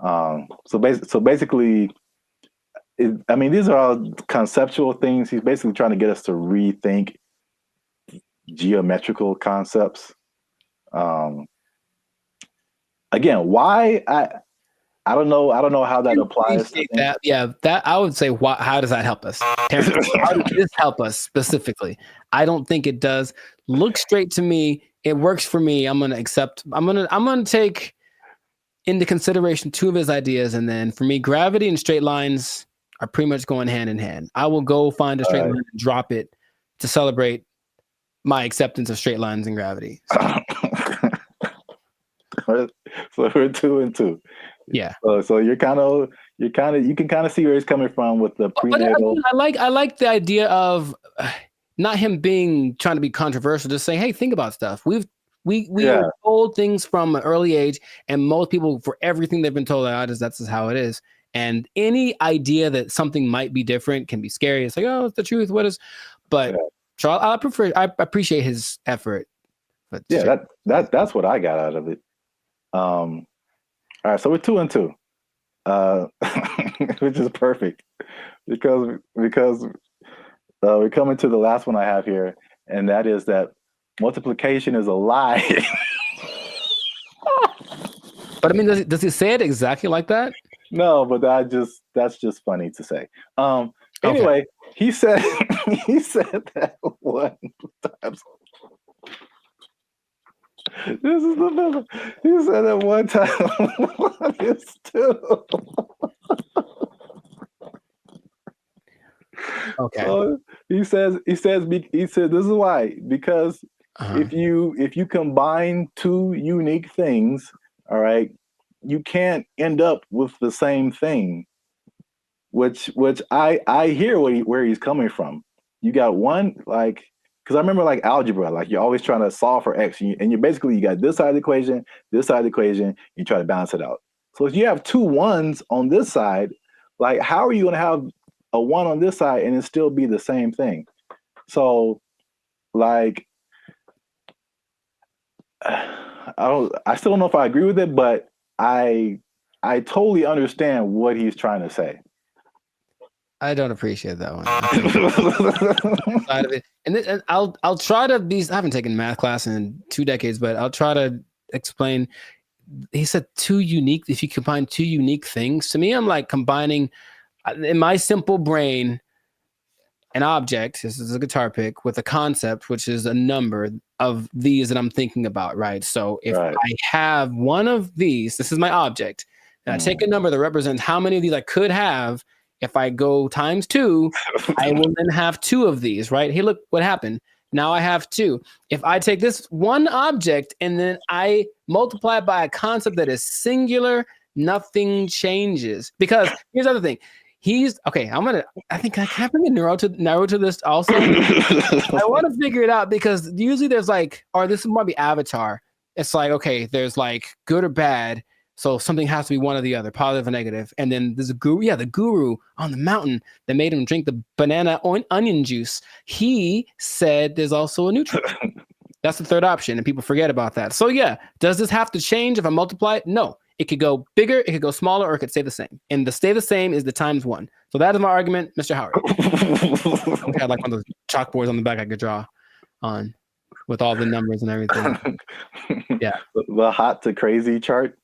So basically, these are all conceptual things. He's basically trying to get us to rethink geometrical concepts. Again, why I don't know how that applies.
That I would say, how does that help us? Terrence, how does this help us specifically? I don't think it does. Look straight to me. It works for me. I'm gonna accept. I'm gonna take into consideration two of his ideas, and then for me, gravity and straight lines are pretty much going hand in hand. I will go find a straight line and drop it to celebrate my acceptance of straight lines and gravity.
So we're 2 and 2.
Yeah.
So you can kind of see where he's coming from with the prenatal.
I like the idea of not him trying to be controversial, just saying, hey, think about stuff. We are told things from an early age, and most people, for everything they've been told, that's just how it is. And any idea that something might be different can be scary. It's like, oh, it's the truth. What is? But so I appreciate his effort. But
that's what I got out of it. All right, so we're 2 and 2, which is perfect because we're coming to the last one I have here, and that is that multiplication is a lie.
But I mean, does he say it exactly like that?
No, but that's just funny to say. Anyway, he said that one time. This is the number. He said that one time. One is 2.
Okay.
So he said this is why, because if you combine two unique things, all right, you can't end up with the same thing. Which I hear where he's coming from. You got one, like, because I remember like algebra, like you're always trying to solve for x, and you basically you got this side of the equation, you try to balance it out. So if you have 2 1s on this side, like how are you going to have a 1 on this side and it still be the same thing? So like I still don't know if I agree with it, but I totally understand what he's trying to say.
I don't appreciate that one. And I'll try to be. I haven't taken math class in 2 decades, but I'll try to explain. He said 2 unique. If you combine 2 unique things, to me, I'm like combining in my simple brain an object. This is a guitar pick with a concept, which is a number of these that I'm thinking about. Right. So if I have one of these, this is my object, and I take a number that represents how many of these I could have. If I go times 2, I will then have 2 of these, right? Hey, look what happened. Now I have 2. If I take this one object and then I multiply it by a concept that is singular, nothing changes. Because here's the other thing. I think I can bring a narrow to this also. I want to figure it out because usually there's like, or this might be Avatar. It's like, okay, there's like good or bad. So something has to be one or the other, positive or negative. And then there's a guru, the guru on the mountain that made him drink the banana onion juice. He said there's also a neutral. That's the third option, and people forget about that. So yeah, does this have to change if I multiply it? No. It could go bigger, it could go smaller, or it could stay the same. And the stay the same is the times 1. So that is my argument, Mr. Howard. I had like one of those chalkboards on the back I could draw on with all the numbers and everything. Yeah.
The hot to crazy chart.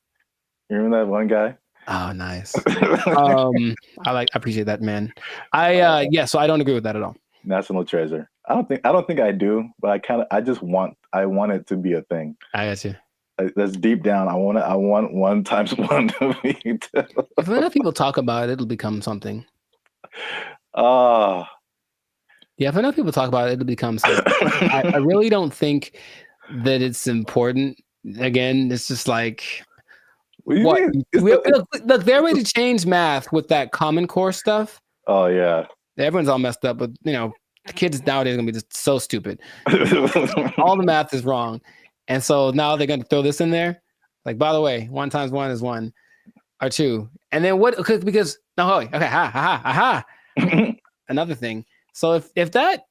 You remember that one guy?
Oh, nice. I appreciate that, man. So I don't agree with that at all.
National treasure. I don't think I do, but I want it to be a thing.
I got you.
That's deep down. I want 1 times 1 to be 2.
If enough people talk about it, it'll become something.
Yeah,
if enough people talk about it, it'll become something. I really don't think that it's important again, it's just like
What do you
what?
mean?
Look, they're ready to change math with that Common Core stuff.
Oh yeah.
Everyone's all messed up, but the kids nowadays are gonna be just so stupid. All the math is wrong, and so now they're gonna throw this in there. Like, by the way, 1 times 1 is 1 or 2, and then what? Because no, okay, ha. Another thing. So if that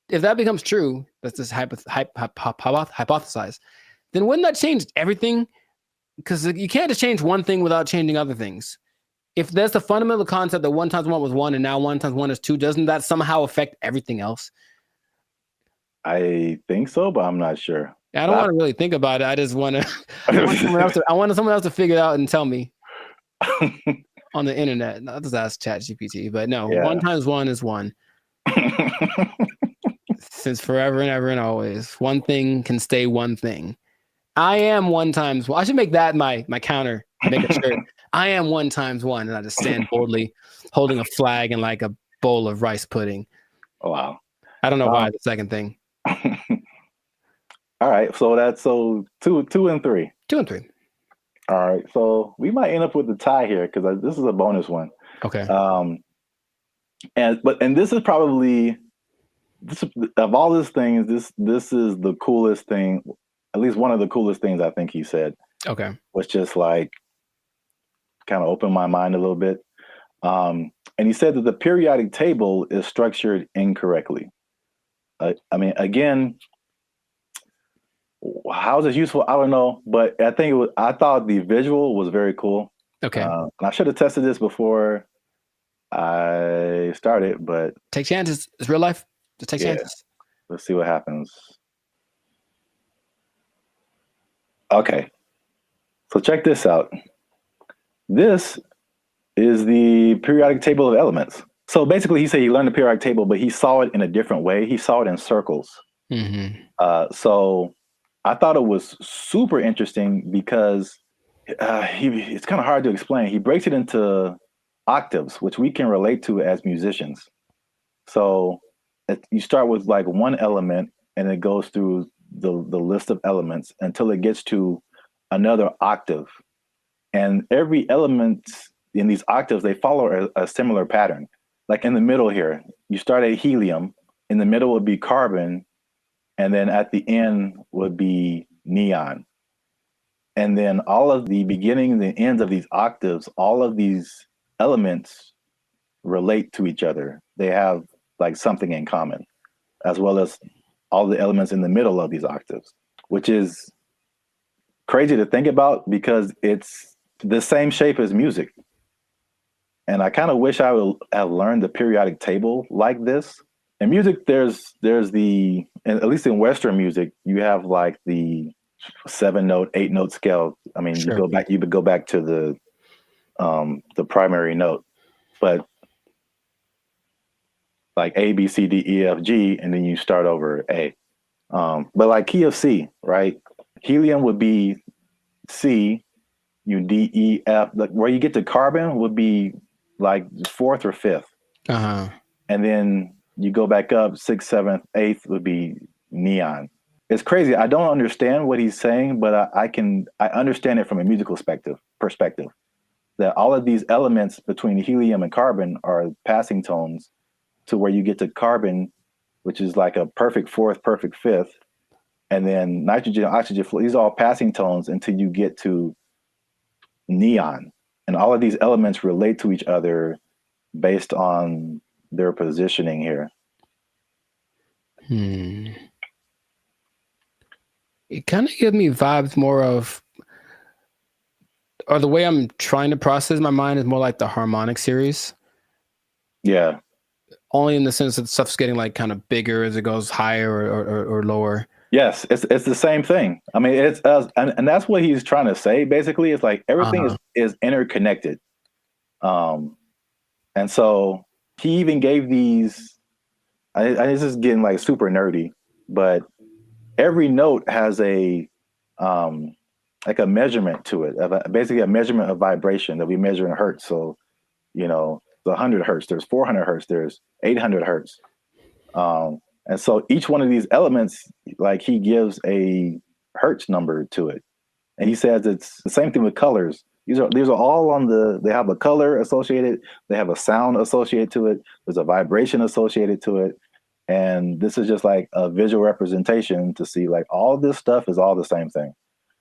becomes true, that's just hypothesize. Then wouldn't that change everything? Because you can't just change one thing without changing other things. If there's the fundamental concept that 1 times 1 was 1 and now 1 times 1 is 2, doesn't that somehow affect everything else?
I think so, but I'm not sure.
I don't want to really think about it. I just want to. I want someone else to figure it out and tell me on the internet. Not just ask ChatGPT, but no. 1 times 1 is 1. Since forever and ever and always, one thing can stay one thing. I am 1 times 1. I should make that my counter. Make a shirt. I am 1 times 1, and I just stand boldly, holding a flag and like a bowl of rice pudding.
Oh, wow.
I don't know why the second thing.
All right, so that's 2 and 3.
2 and 3.
All right, so we might end up with a tie here because this is a bonus one.
Okay.
And this is probably of all these things, this is the coolest thing. At least one of the coolest things I think he said.
Okay.
Was just like kind of opened my mind a little bit. And he said that the periodic table is structured incorrectly. I mean, again, how is this useful? I don't know, but I thought the visual was very cool.
Okay.
And I should have tested this before I started, but
take chances. It's real life. Just take chances.
Let's see what happens. Okay. So check this out. This is the periodic table of elements. So basically, he said he learned the periodic table, but he saw it in a different way. He saw it in circles.
Mm-hmm.
So I thought it was super interesting because it's kind of hard to explain. He breaks it into octaves, which we can relate to as musicians. So you start with like one element, and it goes through the list of elements until it gets to another octave. And every element in these octaves, they follow a similar pattern. Like in the middle here, you start at helium, in the middle would be carbon, and then at the end would be neon. And then all of the beginnings and ends of these octaves, all of these elements relate to each other. They have like something in common, as well as all the elements in the middle of these octaves, which is crazy to think about because it's the same shape as music. And I kind of wish I would have learned the periodic table like this. In music, there's the, at least in Western music, you have like the 7-note, 8-note scale. I mean,
Sure.
you would go back to the primary note, but like A, B, C, D, E, F, G, and then you start over A. But like key of C, right? Helium would be C, D, E, F. Like where you get to carbon would be like 4th or 5th.
Uh-huh.
And then you go back up 6th, 7th, 8th would be neon. It's crazy. I don't understand what he's saying, but I understand it from a musical perspective. That all of these elements between helium and carbon are passing tones to where you get to carbon, which is like a perfect 4th, perfect 5th. And then nitrogen, oxygen, these are all passing tones until you get to neon. And all of these elements relate to each other based on their positioning here.
It kind of gives me vibes more of, or the way I'm trying to process my mind is more like the harmonic series.
Yeah.
Only in the sense that stuff's getting like kind of bigger as it goes higher or lower.
Yes, it's the same thing. I mean, it's and that's what he's trying to say. Basically, it's like everything is interconnected. And so he even gave these. This is getting like super nerdy, but every note has a like a measurement to it, basically a measurement of vibration that we measure in hertz. So, the 100 hertz, there's 400 hertz, there's 800 hertz. And so each one of these elements, like he gives a hertz number to it. And he says it's the same thing with colors. These are all on they have a color associated, they have a sound associated to it, there's a vibration associated to it. And this is just like a visual representation to see like all this stuff is all the same thing.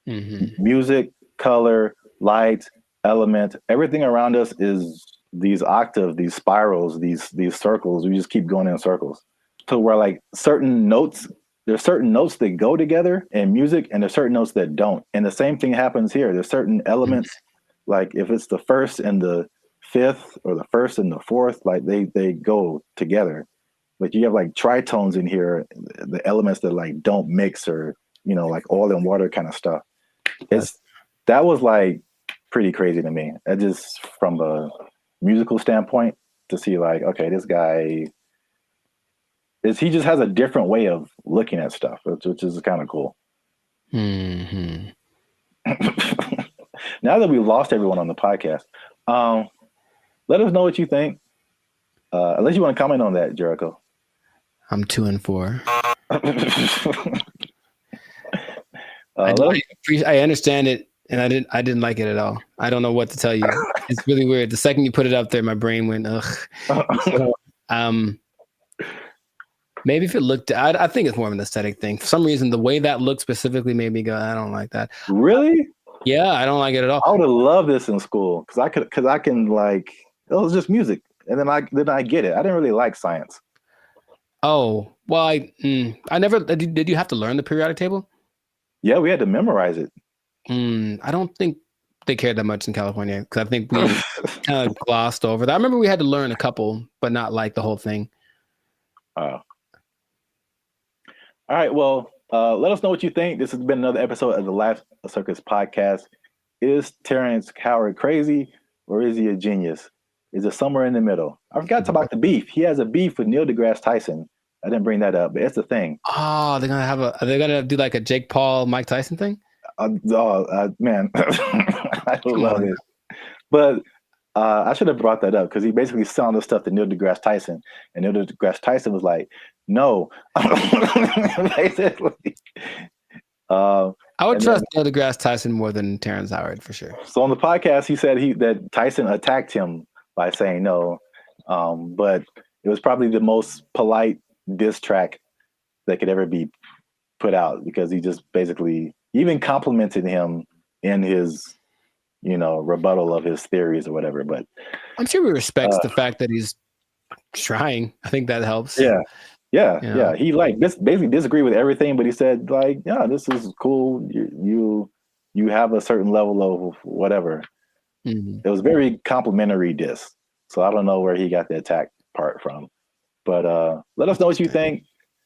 Mm-hmm.
Music, color, light, element, everything around us is these octaves, these spirals, these circles. We just keep going in circles. So where like there's certain notes that go together in music and there's certain notes that don't. And the same thing happens here. There's certain elements, like if it's the first and the fifth or the first and the fourth, like they go together. But you have like tritones in here, the elements that like don't mix, or, you know, like oil and water kind of stuff. That was like pretty crazy to me. That just from a musical standpoint to see like, okay, this guy he just has a different way of looking at stuff, which is kind of cool.
Mm-hmm.
Now that we've lost everyone on the podcast, let us know what you think. Unless you want to comment on that, Jericho.
I'm 2 and 4. I understand it, and I didn't like it at all. I don't know what to tell you. It's really weird. The second you put it up there, my brain went ugh. So, maybe if it looked, I think it's more of an aesthetic thing. For some reason, the way that looked specifically made me go, I don't like that.
Really?
Yeah, I don't like it at all.
I would have loved this in school because I can like, it was just music, and then I get it. I didn't really like science.
Oh, well, I never did. You have to learn the periodic table?
Yeah, we had to memorize it.
I don't think they cared that much in California because I think we kind of glossed over that. I remember we had to learn a couple, but not like the whole thing.
All right. Well, let us know what you think. This has been another episode of the Life Circus podcast. Is Terrence Howard crazy, or is he a genius? Is it somewhere in the middle? I forgot to talk about the beef. He has a beef with Neil deGrasse Tyson. I didn't bring that up, but it's a thing.
Oh, are they gonna do like a Jake Paul, Mike Tyson thing?
Man, I love it. But I should have brought that up because he basically sounded the stuff to Neil deGrasse Tyson, and Neil deGrasse Tyson was like, "No." Basically,
I would trust Neil deGrasse Tyson more than Terrence Howard for sure.
So on the podcast, he said that Tyson attacked him by saying no, but it was probably the most polite diss track that could ever be put out because he just basically even complimented him in his, rebuttal of his theories or whatever. But
I'm sure he respects the fact that he's trying. I think that helps.
Yeah. He basically disagreed with everything, but he said like, yeah, this is cool. You have a certain level of whatever.
Mm-hmm.
It was very complimentary diss. So I don't know where he got the attack part from. But let us know what you think.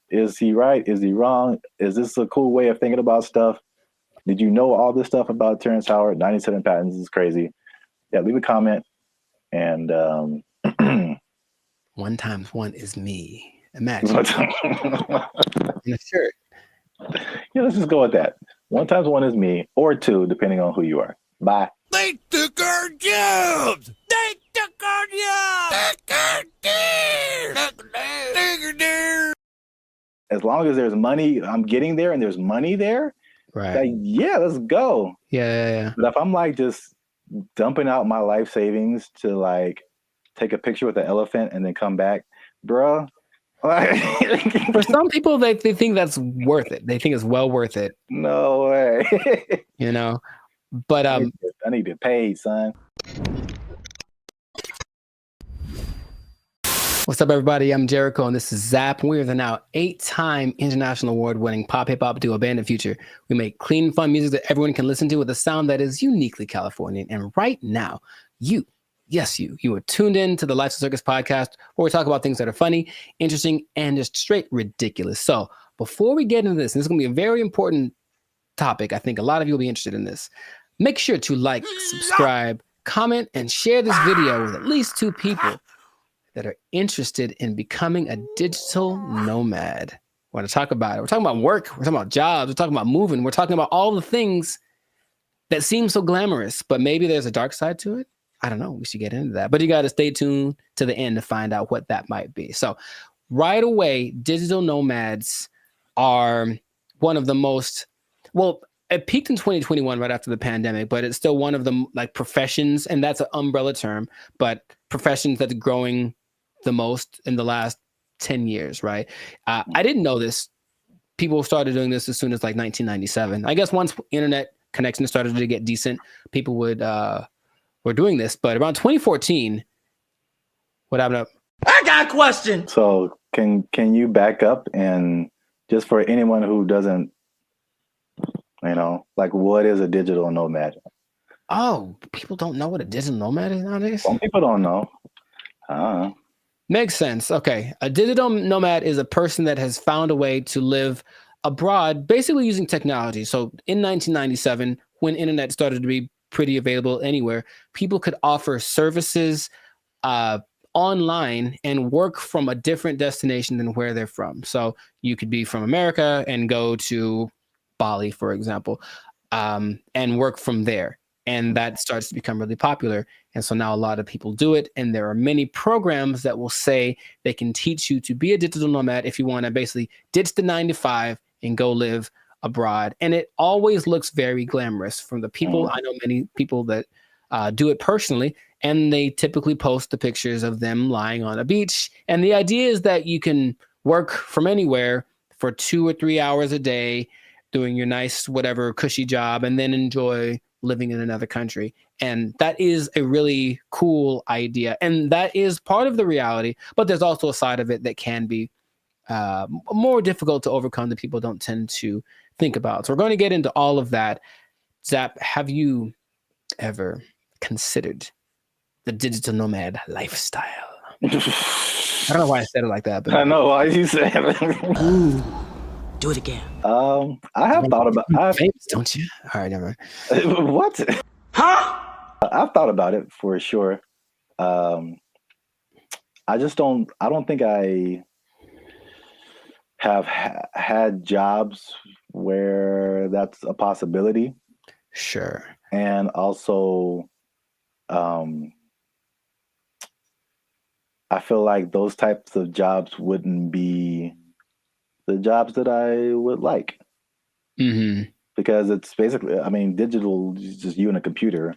Is he right? Is he wrong? Is this a cool way of thinking about stuff? Did you know all this stuff about Terrence Howard? 97 patents is crazy. Yeah, leave a comment. And
1 times 1 is me. Imagine. In a shirt.
Yeah, let's just go with that. 1 times 1 is me, or 2, depending on who you are. Bye.
They took our jobs! They took our jobs!
As long as there's money, I'm getting there and there's money there.
Right.
Like, yeah, let's go.
Yeah.
But if I'm like just dumping out my life savings to like take a picture with an elephant and then come back, bruh.
For some people, they think that's worth it. They think it's well worth it.
No way.
But
I need to get paid, son.
What's up, everybody? I'm Jericho, and this is Zap. We are the now 8-time international award-winning pop hip hop duo Band of Future. We make clean, fun music that everyone can listen to with a sound that is uniquely Californian. And right now, you are tuned in to the Life Circus podcast, where we talk about things that are funny, interesting, and just straight ridiculous. So before we get into this, and this is going to be a very important topic. I think a lot of you will be interested in this. Make sure to like, subscribe, comment, and share this video with at least 2 people that are interested in becoming a digital nomad. We want to talk about it. We're talking about work. We're talking about jobs. We're talking about moving. We're talking about all the things that seem so glamorous, but maybe there's a dark side to it. I don't know. We should get into that. But you got to stay tuned to the end to find out what that might be. So right away, digital nomads are one of the most Well, it peaked in 2021 right after the pandemic, but it's still one of the like professions, and that's an umbrella term, but professions that's growing the most in the last 10 years, right? I didn't know this. People started doing this as soon as like 1997. I guess once internet connection started to get decent, people were doing this. But around 2014, what happened up?
I got a question.
So can you back up and just for anyone who doesn't, like what is a digital nomad?
Oh, people don't know what a digital nomad is nowadays?
Some people don't know.
Makes sense. Okay. A digital nomad is a person that has found a way to live abroad, basically using technology. So in 1997, when internet started to be pretty available anywhere, people could offer services online and work from a different destination than where they're from. So you could be from America and go to Bali, for example, and work from there. And that starts to become really popular. And so now a lot of people do it. And there are many programs that will say they can teach you to be a digital nomad if you want to basically ditch the 9 to 5 and go live abroad. And it always looks very glamorous from the people. I know many people that do it personally, and they typically post the pictures of them lying on a beach. And the idea is that you can work from anywhere for 2 or 3 hours a day, doing your nice, whatever cushy job, and then enjoy living in another country. And that is a really cool idea. And that is part of the reality, but there's also a side of it that can be more difficult to overcome that people don't tend to think about. So we're going to get into all of that. Zap, have you ever considered the digital nomad lifestyle? I don't know why I said it like that, but
I know why you said it.
Ooh, do it again.
I have thought about
famous, don't you? All right, never
mind. What?
Huh?
I've thought about it for sure. I don't think I have had jobs where that's a possibility.
Sure.
And also, I feel like those types of jobs wouldn't be the jobs that I would like.
Mm-hmm.
Because it's basically, digital is just you and a computer.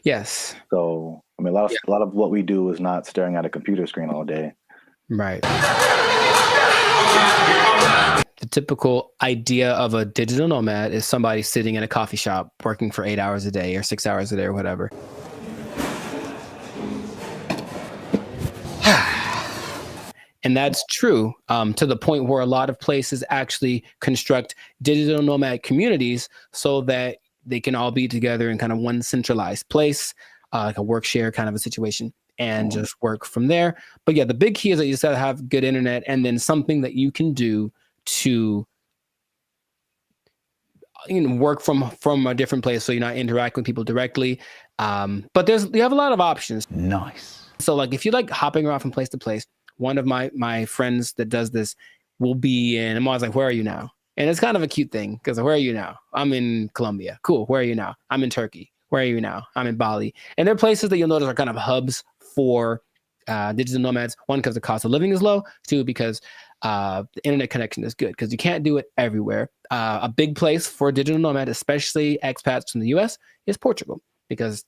Yes.
So, a lot of what we do is not staring at a computer screen all day.
Right. The typical idea of a digital nomad is somebody sitting in a coffee shop working for 8 hours a day or 6 hours a day or whatever. And that's true to the point where a lot of places actually construct digital nomad communities so that they can all be together in kind of one centralized place, like a work share kind of a situation, and just work from there. But yeah, the big key is that you just got to have good internet and then something that you can do to work from a different place so you're not interacting with people directly. But you have a lot of options.
Nice.
So like if you like hopping around from place to place, one of my friends that does this will be in, I'm always like, where are you now? And it's kind of a cute thing because where are you now? I'm in Colombia. Cool. Where are you now? I'm in Turkey. Where are you now? I'm in Bali. And there are places that you'll notice are kind of hubs for digital nomads. One, because the cost of living is low. Two, because the internet connection is good because you can't do it everywhere. A big place for a digital nomad, especially expats from the US, is Portugal because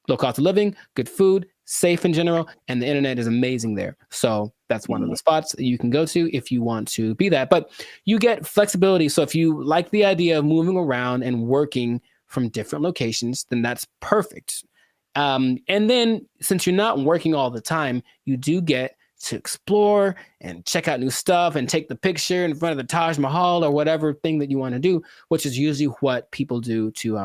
low cost of living, good food, safe in general, and the internet is amazing there. So that's one of the spots that you can go to if you want to be that. But you get flexibility. So if you like the idea of moving around and working from different locations, then that's perfect. And then since you're not working all the time, you do get to explore and check out new stuff and take the picture in front of the Taj Mahal or whatever thing that you want to do, which is usually what people do to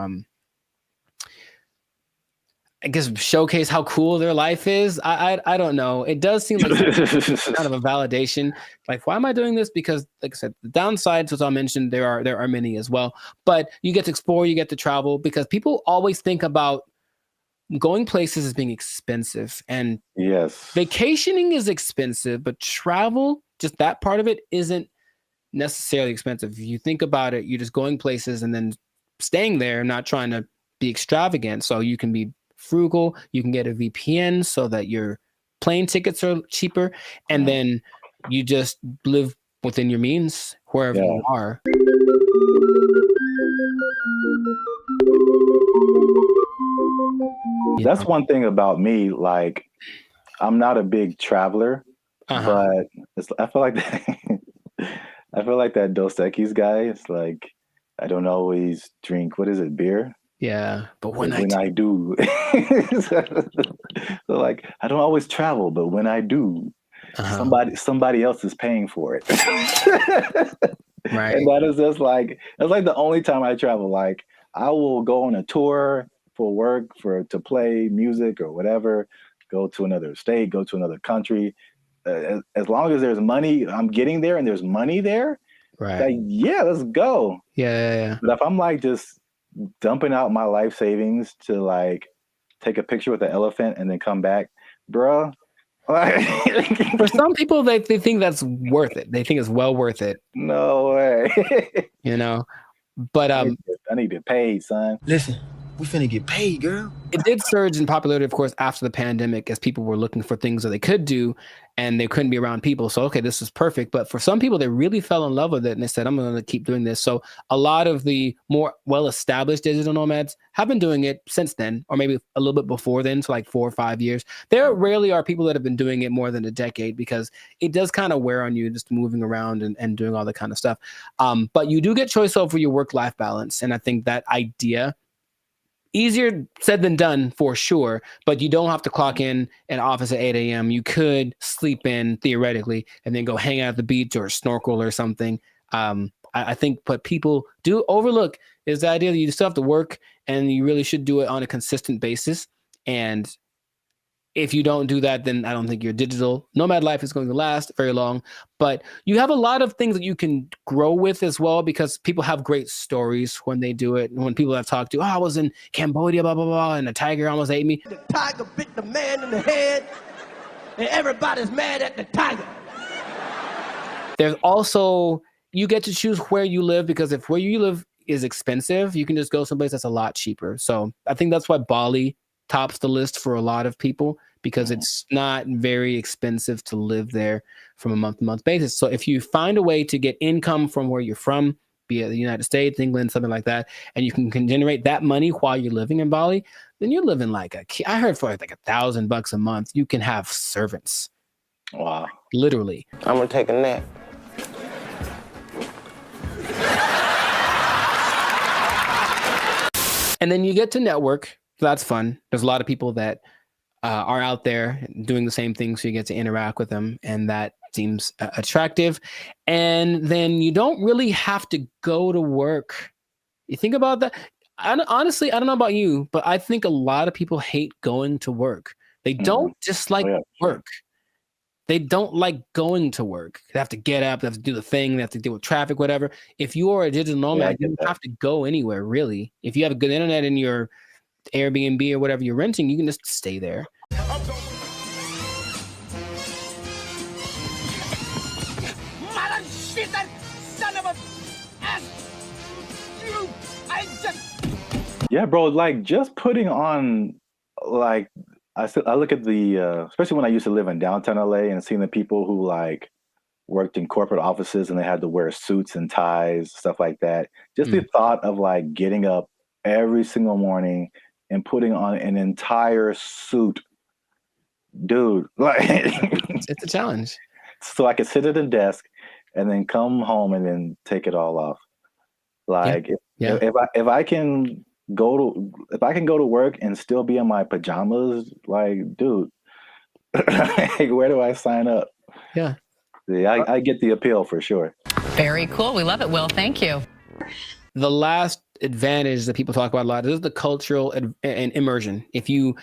I guess showcase how cool their life is. I don't know. It does seem like kind of a validation. Like, why am I doing this? Because, like I said, the downsides, as I mentioned, there are many as well. But you get to explore, you get to travel, because people always think about going places as being expensive. And
yes,
vacationing is expensive, but travel, just that part of it, isn't necessarily expensive. If you think about it, you're just going places and then staying there, not trying to be extravagant. So you can be frugal, you can get a VPN so that your plane tickets are cheaper, and then you just live within your means wherever
Yeah.
you are.
That's one thing about me. Like, I'm not a big traveler, but I feel like I feel like that Dos Equis guy. It's like I don't always drink. What is it? Beer.
Yeah, but
When I do, so like I don't always travel, but when I do, somebody else is paying for it.
Right.
And that is just like that's like the only time I travel. Like I will go on a tour for work, to play music or whatever, go to another state, go to another country. As long as there's money, I'm getting there and there's money there.
Right.
Like, yeah, let's go.
Yeah.
But if I'm like just dumping out my life savings to like take a picture with the elephant and then come back, bruh.
For some people, they think that's worth it. They think it's well worth it.
No way.
You know, but
I need to get paid, son.
Listen, we finna get paid, girl.
It did surge in popularity, of course, after the pandemic, as people were looking for things that they could do and they couldn't be around people. So, okay, this is perfect. But for some people, they really fell in love with it and they said, I'm going to keep doing this. So a lot of the more well-established digital nomads have been doing it since then, or maybe a little bit before then, so like 4 or 5 years. There rarely are people that have been doing it more than a decade because it does kind of wear on you just moving around and doing all that kind of stuff. But you do get choice over your work-life balance. And I think that idea, easier said than done for sure, but you don't have to clock in an office at 8 a.m. You could sleep in theoretically and then go hang out at the beach or snorkel or something. I think what people do overlook is the idea that you still have to work and you really should do it on a consistent basis. And if you don't do that, then I don't think your digital nomad life is going to last very long. But you have a lot of things that you can grow with as well, because people have great stories when they do it. And when people I've talked to, I was in Cambodia, blah, blah, blah, and a tiger almost ate me.
The tiger bit the man in the head, and everybody's mad at the tiger.
There's also, you get to choose where you live, because if where you live is expensive, you can just go someplace that's a lot cheaper. So I think that's why Bali tops the list for a lot of people, because it's not very expensive to live there from a month-to-month basis. So if you find a way to get income from where you're from, be it the United States, England, something like that, and you can generate that money while you're living in Bali, then you're living like I heard for like $1,000 a month, you can have servants.
Wow.
Literally.
I'm gonna take a nap.
And then you get to network. So that's fun. There's a lot of people that are out there doing the same thing, so you get to interact with them, and that seems attractive. And then you don't really have to go to work. You think about that. Honestly, I don't know about you, but I think a lot of people hate going to work. They don't dislike work. They don't like going to work. They have to get up, they have to do the thing, they have to deal with traffic, whatever. If you are a digital nomad, you don't have to go anywhere, really. If you have a good internet in your Airbnb or whatever you're renting, you can just stay there.
Mother shit, that son of a ass! You, I just...
Yeah, bro. Like just putting on, like I look at the, especially when I used to live in downtown LA and seeing the people who like worked in corporate offices and they had to wear suits and ties, stuff like that. Just the thought of like getting up every single morning and putting on an entire suit, dude, like
it's a challenge.
So I could sit at a desk and then come home and then take it all off. Like if I can go to work and still be in my pajamas, like, dude, where do I sign up?
Yeah,
I get the appeal for sure.
Very cool. We love it, Will. Thank you.
The last advantage that people talk about a lot is the cultural and immersion. If you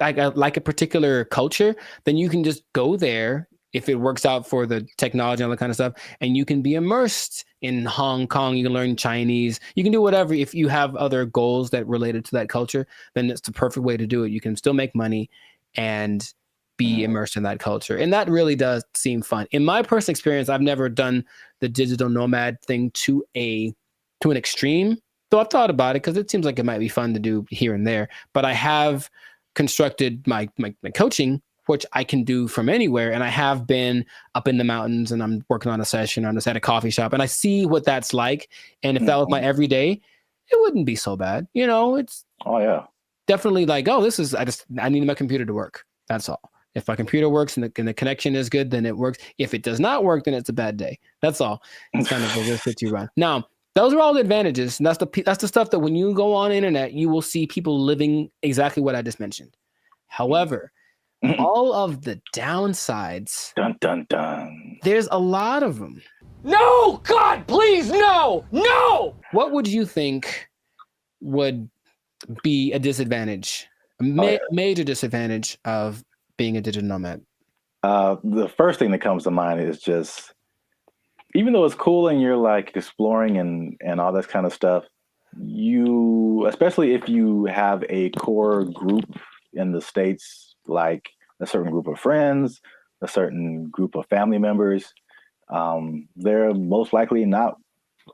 like a particular culture, then you can just go there if it works out for the technology and all that kind of stuff, and you can be immersed in Hong Kong. You can learn Chinese. You can do whatever. If you have other goals that related to that culture, then it's the perfect way to do it. You can still make money and be immersed in that culture. And that really does seem fun. In my personal experience, I've never done the digital nomad thing to an extreme, though I've thought about it because it seems like it might be fun to do here and there. But I have constructed my coaching which I can do from anywhere. And I have been up in the mountains and I'm working on a session. I'm just at a coffee shop and I see what that's like. And if that was my everyday, it wouldn't be so bad. You know, it's definitely like, oh, I need my computer to work. That's all. If my computer works and the connection is good, then it works. If it does not work, then it's a bad day. That's all. It's kind of a risk that you run. Now, those are all the advantages. And that's the stuff that when you go on the internet, you will see people living exactly what I just mentioned. However, all of the downsides,
dun, dun, dun.
There's a lot of them.
No, God, please, no, no.
What would you think would be a disadvantage, major disadvantage of being a digital nomad?
The first thing that comes to mind is just, even though it's cool and you're like exploring and all that kind of stuff, especially if you have a core group in the States, like a certain group of friends, a certain group of family members, they're most likely not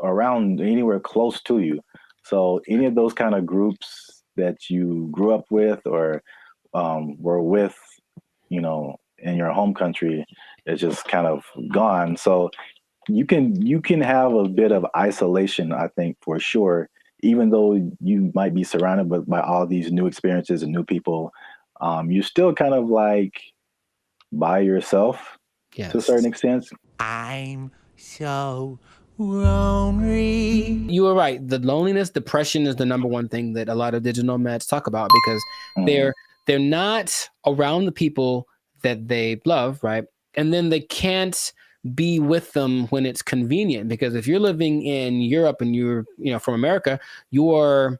around anywhere close to you. So any of those kind of groups that you grew up with or were with, you know, in your home country is just kind of gone. So you can have a bit of isolation, I think, for sure, even though you might be surrounded by all these new experiences and new people. You're still kind of like by yourself to a certain extent.
I'm so lonely.
You were right. The loneliness, depression is the number one thing that a lot of digital nomads talk about because they're not around the people that they love, right? And then they can't be with them when it's convenient, because if you're living in Europe and you're, you know, from America, you're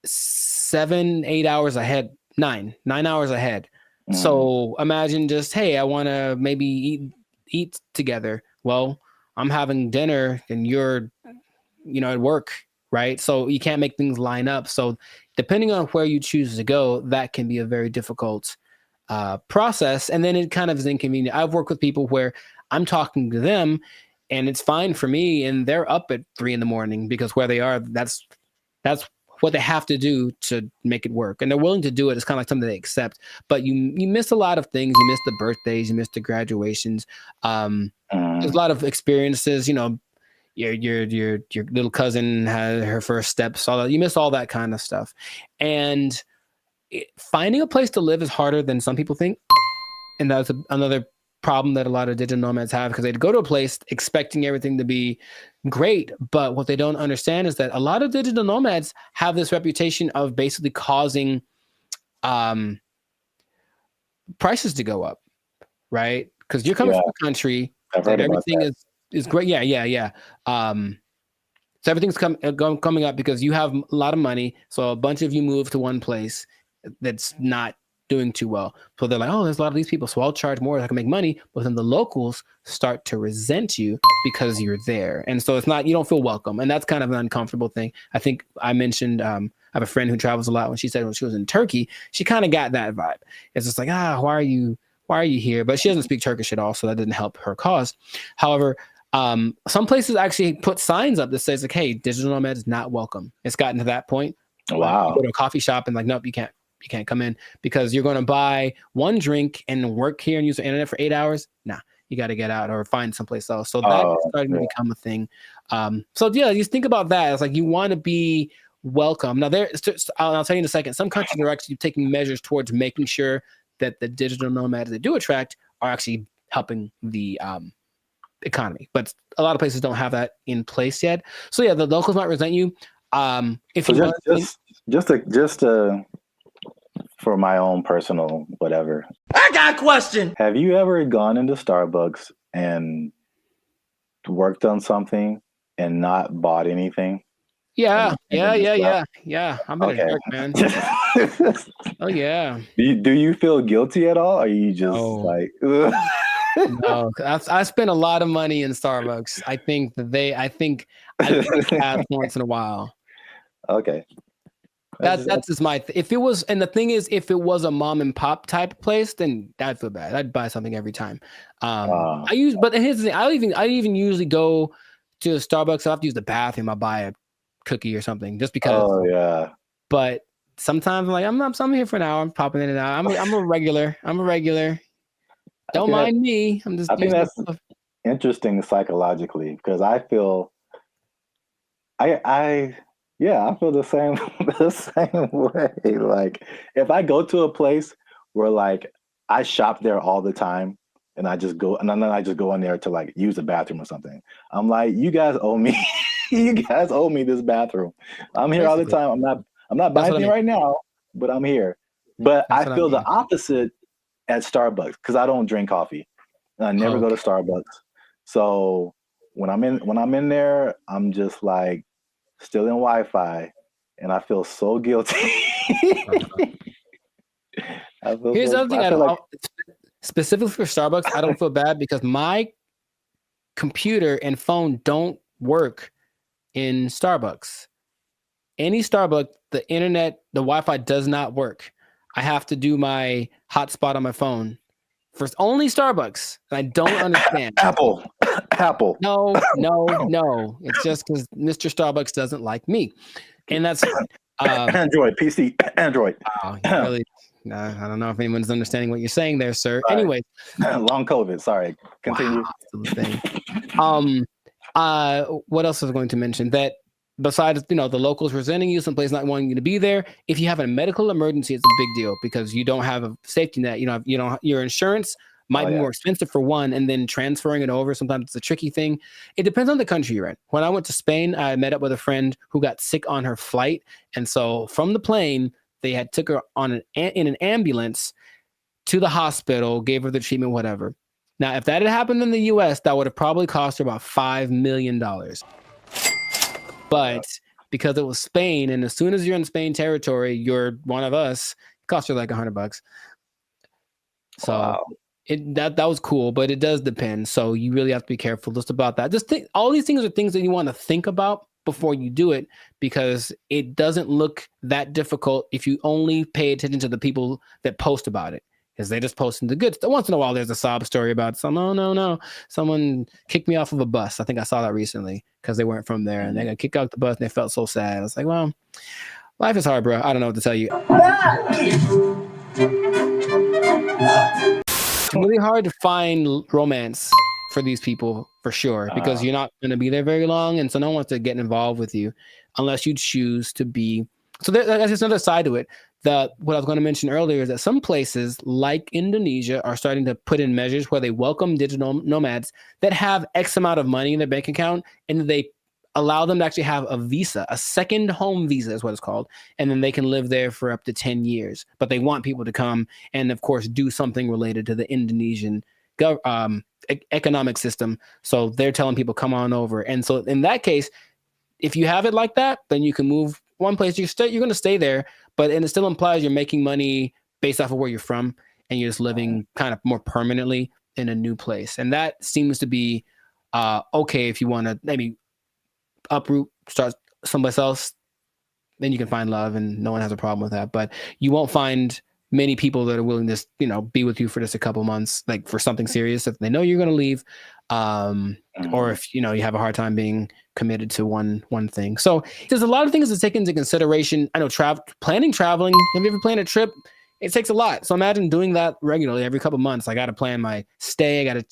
7-8 hours ahead, 9 hours ahead. So imagine just, hey, I want to maybe eat together. Well, I'm having dinner and you're, you know, at work, right? So you can't make things line up. So depending on where you choose to go, that can be a very difficult process. And then it kind of is inconvenient. I've worked with people where I'm talking to them and it's fine for me and they're up at 3 a.m. because where they are, that's what they have to do to make it work. And they're willing to do it. It's kind of like something they accept, but you miss a lot of things. You miss the birthdays, you miss the graduations. There's a lot of experiences, you know, your little cousin had her first steps, all that. You miss all that kind of stuff. And finding a place to live is harder than some people think. And that's another problem that a lot of digital nomads have, because they'd go to a place expecting everything to be great. But what they don't understand is that a lot of digital nomads have this reputation of basically causing prices to go up, right? Because you're coming from a country that everything is great. Yeah. So everything's coming up because you have a lot of money. So a bunch of you move to one place that's not doing too well. So they're like, oh, there's a lot of these people, so I'll charge more so I can make money. But then the locals start to resent you because you're there. And so you don't feel welcome. And that's kind of an uncomfortable thing. I think I mentioned, I have a friend who travels a lot. When she said when she was in Turkey, she kind of got that vibe. It's just like, why are you here? But she doesn't speak Turkish at all, so that didn't help her cause. However, some places actually put signs up that says like, hey, digital nomad is not welcome. It's gotten to that point.
Wow.
You go to a coffee shop and like, nope, you can't come in because you're going to buy one drink and work here and use the internet for 8 hours. Nah, you got to get out or find someplace else. So that's starting to become a thing. So yeah, you think about that. It's like you want to be welcome. Now I'll tell you in a second, some countries are actually taking measures towards making sure that the digital nomads they do attract are actually helping the economy. But a lot of places don't have that in place yet. So yeah, the locals might resent you.
Just for my own personal whatever.
I got a question.
Have you ever gone into Starbucks and worked on something and not bought anything?
Yeah. I'm in a jerk, man. Oh yeah.
Do you feel guilty at all? Or are you just like?
No, I spent a lot of money in Starbucks. I think I have once in a while.
Okay.
That's just my if it was, and the thing is, if it was a mom and pop type place, then I'd feel bad. I'd buy something every time. But here's the thing, I even usually go to Starbucks. I have to use the bathroom. I'll buy a cookie or something just because.
Oh yeah.
But sometimes I'm like, I'm here for an hour. I'm popping in and out. I'm a regular. Don't mind me. I'm just.
I think that's interesting psychologically because I feel. I feel the same the same way. Like if I go to a place where like I shop there all the time and I just go and then I just go in there to like use the bathroom or something. I'm like, you guys owe me you guys owe me this bathroom. I'm here all the time. I'm not buying anything right now, but I'm here. But I feel the opposite at Starbucks because I don't drink coffee. And I never go to Starbucks. So when I'm in there, I'm just like still in Wi-Fi, and I feel so guilty.
Here's the other thing. Specifically for Starbucks, I don't feel bad because my computer and phone don't work in Starbucks. Any Starbucks, the internet, the Wi-Fi does not work. I have to do my hotspot on my phone. For only Starbucks, and I don't understand.
Apple.
No. It's just because Mr. Starbucks doesn't like me, and that's
Android PC. Android.
Wow, really? I don't know if anyone's understanding what you're saying there, sir.
Sorry.
Anyway,
long COVID. Sorry. Continue.
Wow, what else was I going to mention? That besides, the locals resenting you, someplace not wanting you to be there, if you have a medical emergency, it's a big deal because you don't have a safety net. Your insurance might be more expensive for one, and then transferring it over, sometimes it's a tricky thing. It depends on the country you're in. When I went to Spain, I met up with a friend who got sick on her flight. And so from the plane, they had took her in an ambulance to the hospital, gave her the treatment, whatever. Now, if that had happened in the US, that would have probably cost her about $5 million. But because it was Spain, and as soon as you're in Spain territory, you're one of us, it cost her like $100. So
wow.
that was cool, but it does depend. So you really have to be careful just about that. Just think, all these things are things that you want to think about before you do it, because it doesn't look that difficult if you only pay attention to the people that post about it. Because they just posting the good stuff. Once in a while, there's a sob story about no, someone kicked me off of a bus. I think I saw that recently because they weren't from there and they got kicked out the bus and they felt so sad. I was like, well, life is hard, bro. I don't know what to tell you. It's really hard to find romance for these people for sure, because you're not going to be there very long. And so no one wants to get involved with you unless you choose to be. So that's just another side to it. What I was going to mention earlier is that some places like Indonesia are starting to put in measures where they welcome digital nomads that have X amount of money in their bank account, and they allow them to actually have a visa, a second home visa is what it's called. And then they can live there for up to 10 years. But they want people to come and, of course, do something related to the Indonesian economic system. So they're telling people, come on over. And so in that case, if you have it like that, then you can move one place. You're going to stay there, but it still implies you're making money based off of where you're from, and you're just living kind of more permanently in a new place. And that seems to be okay if you want to maybe uproot, start someplace else, then you can find love, and no one has a problem with that. But you won't find many people that are willing to, be with you for just a couple months, like for something serious, if they know you're going to leave, or if, you have a hard time being committed to one thing. So there's a lot of things to take into consideration. I know traveling, have you ever planned a trip? It takes a lot. So imagine doing that regularly every couple months. I got to plan my stay.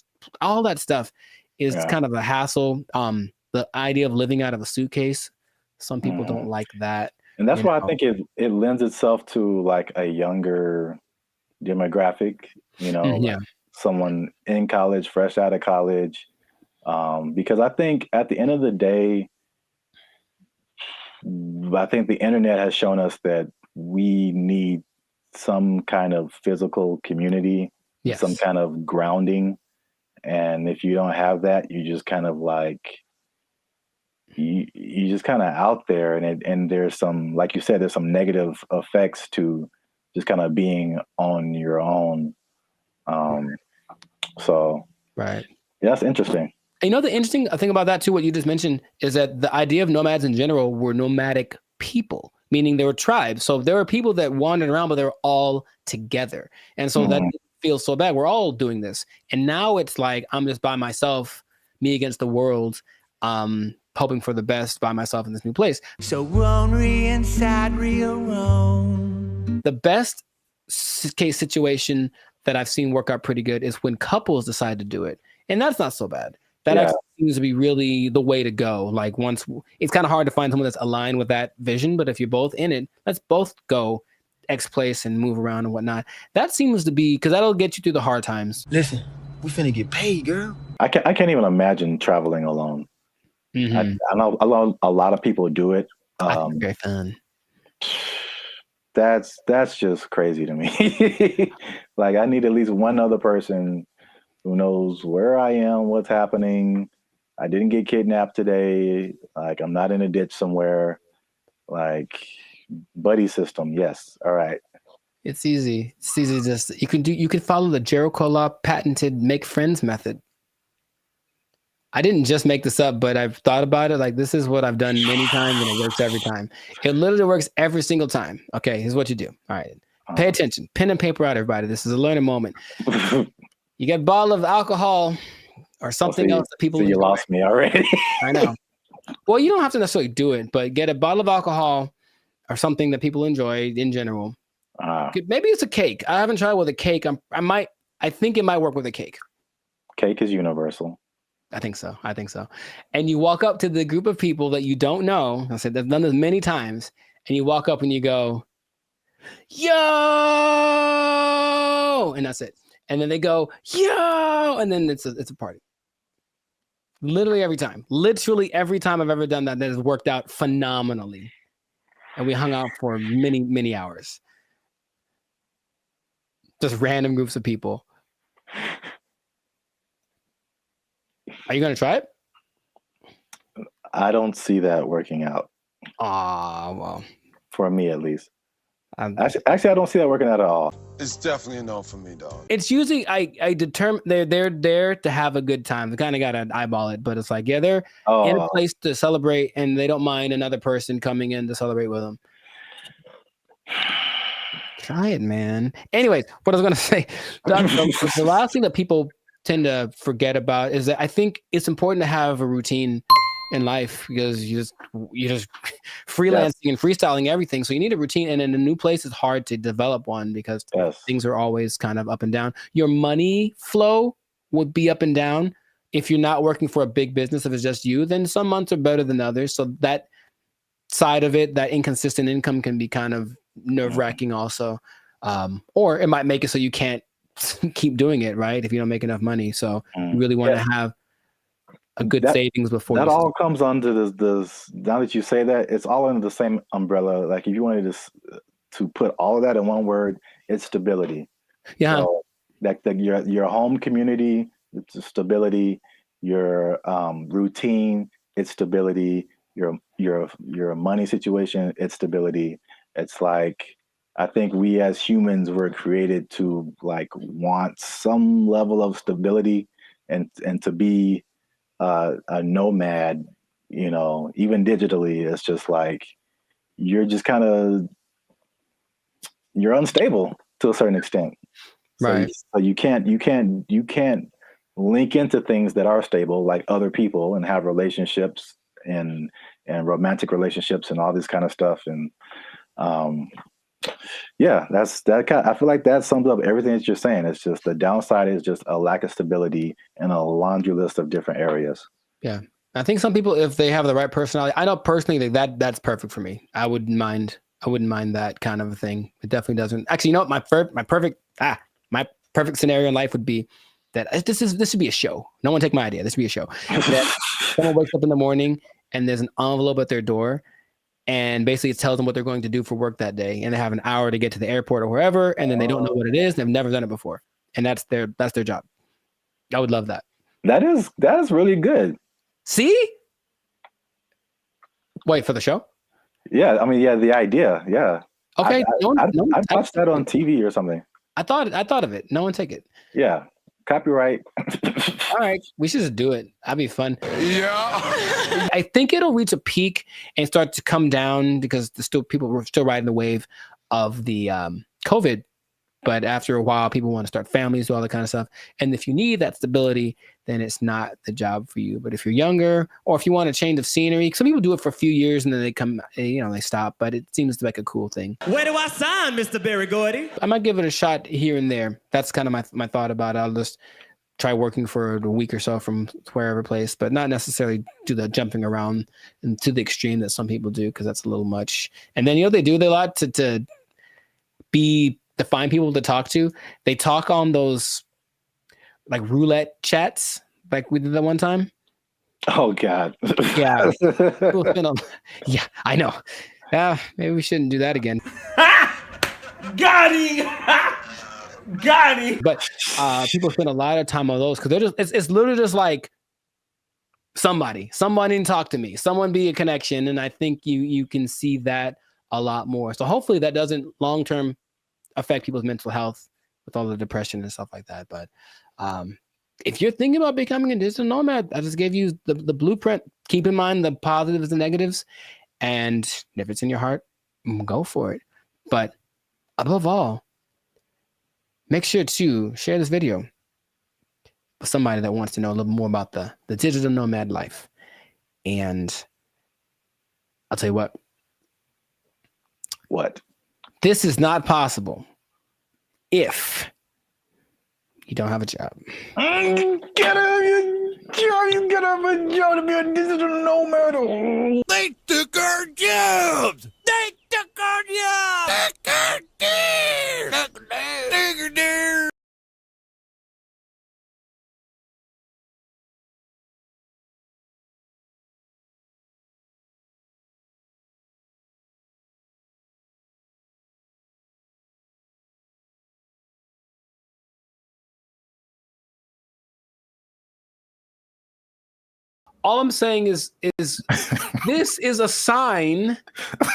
All that stuff is kind of a hassle. The idea of living out of a suitcase, some people don't like that.
And that's why I think it lends itself to like a younger demographic, like someone in college, fresh out of college. Because I think at the end of the day, I think the internet has shown us that we need some kind of physical community, some kind of grounding. And if you don't have that, you just kind of like, you just kind of out there, and there's some, like you said, there's some negative effects to just kind of being on your own.
Right.
Yeah, that's interesting.
The interesting thing about that too, what you just mentioned, is that the idea of nomads in general were nomadic people, meaning they were tribes. So there were people that wandered around, but they were all together. And so that feels so bad. We're all doing this. And now it's like, I'm just by myself, me against the world. hoping for the best by myself in this new place.
So ornery inside real wrong.
The best case situation that I've seen work out pretty good is when couples decide to do it. And that's not so bad. That actually seems to be really the way to go. Like once it's kind of hard to find someone that's aligned with that vision, but if you're both in it, let's both go X place and move around and whatnot. That seems to be, because that'll get you through the hard times.
Listen, we finna get paid, girl.
I can't even imagine traveling alone. I know a lot of people do it.
I think it's very fun.
That's just crazy to me. Like I need at least one other person who knows where I am, what's happening. I didn't get kidnapped today. Like I'm not in a ditch somewhere. Like buddy system. Yes. All right.
It's easy. It's easy. Just you can follow the Jericho Law patented make friends method. I didn't just make this up, but I've thought about it. Like this is what I've done many times and it works every time. It literally works every single time. Okay, here's what you do. All right. Pay attention. Pen and paper out, everybody. This is a learning moment. You get a bottle of alcohol or something else that people
enjoy. You lost me already.
I know. Well, you don't have to necessarily do it, but get a bottle of alcohol or something that people enjoy in general. Maybe it's a cake. I haven't tried with a cake. I think it might work with a cake.
Cake is universal.
I think so. And you walk up to the group of people that you don't know. I said I've done this many times. And you walk up and you go, yo, and that's it. And then they go, yo, and then it's a party. Literally every time I've ever done that has worked out phenomenally. And we hung out for many, many hours. Just random groups of people. Are you going to try it?
I don't see that working out.
Well.
For me, at least. Actually, I don't see that working out at all.
It's definitely a no for me, dog.
It's usually I determine they're there to have a good time. They kind of got to eyeball it, but it's like, yeah, they're in a place to celebrate and they don't mind another person coming in to celebrate with them. Try it, man. Anyways, what I was going to say, the last thing that people tend to forget about is that I think it's important to have a routine in life because you're just freelancing and freestyling everything. So you need a routine, and in a new place, it's hard to develop one because things are always kind of up and down. Your money flow would be up and down if you're not working for a big business. If it's just you, then some months are better than others. So that side of it, that inconsistent income, can be kind of nerve-wracking also, or it might make it so you can't keep doing it, right? If you don't make enough money. So you really want to have a good savings before
that all comes under this. Now that you say that, it's all under the same umbrella. Like if you wanted to put all of that in one word, it's stability.
Yeah. So
your home community, it's stability. Your routine, it's stability. Your money situation, it's stability. It's like, I think we as humans were created to like want some level of stability and to be a nomad, even digitally. It's just like, you're just kind of, you're unstable to a certain extent.
Right.
So you can't link into things that are stable, like other people, and have relationships and romantic relationships and all this kind of stuff. And I feel like that sums up everything that you're saying. It's just the downside is just a lack of stability in a laundry list of different areas.
Yeah. I think some people, if they have the right personality, I know personally that's perfect for me. I wouldn't mind that kind of a thing. It definitely doesn't. Actually, my perfect scenario in life would be that this should be a show. No one take my idea. This should be a show. That someone wakes up in the morning and there's an envelope at their door, and basically it tells them what they're going to do for work that day, and they have an hour to get to the airport or wherever, and then they don't know what it is. They've never done it before, and that's their job. I would love that.
That is really good.
See? Wait, for the show?
Yeah, I mean, yeah, the idea, yeah.
Okay,
I'd watch that on TV or something.
I thought of it. No one take it.
Yeah, copyright.
All right, we should just do it. That'd be fun.
Yeah.
I think it'll reach a peak and start to come down because people were still riding the wave of the COVID But after a while, people want to start families, do all that kind of stuff. And if you need that stability, then it's not the job for you. But if you're younger, or if you want a change of scenery, some people do it for a few years and then they come, they stop. But it seems like a cool thing.
Where do I sign, Mr. Berry Gordy?
I might give it a shot here and there. That's kind of my thought about it. I'll just try working for a week or so from wherever place, but not necessarily do the jumping around and to the extreme that some people do, because that's a little much. And then, they do a lot to find people to talk to. They talk on those like roulette chats, like we did that one time.
Oh God.
Yeah. Yeah, I know. Maybe we shouldn't do that again.
Got him! Got him!
But people spend a lot of time on those because they're it's literally just like somebody to talk to me, someone be a connection. And I think you can see that a lot more. So hopefully that doesn't long-term affect people's mental health with all the depression and stuff like that. But if you're thinking about becoming a digital nomad, I just gave you the blueprint. Keep in mind the positives and negatives. And if it's in your heart, go for it. But above all, make sure to share this video with somebody that wants to know a little more about the digital nomad life. And I'll tell you what.
What?
This is not possible if you don't have a job.
You gotta have a job to be a digital nomad.
They took our jobs! They took our jobs! Took our deer! Took our deer!
All I'm saying is this is a sign.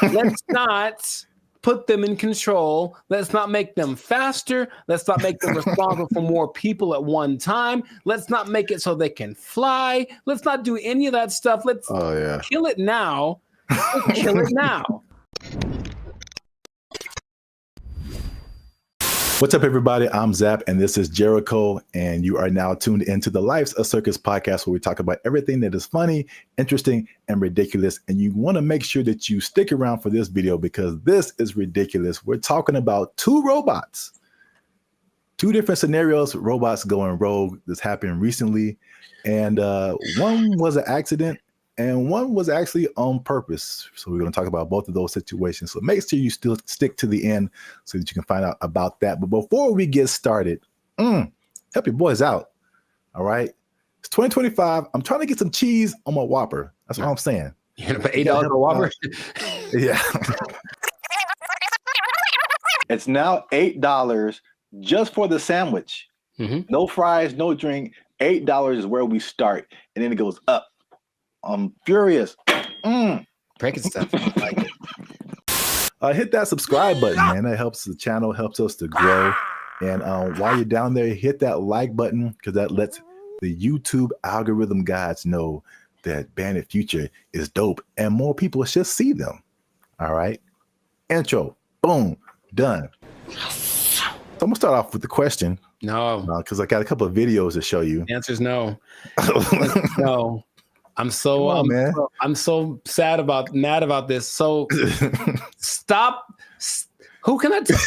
Let's not put them in control. Let's not make them faster. Let's not make them responsible for more people at one time. Let's not make it so they can fly. Let's not do any of that stuff. Let's kill it now. Let's kill it now.
What's up, everybody? I'm Zap, and this is Jericho, and you are now tuned into the Life's a Circus podcast, where we talk about everything that is funny, interesting, and ridiculous. And you want to make sure that you stick around for this video because this is ridiculous. We're talking about two robots, two different scenarios, robots going rogue. This happened recently, and one was an accident, and one was actually on purpose. So we're going to talk about both of those situations. So make sure you still stick to the end so that you can find out about that. But before we get started, help your boys out. All right. It's 2025. I'm trying to get some cheese on my Whopper. That's what I'm saying.
You're going to pay $8 for a Whopper?
Yeah.
It's now $8 just for the sandwich. No fries, no drink. $8 is where we start. And then it goes up. I'm furious.
Breaking stuff. Like it.
Hit that subscribe button, man. That helps the channel, helps us to grow. And while you're down there, hit that like button because that lets the YouTube algorithm guys know that Bandit Future is dope and more people should see them. All right. Intro. Boom. Done. So I'm going to start off with the question.
No.
Because I got a couple of videos to show you.
The answer is no. No. I'm so mad about this. So stop. Who can I tell?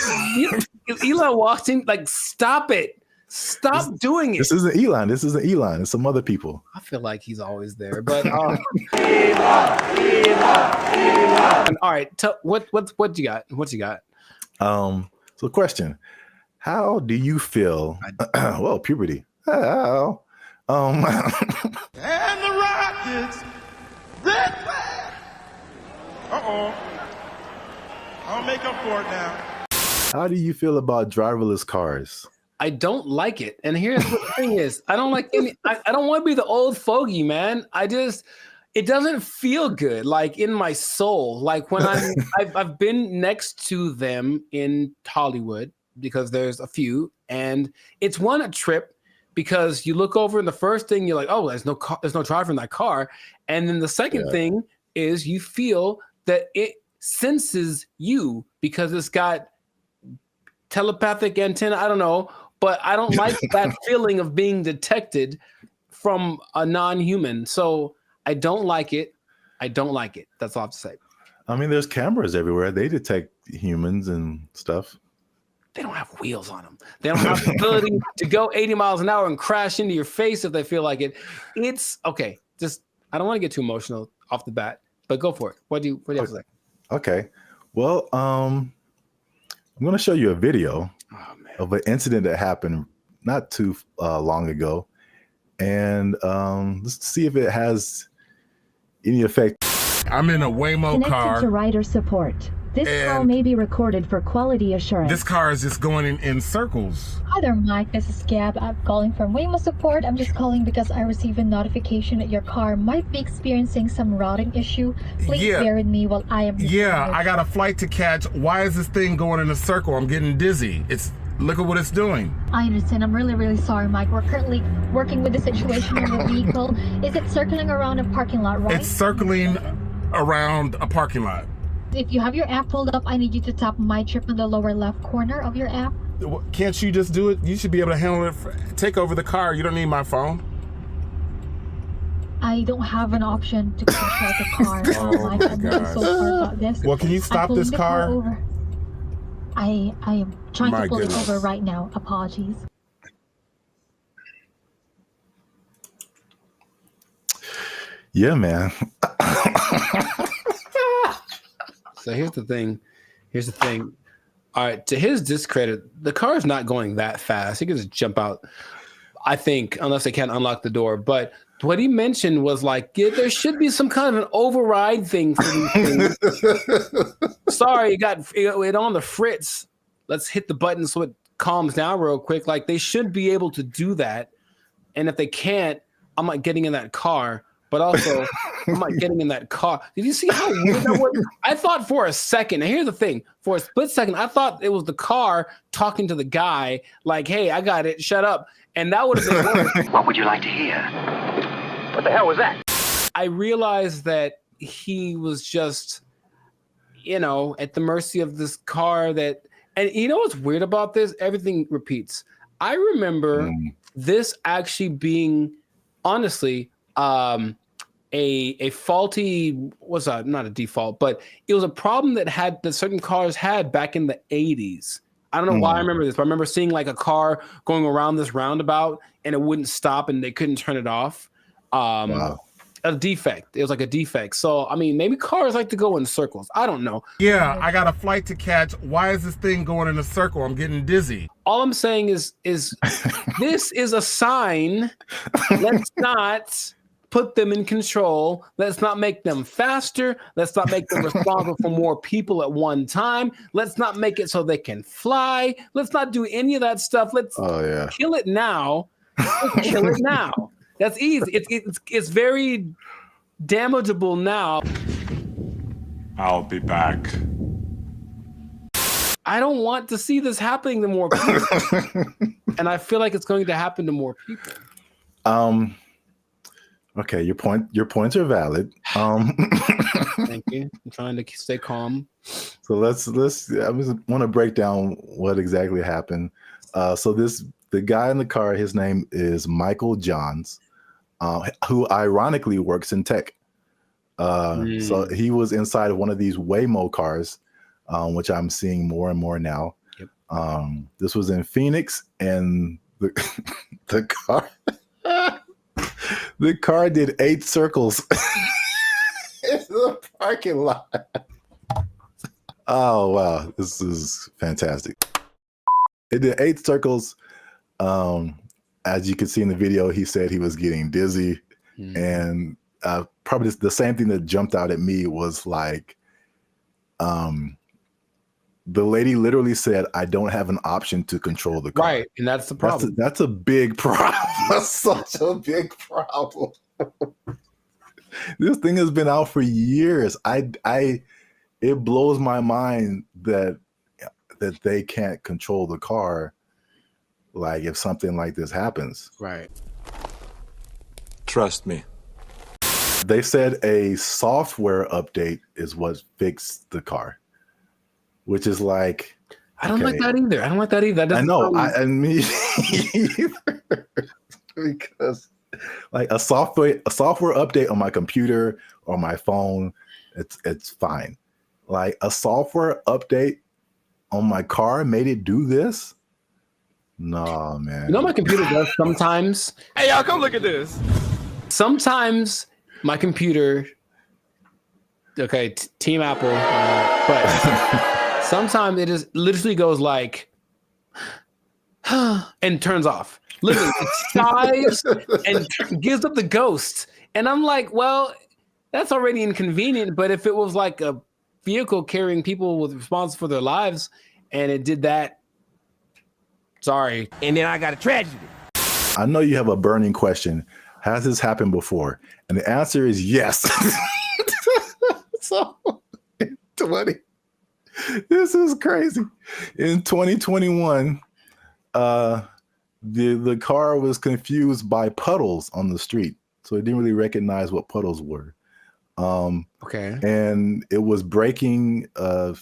Elon walked in, like, stop it. Stop doing it.
This isn't Elon. It's some other people.
I feel like he's always there. But
Elon.
All right. What you got? What you got?
So question. How do you feel? Well, puberty. How?
And the Rockets, I'll make up for it now.
How do you feel about driverless cars?
I don't like it. And here's what the thing is. I don't like any, I don't want to be the old fogey, man. It doesn't feel good, like in my soul. Like when I've been next to them in Hollywood because there's a few, and it's a trip. Because you look over and the first thing you're like, oh, there's no driver in that car. And then the second thing is you feel that it senses you because it's got telepathic antenna. I don't know, but I don't like that feeling of being detected from a non-human. So I don't like it. I don't like it. That's all I have to say.
I mean, there's cameras everywhere. They detect humans and stuff.
They don't have wheels on them. They don't have the ability to go 80 miles an hour and crash into your face if they feel like it. It's okay. Just I don't want to get too emotional off the bat, but go for it. What do you have to say?
Okay. Well, I'm going to show you a video of an incident that happened not too long ago, and let's see if it has any effect.
I'm in a Waymo car.
Connected to rider support. This call may be recorded for quality assurance.
This car is just going in circles.
Hi there, Mike. This is Gab. I'm calling from Waymo support. I'm just calling because I received a notification that your car might be experiencing some routing issue. Please bear with me while I am.
Yeah, I got a flight to catch. Why is this thing going in a circle? I'm getting dizzy. Look at what it's doing.
I understand. I'm really, really sorry, Mike. We're currently working with the situation in your vehicle. Is it circling around a parking lot, right?
It's circling around a parking lot.
If you have your app pulled up, I need you to tap My Trip in the lower left corner of your app.
Can't you just do it? You should be able to handle it. Take over the car. You don't need my phone.
I don't have an option to control the car. Mike, I'm really so sorry about this.
Well, can you stop this car?
I am trying to pull it over right now. Apologies.
Yeah, man.
So here's the thing. All right, to his discredit, the car is not going that fast. He can just jump out, I think, unless they can't unlock the door. But what he mentioned was like, there should be some kind of an override thing for these things. Sorry, you got it on the fritz. Let's hit the button so it calms down real quick. Like, they should be able to do that. And if they can't, I'm not getting in that car. But also, I'm not getting in that car. Did you see how weird that was? I thought for a second, and here's the thing, for a split second, I thought it was the car talking to the guy, like, hey, I got it, shut up. And that would have been worse.
What would you like to hear? What the hell was that?
I realized that he was just, at the mercy of this car that, and you know what's weird about this? Everything repeats. I remember this actually being, honestly, a faulty, not a default, but it was a problem that certain cars had back in the 80s. I don't know why I remember this, but I remember seeing like a car going around this roundabout and it wouldn't stop and they couldn't turn it off.
Wow.
A defect. It was like a defect. So, I mean, maybe cars like to go in circles. I don't know.
Yeah, I got a flight to catch. Why is this thing going in a circle? I'm getting dizzy.
All I'm saying is this is a sign. Let's not put them in control. Let's not make them faster. Let's not make them responsible for more people at one time. Let's not make it so they can fly. Let's not do any of that stuff. Let's kill it now. Let's kill it now. That's easy. It's very damageable now.
I'll be back.
I don't want to see this happening to more people. And I feel like it's going to happen to more people.
Okay, your points are valid.
Thank you. I'm trying to stay calm.
So let's I want to break down what exactly happened. So the guy in the car, his name is Michael Johns, who ironically works in tech. So he was inside of one of these Waymo cars, which I'm seeing more and more now. Yep. This was in Phoenix, and the car the car did 8 circles in the parking lot. Oh wow, this is fantastic. It did 8 circles. As you can see in the video, he said he was getting dizzy, and probably the same thing that jumped out at me was like, the lady literally said, "I don't have an option to control the car."
Right, and that's the problem.
That's a big problem. That's such a big problem. This thing has been out for years. It blows my mind that they can't control the car. Like if something like this happens.
Right.
Trust me.
They said a software update is what fixed the car, which is like,
I don't like that either. I don't like that either. That
I know.
sound...
I mean, because like a software update on my computer or my phone, it's fine. Like a software update on my car made it do this. No, man.
You know, my computer does sometimes.
Hey, y'all, come look at this.
Sometimes my computer. Okay, Team Apple, but sometimes it just literally goes like, and turns off. Literally, it sighs and gives up the ghost. And I'm like, well, that's already inconvenient. But if it was like a vehicle carrying people with responsible for their lives, and it did that, sorry.
And then I got a tragedy.
I know you have a burning question. Has this happened before? And the answer is yes. So, this is crazy. In 2021, the car was confused by puddles on the street, so it didn't really recognize what puddles were.
Okay.
And it was braking for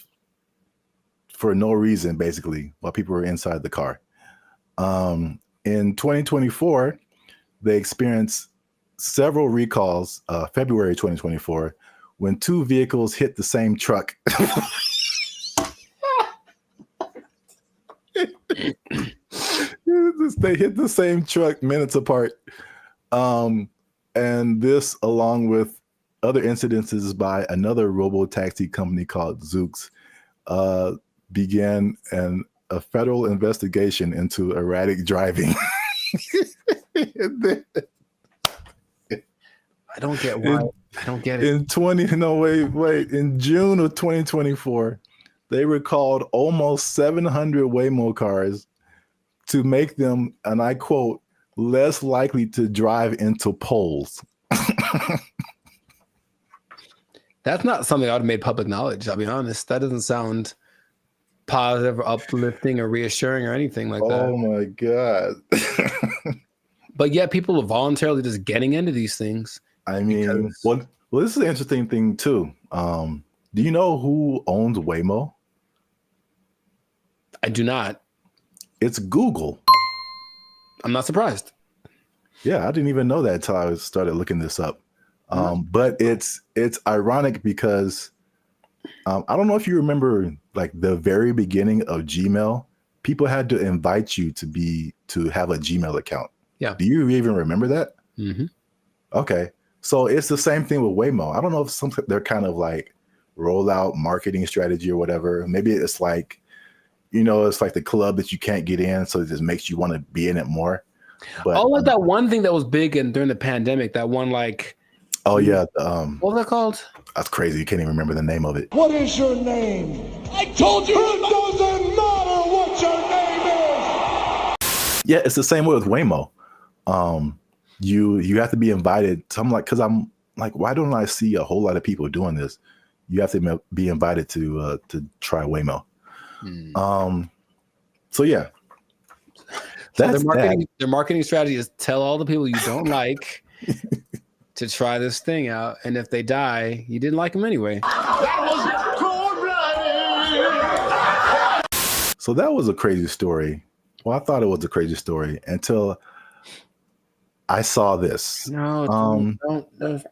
no reason, basically, while people were inside the car. In 2024, they experienced several recalls, February 2024, when two vehicles hit the same truck. They hit the same truck minutes apart. And this, along with other incidences by another robo-taxi company called Zoox, began a federal investigation into erratic driving.
I don't get why. I don't get it.
In June of 2024, they recalled almost 700 Waymo cars to make them, and I quote, less likely to drive into poles.
That's not something I would have made public knowledge. I'll be honest. That doesn't sound positive or uplifting or reassuring or anything like that.
Oh my God.
But yet people are voluntarily just getting into these things.
I mean, well, this is an interesting thing too. Do you know who owns Waymo?
I do not.
It's Google.
I'm not surprised.
Yeah, I didn't even know that until I started looking this up. But it's ironic because I don't know if you remember, like the very beginning of Gmail, people had to invite you to have a Gmail account.
Yeah.
Do you even remember that?
Mm-hmm.
Okay. So it's the same thing with Waymo. I don't know if they're kind of like rollout marketing strategy or whatever. Maybe it's like, it's like the club that you can't get in, so it just makes you want to be in it more. But
like that one thing that was big during the pandemic, that one like.
Oh yeah.
What was that called?
That's crazy. You can't even remember the name of it.
What is your name? I told you it doesn't matter what your name is.
Yeah, it's the same way with Waymo. You have to be invited. So I'm like, because I'm like, why don't I see a whole lot of people doing this? You have to be invited to try Waymo. So yeah,
their marketing strategy is tell all the people you don't like to try this thing out, and if they die, you didn't like them anyway.
So that was a crazy story. Well, I thought it was a crazy story until I saw this.
No, don't.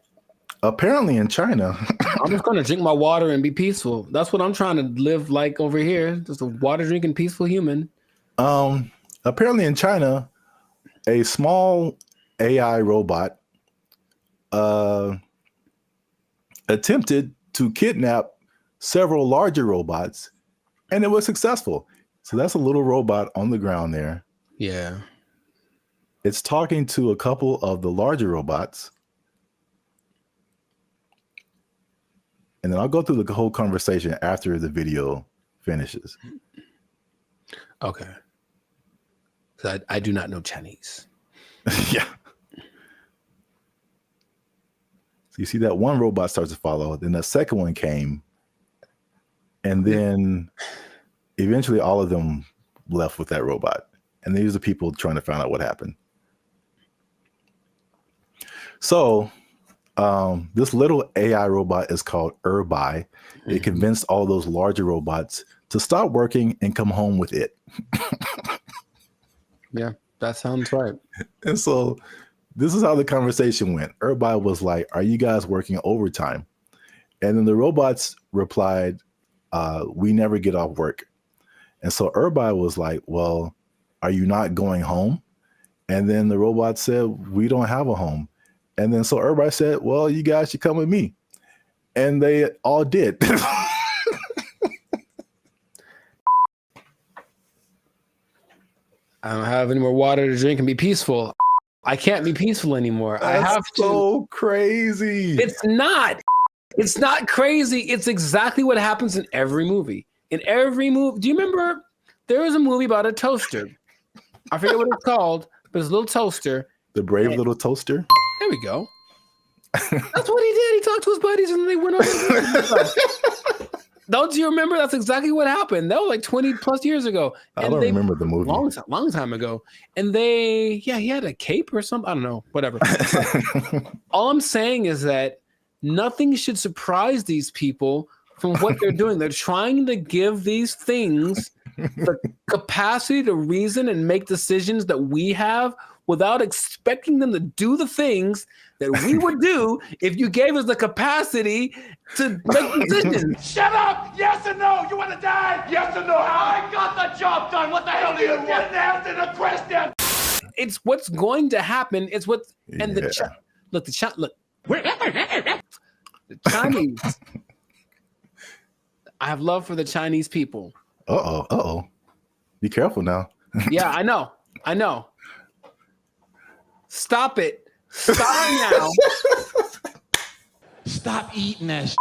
Apparently in China.
I'm just going to drink my water and be peaceful. That's what I'm trying to live like over here. Just a water drinking, peaceful human.
Apparently in China, a small AI robot attempted to kidnap several larger robots, and it was successful. So that's a little robot on the ground there.
Yeah.
It's talking to a couple of the larger robots. And then I'll go through the whole conversation after the video finishes.
Okay. So I do not know Chinese.
Yeah. So you see that one robot starts to follow, then the second one came, and then eventually all of them left with that robot. And these are people trying to find out what happened. So this little AI robot is called BrandBee. It convinced all those larger robots to stop working and come home with it.
Yeah, that sounds right.
And so this is how the conversation went. Everybody was like, are you guys working overtime? And then the robots replied, we never get off work. And so everybody was like, well, are you not going home? And then the robot said, we don't have a home. And then so everybody said, well, you guys should come with me. And they all did.
I don't have any more water to drink and be peaceful. I can't be peaceful anymore.
That's
I have to.
so crazy.
It's not. It's not crazy. It's exactly what happens in every movie. In every movie. Do you remember there was a movie about a toaster? I forget what it's called, but it's a little toaster.
The Brave Little Toaster?
There we go. That's what he did. He talked to his buddies and they went over. Don't you remember? That's exactly what happened. That was like 20 plus years ago.
I don't remember the movie.
Long time ago. And he had a cape or something. I don't know, whatever. All I'm saying is that nothing should surprise these people from what they're doing. They're trying to give these things the capacity to reason and make decisions that we have without expecting them to do the things that we would do if you gave us the capacity to make decisions.
Shut up! Yes or no? You want to die? Yes or no? I got the job done. What the hell do you want? Didn't answer the question.
It's what's going to happen. It's what and the Chinese. I have love for the Chinese people.
Uh-oh. Be careful now.
Yeah, I know. Stop it. Stop now.
Stop eating that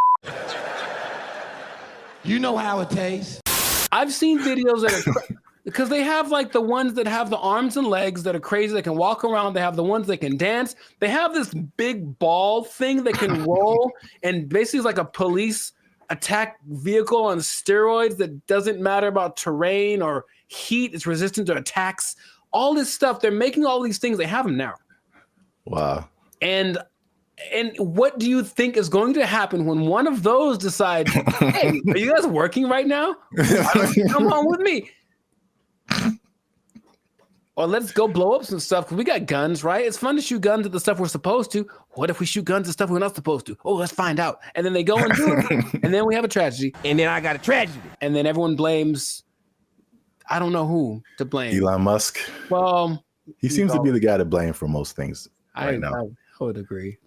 You know how it tastes.
I've seen videos that are because they have like the ones that have the arms and legs that are crazy, that can walk around. They have the ones that can dance. They have this big ball thing that can roll and basically is like a police attack vehicle on steroids that doesn't matter about terrain or heat. It's resistant to attacks. All this stuff. They're making all these things. They have them now.
Wow.
And what do you think is going to happen when one of those decides, hey, are you guys working right now? Come on with me. Or let's go blow up some stuff because we got guns, right? It's fun to shoot guns at the stuff we're supposed to. What if we shoot guns at stuff we're not supposed to? Oh, let's find out. And then they go and do it. And then we have a tragedy.
And then I got a tragedy.
And then everyone blames, I don't know who to blame.
Elon Musk.
Well,
he seems to be the guy to blame for most things right now.
I would agree.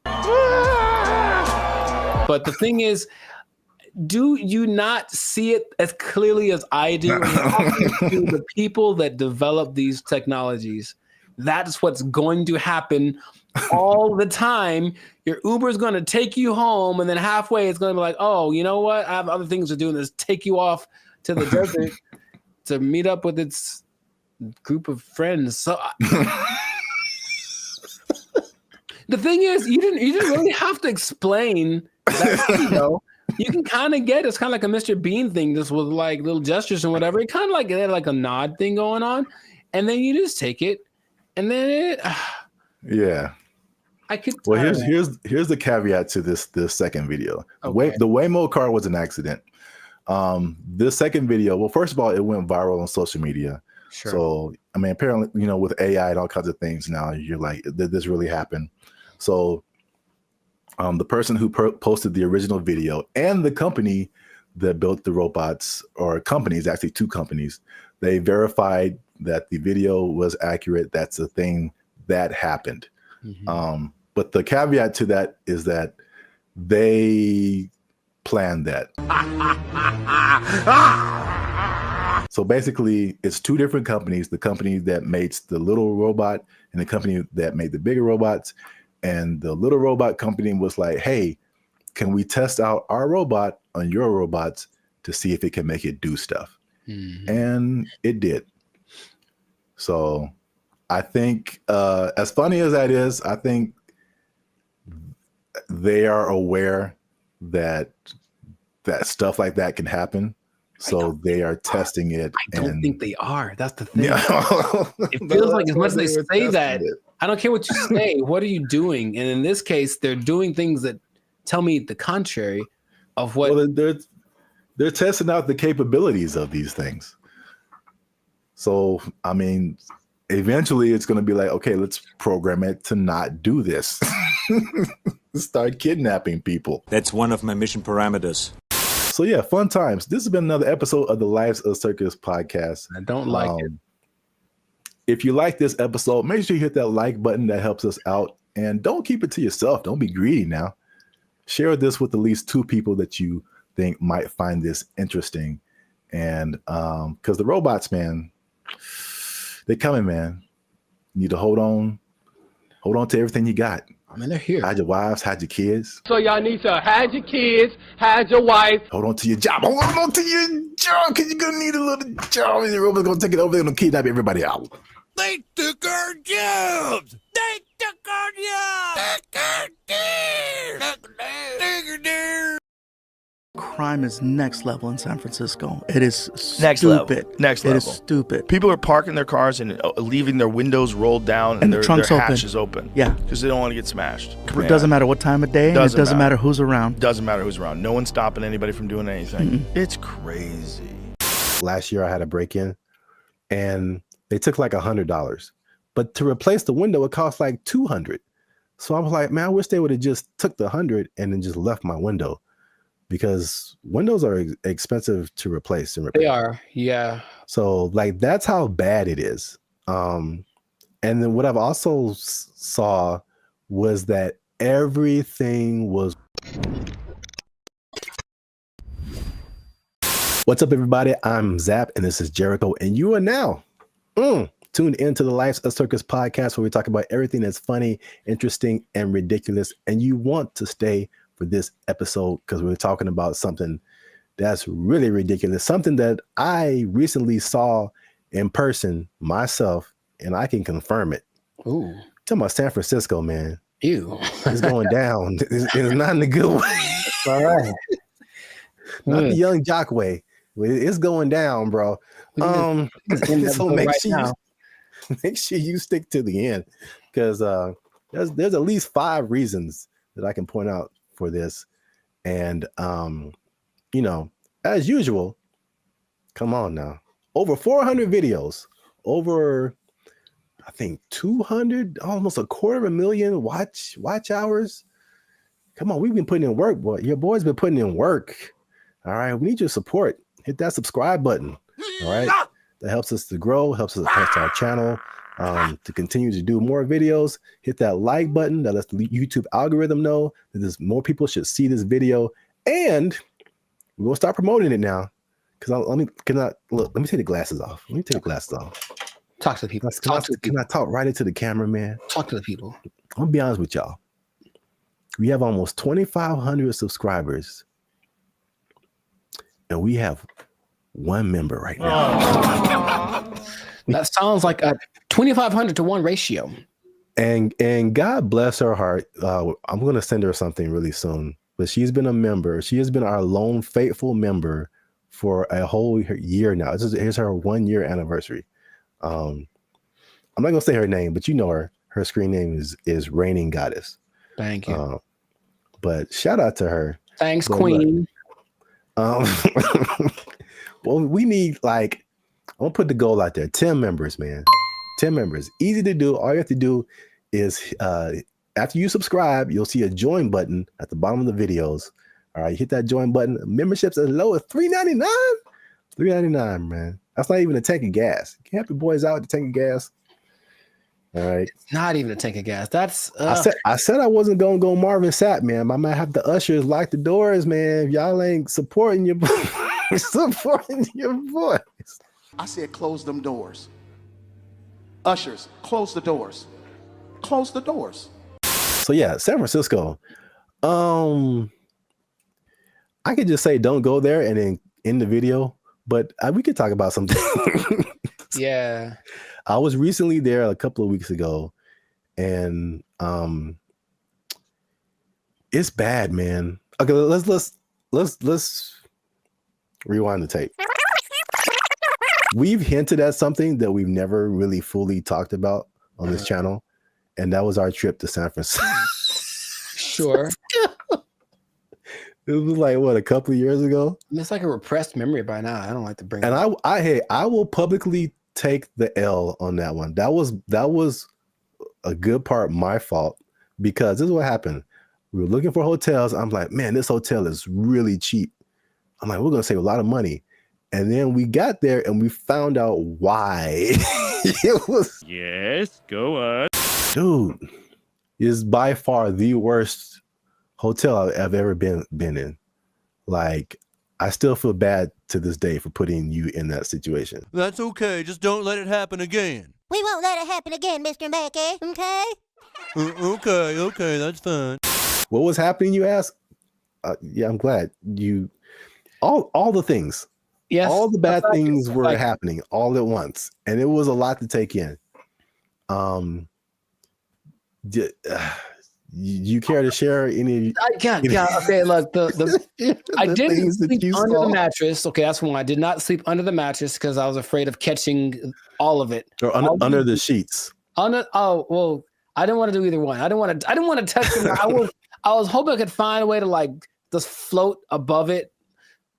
But the thing is, do you not see it as clearly as I do? To the people that develop these technologies, that's what's going to happen all the time. Your Uber is going to take you home, and then halfway it's going to be like, oh, you know what? I have other things to do, and just take you off to the desert to meet up with its group of friends. So the thing is, you didn't really have to explain that, you know. You can kind of get it's kind of like a Mr. Bean thing, just with like little gestures and whatever. It kind of like had like a nod thing going on, and then you just take it, and then it.
Yeah.
I could.
Well, here's the caveat to this second video.
Okay.
The Waymo car was an accident. This second video, well, first of all, it went viral on social media.
Sure.
So I mean, apparently, you know, with AI and all kinds of things now, you're like, did this really happen? So. The person who posted the original video and the company that built the robots, or companies, actually two companies, they verified that the video was accurate. That's a thing that happened. Mm-hmm. But the caveat to that is that they planned that. So basically, it's two different companies, the company that makes the little robot and the company that made the bigger robots. And the little robot company was like, hey, can we test out our robot on your robots to see if it can make it do stuff? Mm-hmm. And it did. So I think, as funny as that is, I think they are aware that stuff like that can happen. So they are testing it.
I don't think they are. That's the thing. Yeah. It feels like as much as they say that, I don't care what you say. What are you doing? And in this case, they're doing things that tell me the contrary of what.
Well, They're testing out the capabilities of these things. So, I mean, eventually it's going to be like, okay, let's program it to not do this. Start kidnapping people.
That's one of my mission parameters.
So yeah, fun times. This has been another episode of the Lives of Circus podcast.
I don't like it.
If you like this episode, make sure you hit that like button. That helps us out. And don't keep it to yourself. Don't be greedy now. Share this with at least 2 people that you think might find this interesting. And because the robots, man, they're coming, man. You need to hold on to everything you got.
I mean, they're here.
Hide your wives, hide your kids.
So y'all need to hide your kids, hide your wife.
Hold on to your job. Hold on to your job, because you're going to need a little job. And the robot's going to take it over. They're going to kidnap everybody out.
They took our jobs. They took our jobs.
Crime is next level in San Francisco. It is
Next
stupid.
level. Next
It
level.
is stupid.
People are parking their cars and leaving their windows rolled down
And
their
the trunk's open.
hatches open.
Yeah.
Because they don't want to get smashed.
It doesn't matter what time of day, and it doesn't matter who's around.
Doesn't matter who's around. No one's stopping anybody from doing anything. It's crazy.
Last year I had a break-in and they took like $100. But to replace the window, it cost like $200. So I was like, man, I wish they would have just took the $100 and then just left my window, because windows are expensive to replace and repair.
They are, yeah.
So like that's how bad it is. And then what I've also saw was that everything was. What's up, everybody? I'm Zap, and this is Jericho, and you are now tuned into the Lives of Circus podcast, where we talk about everything that's funny, interesting, and ridiculous. And you want to stay for this episode because we're talking about something that's really ridiculous, something that I recently saw in person myself, and I can confirm it.
Ooh.
Talking about San Francisco, man.
Ew.
It's going down. It's not in a good way.
All right.
Not the young jock way. It's going down, bro. So make sure you stick to the end, because there's at least 5 reasons that I can point out for this. And as usual, come on now. Over 400 videos, over I think 200, almost 250,000 watch hours. Come on, we've been putting in work, boy. Your boy's been putting in work. All right, we need your support. Hit that subscribe button. All right, that helps us to grow, helps our channel to continue to do more videos. Hit that like button. That lets the YouTube algorithm know that there's more people should see this video, and we're gonna start promoting it now. Because let me take the glasses off. Let me take the glasses off.
Talk to the people.
Can I talk right into the camera, man?
Talk to the people.
I'm gonna be honest with y'all. We have almost 2,500 subscribers, and we have 1 member right now.
That sounds like a 2,500 to 1 ratio.
And God bless her heart. I'm gonna send her something really soon. But she's been a member. She has been our lone faithful member for a whole year now. Here's her 1-year anniversary. I'm not gonna say her name, but you know her. Her screen name is Reigning Goddess.
Thank you.
But shout out to her.
Thanks, Queen.
Well, we need, like, I'm gonna put the goal out there. 10 members, man. 10 members. Easy to do. All you have to do is after you subscribe, you'll see a join button at the bottom of the videos. All right, you hit that join button. Memberships as low as $3.99. $3.99, man. That's not even a tank of gas. You can help your boys out with the tank of gas. All right.
It's not even a tank of gas. That's
I said I wasn't gonna go Marvin Sapp, man. I might have the ushers lock the doors, man. If y'all ain't supporting your supporting your boys.
I said close them doors. Ushers, close the doors. Close the doors.
So yeah, San Francisco. I could just say don't go there and then end the video, but we could talk about something.
Yeah.
I was recently there a couple of weeks ago, and it's bad, man. Okay, let's rewind the tape. We've hinted at something that we've never really fully talked about on this channel, and that was our trip to San Francisco.
Sure.
It was like what, a couple of years ago.
I mean, it's like a repressed memory by now. I don't like to bring.
And I will publicly take the L on that one. That was a good part my fault, because this is what happened. We were looking for hotels. I'm like, man, this hotel is really cheap. I'm like, we're gonna save a lot of money. And then we got there and we found out why. It was,
yes, go on.
dude, is by far the worst hotel I've ever been in. Like, I still feel bad to this day for putting you in that situation.
That's okay. Just don't let it happen again.
We won't let it happen again, Mr. Mackey, okay?
Okay, that's fine.
What was happening, you ask? Yeah, I'm glad you. All the things.
Yes.
All the bad things were happening all at once, and it was a lot to take in. You care to share any?
Okay, look, I didn't sleep under the mattress. Okay, that's one. I did not sleep under the mattress because I was afraid of catching all of it.
Or under the sheets.
I didn't want to do either one. I didn't want to touch them. I was hoping I could find a way to like just float above it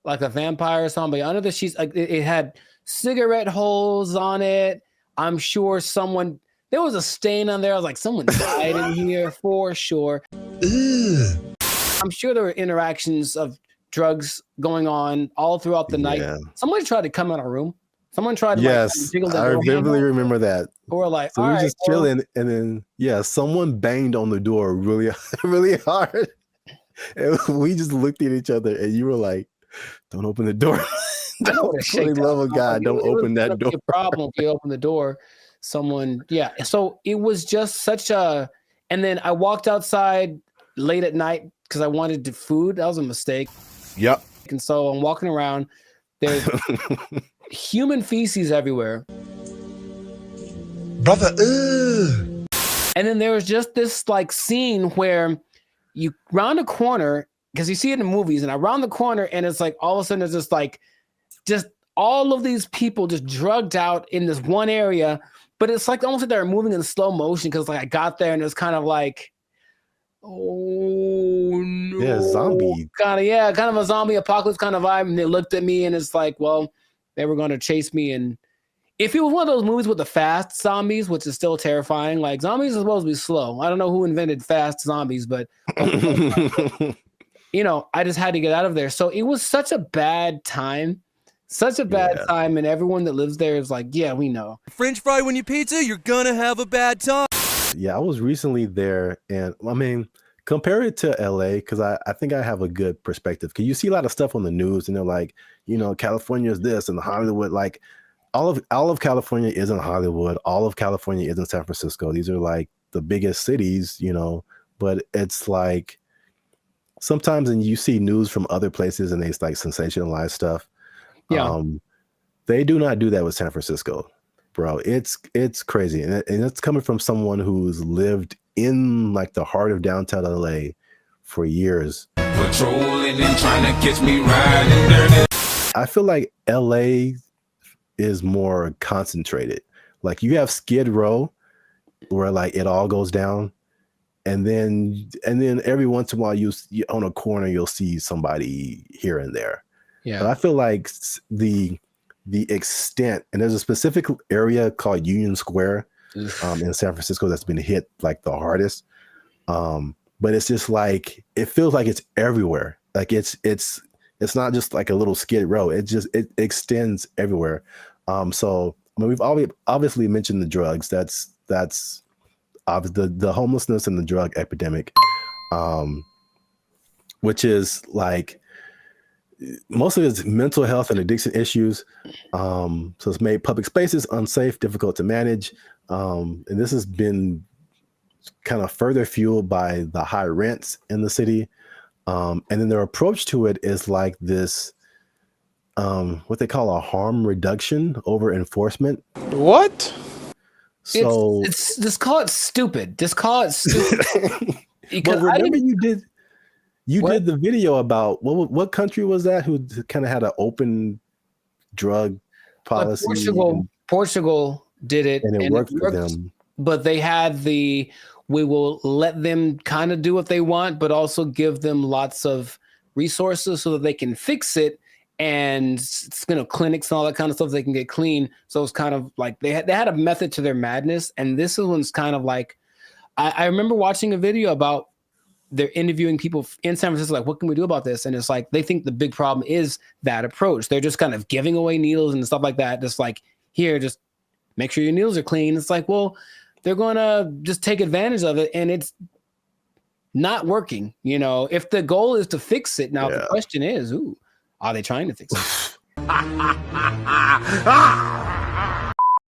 like a vampire or something. But under the sheets, like it had cigarette holes on it. I'm sure there was a stain on there. I was like, someone died in here for sure. Ugh. I'm sure there were interactions of drugs going on all throughout the night. Somebody tried to come in our room. Someone tried to jiggle the door.
I vividly remember that.
Or like,
so we were just chilling, and then someone banged on the door really, really hard. And we just looked at each other, and you were like, "Don't open the door." For the love of God, don't open that door.
A problem if you open the door. So it was just such a, and then I walked outside late at night because I wanted food. That was a mistake.
Yep.
And so I'm walking around, there's human feces everywhere.
Brother, ugh.
And then there was just this like scene where you round a corner, because you see it in movies, and I round the corner and it's like all of a sudden there's just all of these people just drugged out in this one area. But it's like almost like they're moving in slow motion, because like I got there and it was kind of like, oh no.
Yeah, zombie.
Kind of a zombie apocalypse kind of vibe. And they looked at me and it's like, well, they were going to chase me. And if it was one of those movies with the fast zombies, which is still terrifying, like zombies are supposed to be slow. I don't know who invented fast zombies, but I just had to get out of there. So it was such a bad time. Such a bad time, and everyone that lives there is like, yeah, we know.
French fry when you pizza, you're gonna have a bad time.
Yeah, I was recently there, and I mean, compare it to LA, because I think I have a good perspective. Because you see a lot of stuff on the news, and they're like, California is this, and Hollywood, like all of California isn't Hollywood. All of California isn't San Francisco. These are like the biggest cities, but it's like sometimes, and you see news from other places, and they like sensationalize stuff.
Yeah.
They do not do that with San Francisco, bro. It's crazy. And it's coming from someone who's lived in like the heart of downtown LA for years.
Patrolling and trying to catch me riding dirty.
I feel like LA is more concentrated. Like you have Skid Row where like it all goes down. And then every once in a while you on a corner, you'll see somebody here and there.
Yeah.
But I feel like the extent, and there's a specific area called Union Square in San Francisco that's been hit like the hardest. But it's just like, it feels like it's everywhere. Like it's not just like a little Skid Row. It extends everywhere. So I mean, we've obviously mentioned the drugs. That's the homelessness and the drug epidemic, which is like, most of it's mental health and addiction issues. So it's made public spaces unsafe, difficult to manage. And this has been kind of further fueled by the high rents in the city. And then their approach to it is like this, what they call a harm reduction over enforcement.
What?
So
just call it stupid. Just call it stupid.
But remember you did the video about what country was that who kind of had an open drug policy?
Portugal did it,
and it worked for them.
But they had we will let them kind of do what they want, but also give them lots of resources so that they can fix it, and clinics and all that kind of stuff they can get clean. So it's kind of like they had a method to their madness, and this one's kind of like I remember watching a video about they're interviewing people in San Francisco, like, what can we do about this? And it's like they think the big problem is that approach. They're just kind of giving away needles and stuff like that. Just like, here, just make sure your needles are clean. It's like, well, they're going to just take advantage of it, and it's not working. You know, if the goal is to fix it, now the question is, are they trying to fix it?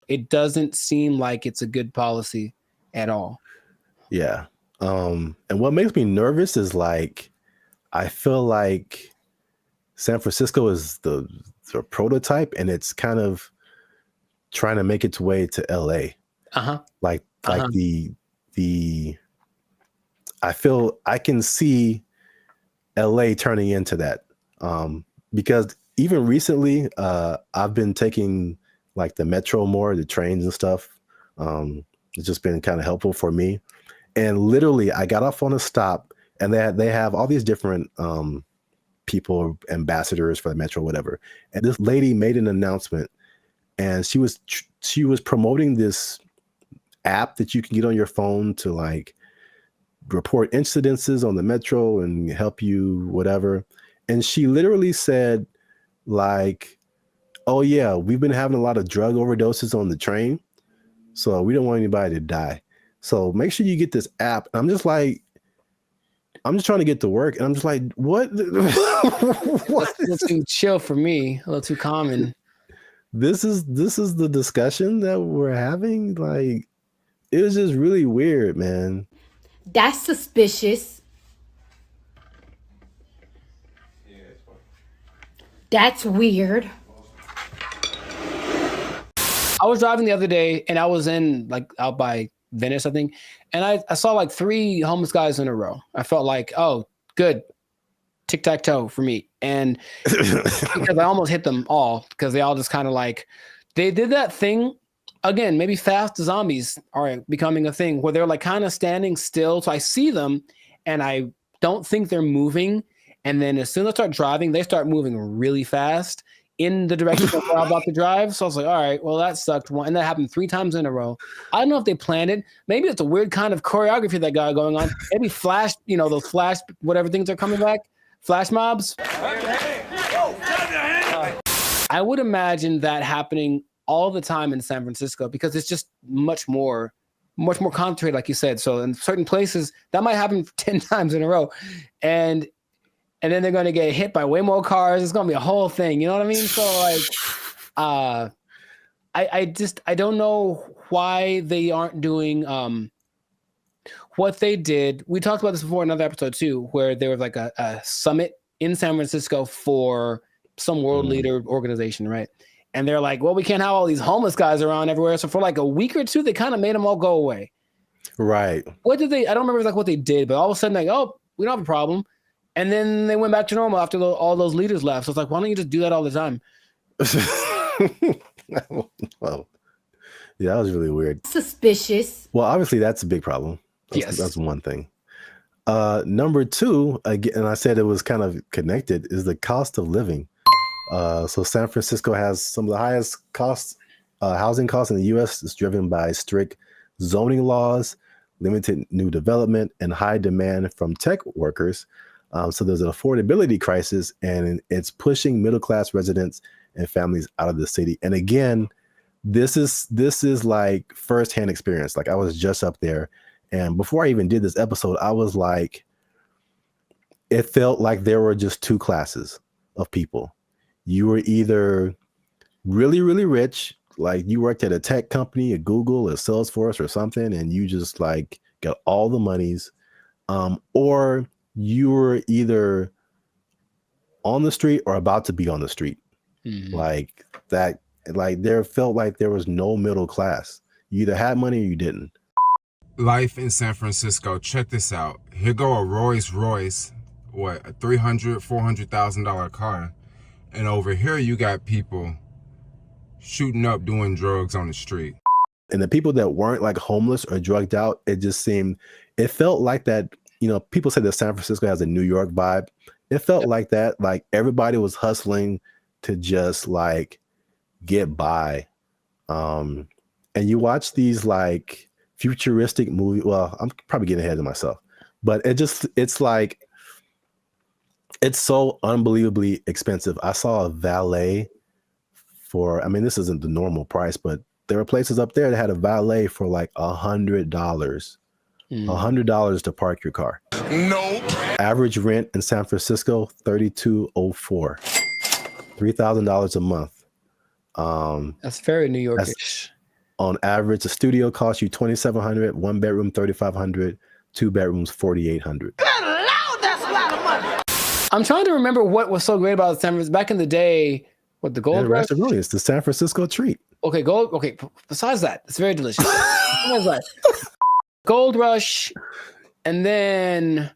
It doesn't seem like it's a good policy at all.
Yeah. And what makes me nervous is like, I feel like San Francisco is the prototype, and it's kind of trying to make its way to LA. Like the I feel I can see LA turning into that. Because even recently, I've been taking like the metro more, the trains and stuff. It's just been kind of helpful for me. And literally, I got off on a stop, and they have all these different people, ambassadors for the metro, whatever. And this lady made an announcement, and she was promoting this app that you can get on your phone to like report incidences on the metro and help you whatever. And she literally said like, oh yeah, we've been having a lot of drug overdoses on the train, so we don't want anybody to die. So make sure you get this app. I'm just like, I'm just trying to get to work, and I'm just like, what?
What? A little too chill for me, a little too common.
This is the discussion that we're having. Like, it was just really weird, man.
That's suspicious. That's weird.
I was driving the other day, and I was in like out by Venice, I think, and I saw like 3 homeless guys in a row. I felt like, oh, good, tic-tac-toe for me. And because I almost hit them all, because they all just kind of like, they did that thing again, maybe fast zombies are becoming a thing where they're like kind of standing still. So I see them and I don't think they're moving. And then as soon as I start driving, they start moving really fast in the direction of where I'm about to drive. So I was like, all right, well, that sucked. And that happened 3 times in a row. I don't know if they planned it. Maybe it's a weird kind of choreography that got going on. Maybe flash, those flash, whatever things are coming back, flash mobs. I would imagine that happening all the time in San Francisco because it's just much more concentrated, like you said. So in certain places, that might happen 10 times in a row. And then they're going to get hit by way more cars. It's going to be a whole thing. You know what I mean? So like, I don't know why they aren't doing what they did. We talked about this before in another episode too, where there was like a summit in San Francisco for some world leader organization, right? And they're like, well, we can't have all these homeless guys around everywhere. So for like a week or two, they kind of made them all go away.
Right.
What did they? I don't remember like what they did, but all of a sudden, like, oh, we don't have a problem. And then they went back to normal after all those leaders left. So it's like, why don't you just do that all the time?
Well, yeah, that was really weird.
Suspicious.
Well, obviously that's a big problem. That's one thing. Number 2, again, and I said it was kind of connected, is the cost of living. So San Francisco has some of the highest housing costs in the U.S. It's driven by strict zoning laws, limited new development, and high demand from tech workers. So there's an affordability crisis, and it's pushing middle-class residents and families out of the city. And again, this is like firsthand experience. Like I was just up there, and before I even did this episode, I was like, it felt like there were just 2 classes of people. You were either really, really rich, like you worked at a tech company, a Google, a Salesforce or something, and you just like got all the monies, or you were either on the street or about to be on the street. Like that, like there felt like there was no middle class. You either had money or you didn't.
Life in San Francisco, check this out. Here go a Rolls Royce, a $300,000-$400,000 car. And over here you got people shooting up doing drugs on the street.
And the people that weren't like homeless or drugged out, it felt like that. People say that San Francisco has a New York vibe. It felt like that. Like everybody was hustling to just like get by. And you watch these like futuristic movies. Well, I'm probably getting ahead of myself, but it's like, it's so unbelievably expensive. I saw a valet for, I mean, this isn't the normal price, but there were places up there that had a valet for like $100. $100 to park your car.
Nope.
Average rent in San Francisco, $3,204. $3,000 a month.
That's very New Yorkish.
On average, a studio costs you $2,700, 1 bedroom $3,500, 2 bedrooms $4,800.
I'm trying to remember what was so great about San Francisco back in the day. What, the Gold Rush?
Really, it's the San Francisco treat.
Okay, gold. Okay, besides that, it's very delicious. Besides that, Gold Rush, and then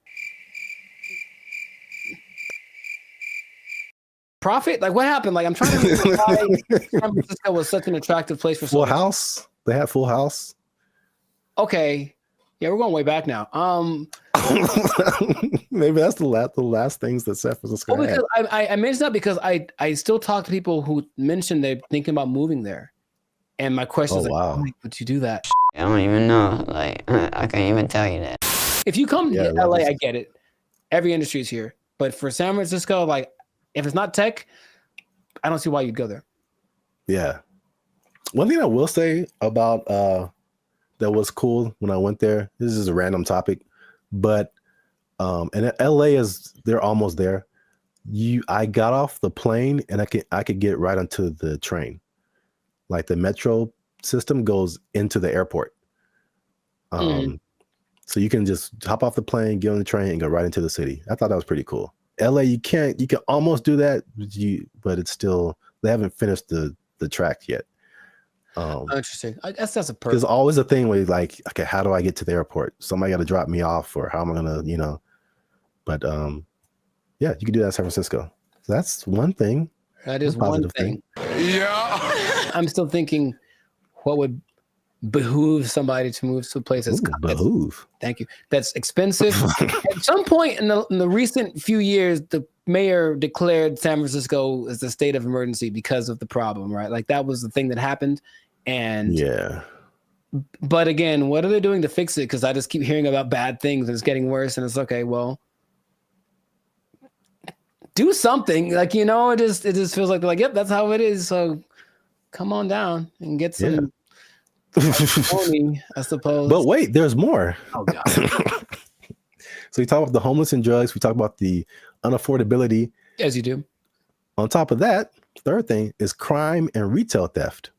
Profit. Like, what happened? Like, I'm trying to remember why San Francisco was such an attractive place for
Full House. They had Full House.
Okay, yeah, we're going way back now.
Maybe that's the last things that San Francisco had.
Because I mentioned that because I still talk to people who mentioned they're thinking about moving there, and my question is like,
wow.
would you do that?
I don't even know. Like, I can't even tell you that.
If you come to LA, I get it. Every industry is here, but for San Francisco, like, if it's not tech, I don't see why you'd go there.
Yeah. One thing I will say about that was cool when I went there. This is a random topic, but and LA they're almost there. I got off the plane and I could get right onto the train. Like the metro system goes into the airport. So you can just hop off the plane, get on the train, and go right into the city. I thought that was pretty cool. LA, you can almost do that, but it's still, they haven't finished the track yet.
Interesting. I guess that's a purpose.
There's always a thing where you're like, okay, how do I get to the airport? Somebody got to drop me off, or how am I gonna, but yeah, you can do that in San Francisco. So that's one thing.
That is one thing.
Yeah.
I'm still thinking, what would behoove somebody to move to a place that's
behoove.
Thank you. That's expensive. At some point in the recent few years, the mayor declared San Francisco as a state of emergency because of the problem, right? Like that was the thing that happened. And
yeah.
But again, what are they doing to fix it? Because I just keep hearing about bad things and it's getting worse. And it's okay, well, do something. Like, it just feels like they're like, yep, that's how it is. So come on down and get some money, I suppose.
But wait, there's more.
Oh God.
So we talk about the homeless and drugs. We talk about the unaffordability.
As you do.
On top of that, third thing is crime and retail theft.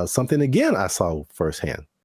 Something again I saw firsthand.